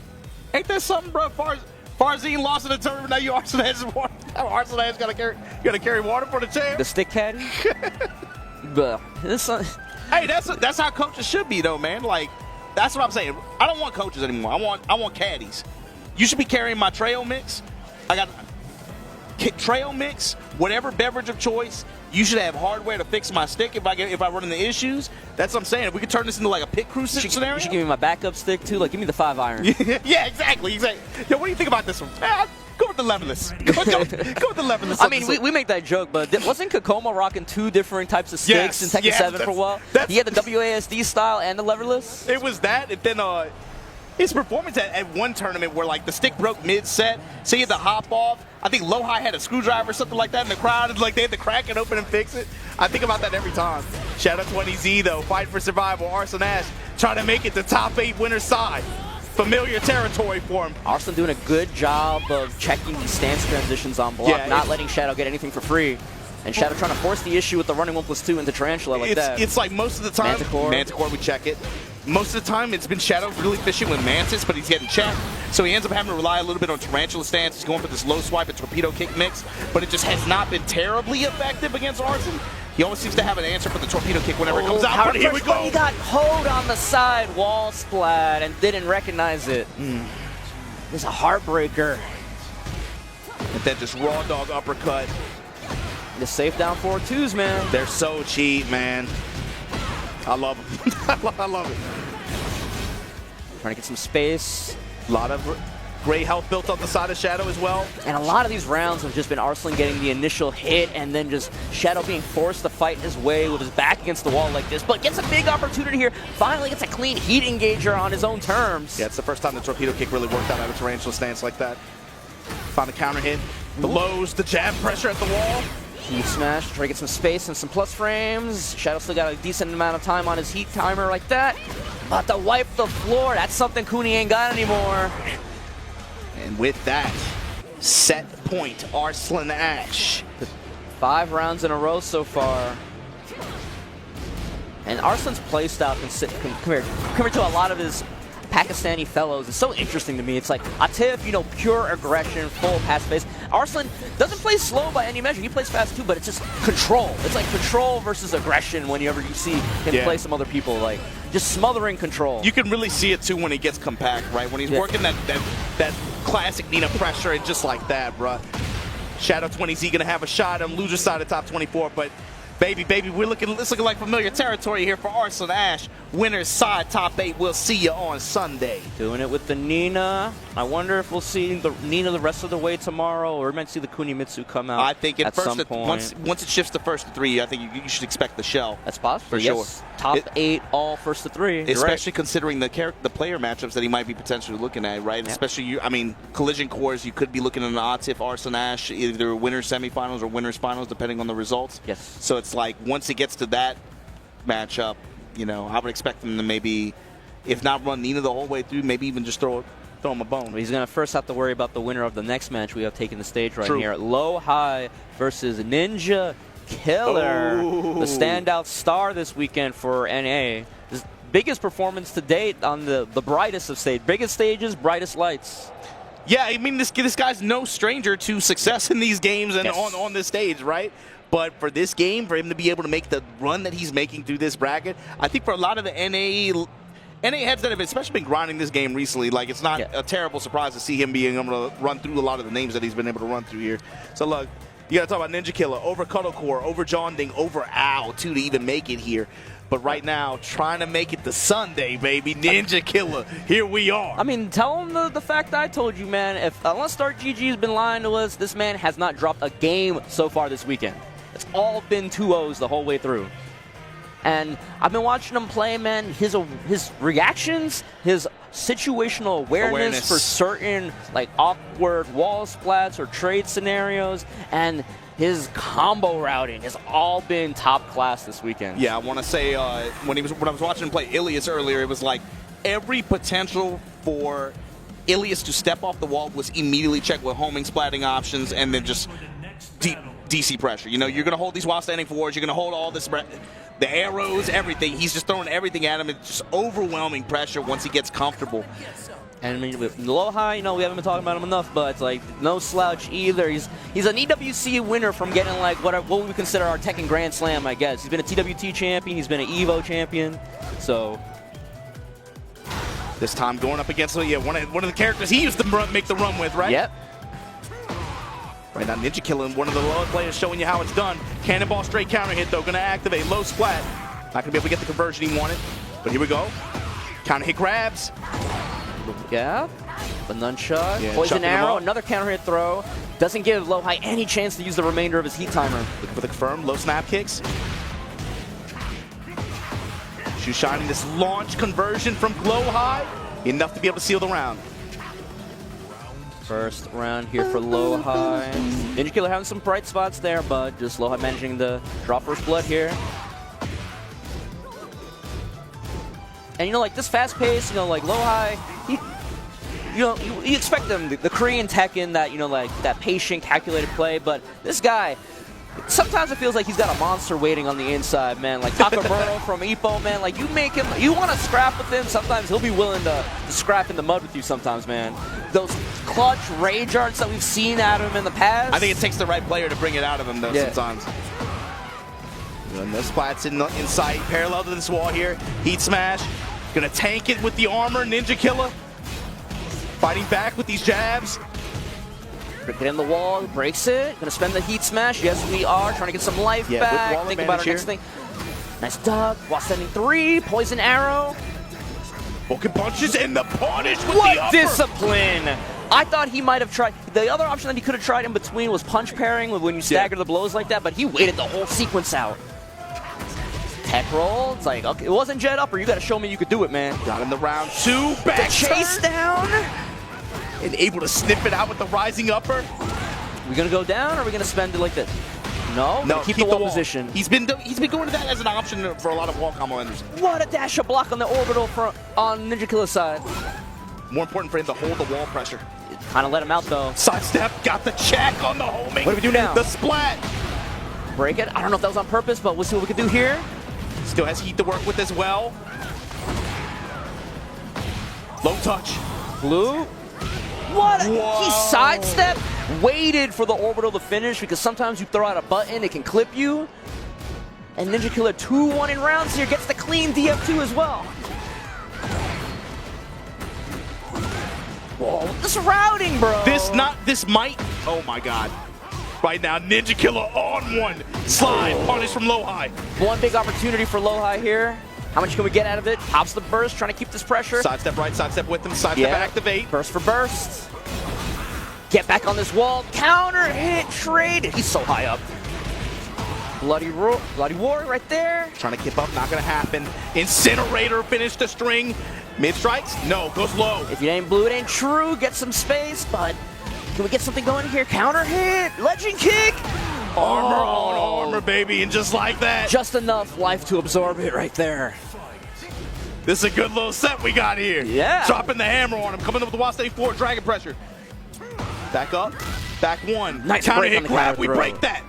Ain't that something, bro? Farzin lost in the tournament, now you Arslan has water. Arslan has gotta carry water for the chair. The stick caddy. But hey, that's how coaches should be though, man. Like, that's what I'm saying. I don't want coaches anymore. I want caddies. You should be carrying my trail mix. I got trail mix, whatever beverage of choice. You should have hardware to fix my stick if I run into issues. That's what I'm saying. If we could turn this into like a pit crew scenario. You should give me my backup stick too. Like, give me the 5-iron. Yeah, exactly. Yo, what do you think about this one? Go with the leverless. Go with the leverless. I mean, we make that joke, but wasn't Kakoma rocking 2 different types of sticks in Tekken 7 for a while? He had the WASD style and the leverless. It was that, and then his performance at one tournament where like the stick broke mid-set, so he had to hop off. I think Low-High had a screwdriver or something like that in the crowd, and like they had to crack it open and fix it. I think about that every time. Shadow 20Z though, fight for survival. Arslan Ash trying to make it to top 8 winner's side. Familiar territory for him. Arslan doing a good job of checking these stance transitions on block, not letting Shadow get anything for free. And Shadow trying to force the issue with the running 1+2 into Tarantula like that. It's like most of the time, Manticore, we check it. most of the time it's been Shadow really fishing with Mantis, but he's getting checked. So he ends up having to rely a little bit on Tarantula stance. He's going for this low swipe and torpedo kick mix, but it just has not been terribly effective against Arslan. He always seems to have an answer for the torpedo kick whenever it comes out, but here we go. He got hold on the side, wall splat, and didn't recognize it. It's a heartbreaker. And then just raw dog uppercut. The safe down 4-2s, man. They're so cheap, man. I love them. I love it. Trying to get some space. A lot of great health built on the side of Shadow as well. And a lot of these rounds have just been Arslan getting the initial hit and then just Shadow being forced to fight his way with his back against the wall like this. But gets a big opportunity here. Finally gets a clean heat engager on his own terms. Yeah, it's the first time the torpedo kick really worked out of a tarantula stance like that. Found a counter hit. The lows, the jab pressure at the wall. Heat smash, try to get some space and some plus frames. Shadow still got a decent amount of time on his heat timer like that. But to wipe the floor, that's something Cooney ain't got anymore. And with that, set point, Arslan Ash. 5 rounds in a row so far. And Arslan's playstyle compared to a lot of his Pakistani fellows is so interesting to me. It's like Atif, you know, pure aggression, full pass space. Arslan doesn't play slow by any measure. He plays fast too, but it's just control. It's like control versus aggression whenever you see him play some other people, like just smothering control. You can really see it too when he gets compact, right? When he's working that classic Nina pressure and just like that, bruh. Shadow 20Z gonna have a shot on loser side of top 24, but baby, it's looking like familiar territory here for Arslan Ash. Winner's side, top 8. We'll see you on Sunday. Doing it with the Nina. I wonder if we'll see the Nina the rest of the way tomorrow, or we might see the Kunimitsu come out. I think at some point. Once it shifts to first to 3, I think you should expect the shell. That's possible. For sure. Top 8, all first to 3. Especially considering the player matchups that he might be potentially looking at, right? Yep. Especially, I mean, collision cores, you could be looking at an Atif, Arslan Ash, either winners semifinals or winners finals, depending on the results. Yes. So it's like, once it gets to that matchup, you know, I would expect him to maybe, if not run Nina the whole way through, maybe even just throw him a bone. He's going to first have to worry about the winner of the next match we have taking the stage right here. Low High versus Ninja Killer, the standout star this weekend for NA. His biggest performance to date on the brightest of stage. Biggest stages, brightest lights. Yeah, I mean, this guy's no stranger to success in these games and on this stage, right? But for this game, for him to be able to make the run that he's making through this bracket, I think for a lot of the NA heads that have especially been grinding this game recently, like, it's not a terrible surprise to see him being able to run through a lot of the names that he's been able to run through here. So look, you got to talk about Ninja Killer, over Cuddlecore, over John Ding, over Owl, too, to even make it here. But right now, trying to make it to Sunday, baby. Ninja Killer, here we are. I mean, tell him the fact I told you, man. Unless Start GG has been lying to us, this man has not dropped a game so far this weekend. It's all been 2-0s the whole way through. And I've been watching him play, man. His reactions, his situational awareness for certain like awkward wall splats or trade scenarios, and his combo routing has all been top class this weekend. Yeah, I want to say when I was watching him play Ilias earlier, it was like every potential for Ilias to step off the wall was immediately checked with homing, splatting options, and then just deep DC pressure. You know, you're going to hold these while standing forwards. You're going to hold all this, the arrows, everything. He's just throwing everything at him. It's just overwhelming pressure once he gets comfortable. And I mean, with Low High, you know, we haven't been talking about him enough, but it's like no slouch either. He's an EWC winner from getting like what we consider our Tekken Grand Slam, I guess. He's been a TWT champion. He's been an EVO champion. So this time going up against one of the characters he used to make the run with, right? Yep. Right now, Ninja Killer, one of the lower players, showing you how it's done. Cannonball straight counter hit, though. Going to activate. Low splat. Not going to be able to get the conversion he wanted. But here we go. Counter hit grabs. Yeah. The nunchuck. Poison arrow. Another counter hit throw. Doesn't give Low High any chance to use the remainder of his heat timer. Looking for the confirm. Low snap kicks. Shoe shining this launch conversion from Low High. Enough to be able to seal the round. First round here for Low High. Ninja Killer having some bright spots there, but just Low High managing to draw first blood here. And you know, like this fast pace, you know, like Low High, you expect them, the Korean Tekken, that, you know, like that patient, calculated play, but this guy, Sometimes it feels like he's got a monster waiting on the inside, man. Like Takamura from Ippo, man. Like, you make him, you want to scrap with him, sometimes he'll be willing to scrap in the mud with you sometimes, man. Those clutch rage arts that we've seen out of him in the past. I think it takes the right player to bring it out of him, though, sometimes. And the splats in sight, parallel to this wall here. Heat smash. Gonna tank it with the armor. Ninja Killer fighting back with these jabs. Get in the wall, breaks it. Gonna spend the heat smash. Yes, we are trying to get some life back. Think about our next thing. Nice duck. While sending 3. Poison arrow. Broken punches and the punish with what the upper. Discipline! I thought he might have tried. The other option that he could have tried in between was punch pairing when you stagger the blows like that, but he waited the whole sequence out. Tech roll. It's like, okay, it wasn't jet up, or you got to show me you could do it, man. Got in the round 2. Back chase down. And able to snip it out with the rising upper. We gonna go down, or are we gonna spend it like this? No, keep the wall position. He's been going to that as an option for a lot of wall combo enders. What a dash of block on the orbital on Ninja Killer's side. More important for him to hold the wall pressure. Kind of let him out though. Sidestep, got the check on the homing. What do we do now? The splat. Break it. I don't know if that was on purpose, but we'll see what we can do here. Still has heat to work with as well. Low touch. Blue. What? He sidestepped, waited for the orbital to finish, because sometimes you throw out a button, it can clip you. And Ninja Killer 2-1 in rounds here, gets the clean DF2 as well. Whoa, this routing, bro. This might, oh my God. Right now, Ninja Killer on one. Slide, punish from low high. One big opportunity for low high here. How much can we get out of it? Pops the burst, trying to keep this pressure. Sidestep right, sidestep with him, sidestep activate. Burst for burst. Get back on this wall. Counter hit, trade. He's so high up. Bloody War right there. Trying to keep up, not gonna happen. Incinerator finish the string. Mid strikes? No, goes low. If it ain't blue, it ain't true. Get some space, but can we get something going here? Counter hit, legend kick. Armor on armor, baby, and just like that. Just enough life to absorb it right there. This is a good little set we got here. Yeah. Dropping the hammer on him, coming up with the Wasp 4, dragon pressure. Back up, back one. Nice counter break hit on the grab, counter we throw. break that.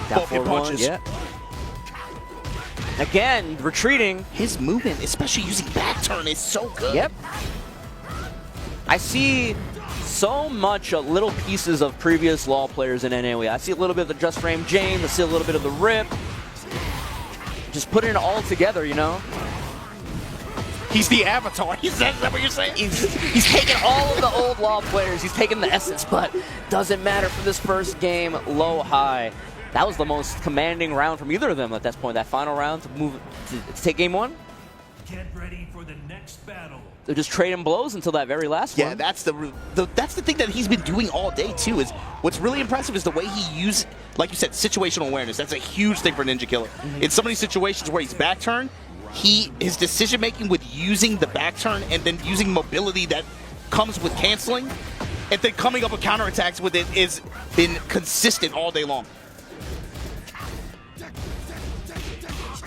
Poking punches. Yeah. Again, retreating. His movement, especially using back turn, is so good. Yep. I see so much little pieces of previous Law players in NAOE. I see a little bit of the Just Frame James, I see a little bit of the Rip. Just putting it all together, you know? He's the avatar. Is that what you're saying? He's taking all of the old Law players. He's taking the essence, but doesn't matter for this first game, low high. That was the most commanding round from either of them at this point. That final round to move to take game 1. Get ready for the next battle. They're just trading blows until that very last one. Yeah, that's the thing that he's been doing all day too. Is what's really impressive is the way he uses, like you said, situational awareness. That's a huge thing for Ninja Killer. In so many situations where he's back turn, his decision making with using the back turn and then using mobility that comes with canceling, and then coming up with counterattacks with it is been consistent all day long.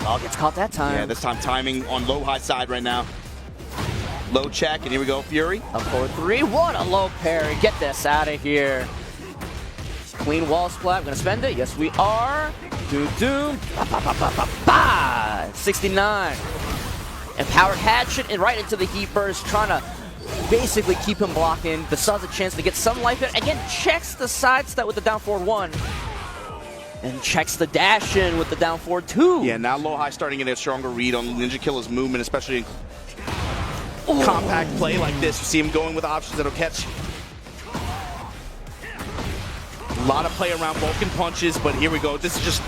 Oh, gets caught that time. Yeah, this time timing on low high side right now. Low check, and here we go, Fury. Up 4-3, what a low parry. Get this out of here. Clean wall splat, we're gonna spend it. Yes, we are. Doom. 69. Empowered hatchet and right into the heat burst, trying to basically keep him blocking. Besides a chance to get some life in. Again, checks the side step with the down forward 1. And checks the dash in with the down forward 2. Yeah, now low high starting in a stronger read on Ninja Killer's movement, especially in compact play like this. You see him going with options that'll catch. A lot of play around Vulcan punches, but here we go. This is just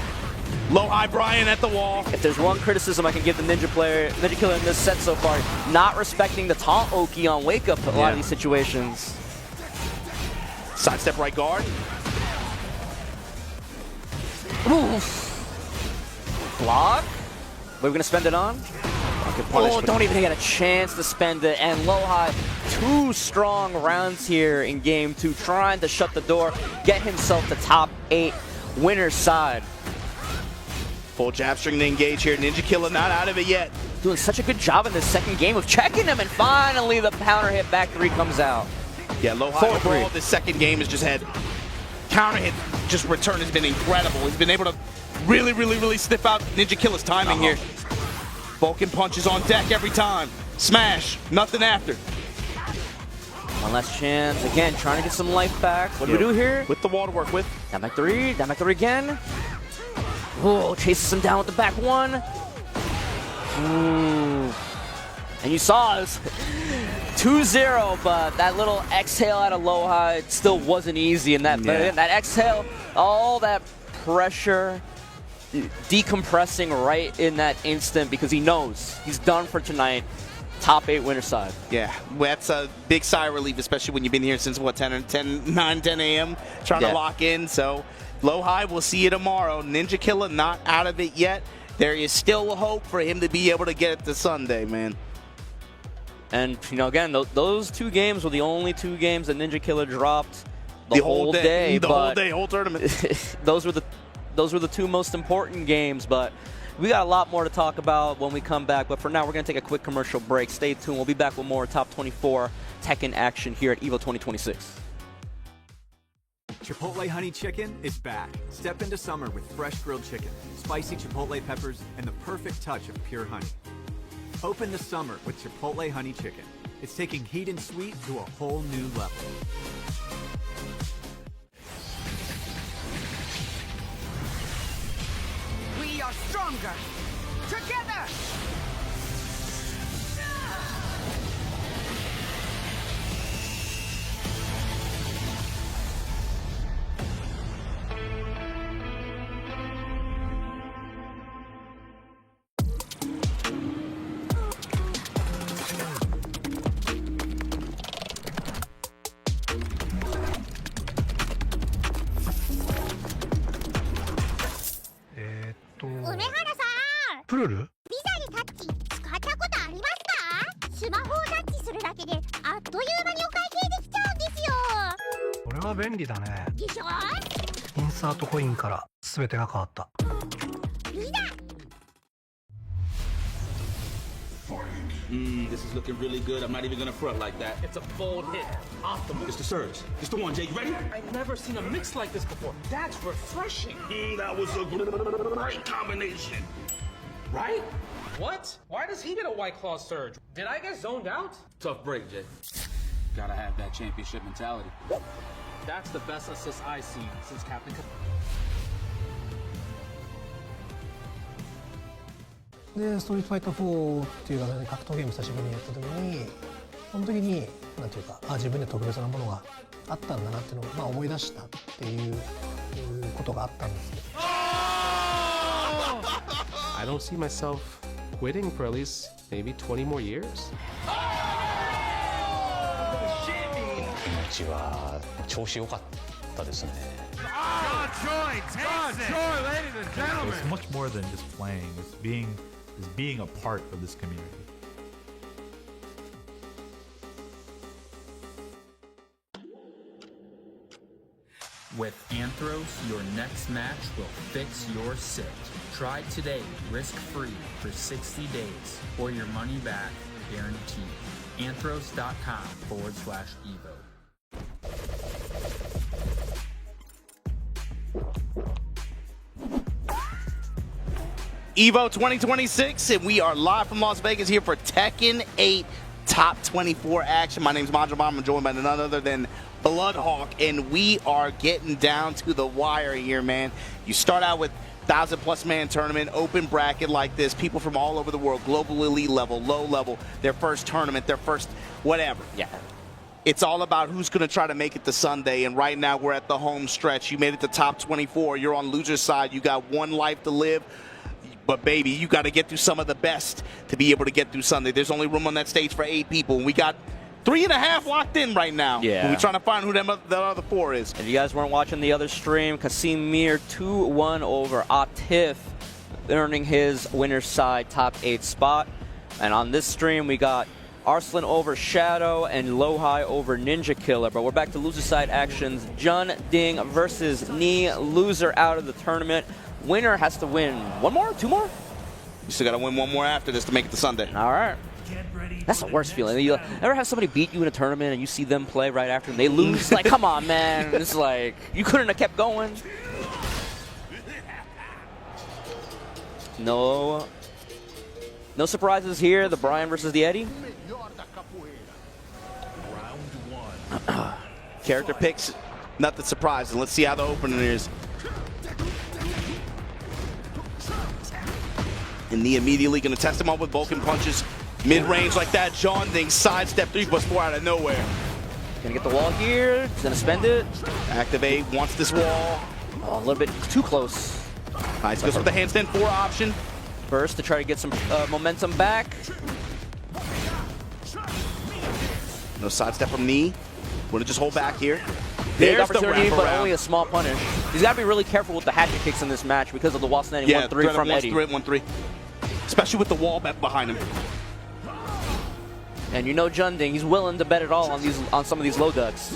low high Brian at the wall. If there's one criticism I can give the Ninja Killer in this set so far, not respecting the taunt Oki on wake up a lot of these situations. Sidestep right guard. Oof. Block. What are we gonna spend it on? Oh, don't even get a chance to spend it. And low high, 2 strong rounds here in game 2, trying to shut the door, get himself the top 8 winner's side. Full jab string to engage here. Ninja Killer not out of it yet. Doing such a good job in this second game of checking him, and finally the counter hit back 3 comes out. Yeah, low high overall, this second game has just had counter hit just return has been incredible. He's been able to really sniff out Ninja Killer's timing here. Vulcan punches on deck every time. Smash, nothing after. One last chance. Again, trying to get some life back. What do we do here? With the wall to work with. Down back three again. Whoa, chases him down with the back one. Ooh. And you saw us 2-0, but that little exhale out of low high still wasn't easy. And that exhale, all that pressure decompressing right in that instant because he knows he's done for tonight. Top 8 winner side. Yeah, that's a big sigh of relief, especially when you've been here since, what, 10 a.m. trying to lock in. So low high, we'll see you tomorrow. Ninja Killer not out of it yet. There is still hope for him to be able to get it to Sunday, man. And, you know, again, those 2 games were the only 2 games that Ninja Killer dropped the whole day. The whole day, whole tournament. Those were the 2 most important games, but we got a lot more to talk about when we come back. But for now, we're going to take a quick commercial break. Stay tuned. We'll be back with more Top 24 Tekken action here at EVO 2026. Chipotle Honey Chicken is back. Step into summer with fresh grilled chicken, spicy chipotle peppers, and the perfect touch of pure honey. Open the summer with Chipotle Honey Chicken. It's taking heat and sweet to a whole new level. We are stronger together! This is looking really good. I'm not even gonna front like that. It's a bold hit. Optimal. It's the surge. It's the one, Jay. You ready? I've never seen a mix like this before. That's refreshing. That was a great combination. Right? What? Why does he get a White Claw surge? Did I get zoned out? Tough break, Jay. Gotta have that championship mentality. That's the best assist I've seen since Captain. で、ストリートファイター4っていう形で格闘ゲーム久しぶりにやった時に、その時になんていうか、自分で特別なものがあったんだなっていうのを、思い出したっていうことがあったんですけど。I don't see myself quitting for at least maybe 20 more years. 気持ちは調子良かったですね。It's much more than just playing. It's being a part of this community. With Anthros, your next match will fix your sit. Try today, risk-free for 60 days, or your money back guaranteed. Anthros.com/Evo. EVO 2026, and we are live from Las Vegas here for Tekken 8 Top 24 action. My name is Majabam. I'm joined by none other than Bloodhawk, and we are getting down to the wire here, man. You start out with 1,000+ man tournament, open bracket like this, people from all over the world, global elite level, low level, their first tournament, their first whatever. Yeah. It's all about who's going to try to make it to Sunday, and right now we're at the home stretch. You made it to top 24. You're on loser's side. You got one life to live. But, baby, you got to get through some of the best to be able to get through Sunday. There's only room on that stage for 8 people. And we got 3.5 locked in right now. Yeah. We're trying to find who that other 4 is. If you guys weren't watching the other stream, Kasim Mir 2-1 over Atif, earning his winner's side top 8 spot. And on this stream, we got Arslan over Shadow and Low High over Ninja Killer. But we're back to loser side actions. Jun Ding versus Ni, loser out of the tournament. Winner has to win 1 more, 2 more? You still got to win 1 more after this to make it to Sunday. All right. That's the worst feeling. You ever have somebody beat you in a tournament and you see them play right after and they lose? Like, come on, man. It's like, you couldn't have kept going. No surprises here. The Brian versus the Eddie. Character picks, nothing surprising. Let's see how the opening is. And Knee immediately going to test him up with Vulcan punches. Mid-range like that. John Ding sidestep 3+4 out of nowhere. Gonna get the wall here. He's gonna spend it. Activate, wants this wall. Oh, a little bit too close. Nice, goes for the handstand 4 option. First to try to get some momentum back. No sidestep from Knee. Want to just hold back here. Big There's the opportunity, but wraparound. only a small punish. He's got to be really careful with the hatchet kicks in this match because of the wall standing 1-3 from Eddie. 1-3, especially with the wall back behind him. And you know Junding, he's willing to bet it all on some of these low ducks.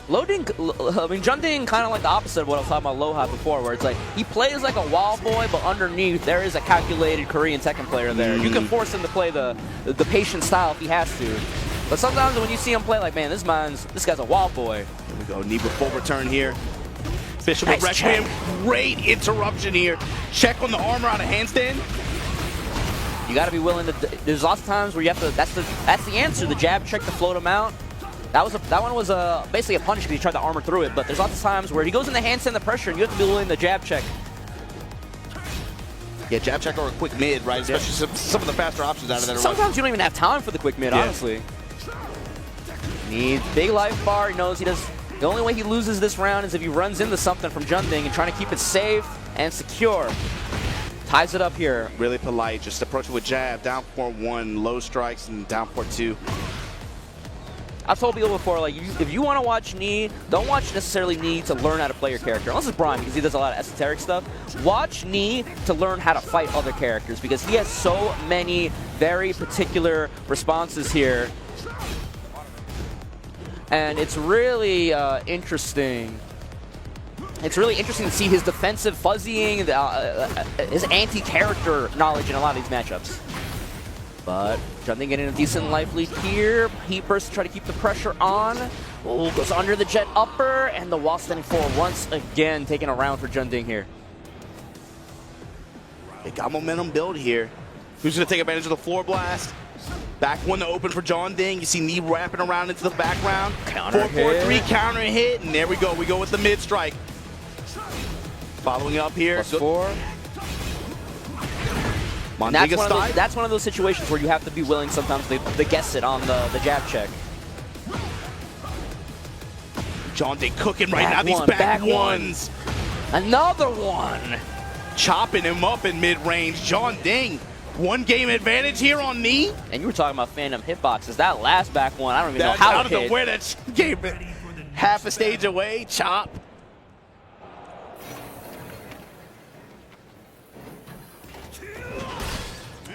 Junding kind of like the opposite of what I was talking about low high before, where it's like he plays like a wall boy, but underneath there is a calculated Korean Tekken player there. You can force him to play the patient style if he has to. But sometimes when you see him play, like, man, this guy's a wall boy. Here we go, Knee with full return here. Bishop with Requiem, great interruption here. Check on the armor on a handstand. You got to be willing to. There's lots of times where you have to. That's the answer. The jab check to float him out. That one was basically a punish because he tried to armor through it. But there's lots of times where he goes in the handstand, the pressure, and you have to be willing to jab check. Yeah, jab check or a quick mid, right? Especially some of the faster options out of that. Sometimes you don't even have time for the quick mid, honestly. Needs big life bar. He knows he does. The only way he loses this round is if he runs into something from Junding and trying to keep it safe and secure. Ties it up here. Really polite, just approach it with jab, down 4-1, low strikes, and down 4-2. I've told people before, like, if you want to watch Knee, don't watch necessarily Knee to learn how to play your character. Unless it's Brian, because he does a lot of esoteric stuff. Watch Knee to learn how to fight other characters, because he has so many very particular responses here. And it's really interesting. It's really interesting to see his defensive fuzzying, his anti-character knowledge in a lot of these matchups. But Junding getting a decent life lead here. Heat burst to try to keep the pressure on. Oh, goes under the jet upper, and the wall standing 4 once again, taking a round for Junding here. They got momentum build here. Who's going to take advantage of the floor blast? Back one to open for John Ding. You see Knee wrapping around into the background. 4-4-3 counter hit, and there we go. We go with the mid strike. Following up here. +4. That's one of those situations where you have to be willing sometimes to guess it on the jab check. John Ding cooking right now. These back ones. Another one. Chopping him up in mid-range. John Ding. 1 game advantage here on Knee. And you were talking about phantom hitboxes. That last back one, I don't even know how I don't know where that came half a stage away. Chop.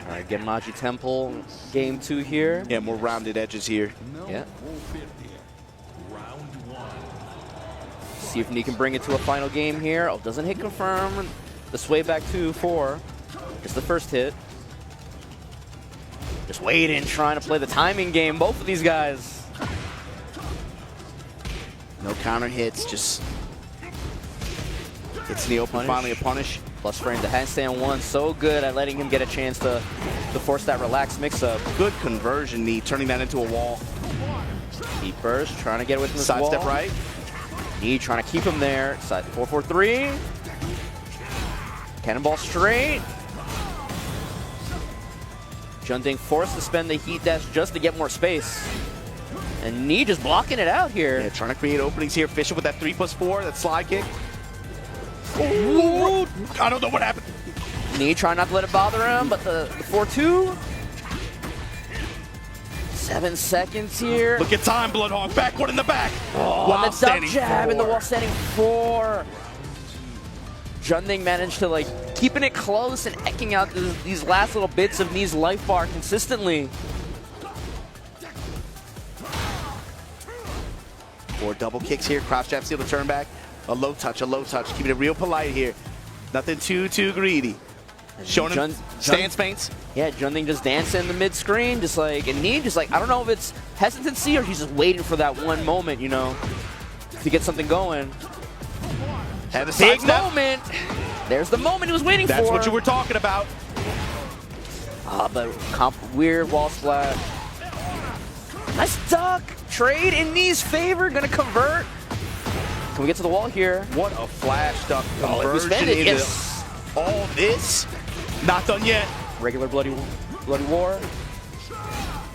All right, Genmaji Temple, game 2 here. Yeah, more rounded edges here. Yeah. See if Knee can bring it to a final game here. Oh, doesn't hit confirm. The sway back 2-4. Just the first hit. Just waiting, trying to play the timing game. Both of these guys. No counter hits, just hits in the open, finally a punish. Plus frame to handstand 1, so good at letting him get a chance to force that relaxed mix-up. Good conversion, Knee, turning that into a wall. Heat burst, trying to get away from this wall. Sidestep right. Knee trying to keep him there. Side 4-4-3. Cannonball straight. Junding forced to spend the heat dash just to get more space. And Knee just blocking it out here. Yeah, trying to create openings here. Fisher with that 3+4, that slide kick. Ooh. I don't know what happened. Knee trying not to let it bother him, but the 4-2. 7 seconds here. Look at time, Bloodhawk. Back one in the back. Oh, while the duck standing jab 4. in the wall standing 4. Junding managed to, like, keeping it close and eking out these last little bits of Knee's life bar consistently. 4 double kicks here. Crouch jab, steal the turn back. A low touch, keeping it real polite here. Nothing too greedy. Showing him stance feints. Yeah, Junding just dancing in the mid-screen, just like, and Nii just like, I don't know if it's hesitancy or he's just waiting for that one moment, you know, to get something going. Had a big moment. There's the moment he was waiting for. That's what you were talking about. But weird wall splat. Nice duck. Trade in Nii's favor. Gonna convert. Can we get to the wall here? What a flash duck conversion into yes. All this. Not done yet. Regular bloody war.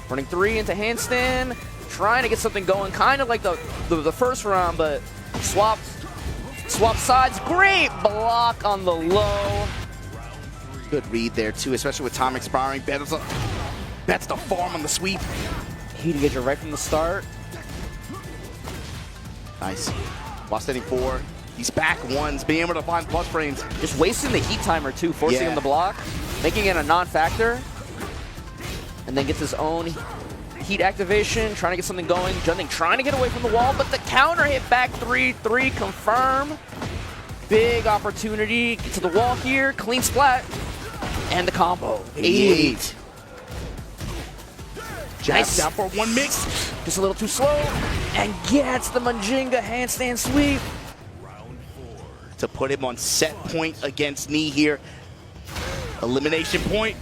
Running 3 into handstand. Trying to get something going. Kind of like the first round, but swap sides. Great block on the low. Good read there, too, especially with time expiring. That's the farm on the sweep. Heat engager right from the start. Nice. While standing 4. He's back ones, being able to find plus frames. Just wasting the heat timer, too, forcing him to block, making it a non-factor. And then gets his own heat activation, trying to get something going. Junding trying to get away from the wall, but the counter hit back 3-3, confirm. Big opportunity. Get to the wall here, clean splat. And the combo. 88. Nice. Down for 1 mix. Just a little too slow. And gets the Manjinga handstand sweep. To put him on set point against Nii here. Elimination point.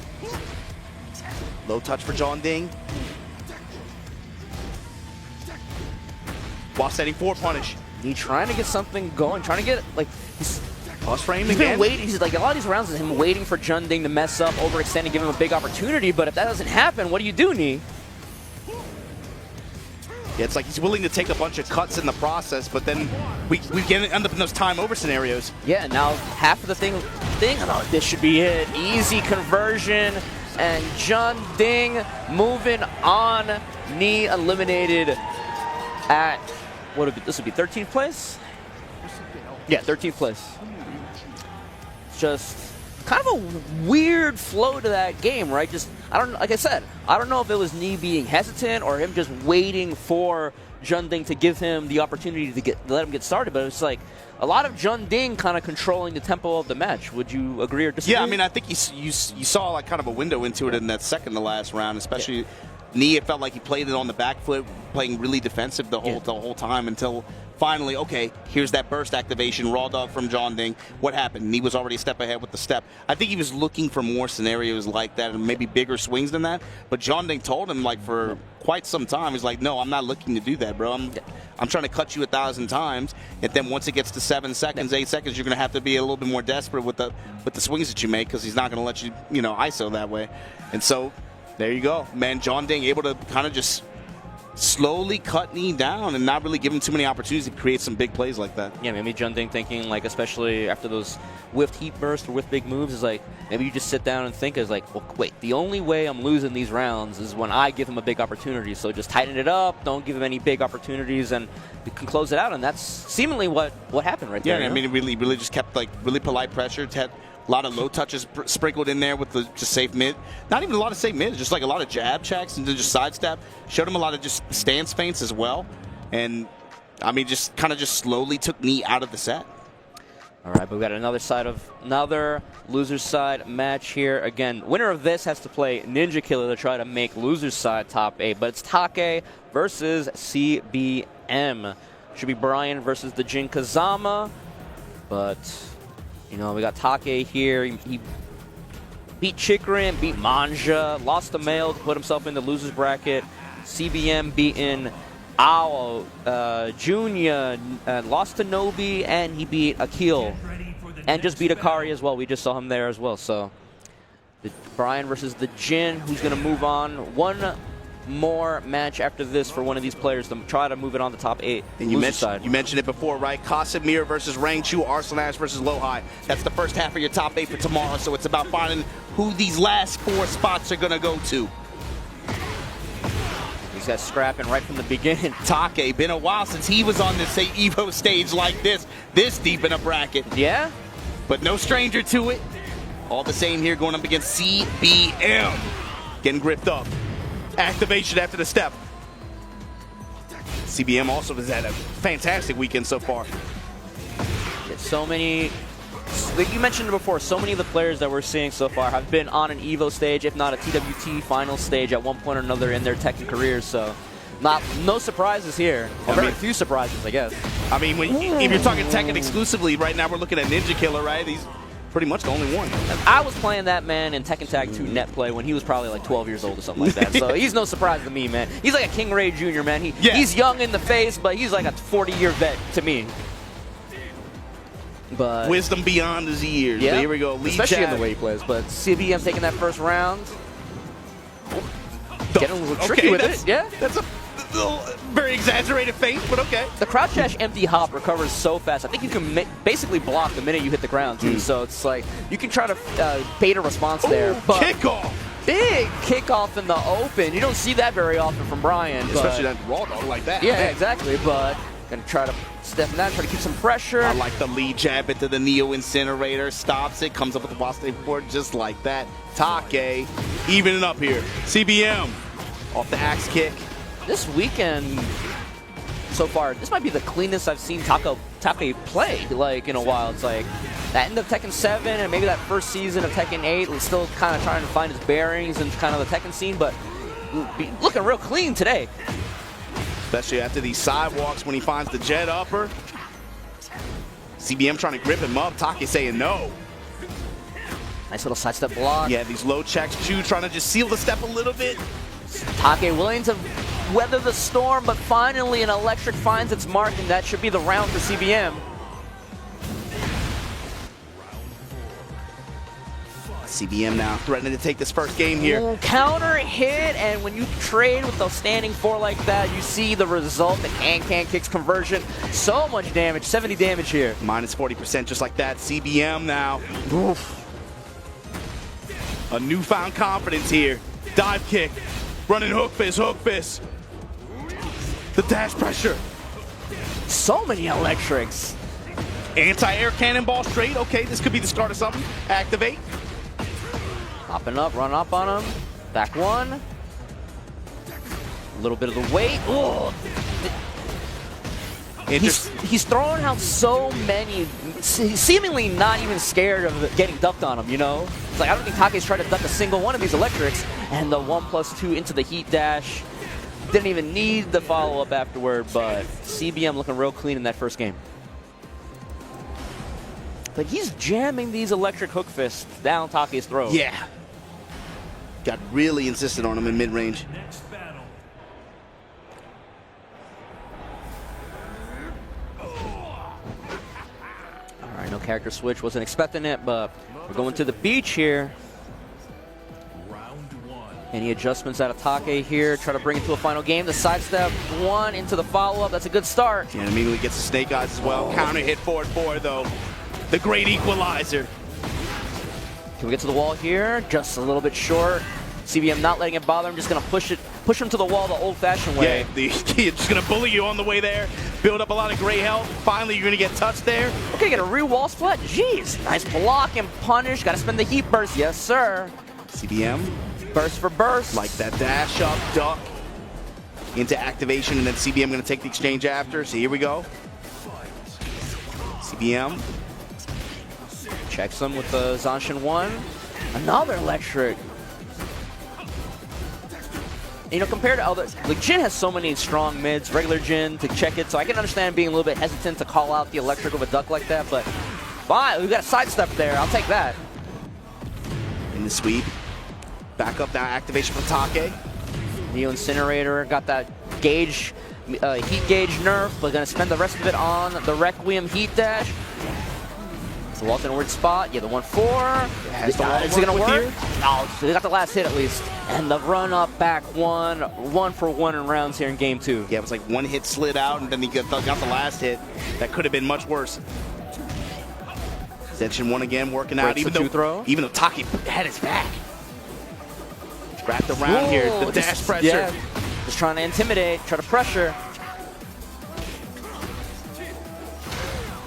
Low touch for Junding. While setting 4 punish. Nii trying to get something going, trying to get, like, plus frame he's again. Been waiting. He's like, a lot of these rounds is him waiting for Junding to mess up, overextend, and give him a big opportunity. But if that doesn't happen, what do you do, Nii? Yeah, it's like he's willing to take a bunch of cuts in the process, but then we end up in those time over scenarios. Yeah, now half of the thing, oh, this should be it. Easy conversion, and Junding moving on. Nii eliminated at, what would be, this would be 13th place? Yeah, 13th place. Just kind of a weird flow to that game, right? Just, like I said, I don't know if it was Nii being hesitant or him just waiting for Junding to give him the opportunity to let him get started, but it's like a lot of Junding kind of controlling the tempo of the match. Would you agree or disagree? Yeah, I mean, I think you saw like kind of a window into it in that second to last round, especially Nii. It felt like he played it on the back foot, playing really defensive the whole time until finally, okay, here's that burst activation, raw dog from Junding. What happened? Nii was already a step ahead with the step. I think he was looking for more scenarios like that and maybe bigger swings than that. But Junding told him, like, for quite some time, he's like, no, I'm not looking to do that, bro. I'm trying to cut you 1,000 times. And then once it gets to 7 seconds, 8 seconds, you're going to have to be a little bit more desperate with the swings that you make because he's not going to let you, ISO that way. And so there you go, man. Junding able to kind of just slowly cut Nii down and not really give him too many opportunities to create some big plays like that. Yeah, maybe Junding thinking, like, especially after those whiffed heat bursts or whiffed big moves, is like, maybe you just sit down and think, is like, well, wait, the only way I'm losing these rounds is when I give him a big opportunity. So just tighten it up, don't give him any big opportunities, and we can close it out. And that's seemingly what happened right there. Yeah, I mean, it really just kept, like, really polite pressure. Had a lot of low touches sprinkled in there with the just safe mid. Not even a lot of safe mid, just like a lot of jab checks and then just sidestep. Showed him a lot of just stance feints as well. And, I mean, just kind of slowly took Nii out of the set. All right, but we got another loser's side match here. Again, winner of this has to play Ninja Killer to try to make loser's side top 8. But it's Take versus CBM. Should be Brian versus the Jin Kazama. But we got Take here. He beat Chikrin, beat Manja, lost to Mail to put himself in the losers bracket. CBM beaten Ao, Junya, lost to Nobi, and he beat Akil. And just beat Akari as well. We just saw him there as well. So Brian versus the Jin, who's going to move on. One more match after this for one of these players to try to move it on the top 8. And you mentioned it before, right? Casimir versus Rangchu, Arslan versus Lohai. That's the first half of your top 8 for tomorrow, so it's about finding who these last 4 spots are going to go to. These guys scrapping right from the beginning. Take, been a while since he was on this Evo stage like this deep in a bracket. Yeah? But no stranger to it. All the same here, going up against CBM. Getting gripped up. Activation after the step. CBM also has had a fantastic weekend so far. So many like you mentioned before, so many of the players that we're seeing so far have been on an EVO stage, if not a TWT final stage at one point or another in their Tekken careers. So, no surprises here. Or very few surprises, I guess. I mean, if you're talking Tekken exclusively, right now we're looking at Ninja Killer, right? He's pretty much the only one. I was playing that man in Tekken Tag 2 net play when he was probably like 12 years old or something like that. So he's no surprise to me, man. He's like a King Ray Jr., man. He's young in the face, but he's like a 40-year vet to me. But wisdom beyond his years. Yeah, but here we go. Lead especially jab. in the way he plays. But CBM taking that first round. Getting a little tricky with it. Yeah. That's a little very exaggerated feint, but okay. The crouch dash empty hop recovers so fast. I think you can basically block the minute you hit the ground, too. So it's like you can try to bait a response there. But kickoff. Big kickoff in the open. You don't see that very often from Brian. Especially that raw dog like that. Yeah, exactly. But going to try to step in that, try to keep some pressure. I like the lead jab into the Neo Incinerator. Stops it, comes up with the wall state board just like that. Take evening up here. CBM off the axe kick. This weekend so far, this might be the cleanest I've seen Take play like in a while. It's like that end of Tekken 7 and maybe that first season of Tekken 8 was still kind of trying to find his bearings and kind of the Tekken scene, but looking real clean today. Especially after these sidewalks when he finds the jet upper. CBM trying to grip him up. Take saying no. Nice little sidestep block. Yeah, these low checks. Chu trying to just seal the step a little bit. Take willing to weather the storm, but finally an electric finds its mark, and that should be the round for CBM. CBM now threatening to take this first game here. Ooh, counter hit, and when you trade with the standing 4 like that, you see the result, the can kicks conversion. So much damage, 70 damage here. Minus 40% just like that. CBM now. Oof. A newfound confidence here. Dive kick. Running hook fist. The dash pressure. So many electrics. Anti-air cannonball straight. Okay, this could be the start of something. Activate. Hopping up, run up on him. Back one. A little bit of the weight. Oh. He's throwing out so many, seemingly not even scared of getting ducked on him, you know? It's like, I don't think Take's tried to duck a single one of these electrics, and the 1+2 into the heat dash. Didn't even need the follow-up afterward, but CBM looking real clean in that first game. But he's jamming these electric hook fists down Take's throat. Yeah. Got really insistent on him in mid-range. All right, no character switch. Wasn't expecting it, but we're going to the beach here. Any adjustments out of Take here? Try to bring it to a final game. The sidestep one into the follow-up. That's a good start. Yeah, immediately gets the snake eyes as well. Counter hit forward 4 though. The great equalizer. Can we get to the wall here? Just a little bit short. CBM not letting it bother him. Just going to push him to the wall the old-fashioned way. Yeah, he's just going to bully you on the way there. Build up a lot of gray health. Finally, you're going to get touched there. Okay, get a real wall split. Jeez, nice block and punish. Got to spend the heat burst. Yes, sir. CBM. Burst for burst. Like that dash up, duck into activation, and then CBM going to take the exchange after. So here we go. CBM. Checks him with the Zanshin 1. Another electric. You know, compared to others, like Jin has so many strong mids, regular Jin to check it, so I can understand being a little bit hesitant to call out the electric of a duck like that, but fine, we've got a sidestep there. I'll take that. In the sweep. Back up now, activation from Take. Neo Incinerator got that gauge, heat gauge nerf, but gonna spend the rest of it on the Requiem heat dash. It's the Walton Word spot. Yeah, the 1-4. Is it gonna work? Here? No, they got the last hit at least. And the run up back one for one in rounds here in game 2. Yeah, it was like one hit slid out, and then he got the last hit. That could have been much worse. Section 1 again working out, even though Take had his back. Wrapped around here, the dash pressure. Yeah, just trying to intimidate, try to pressure.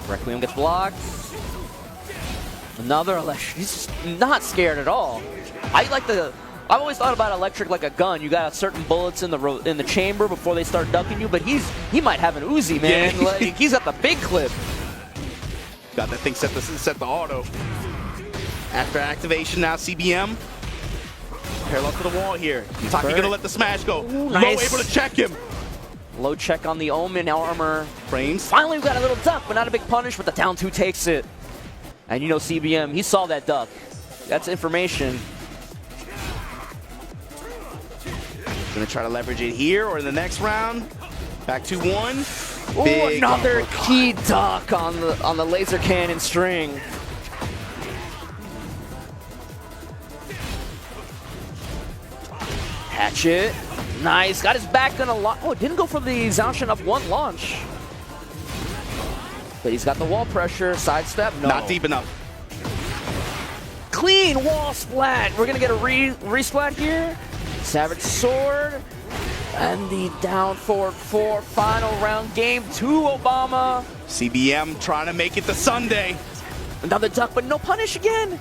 Requiem gets blocked. Another electric. He's just not scared at all. I've always thought about electric like a gun. You got certain bullets in the chamber before they start ducking you, but he might have an Uzi, man. Yeah. Like, he's got the big clip. Got that thing set the auto. After activation now, CBM. Parallel to the wall here. Taki gonna let the smash go. Nice. Low able to check him. Low check on the Omen armor. Frames. Finally, we got a little duck, but not a big punish, but the down 2 takes it. And you know CBM, he saw that duck. That's information. Gonna try to leverage it here or in the next round. Back to 1. Ooh, Big another uppercut. key duck on the laser cannon string. Hatchet. Nice. Got his back gonna launch. Oh, didn't go for the Zanshin up 1 launch. But he's got the wall pressure. Sidestep. No. Not deep enough. Clean wall splat. We're gonna get a resplat here. Savage sword. And the down forward 4 final round. Game 2, Obama. CBM trying to make it to Sunday. Another duck, but no punish again.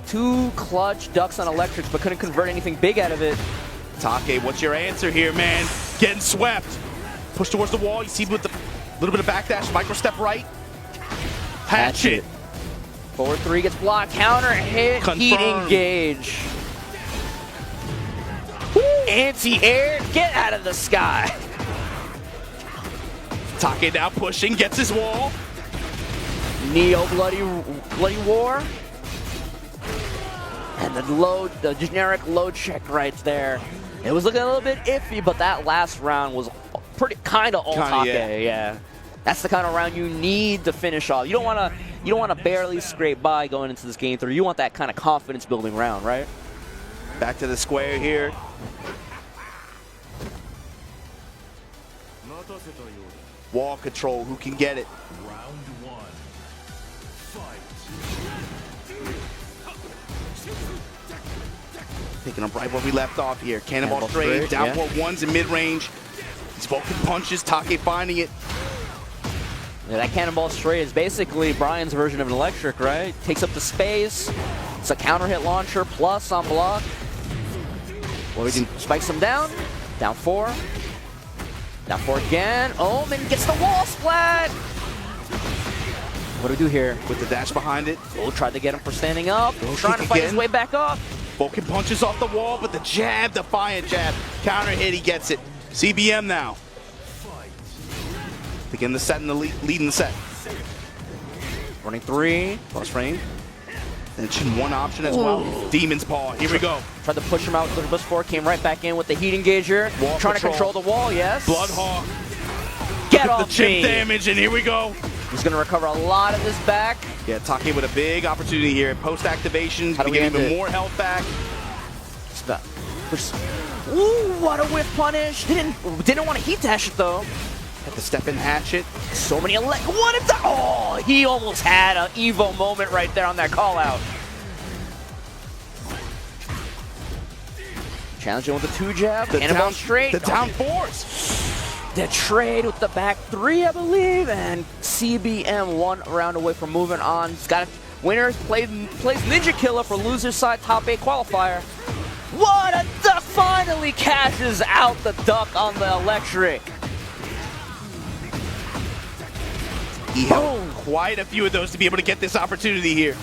2 clutch ducks on electrics, but couldn't convert anything big out of it. Take, what's your answer here, man? Getting swept. Push towards the wall. You see with the little bit of backdash, micro step right. Hatchet. 4-3 gets blocked. Counter hit. Confirmed. Heat engage. Anti-air. Get out of the sky. Take now pushing, gets his wall. Neo bloody war. And the generic load check right there. It was looking a little bit iffy, but that last round was pretty kind of all Take. Yeah. That's the kind of round you need to finish off. You don't want to barely scrape by going into this game 3. You want that kind of confidence building round, right? Back to the square here. Wall control, who can get it? Round 1. Fight. Picking up right where we left off here. Cannonball straight, down for 1s in mid-range. These Vulcan punches, Take finding it. Yeah, that cannonball straight is basically Brian's version of an electric, right? Takes up the space. It's a counter hit launcher plus on block. Well, we can spikes him down. Down 4. Down 4 again. Omen gets the wall splat. What do we do here? With the dash behind it. Oh, tried to get him for standing up. Trying to fight his way back up. Vulcan punches off the wall, but the jab, defiant jab. Counter hit, he gets it. CBM now. Begin the set in the lead in the set. Running 3. Cross frame. And one option as well. Demon's Paw. Here we go. Tried to push him out with the bus 4. Came right back in with the heat engager. Wall trying to control the wall, yes. Bloodhawk. Get Look off at the chip me. damage, and here we go. He's going to recover a lot of this back. Yeah, Take with a big opportunity here. Post-activation, to get even more health back. Ooh, what a whiff punish. Didn't want to heat dash it, though. Had to step in hatchet. So many what a oh, he almost had an Evo moment right there on that call out. Challenging with the 2 jab, cannonball straight. The down 4s. The trade with the back 3, I believe, and CBM 1 round away from moving on. He's got winners plays Ninja Killer for loser's side top 8 qualifier. What a duck! Finally cashes out the duck on the electric. He held quite a few of those to be able to get this opportunity here.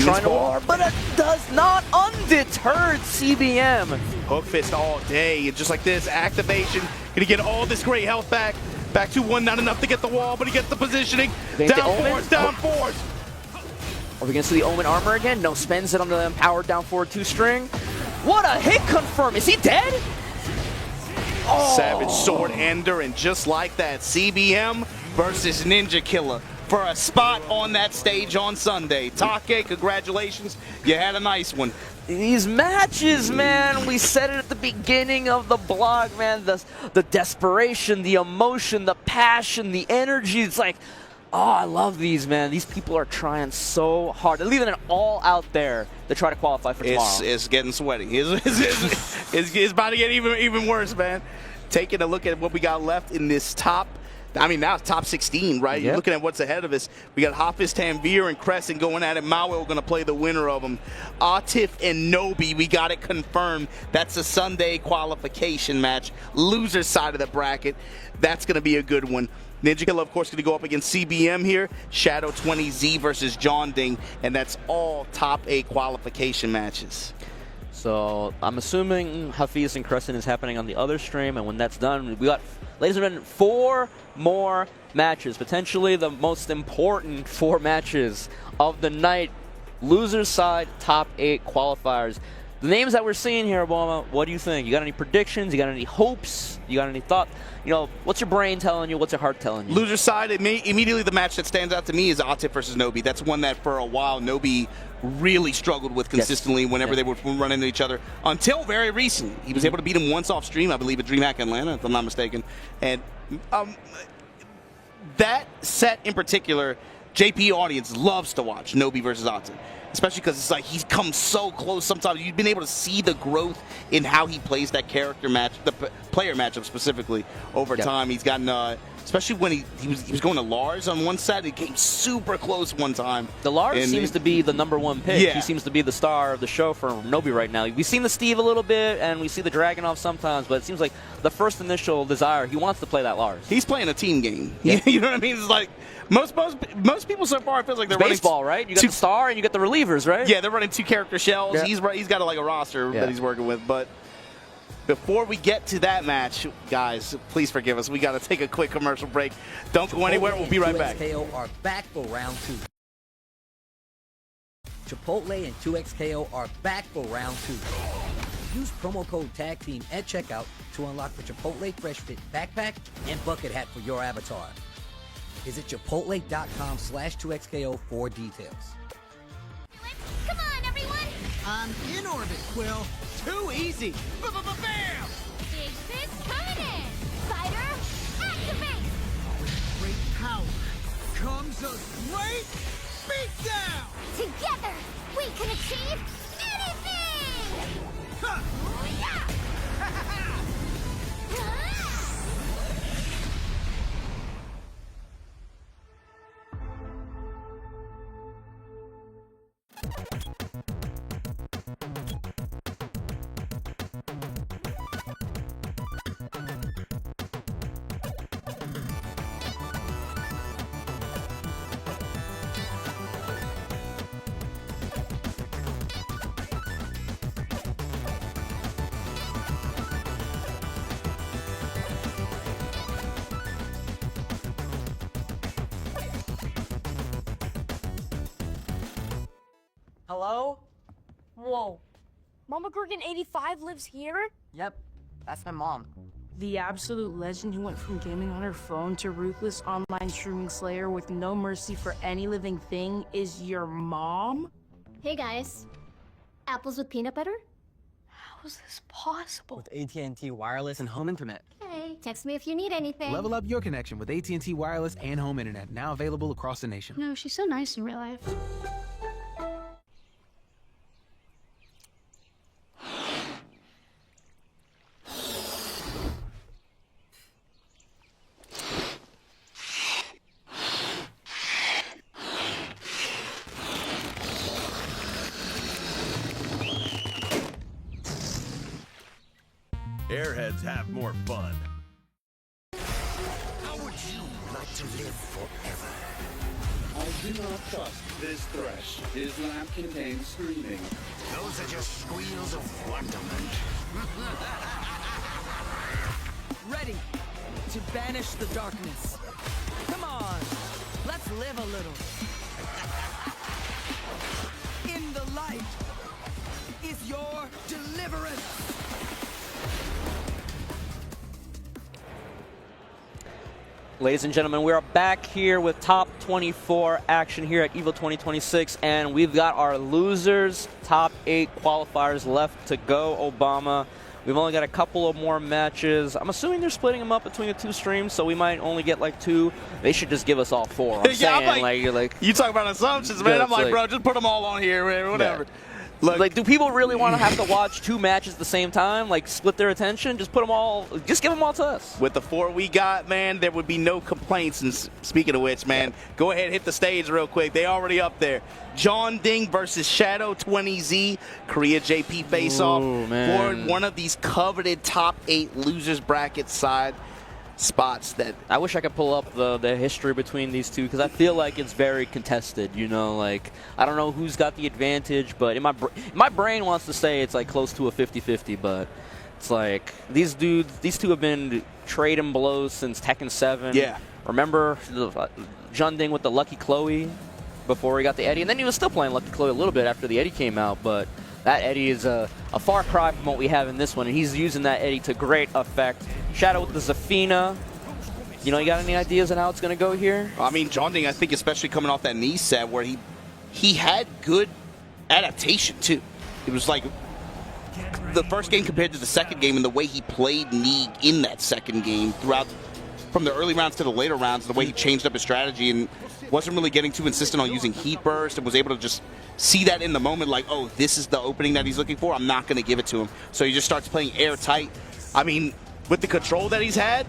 Trying to war, but it does not undeterred CBM. Hook fist all day, and just like this, activation. Gonna get all this great health back. Back to 1, not enough to get the wall, but he gets the positioning. Down 4s, down 4s. Are we gonna see the Omen armor again? No, spends it on the empowered down forward 2 string. What a hit confirm. Is he dead? Oh. Savage sword ender, and just like that, CBM versus Ninja Killer for a spot on that stage on Sunday. Take, congratulations. You had a nice one. These matches, man, we said it at the beginning of the blog, man. The desperation, the emotion, the passion, the energy. It's like, oh, I love these, man. These people are trying so hard. They're leaving it all out there to try to qualify for tomorrow. It's getting sweaty. It's about to get even worse, man. Taking a look at what we got left in this top I mean, now it's top 16, right? Yep. You're looking at what's ahead of us. We got Hafiz, Tanvir, and Crescent going at it. Mawil going to play the winner of them. Atif and Nobi, we got it confirmed. That's a Sunday qualification match. Loser side of the bracket. That's going to be a good one. Ninja Killer, of course, going to go up against CBM here. Shadow 20Z versus John Ding. And that's all top 8 qualification matches. So I'm assuming Hafiz and Crescent is happening on the other stream, and when that's done, we got, ladies and gentlemen, 4 more matches, potentially the most important 4 matches of the night. Losers side, top 8 qualifiers. The names that we're seeing here, Obama, what do you think? You got any predictions? You got any hopes? You got any thought? You know, what's your brain telling you? What's your heart telling you? Loser side, immediately the match that stands out to me is Atif versus Nobi. That's one that for a while Nobi really struggled with consistently whenever they would run into each other until very recently. He was able to beat him once off stream, I believe, at DreamHack Atlanta, if I'm not mistaken. And that set in particular, JP audience loves to watch Nobi versus Atif. Especially because it's like he's come so close. Sometimes you've been able to see the growth in how he plays that character match, the player matchup specifically over time. He's gotten, especially when he was going to Lars on one set, he came super close one time. The Lars seems to be the #1 pick. Yeah. He seems to be the star of the show for Nobi right now. We've seen the Steve a little bit, and we see the Dragunov sometimes, but it seems like the first initial desire, he wants to play that Lars. He's playing a team game. Yeah. You know what I mean? It's like most people so far, it feels like they're running baseball, right? You got the star and you got the relievers, right? Yeah, they're running 2 character shells. Yeah. He's got like a roster that he's working with. But before we get to that match, guys, please forgive us. We got to take a quick commercial break. Don't go anywhere. We'll be right back. 2XKO are back for round 2. Chipotle and 2XKO are back for round 2. Use promo code TAGTEAM at checkout to unlock the Chipotle Fresh Fit backpack and bucket hat for your avatar. Visit chipotle.com/2XKO for details. Come on, everyone! I'm in orbit, Quill. Too easy. Bam! Big fist coming in! Fighter, activate! Great power comes a great beatdown! Together, we can achieve anything! Ha! Yeah! Hello? Whoa. Mama Gorgon 85 lives here? Yep, that's my mom. The absolute legend who went from gaming on her phone to ruthless online streaming slayer with no mercy for any living thing is your mom? Hey guys. Apples with peanut butter? How is this possible? With AT&T wireless and home internet. Hey, text me if you need anything. Level up your connection with AT&T wireless and home internet, now available across the nation. No, she's so nice in real life. Airheads have more fun. How would you like to live forever? I do not trust this thresh. His lamp contains screaming. Those are just squeals of wonderment. Ready to banish the darkness. Come on, let's live a little. In the light is your deliverance. Ladies and gentlemen, we are back here with top 24 action here at EVO 2026, and we've got our losers, top 8 qualifiers left to go, Obama. We've only got a couple of more matches. I'm assuming they're splitting them up between the 2 streams, so we might only get like 2. They should just give us all 4. I'm saying, I'm like, you talk about assumptions, man. I'm like, bro, just put them all on here, man, whatever. Like, do people really want to have to watch 2 matches at the same time? Like, split their attention? Just put them all, just give them all to us. With the 4 we got, man, there would be no complaints. And speaking of which, man, go ahead and hit the stage real quick. They already up there. John Ding versus Shadow 20Z, Korea JP face-off for one of these coveted top 8 losers bracket side spots. That I wish I could pull up the history between these two, because I feel like it's very contested. You know, like, I don't know who's got the advantage, but in my brain wants to say it's like close to a 50-50, but it's like these two have been trading blows since Tekken 7. Yeah. Remember Junding with the Lucky Chloe before he got the Eddie, and then he was still playing Lucky Chloe a little bit after the Eddie came out, but that Eddie is a far cry from what we have in this one, and he's using that Eddie to great effect. Shadow with the Zafina. You know, you got any ideas on how it's going to go here? I mean, John Ding, I think, especially coming off that knee set where he had good adaptation, too. It was like the first game compared to the second game and the way he played knee in that second game throughout, from the early rounds to the later rounds, the way he changed up his strategy and wasn't really getting too insistent on using heat burst and was able to just see that in the moment, like, oh, this is the opening that he's looking for. I'm not going to give it to him. So he just starts playing airtight. I mean, with the control that he's had,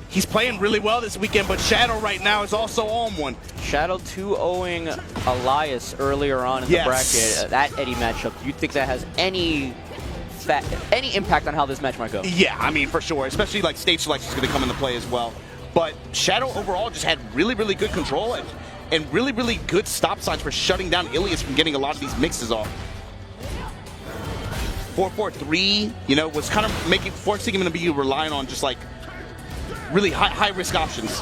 he's playing really well this weekend, but Shadow right now is also on one. Shadow 2-0ing Elias earlier on in the bracket. That Eddie matchup, do you think that has any impact on how this match might go? Yeah, I mean, for sure. Especially like stage selection is going to come into play as well. But Shadow overall just had really, really good control and really, really good stop signs for shutting down Ilias from getting a lot of these mixes off. 4-4-3, you know, was kind of forcing him to be relying on just like really high risk options.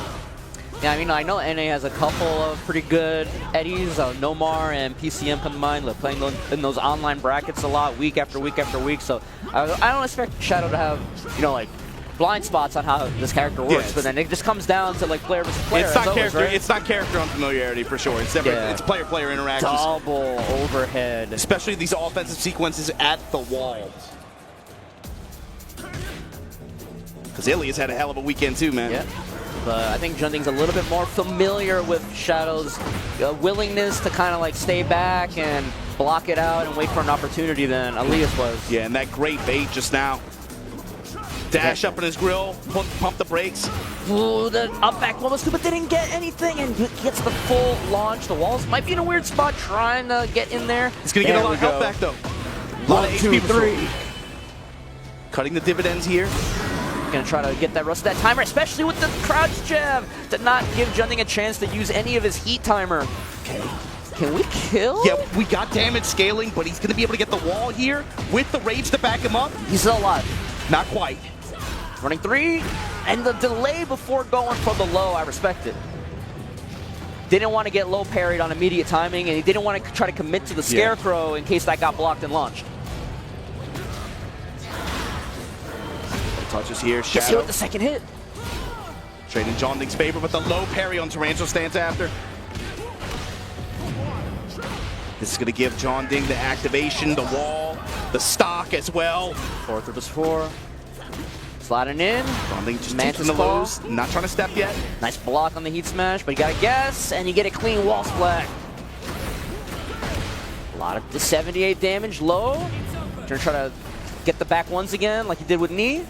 Yeah, I mean, I know NA has a couple of pretty good Eddies. Nomar and PCM come to mind. They're playing in those online brackets a lot, week after week after week. So I don't expect Shadow to have, you know, like blind spots on how this character works. But then it just comes down to like player versus player. It's not character. Right? It's not character unfamiliarity for sure. It's definitely it's player-player interactions. Double overhead, especially these offensive sequences at the wall. Because Ilias had a hell of a weekend too, man. Yeah. But I think Junding's a little bit more familiar with Shadow's willingness to kind of like stay back and block it out and wait for an opportunity than Elias was. Yeah, and that great bait just now. Dash up in his grill, pump the brakes. Ooh, the up back one was good, but didn't get anything, and gets the full launch. The walls might be in a weird spot trying to get in there. He's going to get a lot of health back, though. A lot of HP 3. Cutting the dividends here. Gonna try to get that rust of that timer, especially with the crouch jab, to not give Junding a chance to use any of his heat timer. Okay, can we kill? Yeah, we got damage scaling, but he's gonna be able to get the wall here with the rage to back him up. He's still alive. Not quite. Running 3, and the delay before going for the low, I respect it. Didn't want to get low parried on immediate timing, and he didn't want to try to commit to the Scarecrow in case that got blocked and launched. Touches here, Shadow. Gets hit with the second hit. Trading John Ding's favor, but the low parry on Tarantula stands after. This is going to give John Ding the activation, the wall, the stock as well. 4-4. Sliding in. John Ding just taking the lows, not trying to step yet. Nice block on the heat smash, but you got to guess, and you get a clean wall splat. A lot of the 78 damage, low. You're going to try to get the back ones again like you did with knee.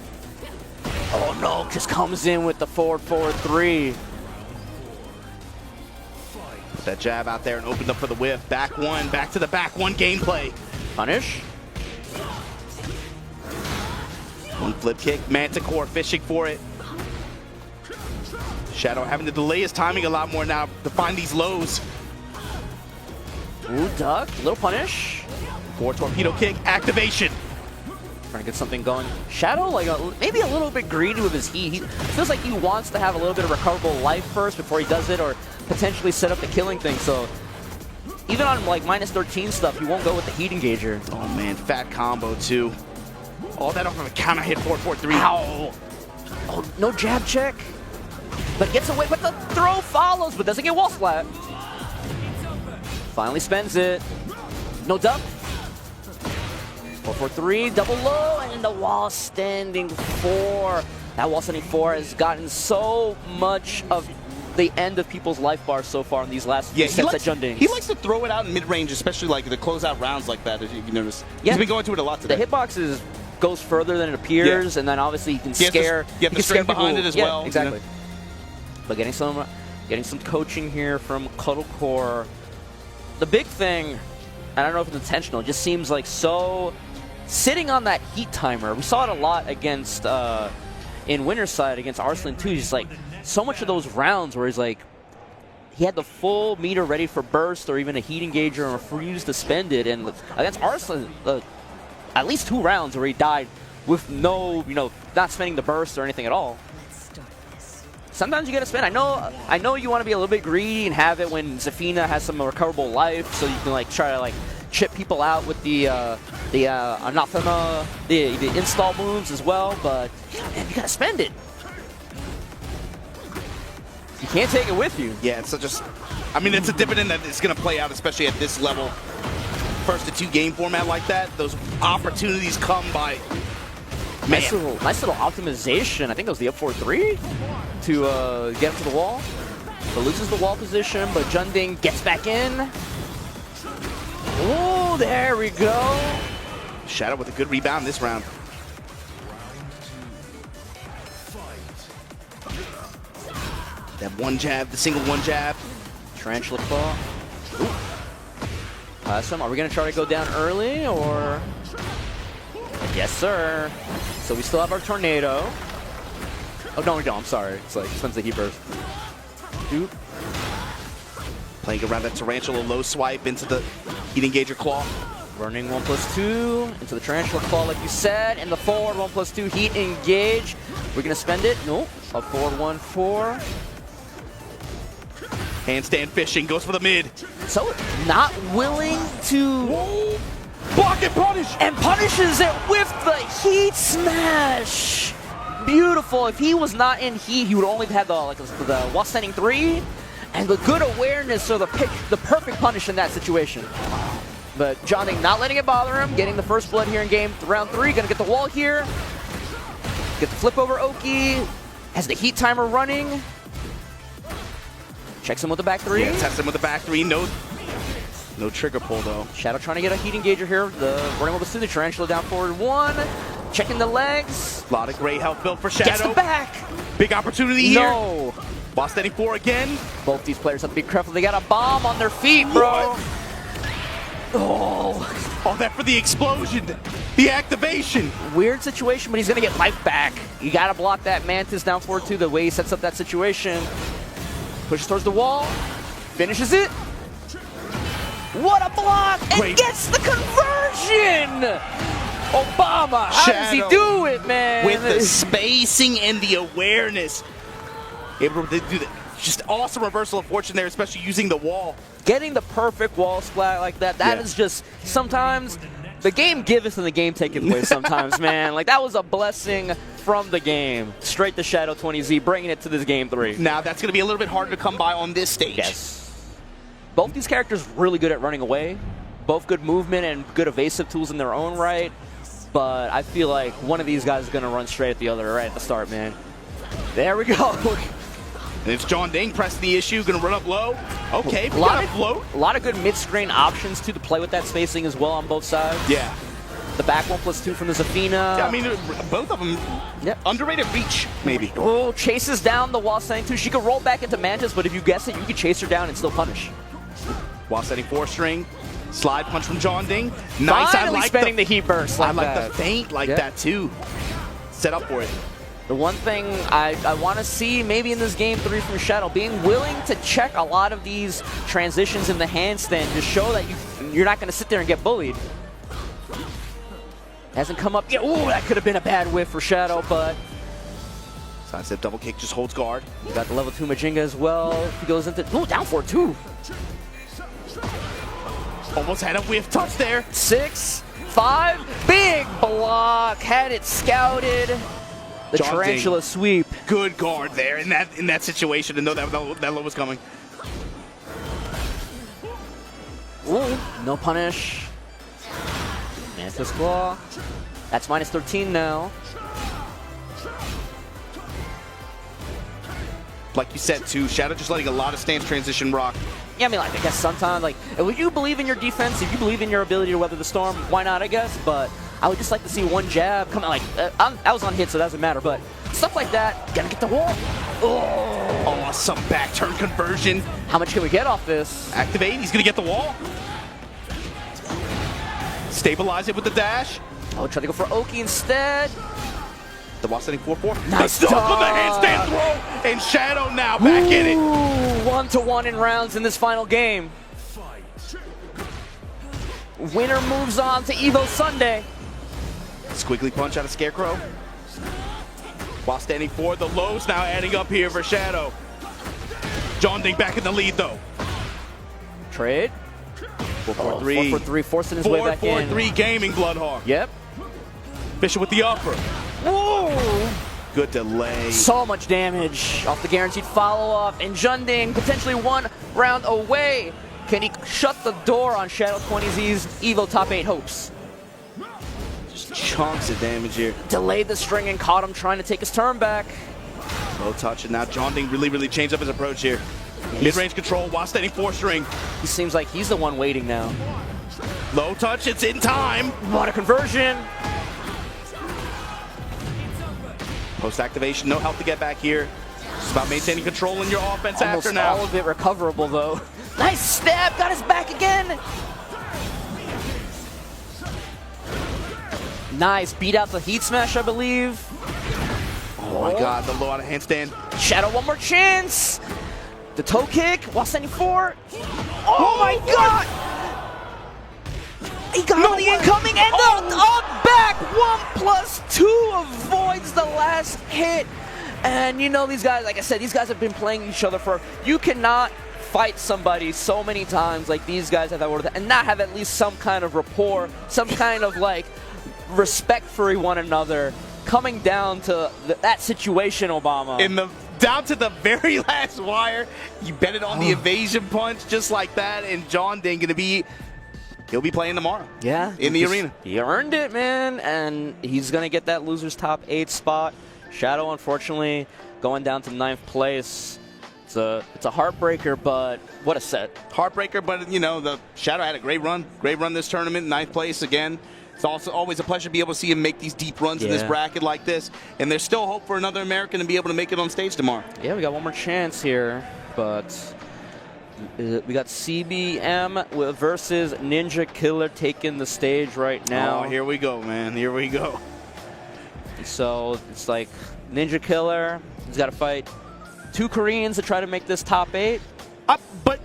Oh no, just comes in with the 4-4-3. Put that jab out there and opened up for the whiff. Back one, back to the back one gameplay. Punish. One flip kick, Manticore fishing for it. Shadow having to delay his timing a lot more now to find these lows. Ooh, duck, little punish. 4 torpedo kick, activation. Trying to get something going. Shadow, like maybe a little bit greedy with his heat. He feels like he wants to have a little bit of recoverable life first before he does it, or potentially set up the killing thing. So even on like -13 stuff, he won't go with the heat engager. Oh man, fat combo too. All that off of a counter hit 4-4-3. Ow! Oh, no jab check. But gets away, but the throw follows, but doesn't get wall splat. Finally spends it. No duck. 4-4-3, double low, and the wall standing 4. That wall standing 4 has gotten so much of the end of people's life bars so far in these last few sets at Junding. He likes to throw it out in mid-range, especially like the closeout rounds like that, if you notice. Yeah. He's been going to it a lot today. The hitbox goes further than it appears, and then obviously you can scare. You have the string behind it as well. Yeah, exactly. You know? But getting some coaching here from Cuddlecore. The big thing, and I don't know if it's intentional, it just seems like so sitting on that heat timer. We saw it a lot against in Winner's side against Arslan too. Just like so much of those rounds where he's like he had the full meter ready for burst or even a heat engager or refused to spend it. And against Arslan, at least 2 rounds where he died with no, not spending the burst or anything at all. Sometimes you gotta spend. I know you want to be a little bit greedy and have it when Zafina has some recoverable life, so you can like try to like chip people out with the anathema, the install moves as well. But man, you gotta spend it. You can't take it with you. Yeah, it's it's a dividend that is gonna play out, especially at this level. First to 2 game format like that, those opportunities come by. Nice little optimization. I think it was the up 4-3 to get him to the wall. But loses the wall position, but Junding gets back in. Oh, there we go. Shadow with a good rebound this round. That one jab, the single one jab. Tarantula claw. Ooh. Are we going to try to go down early, or? Yes, sir. So we still have our tornado. Oh, no, we don't. I'm sorry. It's like, spends the heat burst. Doop. Playing around that Tarantula low swipe into the heat engager claw. Running 1+2 into the Tarantula claw, like you said. And the forward 1+2 heat engage. We're going to spend it. Nope. A forward 1-4. Handstand fishing, goes for the mid. So not willing to block and punish. And punishes it with the heat smash. Beautiful. If he was not in heat, he would only have had the wall standing 3 and the good awareness or the perfect punish in that situation. But Junding not letting it bother him, getting the first blood here in round 3, gonna get the wall here. Get the flip over Oki. Has the heat timer running. Checks him with the back 3. Yeah, tests him with the back 3. No trigger pull, though. Shadow trying to get a heat engager here. The running with the Tarantula down forward 1. Checking the legs. A lot of great health built for Shadow. Gets the back. Big opportunity here. No. While standing 4 again. Both these players have to be careful. They got a bomb on their feet, bro. Oh, that for the explosion. The activation. Weird situation, but he's going to get life back. You got to block that Mantis down forward 2 the way he sets up that situation. Pushes towards the wall, finishes it. What a block! And gets the conversion! Obama, how does he do it, man? With the spacing and the awareness. Able to do that. Just awesome reversal of fortune there, especially using the wall. Getting the perfect wall splat like that, that is just, sometimes, the game giveth and the game taketh away sometimes, man. Like, that was a blessing from the game. Straight to Shadow 20Z, bringing it to this game 3. Now, that's going to be a little bit harder to come by on this stage. Yes. Both these characters really good at running away. Both good movement and good evasive tools in their own right. But I feel like one of these guys is going to run straight at the other right at the start, man. There we go. And it's Junding pressing the issue, going to run up low. Okay, we got a float. A lot of good mid-screen options, too, to play with that spacing as well on both sides. Yeah. The back 1+2 from the Zafina. Yeah, I mean, both of them, underrated reach, maybe. Oh, chases down the wall standing 2. She could roll back into Mantis, but if you guess it, you could chase her down and still punish. While setting 4-string, slide punch from Junding. Nice. Finally, I like spending the heat burst like that. I like the feint like that, too. Set up for it. The one thing I want to see maybe in this game 3 from Shadow, being willing to check a lot of these transitions in the handstand to show that you're not going to sit there and get bullied. Hasn't come up yet. Ooh, that could have been a bad whiff for Shadow, but... Side step double kick, just holds guard. You got the level 2 Majinga as well. He goes into... Ooh, down for 2. Almost had a whiff touch there. 6, 5, big block. Had it scouted. The Tarantula sweep. Good guard there in that situation to know that low was coming. Ooh, no punish. Mantis Claw. That's -13 now. like you said too, Shadow just letting a lot of stance transition rock. Yeah, I mean, like, I guess sometimes, like, if you believe in your defense, if you believe in your ability to weather the storm, why not, I guess? But I would just like to see one jab come out, like, I was on hit, so it doesn't matter, but stuff like that, gotta get the wall. Oh, some back turn conversion. How much can we get off this? Activate, he's gonna get the wall. Stabilize it with the dash. Oh, try to go for Oki instead. The wall setting 4-4. Nice the stop on the handstand throw, and Shadow now back in it. 1-1 in rounds in this final game. Winner moves on to Evo Sunday. Squiggly punch out of Scarecrow. While standing for the lows, now adding up here for Shadow. John Ding back in the lead though. Trade. 4-4-3. 4-4-3, forcing his way back in. 4-4-3 gaming, Bloodhawk. Yep. Fisher with the upper. Whoa! Good delay. So much damage off the guaranteed follow-up, and Junding potentially 1 round away. Can he shut the door on Shadow 20Z's Evo top 8 hopes? Just chunks of damage here. Delayed the string and caught him trying to take his turn back. Low touch, and now John Ding really changed up his approach here. Mid-range control while standing 4-string. He seems like he's the one waiting now. Low touch, it's in time. What a conversion. Post-activation, no health to get back here. It's about maintaining control in your offense Almost after now. all of it recoverable though. Nice stab, got his back again. Nice, beat out the heat smash, I believe. Oh my god, the low out of handstand. Shadow, one more chance. The toe kick while standing 4. Oh my god! He got the incoming and the up back. 1+2 avoids the last hit. And you know these guys, like I said, these guys have been playing each other for, you cannot fight somebody so many times like these guys have that and not have at least some kind of rapport, some kind of like respect for one another. Coming down to that situation, Obama. Down to the very last wire, you bet it on the evasion punch just like that, and John Ding he'll be playing tomorrow. Yeah. In the arena. He earned it, man, and he's going to get that loser's top 8 spot. Shadow, unfortunately, going down to 9th place. It's a heartbreaker, but what a set. Heartbreaker, but you know, the Shadow had a great run this tournament, 9th place again. It's also always a pleasure to be able to see him make these deep runs in this bracket like this. And there's still hope for another American to be able to make it on stage tomorrow. Yeah, we got one more chance here, but we got CBM versus Ninja Killer taking the stage right now. Oh, here we go, man. Here we go. So it's like Ninja Killer, he's got to fight 2 Koreans to try to make this top 8. But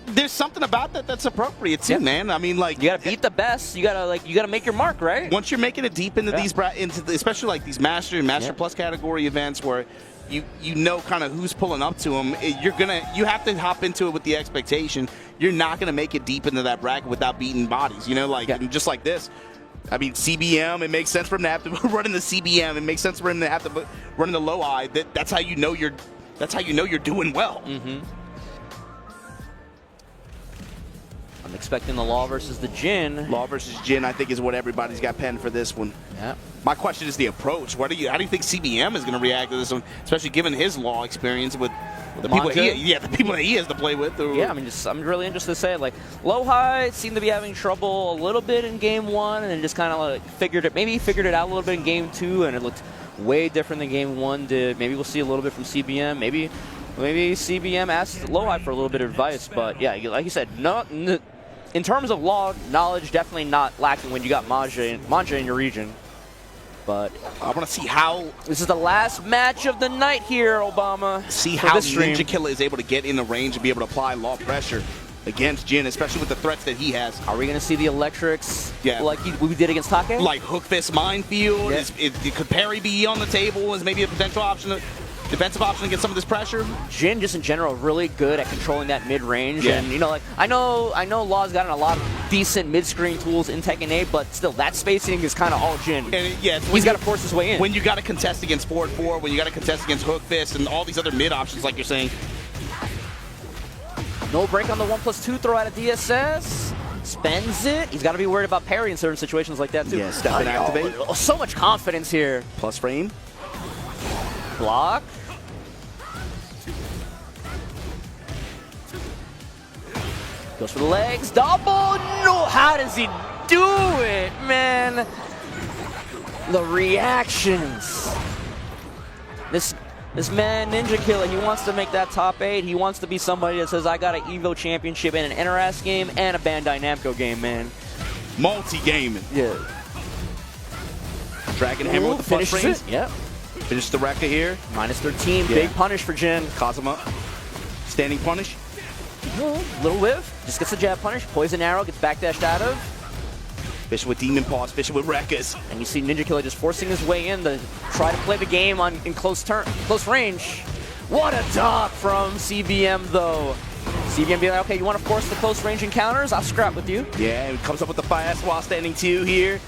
there's something about that that's appropriate too, man. I mean, like, you gotta beat the best. You gotta make your mark, right? Once you're making it deep into these, especially like these Master and Master Plus category events, where you know kind of who's pulling up to them, you have to hop into it with the expectation you're not gonna make it deep into that bracket without beating bodies. You know, like just like this. I mean, CBM, it makes sense for him to have to run in the CBM. It makes sense for him to have to run in the low eye. That's how you know you're doing well. I'm expecting the Law versus the Jin. Law versus Jin, I think, is what everybody's got penned for this one. Yeah. My question is the approach. How do you think CBM is going to react to this one, especially given his Law experience with the people that he has to play with? Yeah, I mean, I'm really interested to say, like, Low High seemed to be having trouble a little bit in Game 1, and then just kind of like figured it out a little bit in Game 2, and it looked way different than Game 1 did. Maybe we'll see a little bit from CBM. Maybe CBM asks Low High for a little bit of advice, but yeah, like you said, in terms of Law knowledge, definitely not lacking when you got Manja in your region. But I want to see how this is the last match of the night here, Obama. See how Ninja Killer is able to get in the range and be able to apply Law pressure against Jin, especially with the threats that he has. Are we going to see the electrics like we did against Take? Like Hook Fist Minefield? Could Parry be on the table as maybe a potential option? Defensive option to get some of this pressure. Jin, just in general, really good at controlling that mid-range. And, you know, like, I know Law's gotten a lot of decent mid-screen tools in Tekken 8, but still, that spacing is kind of all Jin. And he's got to force his way in. When you got to contest against forward 4, when you got to contest against Hook Fist, and all these other mid options, like you're saying. No break on the 1+2 throw out of DSS. Spends it. He's got to be worried about parry in certain situations like that, too. Yeah, step and activate. So much confidence here. Plus frame. Block. Goes for the legs. Double. No, how does he do it, man? The reactions. This man, Ninja Killer, he wants to make that top 8. He wants to be somebody that says, I got an EVO championship in an NRS game and a Bandai Namco game, man. Multi-gaming. Yeah. Dragon Hammer with the plus range. Yep. Finish the Rekka here. Minus 13. Big punish for Jin. Kazuma. Standing punish. Little whiff. Just gets the jab punish. Poison arrow. Gets backdashed out of. Fishing with Demon Paws. Fishing with Rekkas. And you see Ninja Killer just forcing his way in to try to play the game in close range. What a dot from CBM, though. CBM being like, okay, you want to force the close range encounters? I'll scrap with you. Yeah, and comes up with the fast while standing 2 here.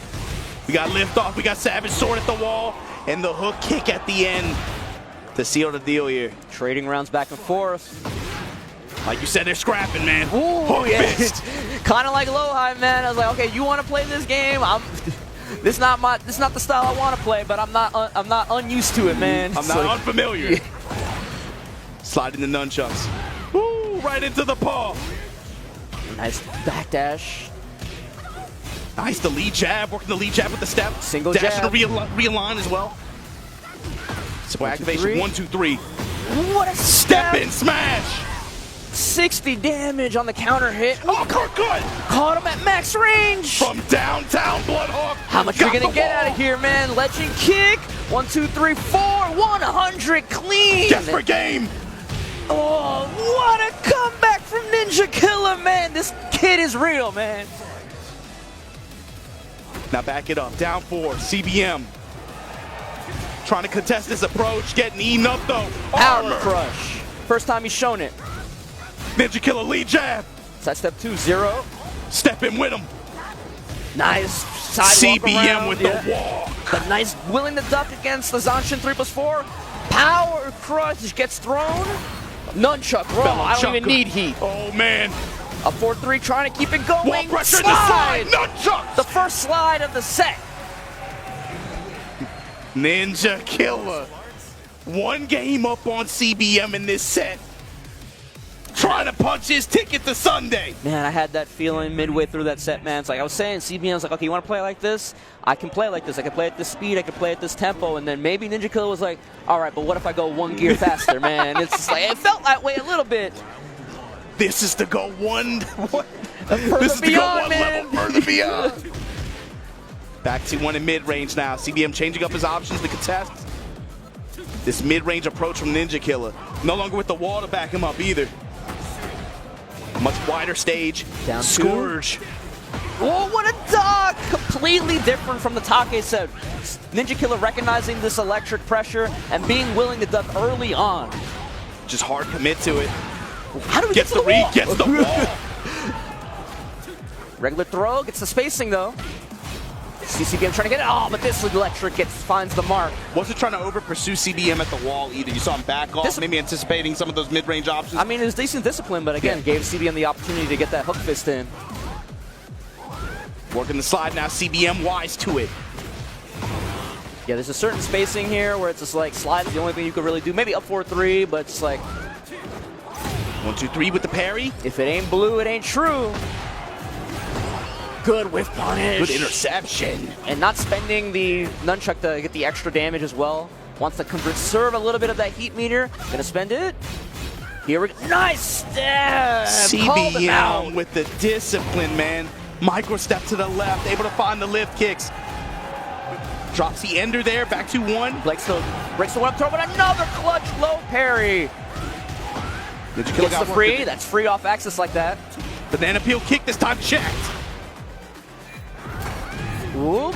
We got lift off. We got Savage Sword at the wall. And the hook kick at the end to seal the deal here. Trading rounds back and forth. Like you said, they're scrapping, man. Ooh, hook yeah. fist. Kind of like Lowhigh, man. I was like, okay, you want to play this game? This is not the style I want to play, but I'm not unused to it, man. I'm not unfamiliar. Sliding the nunchucks. Ooh, right into the paw. Nice backdash. Nice, the lead jab, working the lead jab with the step. Single dash jab. to realign as well. Simple activation, 1, 2, 3. What a step in smash! 60 damage on the counter hit. Oh, good! Caught him at max range! From downtown Bloodhawk. How much are you gonna get out of here, man? Legend kick. 1, 2, 3, 4. 100 clean! Desperate game! Oh, what a comeback from Ninja Killer, man! This kid is real, man. Now back it up. Down 4. CBM. Trying to contest this approach. Getting eaten up, though. Power crush. First time he's shown it. Ninja Killer lead jab. Side step 2, 0. Step in with him. Nice sidewalk CBM around, with the wall. But nice willing to duck against the Zanshin 3+4. Power crush gets thrown. Nunchuck roll. I don't even need heat. Oh, man. A 4-3 trying to keep it going. Wall pressure in the slide. Nunchuck. The first slide of the set. Ninja Killer. 1 game up on CBM in this set. Trying to punch his ticket to Sunday. Man, I had that feeling midway through that set, man. It's like I was saying, CBM was like, okay, you want to play like this? I can play like this. I can play at this speed. I can play at this tempo. And then maybe Ninja Killer was like, all right, but what if I go 1 gear faster, man? It's just like, it felt that way a little bit. This is to go one. This is to go one man. level further beyond. Back to 1 in mid-range now. CBM changing up his options to contest. This mid-range approach from Ninja Killer. No longer with the wall to back him up either. Much wider stage. Down Scourge. Oh, what a dog! Completely different from the Take set. Ninja Killer recognizing this electric pressure and being willing to duck early on. Just hard commit to it. How do we gets get to the read, gets the wall. Regular throw, gets the spacing though. CBM trying to get it. Oh, but this electric finds the mark. Wasn't trying to over pursue CBM at the wall either. You saw him back off, maybe anticipating some of those mid-range options. I mean, it was decent discipline, but again, gave CBM the opportunity to get that hook fist in. Working the slide now, CBM wise to it. Yeah, there's a certain spacing here where it's just like slide is the only thing you could really do. Maybe up 4-3, but it's like 1, 2, 3 with the parry. If it ain't blue, it ain't true. Good whiff punish. Good interception. And not spending the nunchuck to get the extra damage as well. Wants to conserve a little bit of that heat meter. Gonna spend it. Here we go. Nice stab. CBM with the discipline, man. Micro step to the left, able to find the lift kicks. Drops the ender there, back to 1. Breaks the one up throw, but another clutch low parry. Gets the free. That's free off axis like that. Banana peel kick this time checked. Ooh.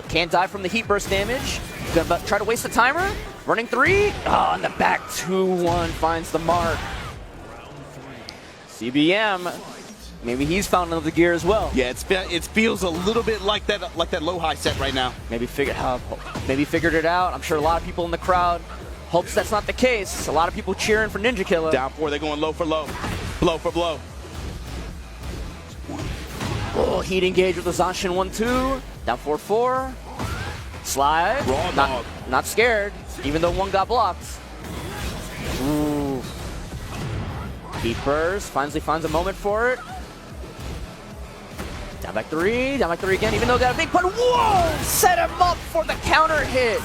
Can't die from the heat burst damage. Gonna try to waste the timer. Running 3. Oh, and the back 2-1 finds the mark. CBM. Maybe he's found another gear as well. Yeah, it feels a little bit like that low-high set right now. Maybe figured it out. I'm sure a lot of people in the crowd hopes that's not the case. A lot of people cheering for Ninja Killer. Down 4, they're going low for low. Blow for blow. Oh, heat engage with the Zanshin 1-2. Down 4-4. Slide. Raw dog. Not scared, even though 1 got blocked. Ooh. Heat burst. Finally finds a moment for it. Down back three again, even though got a big put. Whoa! Set him up for the counter hit.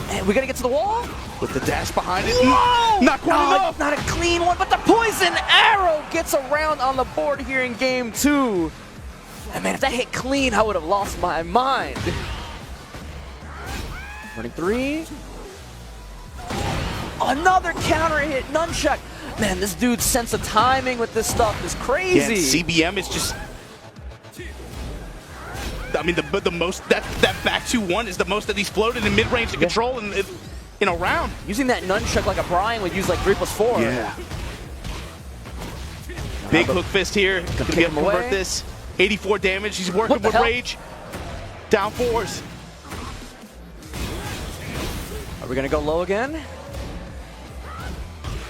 And we gotta get to the wall? With the dash behind it. Whoa! Not quite enough. Not a clean one, but the poison arrow gets around on the board here in game 2. And man, if that hit clean, I would have lost my mind. Running 3. Another counter hit, nunchuck. Man, this dude's sense of timing with this stuff is crazy. Yeah, CBM is just... I mean, the most that back 2-1 is the most that he's floated in mid-range to control in a round. Using that nunchuck like a Brian would use like 3+4. Yeah. Big hook fist here. Gonna be able to convert this. 84 damage. He's working with rage. Down 4s. Are we gonna go low again?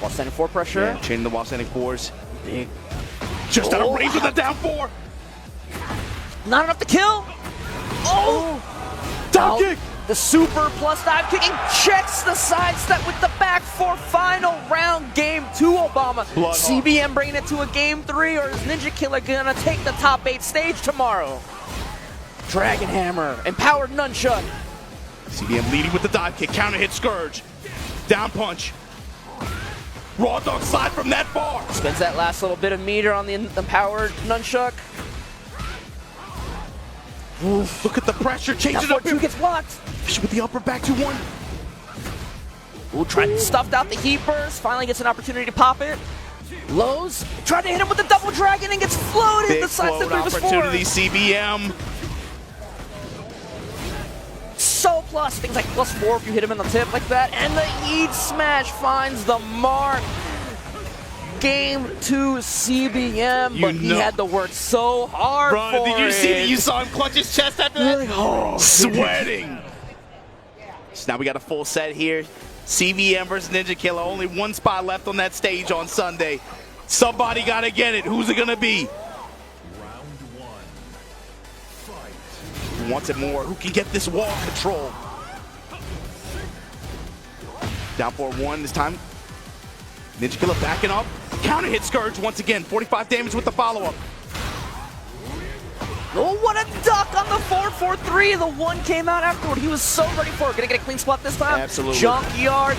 While standing 4 pressure. Yeah, chaining the while standing 4s. Just out of range with a down 4. Not enough to kill. Oh! Dive kick. The super plus dive kicking checks the sidestep with the back 4. Final round, game 2, Obama. CBM bringing it to a game 3, or is Ninja Killer gonna take the top 8 stage tomorrow? Dragon Hammer, empowered nunchuck. CBM leading with the dive kick, counter hit Scourge. Down punch. Raw dog slide from that far. Spends that last little bit of meter on the empowered nunchuck. Oof. Look at the pressure, change it up. 2 gets blocked. With the upper back 2-1. Stuffed out the heat burst, finally gets an opportunity to pop it. Lows, tried to hit him with the double dragon and gets floated. Big The side step opportunity, CBM. So plus, things like +4 if you hit him in the tip like that. And the Eat Smash finds the mark. Game 2 CBM, but he had to work so hard for did you it. see that? You saw him clutch his chest after that? Sweating. So now we got a full set here. CBM versus Ninja Killer. Only 1 spot left on that stage on Sunday. Somebody got to get it. Who's it going to be? Who wants it more? Who can get this wall control? Down 4-1 this time. Ninja Killer backing up. Counter hit Scourge once again. 45 damage with the follow-up. Oh, what a duck on the 4-4-3. The 1 came out afterward. He was so ready for it. Gonna get a clean spot this time. Absolutely. Junkyard,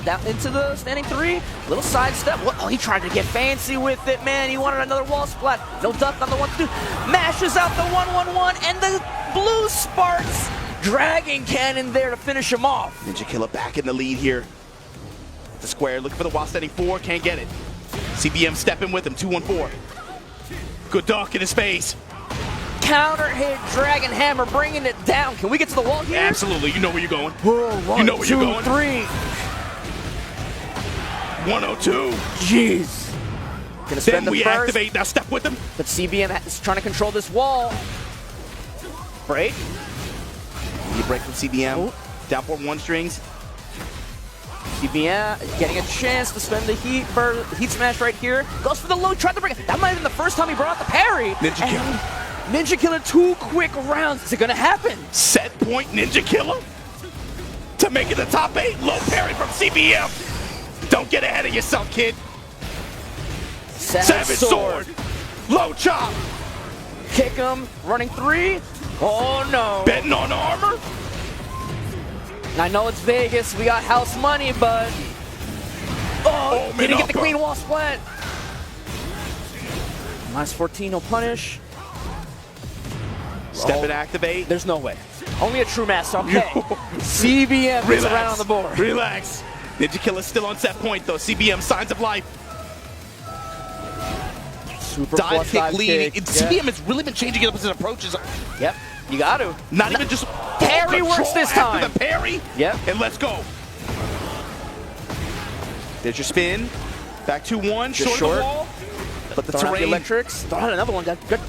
down into the standing 3. Little sidestep. Oh, he tried to get fancy with it, man. He wanted another wall splat. No duck on the 1-2. Mashes out the 1-1-1, and the blue sparks. Dragon Cannon there to finish him off. Ninja Killer back in the lead here. The square, looking for the while standing 4, can't get it. CBM stepping with him, 2-1-4. Good duck in his face. Counter hit Dragon Hammer, bringing it down. Can we get to the wall here? Absolutely, you know where you're going. Whoa, you know where you're going. 3. 102. Jeez. Gonna spend Then the we first. activate, now step with him. But CBM is trying to control this wall. Break. You break from CBM. Down 4-1 strings. CBM getting a chance to spend the heat smash right here. Goes for the low, tried to bring it. That might have been the first time he brought out the parry. Ninja Killer. Ninja Killer, 2 quick rounds. Is it gonna happen? Set point Ninja Killer to make it the top 8. Low parry from CBM. Don't get ahead of yourself, kid. Savage sword. Low chop. Kick him. Running 3. Oh no. Betting on armor. I know it's Vegas, we got house money, but... Oh, didn't get the clean wall split. -14, no punish. Step and activate. There's no way. Only a true master, okay. CBM gets around on the board. Relax. Ninja Killer's still on set point, though. CBM, signs of life. Super dive kick lead. Kick. CBM has really been changing up his approaches. Yep, you got to. Not even just parry works this time. After the parry. Yep. And let's go. There's your spin. Back 2-1. Short of the wall. But the terrain. Electrics. Throw out another one. Good.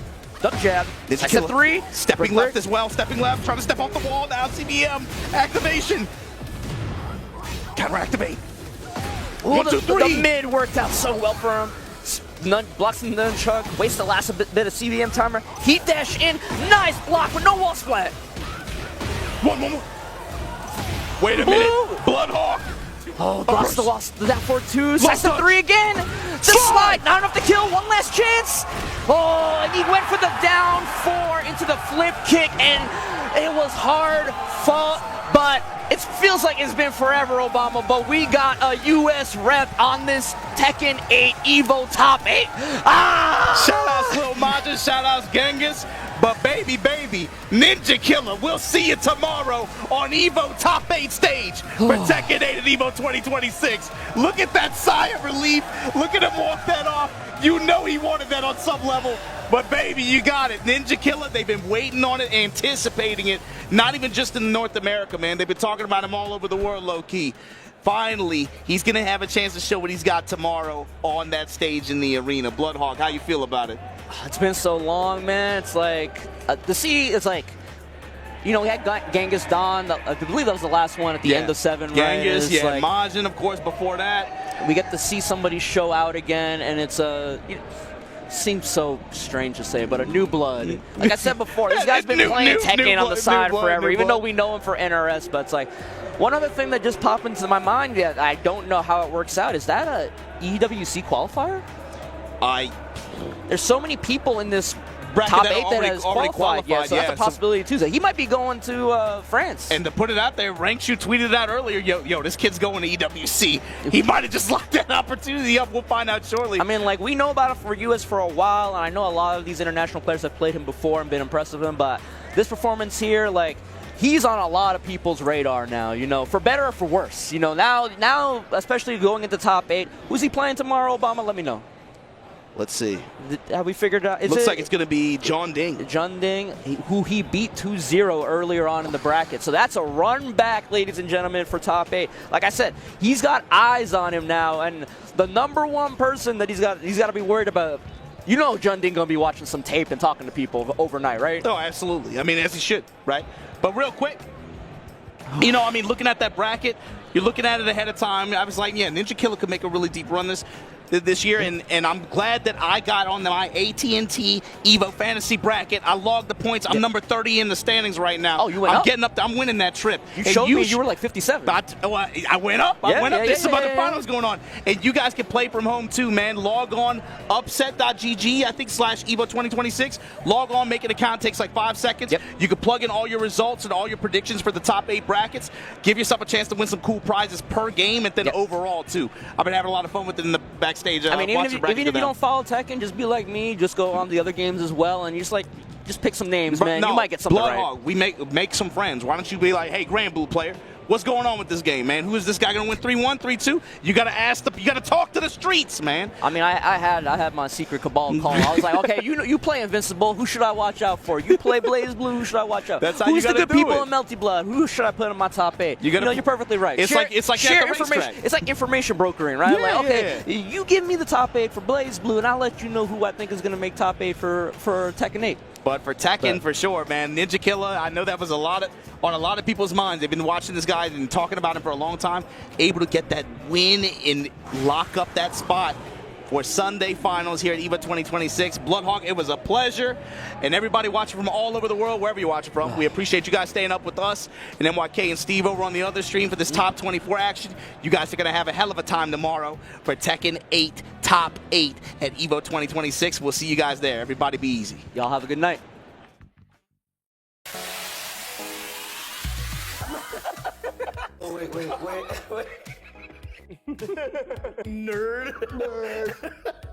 Duck jab. Ninja I said 3. Stepping left as well. Stepping left. Trying to step off the wall now. CBM. Activation. Counter activate. Ooh, 1, 2, 3. The mid worked out so well for him. Blocks the nunchuck. Wastes the last bit of CBM timer. Heat dash in. Nice block with no wall splat. One more. Wait a minute. Bloodhawk. Oh, blocks the wall. That 4-2. Slice the 3 again. The slide. Not enough to kill. One last chance. Oh, and he went for the down 4 into the flip kick, and it was hard fought, but it feels like it's been forever, Obama, but we got a U.S. rep on this Tekken 8 Evo Top 8. Ah! Shout-outs Lil Maja, shout-outs Genghis. But baby, Ninja Killer, we'll see you tomorrow on Evo Top 8 stage for Tekken 8 at Evo 2026. Look at that sigh of relief. Look at him walk that off. You know he wanted that on some level. But baby, you got it. Ninja Killer, they've been waiting on it, anticipating it. Not even just in North America, man. They've been talking about him all over the world, low-key. Finally, he's going to have a chance to show what he's got tomorrow on that stage in the arena. Bloodhawk, how you feel about it? It's been so long, man. It's like, it's like, you know, we had Genghis Don. I believe that was the last one at the end of 7, right? Genghis, yeah. Like, Majin, of course, before that. We get to see somebody show out again, and it's seems so strange to say, but a new blood. Like I said before, this guy's been playing Tekken on the side forever, even though we know him for NRS, but it's like, one other thing that just popped into my mind, that I don't know how it works out, is that a EWC qualifier? There's so many people in this bracket top that 8 that has qualified. Yeah, so that's a possibility too. So he might be going to France. And to put it out there, Rankshu tweeted it out earlier, yo, this kid's going to EWC. He might have just locked that opportunity up. We'll find out shortly. I mean, like, we know about it for US for a while, and I know a lot of these international players have played him before and been impressed with him, but this performance here, like, he's on a lot of people's radar now, you know, for better or for worse. You know, now especially going into top 8, who's he playing tomorrow, Obama? Let me know. Let's see. Have we figured out? Looks like it's going to be John Ding. John Ding, who he beat 2-0 earlier on in the bracket. So that's a run back, ladies and gentlemen, for top 8. Like I said, he's got eyes on him now, and the #1 person that he's got to be worried about. You know, John Ding going to be watching some tape and talking to people overnight, right? Oh, absolutely. I mean, as he should, right? But real quick, you know, I mean, looking at that bracket, you're looking at it ahead of time. I was like, yeah, Ninja Killer could make a really deep run this year, and I'm glad that I got on my AT&T Evo Fantasy bracket. I logged the points. I'm number 30 in the standings right now. Oh, you went up? Getting up. I'm winning that trip. You showed me you were like 57. I went up. There's some other finals going on. And you guys can play from home too, man. Log on, upset.gg, I think, /Evo 2026. Log on, make an account. It takes like 5 seconds. Yep. You can plug in all your results and all your predictions for the top 8 brackets. Give yourself a chance to win some cool prizes per game and then overall too. I've been having a lot of fun with it in the backstage. I mean, even if you don't follow Tekken, just be like me. Just go on the other games as well, and just pick some names, man. No, you might get something Bloodhawk, right. we make some friends. Why don't you be like, hey, Grand Blue player, what's going on with this game, man? Who is this guy going to win 3-1, 3-2? You got to talk to the streets, man. I mean, I had my secret cabal call. I was like, okay, you play Invincible. Who should I watch out for? You play Blaze Blue. Who should I watch out? That's how Who's you the good people in Melty Blood? Who should I put in my top 8? You're perfectly right. It's like share at the information. racetrack. It's like information brokering, right? Yeah, like, okay, you give me the top 8 for Blaze Blue, and I'll let you know who I think is going to make top 8 for Tekken 8. But for Tekken, for sure, man, Ninja Killer, I know that was on a lot of people's minds. They've been watching this guy and talking about him for a long time. Able to get that win and lock up that spot for Sunday finals here at EVO 2026. Bloodhawk, it was a pleasure. And everybody watching from all over the world, wherever you're watching from, we appreciate you guys staying up with us and NYK and Steve over on the other stream for this top 24 action. You guys are going to have a hell of a time tomorrow for Tekken 8 Top 8 at EVO 2026. We'll see you guys there. Everybody be easy. Y'all have a good night. Oh, wait. Nerd.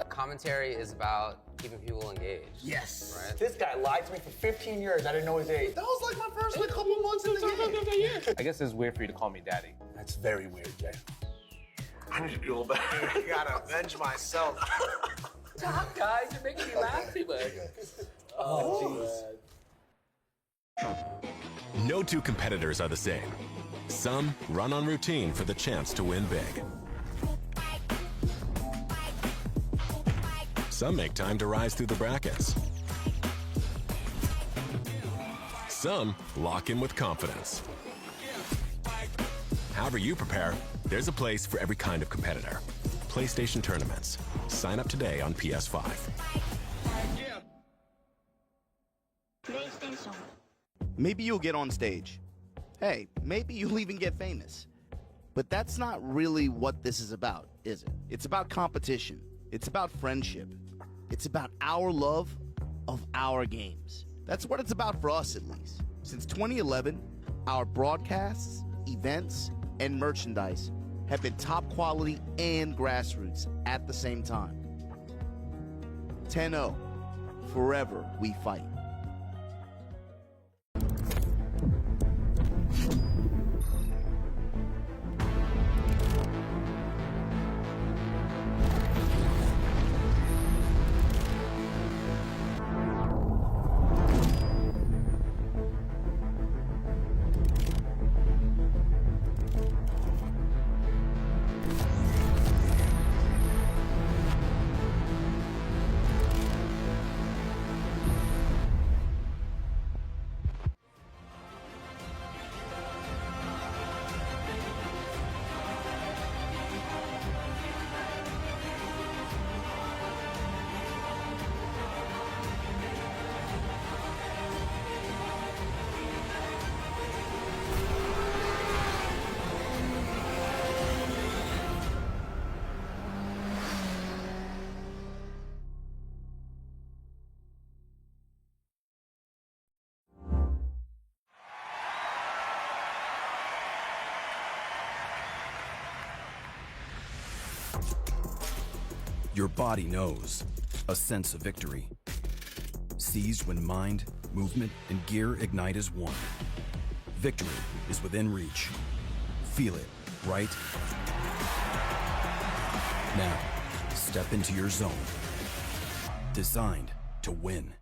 Commentary is about keeping people engaged. Yes. Right? This guy lied to me for 15 years. I didn't know his age. That was like my first couple months in the game. I guess it's weird for you to call me daddy. That's very weird, Jay. I need to do all that. I gotta avenge myself. Stop, guys. You're making me laugh too much. Oh, jeez. No two competitors are the same. Some run on routine for the chance to win big. Some make time to rise through the brackets. Some lock in with confidence. However you prepare, there's a place for every kind of competitor. PlayStation Tournaments. Sign up today on PS5. Maybe you'll get on stage. Hey, maybe you'll even get famous. But that's not really what this is about, is it? It's about competition. It's about friendship. It's about our love of our games. That's what it's about for us, at least. Since 2011, our broadcasts, events, and merchandise have been top quality and grassroots at the same time. 10-0, forever we fight. Your body knows. A sense of victory. Seized when mind, movement, and gear ignite as one. Victory is within reach. Feel it, right? Now, step into your zone. Designed to win.